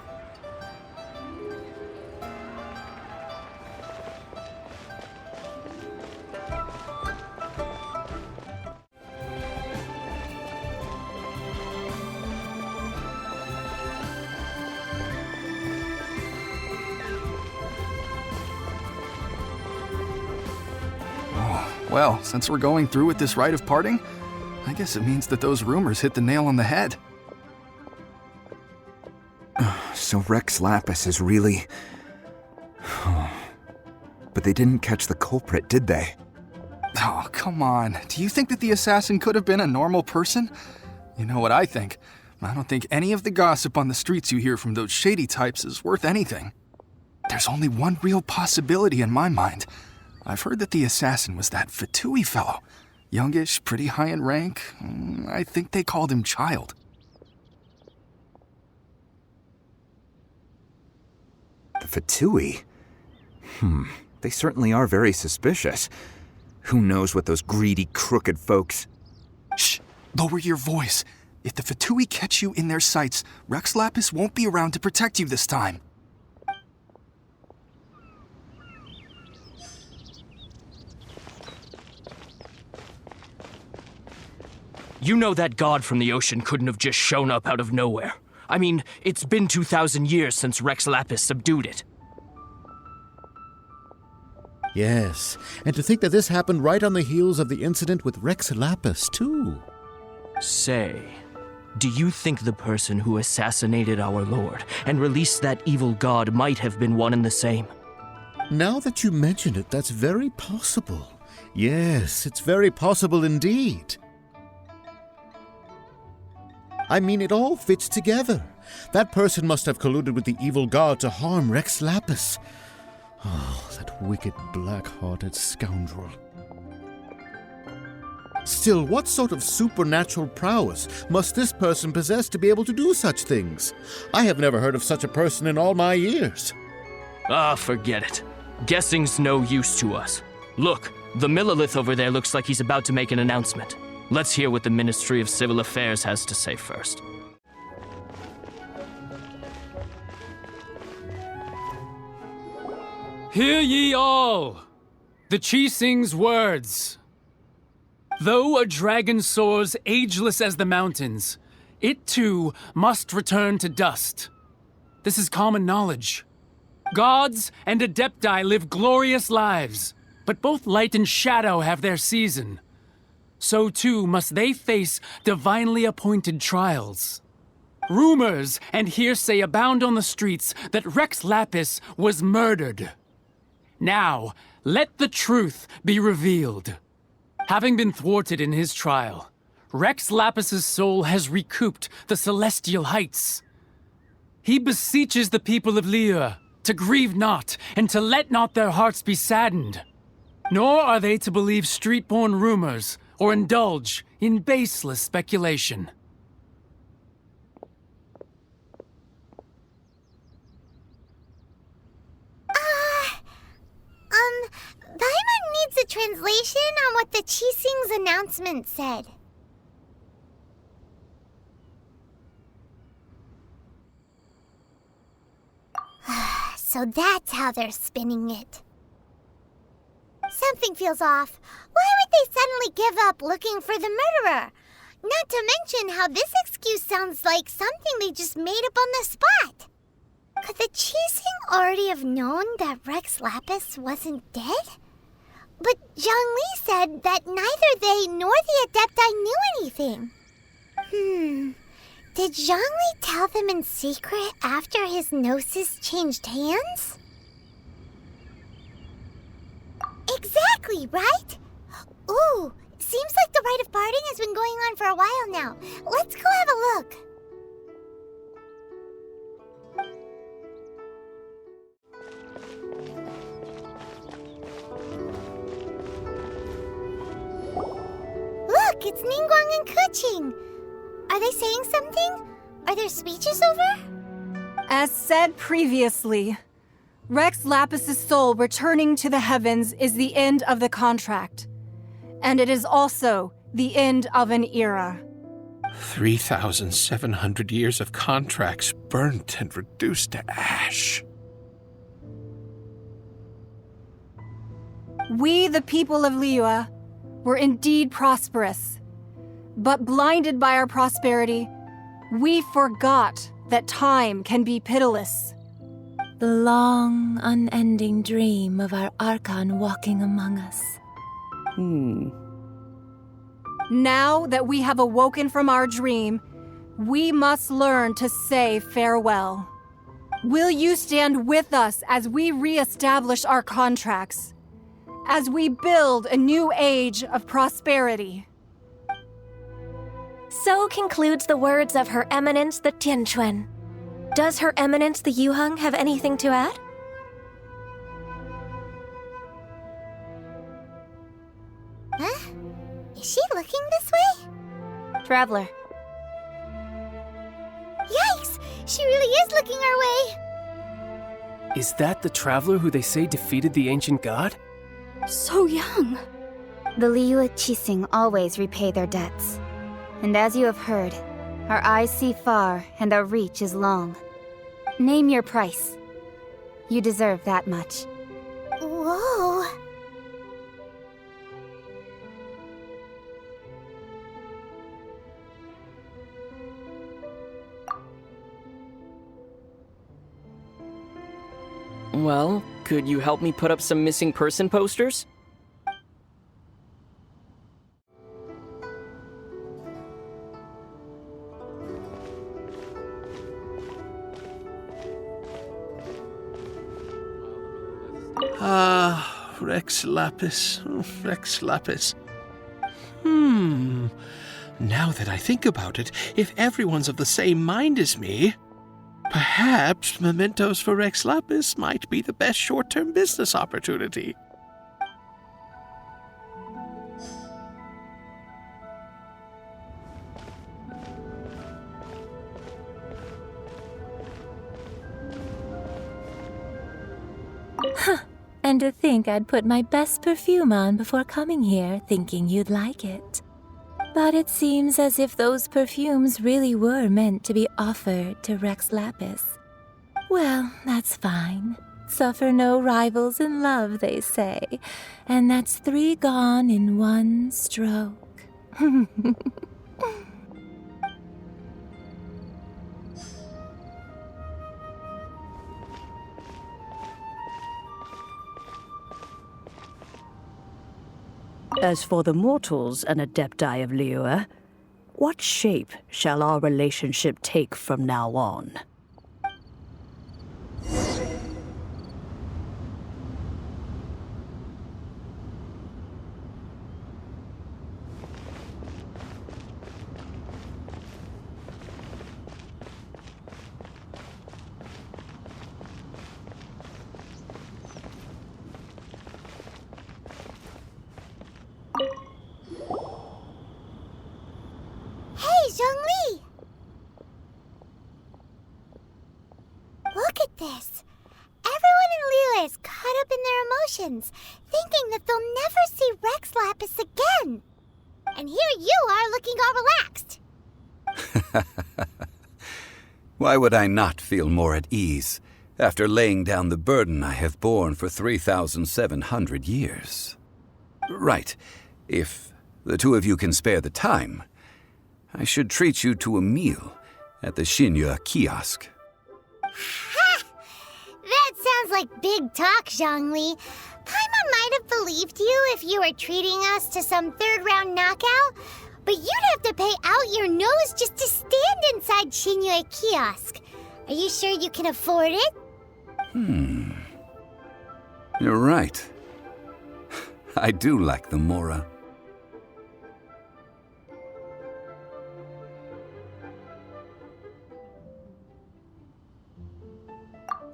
Well, since we're going through with this rite of parting, I guess it means that those rumors hit the nail on the head. So Rex Lapis is really... But they didn't catch the culprit, did they? Oh, come on. Do you think that the assassin could have been a normal person? You know what I think. I don't think any of the gossip on the streets you hear from those shady types is worth anything. There's only one real possibility in my mind. I've heard that the assassin was that Fatui fellow. Youngish, pretty high in rank. I think they called him Child. The Fatui? They certainly are very suspicious. Who knows what those greedy, crooked folks... Shh! Lower your voice. If the Fatui catch you in their sights, Rex Lapis won't be around to protect you this time. You know that god from the ocean couldn't have just shown up out of nowhere. I mean, it's been 2,000 years since Rex Lapis subdued it. Yes, and to think that this happened right on the heels of the incident with Rex Lapis, too. Say, do you think the person who assassinated our lord and released that evil god might have been one and the same? Now that you mention it, that's very possible. Yes, it's very possible indeed. I mean, it all fits together. That person must have colluded with the evil god to harm Rex Lapis. Oh, that wicked, black-hearted scoundrel. Still, what sort of supernatural prowess must this person possess to be able to do such things? I have never heard of such a person in all my years. Forget it. Guessing's no use to us. Look, the Millilith over there looks like he's about to make an announcement. Let's hear what the Ministry of Civil Affairs has to say first. Hear ye all! The Qixing's words. Though a dragon soars ageless as the mountains, it too must return to dust. This is common knowledge. Gods and Adepti live glorious lives, but both light and shadow have their season. So too must they face divinely appointed trials. Rumors and hearsay abound on the streets that Rex Lapis was murdered. Now, let the truth be revealed. Having been thwarted in his trial, Rex Lapis's soul has recouped the celestial heights. He beseeches the people of Liyue to grieve not and to let not their hearts be saddened. Nor are they to believe street-born rumors or indulge in baseless speculation. Paimon needs a translation on what the Qixing's announcement said. So that's how they're spinning it. Something feels off. Why would they suddenly give up looking for the murderer? Not to mention how this excuse sounds like something they just made up on the spot. Could the Qixing already have known that Rex Lapis wasn't dead? But Zhongli said that neither they nor the Adepti knew anything. Did Zhongli tell them in secret after his gnosis changed hands? Exactly, right? Ooh, seems like the rite of parting has been going on for a while now. Let's go have a look. Look, it's Ningguang and Keqing. Are they saying something? Are there speeches over? As said previously, Rex Lapis's soul returning to the heavens is the end of the contract. And it is also the end of an era. 3,700 years of contracts burnt and reduced to ash. We, the people of Liyue, were indeed prosperous. But blinded by our prosperity, we forgot that time can be pitiless. The long, unending dream of our Archon walking among us. Now that we have awoken from our dream, we must learn to say farewell. Will you stand with us as we re-establish our contracts? As we build a new age of prosperity? So concludes the words of Her Eminence the Tianquan. Does Her Eminence the Yuheng have anything to add? Huh? Is she looking this way? Traveler. Yikes! She really is looking our way! Is that the traveler who they say defeated the ancient god? So young. The Liyue Qixing always repay their debts. And as you have heard, our eyes see far and our reach is long. Name your price. You deserve that much. Whoa! Well, could you help me put up some missing person posters? Ah, Rex Lapis. Rex Lapis. Now that I think about it, if everyone's of the same mind as me, perhaps mementos for Rex Lapis might be the best short-term business opportunity. And to think I'd put my best perfume on before coming here, thinking you'd like it. But it seems as if those perfumes really were meant to be offered to Rex Lapis. Well, that's fine. Suffer no rivals in love, they say. And that's 3 gone in 1 stroke. As for the mortals and Adepti of Liyue, what shape shall our relationship take from now on? Hey, Zhongli! Look at this. Everyone in Liyue is caught up in their emotions, thinking that they'll never see Rex Lapis again. And here you are looking all relaxed. Why would I not feel more at ease after laying down the burden I have borne for 3,700 years? Right. If the 2 of you can spare the time, I should treat you to a meal at the Xinyue kiosk. Ha! That sounds like big talk, Zhongli. Paimon might have believed you if you were treating us to some 3rd-round knockout, but you'd have to pay out your nose just to stand inside Xinyue kiosk. Are you sure you can afford it? You're right. I do like the Mora.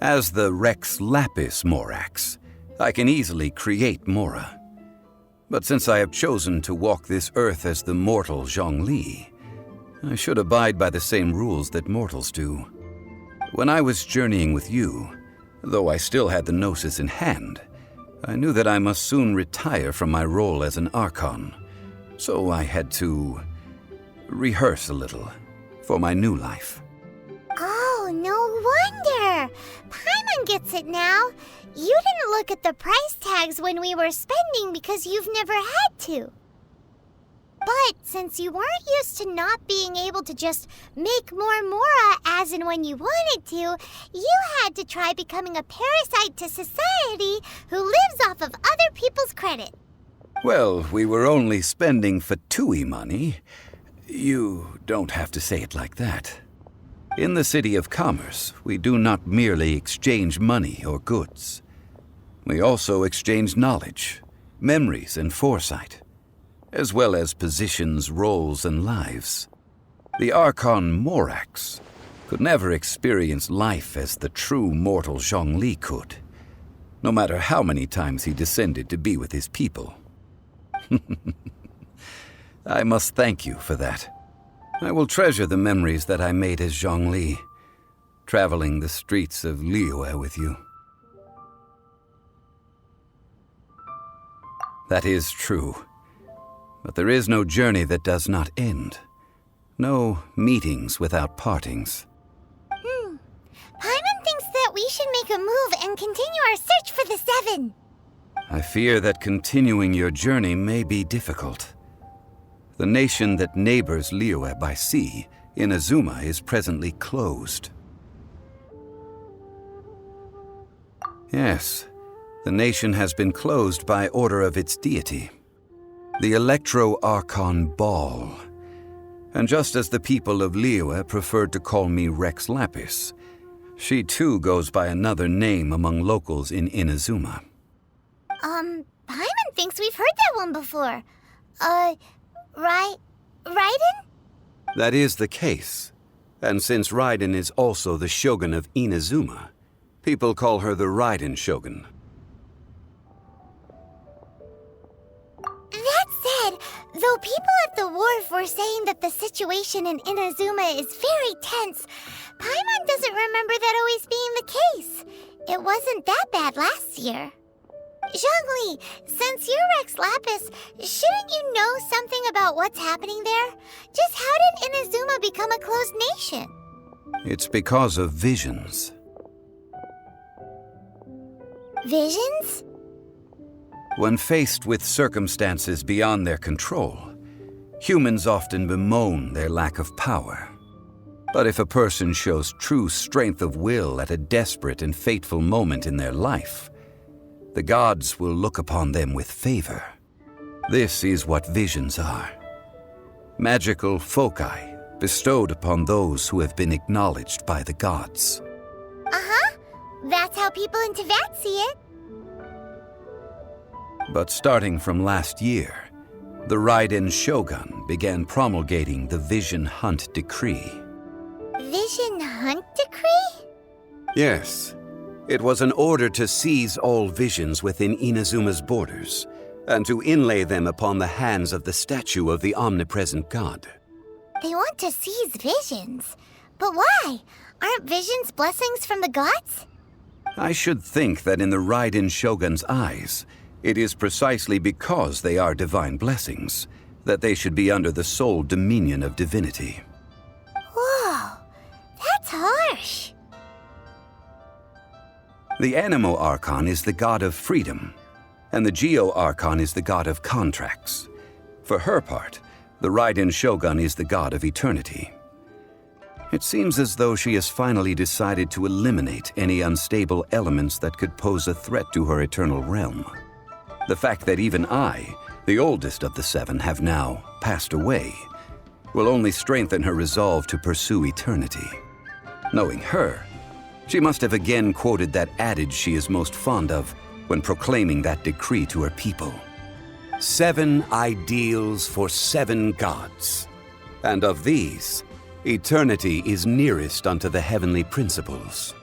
As the Rex Lapis Morax, I can easily create Mora. But since I have chosen to walk this earth as the mortal Zhongli, I should abide by the same rules that mortals do. When I was journeying with you, though I still had the Gnosis in hand, I knew that I must soon retire from my role as an Archon, so I had to rehearse a little for my new life. Oh, no wonder. Paimon gets it now. You didn't look at the price tags when we were spending because you've never had to. But since you weren't used to not being able to just make more Mora as and when you wanted to, you had to try becoming a parasite to society who lives off of other people's credit. Well, we were only spending Fatui money. You don't have to say it like that. In the City of Commerce, we do not merely exchange money or goods. We also exchange knowledge, memories, and foresight, as well as positions, roles, and lives. The Archon Morax could never experience life as the true mortal Zhongli could, no matter how many times he descended to be with his people. I must thank you for that. I will treasure the memories that I made as Zhongli, traveling the streets of Liyue with you. That is true. But there is no journey that does not end. No meetings without partings. Paimon thinks that we should make a move and continue our search for the Seven. I fear that continuing your journey may be difficult. The nation that neighbors Liyue by sea, Inazuma, is presently closed. Yes, the nation has been closed by order of its deity, the Electro-Archon Ball. And just as the people of Liyue preferred to call me Rex Lapis, she too goes by another name among locals in Inazuma. Paimon thinks we've heard that one before. Raiden? That is the case. And since Raiden is also the Shogun of Inazuma, people call her the Raiden Shogun. That said, though people at the wharf were saying that the situation in Inazuma is very tense, Paimon doesn't remember that always being the case. It wasn't that bad last year. Zhongli, since you're Rex Lapis, shouldn't you know something about what's happening there? Just how did Inazuma become a closed nation? It's because of visions. Visions? When faced with circumstances beyond their control, humans often bemoan their lack of power. But if a person shows true strength of will at a desperate and fateful moment in their life, the gods will look upon them with favor. This is what visions are. Magical foci bestowed upon those who have been acknowledged by the gods. Uh-huh. That's how people in Teyvat see it. But starting from last year, the Raiden Shogun began promulgating the Vision Hunt Decree. Vision Hunt Decree? Yes. It was an order to seize all visions within Inazuma's borders, and to inlay them upon the hands of the statue of the omnipresent god. They want to seize visions. But why? Aren't visions blessings from the gods? I should think that in the Raiden Shogun's eyes, it is precisely because they are divine blessings that they should be under the sole dominion of divinity. Whoa, that's harsh. The Animo Archon is the god of freedom, and the Geo Archon is the god of contracts. For her part, the Raiden Shogun is the god of eternity. It seems as though she has finally decided to eliminate any unstable elements that could pose a threat to her eternal realm. The fact that even I, the oldest of the seven, have now passed away, will only strengthen her resolve to pursue eternity. Knowing her, she must have again quoted that adage she is most fond of when proclaiming that decree to her people. 7 ideals for 7 gods, and of these, eternity is nearest unto the heavenly principles.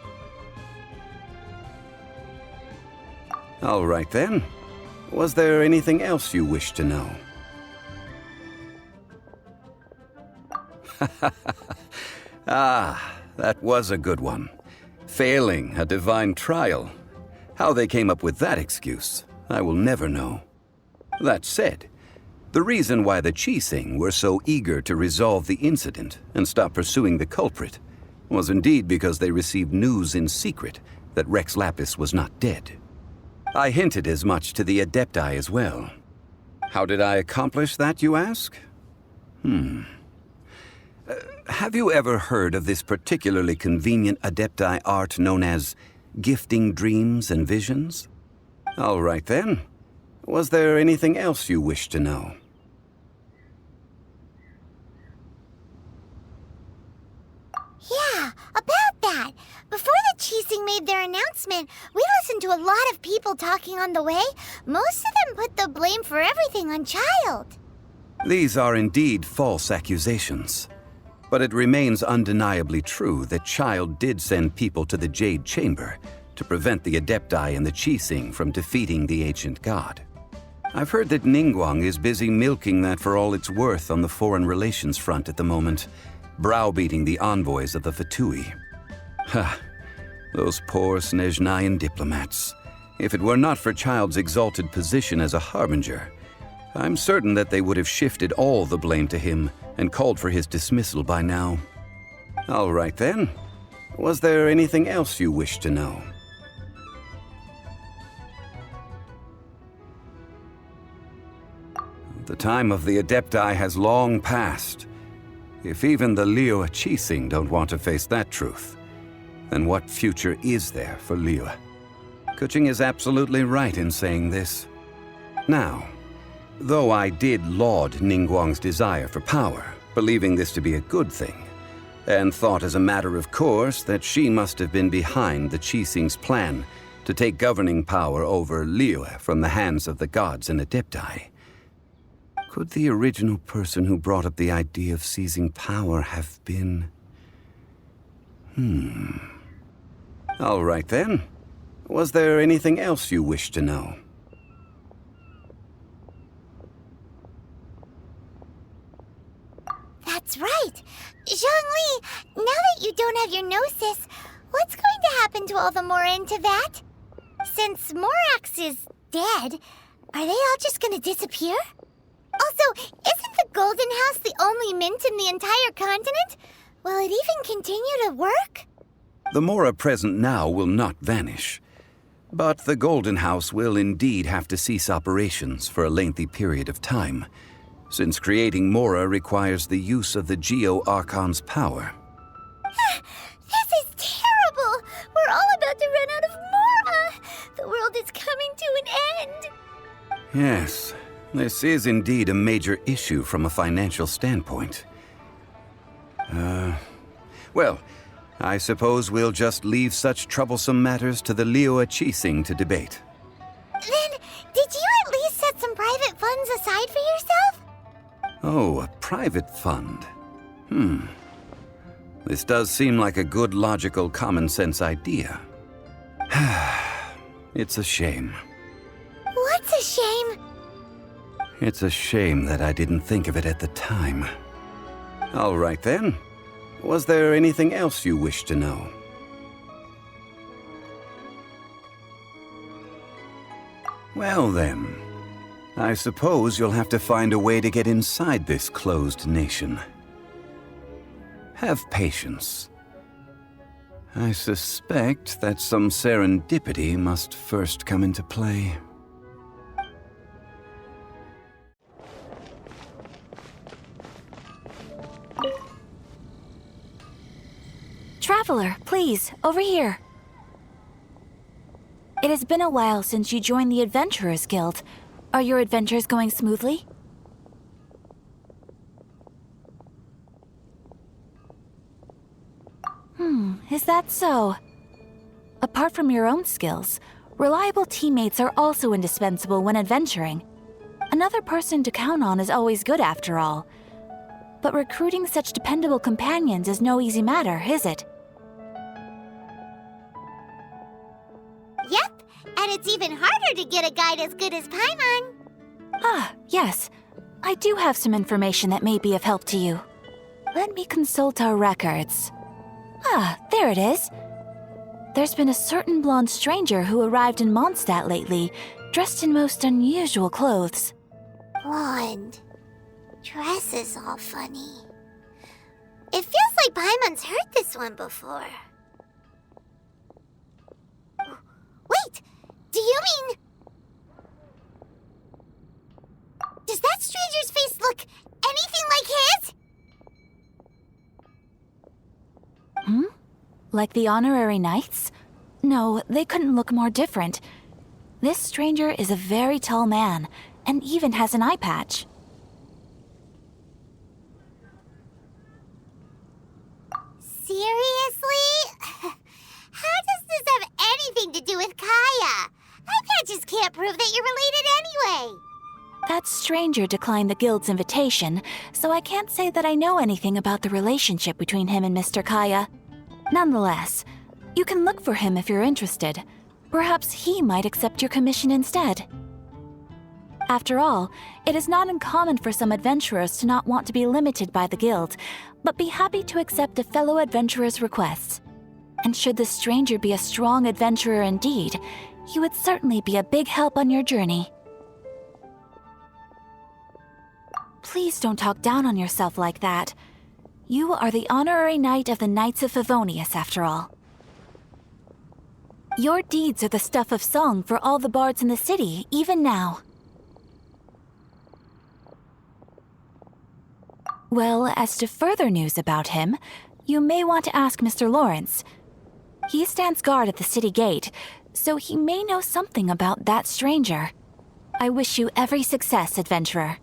All right then. Was there anything else you wish to know? Ah, that was a good one. Failing a divine trial. How they came up with that excuse, I will never know. That said, the reason why the Qixing were so eager to resolve the incident and stop pursuing the culprit was indeed because they received news in secret that Rex Lapis was not dead. I hinted as much to the Adepti as well. How did I accomplish that, you ask? Have you ever heard of this particularly convenient Adepti art known as gifting dreams and visions? All right then. Was there anything else you wish to know? Yeah, about that. Before the Qixing made their announcement, we listened to a lot of people talking on the way. Most of them put the blame for everything on Child. These are indeed false accusations. But it remains undeniably true that Child did send people to the Jade Chamber to prevent the Adepti and the Qixing from defeating the ancient god. I've heard that Ningguang is busy milking that for all it's worth on the foreign relations front at the moment, browbeating the envoys of the Fatui. Ha! Those poor Snezhnayan diplomats. If it were not for Child's exalted position as a harbinger, I'm certain that they would have shifted all the blame to him and called for his dismissal by now. All right then. Was there anything else you wish to know? The time of the Adepti has long passed. If even the Liyue Qixing don't want to face that truth, then what future is there for Liyue? Kuching is absolutely right in saying this. Now, though I did laud Ningguang's desire for power, believing this to be a good thing, and thought as a matter of course that she must have been behind the Qixing's plan to take governing power over Liyue from the hands of the gods and Adepti, could the original person who brought up the idea of seizing power have been... All right then. Was there anything else you wish to know? That's right. Zhongli, now that you don't have your gnosis, what's going to happen to all the Mora in Teyvat? Since Morax is dead, are they all just going to disappear? Also, isn't the Golden House the only mint in the entire continent? Will it even continue to work? The Mora present now will not vanish. But the Golden House will indeed have to cease operations for a lengthy period of time, since creating Mora requires the use of the Geo-Archon's power. This is terrible! We're all about to run out of Mora! The world is coming to an end! Yes, this is indeed a major issue from a financial standpoint. Well, I suppose we'll just leave such troublesome matters to the Liyue Qixing to debate. Then, did you at least set some private funds aside for yourself? Oh, a private fund. This does seem like a good, logical, common-sense idea. It's a shame. What's a shame? It's a shame that I didn't think of it at the time. All right then. Was there anything else you wish to know? Well then, I suppose you'll have to find a way to get inside this closed nation. Have patience. I suspect that some serendipity must first come into play. Traveler, please, over here. It has been a while since you joined the Adventurers Guild. Are your adventures going smoothly? Is that so? Apart from your own skills, reliable teammates are also indispensable when adventuring. Another person to count on is always good after all. But recruiting such dependable companions is no easy matter, is it? Yep, and it's even harder to get a guide as good as Paimon. Ah, yes. I do have some information that may be of help to you. Let me consult our records. Ah, there it is. There's been a certain blonde stranger who arrived in Mondstadt lately, dressed in most unusual clothes. Blonde. Dresses all funny. It feels like Paimon's heard this one before. Wait! Do you mean... Does that stranger's face look anything like his? Like the honorary knights? No, they couldn't look more different. This stranger is a very tall man, and even has an eye patch. Seriously? How does this have anything to do with Kaya? Eye patches can't prove that you're related anyway. That stranger declined the guild's invitation, so I can't say that I know anything about the relationship between him and Mr. Kaya. Nonetheless, you can look for him if you're interested. Perhaps he might accept your commission instead. After all, it is not uncommon for some adventurers to not want to be limited by the guild, but be happy to accept a fellow adventurer's requests. And should the stranger be a strong adventurer indeed, he would certainly be a big help on your journey. Please don't talk down on yourself like that. You are the honorary knight of the Knights of Favonius, after all. Your deeds are the stuff of song for all the bards in the city, even now. Well, as to further news about him, you may want to ask Mr. Lawrence. He stands guard at the city gate, so he may know something about that stranger. I wish you every success, adventurer.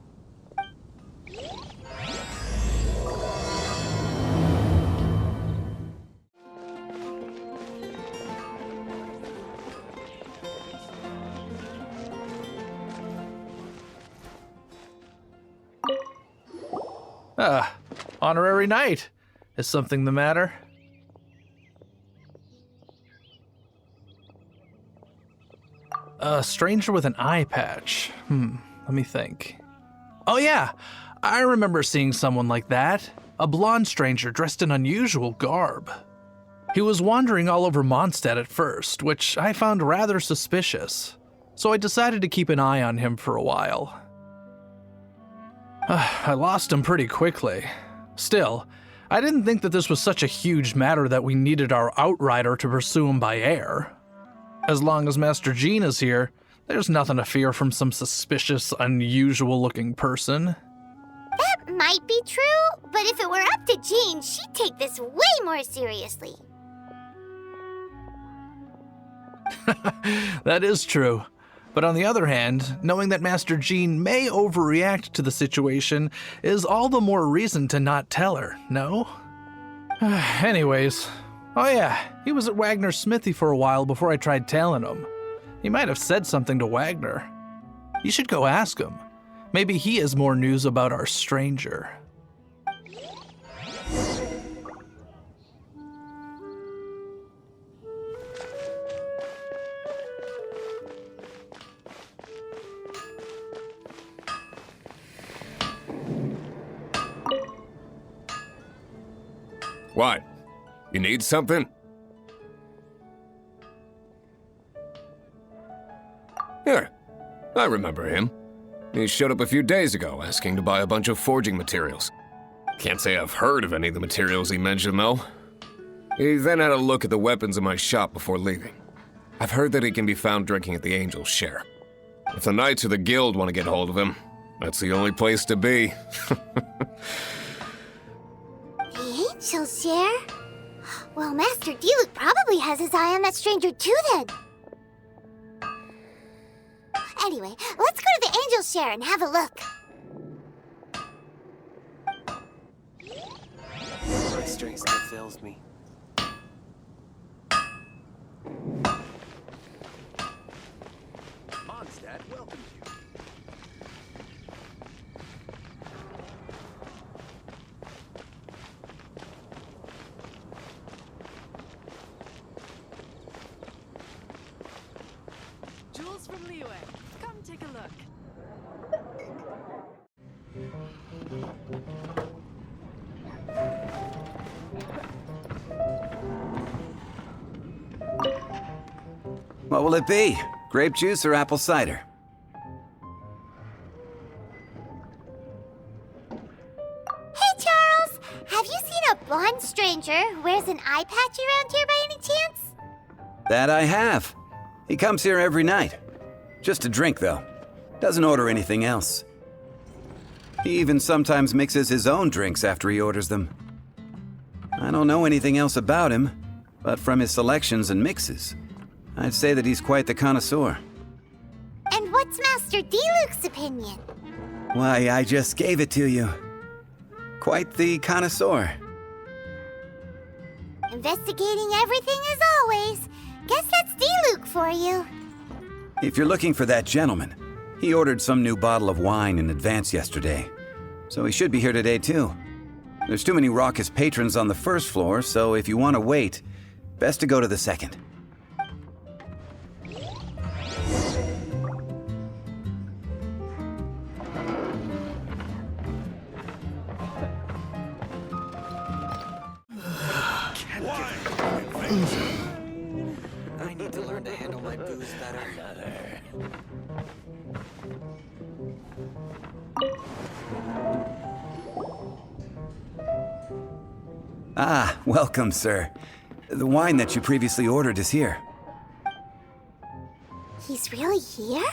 Honorary knight. Is something the matter? A stranger with an eye patch. Let me think. Oh yeah, I remember seeing someone like that. A blonde stranger dressed in unusual garb. He was wandering all over Mondstadt at first, which I found rather suspicious. So I decided to keep an eye on him for a while. I lost him pretty quickly. Still, I didn't think that this was such a huge matter that we needed our outrider to pursue him by air. As long as Master Jean is here, there's nothing to fear from some suspicious, unusual-looking person. That might be true, but if it were up to Jean, she'd take this way more seriously. That is true. But on the other hand, knowing that Master Jean may overreact to the situation is all the more reason to not tell her, no? Anyways, oh yeah, he was at Wagner's smithy for a while before I tried tailing him. He might have said something to Wagner. You should go ask him. Maybe he has more news about our stranger. What? You need something? Here, I remember him. He showed up a few days ago asking to buy a bunch of forging materials. Can't say I've heard of any of the materials he mentioned, though. He then had a look at the weapons in my shop before leaving. I've heard that he can be found drinking at the Angel's Share. If the Knights of the Guild want to get hold of him, that's the only place to be. The Angel's Share? Well, Master Diluc probably has his eye on that stranger too, then. Anyway, let's go to the Angel's Share and have a look. My strength still fails me. Mondstadt welcomes you. Jules from Liyue, come take a look. What will it be? Grape juice or apple cider? Hey, Charles! Have you seen a blonde stranger who wears an eye patch around here by any chance? That I have. He comes here every night. Just to drink, though. Doesn't order anything else. He even sometimes mixes his own drinks after he orders them. I don't know anything else about him, but from his selections and mixes, I'd say that he's quite the connoisseur. What's Master Diluc's opinion? Why, I just gave it to you. Quite the connoisseur. Investigating everything as always. Guess that's Diluc for you. If you're looking for that gentleman, he ordered some new bottle of wine in advance yesterday. So he should be here today too. There's too many raucous patrons on the first floor, so if you want to wait, best to go to the second. I need to learn to handle my booze better. Ah, welcome, sir. The wine that you previously ordered is here. He's really here?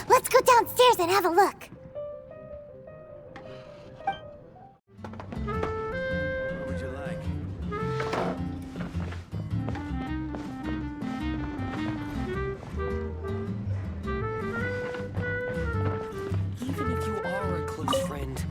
Let's go downstairs and have a look. What would you like? Even if you are a close friend.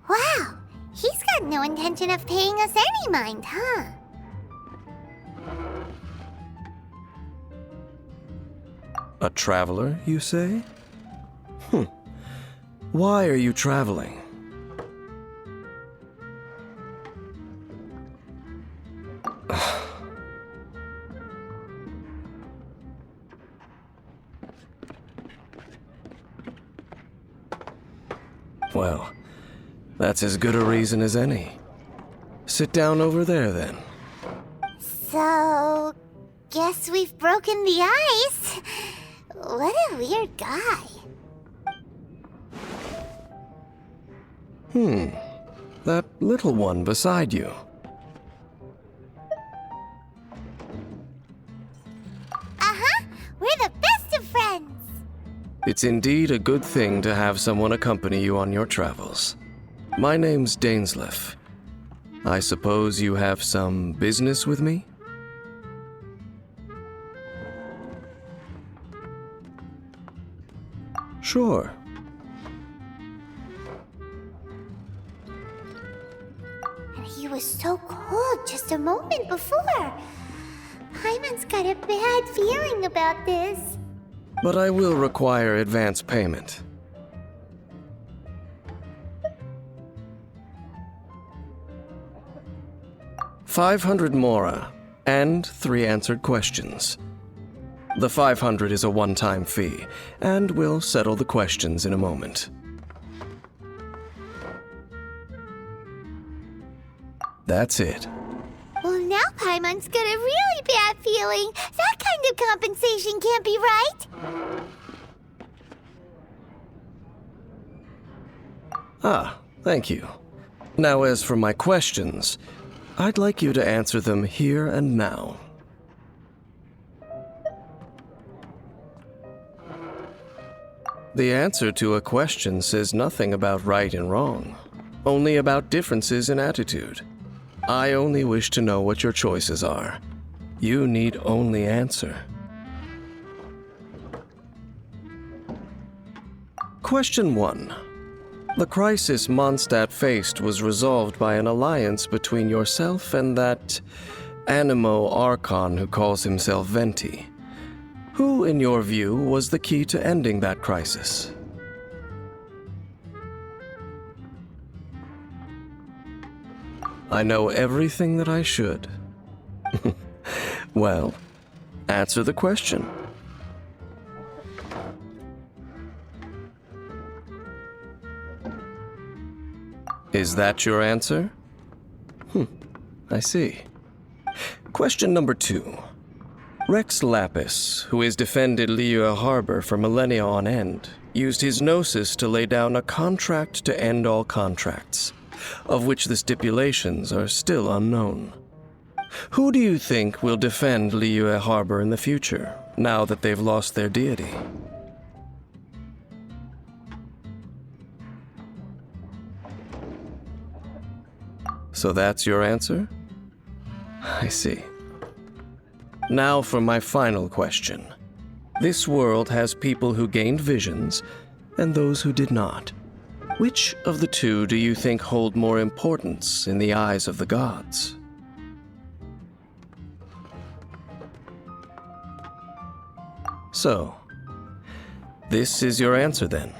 Wow, he's got no intention of paying us any mind, huh? A traveler, you say? Why are you traveling? Well, that's as good a reason as any. Sit down over there, then. So, guess we've broken the ice. What a weird guy. That little one beside you. Uh-huh, we're the best of friends. It's indeed a good thing to have someone accompany you on your travels. My name's Dainsleif. I suppose you have some business with me? Sure. And he was so cold just a moment before. Paimon's got a bad feeling about this. But I will require advance payment. $500 mora, and 3 answered questions. The 500 is a one-time fee, and we'll settle the questions in a moment. That's it. Well, now Paimon's got a really bad feeling. That kind of compensation can't be right. Ah, thank you. Now as for my questions, I'd like you to answer them here and now. The answer to a question says nothing about right and wrong, only about differences in attitude. I only wish to know what your choices are. You need only answer. Question 1. The crisis Mondstadt faced was resolved by an alliance between yourself and that animo ARCHON who calls himself Venti. Who, in your view, was the key to ending that crisis? I know everything that I should. Well, answer the question. Is that your answer? I see. Question number 2. Rex Lapis, who has defended Liyue Harbor for millennia on end, used his gnosis to lay down a contract to end all contracts, of which the stipulations are still unknown. Who do you think will defend Liyue Harbor in the future, now that they've lost their deity. So that's your answer? I see. Now for my final question. This world has people who gained visions and those who did not. Which of the two do you think hold more importance in the eyes of the gods? So, this is your answer then?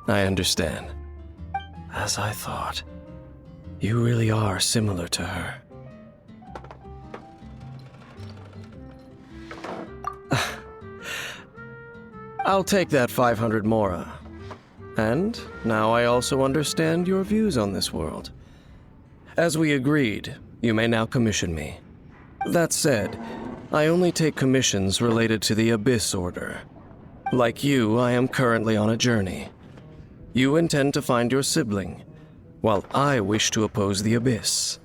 I understand. As I thought, you really are similar to her. I'll take that 500 mora. And now I also understand your views on this world. As we agreed, you may now commission me. That said, I only take commissions related to the Abyss Order. Like you, I am currently on a journey. You intend to find your sibling, while I wish to oppose the Abyss.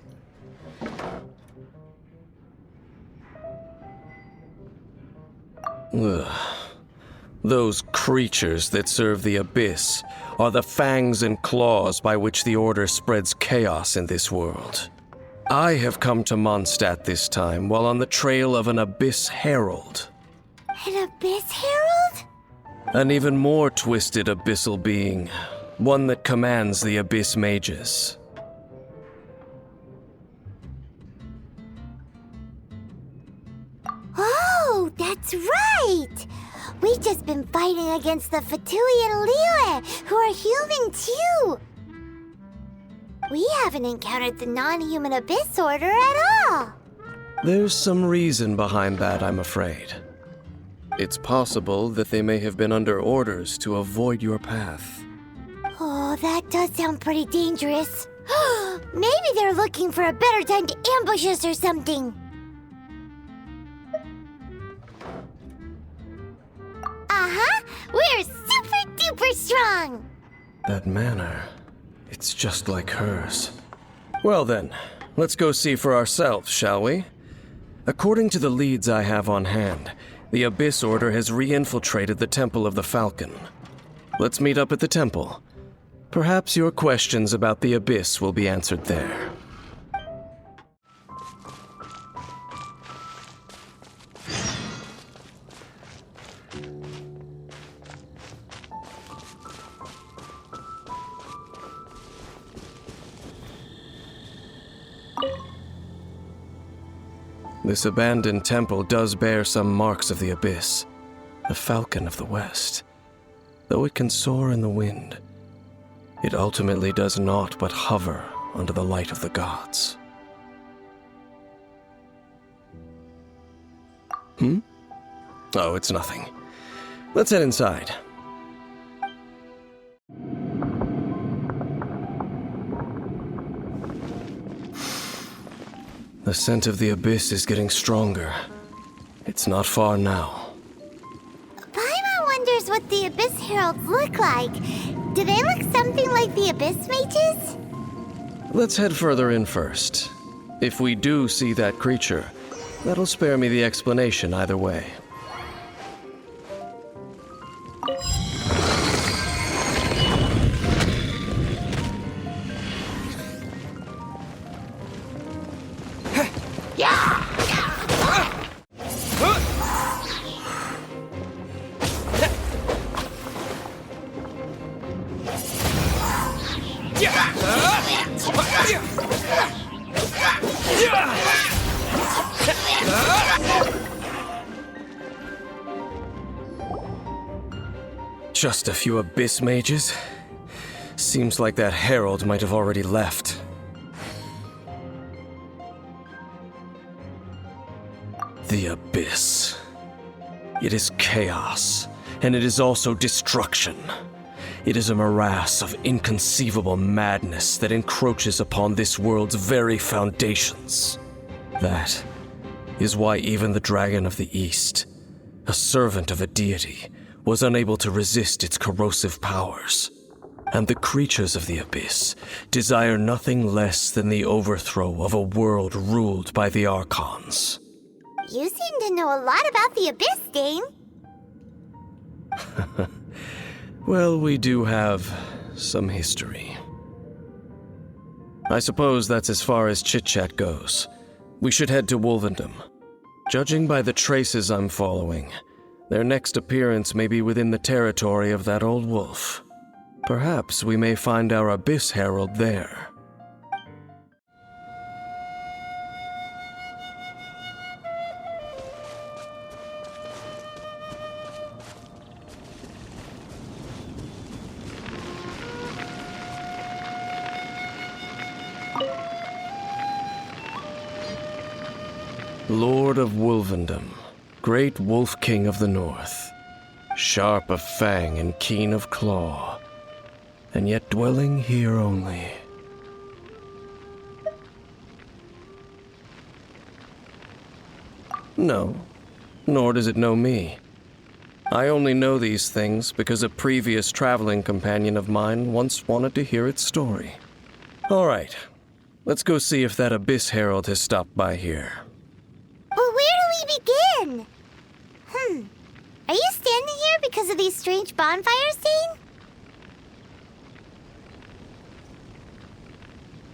Ugh. Those creatures that serve the Abyss are the fangs and claws by which the Order spreads chaos in this world. I have come to Mondstadt this time while on the trail of an Abyss Herald. An Abyss Herald? An even more twisted abyssal being, one that commands the Abyss mages. Oh, that's right! We've just been fighting against the Fatui and Liyue, who are human too! We haven't encountered the non-human Abyss Order at all! There's some reason behind that, I'm afraid. It's possible that they may have been under orders to avoid your path. Oh, that does sound pretty dangerous. Maybe they're looking for a better time to ambush us or something. Uh-huh! We're super duper strong! That manner, it's just like hers. Well then, let's go see for ourselves, shall we? According to the leads I have on hand, the Abyss Order has re-infiltrated the Temple of the Falcon. Let's meet up at the temple. Perhaps your questions about the Abyss will be answered there. This abandoned temple does bear some marks of the Abyss, the Falcon of the West. Though it can soar in the wind, it ultimately does naught but hover under the light of the gods. Oh, it's nothing. Let's head inside. The scent of the Abyss is getting stronger. It's not far now. Paimon wonders what the Abyss Heralds look like. Do they look something like the Abyss Mages? Let's head further in first. If we do see that creature, that'll spare me the explanation either way. Just a few Abyss mages? Seems like that herald might have already left. The Abyss. It is chaos, and it is also destruction. It is a morass of inconceivable madness that encroaches upon this world's very foundations. That is why even the Dragon of the East, a servant of a deity, was unable to resist its corrosive powers. And the creatures of the Abyss desire nothing less than the overthrow of a world ruled by the Archons. You seem to know a lot about the Abyss, Dane. Well, we do have some history. I suppose that's as far as chit-chat goes. We should head to Wolvendom. Judging by the traces I'm following, their next appearance may be within the territory of that old wolf. Perhaps we may find our Abyss Herald there. Lord of Wolvendom, great Wolf King of the North, sharp of fang and keen of claw, and yet dwelling here only. No, nor does it know me. I only know these things because a previous traveling companion of mine once wanted to hear its story. All right, let's go see if that Abyss Herald has stopped by here. But where do we begin? Are you standing here because of these strange bonfires, Dane?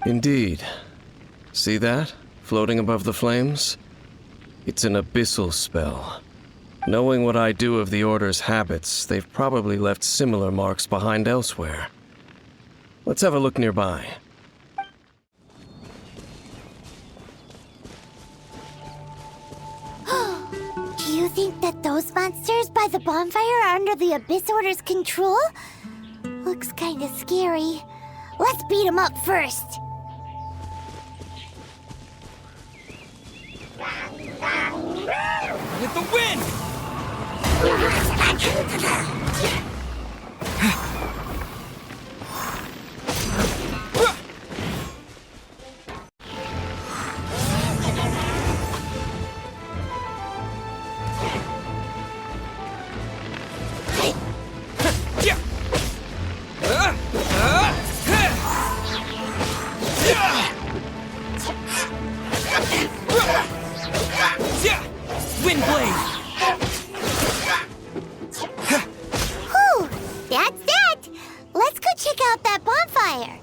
Indeed. See that? Floating above the flames? It's an abyssal spell. Knowing what I do of the Order's habits, they've probably left similar marks behind elsewhere. Let's have a look nearby. Do you think that those monsters by the bonfire are under the Abyss Order's control? Looks kinda scary. Let's beat them up first. With the wind! That's that! Let's go check out that bonfire!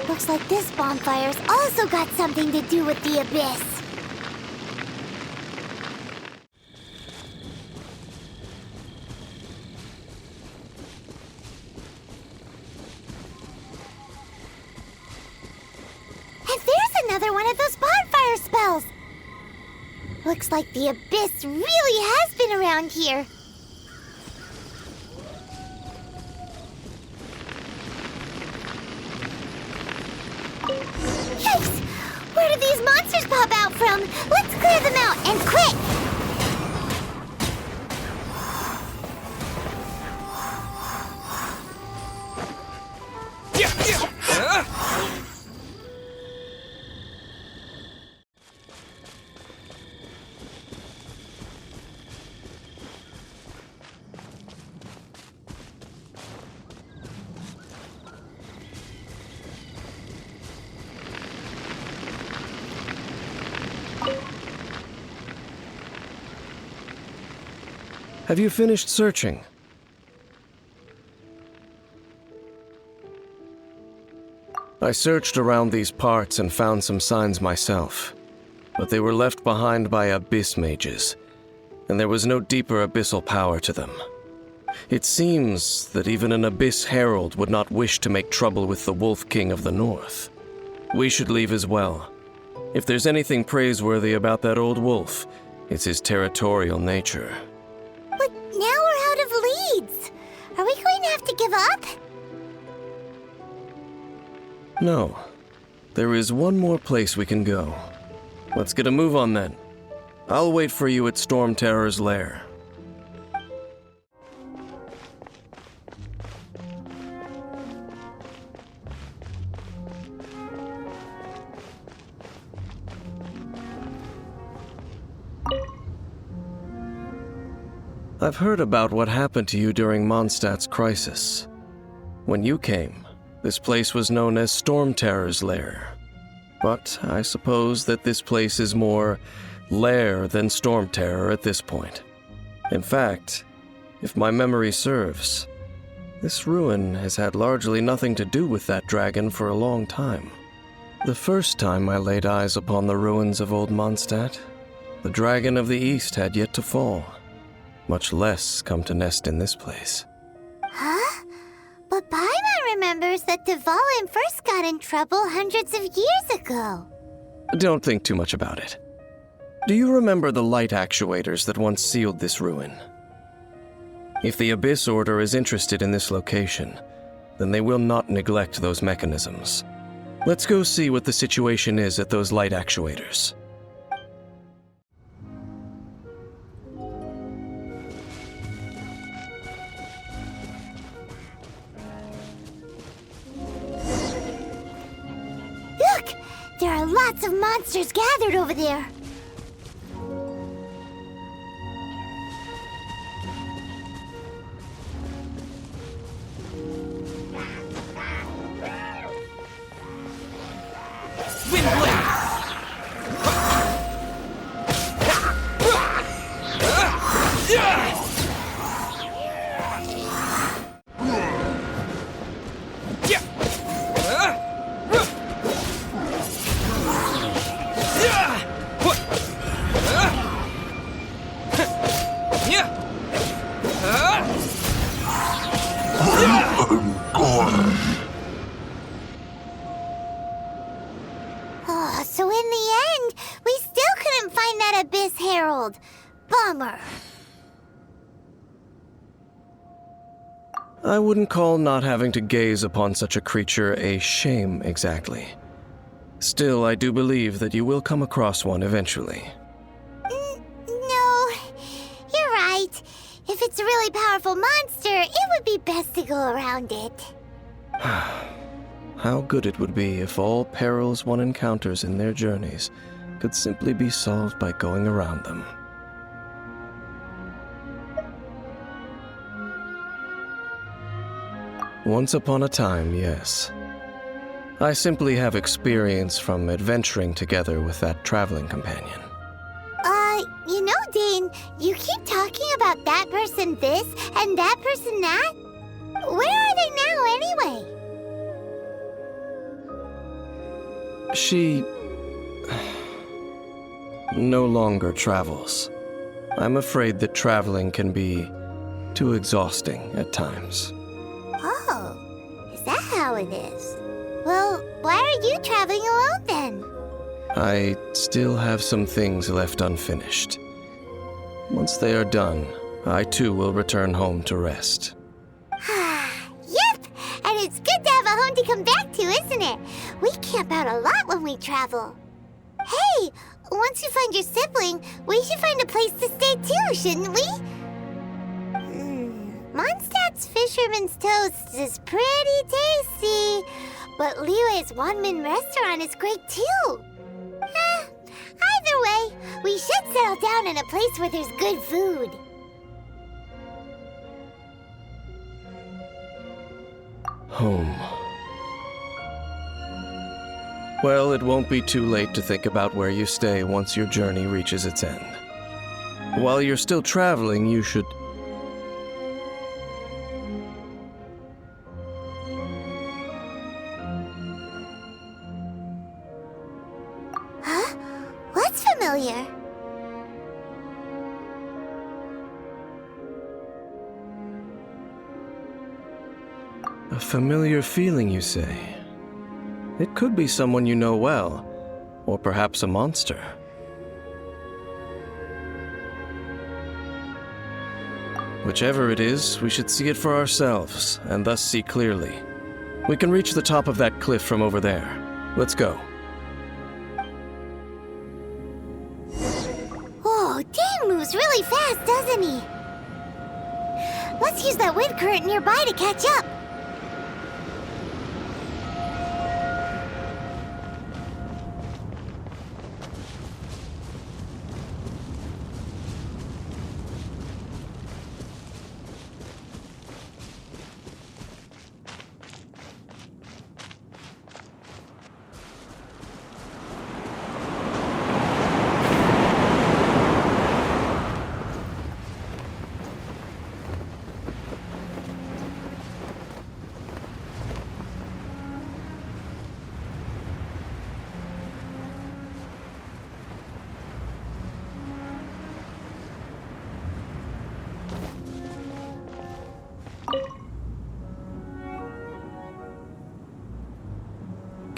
Looks like this bonfire's also got something to do with the Abyss. And there's another one of those bonfire spells! Looks like the Abyss really has been around here. Yikes! Where do these monsters pop out from? Let's clear them out, and quick! Have you finished searching? I searched around these parts and found some signs myself, but they were left behind by abyss mages, and there was no deeper abyssal power to them. It seems that even an Abyss Herald would not wish to make trouble with the Wolf King of the North. We should leave as well. If there's anything praiseworthy about that old wolf, it's his territorial nature. But now we're out of leads. Are we going to have to give up? No. There is one more place we can go. Let's get a move on then. I'll wait for you at Storm Terror's lair. I've heard about what happened to you during Mondstadt's crisis. When you came, This place was known as Storm Terror's lair. But I suppose that this place is more lair than Storm Terror at this point. In fact, if my memory serves, this ruin has had largely nothing to do with that dragon for a long time. The first time I laid eyes upon the ruins of Old Mondstadt, the dragon of the East had yet to fall, much less come to nest in this place. Huh? But Paimon remembers that Dvalin first got in trouble hundreds of years ago. Don't think too much about it. Do you remember the light actuators that once sealed this ruin? If the Abyss Order is interested in this location, then they will not neglect those mechanisms. Let's go see what the situation is at those light actuators. Look! There are lots of monsters gathered over there. Oh, so in the end, we still couldn't find that Abyss Herald. Bummer. I wouldn't call not having to gaze upon such a creature a shame exactly. Still, I do believe that you will come across one eventually. No, you're right. If it's a really powerful monster, it would be best to go around it. How good it would be if all perils one encounters in their journeys could simply be solved by going around them. Once upon a time, yes. I simply have experience from adventuring together with that traveling companion. You know, Dane, you keep talking about that person this and that person that. Where are they now, anyway? She no longer travels. I'm afraid that traveling can be too exhausting at times. Oh, is that how it is? Well, why are you traveling alone then? I still have some things left unfinished. Once they are done, I too will return home to rest. Yep, and it's good to have a home to come back to, isn't it? We camp out a lot when we travel. Hey, once you find your sibling, we should find a place to stay too, shouldn't we? Mondstadt's Fisherman's Toast is pretty tasty, but Liyue's one-man restaurant is great too. Either way, we should settle down in a place where there's good food. Home. Well, it won't be too late to think about where you stay once your journey reaches its end. While you're still traveling, you should... Huh? What's familiar? A familiar feeling, you say? It could be someone you know well, or perhaps a monster. Whichever it is, we should see it for ourselves, and thus see clearly. We can reach the top of that cliff from over there. Let's go. Oh, Dane moves really fast, doesn't he? Let's use that wind current nearby to catch up.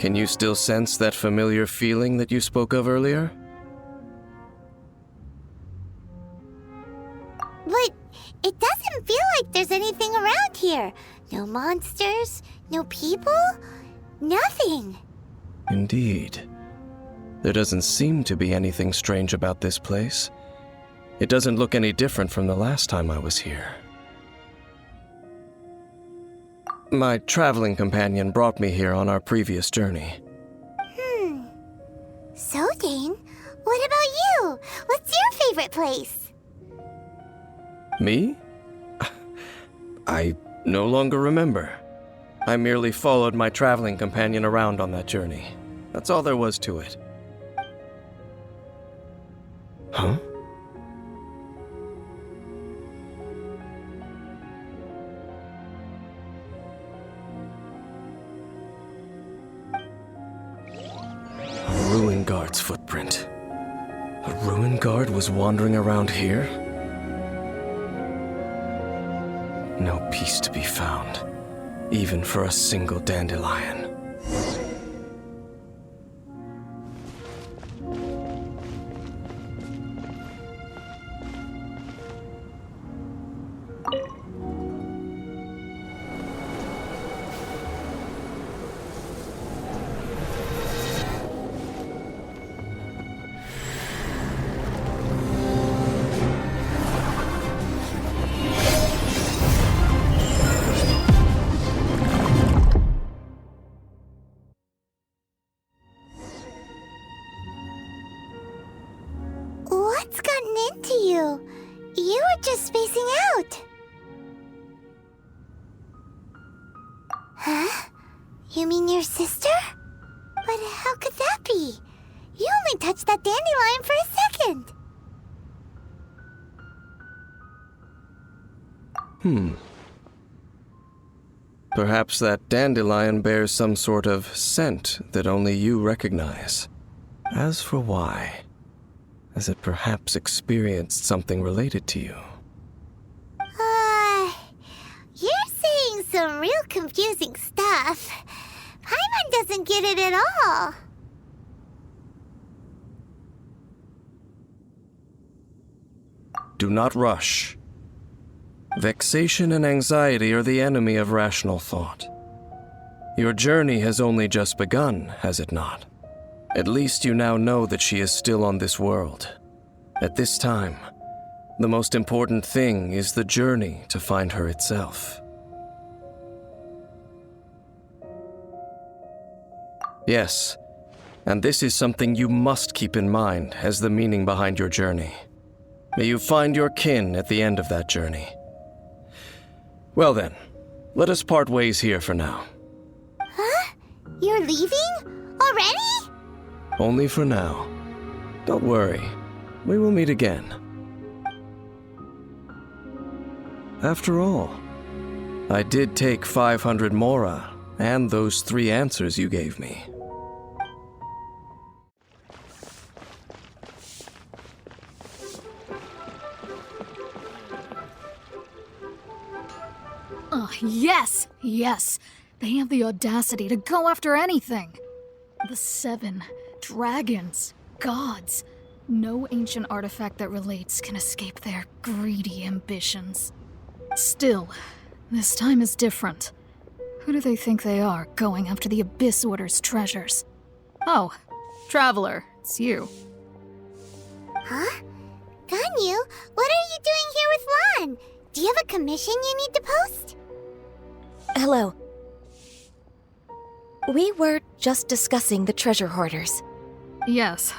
Can you still sense that familiar feeling that you spoke of earlier? But it doesn't feel like there's anything around here. No monsters, no people, nothing. Indeed. There doesn't seem to be anything strange about this place. It doesn't look any different from the last time I was here. My traveling companion brought me here on our previous journey. So, Dane, what about you? What's your favorite place? Me? I no longer remember. I merely followed my traveling companion around on that journey. That's all there was to it. Huh? A ruin guard's footprint. A ruin guard was wandering around here? No peace to be found, even for a single dandelion. What's gotten into you? You were just spacing out. Huh? You mean your sister? But how could that be? You only touched that dandelion for a second. Perhaps that dandelion bears some sort of scent that only you recognize. As for why, has it perhaps experienced something related to you? You're saying some real confusing stuff. Paimon doesn't get it at all. Do not rush. Vexation and anxiety are the enemy of rational thought. Your journey has only just begun, has it not? At least you now know that she is still on this world. At this time, the most important thing is the journey to find her itself. Yes, and this is something you must keep in mind as the meaning behind your journey. May you find your kin at the end of that journey. Well then, let us part ways here for now. Huh? You're leaving? Already? Only for now. Don't worry, we will meet again. After all, I did take 500 mora and those 3 answers you gave me. Yes! Yes! They have the audacity to go after anything! The 7 dragons, gods. No ancient artifact that relates can escape their greedy ambitions. Still, this time is different. Who do they think they are, going after the Abyss Order's treasures? Oh, Traveler, it's you. Huh? Ganyu, what are you doing here with Lan? Do you have a commission you need to post? Hello. We were just discussing the treasure hoarders. Yes.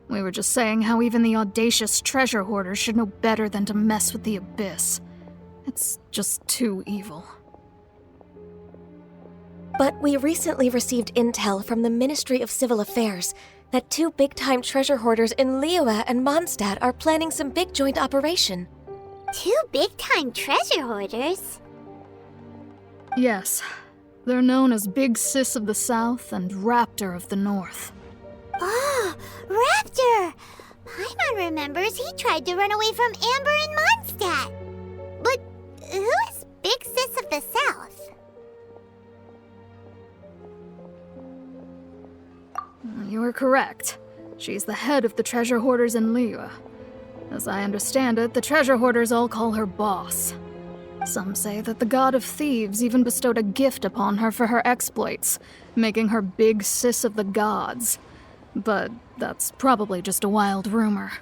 We were just saying how even the audacious treasure hoarders should know better than to mess with the Abyss. It's just too evil. But we recently received intel from the Ministry of Civil Affairs that 2 big-time treasure hoarders in Liyue and Mondstadt are planning some big joint operation. 2 big-time treasure hoarders? Yes. They're known as Big Sis of the South and Raptor of the North. Oh, Raptor! Paimon remembers he tried to run away from Amber in Mondstadt. But who is Big Sis of the South? are correct. She's the head of the treasure hoarders in Liyue. As I understand it, the treasure hoarders all call her boss. Some say that the god of thieves even bestowed a gift upon her for her exploits, making her big sis of the gods. But that's probably just a wild rumor.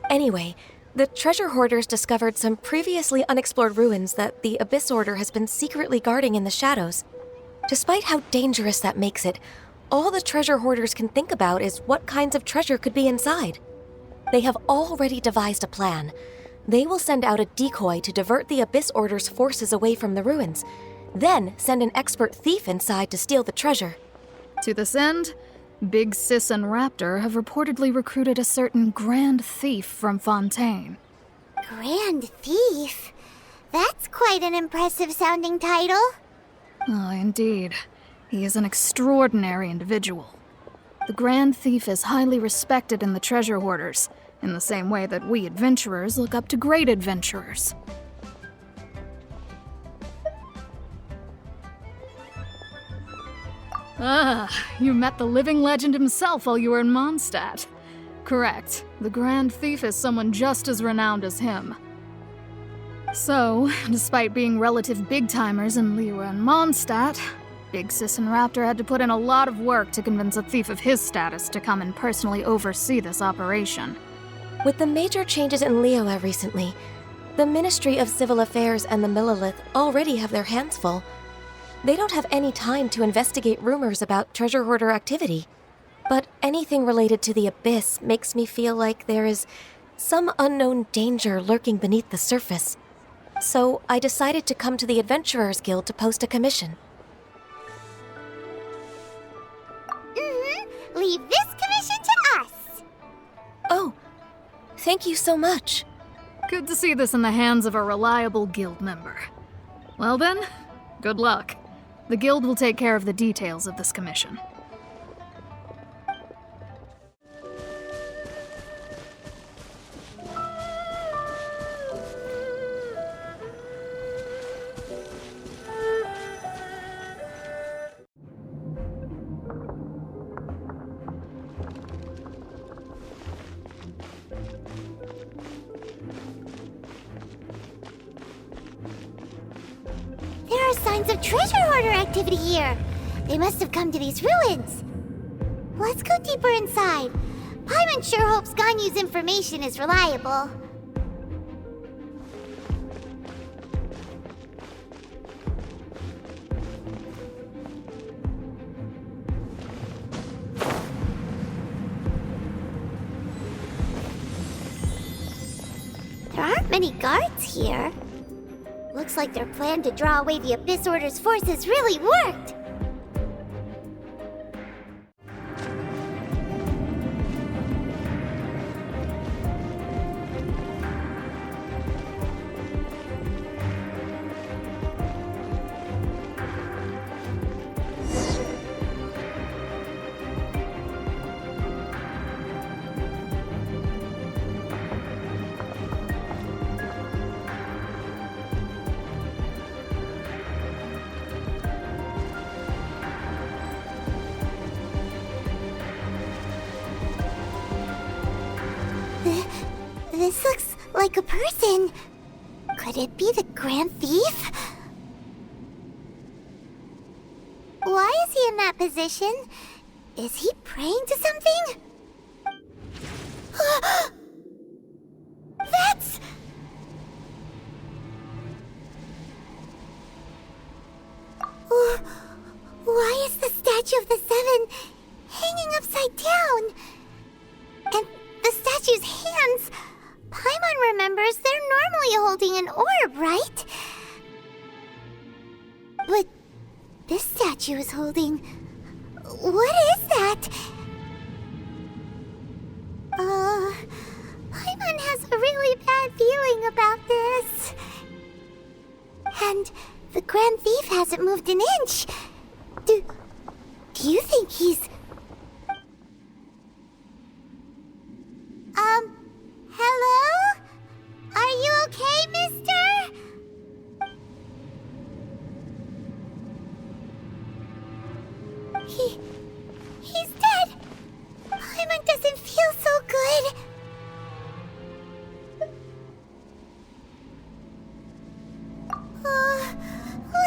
Anyway, the treasure hoarders discovered some previously unexplored ruins that the Abyss Order has been secretly guarding in the shadows. Despite how dangerous that makes it, all the treasure hoarders can think about is what kinds of treasure could be inside. They have already devised a plan. They will send out a decoy to divert the Abyss Order's forces away from the ruins, then send an expert thief inside to steal the treasure. To this end, Big Sis and Raptor have reportedly recruited a certain Grand Thief from Fontaine. Grand Thief? That's quite an impressive sounding title. Oh, indeed. He is an extraordinary individual. The Grand Thief is highly respected in the treasure hoarders, in the same way that we adventurers look up to great adventurers. Ah, you met the living legend himself while you were in Mondstadt. Correct. The Grand Thief is someone just as renowned as him. So, despite being relative big-timers in Liyue and Mondstadt, Big Sis and Raptor had to put in a lot of work to convince a thief of his status to come and personally oversee this operation. With the major changes in Liyue recently, the Ministry of Civil Affairs and the Millelith already have their hands full. They don't have any time to investigate rumors about treasure hoarder activity. But anything related to the Abyss makes me feel like there is some unknown danger lurking beneath the surface. So I decided to come to the Adventurers Guild to post a commission. Leave this commission to us! Oh, thank you so much. Good to see this in the hands of a reliable guild member. Well then, good luck. The guild will take care of the details of this commission. There are signs of treasure hoarder activity here. They must have come to these ruins. Let's go deeper inside. Paimon sure hopes Ganyu's information is reliable. There aren't many guards here. Looks like their plan to draw away the Abyss Order's forces really worked. This looks like a person. Could it be the Grand Thief? Why is he in that position? Is he praying to something? That's... Why is the statue of the Seven hanging upside down? And the statue's hands... Paimon remembers they're normally holding an orb, right? But this statue is holding... What is that? Paimon has a really bad feeling about this. And the Grand Thief hasn't moved an inch. Do you think he's... Hello? Are you okay, mister? He's dead.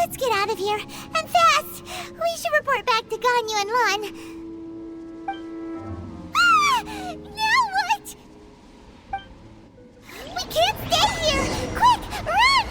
Let's get out of here, and fast! We should report back to Ganyu and Lon. Ah! Now what? We can't stay here! Quick, run!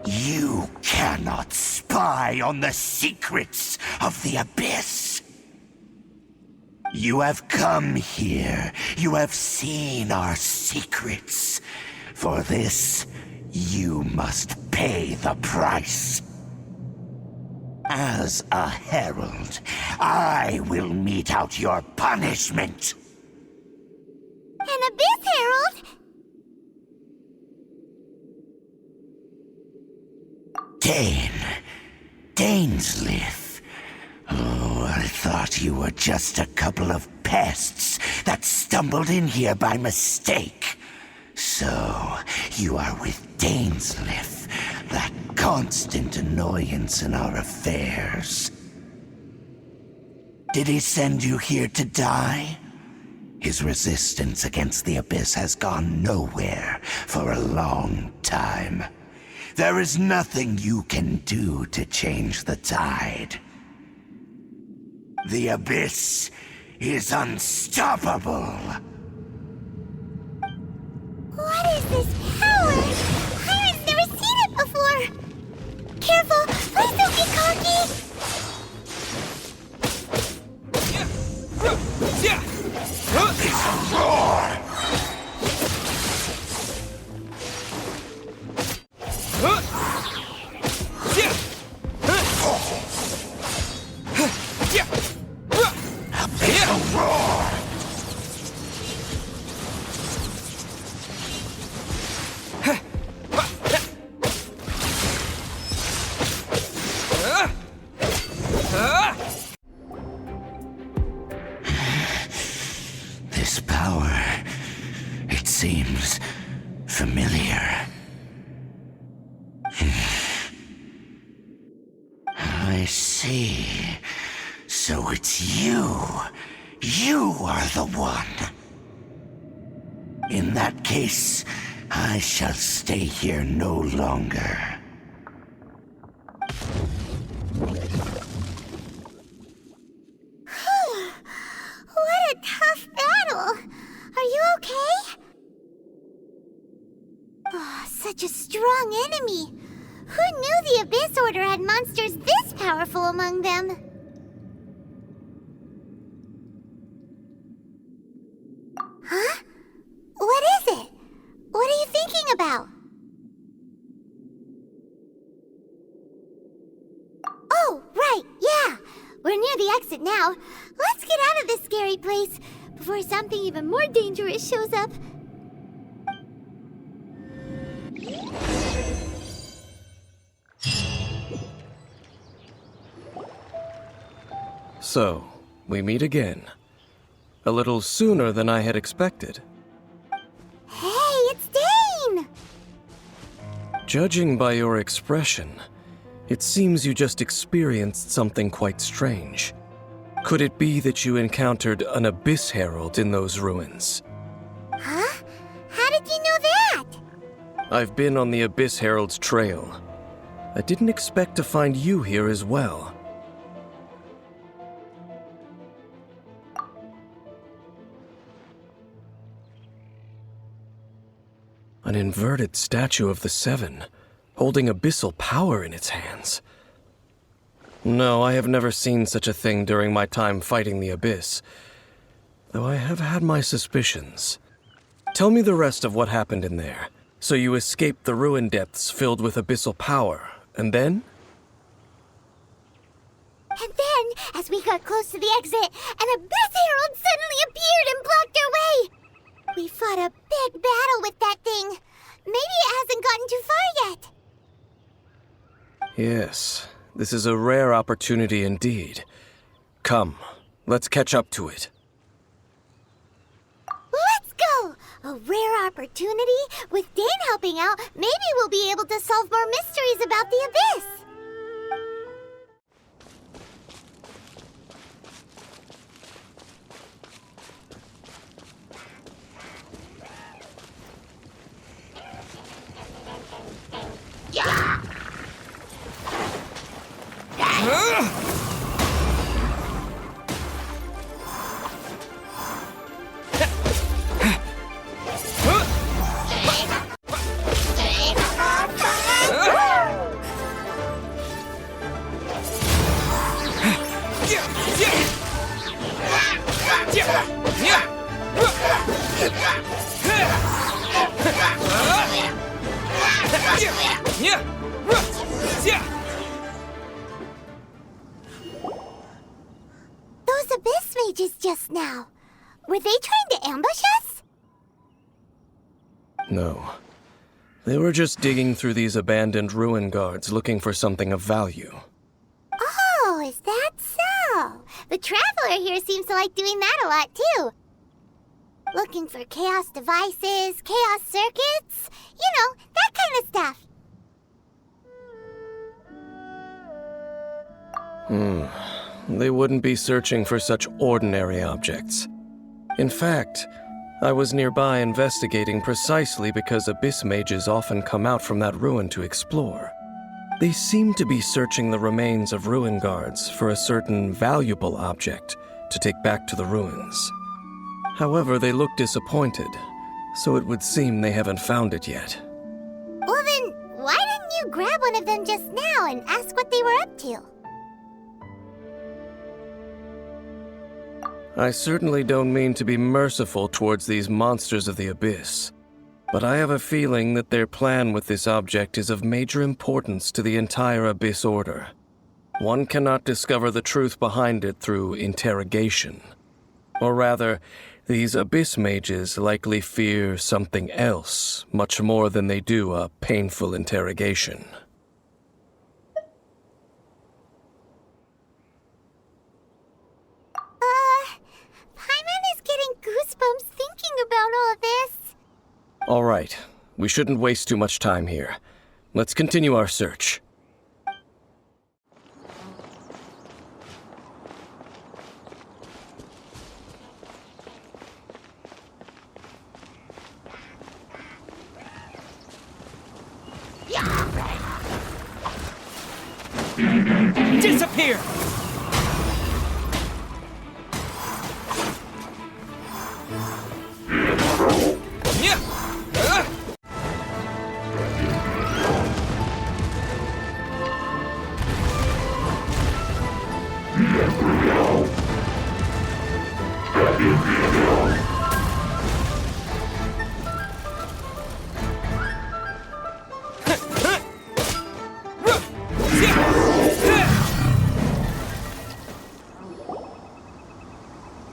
You cannot spy on the secrets of the Abyss. You have come here. You have seen our secrets. For this, you must pay the price. As a herald, I will mete out your punishment. An Abyss Herald? Dainsleif. Oh, I thought you were just a couple of pests that stumbled in here by mistake. So, you are with Dainsleif, that constant annoyance in our affairs. Did he send you here to die? His resistance against the Abyss has gone nowhere for a long time. There is nothing you can do to change the tide. The Abyss is unstoppable. What is this power? I've never seen it before. Careful, please don't get cocky. It's a roar! This power, it seems familiar. I see. So it's you. You are the one. In that case, I shall stay here no longer. What a tough battle. Are you okay? Oh, such a strong enemy. Who knew the Abyss Order had monsters this powerful among them? Huh? What is it? What are you thinking about? Oh, right, yeah. We're near the exit now. Let's get out of this scary place before something even more dangerous shows up. So, we meet again. A little sooner than I had expected. Hey, it's Dane! Judging by your expression, it seems you just experienced something quite strange. Could it be that you encountered an Abyss Herald in those ruins? Huh? How did you know that? I've been on the Abyss Herald's trail. I didn't expect to find you here as well. An inverted statue of the Seven, holding abyssal power in its hands. No, I have never seen such a thing during my time fighting the Abyss, though I have had my suspicions. Tell me the rest of what happened in there. So you escaped the ruin depths filled with abyssal power, and then? And then, as we got close to the exit, an Abyss Herald suddenly appeared and blocked our way! We fought a big battle with that thing. Maybe it hasn't gotten too far yet. Yes, this is a rare opportunity indeed. Come, let's catch up to it. Let's go! A rare opportunity? With Dane helping out, maybe we'll be able to solve more mysteries about the Abyss! Those Abyss mages just now, were they trying to ambush us? No. They were just digging through these abandoned ruin guards looking for something of value. Oh, is that so? The Traveler here seems to like doing that a lot, too. Looking for chaos devices, chaos circuits, you know, that kind of stuff. They wouldn't be searching for such ordinary objects. In fact, I was nearby investigating precisely because Abyss mages often come out from that ruin to explore. They seem to be searching the remains of ruin guards for a certain valuable object to take back to the ruins. However, they look disappointed, so it would seem they haven't found it yet. Well then, why didn't you grab one of them just now and ask what they were up to? I certainly don't mean to be merciful towards these monsters of the Abyss, but I have a feeling that their plan with this object is of major importance to the entire Abyss Order. One cannot discover the truth behind it through interrogation. Or rather, these Abyss mages likely fear something else much more than they do a painful interrogation. Paimon is getting goosebumps thinking about all this. All right, we shouldn't waste too much time here. Let's continue our search. Disappear!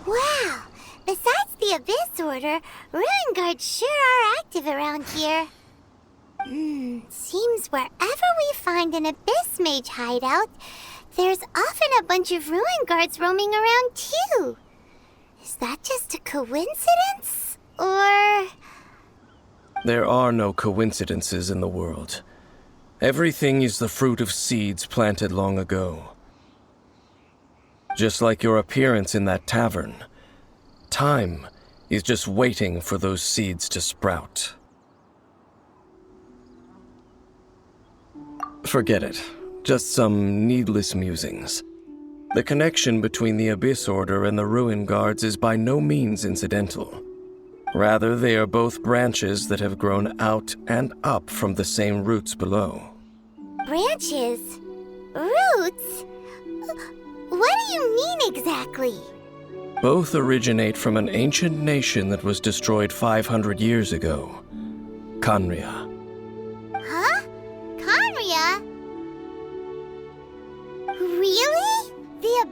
Wow, besides the Abyss Order, Ruin Guards sure are active around here. Seems wherever we find an Abyss Mage hideout, there's often a bunch of Ruin Guards roaming around too. Is that just a coincidence? Or... There are no coincidences in the world. Everything is the fruit of seeds planted long ago. Just like your appearance in that tavern, time is just waiting for those seeds to sprout. Forget it. Just some needless musings. The connection between the Abyss Order and the Ruin Guards is by no means incidental. Rather, they are both branches that have grown out and up from the same roots below. branches? Roots? What do you mean exactly? Both originate from an ancient nation that was destroyed 500 years ago. Khaenri'ah. Huh? Khaenri'ah? Really?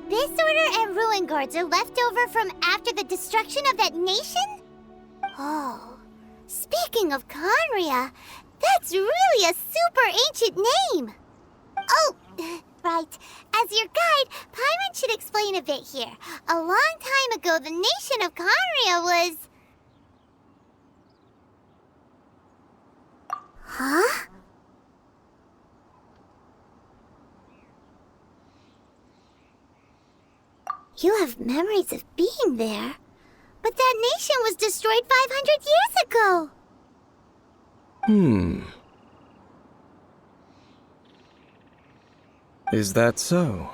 Abyss Order and Ruin Guards are left over from after the destruction of that nation? Oh, speaking of Conria, that's really a super ancient name. Oh, right. As your guide, Paimon should explain a bit here. A long time ago, the nation of Conria was... Huh? You have memories of being there. But that nation was destroyed 500 years ago! Is that so?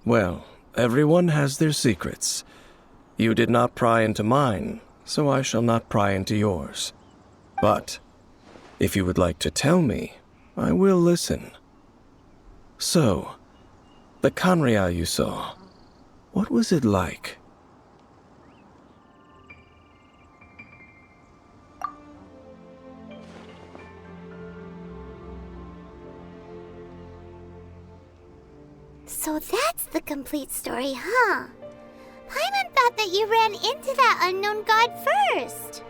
Well, everyone has their secrets. You did not pry into mine, so I shall not pry into yours. But, if you would like to tell me, I will listen. So, the Conria you saw, what was it like? So that's the complete story, huh? Paimon thought that you ran into that unknown god first.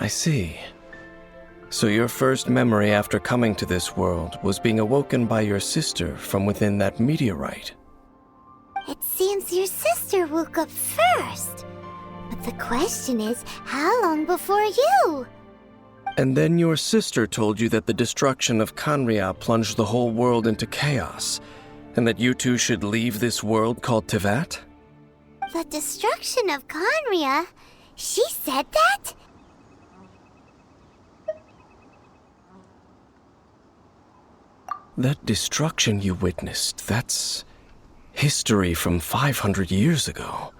I see. So your first memory after coming to this world was being awoken by your sister from within that meteorite. It seems your sister woke up first. But the question is, how long before you? And then your sister told you that the destruction of Conria plunged the whole world into chaos, and that you two should leave this world called Teyvat? The destruction of Conria? She said that? That destruction you witnessed, that's history from 500 years ago.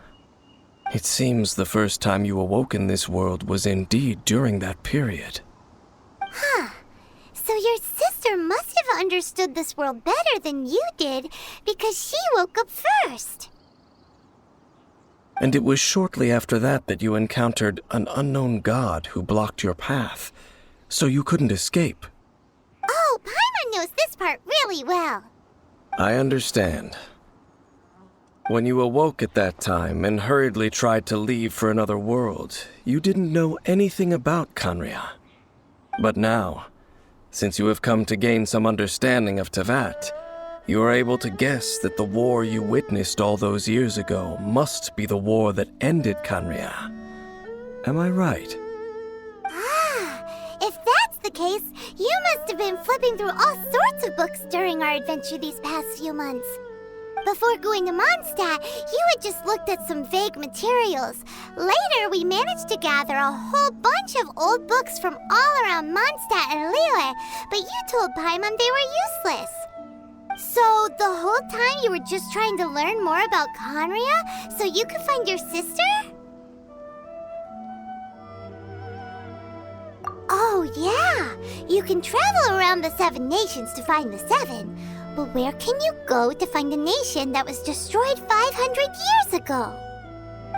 It seems the first time you awoke in this world was indeed during that period. Huh. So your sister must have understood this world better than you did, because she woke up first. And it was shortly after that you encountered an unknown god who blocked your path, so you couldn't escape. Oh, Paimon knows this part really well. I understand. When you awoke at that time and hurriedly tried to leave for another world, you didn't know anything about Conria. But now, since you have come to gain some understanding of Teyvat, you are able to guess that the war you witnessed all those years ago must be the war that ended Conria. Am I right? If that's the case, you must have been flipping through all sorts of books during our adventure these past few months. Before going to Mondstadt, you had just looked at some vague materials. Later, we managed to gather a whole bunch of old books from all around Mondstadt and Liyue, but you told Paimon they were useless. So, the whole time you were just trying to learn more about Conria so you could find your sister? Oh, yeah! You can travel around the 7 nations to find the 7. But where can you go to find a nation that was destroyed 500 years ago?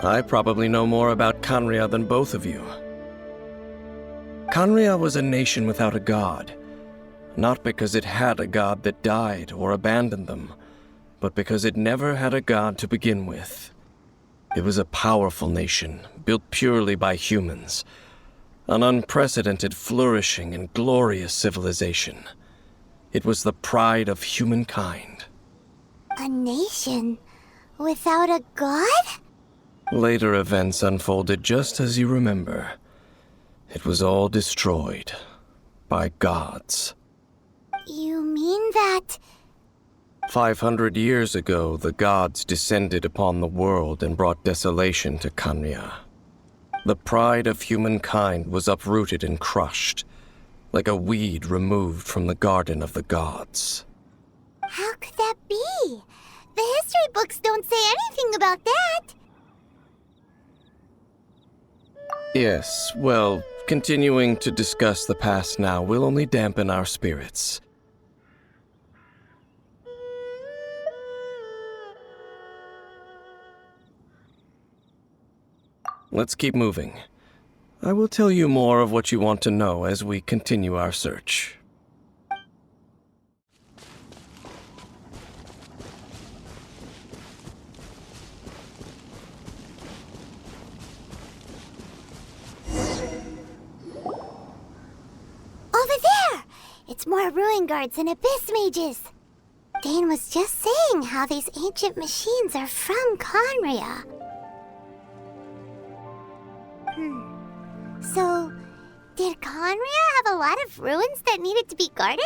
I probably know more about Conria than both of you. Conria was a nation without a god. Not because it had a god that died or abandoned them, but because it never had a god to begin with. It was a powerful nation, built purely by humans. An unprecedented, flourishing, and glorious civilization. It was the pride of humankind. A nation without a god? Later events unfolded just as you remember. It was all destroyed by gods. You mean that... 500 years ago, the gods descended upon the world and brought desolation to Conria. The pride of humankind was uprooted and crushed, like a weed removed from the garden of the gods. How could that be? The history books don't say anything about that. Yes, well, continuing to discuss the past now will only dampen our spirits. Let's keep moving. I will tell you more of what you want to know as we continue our search. guards and abyss mages. Dane was just saying how these ancient machines are from Conria. So, did Conria have a lot of ruins that needed to be guarded?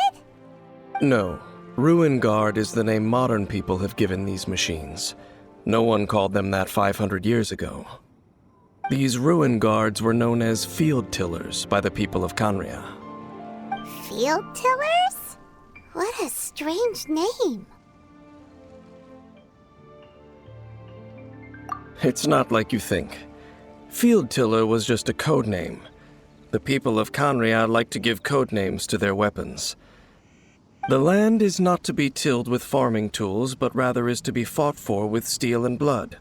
No. Ruin Guard is the name modern people have given these machines. No one called them that 500 years ago. These ruin guards were known as field tillers by the people of Conria. Field tillers? What a strange name. It's not like you think. Field tiller was just a code name. The people of Conria like to give code names to their weapons. The land is not to be tilled with farming tools, but rather is to be fought for with steel and blood.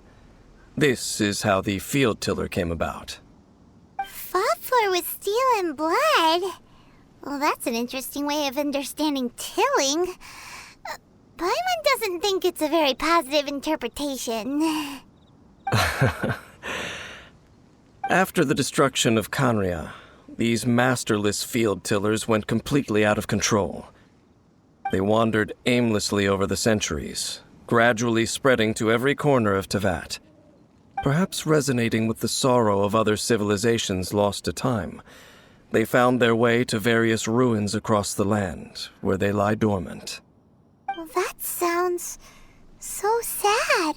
This is how the field tiller came about. Fought for with steel and blood? Well, that's an interesting way of understanding tilling. Paimon doesn't think it's a very positive interpretation. After the destruction of Conria, these masterless field tillers went completely out of control. They wandered aimlessly over the centuries, gradually spreading to every corner of Teyvat. Perhaps resonating with the sorrow of other civilizations lost to time, they found their way to various ruins across the land, where they lie dormant. Well, that sounds so sad.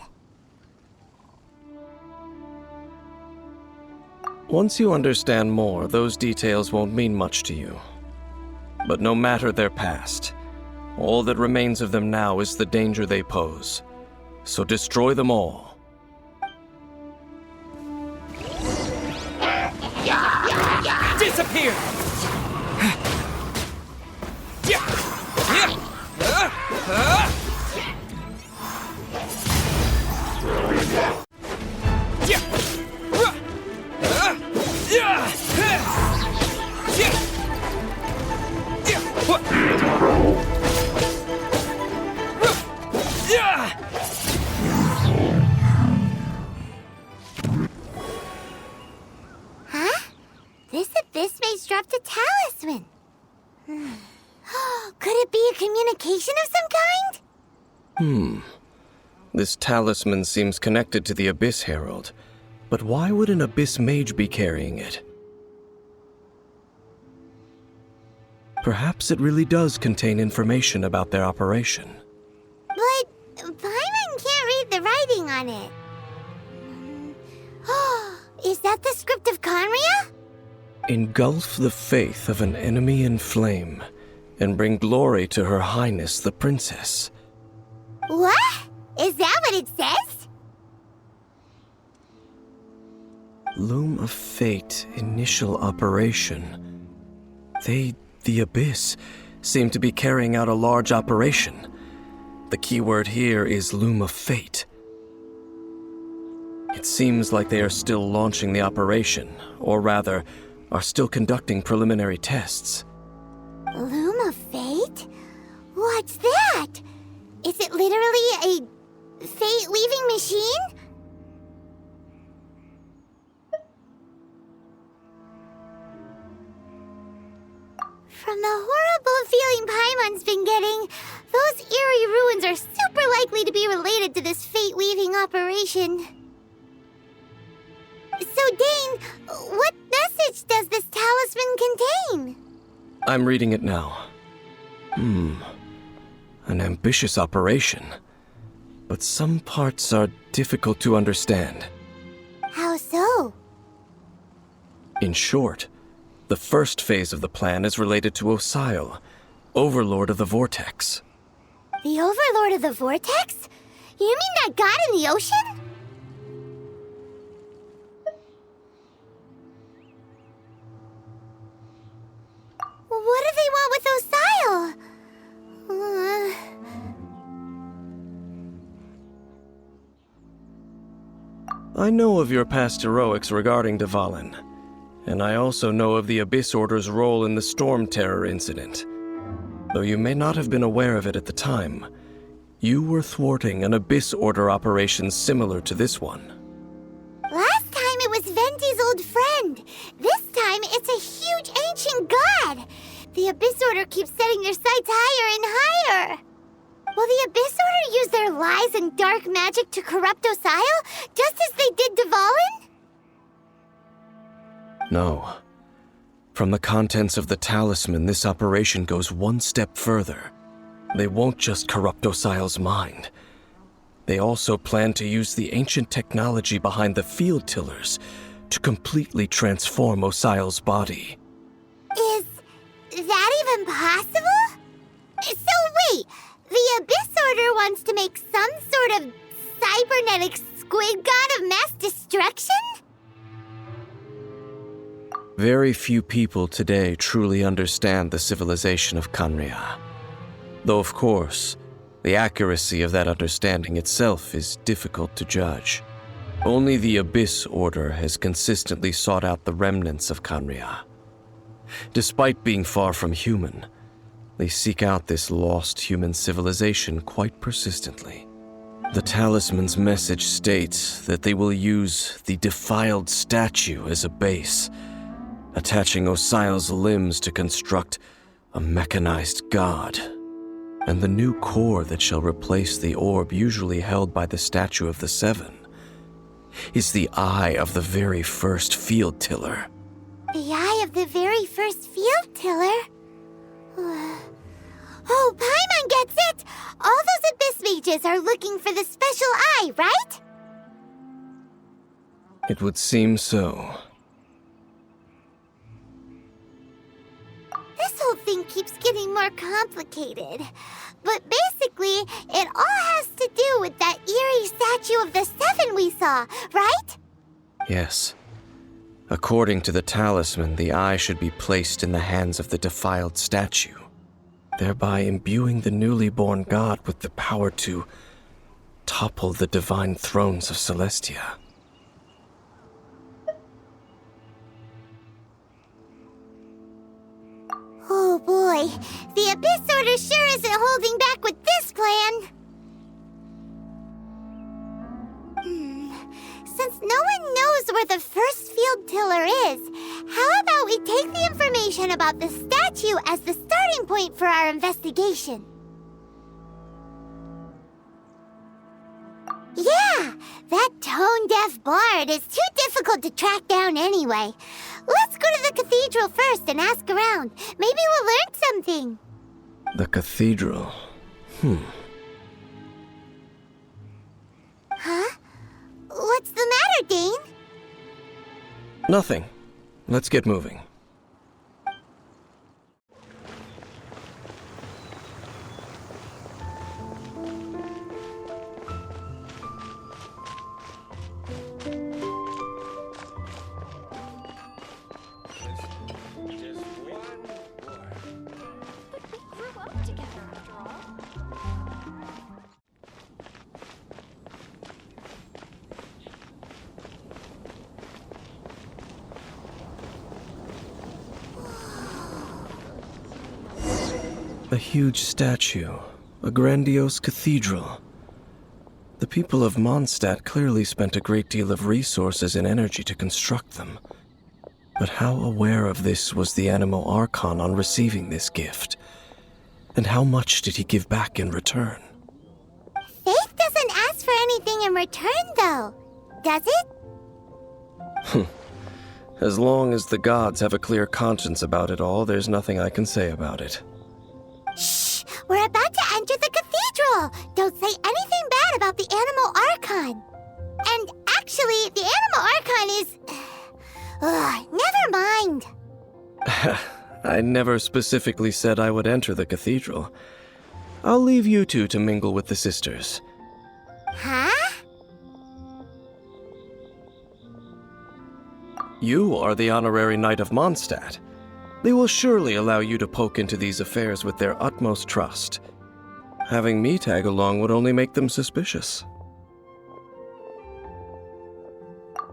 Once you understand more, those details won't mean much to you. But no matter their past, all that remains of them now is the danger they pose. So destroy them all. Disappear! Huh? This abyss maze dropped a talisman. Could it be a communication of some kind? This talisman seems connected to the Abyss Herald. But why would an Abyss Mage be carrying it? Perhaps it really does contain information about their operation. But Paimon can't read the writing on it. Is that the script of Conria? Engulf the faith of an enemy in flame, and bring glory to Her Highness the Princess. What? Is that what it says? Loom of Fate, initial operation. The Abyss, seem to be carrying out a large operation. The keyword here is Loom of Fate. It seems like they are still launching the operation, or rather, are still conducting preliminary tests. Loom of Fate? What's that? Is it literally a fate-weaving machine? From the horrible feeling Paimon's been getting, those eerie ruins are super likely to be related to this fate-weaving operation. So, Dane, what message does this talisman contain? I'm reading it now. An ambitious operation. But some parts are difficult to understand. How so? In short, the first phase of the plan is related to Osial, Overlord of the Vortex. The Overlord of the Vortex? You mean that god in the ocean? What do they want with Osial? I know of your past heroics regarding Dvalin, and I also know of the Abyss Order's role in the Storm Terror incident. Though you may not have been aware of it at the time, you were thwarting an Abyss Order operation similar to this one. Last time it was Venti's old friend. This time it's a huge ancient god. The Abyss Order keeps setting their sights higher and higher. Will the Abyss Order use their lies and dark magic to corrupt Osile, just as they did Dvalin? No. From the contents of the talisman, this operation goes one step further. They won't just corrupt Osile's mind. They also plan to use the ancient technology behind the field tillers to completely transform Osile's body. Is that even possible? So wait, the Abyss Order wants to make some sort of cybernetic squid god of mass destruction? Very few people today truly understand the civilization of Khaenri'ah. Though of course, the accuracy of that understanding itself is difficult to judge. Only the Abyss Order has consistently sought out the remnants of Khaenri'ah. Despite being far from human, they seek out this lost human civilization quite persistently. The talisman's message states that they will use the defiled statue as a base, attaching Osile's limbs to construct a mechanized god. And the new core that shall replace the orb usually held by the Statue of the Seven is the eye of the very first field tiller. The eye of the very first field tiller? Oh, Paimon gets it! All those Abyss mages are looking for the special eye, right? It would seem so. This whole thing keeps getting more complicated. But basically, it all has to do with that eerie statue of the Seven we saw, right? Yes. According to the talisman, the eye should be placed in the hands of the defiled statue, thereby imbuing the newly born god with the power to topple the divine thrones of Celestia. Oh boy, the Abyss Order sure isn't holding back with this plan. Since no one knows where the first field tiller is, how about we take the information about the statue as the starting point for our investigation? Yeah, that tone-deaf bard is too difficult to track down anyway. Let's go to the cathedral first and ask around. Maybe we'll learn something. The cathedral. Huh? What's the matter, Dane? Nothing. Let's get moving. A huge statue, a grandiose cathedral. The people of Mondstadt clearly spent a great deal of resources and energy to construct them. But how aware of this was the Animo Archon on receiving this gift? And how much did he give back in return? Faith doesn't ask for anything in return, though, does it? As long as the gods have a clear conscience about it all, there's nothing I can say about it. Shh! We're about to enter the cathedral! Don't say anything bad about the Animo Archon! And actually, the Animo Archon is... never mind! I never specifically said I would enter the cathedral. I'll leave you two to mingle with the sisters. Huh? You are the honorary knight of Mondstadt. They will surely allow you to poke into these affairs with their utmost trust. Having me tag along would only make them suspicious.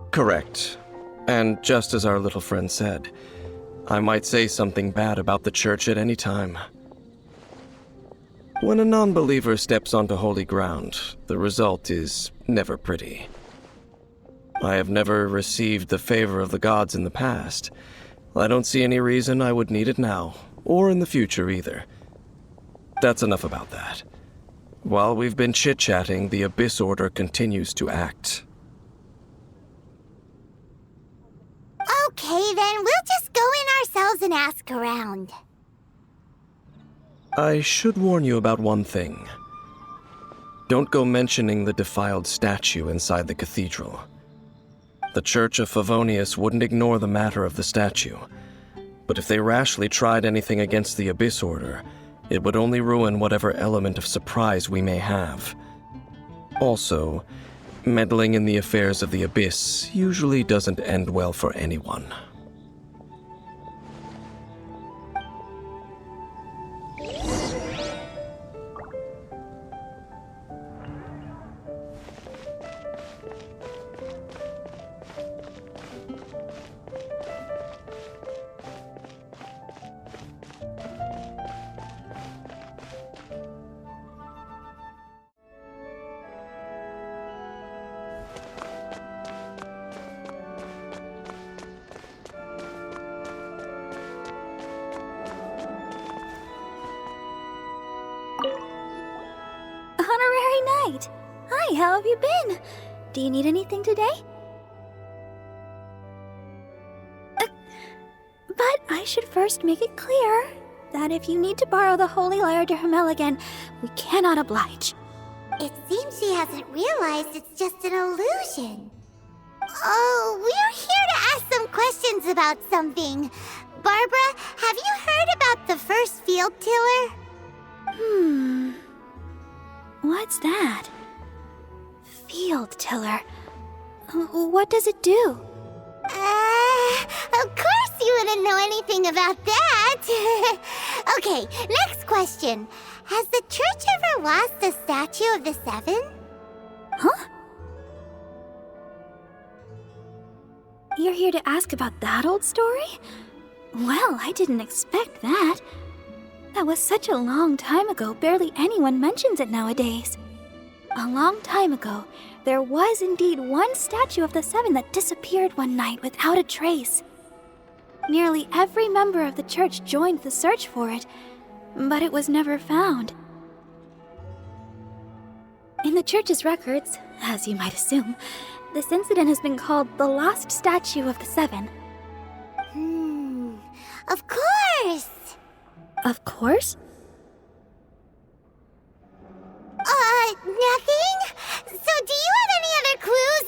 Correct. And just as our little friend said, I might say something bad about the church at any time. When a non-believer steps onto holy ground, the result is never pretty. I have never received the favor of the gods in the past. I don't see any reason I would need it now, or in the future either. That's enough about that. While we've been chit-chatting, the Abyss Order continues to act. Okay, then we'll just go in ourselves and ask around. I should warn you about one thing. Don't go mentioning the defiled statue inside the cathedral. The Church of Favonius wouldn't ignore the matter of the statue, but if they rashly tried anything against the Abyss Order, it would only ruin whatever element of surprise we may have. Also, meddling in the affairs of the Abyss usually doesn't end well for anyone. Honorary Knight! Hi, how have you been? Do you need anything today? But I should first make it clear that if you need to borrow the Holy Lyre to Hermel again, we cannot oblige. It seems she hasn't realized it's just an illusion. Oh, we're here to ask some questions about something. Barbara, have you heard about the first field tiller? What's that? Field tiller. What does it do? Of course you wouldn't know anything about that. Okay, next question. Has the church ever lost a statue of the Seven? Huh? You're here to ask about that old story? Well, I didn't expect that. That was such a long time ago, barely anyone mentions it nowadays. A long time ago, there was indeed one statue of the Seven that disappeared one night without a trace. Nearly every member of the church joined the search for it, but it was never found. In the church's records, as you might assume, this incident has been called the Lost Statue of the Seven. Of course! Of course? Nothing? So do you have any other clues?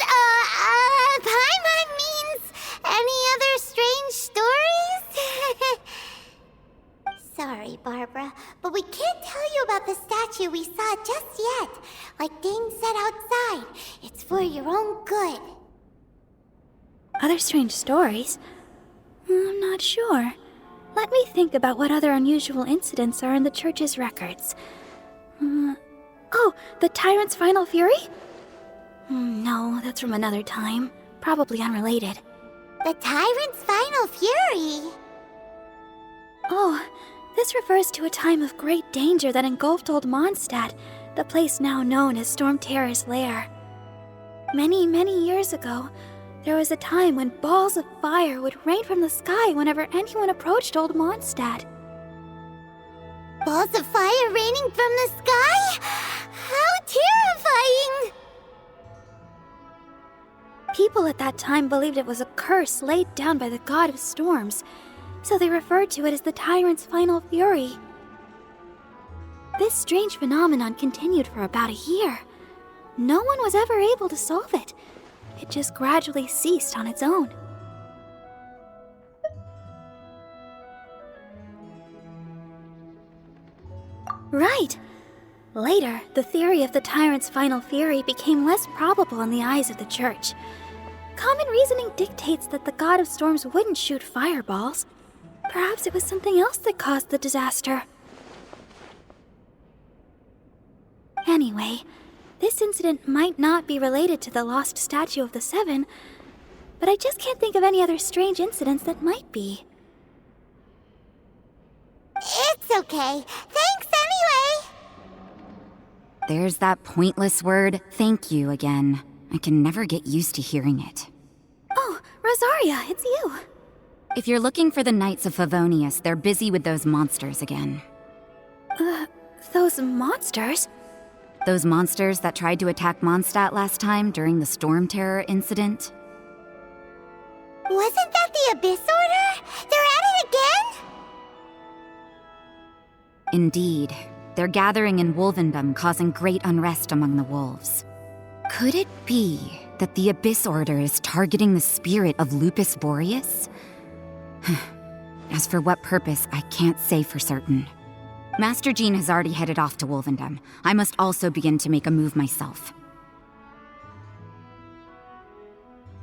Paimon means any other strange stories? Sorry, Barbara, but we can't tell you about the statue we saw just yet. Like Dane said outside, it's for your own good. Other strange stories? I'm not sure. Let me think about what other unusual incidents are in the church's records. Oh, the Tyrant's Final Fury? No, that's from another time. Probably unrelated. The Tyrant's Final Fury? Oh, this refers to a time of great danger that engulfed Old Mondstadt, the place now known as Storm Terror's lair. Many, many years ago, there was a time when balls of fire would rain from the sky whenever anyone approached Old Mondstadt. Balls of fire raining from the sky? How terrifying! People at that time believed it was a curse laid down by the god of storms, so they referred to it as the Tyrant's Final Fury. This strange phenomenon continued for about a year. No one was ever able to solve it. It just gradually ceased on its own. Right. Later, the theory of the Tyrant's Final Fury became less probable in the eyes of the Church. Common reasoning dictates that the god of storms wouldn't shoot fireballs. Perhaps it was something else that caused the disaster. Anyway, this incident might not be related to the lost statue of the Seven, but I just can't think of any other strange incidents that might be. It's okay. Thanks anyway! There's that pointless word, thank you, again. I can never get used to hearing it. Oh, Rosaria, it's you. If you're looking for the Knights of Favonius, they're busy with those monsters again. Those monsters? Those monsters that tried to attack Mondstadt last time during the Storm Terror incident? Wasn't that the Abyss Order? They're at it again? Indeed. They're gathering in Wolvendom, causing great unrest among the wolves. Could it be that the Abyss Order is targeting the spirit of Lupus Boreas? As for what purpose, I can't say for certain. Master Jean has already headed off to Wolvendom. I must also begin to make a move myself.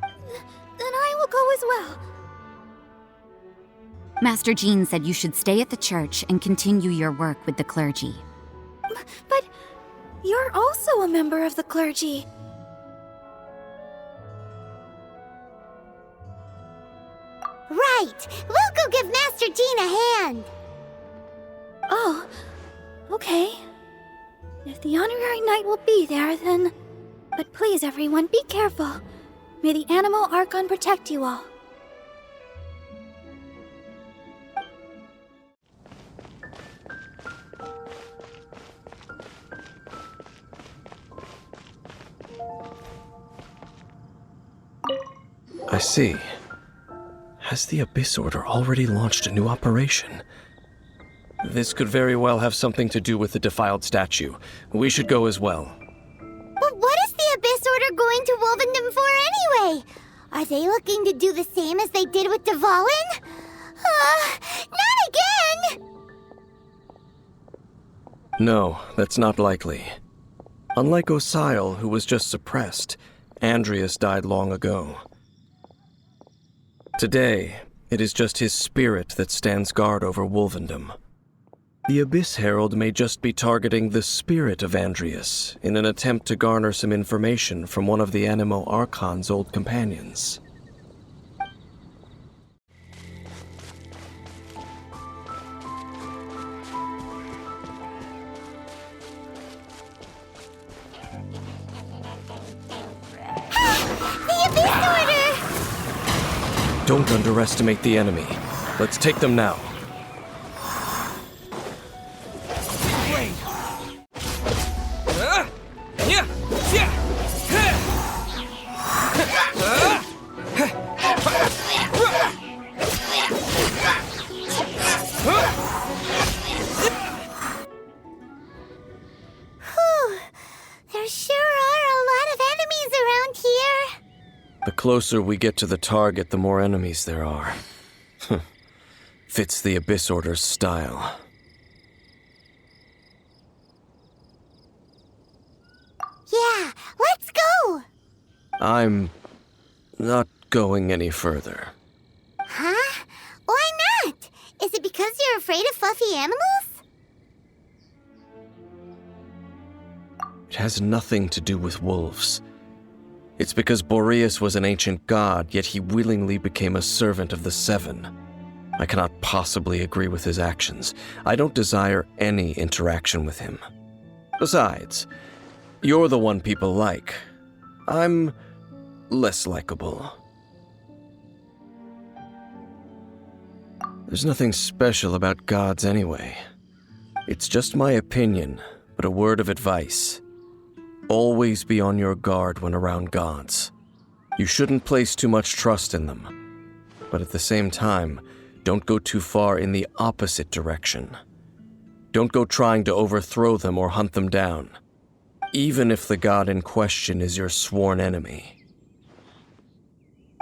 Then I will go as well. Master Jean said you should stay at the church and continue your work with the clergy. But you're also a member of the clergy. Right! We'll go give Master Jean a hand! Oh, okay. If the honorary knight will be there, then... But please, everyone, be careful. May the animal Archon protect you all. I see. Has the Abyss Order already launched a new operation? This could very well have something to do with the defiled statue. We should go as well. But what is the Abyss Order going to Wolvendom for anyway? Are they looking to do the same as they did with Dvalin? Not again! No, that's not likely. Unlike Osile, who was just suppressed, Andreas died long ago. Today, it is just his spirit that stands guard over Wolvendom. The Abyss Herald may just be targeting the spirit of Andreas in an attempt to garner some information from one of the Animo Archon's old companions. The Abyss Order! Don't underestimate the enemy. Let's take them now. There sure are a lot of enemies around here. The closer we get to the target, the more enemies there are. Fits the Abyss Order's style. Yeah, let's go! I'm not going any further. Huh? Why not? Is it because you're afraid of fluffy animals? It has nothing to do with wolves. It's because Boreas was an ancient god, yet he willingly became a servant of the Seven. I cannot possibly agree with his actions. I don't desire any interaction with him. Besides, you're the one people like. I'm less likable. There's nothing special about gods anyway. It's just my opinion, but a word of advice. Always be on your guard when around gods. You shouldn't place too much trust in them. But at the same time, don't go too far in the opposite direction. Don't go trying to overthrow them or hunt them down, even if the god in question is your sworn enemy.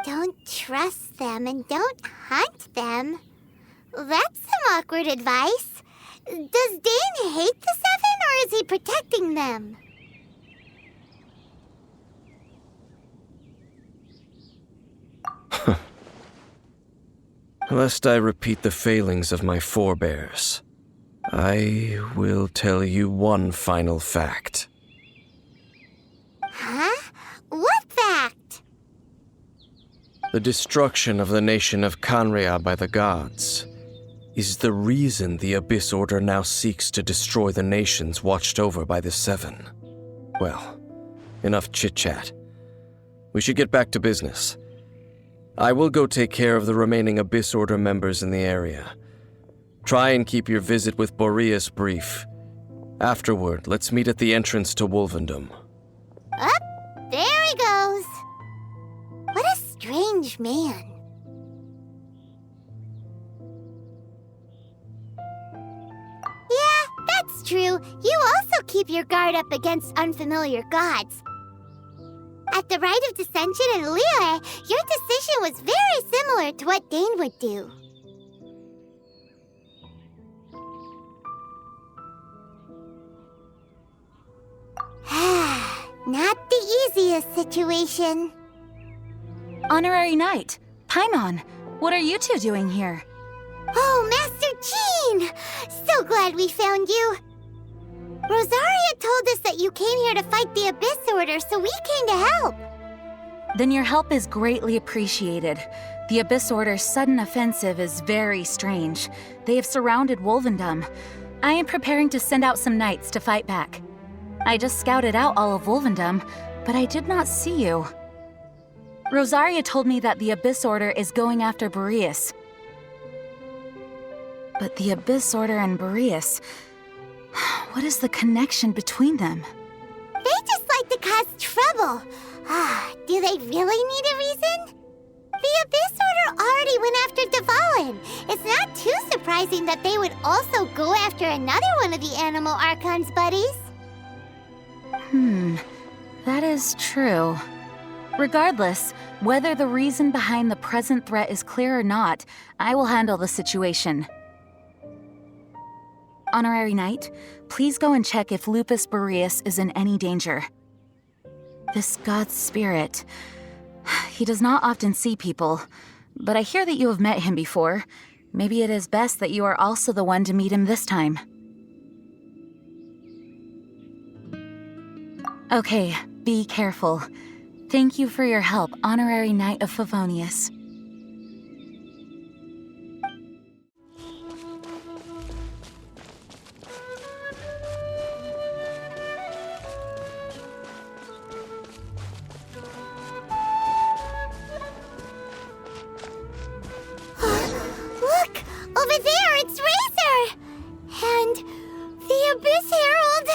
Don't trust them and don't hunt them. That's some awkward advice. Does Dane hate the Seven, or is he protecting them? Lest I repeat the failings of my forebears, I will tell you one final fact. Huh? What fact? The destruction of the nation of Canria by the gods is the reason the Abyss Order now seeks to destroy the nations watched over by the Seven. Well, enough chit-chat. We should get back to business. I will go take care of the remaining Abyss Order members in the area. Try and keep your visit with Boreas brief. Afterward, let's meet at the entrance to Wolvendom. Up, there he goes. What a strange man. Yeah, that's true. You also keep your guard up against unfamiliar gods. At the Rite of Dissension in Liyue, your decision was very similar to what Dane would do. Not the easiest situation. Honorary Knight, Paimon, what are you two doing here? Oh, Master Jean! So glad we found you. Rosaria told us that you came here to fight the Abyss Order, so we came to help. Then your help is greatly appreciated. The Abyss Order's sudden offensive is very strange. They have surrounded Wolvendom. I am preparing to send out some knights to fight back. I just scouted out all of Wolvendom, but I did not see you. Rosaria told me that the Abyss Order is going after Boreas. But the Abyss Order and Boreas... what is the connection between them? They just like to cause trouble. Do they really need a reason? The Abyss Order already went after Dvalin. It's not too surprising that they would also go after another one of the Animal Archon's buddies. That is true. Regardless, whether the reason behind the present threat is clear or not, I will handle the situation. Honorary Knight, please go and check if Lupus Boreas is in any danger. This god's spirit... he does not often see people, but I hear that you have met him before. Maybe it is best that you are also the one to meet him this time. Okay, be careful. Thank you for your help, Honorary Knight of Favonius. Look! Over there, it's Razor! And the Abyss Herald!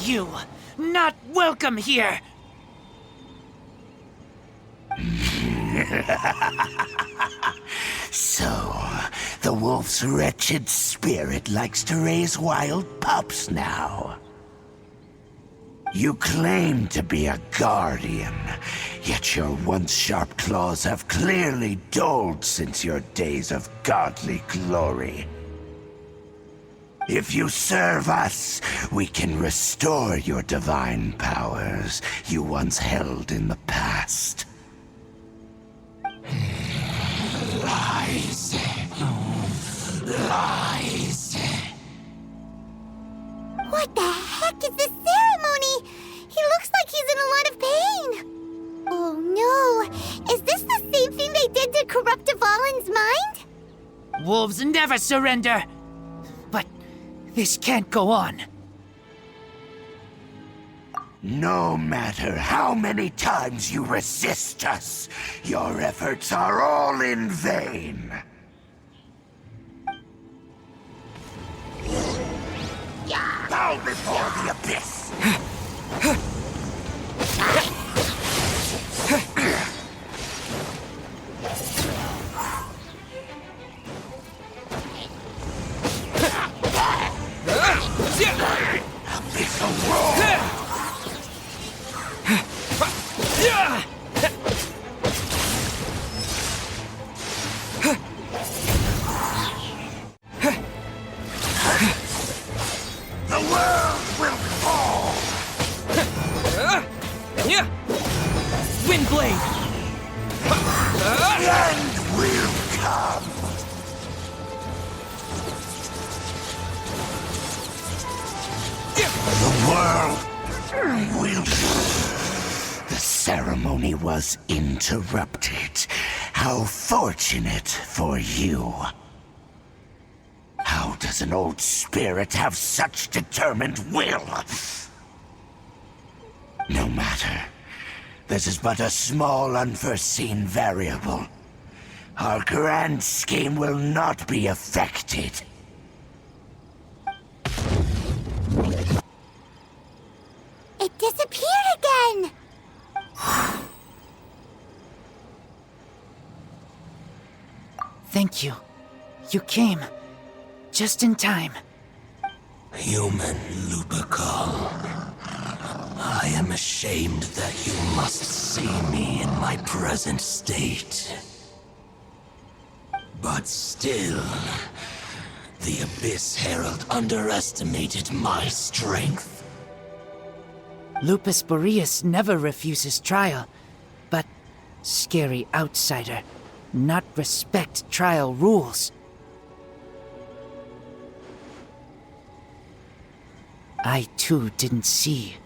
You, not welcome here! So, the wolf's wretched spirit likes to raise wild pups now. You claim to be a guardian, yet your once sharp claws have clearly dulled since your days of godly glory. If you serve us, we can restore your divine powers you once held in the past. Lies. Lies. What the heck is this ceremony? He looks like he's in a lot of pain. Oh no, is this the same thing they did to corrupt Dvalin's mind? Wolves never surrender! But this can't go on. No matter how many times you resist us, your efforts are all in vain. Bow before the abyss! Abyssal roar! The world will fall! Windblade! The end will come! The world will... The ceremony was interrupted. How fortunate for you. How How does an old spirit have such determined will? No matter. This is but a small, unforeseen variable. Our grand scheme will not be affected. It disappeared again! Thank you. You came. Just in time. Human Lupercal. I am ashamed that you must see me in my present state. But still, the Abyss Herald underestimated my strength. Lupus Boreas never refuses trial, but scary outsider, not respect trial rules. I too didn't see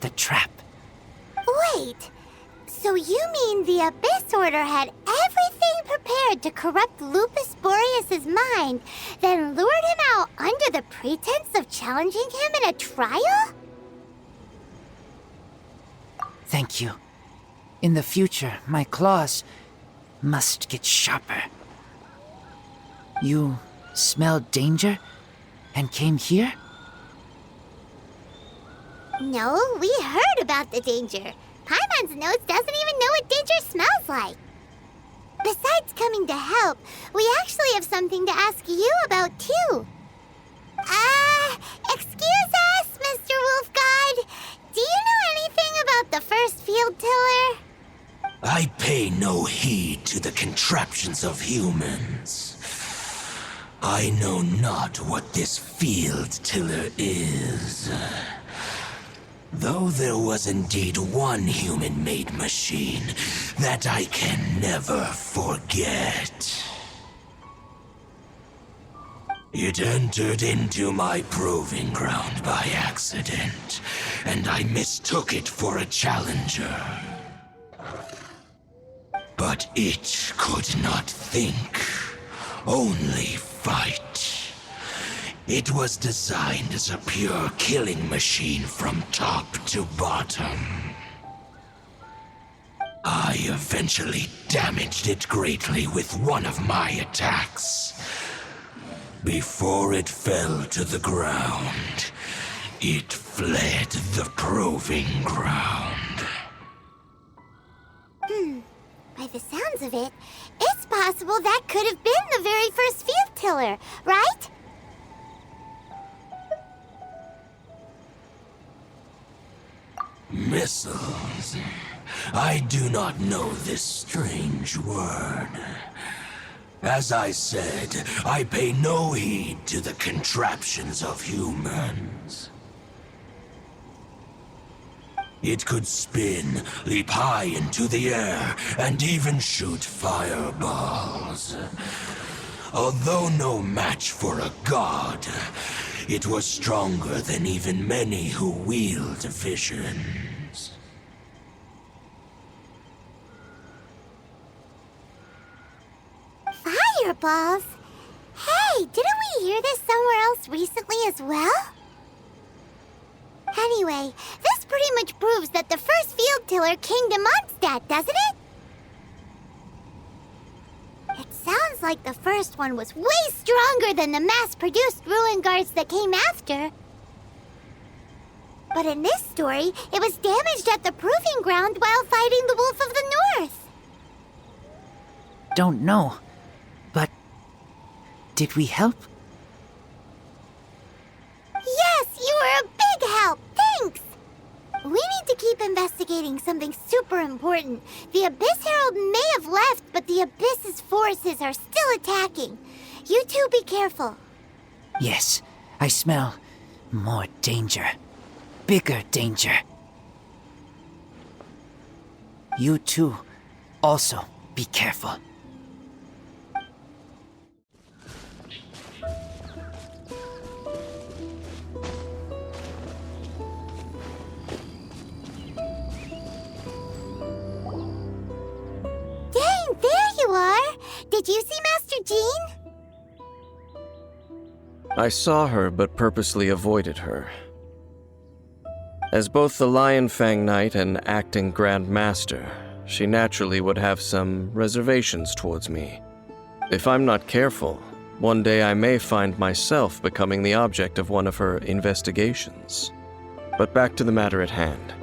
the trap. Wait, so you mean the Abyss Order had everything prepared to corrupt Lupus Boreas' mind, then lured him out under the pretense of challenging him in a trial? Thank you. In the future, my claws must get sharper. You smelled danger and came here? No, we heard about the danger. Paimon's nose doesn't even know what danger smells like. Besides coming to help, we actually have something to ask you about too. Excuse us, Mr. Wolf God. Do you know anything about the first field tiller? I pay no heed to the contraptions of humans. I know not what this field tiller is. Though there was indeed one human-made machine that I can never forget. It entered into my proving ground by accident, and I mistook it for a challenger. But it could not think, only fight. It was designed as a pure killing machine from top to bottom. I eventually damaged it greatly with one of my attacks. Before it fell to the ground, it fled the proving ground. By the sounds of it, it's possible that could have been the very first field tiller, right? Missiles. I do not know this strange word. As I said, I pay no heed to the contraptions of humans. It could spin, leap high into the air, and even shoot fireballs. Although no match for a god, it was stronger than even many who wield visions. Fireballs? Hey, didn't we hear this somewhere else recently as well? Anyway, this pretty much proves that the first field tiller came to Mondstadt, doesn't it? It sounds like the first one was way stronger than the mass-produced ruin guards that came after. But in this story, it was damaged at the proving ground while fighting the Wolf of the North. Don't know. But did we help? Yes, you were a big help. Thanks. We need to keep investigating something super important. The Abyss Herald may have left, but the Abyss's forces are still attacking. You two be careful. Yes, I smell more danger. Bigger danger. You too, also be careful. There you are! Did you see Master Jean? I saw her but purposely avoided her. As both the Lion Fang Knight and acting Grand Master, she naturally would have some reservations towards me. If I'm not careful, one day I may find myself becoming the object of one of her investigations. But back to the matter at hand.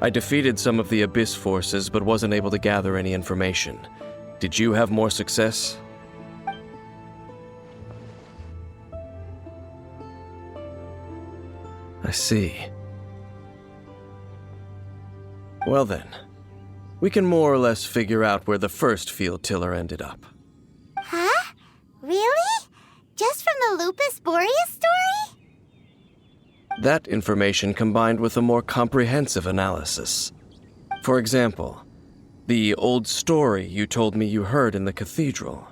I defeated some of the Abyss forces but wasn't able to gather any information. Did you have more success? I see. Well then, we can more or less figure out where the first field tiller ended up. Huh? Really? Just from the Lupus Boreas story? That information combined with a more comprehensive analysis. For example, the old story you told me you heard in the cathedral.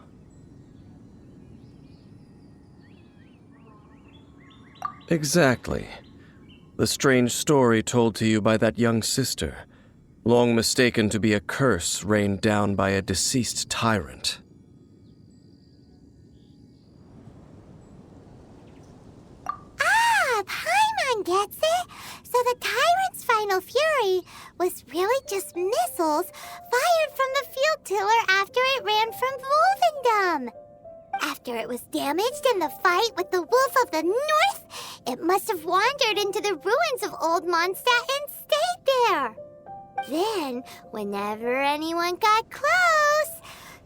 Exactly. The strange story told to you by that young sister, long mistaken to be a curse rained down by a deceased tyrant. Ah, Paimon gets it! So the tyrant's final fury was really just missiles fired from the field tiller after it ran from Wolvendom. After it was damaged in the fight with the Wolf of the North, it must have wandered into the ruins of Old Mondstadt and stayed there. Then, whenever anyone got close,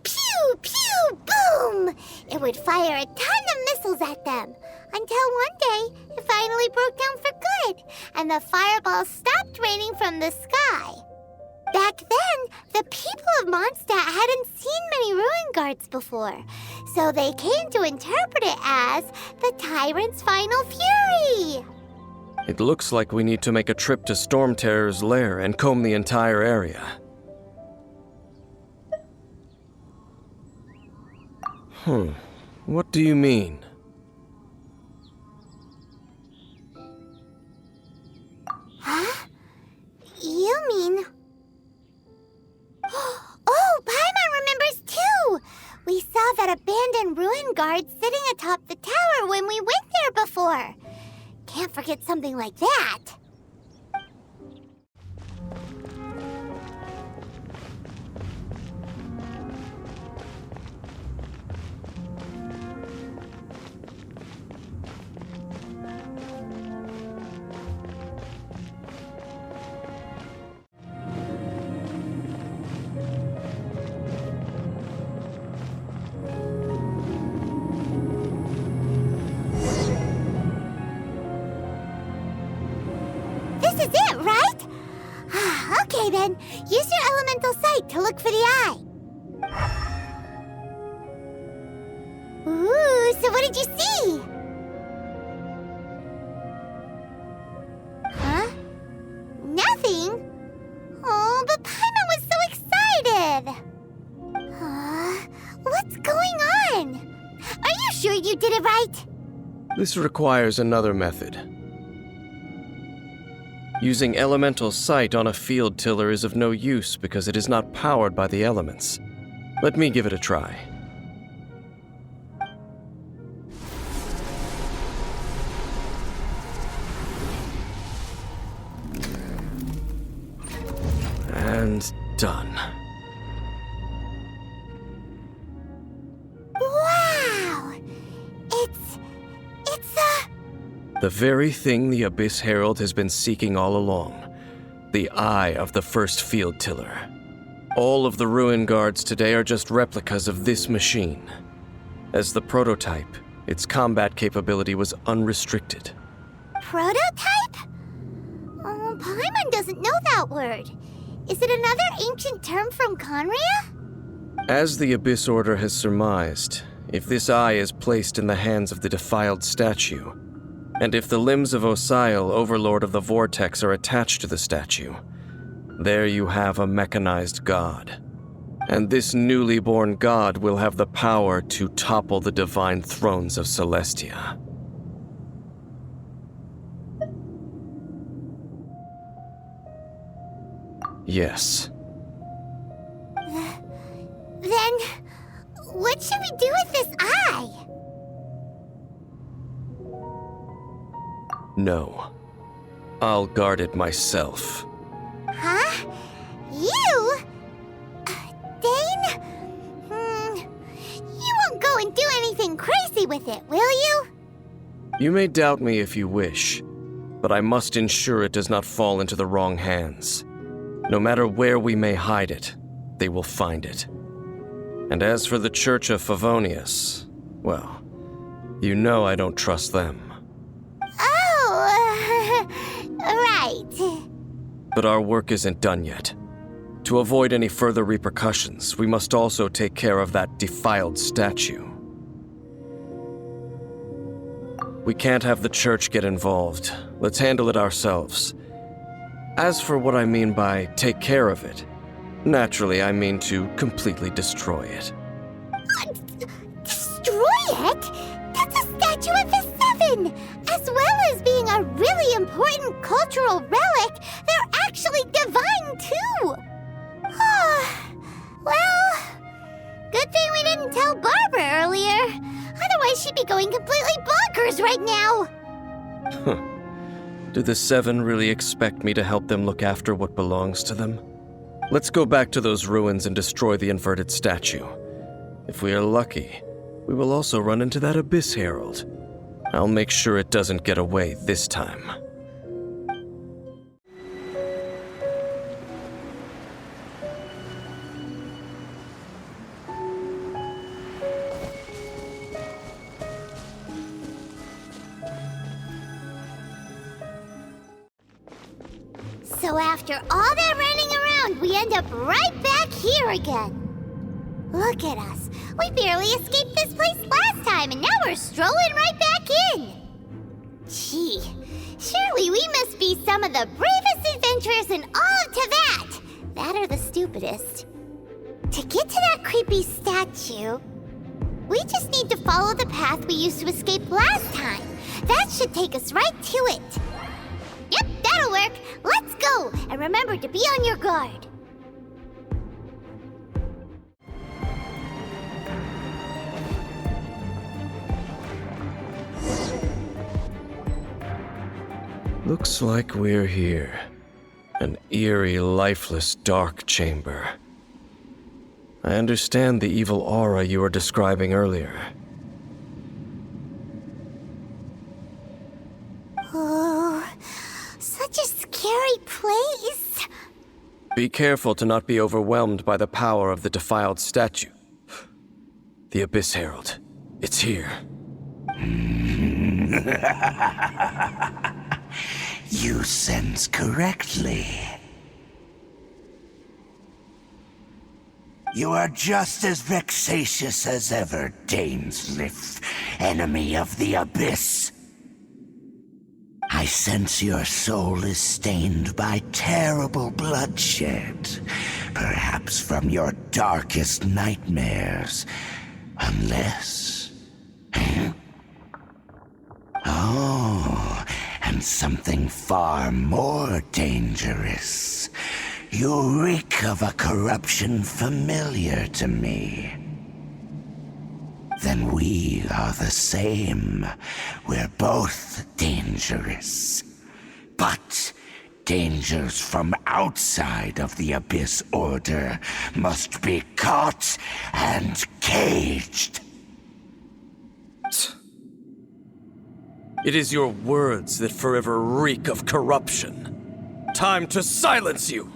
pew, pew, boom! It would fire a ton of missiles at them, until one day it finally broke down for good, and the fireballs stopped raining from the sky. Back then, the people of Mondstadt hadn't seen many ruin guards before, so they came to interpret it as the tyrant's final fury. It looks like we need to make a trip to Storm Terror's lair and comb the entire area. What do you mean? Huh? You mean... Oh, Paimon remembers too! We saw that abandoned ruin guard sitting atop the tower when we went there before. Can't forget something like that. This is it, right? Okay then, use your elemental sight to look for the eye. Ooh, so what did you see? Huh? Nothing? Oh, but Paimon was so excited! What's going on? Are you sure you did it right? This requires another method. Using elemental sight on a field tiller is of no use because it is not powered by the elements. Let me give it a try. And done. Wow! It's The very thing the Abyss Herald has been seeking all along. The eye of the first field tiller. All of the ruin guards today are just replicas of this machine. As the prototype, its combat capability was unrestricted. Prototype? Oh, Paimon doesn't know that word. Is it another ancient term from Conria? As the Abyss Order has surmised, if this eye is placed in the hands of the defiled statue, and if the limbs of Osial, Overlord of the Vortex, are attached to the statue, there you have a mechanized god. And this newly born god will have the power to topple the divine thrones of Celestia. Yes. Then, what should we do with this eye? No. I'll guard it myself. Huh? You? Dane? You won't go and do anything crazy with it, will you? You may doubt me if you wish, but I must ensure it does not fall into the wrong hands. No matter where we may hide it, they will find it. And as for the Church of Favonius, well, you know I don't trust them. Oh, right. But our work isn't done yet. To avoid any further repercussions, we must also take care of that defiled statue. We can't have the church get involved. Let's handle it ourselves. As for what I mean by take care of it, naturally I mean to completely destroy it. Destroy it? That's a statue of the Seven! As well as being a really important cultural relic, they're actually divine too! Well, good thing we didn't tell Barbara earlier. Otherwise she'd be going completely bonkers right now! Do the Seven really expect me to help them look after what belongs to them? Let's go back to those ruins and destroy the inverted statue. If we are lucky, we will also run into that Abyss Herald. I'll make sure it doesn't get away this time. So after all that running around, we end up right back here again. Look at us. We barely escaped this place last time, and now we're strolling right back in. Gee, surely we must be some of the bravest adventurers in all of Teyvat. That or the stupidest. To get to that creepy statue, we just need to follow the path we used to escape last time. That should take us right to it. Yep, that'll work. Let's go, and remember to be on your guard. Looks like we're here. An eerie, lifeless, dark chamber. I understand the evil aura you were describing earlier. Oh, such a scary place. Be careful to not be overwhelmed by the power of the defiled statue. The Abyss Herald. It's here. You sense correctly. You are just as vexatious as ever, Dainsleif, enemy of the Abyss. I sense your soul is stained by terrible bloodshed, perhaps from your darkest nightmares, unless... Oh, and something far more dangerous. You reek of a corruption familiar to me. Then we are the same. We're both dangerous. But dangers from outside of the Abyss Order must be caught and caged. It is your words that forever reek of corruption. Time to silence you!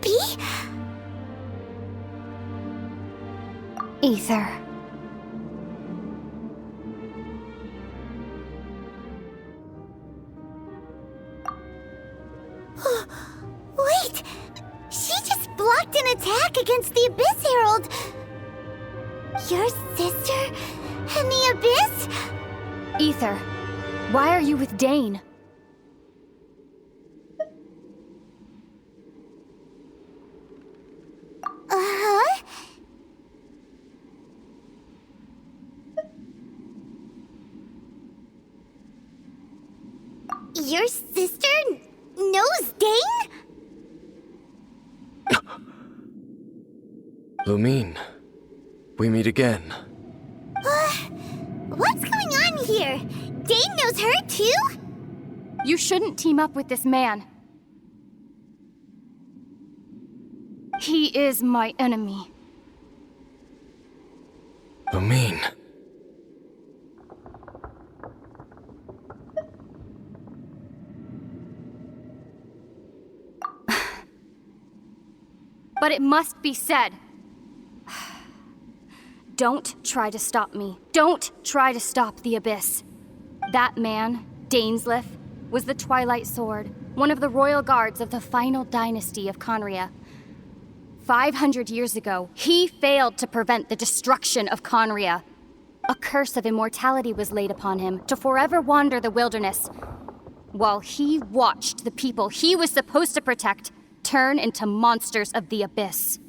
me? Ether. Wait! She just blocked an attack against the Abyss Herald! Your sister and the Abyss? Ether, why are you with Dane? Uh-huh? Your sister knows Dane? Lumine, we meet again. What's going on here? Dane knows her too? You shouldn't team up with this man. He is my enemy. Lumine. But it must be said. Don't try to stop me. Don't try to stop the Abyss. That man, Dainsleif, was the Twilight Sword, one of the royal guards of the final dynasty of Conria. 500 years ago, he failed to prevent the destruction of Conria. A curse of immortality was laid upon him to forever wander the wilderness, while he watched the people he was supposed to protect turn into monsters of the Abyss.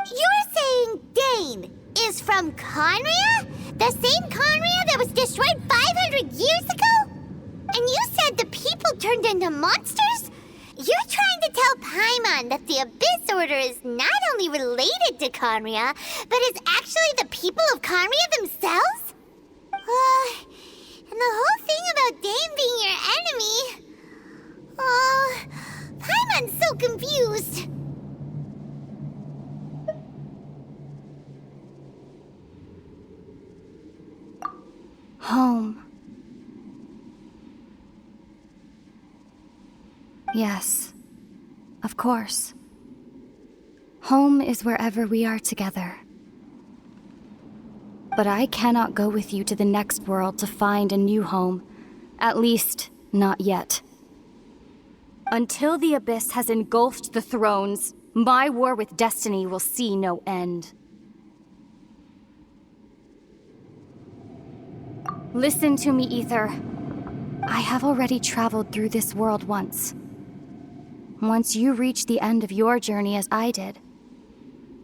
You're saying Dane is from Conria? The same Conria that was destroyed 500 years ago? And you said the people turned into monsters? You're trying to tell Paimon that the Abyss Order is not only related to Conria, but is actually the people of Conria themselves? And the whole thing about Dane being your enemy... Paimon's so confused. Home. Yes, of course. Home is wherever we are together. But I cannot go with you to the next world to find a new home. At least, not yet. Until the Abyss has engulfed the thrones, my war with destiny will see no end. Listen to me, Ether. I have already traveled through this world once. Once you reach the end of your journey as I did,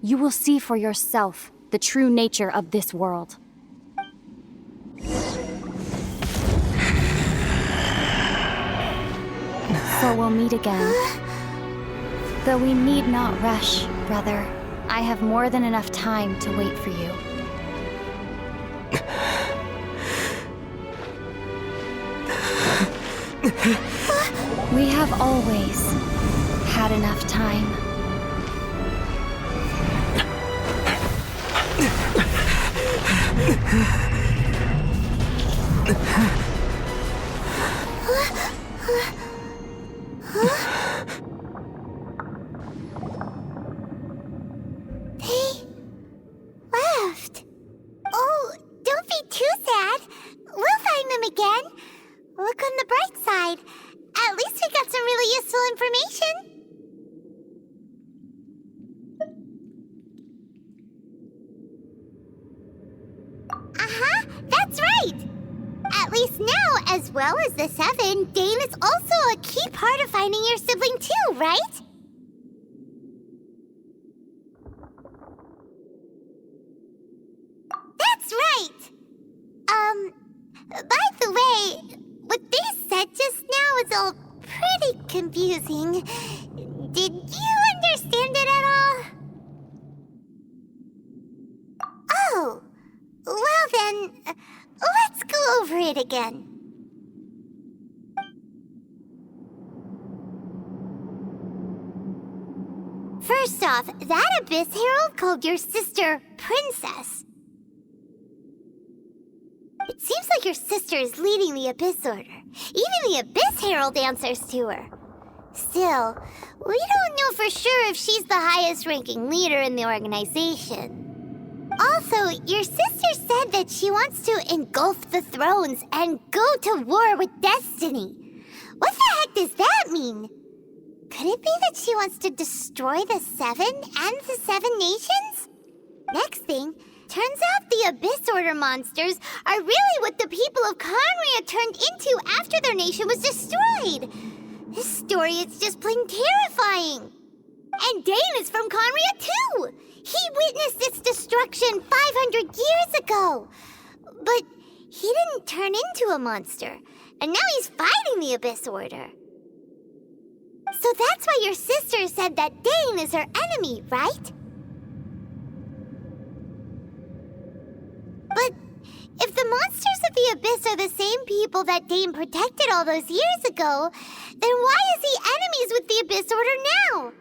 you will see for yourself the true nature of this world. So we'll meet again. Though we need not rush, brother. I have more than enough time to wait for you. We have always had enough time. They left. Oh, don't be too sad. We'll find them again. Look on the bright side. At least we got some really useful information. That's right! At least now, as well as the Seven, Dane is also a key part of finding your sibling too, right? That's right! By the way, what they said just now is all pretty confusing. Did you understand it at all? Oh, well then, let's go over it again. First off, that Abyss Herald called your sister Princess. It seems like your sister is leading the Abyss Order. Even the Abyss Herald answers to her. Still, we don't know for sure if she's the highest-ranking leader in the organization. Also, your sister said that she wants to engulf the thrones and go to war with Destiny. What the heck does that mean? Could it be that she wants to destroy the Seven and the Seven Nations? Next thing, turns out the Abyss Order monsters are really what the people of Conria turned into after their nation was destroyed. This story is just plain terrifying. And Dane is from Conria too. He witnessed its destruction 500 years ago. But he didn't turn into a monster. And now he's fighting the Abyss Order. So that's why your sister said that Dane is her enemy, right? But if the monsters of the Abyss are the same people that Dane protected all those years ago, then why is he enemies with the Abyss Order now?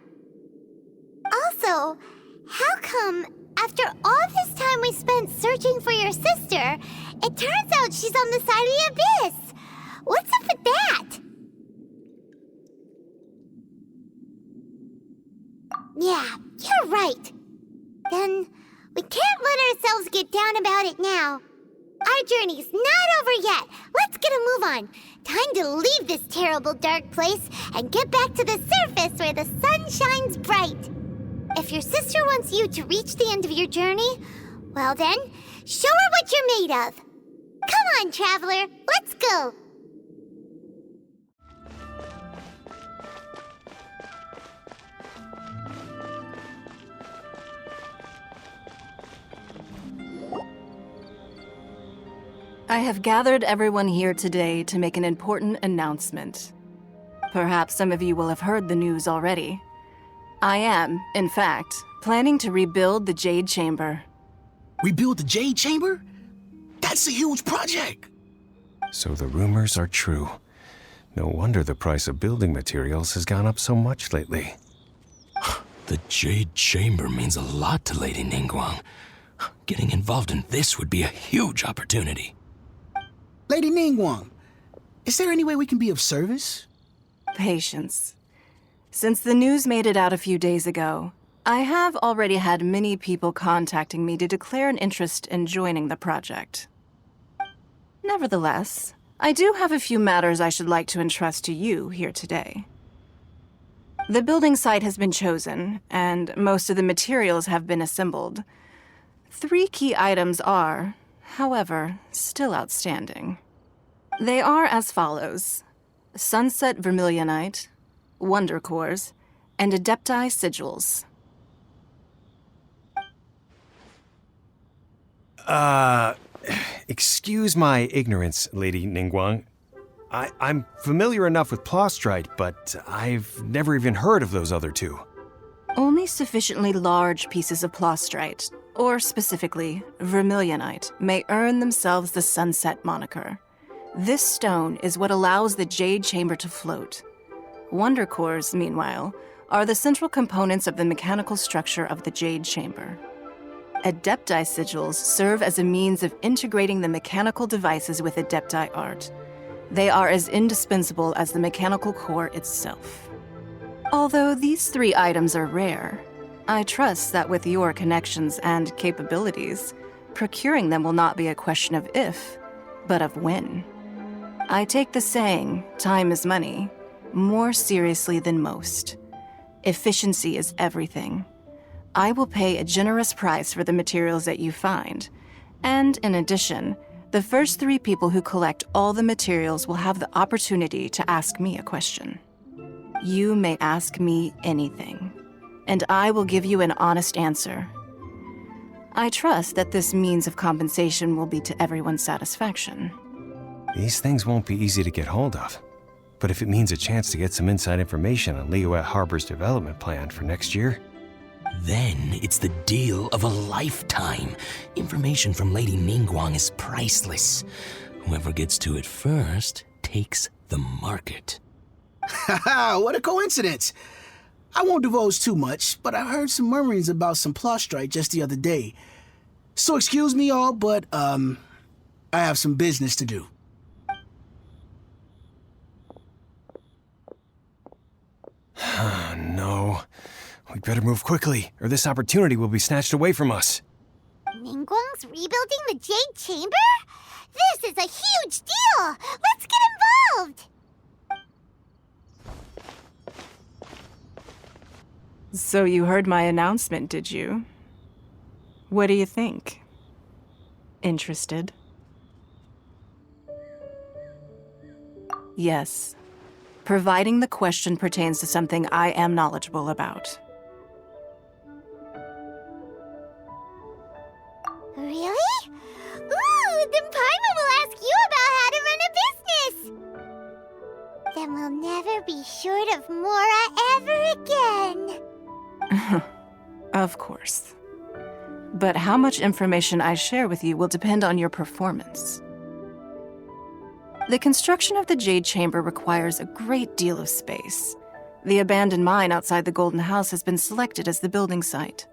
Also, how come, after all this time we spent searching for your sister, it turns out she's on the side of the Abyss? What's up with that? Yeah, you're right. Then we can't let ourselves get down about it now. Our journey's not over yet. Let's get a move on. Time to leave this terrible dark place and get back to the surface where the sun shines bright. If your sister wants you to reach the end of your journey, well then, show her what you're made of. Come on, traveler, let's go. I have gathered everyone here today to make an important announcement. Perhaps some of you will have heard the news already. I am, in fact, planning to rebuild the Jade Chamber. Rebuild the Jade Chamber? That's a huge project! So the rumors are true. No wonder the price of building materials has gone up so much lately. The Jade Chamber means a lot to Lady Ningguang. Getting involved in this would be a huge opportunity. Lady Ningguang, is there any way we can be of service? Patience. Since the news made it out a few days ago, I have already had many people contacting me to declare an interest in joining the project. Nevertheless, I do have a few matters I should like to entrust to you here today. The building site has been chosen, and most of the materials have been assembled. 3 key items are, however, still outstanding. They are as follows: Sunset Vermilionite, Wonder Cores, and Adepti Sigils. Excuse my ignorance, Lady Ningguang. I'm familiar enough with Plostrite, but I've never even heard of those other 2. Only sufficiently large pieces of Plostrite, or specifically Vermilionite, may earn themselves the Sunset moniker. This stone is what allows the Jade Chamber to float. Wonder Cores, meanwhile, are the central components of the mechanical structure of the Jade Chamber. Adepti Sigils serve as a means of integrating the mechanical devices with Adepti art. They are as indispensable as the mechanical core itself. Although these 3 items are rare, I trust that with your connections and capabilities, procuring them will not be a question of if, but of when. I take the saying, time is money, more seriously than most. Efficiency is everything. I will pay a generous price for the materials that you find, and in addition, the first 3 people who collect all the materials will have the opportunity to ask me a question. You may ask me anything, and I will give you an honest answer. I trust that this means of compensation will be to everyone's satisfaction. These things won't be easy to get hold of. But if it means a chance to get some inside information on Liyue Harbor's development plan for next year... Then it's the deal of a lifetime. Information from Lady Ningguang is priceless. Whoever gets to it first takes the market. Haha, what a coincidence! I won't divulge too much, but I heard some murmurings about some Plostrite just the other day. So excuse me all, but, I have some business to do. No. We'd better move quickly, or this opportunity will be snatched away from us. Ningguang's rebuilding the Jade Chamber? This is a huge deal! Let's get involved! So you heard my announcement, did you? What do you think? Interested? Yes. Providing the question pertains to something I am knowledgeable about. Really? Ooh, then Paimon will ask you about how to run a business! Then we'll never be short of Mora ever again. Of course. But how much information I share with you will depend on your performance. The construction of the Jade Chamber requires a great deal of space. The abandoned mine outside the Golden House has been selected as the building site.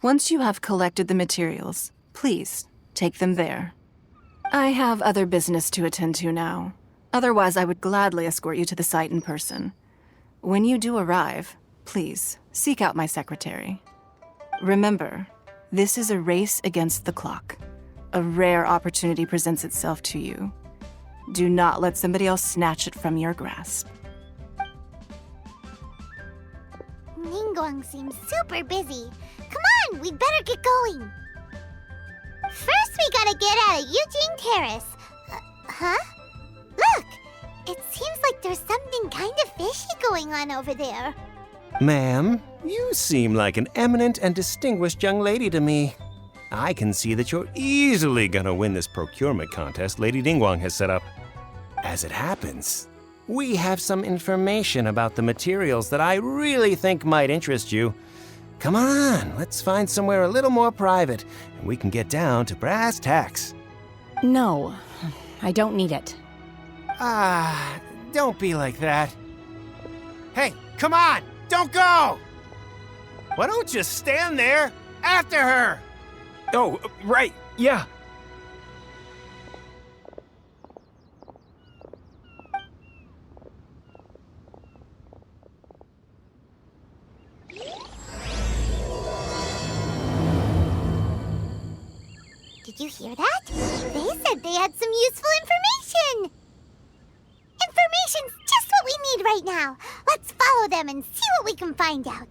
Once you have collected the materials, please take them there. I have other business to attend to now. Otherwise, I would gladly escort you to the site in person. When you do arrive, please seek out my secretary. Remember, this is a race against the clock. A rare opportunity presents itself to you. Do not let somebody else snatch it from your grasp. Ningguang seems super busy. Come on, we'd better get going. First, we gotta get out of Eugene Terrace. Huh? Look! It seems like there's something kind of fishy going on over there. Ma'am, you seem like an eminent and distinguished young lady to me. I can see that you're easily gonna win this procurement contest Lady Ningguang has set up. As it happens, we have some information about the materials that I really think might interest you. Come on, let's find somewhere a little more private, and we can get down to brass tacks. No, I don't need it. Don't be like that. Hey, come on, don't go! Why don't you stand there after her? Oh, right, yeah. Did you hear that? They said they had some useful information! Information's just what we need right now. Let's follow them and see what we can find out.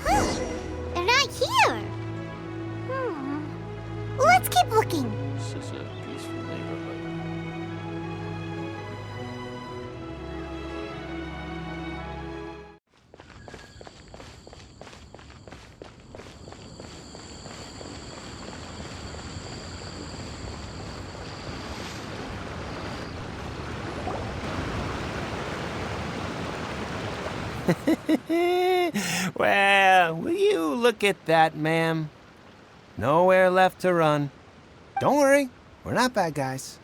Huh. They're not here. Let's keep looking. This is a peaceful neighborhood. Well, will you look at that, ma'am? Nowhere left to run. Don't worry, we're not bad guys.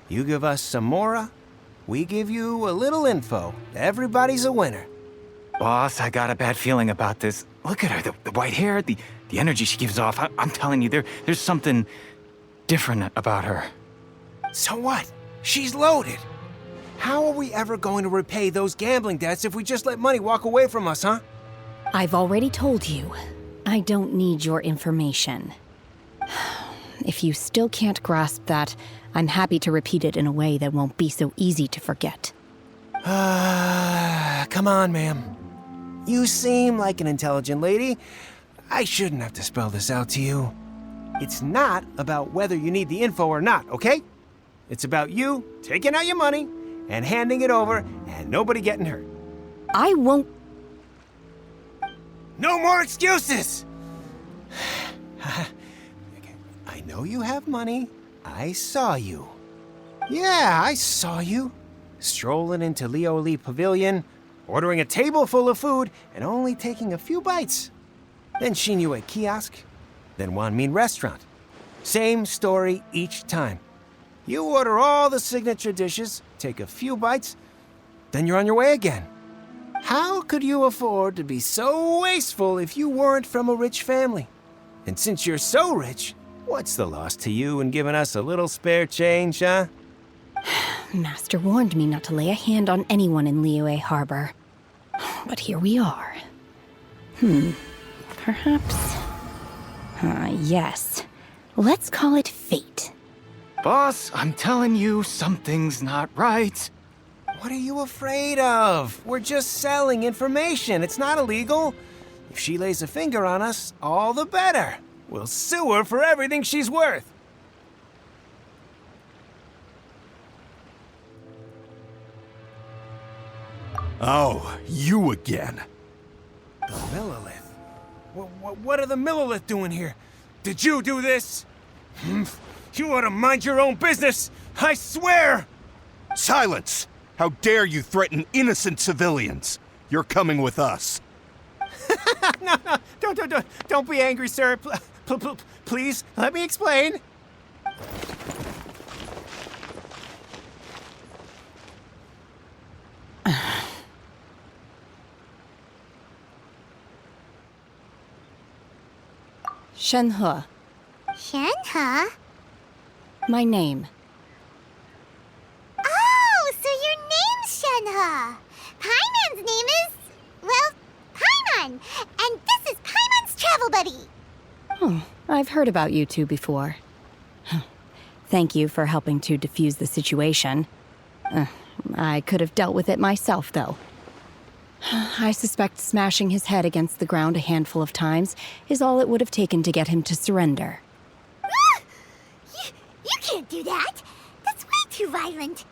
You give us some Mora, we give you a little info. Everybody's a winner. Boss, I got a bad feeling about this. Look at her, the white hair, the energy she gives off. I'm telling you, there's something different about her. So what? She's loaded. How are we ever going to repay those gambling debts if we just let money walk away from us, huh? I've already told you, I don't need your information. If you still can't grasp that, I'm happy to repeat it in a way that won't be so easy to forget. Come on, ma'am. You seem like an intelligent lady. I shouldn't have to spell this out to you. It's not about whether you need the info or not, okay? It's about you taking out your money and handing it over and nobody getting hurt. I won't... No more excuses! I know you have money. I saw you. Yeah, I saw you. Strolling into Leo Lee Pavilion, ordering a table full of food, and only taking a few bites. Then Shinyue Kiosk, then Wanmin Restaurant. Same story each time. You order all the signature dishes, take a few bites, then you're on your way again. How could you afford to be so wasteful if you weren't from a rich family? And since you're so rich, what's the loss to you in giving us a little spare change, huh? Master warned me not to lay a hand on anyone in Liyue Harbor. But here we are. Perhaps... yes. Let's call it fate. Boss, I'm telling you, something's not right. What are you afraid of? We're just selling information. It's not illegal. If she lays a finger on us, all the better. We'll sue her for everything she's worth. Oh, you again. The Millilith. What are the Millilith doing here? Did you do this? You ought to mind your own business, I swear! Silence! How dare you threaten innocent civilians? You're coming with us. No, don't be angry, sir. Please, let me explain. Shenhe. Shenhe? My name. Oh, so your name's Shenhe. Paimon's name is, well, Paimon. And this is Paimon's travel buddy. Oh, I've heard about you two before. Thank you for helping to defuse the situation. I could have dealt with it myself, though. I suspect smashing his head against the ground a handful of times is all it would have taken to get him to surrender. You can't do that. That's way too violent.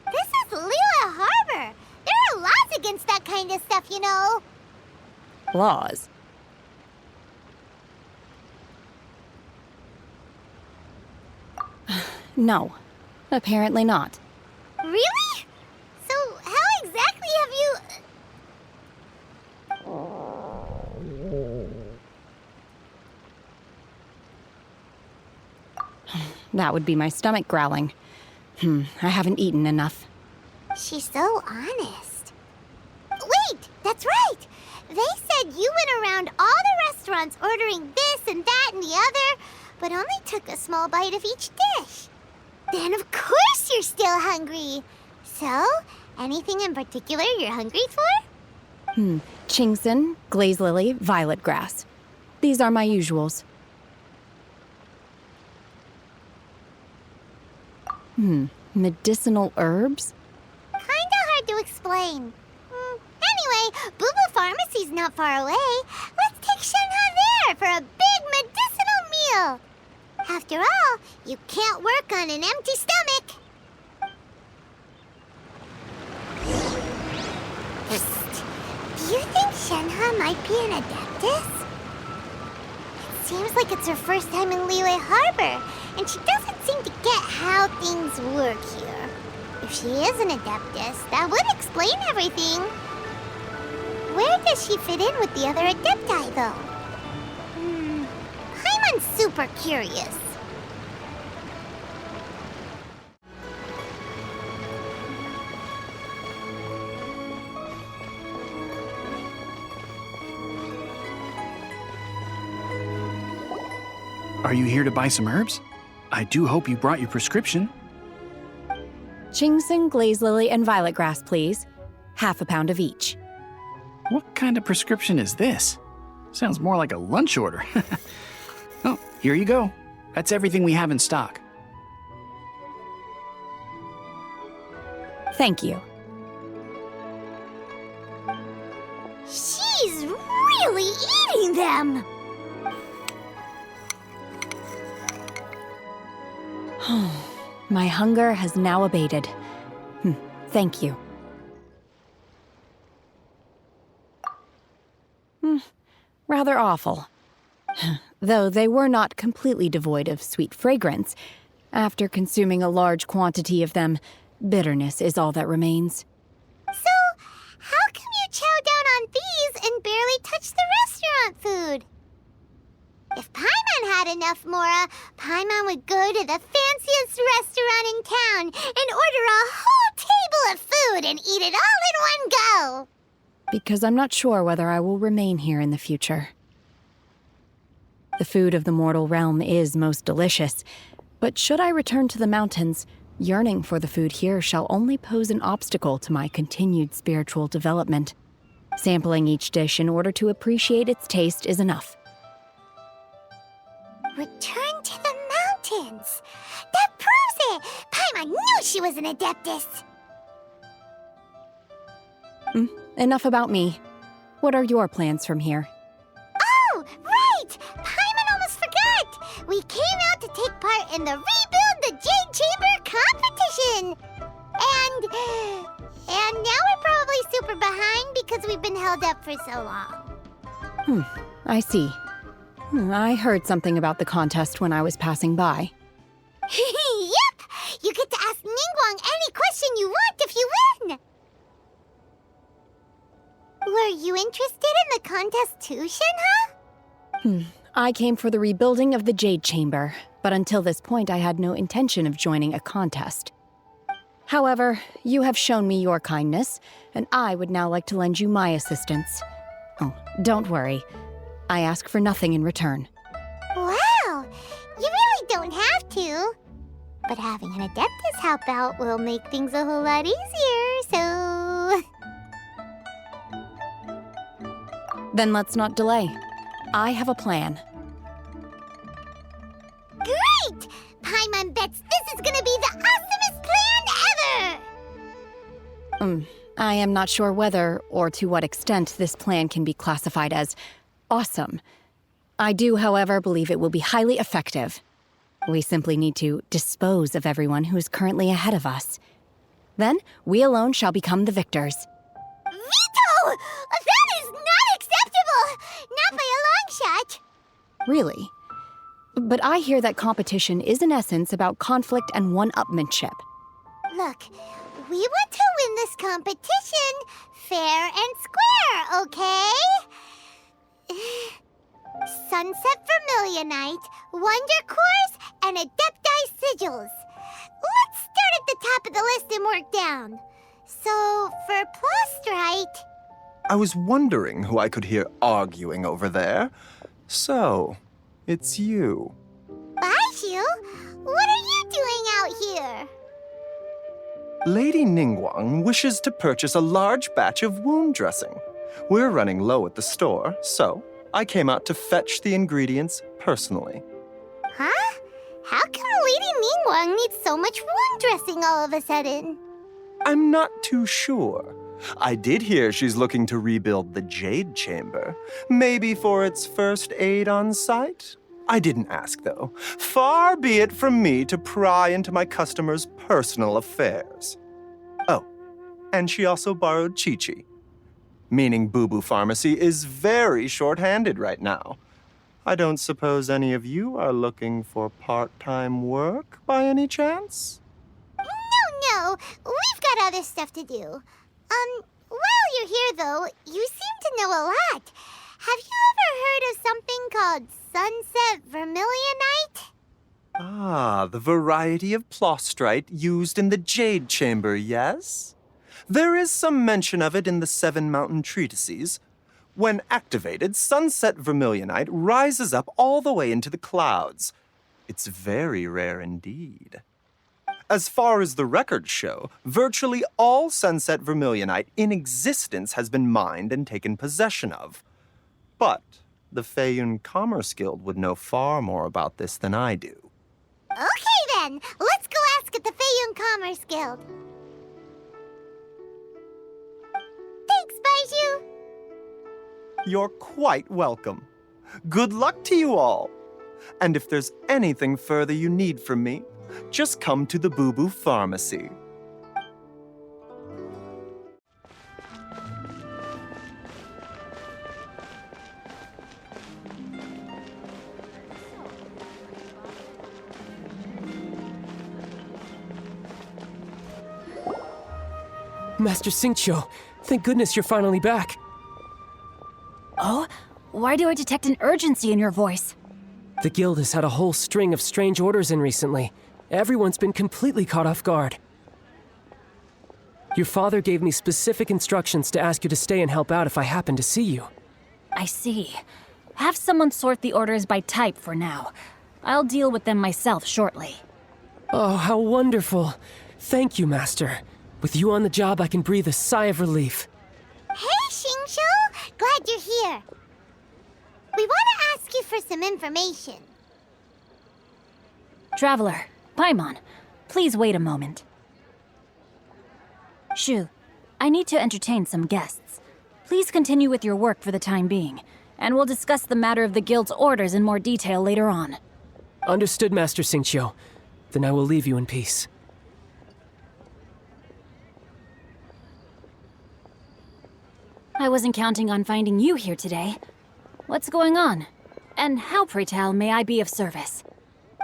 This is Liyue Harbor. There are laws against that kind of stuff, you know. Laws? No, apparently not. Really? So how exactly have you... That would be my stomach growling. I haven't eaten enough. She's so honest. Wait, that's right. They said you went around all the restaurants ordering this and that and the other, but only took a small bite of each dish. Then of course you're still hungry. So, anything in particular you're hungry for? Chingson, glaze lily, violet grass. These are my usuals. Medicinal herbs? Kinda hard to explain. Anyway, Bough Pharmacy's not far away. Let's take Shenhe there for a big medicinal meal. After all, you can't work on an empty stomach. Do you think Shenhe might be an adeptus? It seems like it's her first time in Liyue Harbor, and she doesn't seem to get how things work here. If she is an adeptus, that would explain everything. Where does she fit in with the other adepti, though? I'm super curious. Are you here to buy some herbs? I do hope you brought your prescription. Chingson, glaze lily, and violet grass, please. Half a pound of each. What kind of prescription is this? Sounds more like a lunch order. Oh, here you go. That's everything we have in stock. Thank you. She's really eating them! My hunger has now abated. Thank you. Rather awful. Though they were not completely devoid of sweet fragrance. After consuming a large quantity of them, bitterness is all that remains. So, how come you chow down on these and barely touch the restaurant food? If Paimon had enough mora, Paimon would go to the fanciest restaurant in town and order a whole table of food and eat it all in one go. because I'm not sure whether I will remain here in the future. The food of the mortal realm is most delicious, but should I return to the mountains, yearning for the food here shall only pose an obstacle to my continued spiritual development. Sampling each dish in order to appreciate its taste is enough. Return to the mountains! That proves it! Paimon knew she was an Adeptus! Enough about me. What are your plans from here? Oh, right! Paimon almost forgot! We came out to take part in the Rebuild the Jade Chamber competition! And now we're probably super behind because we've been held up for so long. I see. I heard something about the contest when I was passing by. Yep! You get to ask Ningguang any question you want if you win! Were you interested in the contest too, Shenhe? I came for the rebuilding of the Jade Chamber, but until this point I had no intention of joining a contest. However, you have shown me your kindness, and I would now like to lend you my assistance. Oh, don't worry. I ask for nothing in return. Wow! You really don't have to. But having an Adeptus help out will make things a whole lot easier, so... Then let's not delay. I have a plan. Great! Paimon bets this is gonna be the awesomest plan ever! I am not sure whether or to what extent this plan can be classified as awesome. I do, however, believe it will be highly effective. We simply need to dispose of everyone who is currently ahead of us. Then, we alone shall become the victors. Veto! That is not acceptable! Not by a long shot! Really? But I hear that competition is in essence about conflict and one-upmanship. Look, we want to win this competition fair and square, okay? Sunset Vermilionite, Wonder Cores, and Adepti Sigils. Let's start at the top of the list and work down. So, for Plostrite... I was wondering who I could hear arguing over there. So, it's you. Baishu, what are you doing out here? Lady Ningguang wishes to purchase a large batch of wound dressing. We're running low at the store, so I came out to fetch the ingredients personally. Huh? How come Lady Ningguang needs so much wound dressing all of a sudden? I'm not too sure. I did hear she's looking to rebuild the Jade Chamber. Maybe for its first aid on site? I didn't ask, though. Far be it from me to pry into my customers' personal affairs. Oh, and she also borrowed Chi-Chi. Meaning Bough Pharmacy is very short-handed right now. I don't suppose any of you are looking for part-time work by any chance? No, we've got other stuff to do. While you're here, though, you seem to know a lot. Have you ever heard of something called Sunset Vermilionite? Ah, the variety of plostrite used in the Jade Chamber, yes? There is some mention of it in the 7 Mountain Treatises. When activated, Sunset Vermilionite rises up all the way into the clouds. It's very rare indeed. As far as the records show, virtually all Sunset Vermilionite in existence has been mined and taken possession of. But the Feiyun Commerce Guild would know far more about this than I do. Okay then, let's go ask at the Feiyun Commerce Guild. Thanks, Baishu. You're quite welcome. Good luck to you all. And if there's anything further you need from me, just come to the Bough Pharmacy. Master Xingqiu, thank goodness you're finally back. Oh? Why do I detect an urgency in your voice? The guild has had a whole string of strange orders in recently. Everyone's been completely caught off guard. Your father gave me specific instructions to ask you to stay and help out if I happen to see you. I see. Have someone sort the orders by type for now. I'll deal with them myself shortly. Oh, how wonderful. Thank you, Master. With you on the job, I can breathe a sigh of relief. Hey, Xingqiu! Glad you're here. We want to ask you for some information. Traveler, Paimon, please wait a moment. Shu, I need to entertain some guests. Please continue with your work for the time being, and we'll discuss the matter of the guild's orders in more detail later on. Understood, Master Xingqiu. Then I will leave you in peace. I wasn't counting on finding you here today. What's going on? And how, pray tell, may I be of service?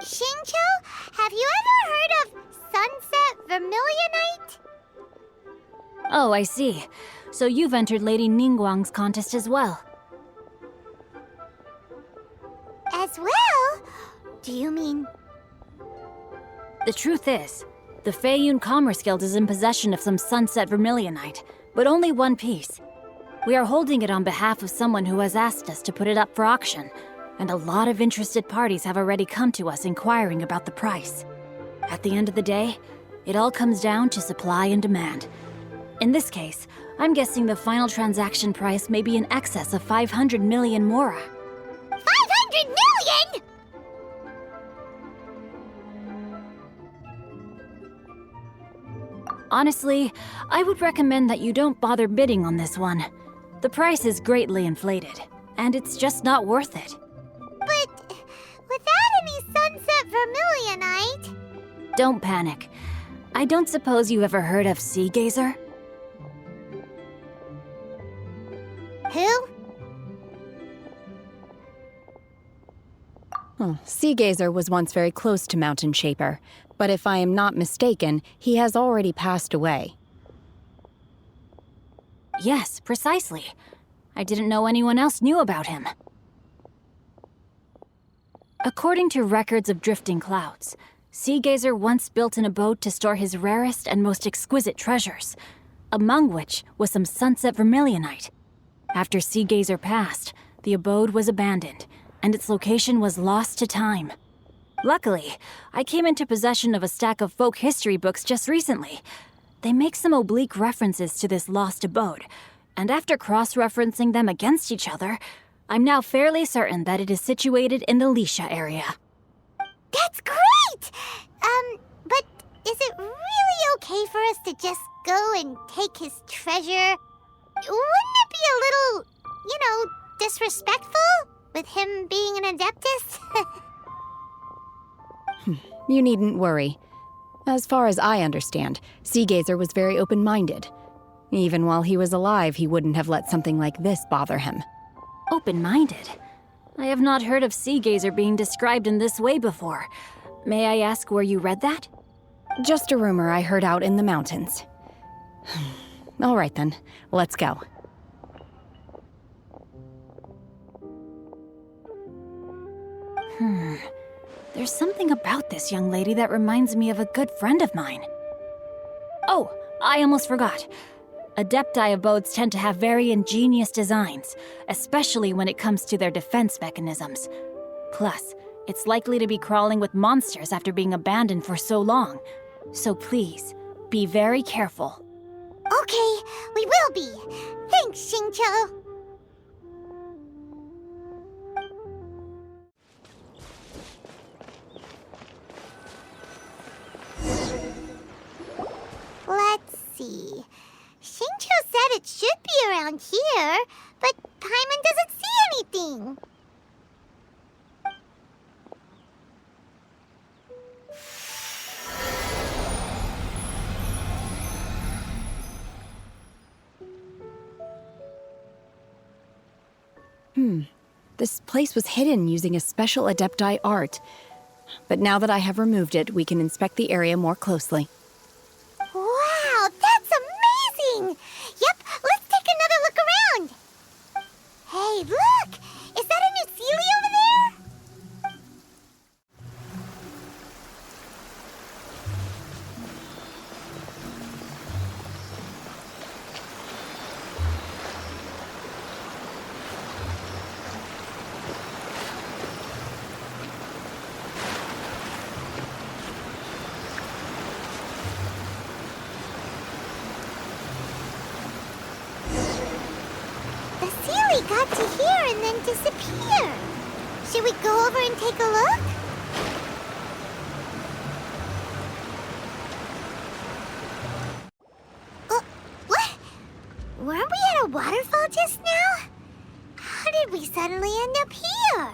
Xingqiu, have you ever heard of Sunset Vermilionite? Oh, I see. So you've entered Lady Ningguang's contest as well. As well? Do you mean... The truth is, the Feiyun Commerce Guild is in possession of some Sunset Vermilionite, but only one piece. We are holding it on behalf of someone who has asked us to put it up for auction, and a lot of interested parties have already come to us inquiring about the price. At the end of the day, it all comes down to supply and demand. In this case, I'm guessing the final transaction price may be in excess of 500 million mora. 500 million?! Honestly, I would recommend that you don't bother bidding on this one. The price is greatly inflated, and it's just not worth it. But without any Sunset Vermilionite... Don't panic. I don't suppose you ever heard of Sea Gazer? Who? Sea Gazer was once very close to Mountain Shaper, but if I am not mistaken, he has already passed away. Yes, precisely. I didn't know anyone else knew about him. According to records of drifting clouds, Sea Gazer once built an abode to store his rarest and most exquisite treasures, among which was some Sunset Vermilionite. After Sea Gazer passed, the abode was abandoned, and its location was lost to time. Luckily, I came into possession of a stack of folk history books just recently. They make some oblique references to this lost abode, and after cross-referencing them against each other, I'm now fairly certain that it is situated in the Lisha area. That's great! But is it really okay for us to just go and take his treasure? Wouldn't it be a little, disrespectful with him being an Adeptus? You needn't worry. As far as I understand, Sea Gazer was very open-minded. Even while he was alive, he wouldn't have let something like this bother him. Open-minded? I have not heard of Sea Gazer being described in this way before. May I ask where you read that? Just a rumor I heard out in the mountains. All right then, let's go. There's something about this young lady that reminds me of a good friend of mine. Oh, I almost forgot. Adepti abodes tend to have very ingenious designs, especially when it comes to their defense mechanisms. Plus, it's likely to be crawling with monsters after being abandoned for so long. So please, be very careful. Okay, we will be. Thanks, Xingqiu. Let's see. Xingqiu said it should be around here, but Paimon doesn't see anything. This place was hidden using a special Adepti art. But now that I have removed it, we can inspect the area more closely. Wow, that's amazing! Yep, let's take another look around. Hey, look! Is that a new Sealy over there? Sealy got to here and then disappeared. Should we go over and take a look? What? Weren't we at a waterfall just now? How did we suddenly end up here?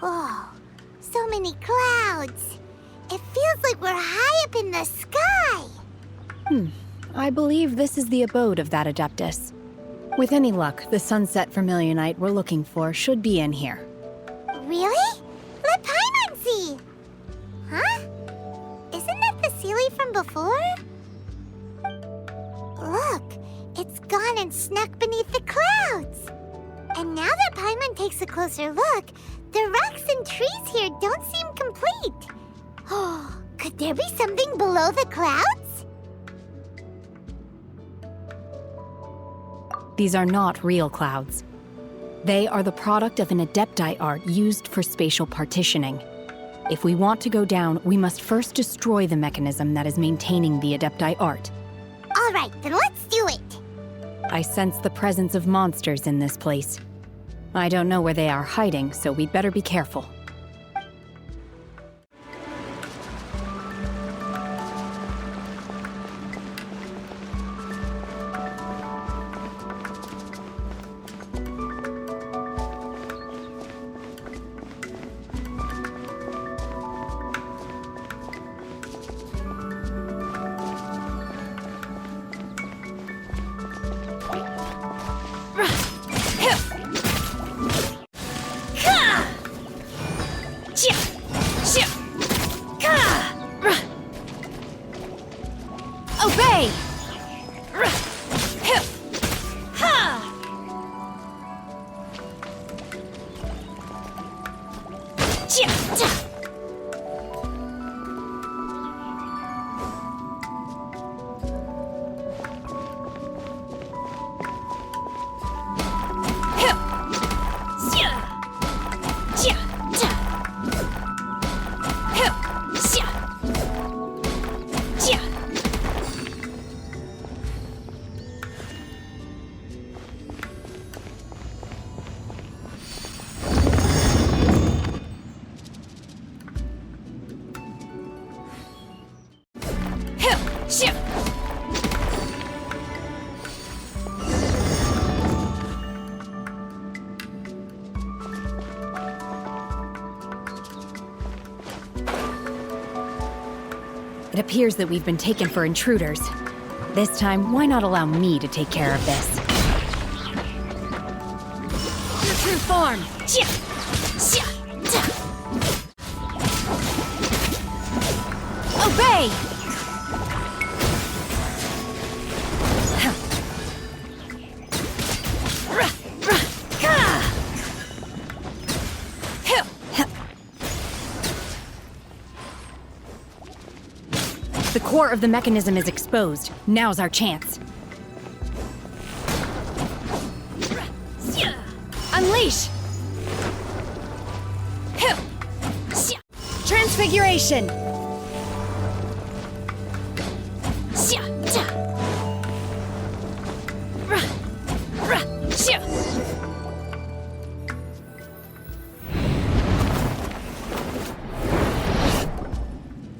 Oh, so many clouds. It feels like we're high up in the sky. I believe this is the abode of that Adeptus. With any luck, the sunset Vermilionite we're looking for should be in here. Really? Let Paimon see. Huh? Isn't that the Sealy from before? Look, it's gone and snuck beneath the clouds. And now that Paimon takes a closer look, the rocks and trees here don't seem complete. Oh, could there be something below the clouds? These are not real clouds. They are the product of an Adepti art used for spatial partitioning. If we want to go down, we must first destroy the mechanism that is maintaining the Adepti art. All right, then let's do it. I sense the presence of monsters in this place. I don't know where they are hiding, so we'd better be careful. Obey! It appears that we've been taken for intruders. This time, why not allow me to take care of this? Your true form! Obey! The core of the mechanism is exposed. Now's our chance. Unleash! Transfiguration!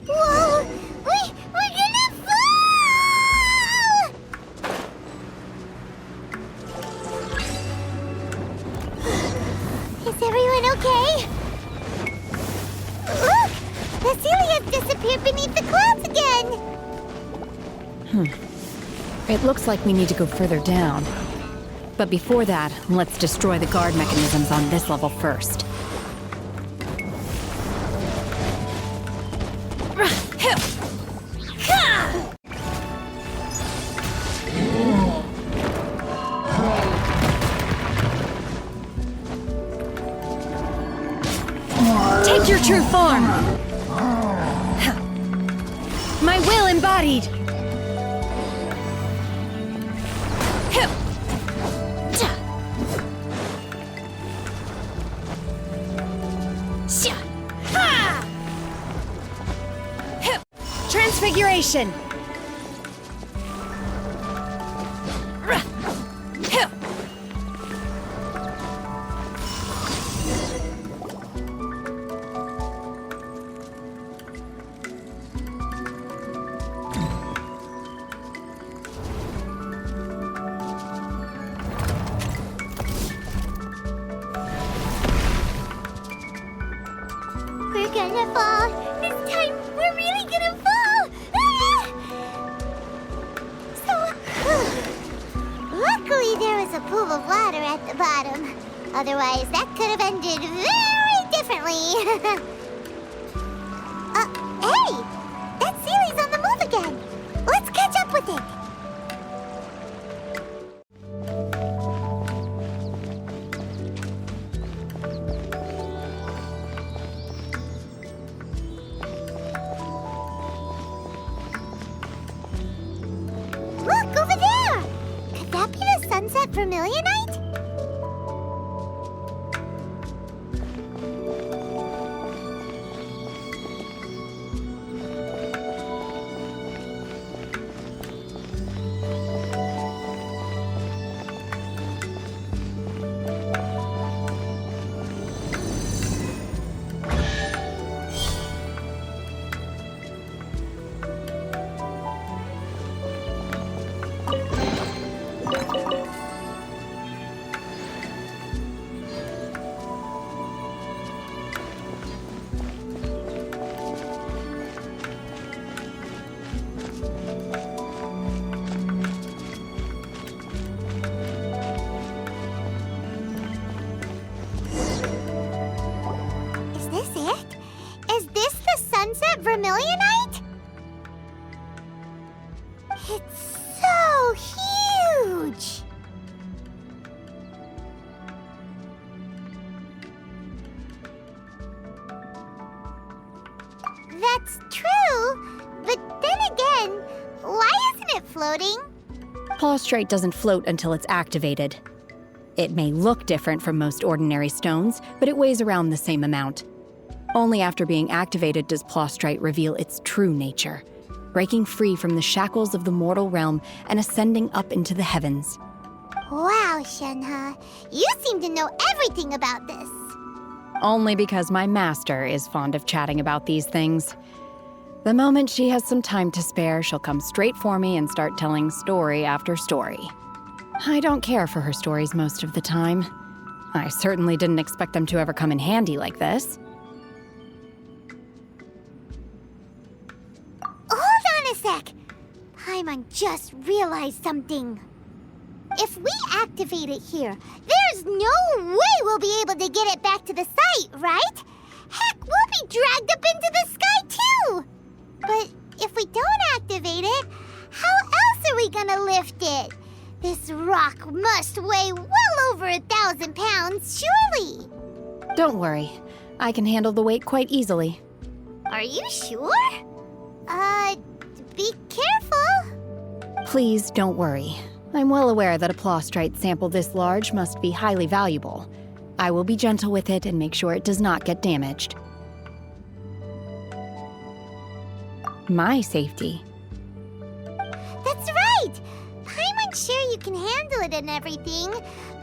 Whoa! We're gonna fall! Is everyone okay? Look! The Sealy has disappeared beneath the clouds again! It looks like we need to go further down. But before that, let's destroy the guard mechanisms on this level first. Take your true form! My will embodied! Transfiguration! We're gonna fall. This time, we're really gonna fall. Ah! Luckily, there was a pool of water at the bottom. Otherwise, that could have ended very differently. Hey! That Sealy's on the move again. Let's catch up with it. Look, over there! Could that be the sunset vermilionite? Vermilionite? It's so huge! That's true, but then again, why isn't it floating? Plaustrite doesn't float until it's activated. It may look different from most ordinary stones, but it weighs around the same amount. Only after being activated does Plaustrite reveal its true nature, breaking free from the shackles of the mortal realm and ascending up into the heavens. Wow, Shenhe, you seem to know everything about this. Only because my master is fond of chatting about these things. The moment she has some time to spare, she'll come straight for me and start telling story after story. I don't care for her stories most of the time. I certainly didn't expect them to ever come in handy like this. Hold on a sec! Paimon just realized something. If we activate it here, there's no way we'll be able to get it back to the site, right? Heck, we'll be dragged up into the sky too! But if we don't activate it, how else are we gonna lift it? This rock must weigh well over 1,000 pounds, surely! Don't worry. I can handle the weight quite easily. Are you sure? Be careful! Please don't worry. I'm well aware that a Plaustrite sample this large must be highly valuable. I will be gentle with it and make sure it does not get damaged. My safety. That's right! Paimon's sure you can handle it and everything,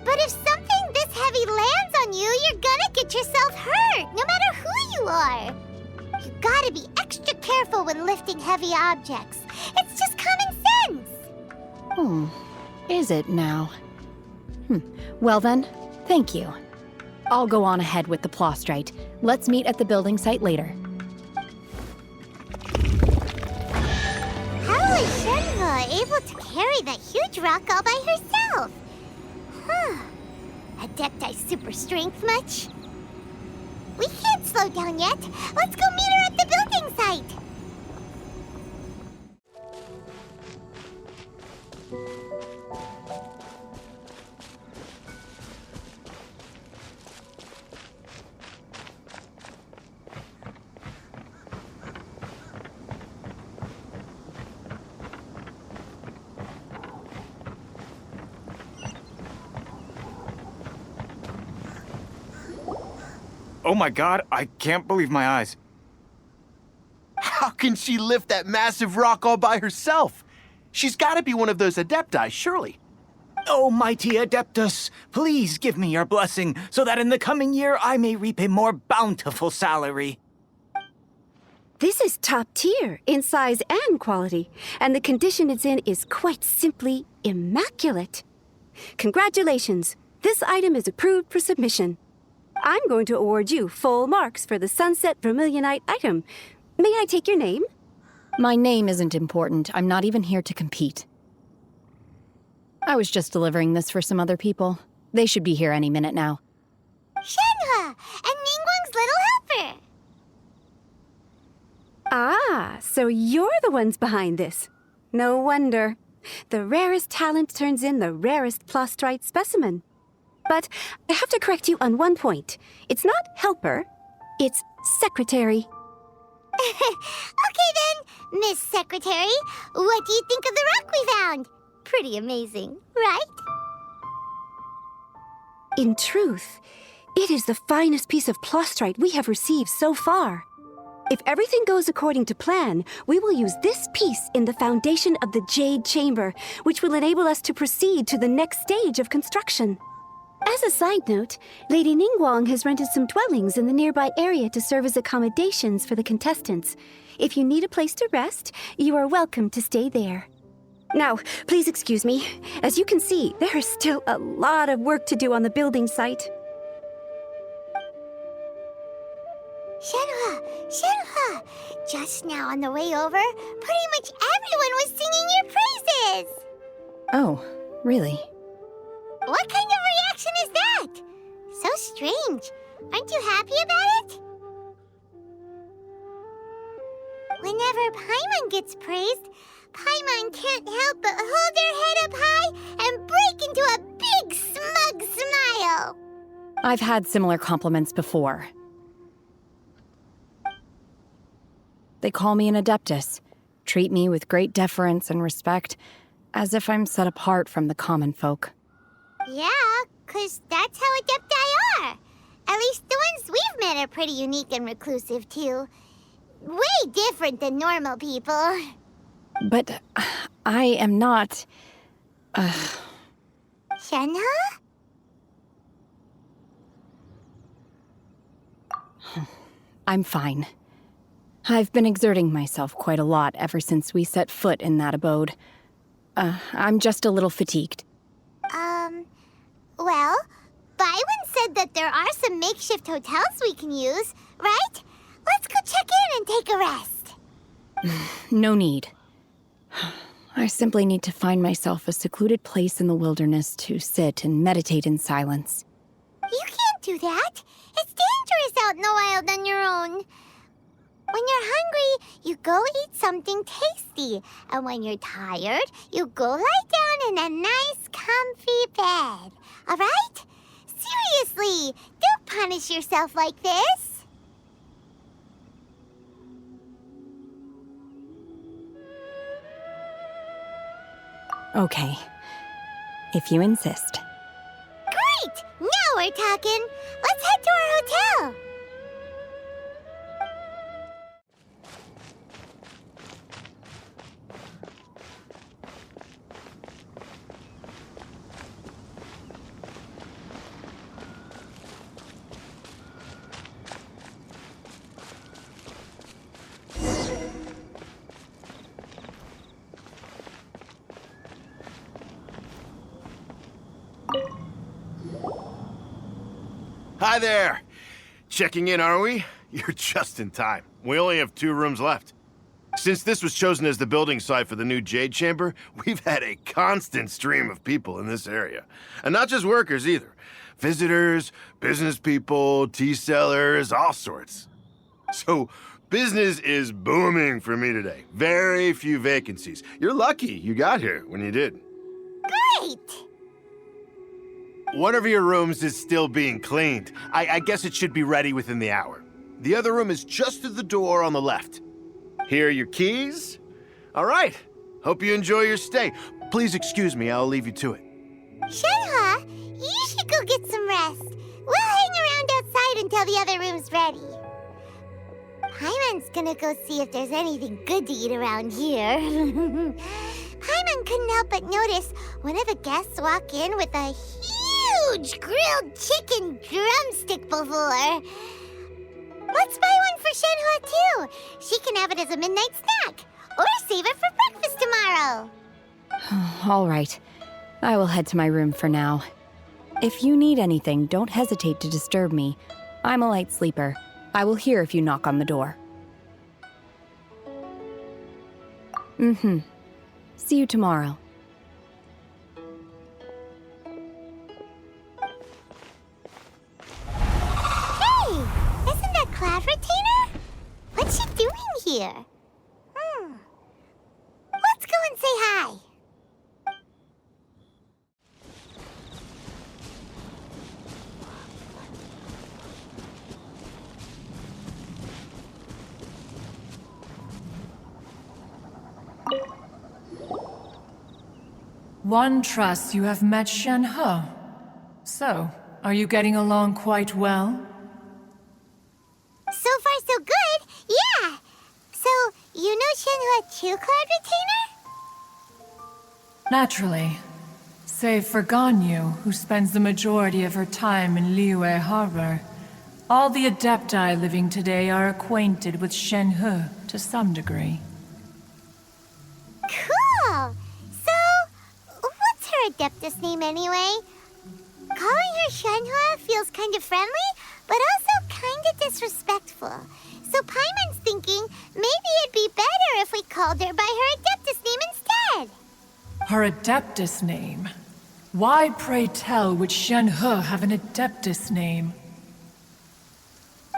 but if something this heavy lands on you, you're gonna get yourself hurt, no matter who you are. You gotta be extra careful when lifting heavy objects. It's just common sense! Is it now? Well then, thank you. I'll go on ahead with the Plaustrite. Let's meet at the building site later. How is Shenhe able to carry that huge rock all by herself? Adepti super strength much? We can't slow down yet. Let's go meet her at the building site. Oh my god, I can't believe my eyes. How can she lift that massive rock all by herself? She's gotta be one of those Adepti, surely. Oh, mighty Adeptus, please give me your blessing so that in the coming year I may reap a more bountiful salary. This is top tier in size and quality, and the condition it's in is quite simply immaculate. Congratulations, this item is approved for submission. I'm going to award you full marks for the Sunset Vermilionite item. May I take your name? My name isn't important. I'm not even here to compete. I was just delivering this for some other people. They should be here any minute now. Shenhua and Ningguang's little helper. Ah, so you're the ones behind this. No wonder. The rarest talent turns in the rarest plostrite specimen. But I have to correct you on one point. It's not helper, it's secretary. Okay then, Miss Secretary, what do you think of the rock we found? Pretty amazing, right? In truth, it is the finest piece of plostrite we have received so far. If everything goes according to plan, we will use this piece in the foundation of the Jade Chamber, which will enable us to proceed to the next stage of construction. As a side note, Lady Ningguang has rented some dwellings in the nearby area to serve as accommodations for the contestants. If you need a place to rest, you are welcome to stay there. Now, please excuse me. As you can see, there is still a lot of work to do on the building site. Shenhua! Just now on the way over, pretty much everyone was singing your praises! Oh, really? What kind of reaction is that? So strange. Aren't you happy about it? Whenever Paimon gets praised, Paimon can't help but hold their head up high and break into a big, smug smile. I've had similar compliments before. They call me an adeptus, treat me with great deference and respect, as if I'm set apart from the common folk. Yeah, 'cause that's how adepti are. At least the ones we've met are pretty unique and reclusive, too. Way different than normal people. But I am not... Shenhua? I'm fine. I've been exerting myself quite a lot ever since we set foot in that abode. I'm just a little fatigued. Well, Byron said that there are some makeshift hotels we can use, right? Let's go check in and take a rest. No need. I simply need to find myself a secluded place in the wilderness to sit and meditate in silence. You can't do that. It's dangerous out in the wild on your own. When you're hungry, you go eat something tasty. And when you're tired, you go lie down in a nice, comfy bed. All right? Seriously, don't punish yourself like this. Okay. If you insist. Great! Now we're talking. Let's head to our hotel. Hi there! Checking in, are we? You're just in time. We only have 2 rooms left. Since this was chosen as the building site for the new Jade Chamber, we've had a constant stream of people in this area. And not just workers either. Visitors, business people, tea sellers, all sorts. So, business is booming for me today. Very few vacancies. You're lucky you got here when you did. Great! One of your rooms is still being cleaned. I guess it should be ready within the hour. The other room is just to the door on the left. Here are your keys. All right. Hope you enjoy your stay. Please excuse me, I'll leave you to it. Shenhua, you should go get some rest. We'll hang around outside until the other room's ready. Paimon's gonna go see if there's anything good to eat around here. Paimon couldn't help but notice one of the guests walk in with a huge grilled chicken drumstick before. Let's buy one for Shenhua too. She can have it as a midnight snack. Or save it for breakfast tomorrow. All right. I will head to my room for now. If you need anything, don't hesitate to disturb me. I'm a light sleeper. I will hear if you knock on the door. See you tomorrow. Hey! Isn't that Cloud Retainer? What's she doing here? Let's go and say hi. One trusts you have met Shen-He. So, are you getting along quite well? So far, so good. Yeah. So, you know Shen-He too, Cloud Retainer? Naturally. Save for Ganyu, who spends the majority of her time in Liyue Harbor. All the Adepti living today are acquainted with Shen-He to some degree. Cool. So, what's her Adeptus name anyway? Calling her Shen-He feels kind of friendly, but also kind of disrespectful. So Paimon's thinking maybe it'd be better if we called her by her Adeptus name instead. Her Adeptus name? Why, pray tell, would Shen-He have an Adeptus name?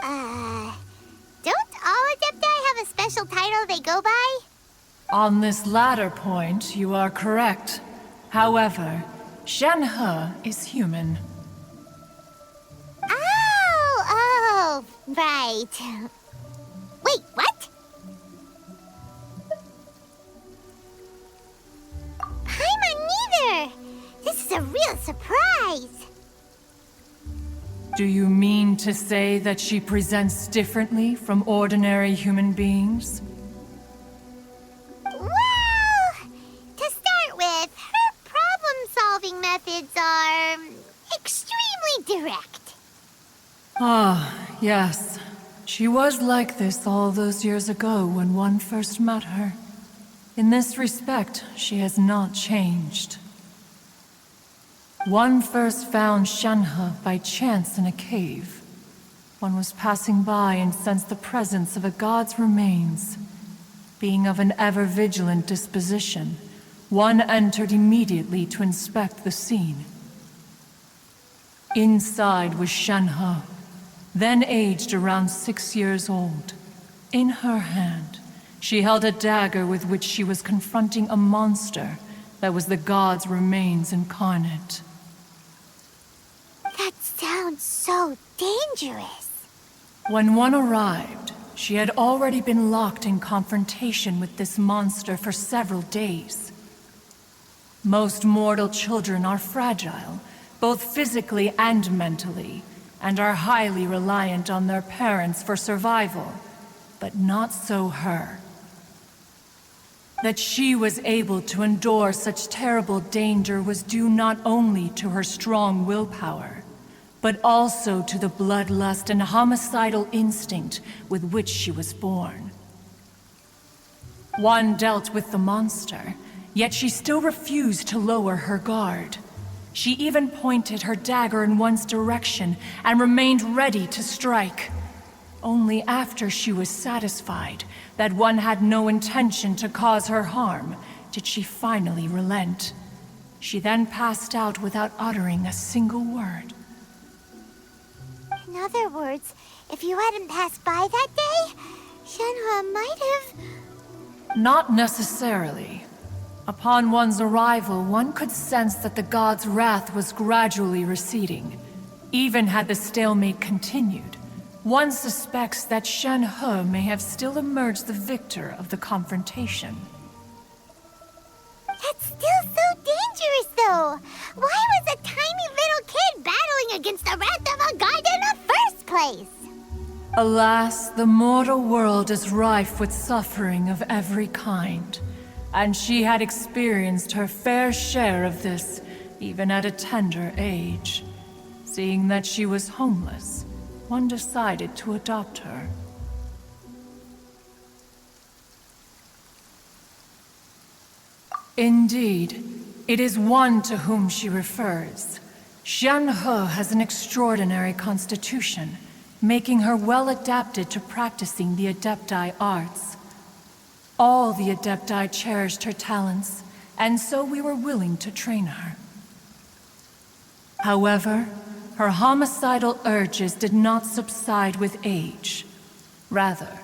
Don't all Adepti have a special title they go by? On this latter point, you are correct. However, Shen-He is human. Oh, right. Wait, what? Paimon neither! This is a real surprise! Do you mean to say that she presents differently from ordinary human beings? Well, to start with, her problem-solving methods are extremely direct. Ah, yes. She was like this all those years ago when one first met her. In this respect, she has not changed. One first found Shen-He by chance in a cave. One was passing by and sensed the presence of a god's remains. Being of an ever-vigilant disposition, one entered immediately to inspect the scene. Inside was Shen-He, then aged around 6 years old. In her hand, she held a dagger with which she was confronting a monster that was the god's remains incarnate. That sounds so dangerous. When one arrived, she had already been locked in confrontation with this monster for several days. Most mortal children are fragile, both physically and mentally, and are highly reliant on their parents for survival. But not so her. That she was able to endure such terrible danger was due not only to her strong willpower, but also to the bloodlust and homicidal instinct with which she was born. One dealt with the monster, yet she still refused to lower her guard. She even pointed her dagger in one's direction and remained ready to strike. Only after she was satisfied that one had no intention to cause her harm did she finally relent. She then passed out without uttering a single word. In other words, if you hadn't passed by that day, Shen-He might have... Not necessarily. Upon one's arrival, one could sense that the god's wrath was gradually receding. Even had the stalemate continued, one suspects that Shen-He may have still emerged the victor of the confrontation. That's still so dangerous, though! Why was a tiny little kid battling against the wrath of a god in the first place? Alas, the mortal world is rife with suffering of every kind. And she had experienced her fair share of this, even at a tender age. Seeing that she was homeless, one decided to adopt her. Indeed, it is one to whom she refers. Shenhe has an extraordinary constitution, making her well adapted to practicing the Adepti arts. All the Adepti cherished her talents, and so we were willing to train her. However, her homicidal urges did not subside with age. Rather,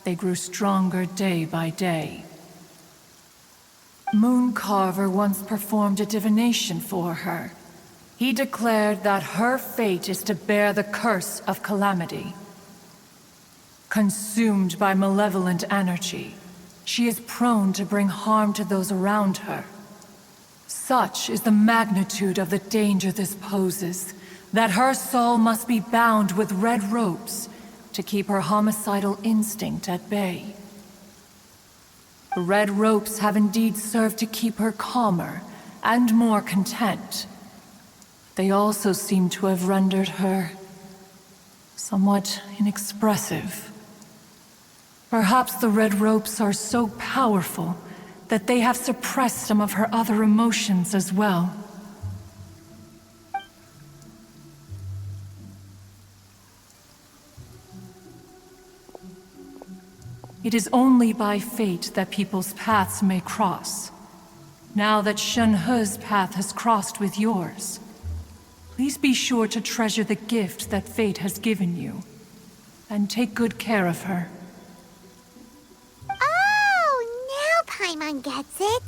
they grew stronger day by day. Mooncarver once performed a divination for her. He declared that her fate is to bear the curse of calamity. Consumed by malevolent energy, she is prone to bring harm to those around her. Such is the magnitude of the danger this poses, that her soul must be bound with red ropes to keep her homicidal instinct at bay. The red ropes have indeed served to keep her calmer and more content. They also seem to have rendered her somewhat inexpressive. Perhaps the red ropes are so powerful that they have suppressed some of her other emotions as well. It is only by fate that people's paths may cross. Now that Shenhe's path has crossed with yours, please be sure to treasure the gift that fate has given you, and take good care of her. Oh, now Paimon gets it.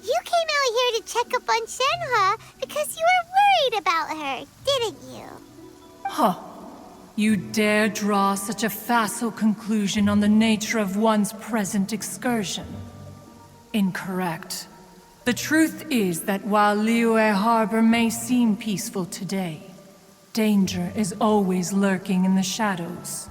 You came out here to check up on Shenhe because you were worried about her, didn't you? Huh. You dare draw such a facile conclusion on the nature of one's present excursion? Incorrect. The truth is that while Liyue Harbor may seem peaceful today, danger is always lurking in the shadows.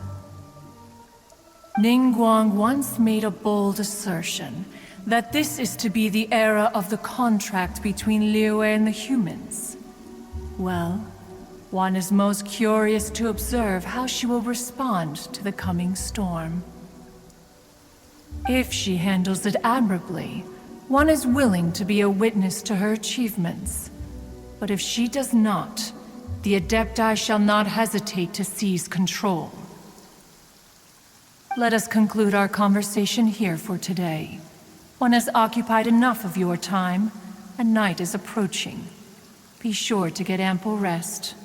Ningguang once made a bold assertion that this is to be the era of the contract between Liyue and the humans. Well, one is most curious to observe how she will respond to the coming storm. If she handles it admirably, one is willing to be a witness to her achievements. But if she does not, the Adepti shall not hesitate to seize control. Let us conclude our conversation here for today. One has occupied enough of your time, and night is approaching. Be sure to get ample rest.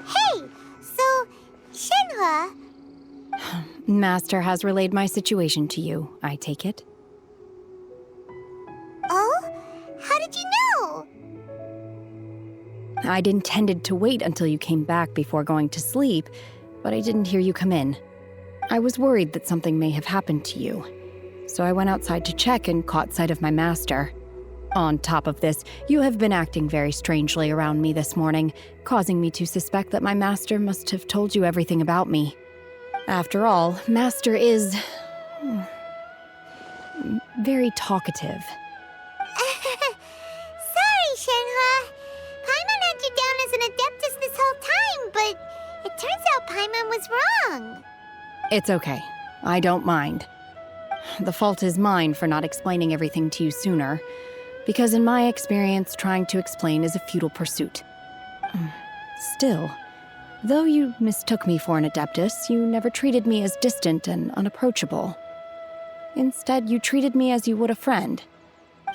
Hey! So, Shenhe... Master has relayed my situation to you, I take it. Oh? How did you know? I'd intended to wait until you came back before going to sleep, but I didn't hear you come in. I was worried that something may have happened to you, so I went outside to check and caught sight of my master. On top of this, you have been acting very strangely around me this morning, causing me to suspect that my master must have told you everything about me. After all, Master is... very talkative. Sorry, Shenhe. Paimon had you down as an Adeptus this whole time, but it turns out Paimon was wrong. It's okay. I don't mind. The fault is mine for not explaining everything to you sooner, because in my experience, trying to explain is a futile pursuit. Still, though you mistook me for an Adeptus, you never treated me as distant and unapproachable. Instead, you treated me as you would a friend.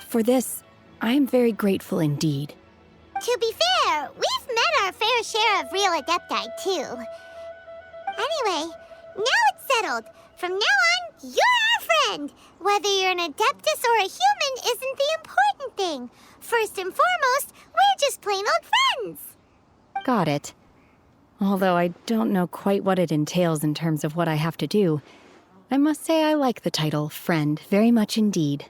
For this, I am very grateful indeed. To be fair, we've met our fair share of real Adepti, too. Anyway, now it's settled. From now on, you're our friend. Whether you're an Adeptus or a human isn't the important thing. First and foremost, we're just plain old friends. Got it. Although I don't know quite what it entails in terms of what I have to do, I must say I like the title friend very much indeed.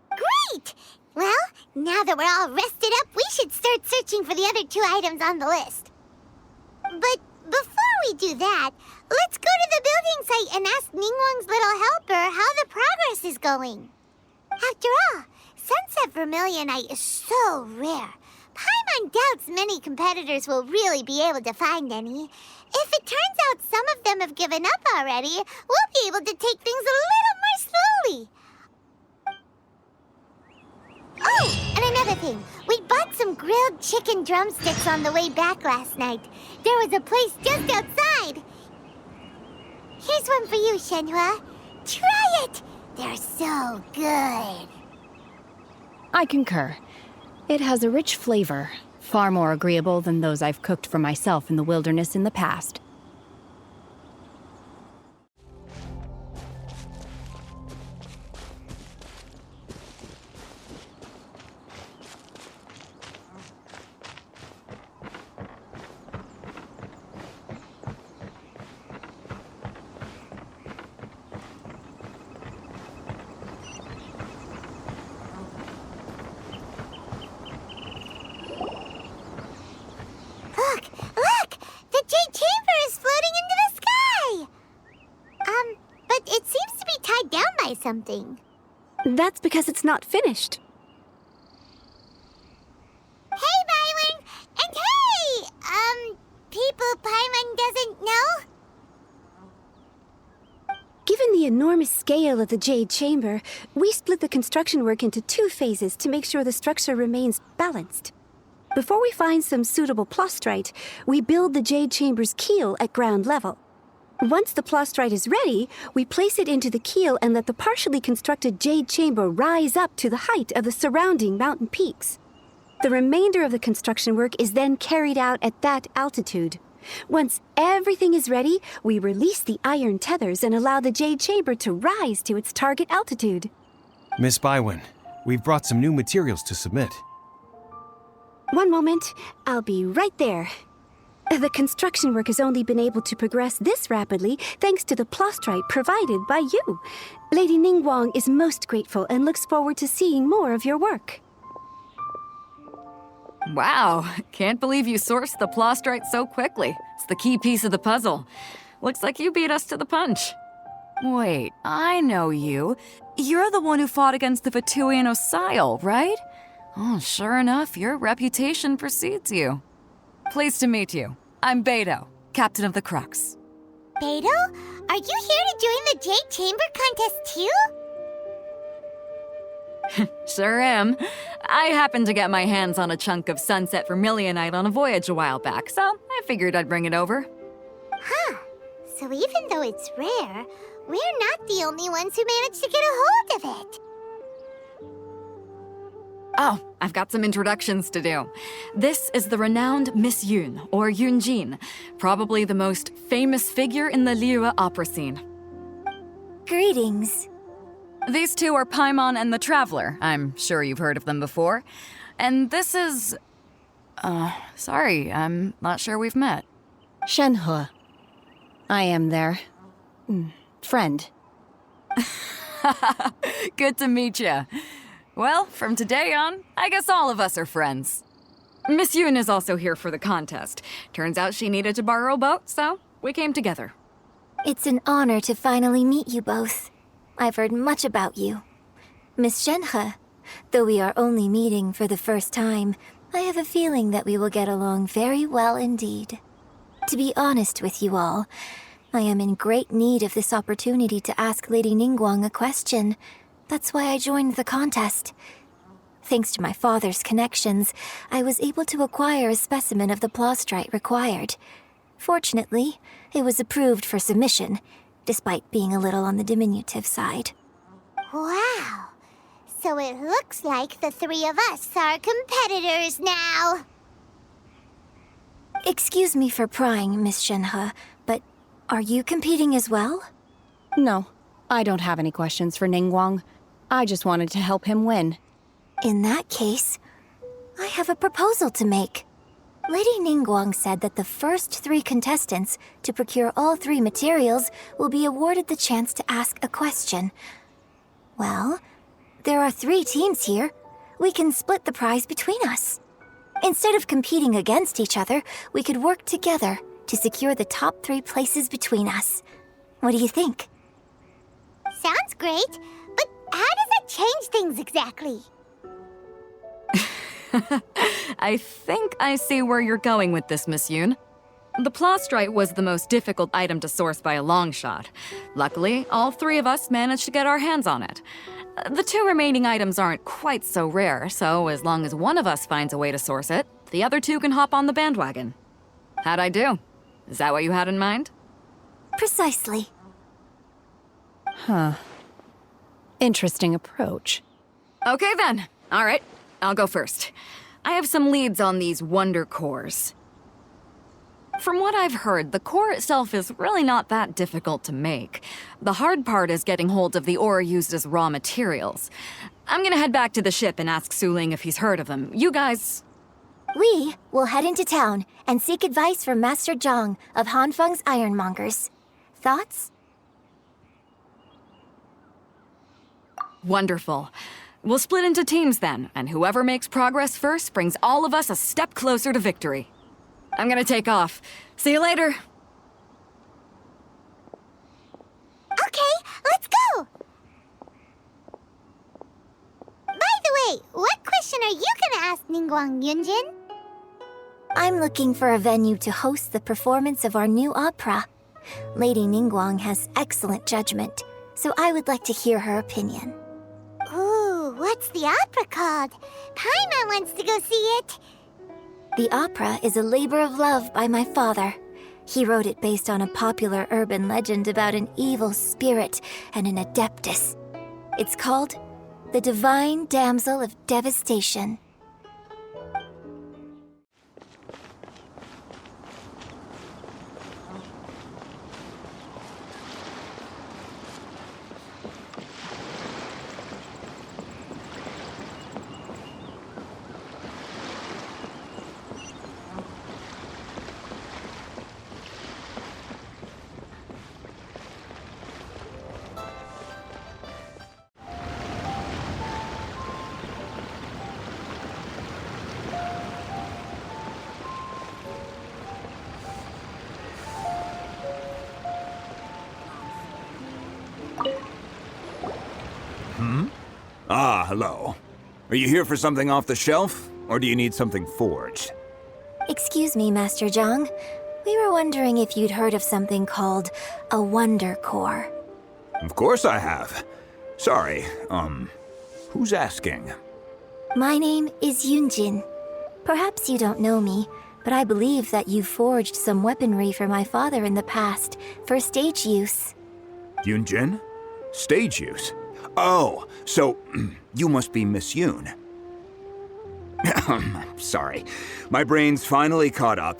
Great! Well, now that we're all rested up, we should start searching for the other 2 items on the list. But before we do that, let's go to the building site and ask Ningguang's little helper how the progress is going. After all, sunset vermilionite is so rare. Paimon doubts many competitors will really be able to find any. If it turns out some of them have given up already, we'll be able to take things a little more slowly. Oh, and another thing. We bought some grilled chicken drumsticks on the way back last night. There was a place just outside. Here's one for you, Shenhua. Try it! They're so good. I concur. It has a rich flavor, far more agreeable than those I've cooked for myself in the wilderness in the past. Look! The Jade Chamber is floating into the sky! But it seems to be tied down by something. That's because it's not finished. Hey, Byron! And hey! People Paimon doesn't know? Given the enormous scale of the Jade Chamber, we split the construction work into 2 phases to make sure the structure remains balanced. Before we find some suitable plostrite, we build the Jade Chamber's keel at ground level. Once the plostrite is ready, we place it into the keel and let the partially constructed Jade Chamber rise up to the height of the surrounding mountain peaks. The remainder of the construction work is then carried out at that altitude. Once everything is ready, we release the iron tethers and allow the Jade Chamber to rise to its target altitude. Miss Bywin, we've brought some new materials to submit. One moment, I'll be right there. The construction work has only been able to progress this rapidly thanks to the plostrite provided by you. Lady Ningguang is most grateful and looks forward to seeing more of your work. Wow, can't believe you sourced the plostrite so quickly. It's the key piece of the puzzle. Looks like you beat us to the punch. Wait, I know you. You're the one who fought against the Fatuian Osile, right? Oh, sure enough, your reputation precedes you. Pleased to meet you. I'm Bough, captain of the Crux. Bough? Are you here to join the Jade Chamber contest too? Sure am. I happened to get my hands on a chunk of sunset vermilionite on a voyage a while back, so I figured I'd bring it over. Huh. So even though it's rare, we're not the only ones who managed to get a hold of it. Oh, I've got some introductions to do. This is the renowned Miss Yun, or Yunjin, probably the most famous figure in the Liyue opera scene. Greetings. These two are Paimon and the Traveler. I'm sure you've heard of them before. And this is... sorry, I'm not sure we've met. Shenhua. I am their... friend. Good to meet you. Well, from today on, I guess all of us are friends. Miss Yun is also here for the contest. Turns out she needed to borrow a boat, so we came together. It's an honor to finally meet you both. I've heard much about you. Miss Shenhe, though we are only meeting for the first time, I have a feeling that we will get along very well indeed. To be honest with you all, I am in great need of this opportunity to ask Lady Ningguang a question. That's why I joined the contest. Thanks to my father's connections, I was able to acquire a specimen of the plostrite required. Fortunately, it was approved for submission, despite being a little on the diminutive side. Wow. So it looks like the 3 of us are competitors now. Excuse me for prying, Miss Shenhe, but are you competing as well? No, I don't have any questions for Ningguang. I just wanted to help him win. In that case, I have a proposal to make. Lady Ningguang said that the first 3 contestants to procure all 3 materials will be awarded the chance to ask a question. Well, there are 3 teams here. We can split the prize between us. Instead of competing against each other, we could work together to secure the top 3 places between us. What do you think? Sounds great, but how does that change things exactly? I think I see where you're going with this, Miss Yoon. The plastrite was the most difficult item to source by a long shot. Luckily, all 3 of us managed to get our hands on it. The 2 remaining items aren't quite so rare, so as long as one of us finds a way to source it, the other 2 can hop on the bandwagon. How'd I do? Is that what you had in mind? Precisely. Huh. Interesting approach. Okay then. All right, I'll go first. I have some leads on these wonder cores. From what I've heard, the core itself is really not that difficult to make. The hard part is getting hold of the ore used as raw materials. I'm gonna head back to the ship and ask Suling if he's heard of them. You guys... We will head into town and seek advice from Master Zhang of Hanfeng's Ironmongers. Thoughts? Wonderful. We'll split into teams then, and whoever makes progress first brings all of us a step closer to victory. I'm gonna take off. See you later. Okay, let's go! By the way, what question are you gonna ask Ningguang, Yunjin? I'm looking for a venue to host the performance of our new opera. Lady Ningguang has excellent judgment, so I would like to hear her opinion. Ooh, what's the opera called? Paimon wants to go see it. The opera is a labor of love by my father. He wrote it based on a popular urban legend about an evil spirit and an adeptus. It's called The Divine Damsel of Devastation. Ah, hello. Are you here for something off the shelf, or do you need something forged? Excuse me, Master Zhang. We were wondering if you'd heard of something called a Wonder Core. Of course I have. Sorry, who's asking? My name is Yunjin. Perhaps you don't know me, but I believe that you forged some weaponry for my father in the past, for stage use. Yunjin? Stage use? Oh, so you must be Miss Yoon. Sorry, my brain's finally caught up.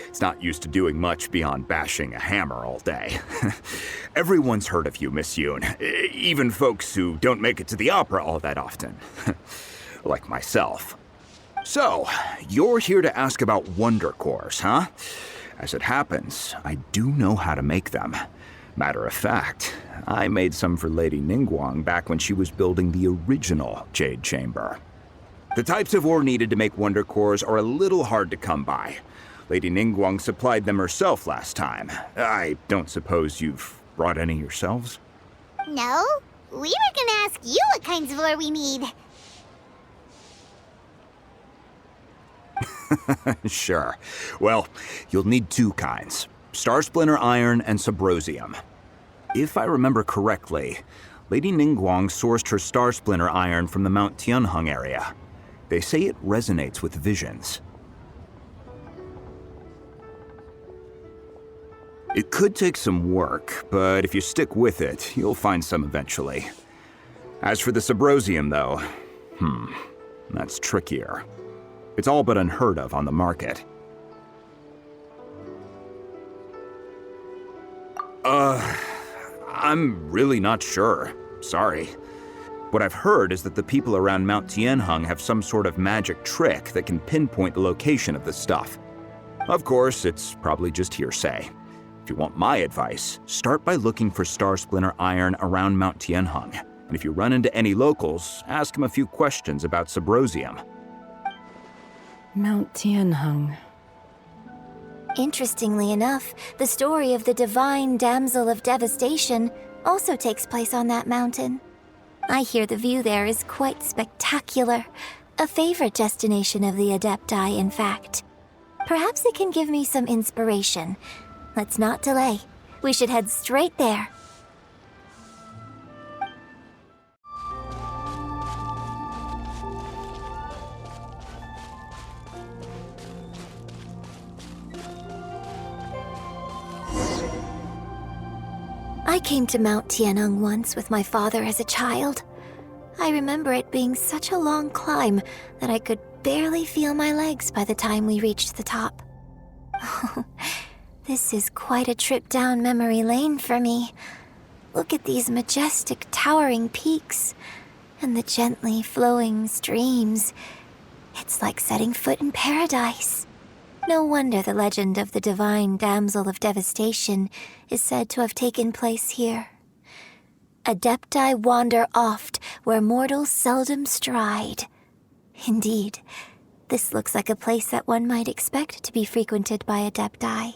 It's not used to doing much beyond bashing a hammer all day. Everyone's heard of you, Miss Yoon, even folks who don't make it to the opera all that often. Like myself. So, you're here to ask about wonder cores, huh? As it happens, I do know how to make them. Matter of fact, I made some for Lady Ningguang back when she was building the original Jade Chamber. The types of ore needed to make wonder cores are a little hard to come by. Lady Ningguang supplied them herself last time. I don't suppose you've brought any yourselves? No, we were gonna ask you what kinds of ore we need. Sure. Well, you'll need 2 kinds. Star Splinter Iron and Subrosium. If I remember correctly, Lady Ningguang sourced her Star Splinter Iron from the Mount Tianheng area. They say it resonates with visions. It could take some work, but if you stick with it, you'll find some eventually. As for the Subrosium, though, that's trickier. It's all but unheard of on the market. I'm really not sure. Sorry. What I've heard is that the people around Mount Tianheng have some sort of magic trick that can pinpoint the location of the stuff. Of course, it's probably just hearsay. If you want my advice, start by looking for Star Splinter Iron around Mount Tianheng. And if you run into any locals, ask them a few questions about Subrosium. Mount Tianheng. Interestingly enough, the story of the divine damsel of devastation also takes place on that mountain. I hear the view there is quite spectacular. A favorite destination of the Adepti, in fact. Perhaps it can give me some inspiration. Let's not delay. We should head straight there. I came to Mount Tianeng once with my father as a child. I remember it being such a long climb that I could barely feel my legs by the time we reached the top. This is quite a trip down memory lane for me. Look at these majestic, towering peaks and the gently flowing streams. It's like setting foot in paradise. No wonder the legend of the divine damsel of devastation is said to have taken place here. Adepti wander oft where mortals seldom stride. Indeed, this looks like a place that one might expect to be frequented by Adepti.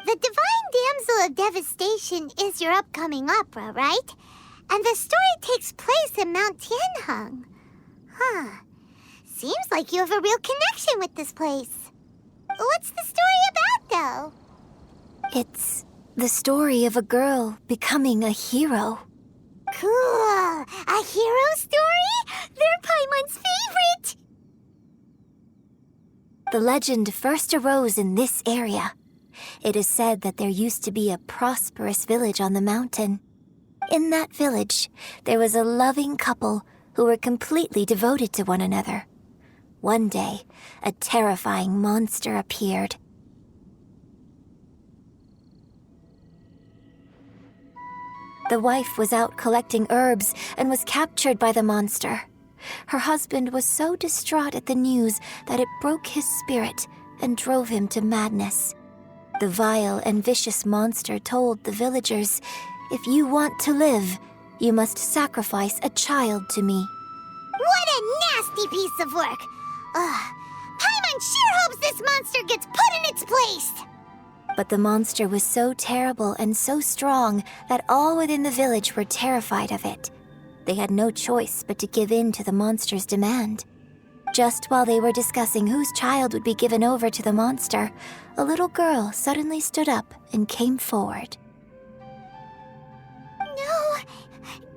The Divine Damsel of Devastation is your upcoming opera, right? And the story takes place in Mount Tianheng. Huh. Seems like you have a real connection with this place. What's the story about, though? It's the story of a girl becoming a hero. Cool! A hero story? They're Paimon's favorite! The legend first arose in this area. It is said that there used to be a prosperous village on the mountain. In that village, there was a loving couple who were completely devoted to one another. One day, a terrifying monster appeared. The wife was out collecting herbs and was captured by the monster. Her husband was so distraught at the news that it broke his spirit and drove him to madness. The vile and vicious monster told the villagers, "If you want to live, you must sacrifice a child to me." What a nasty piece of work! Paimon sure hopes this monster gets put in its place! But the monster was so terrible and so strong that all within the village were terrified of it. They had no choice but to give in to the monster's demand. Just while they were discussing whose child would be given over to the monster, a little girl suddenly stood up and came forward. No!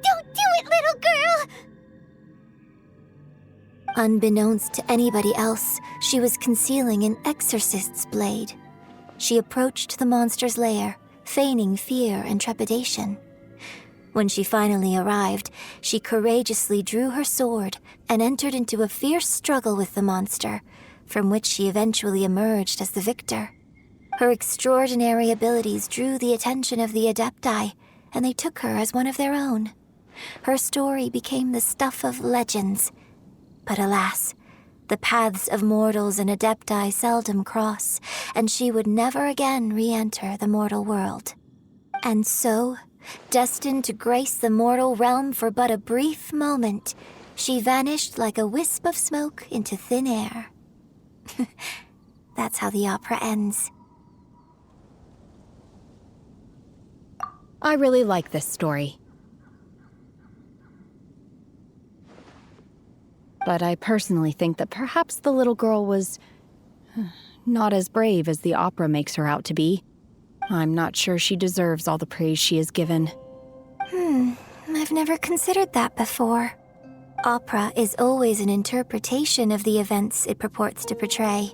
Don't do it, little girl! Unbeknownst to anybody else, she was concealing an exorcist's blade. She approached the monster's lair, feigning fear and trepidation. When she finally arrived, she courageously drew her sword and entered into a fierce struggle with the monster, from which she eventually emerged as the victor. Her extraordinary abilities drew the attention of the Adepti, and they took her as one of their own. Her story became the stuff of legends. But alas, the paths of mortals and Adepti seldom cross, and she would never again re-enter the mortal world. And so, destined to grace the mortal realm for but a brief moment, she vanished like a wisp of smoke into thin air. That's how the opera ends. I really like this story. But I personally think that perhaps the little girl was not as brave as the opera makes her out to be. I'm not sure she deserves all the praise she is given. I've never considered that before. Opera is always an interpretation of the events it purports to portray.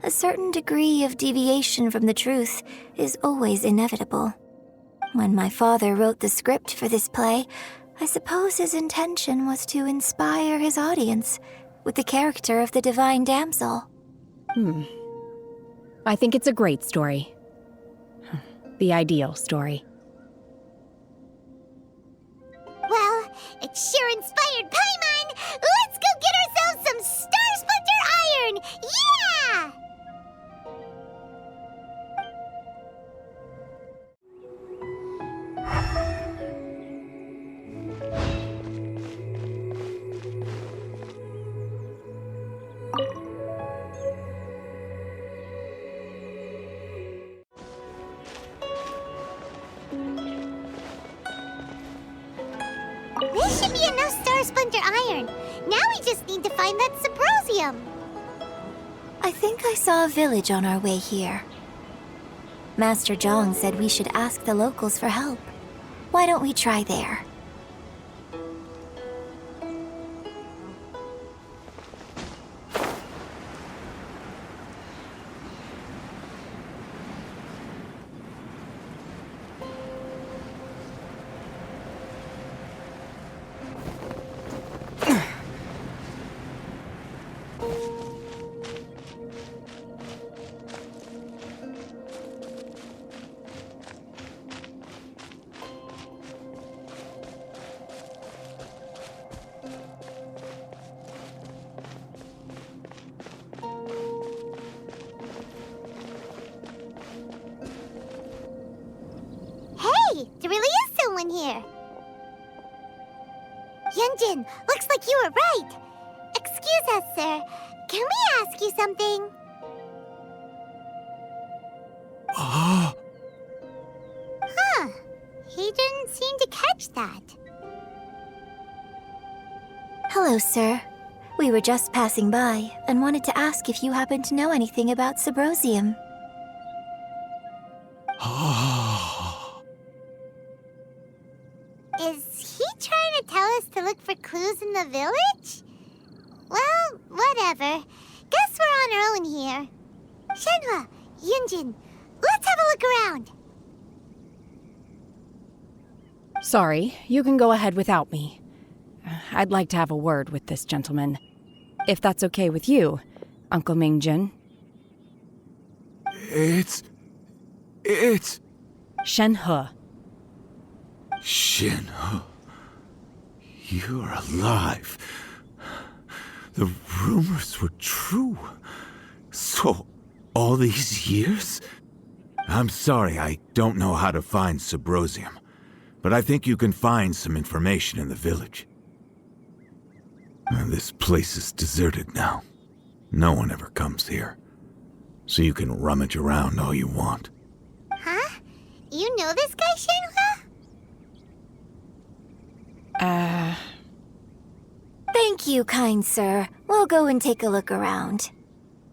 A certain degree of deviation from the truth is always inevitable. When my father wrote the script for this play, I suppose his intention was to inspire his audience with the character of the divine damsel. I think it's a great story. The ideal story. Well, it sure inspired Paimon! Let's go get ourselves some Star Splinter Iron! Yeah! Now we just need to find that Symposium. I think I saw a village on our way here. Master Zhang said we should ask the locals for help. Why don't we try there? There really is someone here. Yunjin, looks like you were right. Excuse us, sir. Can we ask you something? Huh. He didn't seem to catch that. Hello, sir. We were just passing by and wanted to ask if you happen to know anything about Symposium. Is he trying to tell us to look for clues in the village? Well, whatever. Guess we're on our own here. Shenhua, Yunjin, let's have a look around. Sorry, you can go ahead without me. I'd like to have a word with this gentleman. If that's okay with you, Uncle Mingjin. It's... Shenhe. Shenhe. You're alive. The rumors were true. So, all these years? I'm sorry, I don't know how to find Symposium, but I think you can find some information in the village. This place is deserted now. No one ever comes here. So you can rummage around all you want. Huh? You know this guy, Shenhua? Thank you, kind sir. We'll go and take a look around.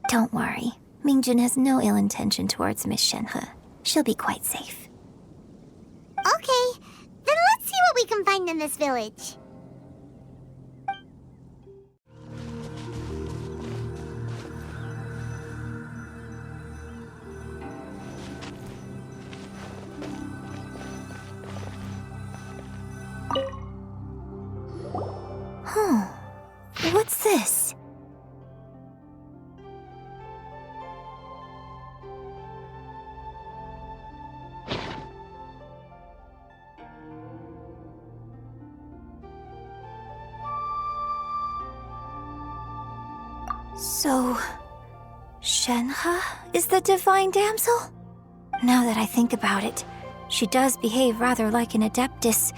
Don't worry. Mingjin has no ill intention towards Miss Shenhe. She'll be quite safe. Okay, then let's see what we can find in this village. Huh. What's this? So, Shenhe is the divine damsel? Now that I think about it, she does behave rather like an adeptus,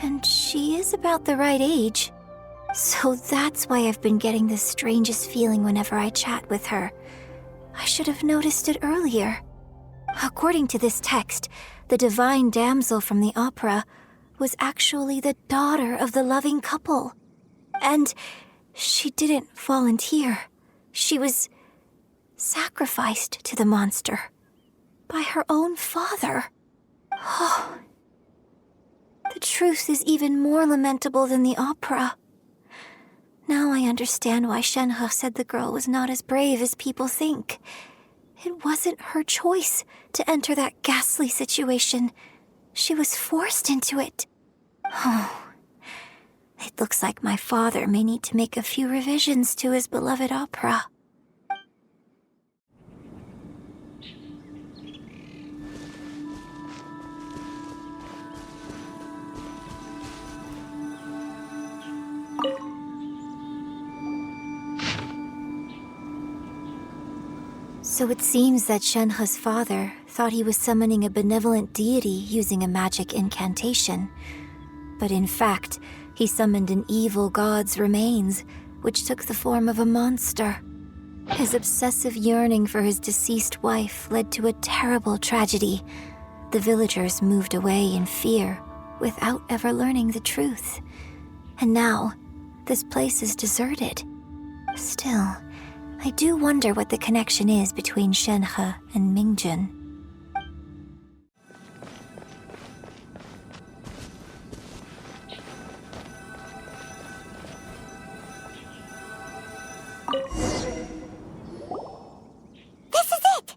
and she is about the right age. So that's why I've been getting the strangest feeling whenever I chat with her. I should have noticed it earlier. According to this text, the divine damsel from the opera was actually the daughter of the loving couple. And she didn't volunteer. She was sacrificed to the monster by her own father. Oh, the truth is even more lamentable than the opera. Now I understand why Shenhe said the girl was not as brave as people think. It wasn't her choice to enter that ghastly situation. She was forced into it. Oh, it looks like my father may need to make a few revisions to his beloved opera. So it seems that Shenhe's father thought he was summoning a benevolent deity using a magic incantation. But in fact, he summoned an evil god's remains, which took the form of a monster. His obsessive yearning for his deceased wife led to a terrible tragedy. The villagers moved away in fear, without ever learning the truth. And now, this place is deserted. Still, I do wonder what the connection is between Shenhe and Mingjun. This is it!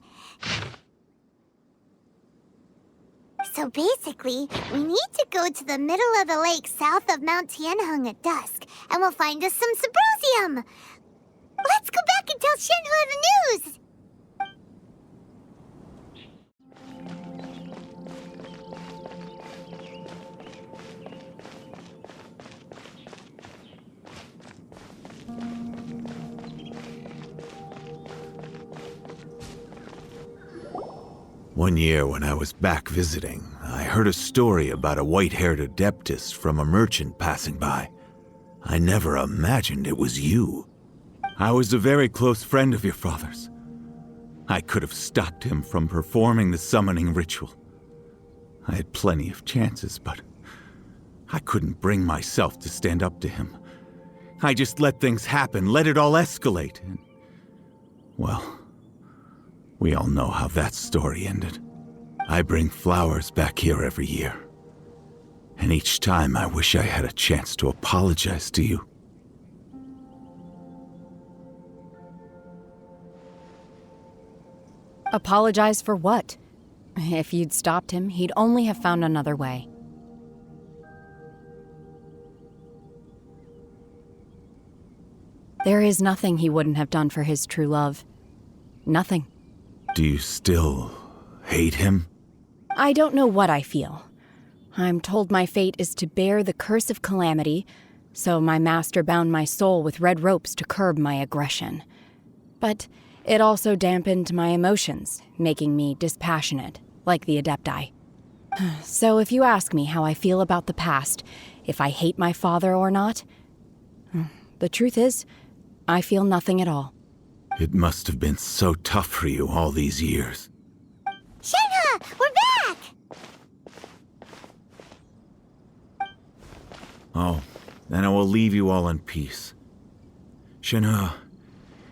So basically, we need to go to the middle of the lake south of Mount Tianheng at dusk, and we'll find us some Symposium! Let's go back and tell Shenhe the news! One year when I was back visiting, I heard a story about a white-haired adeptess from a merchant passing by. I never imagined it was you. I was a very close friend of your father's. I could have stopped him from performing the summoning ritual. I had plenty of chances, but I couldn't bring myself to stand up to him. I just let things happen, let it all escalate, and, well, we all know how that story ended. I bring flowers back here every year. And each time I wish I had a chance to apologize to you. Apologize for what? If you'd stopped him, he'd only have found another way. There is nothing he wouldn't have done for his true love. Nothing. Do you still hate him? I don't know what I feel. I'm told my fate is to bear the curse of calamity, so my master bound my soul with red ropes to curb my aggression. But it also dampened my emotions, making me dispassionate, like the Adepti. So if you ask me how I feel about the past, if I hate my father or not, the truth is, I feel nothing at all. It must have been so tough for you all these years. Shenhe! We're back! Oh, then I will leave you all in peace. Shenhe,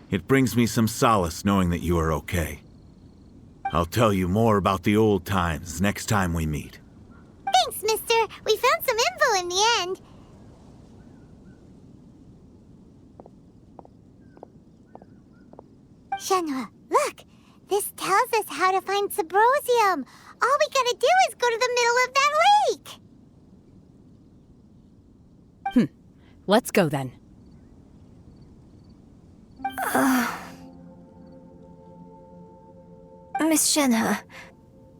it brings me some solace knowing that you are okay. I'll tell you more about the old times next time we meet. Thanks, mister. We found some info in the end. Shenhe, look! This tells us how to find Symposium. All we gotta do is go to the middle of that lake! Let's go then. Miss Shenhe,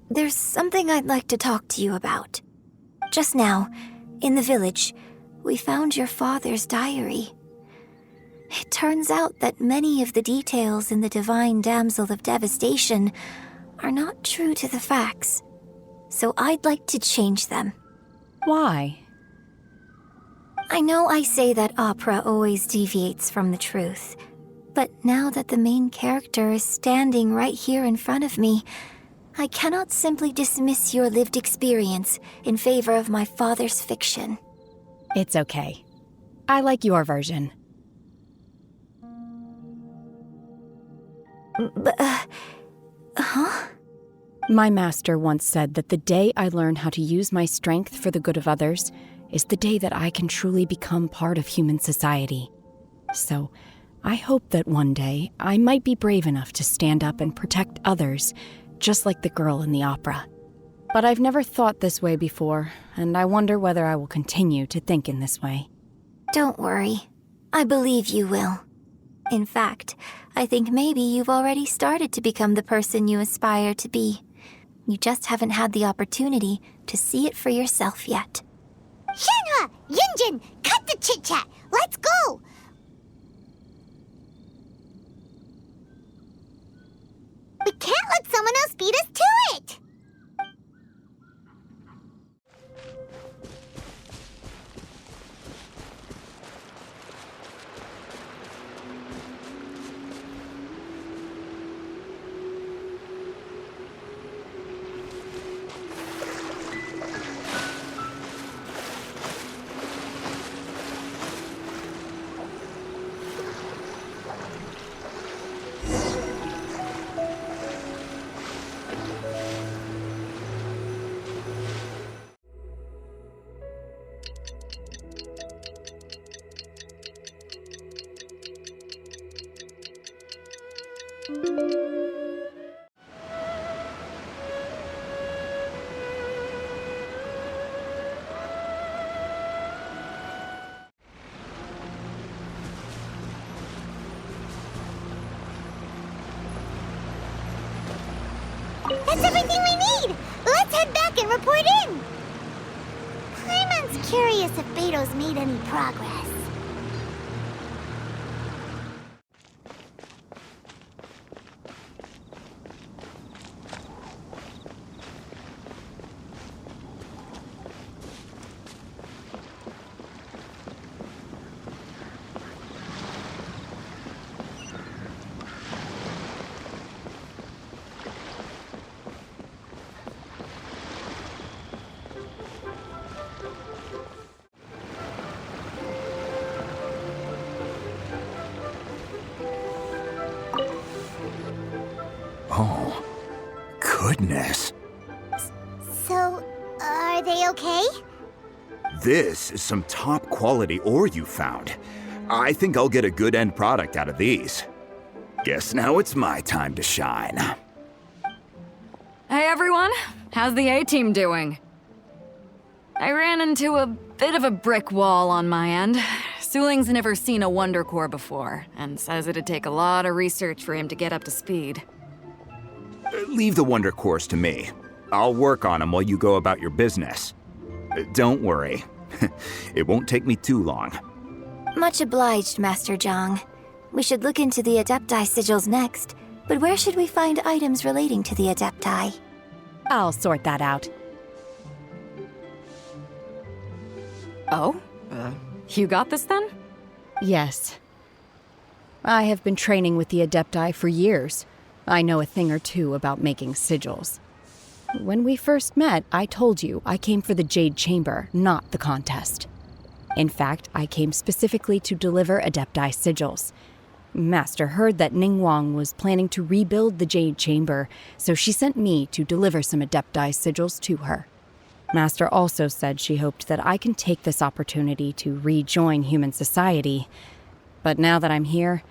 there's something I'd like to talk to you about. Just now, in the village, we found your father's diary. It turns out that many of the details in the Divine Damsel of Devastation are not true to the facts, so I'd like to change them. Why? I know I say that opera always deviates from the truth, but now that the main character is standing right here in front of me, I cannot simply dismiss your lived experience in favor of my father's fiction. It's okay. I like your version. Huh? My master once said that the day I learn how to use my strength for the good of others is the day that I can truly become part of human society. So, I hope that one day I might be brave enough to stand up and protect others, just like the girl in the opera. But I've never thought this way before, and I wonder whether I will continue to think in this way. Don't worry. I believe you will. In fact, I think maybe you've already started to become the person you aspire to be. You just haven't had the opportunity to see it for yourself yet. Shenhe! Yunjin! Cut the chit-chat! Let's go! We can't let someone else beat us to it! That's everything we need! Let's head back and report in! Paimon's curious if Beto's made any progress. Oh, goodness. So, are they okay? This is some top quality ore you found. I think I'll get a good end product out of these. Guess now it's my time to shine. Hey everyone, how's the A-team doing? I ran into a bit of a brick wall on my end. Suling's never seen a Wonder Core before, and says it'd take a lot of research for him to get up to speed. Leave the Wonder Cores to me. I'll work on them while you go about your business. Don't worry. It won't take me too long. Much obliged, Master Zhang. We should look into the Adepti sigils next, but where should we find items relating to the Adepti? I'll sort that out. Oh? You got this then? Yes. I have been training with the Adepti for years. I know a thing or two about making sigils. When we first met, I told you I came for the Jade Chamber, not the contest. In fact, I came specifically to deliver Adepti sigils. Master heard that Ningguang was planning to rebuild the Jade Chamber, so she sent me to deliver some Adepti sigils to her. Master also said she hoped that I can take this opportunity to rejoin human society. But now that I'm here,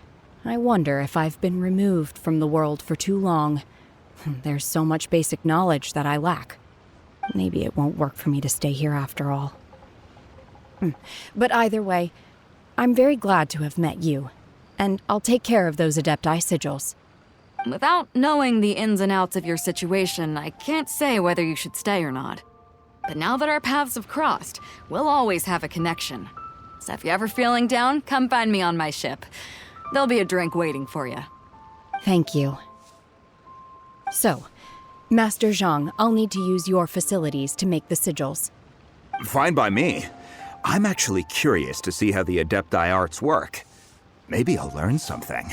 I wonder if I've been removed from the world for too long. There's so much basic knowledge that I lack. Maybe it won't work for me to stay here after all. But either way, I'm very glad to have met you, and I'll take care of those Adepti sigils. Without knowing the ins and outs of your situation, I can't say whether you should stay or not. But now that our paths have crossed, we'll always have a connection. So if you're ever feeling down, come find me on my ship. There'll be a drink waiting for you. Thank you. So, Master Zhang, I'll need to use your facilities to make the sigils. Fine by me. I'm actually curious to see how the Adepti arts work. Maybe I'll learn something.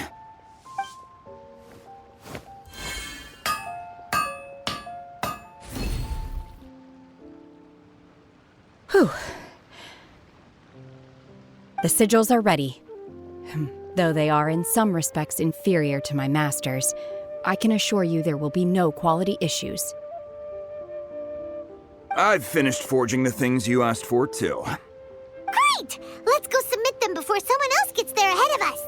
Whew. The sigils are ready. Though they are in some respects inferior to my master's, I can assure you there will be no quality issues. I've finished forging the things you asked for, too. Great! Let's go submit them before someone else gets there ahead of us!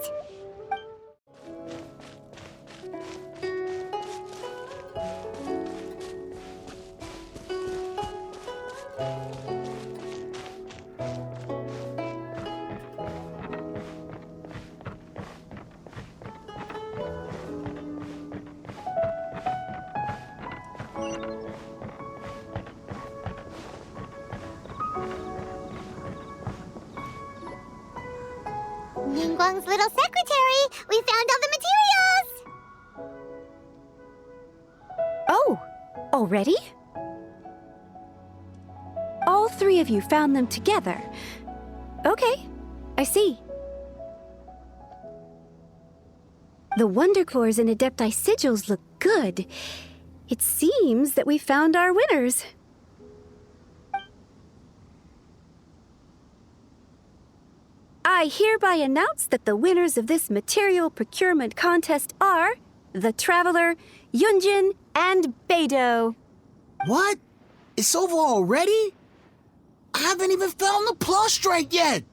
Ningguang's little secretary! We found all the materials! Oh, already? All three of you found them together. Okay, I see. The Wonder Cores and Adepti sigils look good. It seems that we found our winners. I hereby announce that the winners of this material procurement contest are the Traveler, Yunjin, and Beidou. What? It's over already? I haven't even found the Plustrate yet!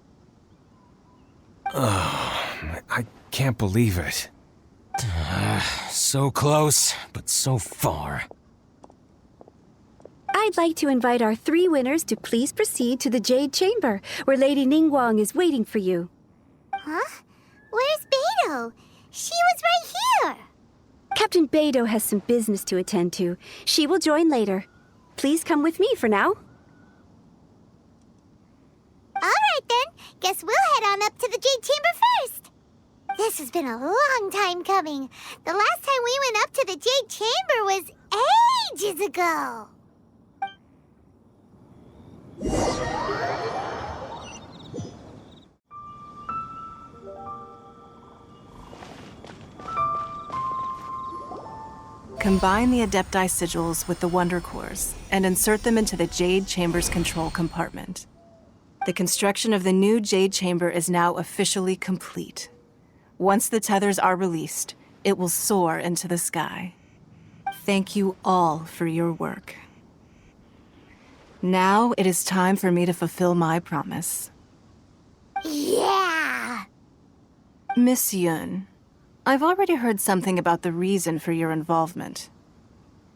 I can't believe it. So close, but so far. I'd like to invite our 3 winners to please proceed to the Jade Chamber, where Lady Ningguang is waiting for you. Huh? Where's Beidou? She was right here! Captain Beidou has some business to attend to. She will join later. Please come with me for now. Alright then, guess we'll head on up to the Jade Chamber first. This has been a long time coming. The last time we went up to the Jade Chamber was ages ago. Combine the Adepti sigils with the Wonder Cores and insert them into the Jade Chamber's control compartment. The construction of the new Jade Chamber is now officially complete. Once the tethers are released, it will soar into the sky. Thank you all for your work. Now it is time for me to fulfill my promise. Yeah! Miss Yun, I've already heard something about the reason for your involvement.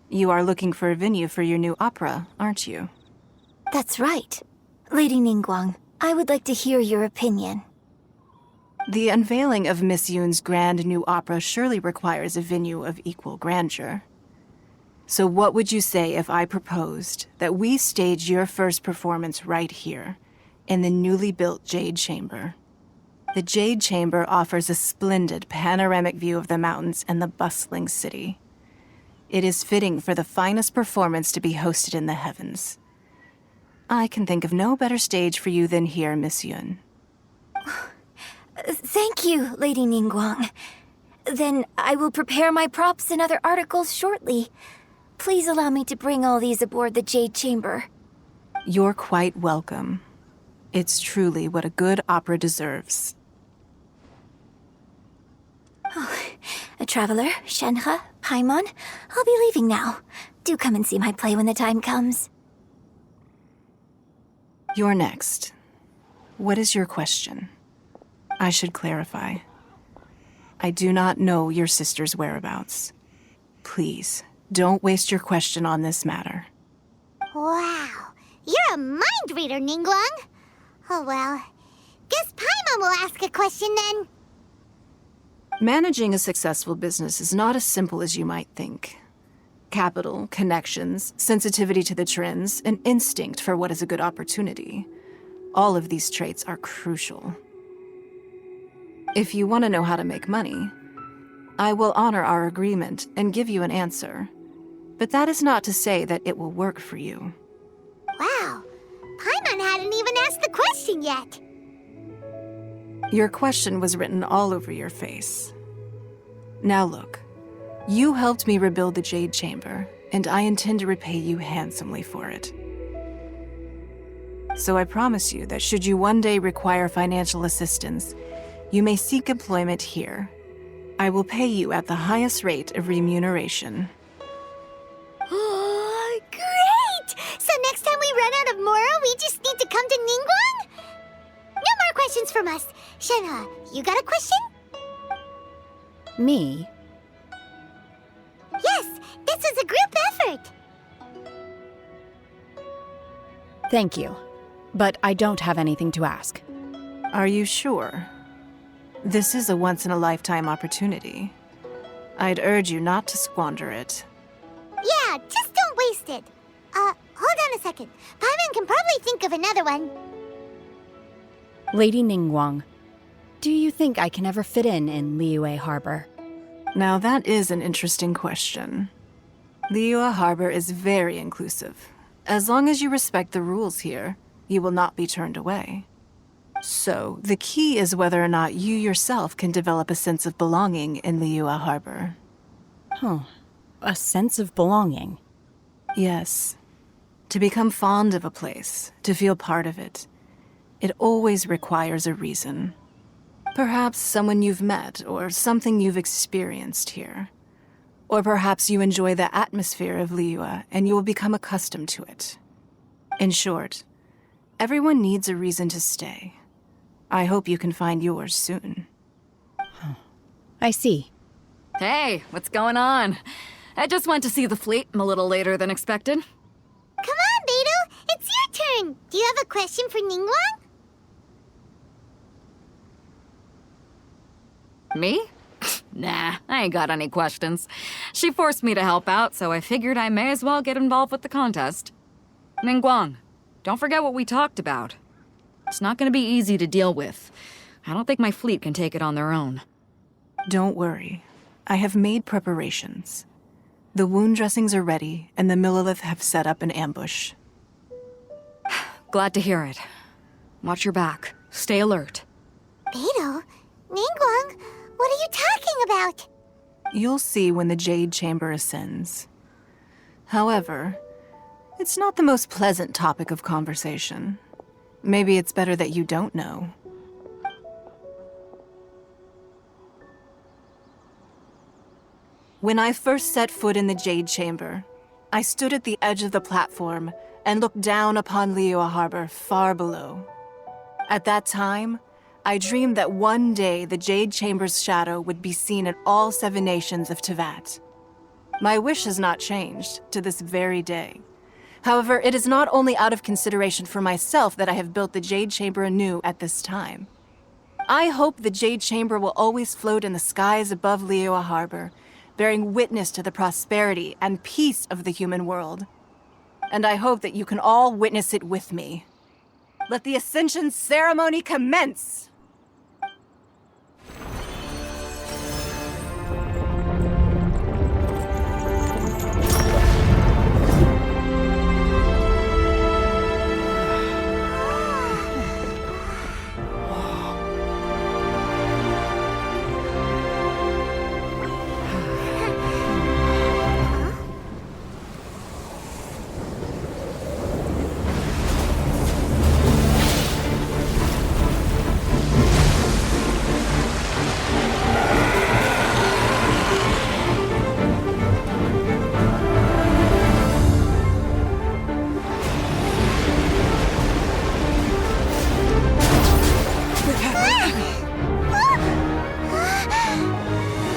You are looking for a venue for your new opera, aren't you? That's right. Lady Ningguang, I would like to hear your opinion. The unveiling of Miss Yun's grand new opera surely requires a venue of equal grandeur. So what would you say if I proposed that we stage your first performance right here, in the newly built Jade Chamber? The Jade Chamber offers a splendid panoramic view of the mountains and the bustling city. It is fitting for the finest performance to be hosted in the heavens. I can think of no better stage for you than here, Miss Yun. Thank you, Lady Ningguang. Then I will prepare my props and other articles shortly. Please allow me to bring all these aboard the Jade Chamber. You're quite welcome. It's truly what a good opera deserves. A traveler, Shenhe, Paimon, I'll be leaving now. Do come and see my play when the time comes. You're next. What is your question? I should clarify. I do not know your sister's whereabouts. Please, don't waste your question on this matter. Wow, you're a mind reader, Ningguang. Oh well, guess Paimon will ask a question then. Managing a successful business is not as simple as you might think. Capital, connections, sensitivity to the trends, and instinct for what is a good opportunity. All of these traits are crucial. If you want to know how to make money, I will honor our agreement and give you an answer. But that is not to say that it will work for you. Wow, Paimon hadn't even asked the question yet. Your question was written all over your face. Now look, you helped me rebuild the Jade Chamber, and I intend to repay you handsomely for it. So I promise you that should you one day require financial assistance, you may seek employment here. I will pay you at the highest rate of remuneration. Oh, great! So next time we run out of Moro, we just need to come to Ningguang? No more questions from us. Shenhe, you got a question? Me? Yes, this was a group effort. Thank you. But I don't have anything to ask. Are you sure? This is a once-in-a-lifetime opportunity. I'd urge you not to squander it. Yeah, just don't waste it. Hold on a second. Paimon can probably think of another one. Lady Ningguang, do you think I can ever fit in Liyue Harbor? Now that is an interesting question. Liyue Harbor is very inclusive. As long as you respect the rules here, you will not be turned away. So, the key is whether or not you yourself can develop a sense of belonging in Liyue Harbor. Huh. A sense of belonging? Yes. To become fond of a place, to feel part of it, it always requires a reason. Perhaps someone you've met, or something you've experienced here. Or perhaps you enjoy the atmosphere of Liyue and you will become accustomed to it. In short, everyone needs a reason to stay. I hope you can find yours soon. I see. Hey, what's going on? I just went to see the fleet. I'm a little later than expected. Come on, Beidou! It's your turn! Do you have a question for Ningguang? Me? Nah, I ain't got any questions. She forced me to help out, so I figured I may as well get involved with the contest. Ningguang, don't forget what we talked about. It's not gonna be easy to deal with. I don't think my fleet can take it on their own. Don't worry. I have made preparations. The wound dressings are ready, and the Millelith have set up an ambush. Glad to hear it. Watch your back. Stay alert. Beidou? Ningguang? What are you talking about? You'll see when the Jade Chamber ascends. However, it's not the most pleasant topic of conversation. Maybe it's better that you don't know. When I first set foot in the Jade Chamber, I stood at the edge of the platform and looked down upon Liyue Harbor far below. At that time, I dreamed that one day the Jade Chamber's shadow would be seen in all 7 nations of Teyvat. My wish has not changed to this very day. However, it is not only out of consideration for myself that I have built the Jade Chamber anew at this time. I hope the Jade Chamber will always float in the skies above Liyue Harbor, bearing witness to the prosperity and peace of the human world. And I hope that you can all witness it with me. Let the Ascension ceremony commence!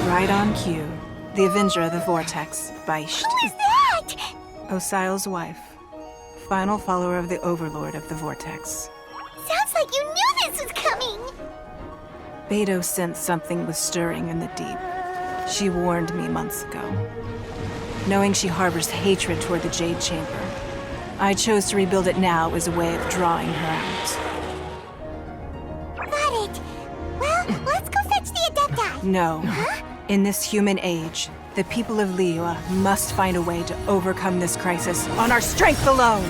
Right on cue. The Avenger of the Vortex, Baish. Who is that? Osial's wife. Final follower of the Overlord of the Vortex. Sounds like you knew this was coming! Beidou sensed something was stirring in the deep. She warned me months ago. Knowing she harbors hatred toward the Jade Chamber, I chose to rebuild it now as a way of drawing her out. Got it. Well, let's go fetch the Adepti. No. Huh? In this human age, the people of Liyue must find a way to overcome this crisis on our strength alone!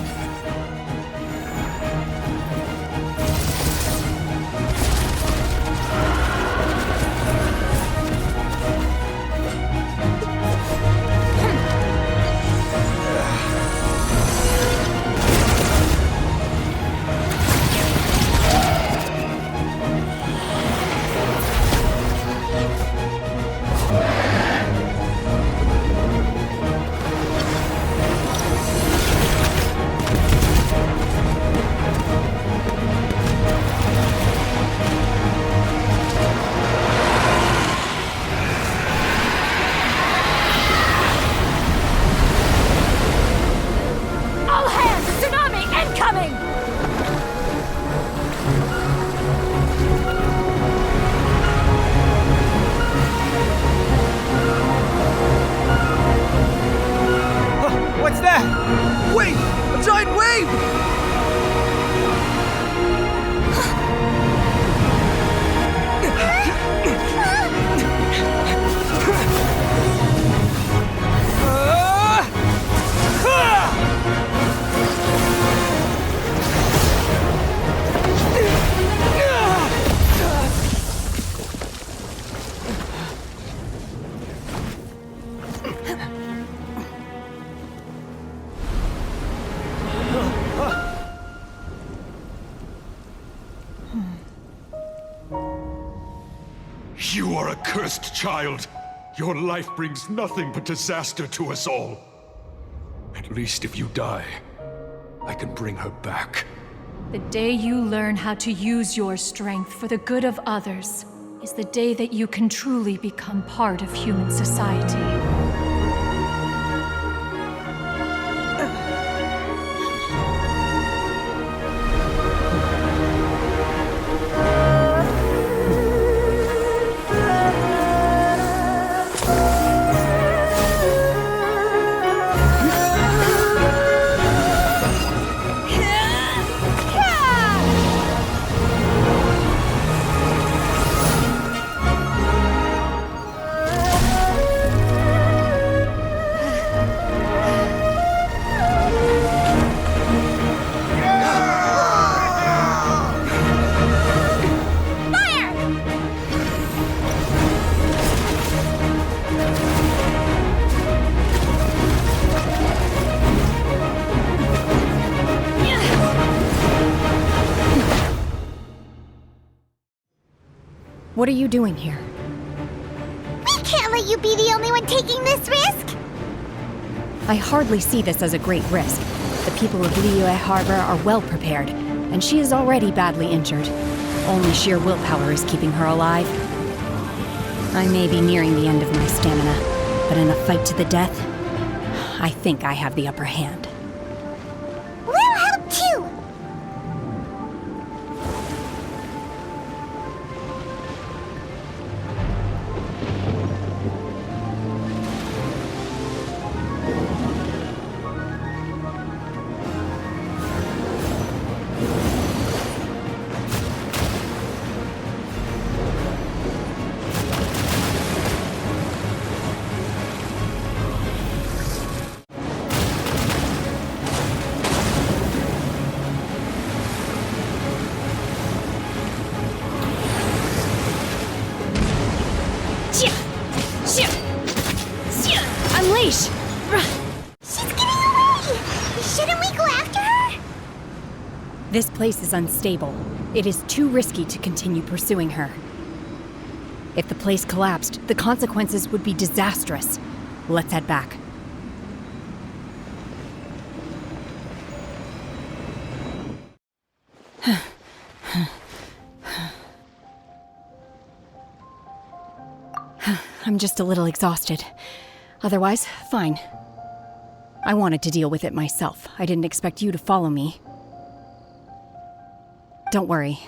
You are a cursed child. Your life brings nothing but disaster to us all. At least if you die, I can bring her back. The day you learn how to use your strength for the good of others, is the day that you can truly become part of human society. What are you doing here? We can't let you be the only one taking this risk! I hardly see this as a great risk. The people of Liyue Harbor are well prepared, and she is already badly injured. Only sheer willpower is keeping her alive. I may be nearing the end of my stamina, but in a fight to the death, I think I have the upper hand. We'll help too! Unleash! She's getting away! Shouldn't we go after her? This place is unstable. It is too risky to continue pursuing her. If the place collapsed, the consequences would be disastrous. Let's head back. I'm just a little exhausted. Otherwise, fine. I wanted to deal with it myself. I didn't expect you to follow me. Don't worry.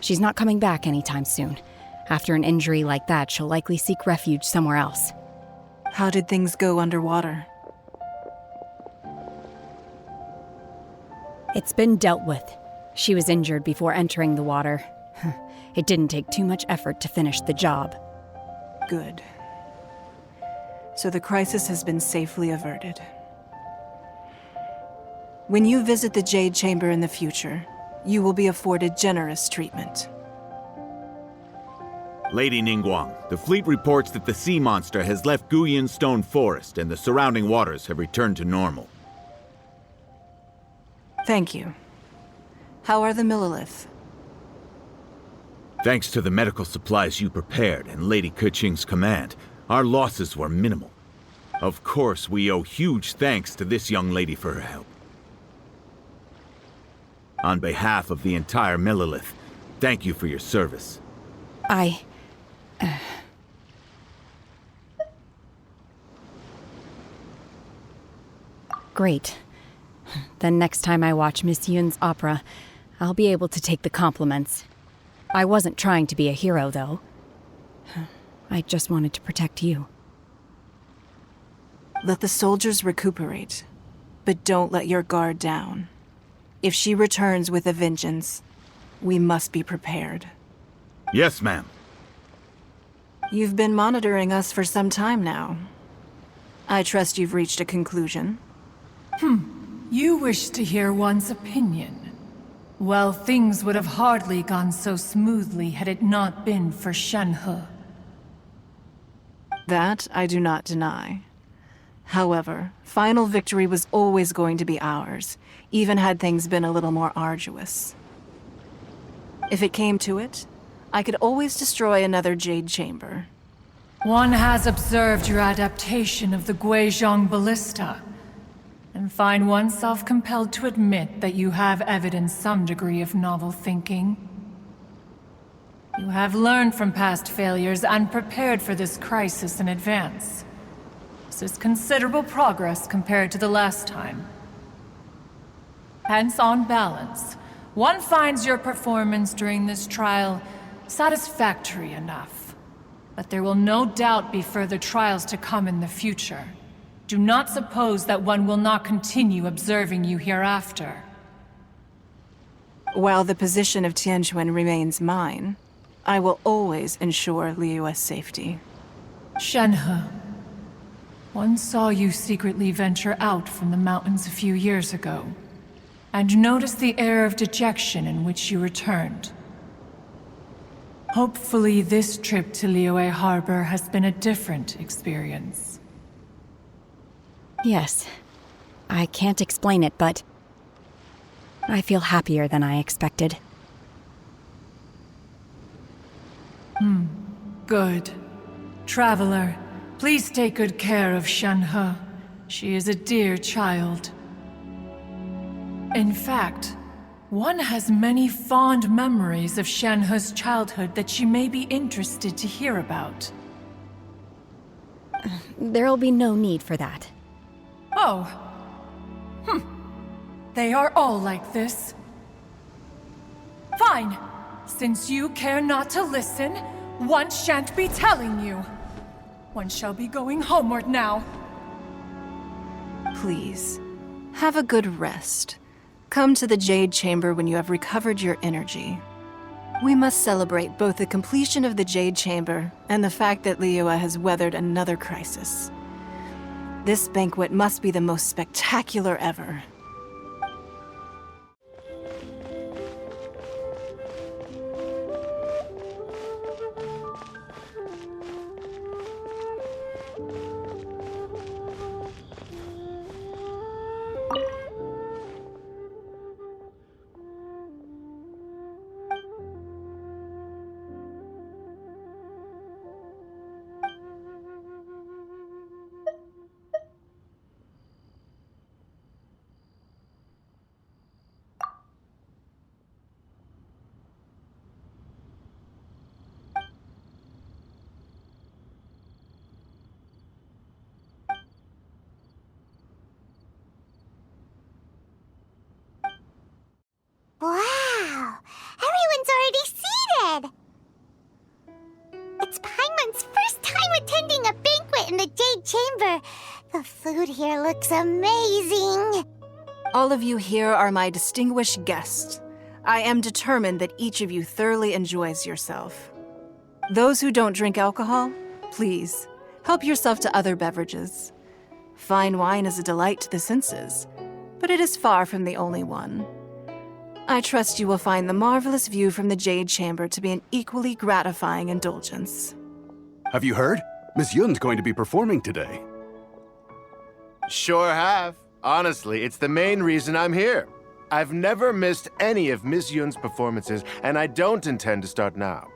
She's not coming back anytime soon. After an injury like that, she'll likely seek refuge somewhere else. How did things go underwater? It's been dealt with. She was injured before entering the water. It didn't take too much effort to finish the job. Good. So the crisis has been safely averted. When you visit the Jade Chamber in the future, you will be afforded generous treatment. Lady Ningguang, the fleet reports that the sea monster has left Guyan Stone Forest and the surrounding waters have returned to normal. Thank you. How are the Millilith? Thanks to the medical supplies you prepared and Lady Keqing's command, our losses were minimal. Of course, we owe huge thanks to this young lady for her help. On behalf of the entire Millilith, thank you for your service. Great. Then next time I watch Miss Yun's opera, I'll be able to take the compliments. I wasn't trying to be a hero, though. I just wanted to protect you. Let the soldiers recuperate, but don't let your guard down. If she returns with a vengeance, we must be prepared. Yes, ma'am. You've been monitoring us for some time now. I trust you've reached a conclusion. You wish to hear one's opinion. Well, things would have hardly gone so smoothly had it not been for Shenhe. That I do not deny. However, final victory was always going to be ours, even had things been a little more arduous. If it came to it, I could always destroy another Jade Chamber. One has observed your adaptation of the Guizhong Ballista, and find oneself compelled to admit that you have evidenced some degree of novel thinking. You have learned from past failures and prepared for this crisis in advance. This is considerable progress compared to the last time. Hence, on balance, one finds your performance during this trial satisfactory enough. But there will no doubt be further trials to come in the future. Do not suppose that one will not continue observing you hereafter. While the position of Tianquan remains mine, I will always ensure Liyue's safety. Shenhe, one saw you secretly venture out from the mountains a few years ago, and noticed the air of dejection in which you returned. Hopefully this trip to Liyue Harbor has been a different experience. Yes. I can't explain it, but I feel happier than I expected. Good. Traveler, please take good care of Shenhe. She is a dear child. In fact, one has many fond memories of Shenhe's childhood that she may be interested to hear about. There'll be no need for that. Oh. They are all like this. Fine. Since you care not to listen, one shan't be telling you. One shall be going homeward now. Please, have a good rest. Come to the Jade Chamber when you have recovered your energy. We must celebrate both the completion of the Jade Chamber and the fact that Liyue has weathered another crisis. This banquet must be the most spectacular ever. Wow! Everyone's already seated! It's Paimon's first time attending a banquet in the Jade Chamber. The food here looks amazing. All of you here are my distinguished guests. I am determined that each of you thoroughly enjoys yourself. Those who don't drink alcohol, please, help yourself to other beverages. Fine wine is a delight to the senses, but it is far from the only one. I trust you will find the marvelous view from the Jade Chamber to be an equally gratifying indulgence. Have you heard? Miss Yun's going to be performing today. Sure have. Honestly, it's the main reason I'm here. I've never missed any of Miss Yun's performances, and I don't intend to start now.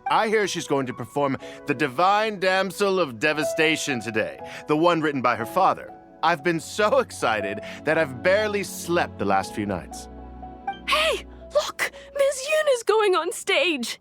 I hear she's going to perform The Divine Damsel of Devastation today, the one written by her father. I've been so excited that I've barely slept the last few nights. Hey, look! Miss Yun is going on stage!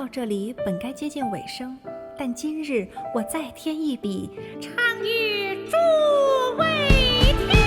到这里本该接近尾声，但今日我再添一笔，唱与诸位听。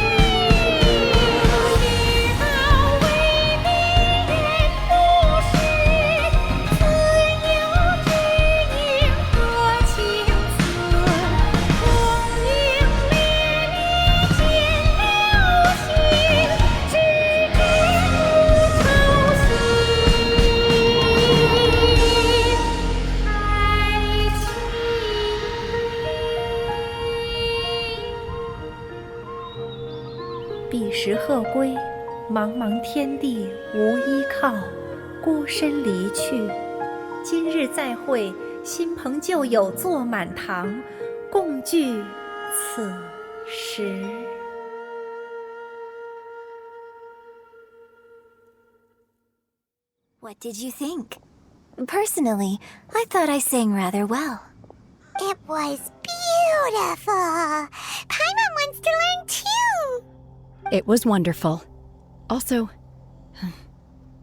彼时鹤归，茫茫天地无依靠，孤身离去。今日再会，新朋旧友坐满堂，共聚此时。What did you think? Personally, I thought I sang rather well. It was beautiful. Paimon wants to learn too. It was wonderful. Also,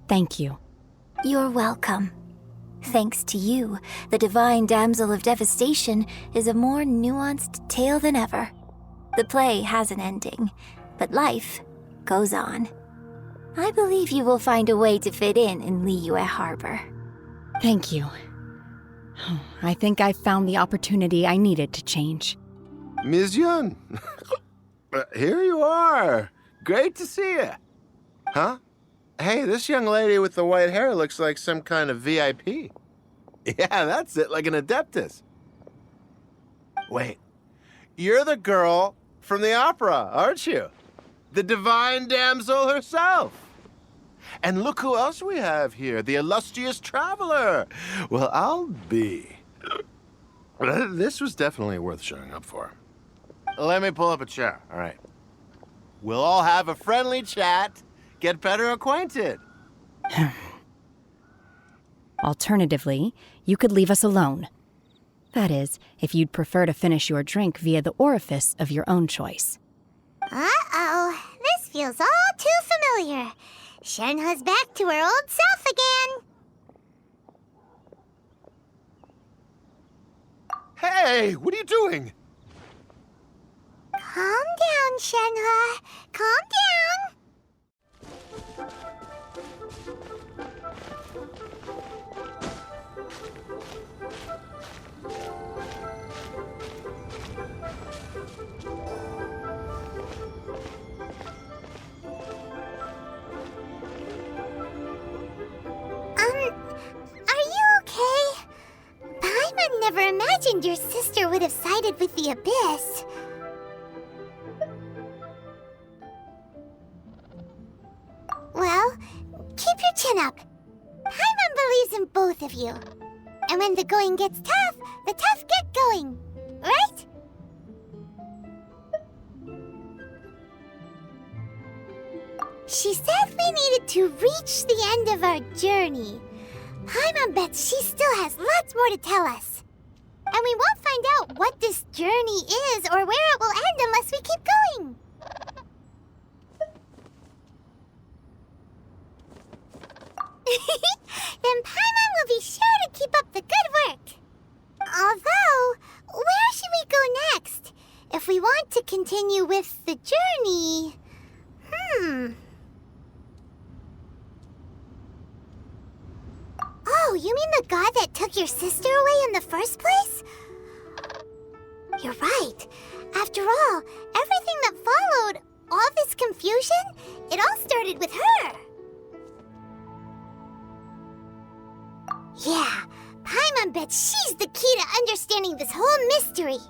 thank you. You're welcome. Thanks to you, the Divine Damsel of Devastation is a more nuanced tale than ever. The play has an ending, but life goes on. I believe you will find a way to fit in Liyue Harbor. Thank you. I think I found the opportunity I needed to change. Ms. Yun, here you are. Great to see you. Huh? Hey, this young lady with the white hair looks like some kind of VIP. Yeah, that's it, like an Adeptus. Wait, you're the girl from the opera, aren't you? The Divine Damsel herself. And look who else we have here, the illustrious traveler. Well, I'll be. This was definitely worth showing up for. Let me pull up a chair, all right. We'll all have a friendly chat, get better acquainted. Alternatively, you could leave us alone. That is, if you'd prefer to finish your drink via the orifice of your own choice. Uh-oh, this feels all too familiar. Shenhe's back to her old self again. Hey, what are you doing? Calm down, Shenhe. Calm down. Are you okay? Paimon never imagined your sister would have sided with the Abyss. Well, keep your chin up. Paimon believes in both of you. And when the going gets tough, the tough get going. Right? She said we needed to reach the end of our journey. Paimon bets she still has lots more to tell us. And we won't find out what this journey is or where it will end unless we keep going. Then Paimon will be sure to keep up the good work. Although, where should we go next? If we want to continue with the journey... Oh, you mean the god that took your sister away in the first place? You're right. After all, everything that followed, all this confusion, it all started with her. Yeah, Paimon bets she's the key to understanding this whole mystery.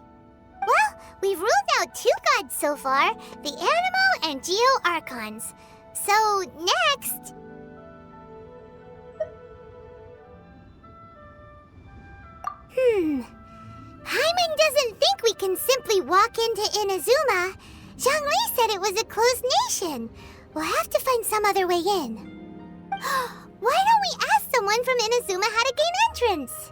Well, we've ruled out two gods so far, the Animo and Geo Archons. So, next... Paimon doesn't think we can simply walk into Inazuma. Zhongli said it was a closed nation. We'll have to find some other way in. Why don't we ask someone from Inazuma how to gain entrance?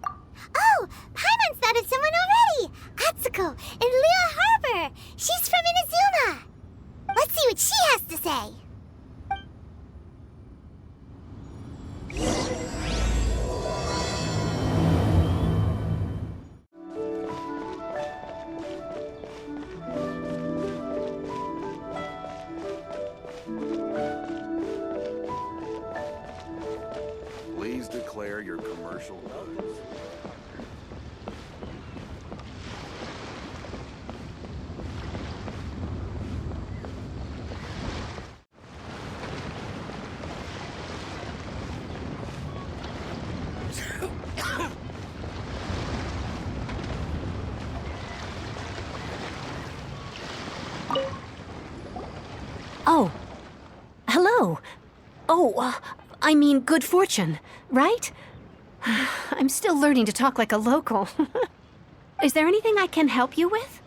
Oh, Paimon's thought of someone already! Atsuko in Liyue Harbor! She's from Inazuma! Let's see what she has to say. declare your commercial goods. Oh. Hello. Oh, I mean good fortune, right? I'm still learning to talk like a local. Is there anything I can help you with?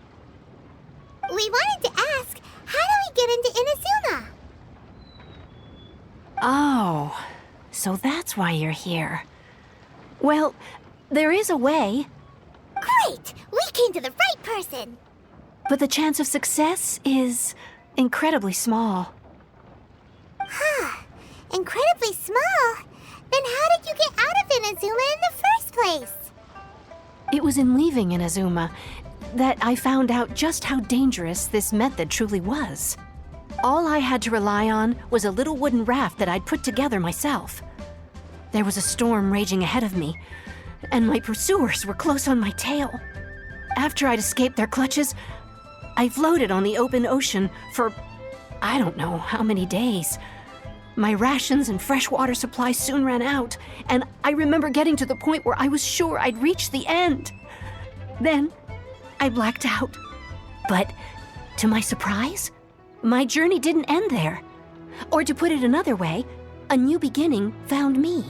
We wanted to ask, how do we get into Inazuma? Oh, so that's why you're here. Well, there is a way. Great! We came to the right person! But the chance of success is incredibly small. Huh. Incredibly small? Then how did you get out of Inazuma in the first place? It was in leaving Inazuma that I found out just how dangerous this method truly was. All I had to rely on was a little wooden raft that I'd put together myself. There was a storm raging ahead of me, and my pursuers were close on my tail. After I'd escaped their clutches, I floated on the open ocean for I don't know how many days. My rations and fresh water supply soon ran out, and I remember getting to the point where I was sure I'd reached the end. Then, I blacked out. But, to my surprise, my journey didn't end there. Or to put it another way, a new beginning found me.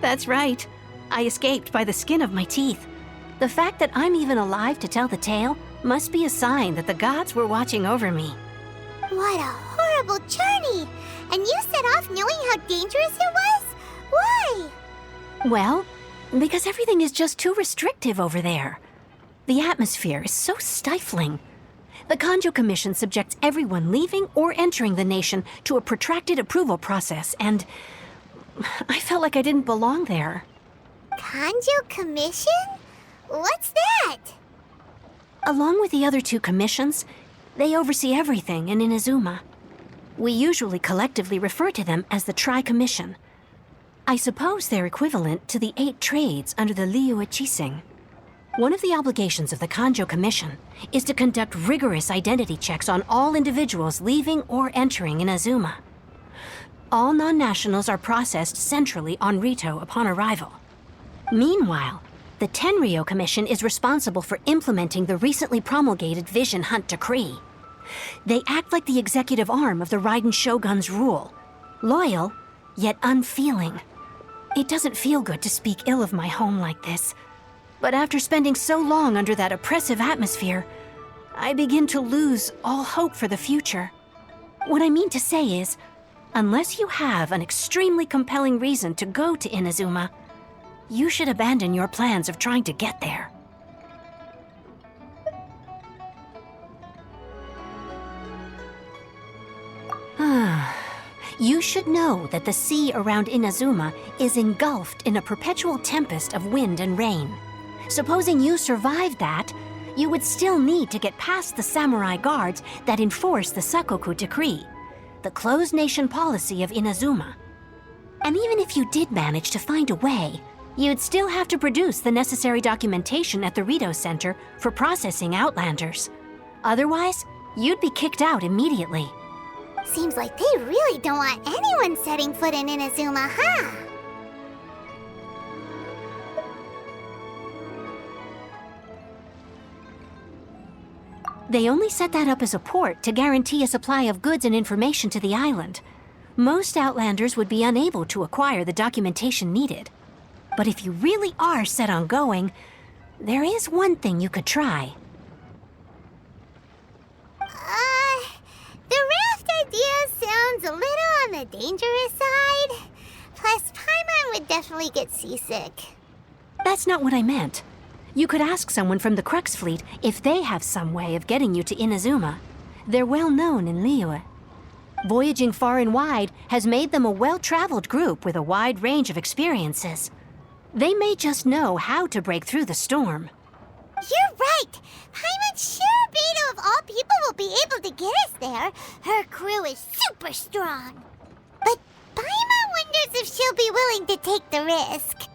That's right. I escaped by the skin of my teeth. The fact that I'm even alive to tell the tale must be a sign that the gods were watching over me. What a horrible journey! And you set off knowing how dangerous it was? Why? Well, because everything is just too restrictive over there. The atmosphere is so stifling. The Kanjo Commission subjects everyone leaving or entering the nation to a protracted approval process, and I felt like I didn't belong there. Kanjo Commission? What's that? Along with the other two commissions, they oversee everything in Inazuma. We usually collectively refer to them as the Tri-Commission. I suppose they're equivalent to the 8 trades under the Liyue Qixing. One of the obligations of the Kanjo Commission is to conduct rigorous identity checks on all individuals leaving or entering Inazuma. All non-nationals are processed centrally on Rito upon arrival. Meanwhile, the Tenryo Commission is responsible for implementing the recently promulgated Vision Hunt Decree. They act like the executive arm of the Raiden Shogun's rule. Loyal, yet unfeeling. It doesn't feel good to speak ill of my home like this. But after spending so long under that oppressive atmosphere, I begin to lose all hope for the future. What I mean to say is, unless you have an extremely compelling reason to go to Inazuma, you should abandon your plans of trying to get there. You should know that the sea around Inazuma is engulfed in a perpetual tempest of wind and rain. Supposing you survived that, you would still need to get past the samurai guards that enforce the Sakoku Decree, the closed nation policy of Inazuma. And even if you did manage to find a way, you'd still have to produce the necessary documentation at the Rito Center for processing Outlanders. Otherwise, you'd be kicked out immediately. Seems like they really don't want anyone setting foot in Inazuma, huh? They only set that up as a port to guarantee a supply of goods and information to the island. Most Outlanders would be unable to acquire the documentation needed. But if you really are set on going, there is one thing you could try. The raft idea sounds a little on the dangerous side. Plus, Paimon would definitely get seasick. That's not what I meant. You could ask someone from the Crux Fleet if they have some way of getting you to Inazuma. They're well known in Liyue. Voyaging far and wide has made them a well-traveled group with a wide range of experiences. They may just know how to break through the storm. You're right! Paimon's sure Beidou of all people will be able to get us there. Her crew is super strong. But Paimon wonders if she'll be willing to take the risk.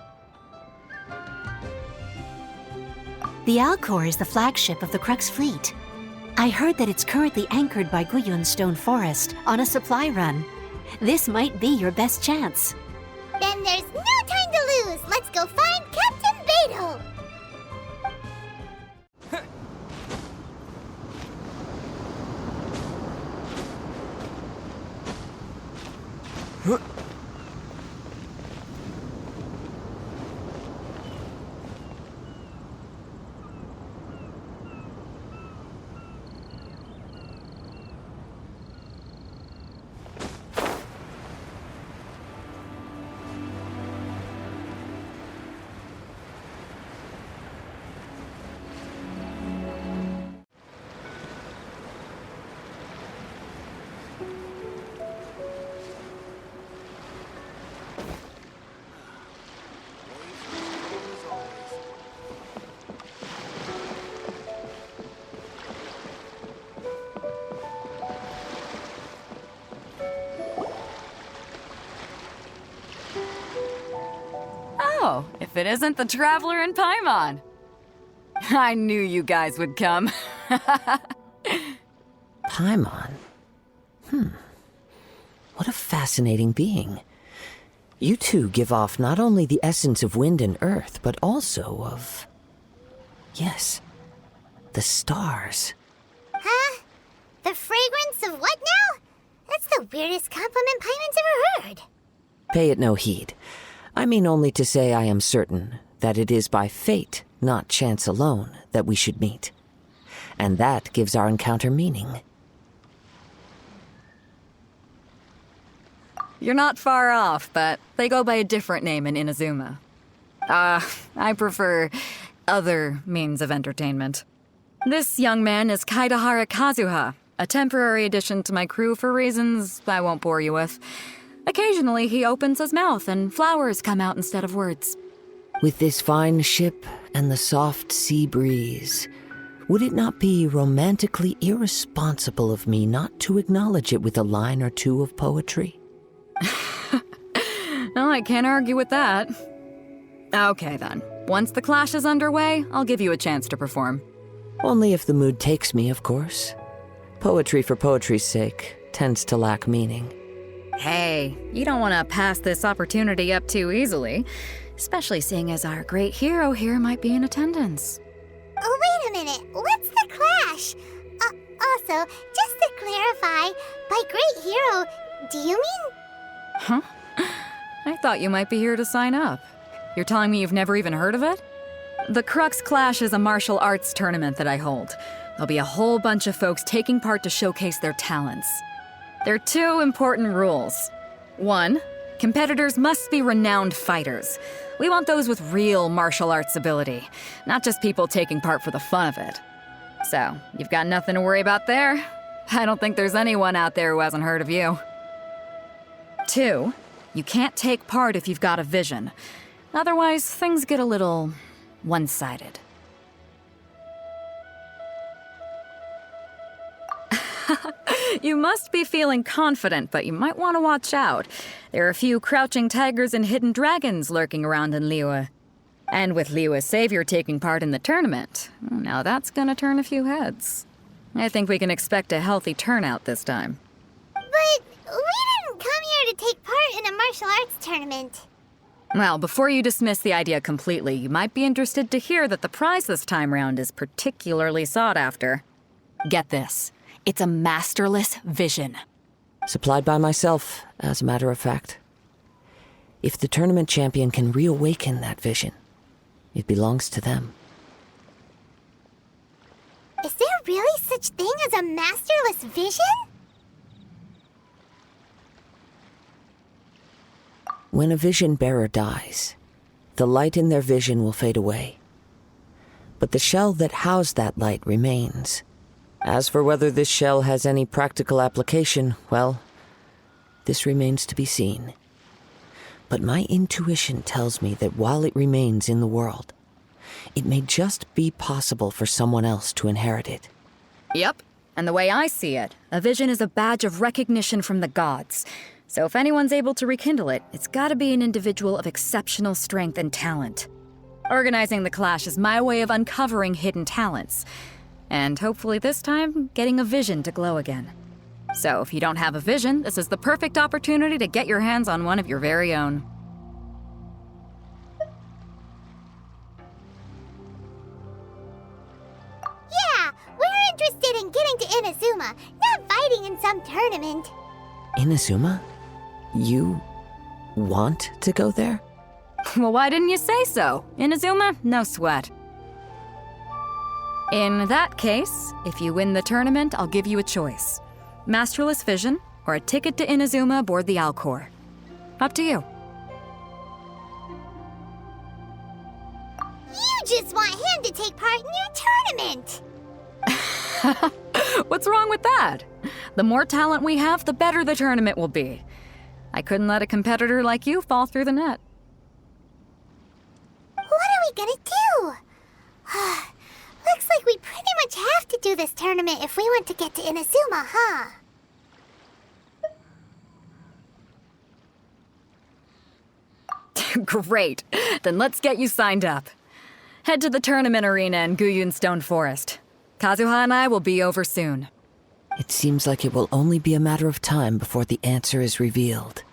The Alcor is the flagship of the Crux fleet. I heard that it's currently anchored by Guyun's Stone Forest on a supply run. This might be your best chance. Then there's no time to lose. Let's go find Captain Beidou. Oh, if it isn't the Traveler and Paimon. I knew you guys would come. Paimon? What a fascinating being. You two give off not only the essence of wind and earth, but also of... yes, the stars. Huh? The fragrance of what now? That's the weirdest compliment Paimon's ever heard. Pay it no heed. I mean only to say I am certain that it is by fate, not chance alone, that we should meet. And that gives our encounter meaning. You're not far off, but they go by a different name in Inazuma. I prefer other means of entertainment. This young man is Kaidahara Kazuha, a temporary addition to my crew for reasons I won't bore you with. Occasionally, he opens his mouth and flowers come out instead of words. With this fine ship and the soft sea breeze, would it not be romantically irresponsible of me not to acknowledge it with a line or two of poetry? Well, I can't argue with that. Okay, then. Once the clash is underway, I'll give you a chance to perform. Only if the mood takes me, of course. Poetry for poetry's sake tends to lack meaning. Hey, you don't want to pass this opportunity up too easily, especially seeing as our great hero here might be in attendance. Oh, wait a minute. What's the clash? Also, just to clarify, by great hero, do you mean... Huh? I thought you might be here to sign up. You're telling me you've never even heard of it? The Crux Clash is a martial arts tournament that I hold. There'll be a whole bunch of folks taking part to showcase their talents. There are 2 important rules. 1, competitors must be renowned fighters. We want those with real martial arts ability, not just people taking part for the fun of it. So, you've got nothing to worry about there. I don't think there's anyone out there who hasn't heard of you. 2, you can't take part if you've got a vision. Otherwise, things get a little one-sided. You must be feeling confident, but you might want to watch out. There are a few crouching tigers and hidden dragons lurking around in Liyue. And with Liyue's savior taking part in the tournament, now that's gonna turn a few heads. I think we can expect a healthy turnout this time. But we didn't come here to take part in a martial arts tournament. Well, before you dismiss the idea completely, you might be interested to hear that the prize this time round is particularly sought after. Get this. It's a masterless vision. Supplied by myself, as a matter of fact. If the tournament champion can reawaken that vision, it belongs to them. Is there really such thing as a masterless vision? When a vision bearer dies, the light in their vision will fade away. But the shell that housed that light remains. As for whether this shell has any practical application, well, this remains to be seen. But my intuition tells me that while it remains in the world, it may just be possible for someone else to inherit it. Yep. And the way I see it, a vision is a badge of recognition from the gods. So if anyone's able to rekindle it, it's gotta be an individual of exceptional strength and talent. Organizing the clash is my way of uncovering hidden talents. And hopefully this time, getting a vision to glow again. So if you don't have a vision, this is the perfect opportunity to get your hands on one of your very own. Yeah, we're interested in getting to Inazuma, not fighting in some tournament. Inazuma? You want to go there? Well, why didn't you say so? Inazuma, no sweat. In that case, if you win the tournament, I'll give you a choice. Masterless Vision, or a ticket to Inazuma aboard the Alcor. Up to you. You just want him to take part in your tournament! What's wrong with that? The more talent we have, the better the tournament will be. I couldn't let a competitor like you fall through the net. What are we gonna do? Looks like we pretty much have to do this tournament if we want to get to Inazuma, huh? Great. Then let's get you signed up. Head to the tournament arena in Guyun Stone Forest. Kazuha and I will be over soon. It seems like it will only be a matter of time before the answer is revealed.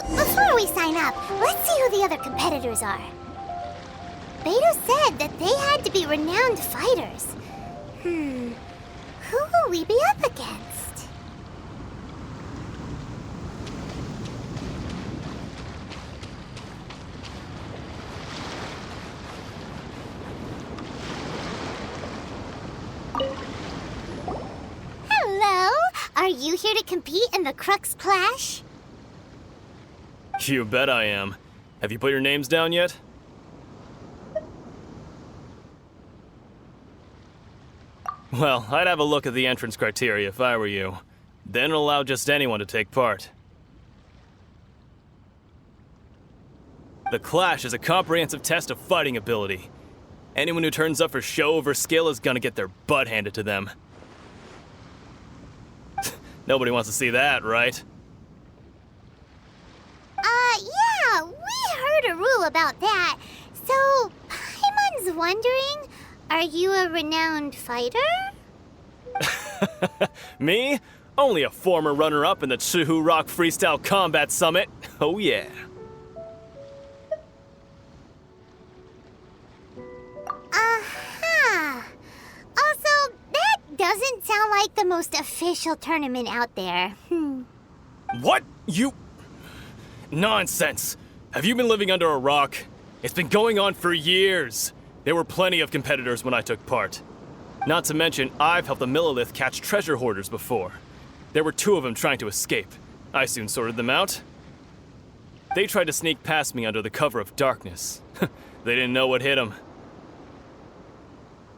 Before we sign up, let's see who the other competitors are. Beidou said that they had to be renowned fighters. Who will we be up against? Hello? Are you here to compete in the Crux Clash? You bet I am. Have you put your names down yet? Well, I'd have a look at the entrance criteria if I were you. Then allow just anyone to take part. The Clash is a comprehensive test of fighting ability. Anyone who turns up for show over skill is gonna get their butt handed to them. Nobody wants to see that, right? Yeah, we heard a rule about that. So, Paimon's wondering, are you a renowned fighter? Me? Only a former runner-up in the Chihu Rock Freestyle Combat Summit. Oh yeah. Also, that doesn't sound like the most official tournament out there. What? You... Nonsense. Have you been living under a rock? It's been going on for years. There were plenty of competitors when I took part. Not to mention, I've helped the Millilith catch treasure hoarders before. There were 2 of them trying to escape. I soon sorted them out. They tried to sneak past me under the cover of darkness. They didn't know what hit them.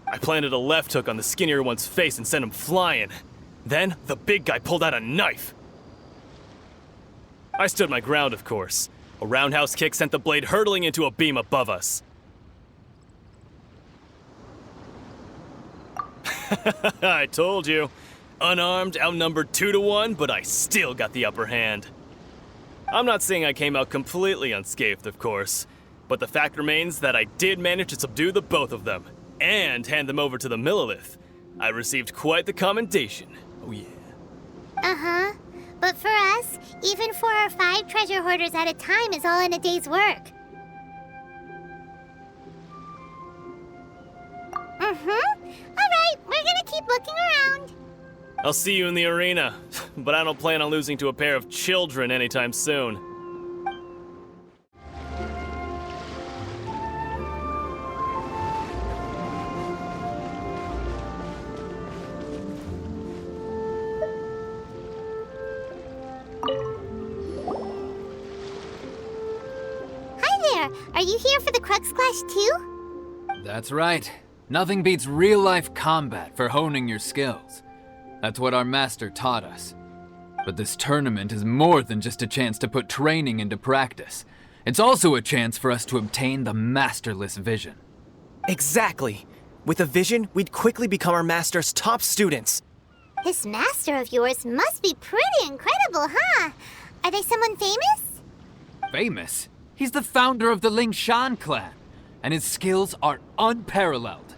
I planted a left hook on the skinnier one's face and sent him flying. Then, the big guy pulled out a knife. I stood my ground, of course. A roundhouse kick sent the blade hurtling into a beam above us. I told you. Unarmed, outnumbered 2-1, but I still got the upper hand. I'm not saying I came out completely unscathed, of course, but the fact remains that I did manage to subdue the both of them, and hand them over to the Millilith. I received quite the commendation. Oh yeah. Uh-huh. But for us, even 4 or 5 treasure hoarders at a time is all in a day's work. Alright, we're gonna keep looking around. I'll see you in the arena, but I don't plan on losing to a pair of children anytime soon. Are you here for the Crux Clash too? That's right. Nothing beats real-life combat for honing your skills. That's what our master taught us. But this tournament is more than just a chance to put training into practice. It's also a chance for us to obtain the masterless vision. Exactly. With a vision, we'd quickly become our master's top students. This master of yours must be pretty incredible, huh? Are they someone famous? Famous? He's the founder of the Lingshan clan, and his skills are unparalleled.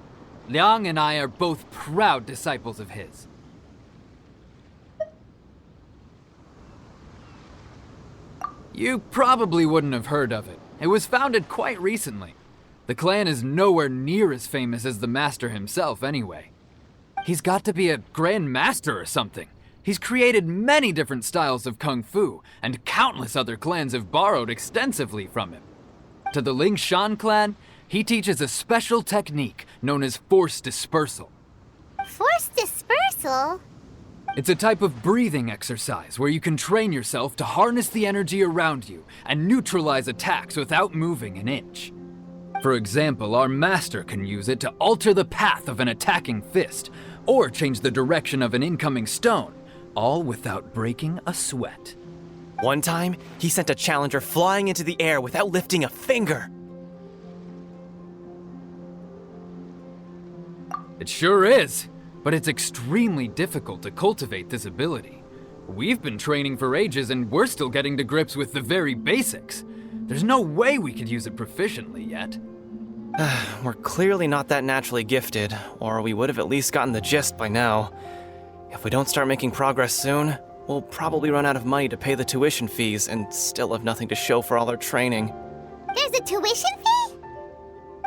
Liang and I are both proud disciples of his. You probably wouldn't have heard of it. It was founded quite recently. The clan is nowhere near as famous as the master himself anyway. He's got to be a grand master or something. He's created many different styles of kung fu, and countless other clans have borrowed extensively from him. To the Lingshan clan, he teaches a special technique known as force dispersal. Force dispersal? It's a type of breathing exercise where you can train yourself to harness the energy around you and neutralize attacks without moving an inch. For example, our master can use it to alter the path of an attacking fist, or change the direction of an incoming stone, all without breaking a sweat. One time, he sent a challenger flying into the air without lifting a finger. It sure is, but it's extremely difficult to cultivate this ability. We've been training for ages and we're still getting to grips with the very basics. There's no way we could use it proficiently yet. We're clearly not that naturally gifted, or we would have at least gotten the gist by now. If we don't start making progress soon, we'll probably run out of money to pay the tuition fees and still have nothing to show for all our training. There's a tuition fee?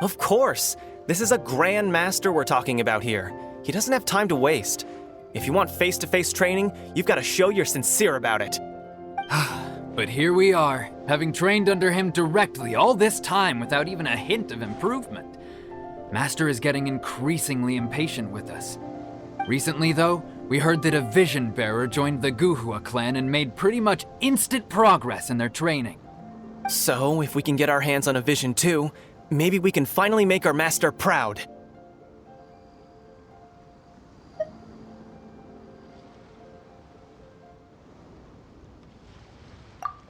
Of course! This is a grand master we're talking about here. He doesn't have time to waste. If you want face-to-face training, you've got to show you're sincere about it. But here we are, having trained under him directly all this time without even a hint of improvement. Master is getting increasingly impatient with us. Recently, though, we heard that a vision bearer joined the Guhua clan and made pretty much instant progress in their training. So, if we can get our hands on a vision too, maybe we can finally make our master proud.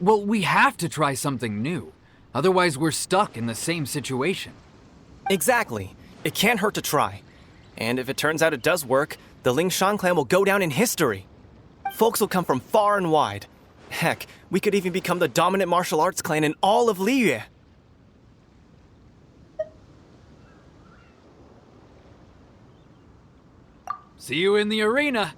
Well, we have to try something new. Otherwise, we're stuck in the same situation. Exactly. It can't hurt to try. And if it turns out it does work, the Lingshan clan will go down in history. Folks will come from far and wide. Heck, we could even become the dominant martial arts clan in all of Liyue. See you in the arena.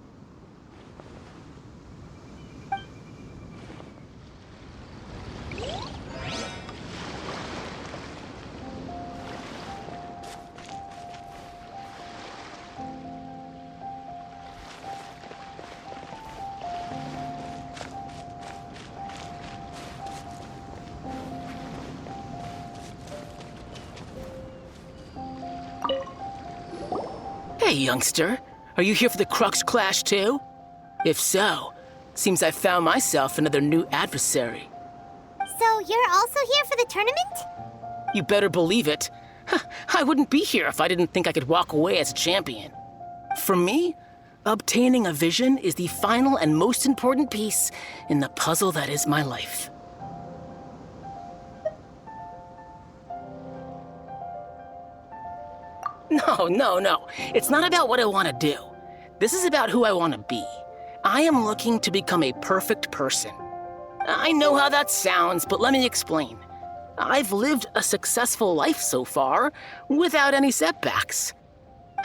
Hey, youngster. Are you here for the Crux Clash too? If so, seems I found myself another new adversary. So you're also here for the tournament? You better believe it. I wouldn't be here if I didn't think I could walk away as a champion. For me, obtaining a vision is the final and most important piece in the puzzle that is my life. No. It's not about what I want to do. This is about who I want to be. I am looking to become a perfect person. I know how that sounds, but let me explain. I've lived a successful life so far, without any setbacks.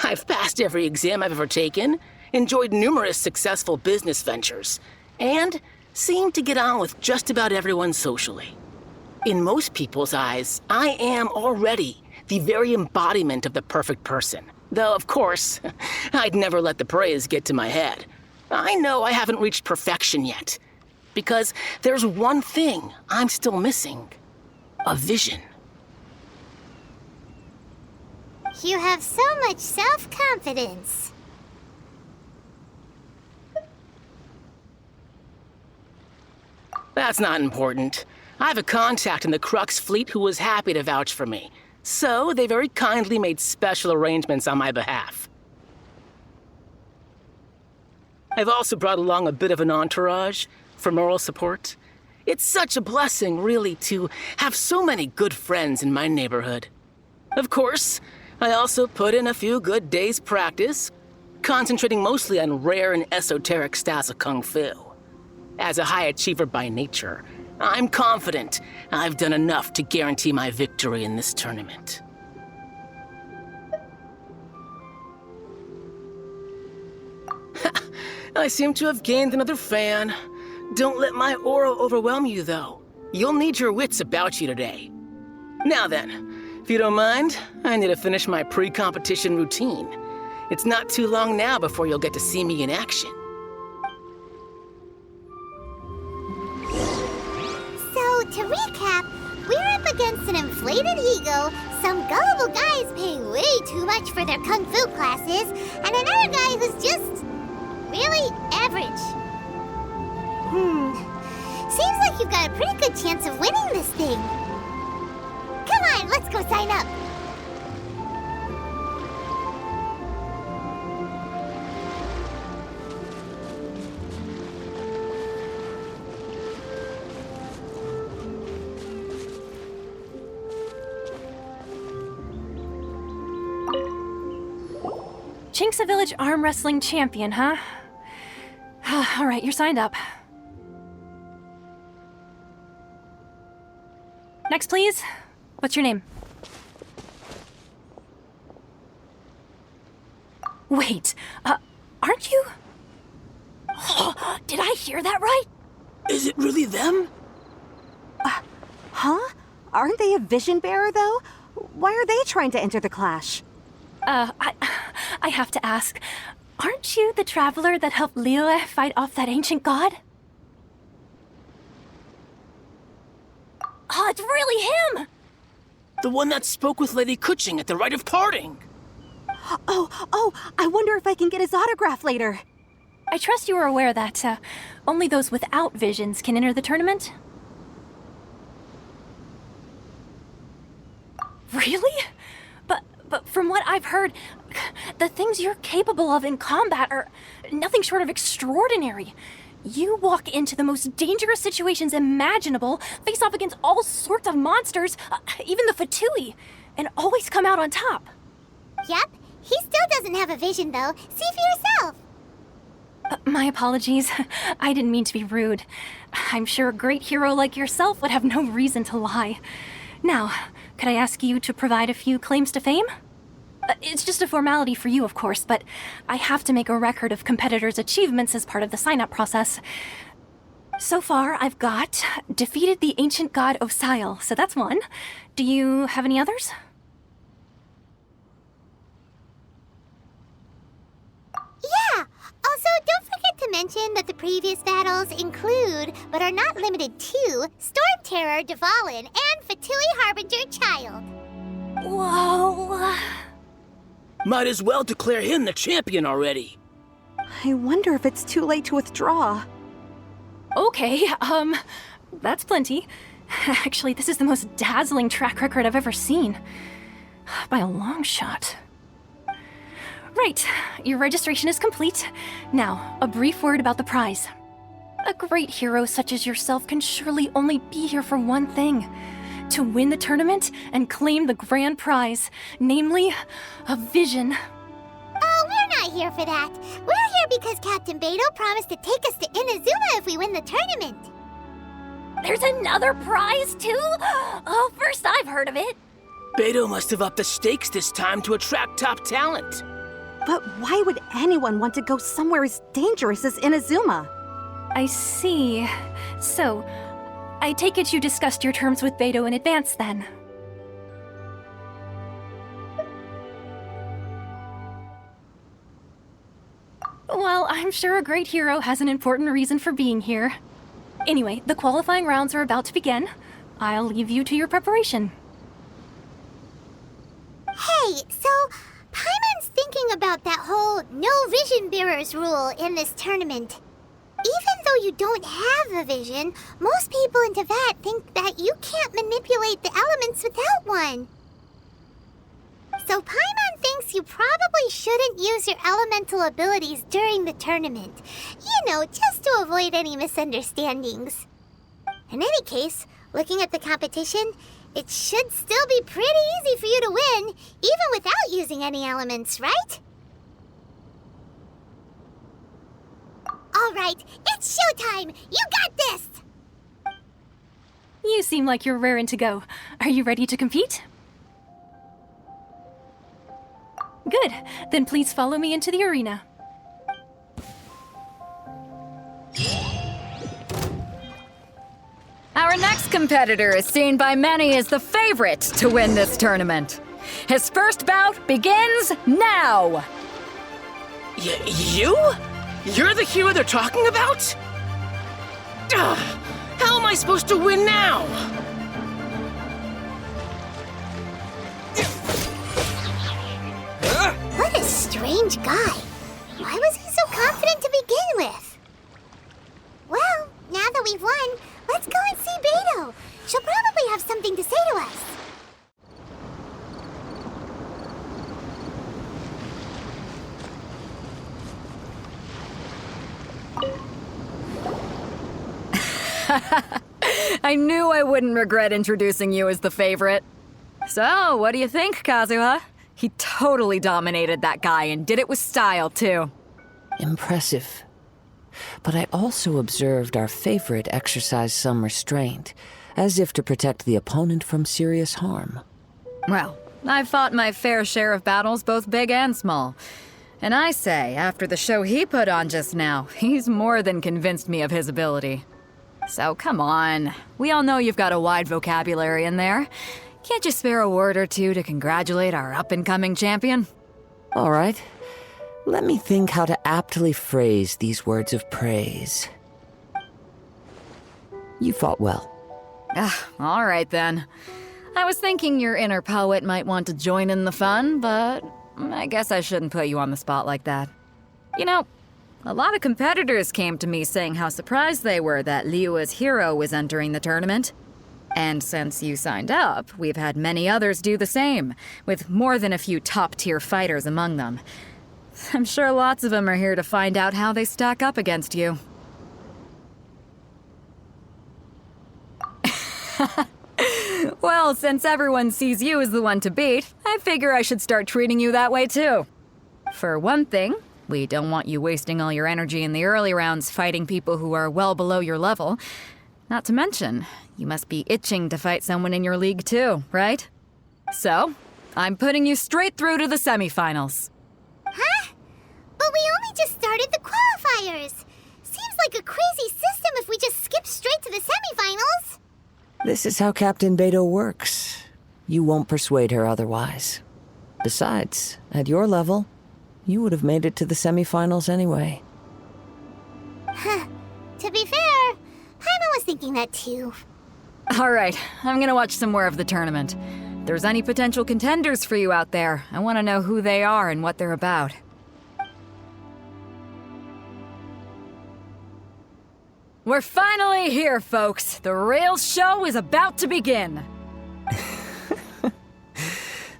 I've passed every exam I've ever taken, enjoyed numerous successful business ventures, and seem to get on with just about everyone socially. In most people's eyes, I am already the very embodiment of the perfect person. Though, of course, I'd never let the praise get to my head. I know I haven't reached perfection yet, because there's one thing I'm still missing. A vision. You have so much self-confidence. That's not important. I have a contact in the Crux fleet who was happy to vouch for me. So they very kindly made special arrangements on my behalf. I've also brought along a bit of an entourage for moral support. It's such a blessing, really, to have so many good friends in my neighborhood. Of course, I also put in a few good days' practice, concentrating mostly on rare and esoteric styles of Kung Fu. As a high achiever by nature, I'm confident I've done enough to guarantee my victory in this tournament. I seem to have gained another fan. Don't let my aura overwhelm you, though. You'll need your wits about you today. Now then, if you don't mind, I need to finish my pre-competition routine. It's not too long now before you'll get to see me in action. So, to recap, we're up against an inflated ego, some gullible guys paying way too much for their kung fu classes, and another guy who's just really average. Seems like you've got a pretty good chance of winning this thing. Come on, let's go sign up. Chinksa Village arm wrestling champion, huh? All right, you're signed up. Next, please. What's your name? Wait, aren't you? Did I hear that right? Is it really them? Huh? Aren't they a vision bearer, though? Why are they trying to enter the clash? I have to ask, aren't you the traveler that helped Liyue fight off that ancient god? Oh, it's really him! The one that spoke with Lady Kuching at the rite of parting. Oh, I wonder if I can get his autograph later. I trust you are aware that only those without visions can enter the tournament? Really? But from what I've heard, the things you're capable of in combat are nothing short of extraordinary. You walk into the most dangerous situations imaginable, face off against all sorts of monsters, even the Fatui, and always come out on top. Yep, he still doesn't have a vision though. See for yourself. My apologies. I didn't mean to be rude. I'm sure a great hero like yourself would have no reason to lie. Now, could I ask you to provide a few claims to fame? It's just a formality for you, of course, but I have to make a record of competitors' achievements as part of the sign-up process. So far, I've got defeated the ancient god Osial, so that's one. Do you have any others? Yeah! Also, don't forget to mention that the previous battles include, but are not limited to, Storm Terror, Dvalin, and Fatui Harbinger Child. Whoa! Might as well declare him the champion already. I wonder if it's too late to withdraw. Okay, that's plenty. Actually, this is the most dazzling track record I've ever seen. By a long shot. Right, your registration is complete. Now, a brief word about the prize. A great hero such as yourself can surely only be here for one thing. To win the tournament and claim the grand prize, namely, a vision. Oh, we're not here for that. We're here because Captain Beidou promised to take us to Inazuma if we win the tournament. There's another prize, too? Oh, first I've heard of it. Beidou must have upped the stakes this time to attract top talent. But why would anyone want to go somewhere as dangerous as Inazuma? I see. So, I take it you discussed your terms with Beidou in advance, then? Well, I'm sure a great hero has an important reason for being here. Anyway, the qualifying rounds are about to begin. I'll leave you to your preparation. Hey, so Paimon's thinking about that whole no vision bearers rule in this tournament. Even though you don't have a vision, most people in Teyvat think that you can't manipulate the elements without one. So Paimon thinks thinks you probably shouldn't use your elemental abilities during the tournament. You know, just to avoid any misunderstandings. In any case, looking at the competition, it should still be pretty easy for you to win, even without using any elements, right? Alright, it's showtime! You got this! You seem like you're raring to go. Are you ready to compete? Good. Then please follow me into the arena. Our next competitor is seen by many as the favorite to win this tournament. His first bout begins now! You? You're the hero they're talking about? Ugh, how am I supposed to win now? What a strange guy. Why was he so confident to begin with? Well, now that we've won, let's go and see Bough. She'll probably have something to say to us. I knew I wouldn't regret introducing you as the favorite. So, what do you think, Kazuha? He totally dominated that guy and did it with style, too. Impressive. But I also observed our favorite exercise some restraint, as if to protect the opponent from serious harm. Well, I've fought my fair share of battles, both big and small. And I say, after the show he put on just now, he's more than convinced me of his ability. So come on, we all know you've got a wide vocabulary in there. Can't you spare a word or two to congratulate our up-and-coming champion? All right. Let me think how to aptly phrase these words of praise. You fought well. All right then. I was thinking your inner poet might want to join in the fun, but I guess I shouldn't put you on the spot like that. You know, a lot of competitors came to me saying how surprised they were that Liyue's hero was entering the tournament. And since you signed up, we've had many others do the same, with more than a few top-tier fighters among them. I'm sure lots of them are here to find out how they stack up against you. Well, since everyone sees you as the one to beat, I figure I should start treating you that way too. For one thing, we don't want you wasting all your energy in the early rounds fighting people who are well below your level. Not to mention, you must be itching to fight someone in your league too, right? So, I'm putting you straight through to the semifinals. Huh? But we only just started the qualifiers. Seems like a crazy system if we just skip straight to the semifinals. This is how Captain Beidou works. You won't persuade her otherwise. Besides, at your level, you would have made it to the semifinals anyway. Huh. To be fair, Paimon was thinking that too. All right, I'm gonna watch some more of the tournament. If there's any potential contenders for you out there, I want to know who they are and what they're about. We're finally here, folks. The real show is about to begin.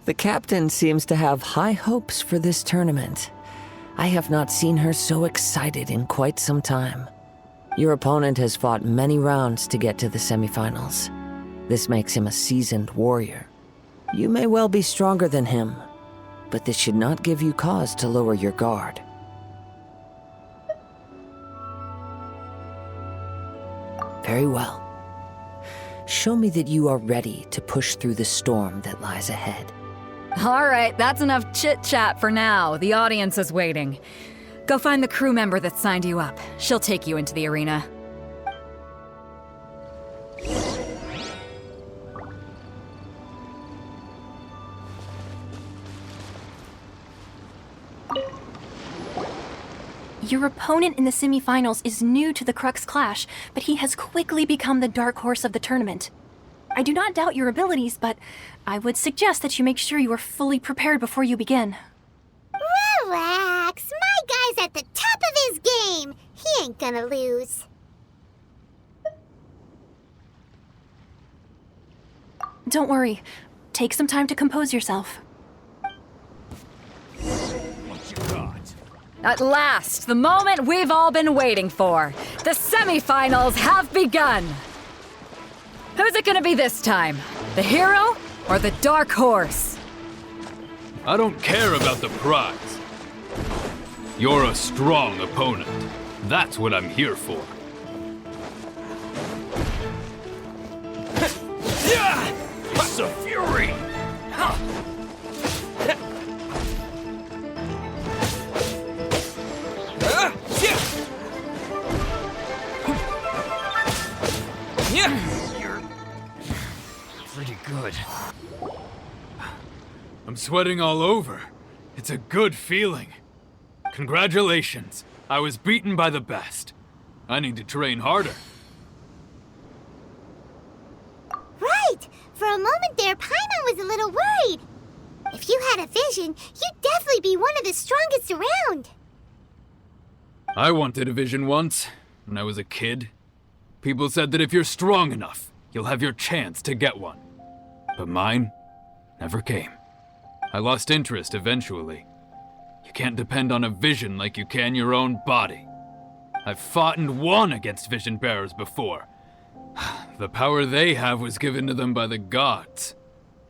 The captain seems to have high hopes for this tournament. I have not seen her so excited in quite some time. Your opponent has fought many rounds to get to the semifinals. This makes him a seasoned warrior. You may well be stronger than him, but this should not give you cause to lower your guard. Very well. Show me that you are ready to push through the storm that lies ahead. All right, that's enough chit-chat for now. The audience is waiting. Go find the crew member that signed you up. She'll take you into the arena. Your opponent in the semifinals is new to the Crux Clash, but he has quickly become the dark horse of the tournament. I do not doubt your abilities, but I would suggest that you make sure you are fully prepared before you begin. Relax, my guy's at the top of his game. He ain't gonna lose. Don't worry. Take some time to compose yourself. At last, the moment we've all been waiting for. The semifinals have begun. Who's it gonna be this time? The hero or the dark horse? I don't care about the prize. You're a strong opponent. That's what I'm here for. It's a fury! You're pretty good. I'm sweating all over. It's a good feeling. Congratulations. I was beaten by the best. I need to train harder. Right! For a moment there, Paimon was a little worried. If you had a vision, you'd definitely be one of the strongest around. I wanted a vision once, when I was a kid. People said that if you're strong enough, you'll have your chance to get one. But mine never came. I lost interest eventually. You can't depend on a vision like you can your own body. I've fought and won against vision bearers before. The power they have was given to them by the gods.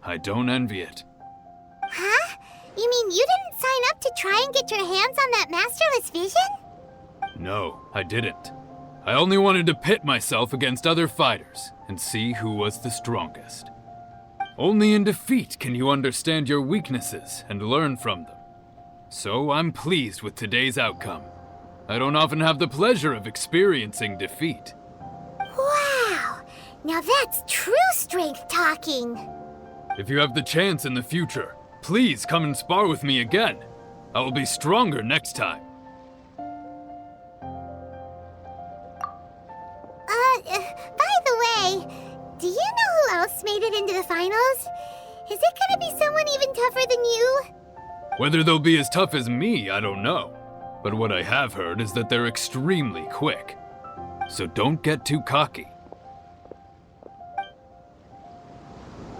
I don't envy it. Huh? You mean you didn't sign up to try and get your hands on that masterless vision? No, I didn't. I only wanted to pit myself against other fighters and see who was the strongest. Only in defeat can you understand your weaknesses and learn from them. So I'm pleased with today's outcome. I don't often have the pleasure of experiencing defeat. Wow! Now that's true strength talking. If you have the chance in the future, please come and spar with me again. I will be stronger next time. By the way, do you know who else made it into the finals? Is it gonna be someone even tougher than you? Whether they'll be as tough as me, I don't know. But what I have heard is that they're extremely quick. So don't get too cocky.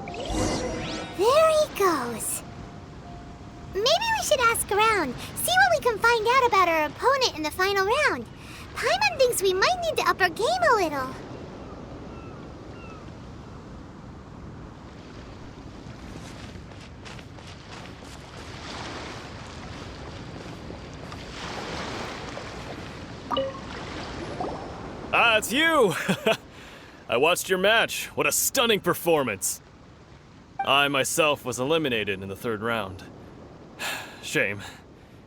There he goes. Maybe we should ask around, see what we can find out about our opponent in the final round. Paimon thinks we might need to up our game a little. Ah, it's you! I watched your match. What a stunning performance. I myself was eliminated in the third round. Shame.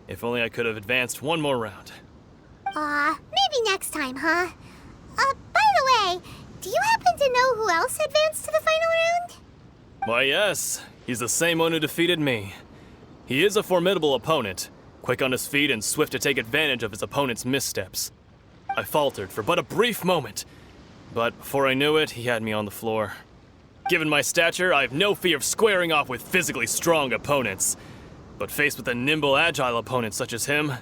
If only I could have advanced one more round. Maybe next time, huh? By the way, do you happen to know who else advanced to the final round? Why, yes. He's the same one who defeated me. He is a formidable opponent, quick on his feet and swift to take advantage of his opponent's missteps. I faltered for but a brief moment, but before I knew it, he had me on the floor. Given my stature, I have no fear of squaring off with physically strong opponents. But faced with a nimble, agile opponent such as him,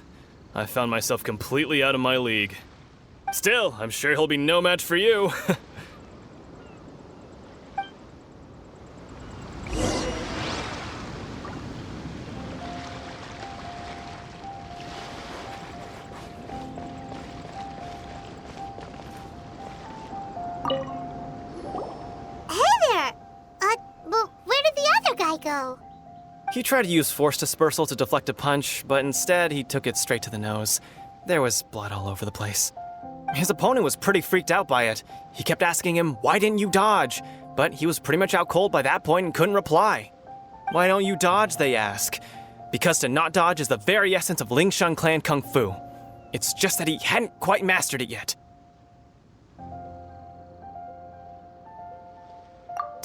I found myself completely out of my league. Still, I'm sure he'll be no match for you. Go. He tried to use force dispersal to deflect a punch, but instead he took it straight to the nose. There was blood all over the place. His opponent was pretty freaked out by it. He kept asking him, "Why didn't you dodge?" But he was pretty much out cold by that point and couldn't reply. "Why don't you dodge?" they ask. Because to not dodge is the very essence of Lingshan clan kung fu. It's just that he hadn't quite mastered it yet.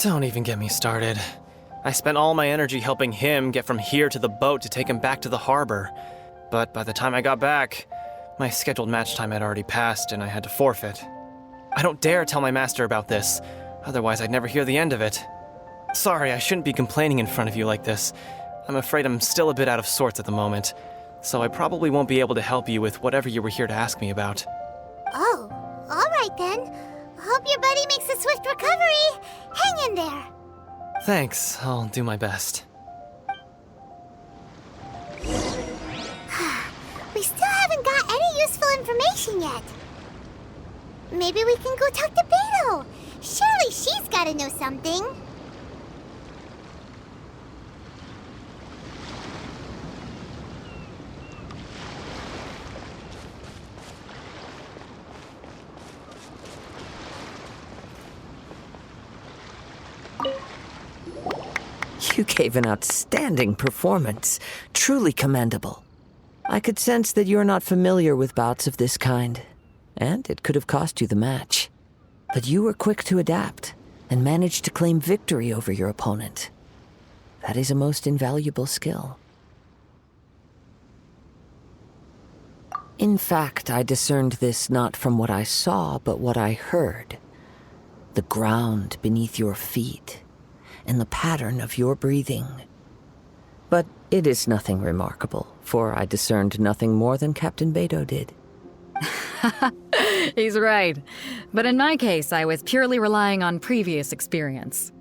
Don't even get me started. I spent all my energy helping him get from here to the boat to take him back to the harbor. But by the time I got back, my scheduled match time had already passed and I had to forfeit. I don't dare tell my master about this, otherwise I'd never hear the end of it. Sorry, I shouldn't be complaining in front of you like this. I'm afraid I'm still a bit out of sorts at the moment, so I probably won't be able to help you with whatever you were here to ask me about. Oh, all right then. Hope your buddy makes a swift recovery. Hang in there. Thanks, I'll do my best. We still information yet. Maybe we can go talk to Beto. Surely she's gotta know something. You gave an outstanding performance. Truly commendable. I could sense that you're not familiar with bouts of this kind, and it could have cost you the match. But you were quick to adapt, and managed to claim victory over your opponent. That is a most invaluable skill. In fact, I discerned this not from what I saw, but what I heard. The ground beneath your feet, and the pattern of your breathing. But it is nothing remarkable, for I discerned nothing more than Captain Beto did. He's right. But in my case, I was purely relying on previous experience.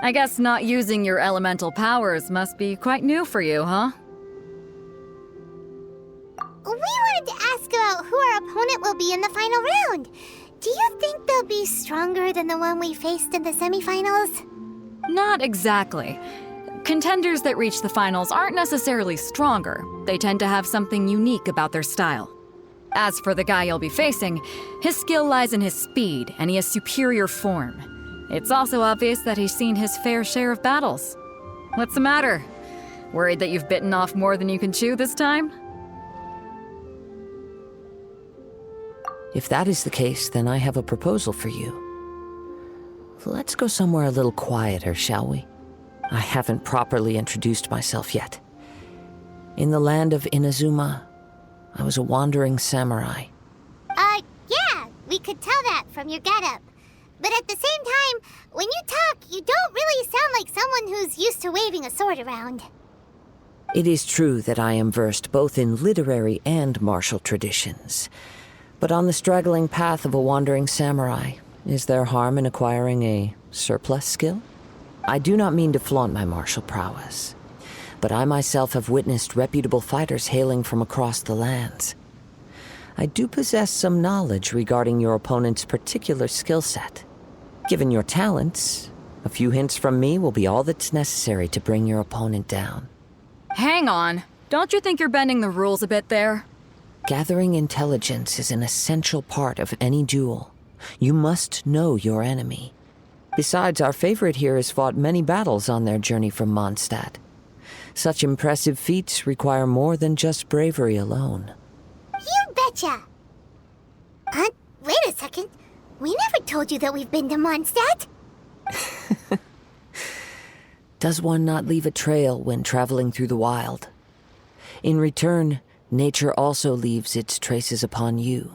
I guess not using your elemental powers must be quite new for you, huh? We wanted to ask about who our opponent will be in the final round. Do you think they'll be stronger than the one we faced in the semifinals? Not exactly. Contenders that reach the finals aren't necessarily stronger. They tend to have something unique about their style. As for the guy you'll be facing, his skill lies in his speed, and he has superior form. It's also obvious that he's seen his fair share of battles. What's the matter? Worried that you've bitten off more than you can chew this time? If that is the case, then I have a proposal for you. Let's go somewhere a little quieter, shall we? I haven't properly introduced myself yet. In the land of Inazuma, I was a wandering samurai. Yeah, we could tell that from your getup. But at the same time, when you talk, you don't really sound like someone who's used to waving a sword around. It is true that I am versed both in literary and martial traditions. But on the straggling path of a wandering samurai, is there harm in acquiring a surplus skill? I do not mean to flaunt my martial prowess, but I myself have witnessed reputable fighters hailing from across the lands. I do possess some knowledge regarding your opponent's particular skill set. Given your talents, a few hints from me will be all that's necessary to bring your opponent down. Hang on. Don't you think you're bending the rules a bit there? Gathering intelligence is an essential part of any duel. You must know your enemy. Besides, our favorite here has fought many battles on their journey from Mondstadt. Such impressive feats require more than just bravery alone. You betcha! Wait a second. We never told you that we've been to Mondstadt. Does one not leave a trail when traveling through the wild? In return, nature also leaves its traces upon you.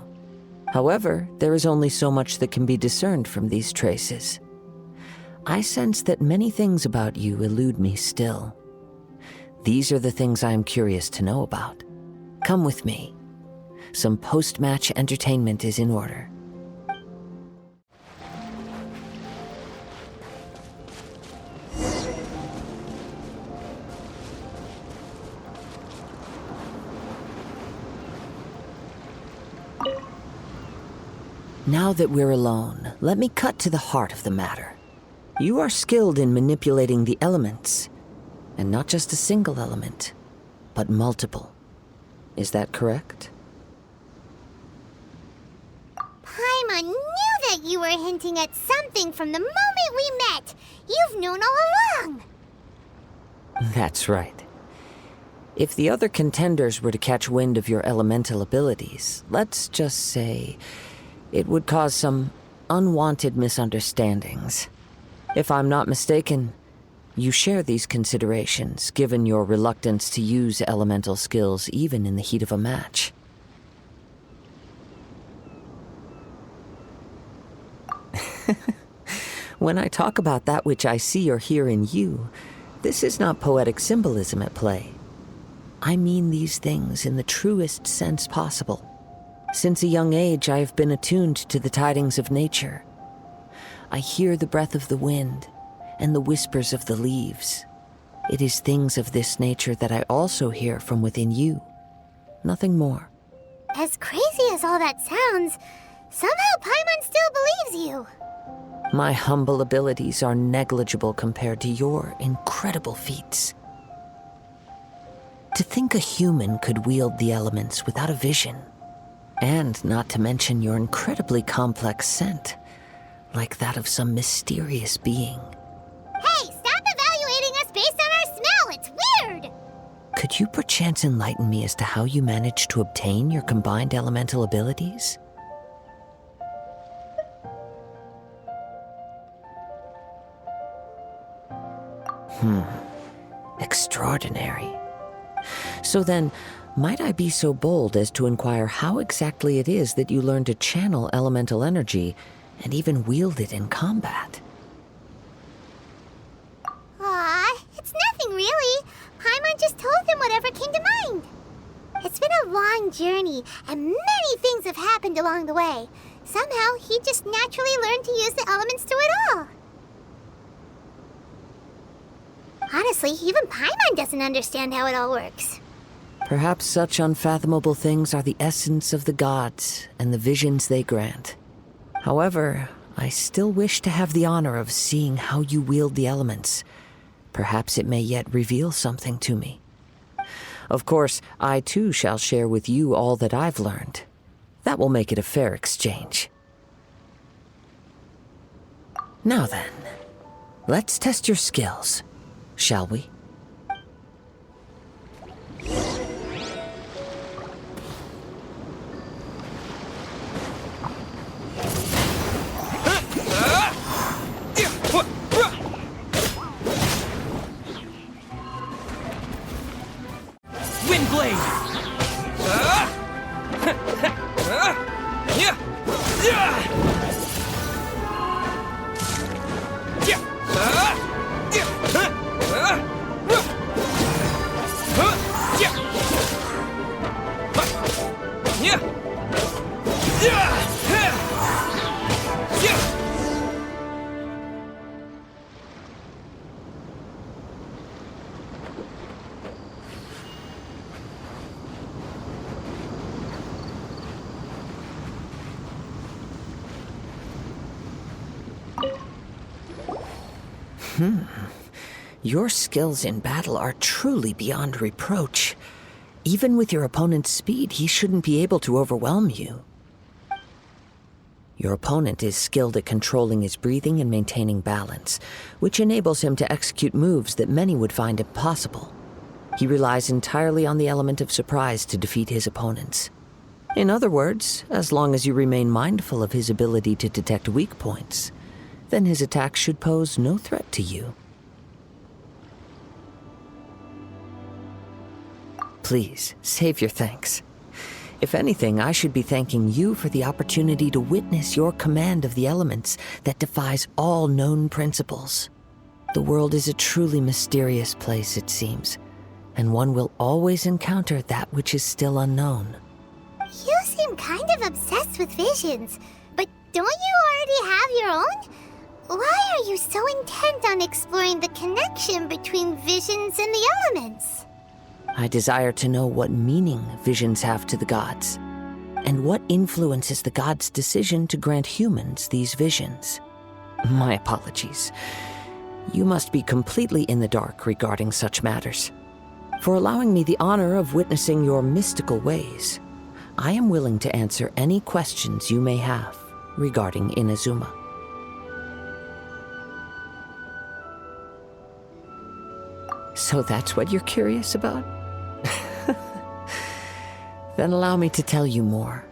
However, there is only so much that can be discerned from these traces. I sense that many things about you elude me still. These are the things I am curious to know about. Come with me. Some post-match entertainment is in order. Now that we're alone, let me cut to the heart of the matter. You are skilled in manipulating the elements, and not just a single element, but multiple. Is that correct? Paimon knew that you were hinting at something from the moment we met. You've known all along. That's right. If the other contenders were to catch wind of your elemental abilities, let's just say it would cause some unwanted misunderstandings. If I'm not mistaken, you share these considerations, given your reluctance to use elemental skills even in the heat of a match. When I talk about that which I see or hear in you, this is not poetic symbolism at play. I mean these things in the truest sense possible. Since a young age, I have been attuned to the tidings of nature. I hear the breath of the wind and the whispers of the leaves. It is things of this nature that I also hear from within you. Nothing more. As crazy as all that sounds, somehow Paimon still believes you. My humble abilities are negligible compared to your incredible feats. To think a human could wield the elements without a vision, and not to mention your incredibly complex scent, like that of some mysterious being. Hey, stop evaluating us based on our smell! It's weird! Could you perchance enlighten me as to how you managed to obtain your combined elemental abilities? Extraordinary. So then, might I be so bold as to inquire how exactly it is that you learned to channel elemental energy and even wield it in combat? Aw, it's nothing really. Paimon just told him whatever came to mind. It's been a long journey, and many things have happened along the way. Somehow, he just naturally learned to use the elements through it all. Honestly, even Paimon doesn't understand how it all works. Perhaps such unfathomable things are the essence of the gods and the visions they grant. However, I still wish to have the honor of seeing how you wield the elements. Perhaps it may yet reveal something to me. Of course, I too shall share with you all that I've learned. That will make it a fair exchange. Now then, let's test your skills, shall we? Windblade! Your skills in battle are truly beyond reproach. Even with your opponent's speed, he shouldn't be able to overwhelm you. Your opponent is skilled at controlling his breathing and maintaining balance, which enables him to execute moves that many would find impossible. He relies entirely on the element of surprise to defeat his opponents. In other words, as long as you remain mindful of his ability to detect weak points, then his attacks should pose no threat to you. Please, save your thanks. If anything, I should be thanking you for the opportunity to witness your command of the elements that defies all known principles. The world is a truly mysterious place, it seems, and one will always encounter that which is still unknown. You seem kind of obsessed with visions, but don't you already have your own? Why are you so intent on exploring the connection between visions and the elements? I desire to know what meaning visions have to the gods, and what influences the gods' decision to grant humans these visions. My apologies. You must be completely in the dark regarding such matters. For allowing me the honor of witnessing your mystical ways, I am willing to answer any questions you may have regarding Inazuma. So that's what you're curious about? Then allow me to tell you more.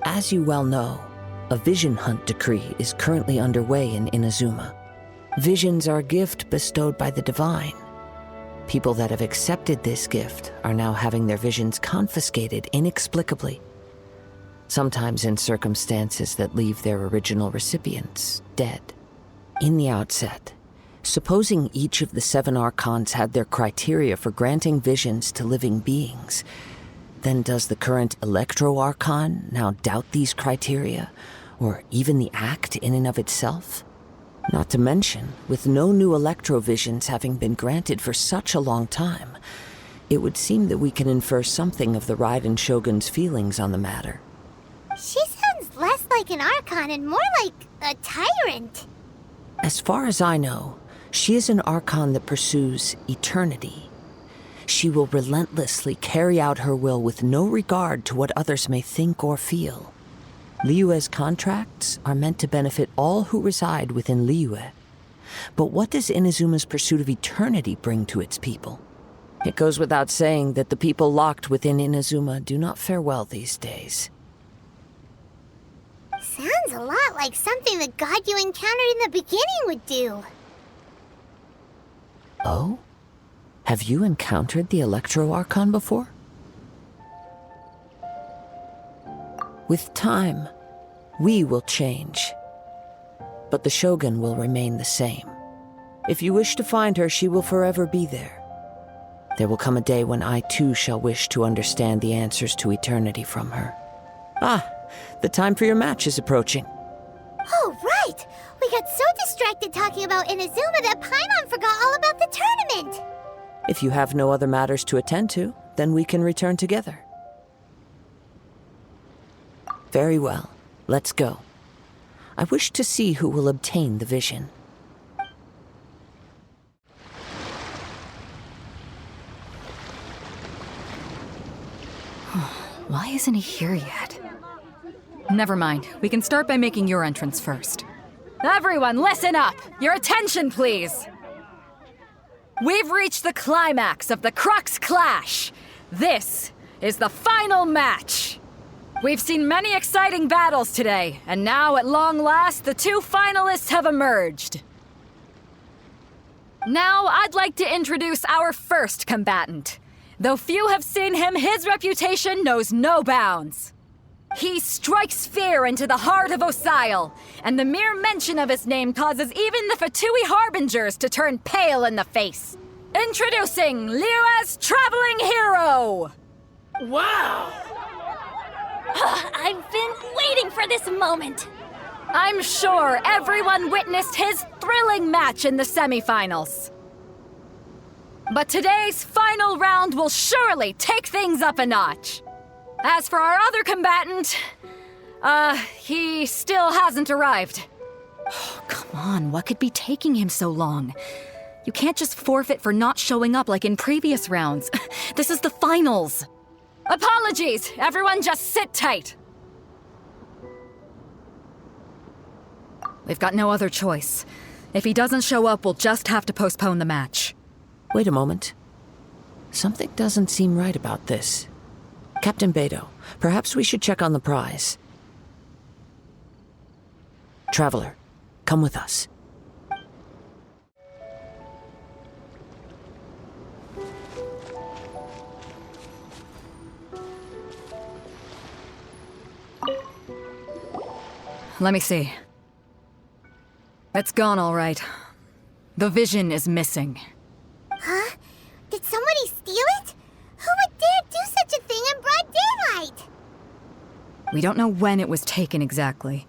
As you well know, a vision hunt decree is currently underway in Inazuma. Visions are a gift bestowed by the divine. People that have accepted this gift are now having their visions confiscated inexplicably, sometimes in circumstances that leave their original recipients dead. In the outset, supposing each of the 7 Archons had their criteria for granting visions to living beings, then does the current Electro-Archon now doubt these criteria, or even the act in and of itself? Not to mention, with no new Electro-visions having been granted for such a long time, it would seem that we can infer something of the Raiden Shogun's feelings on the matter. She sounds less like an Archon and more like a tyrant. As far as I know, she is an Archon that pursues eternity. She will relentlessly carry out her will with no regard to what others may think or feel. Liyue's contracts are meant to benefit all who reside within Liyue. But what does Inazuma's pursuit of eternity bring to its people? It goes without saying that the people locked within Inazuma do not fare well these days. Sounds a lot like something the god you encountered in the beginning would do. Oh? Have you encountered the Electro Archon before? With time, we will change. But the Shogun will remain the same. If you wish to find her, she will forever be there. There will come a day when I too shall wish to understand the answers to eternity from her. Ah, the time for your match is approaching. Oh, right! We got so distracted talking about Inazuma that Paimon forgot all about the tournament! If you have no other matters to attend to, then we can return together. Very well, let's go. I wish to see who will obtain the vision. Why isn't he here yet? Never mind. We can start by making your entrance first. Everyone, listen up! Your attention, please! We've reached the climax of the Crux Clash! This is the final match! We've seen many exciting battles today, and now, at long last, the two finalists have emerged. Now, I'd like to introduce our first combatant. Though few have seen him, his reputation knows no bounds. He strikes fear into the heart of Osile, and the mere mention of his name causes even the Fatui Harbingers to turn pale in the face. Introducing Liyue's traveling hero! Wow! I've been waiting for this moment! I'm sure everyone witnessed his thrilling match in the semifinals. But today's final round will surely take things up a notch. As for our other combatant, he still hasn't arrived. Oh, come on, what could be taking him so long? You can't just forfeit for not showing up like in previous rounds. This is the finals. Apologies, everyone just sit tight. We've got no other choice. If he doesn't show up, we'll just have to postpone the match. Wait a moment. Something doesn't seem right about this. Captain Beidou, perhaps we should check on the prize. Traveler, come with us. Let me see. It's gone all right. The vision is missing. Huh? Did somebody steal it? Who would dare do such a thing in broad daylight? We don't know when it was taken exactly.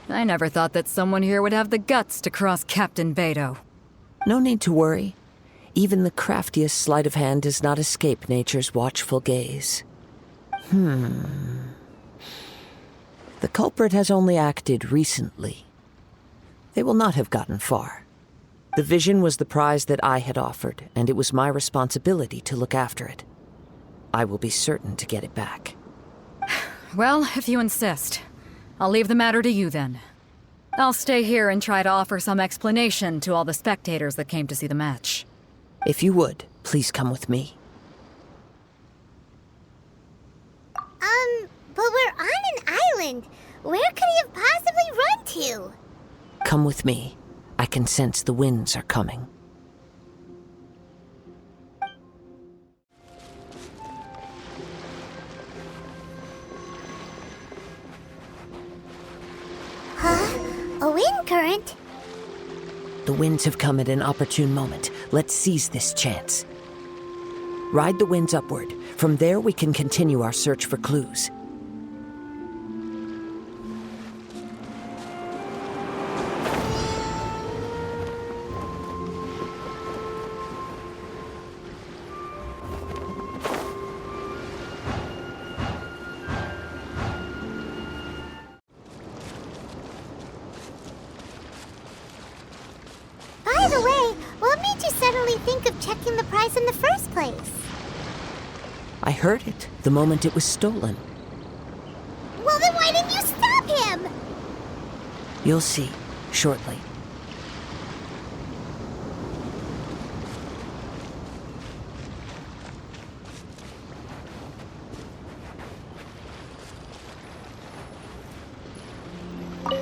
I never thought that someone here would have the guts to cross Captain Beidou. No need to worry. Even the craftiest sleight of hand does not escape nature's watchful gaze. The culprit has only acted recently. They will not have gotten far. The vision was the prize that I had offered, and it was my responsibility to look after it. I will be certain to get it back. Well, if you insist. I'll leave the matter to you then. I'll stay here and try to offer some explanation to all the spectators that came to see the match. If you would, please come with me. But we're on an island. Where could he have possibly run to? Come with me. I can sense the winds are coming. Huh? A wind current? The winds have come at an opportune moment. Let's seize this chance. Ride the winds upward. From there, we can continue our search for clues. originally think of checking the prize in the first place? I heard it the moment it was stolen. Well, then why didn't you stop him? You'll see shortly.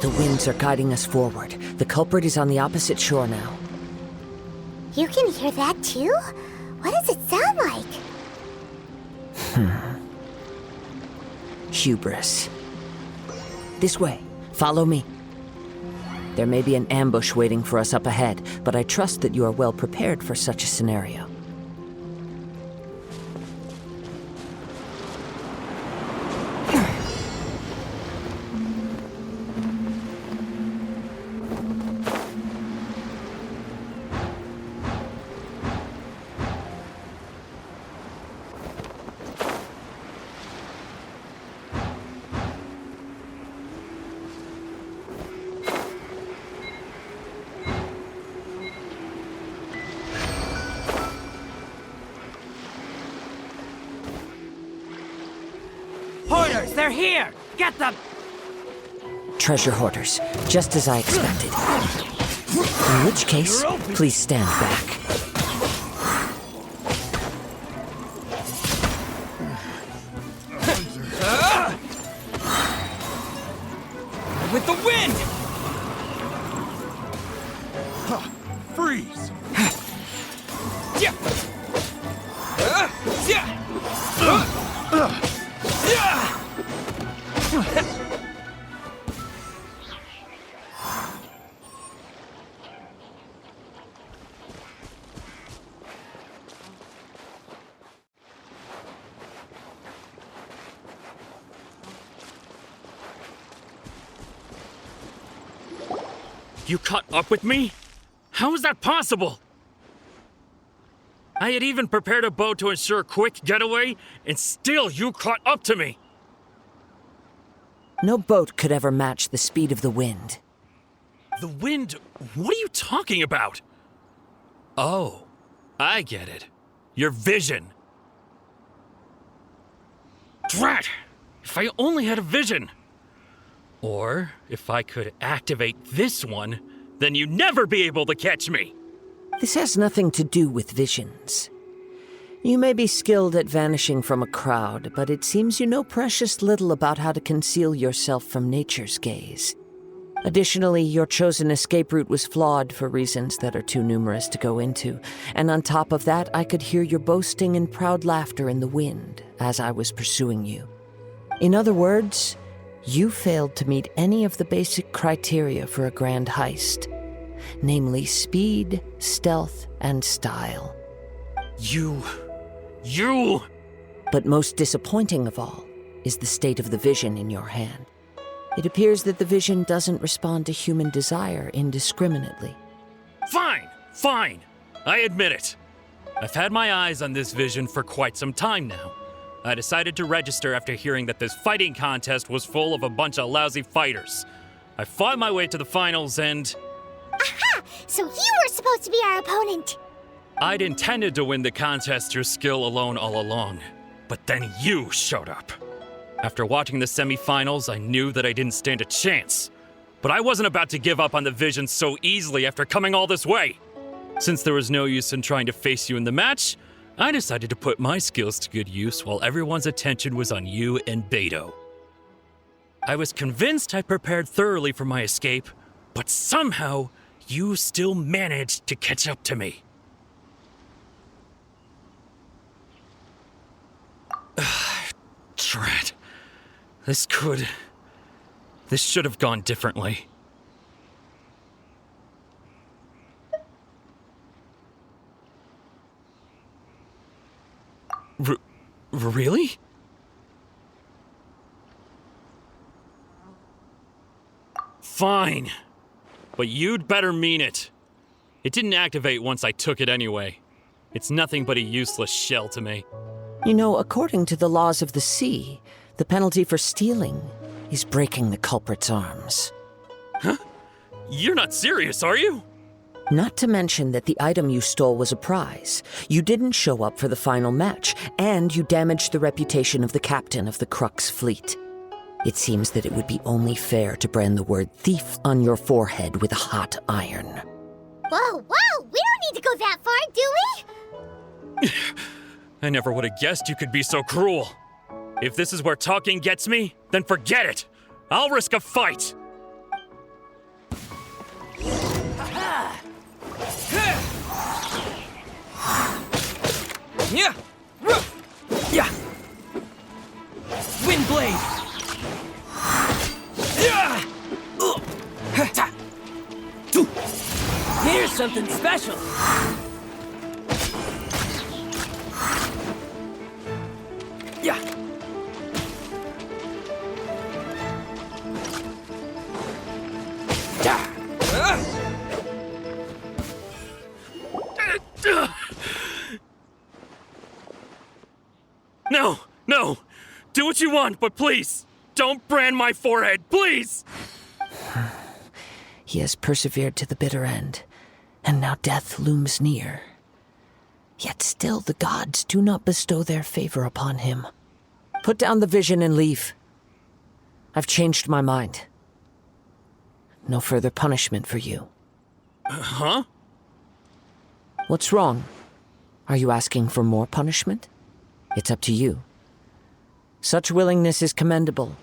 The winds are guiding us forward. The culprit is on the opposite shore now. You can hear that too? What does it sound like? Hubris. This way. Follow me. There may be an ambush waiting for us up ahead, but I trust that you are well prepared for such a scenario. Hoarders, they're here! Get them! Treasure hoarders, just as I expected. In which case, please stand back. With the wind! Freeze! You caught up with me? How is that possible? I had even prepared a boat to ensure a quick getaway, and still you caught up to me! No boat could ever match the speed of the wind. The wind? What are you talking about? Oh, I get it. Your vision. Drat! If I only had a vision! Or, if I could activate this one, then you'd never be able to catch me! This has nothing to do with visions. You may be skilled at vanishing from a crowd, but it seems you know precious little about how to conceal yourself from nature's gaze. Additionally, your chosen escape route was flawed for reasons that are too numerous to go into, and on top of that, I could hear your boasting and proud laughter in the wind as I was pursuing you. In other words, you failed to meet any of the basic criteria for a grand heist, namely speed, stealth, and style. You... But most disappointing of all is the state of the vision in your hand. It appears that the vision doesn't respond to human desire indiscriminately. Fine. I admit it. I've had my eyes on this vision for quite some time now. I decided to register after hearing that this fighting contest was full of a bunch of lousy fighters. I fought my way to the finals and... Aha! So you were supposed to be our opponent! I'd intended to win the contest through skill alone all along, but then you showed up. After watching the semifinals, I knew that I didn't stand a chance. But I wasn't about to give up on the vision so easily after coming all this way. Since there was no use in trying to face you in the match, I decided to put my skills to good use while everyone's attention was on you and Beto. I was convinced I prepared thoroughly for my escape, but somehow you still managed to catch up to me. Drat. This should have gone differently. Really? Fine. But you'd better mean it. It didn't activate once I took it anyway. It's nothing but a useless shell to me. You know, according to the laws of the sea, the penalty for stealing is breaking the culprit's arms. Huh? You're not serious, are you? Not to mention that the item you stole was a prize. You didn't show up for the final match, and you damaged the reputation of the captain of the Crux fleet. It seems that it would be only fair to brand the word thief on your forehead with a hot iron. Whoa, whoa! We don't need to go that far, do we? I never would have guessed you could be so cruel. If this is where talking gets me, then forget it. I'll risk a fight. Yeah! Yeah! Wind blade! Yeah! Here's something special! Yeah! No, no. Do what you want, but please, don't brand my forehead, please! He has persevered to the bitter end, and now death looms near. Yet still the gods do not bestow their favor upon him. Put down the vision and leave. I've changed my mind. No further punishment for you. Huh? What's wrong? Are you asking for more punishment? It's up to you. Such willingness is commendable,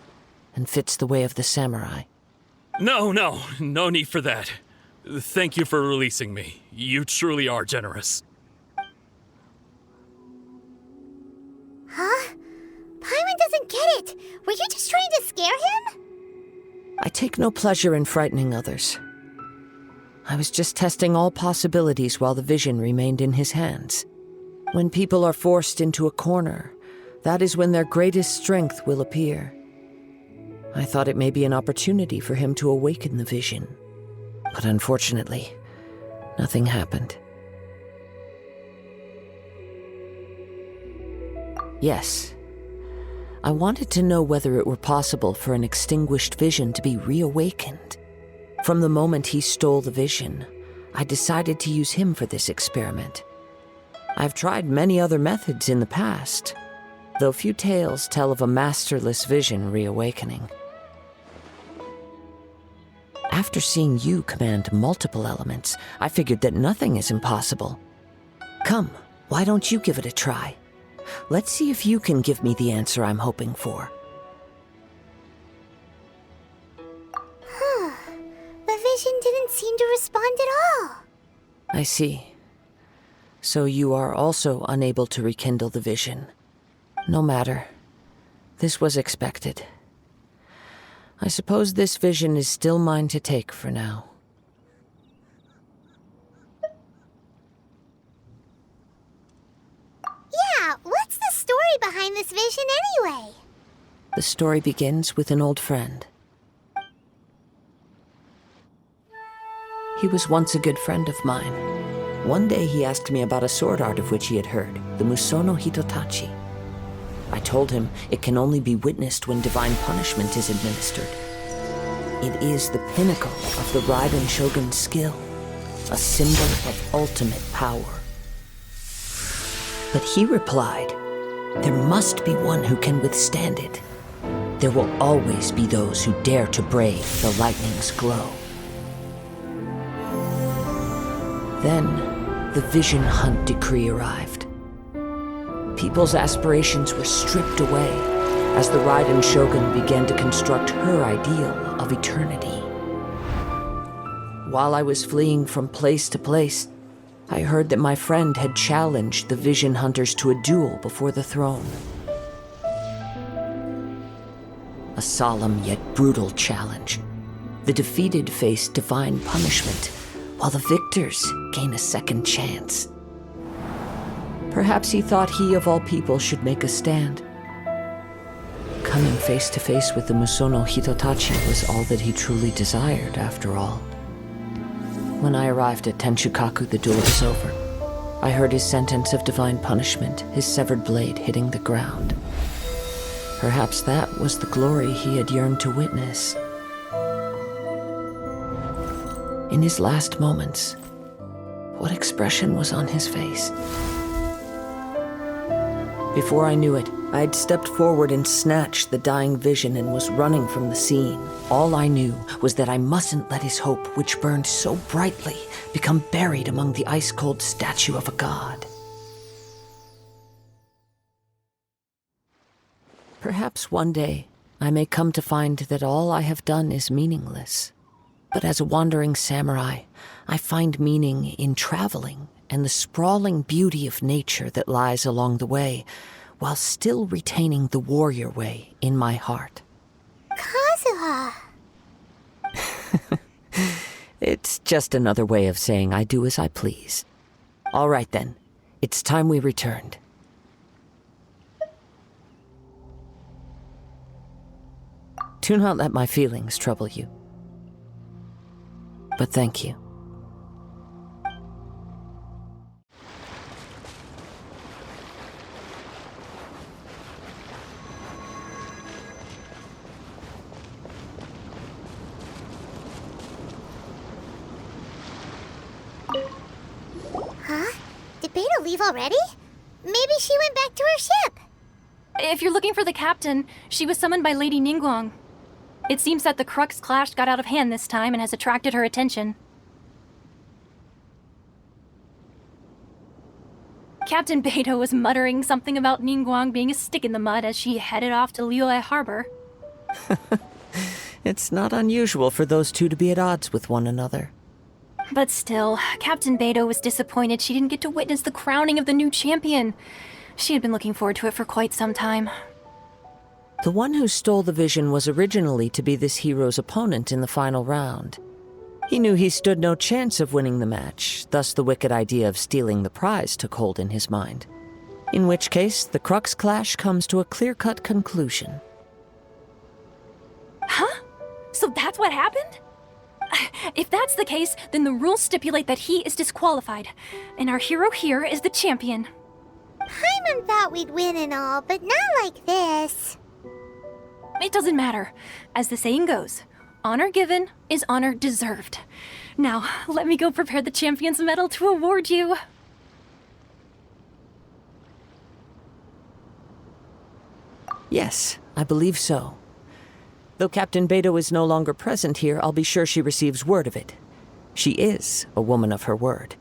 and fits the way of the samurai. No need for that. Thank you for releasing me. You truly are generous. Huh? Paimon doesn't get it. Were you just trying to scare him? I take no pleasure in frightening others. I was just testing all possibilities while the vision remained in his hands. When people are forced into a corner, that is when their greatest strength will appear. I thought it may be an opportunity for him to awaken the vision. But unfortunately, nothing happened. Yes. I wanted to know whether it were possible for an extinguished vision to be reawakened. From the moment he stole the vision, I decided to use him for this experiment. I've tried many other methods in the past, though few tales tell of a masterless vision reawakening. After seeing you command multiple elements, I figured that nothing is impossible. Come, why don't you give it a try? Let's see if you can give me the answer I'm hoping for. The vision didn't seem to respond at all. I see. So you are also unable to rekindle the vision. No matter. This was expected. I suppose this vision is still mine to take for now. Yeah, what's the story behind this vision anyway? The story begins with an old friend. He was once a good friend of mine. One day he asked me about a sword art of which he had heard, the Musono Hitotachi. I told him it can only be witnessed when divine punishment is administered. It is the pinnacle of the Raiden Shogun's skill, a symbol of ultimate power. But he replied, there must be one who can withstand it. There will always be those who dare to brave the lightning's glow. Then, the Vision Hunt decree arrived. People's aspirations were stripped away as the Raiden Shogun began to construct her ideal of eternity. While I was fleeing from place to place, I heard that my friend had challenged the Vision Hunters to a duel before the throne. A solemn yet brutal challenge. The defeated face divine punishment, while the victors gain a second chance. Perhaps he thought he of all people should make a stand. Coming face to face with the Musono Hitotachi was all that he truly desired, after all. When I arrived at Tenshukaku, the duel was over. I heard his sentence of divine punishment, his severed blade hitting the ground. Perhaps that was the glory he had yearned to witness. In his last moments, What expression was on his face? Before I knew it, I'd stepped forward and snatched the dying vision and was running from the scene. All I knew was that I mustn't let his hope, which burned so brightly, become buried among the ice-cold statue of a god. Perhaps one day I may come to find that all I have done is meaningless. But as a wandering samurai, I find meaning in traveling and the sprawling beauty of nature that lies along the way, while still retaining the warrior way in my heart. Kazuha! It's just another way of saying I do as I please. All right then, it's time we returned. Do not let my feelings trouble you. But thank you. Huh? Did Beta leave already? Maybe she went back to her ship. If you're looking for the captain, she was summoned by Lady Ningguang. It seems that the Crux clash got out of hand this time and has attracted her attention. Captain Beidou was muttering something about Ningguang being a stick in the mud as she headed off to Liyue Harbor. It's not unusual for those two to be at odds with one another. But still, Captain Beidou was disappointed she didn't get to witness the crowning of the new champion. She had been looking forward to it for quite some time. The one who stole the vision was originally to be this hero's opponent in the final round. He knew he stood no chance of winning the match, thus the wicked idea of stealing the prize took hold in his mind. In which case, the Crux clash comes to a clear-cut conclusion. Huh? So that's what happened? If that's the case, then the rules stipulate that he is disqualified, and our hero here is the champion. Paimon thought we'd win and all, but not like this. It doesn't matter. As the saying goes, honor given is honor deserved. Now, let me go prepare the champion's medal to award you. Yes, I believe so. Though Captain Beidou is no longer present here, I'll be sure she receives word of it. She is a woman of her word.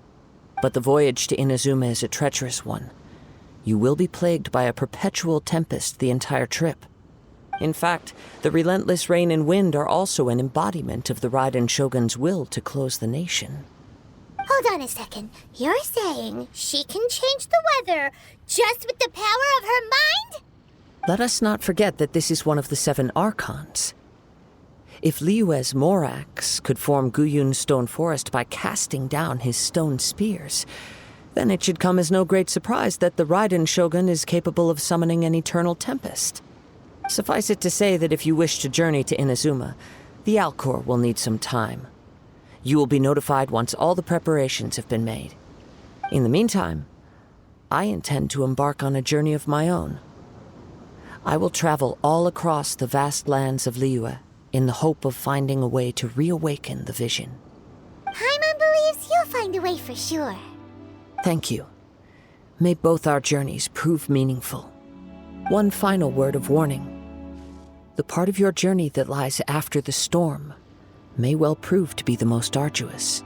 But the voyage to Inazuma is a treacherous one. You will be plagued by a perpetual tempest the entire trip. In fact, the relentless rain and wind are also an embodiment of the Raiden Shogun's will to close the nation. Hold on a second. You're saying she can change the weather just with the power of her mind? Let us not forget that this is one of the 7 Archons. If Liyue's Morax could form Guyun's stone forest by casting down his stone spears, then it should come as no great surprise that the Raiden Shogun is capable of summoning an eternal tempest. Suffice it to say that if you wish to journey to Inazuma, the Alcor will need some time. You will be notified once all the preparations have been made. In the meantime, I intend to embark on a journey of my own. I will travel all across the vast lands of Liyue in the hope of finding a way to reawaken the vision. Paimon believes you'll find a way for sure. Thank you. May both our journeys prove meaningful. One final word of warning. The part of your journey that lies after the storm may well prove to be the most arduous.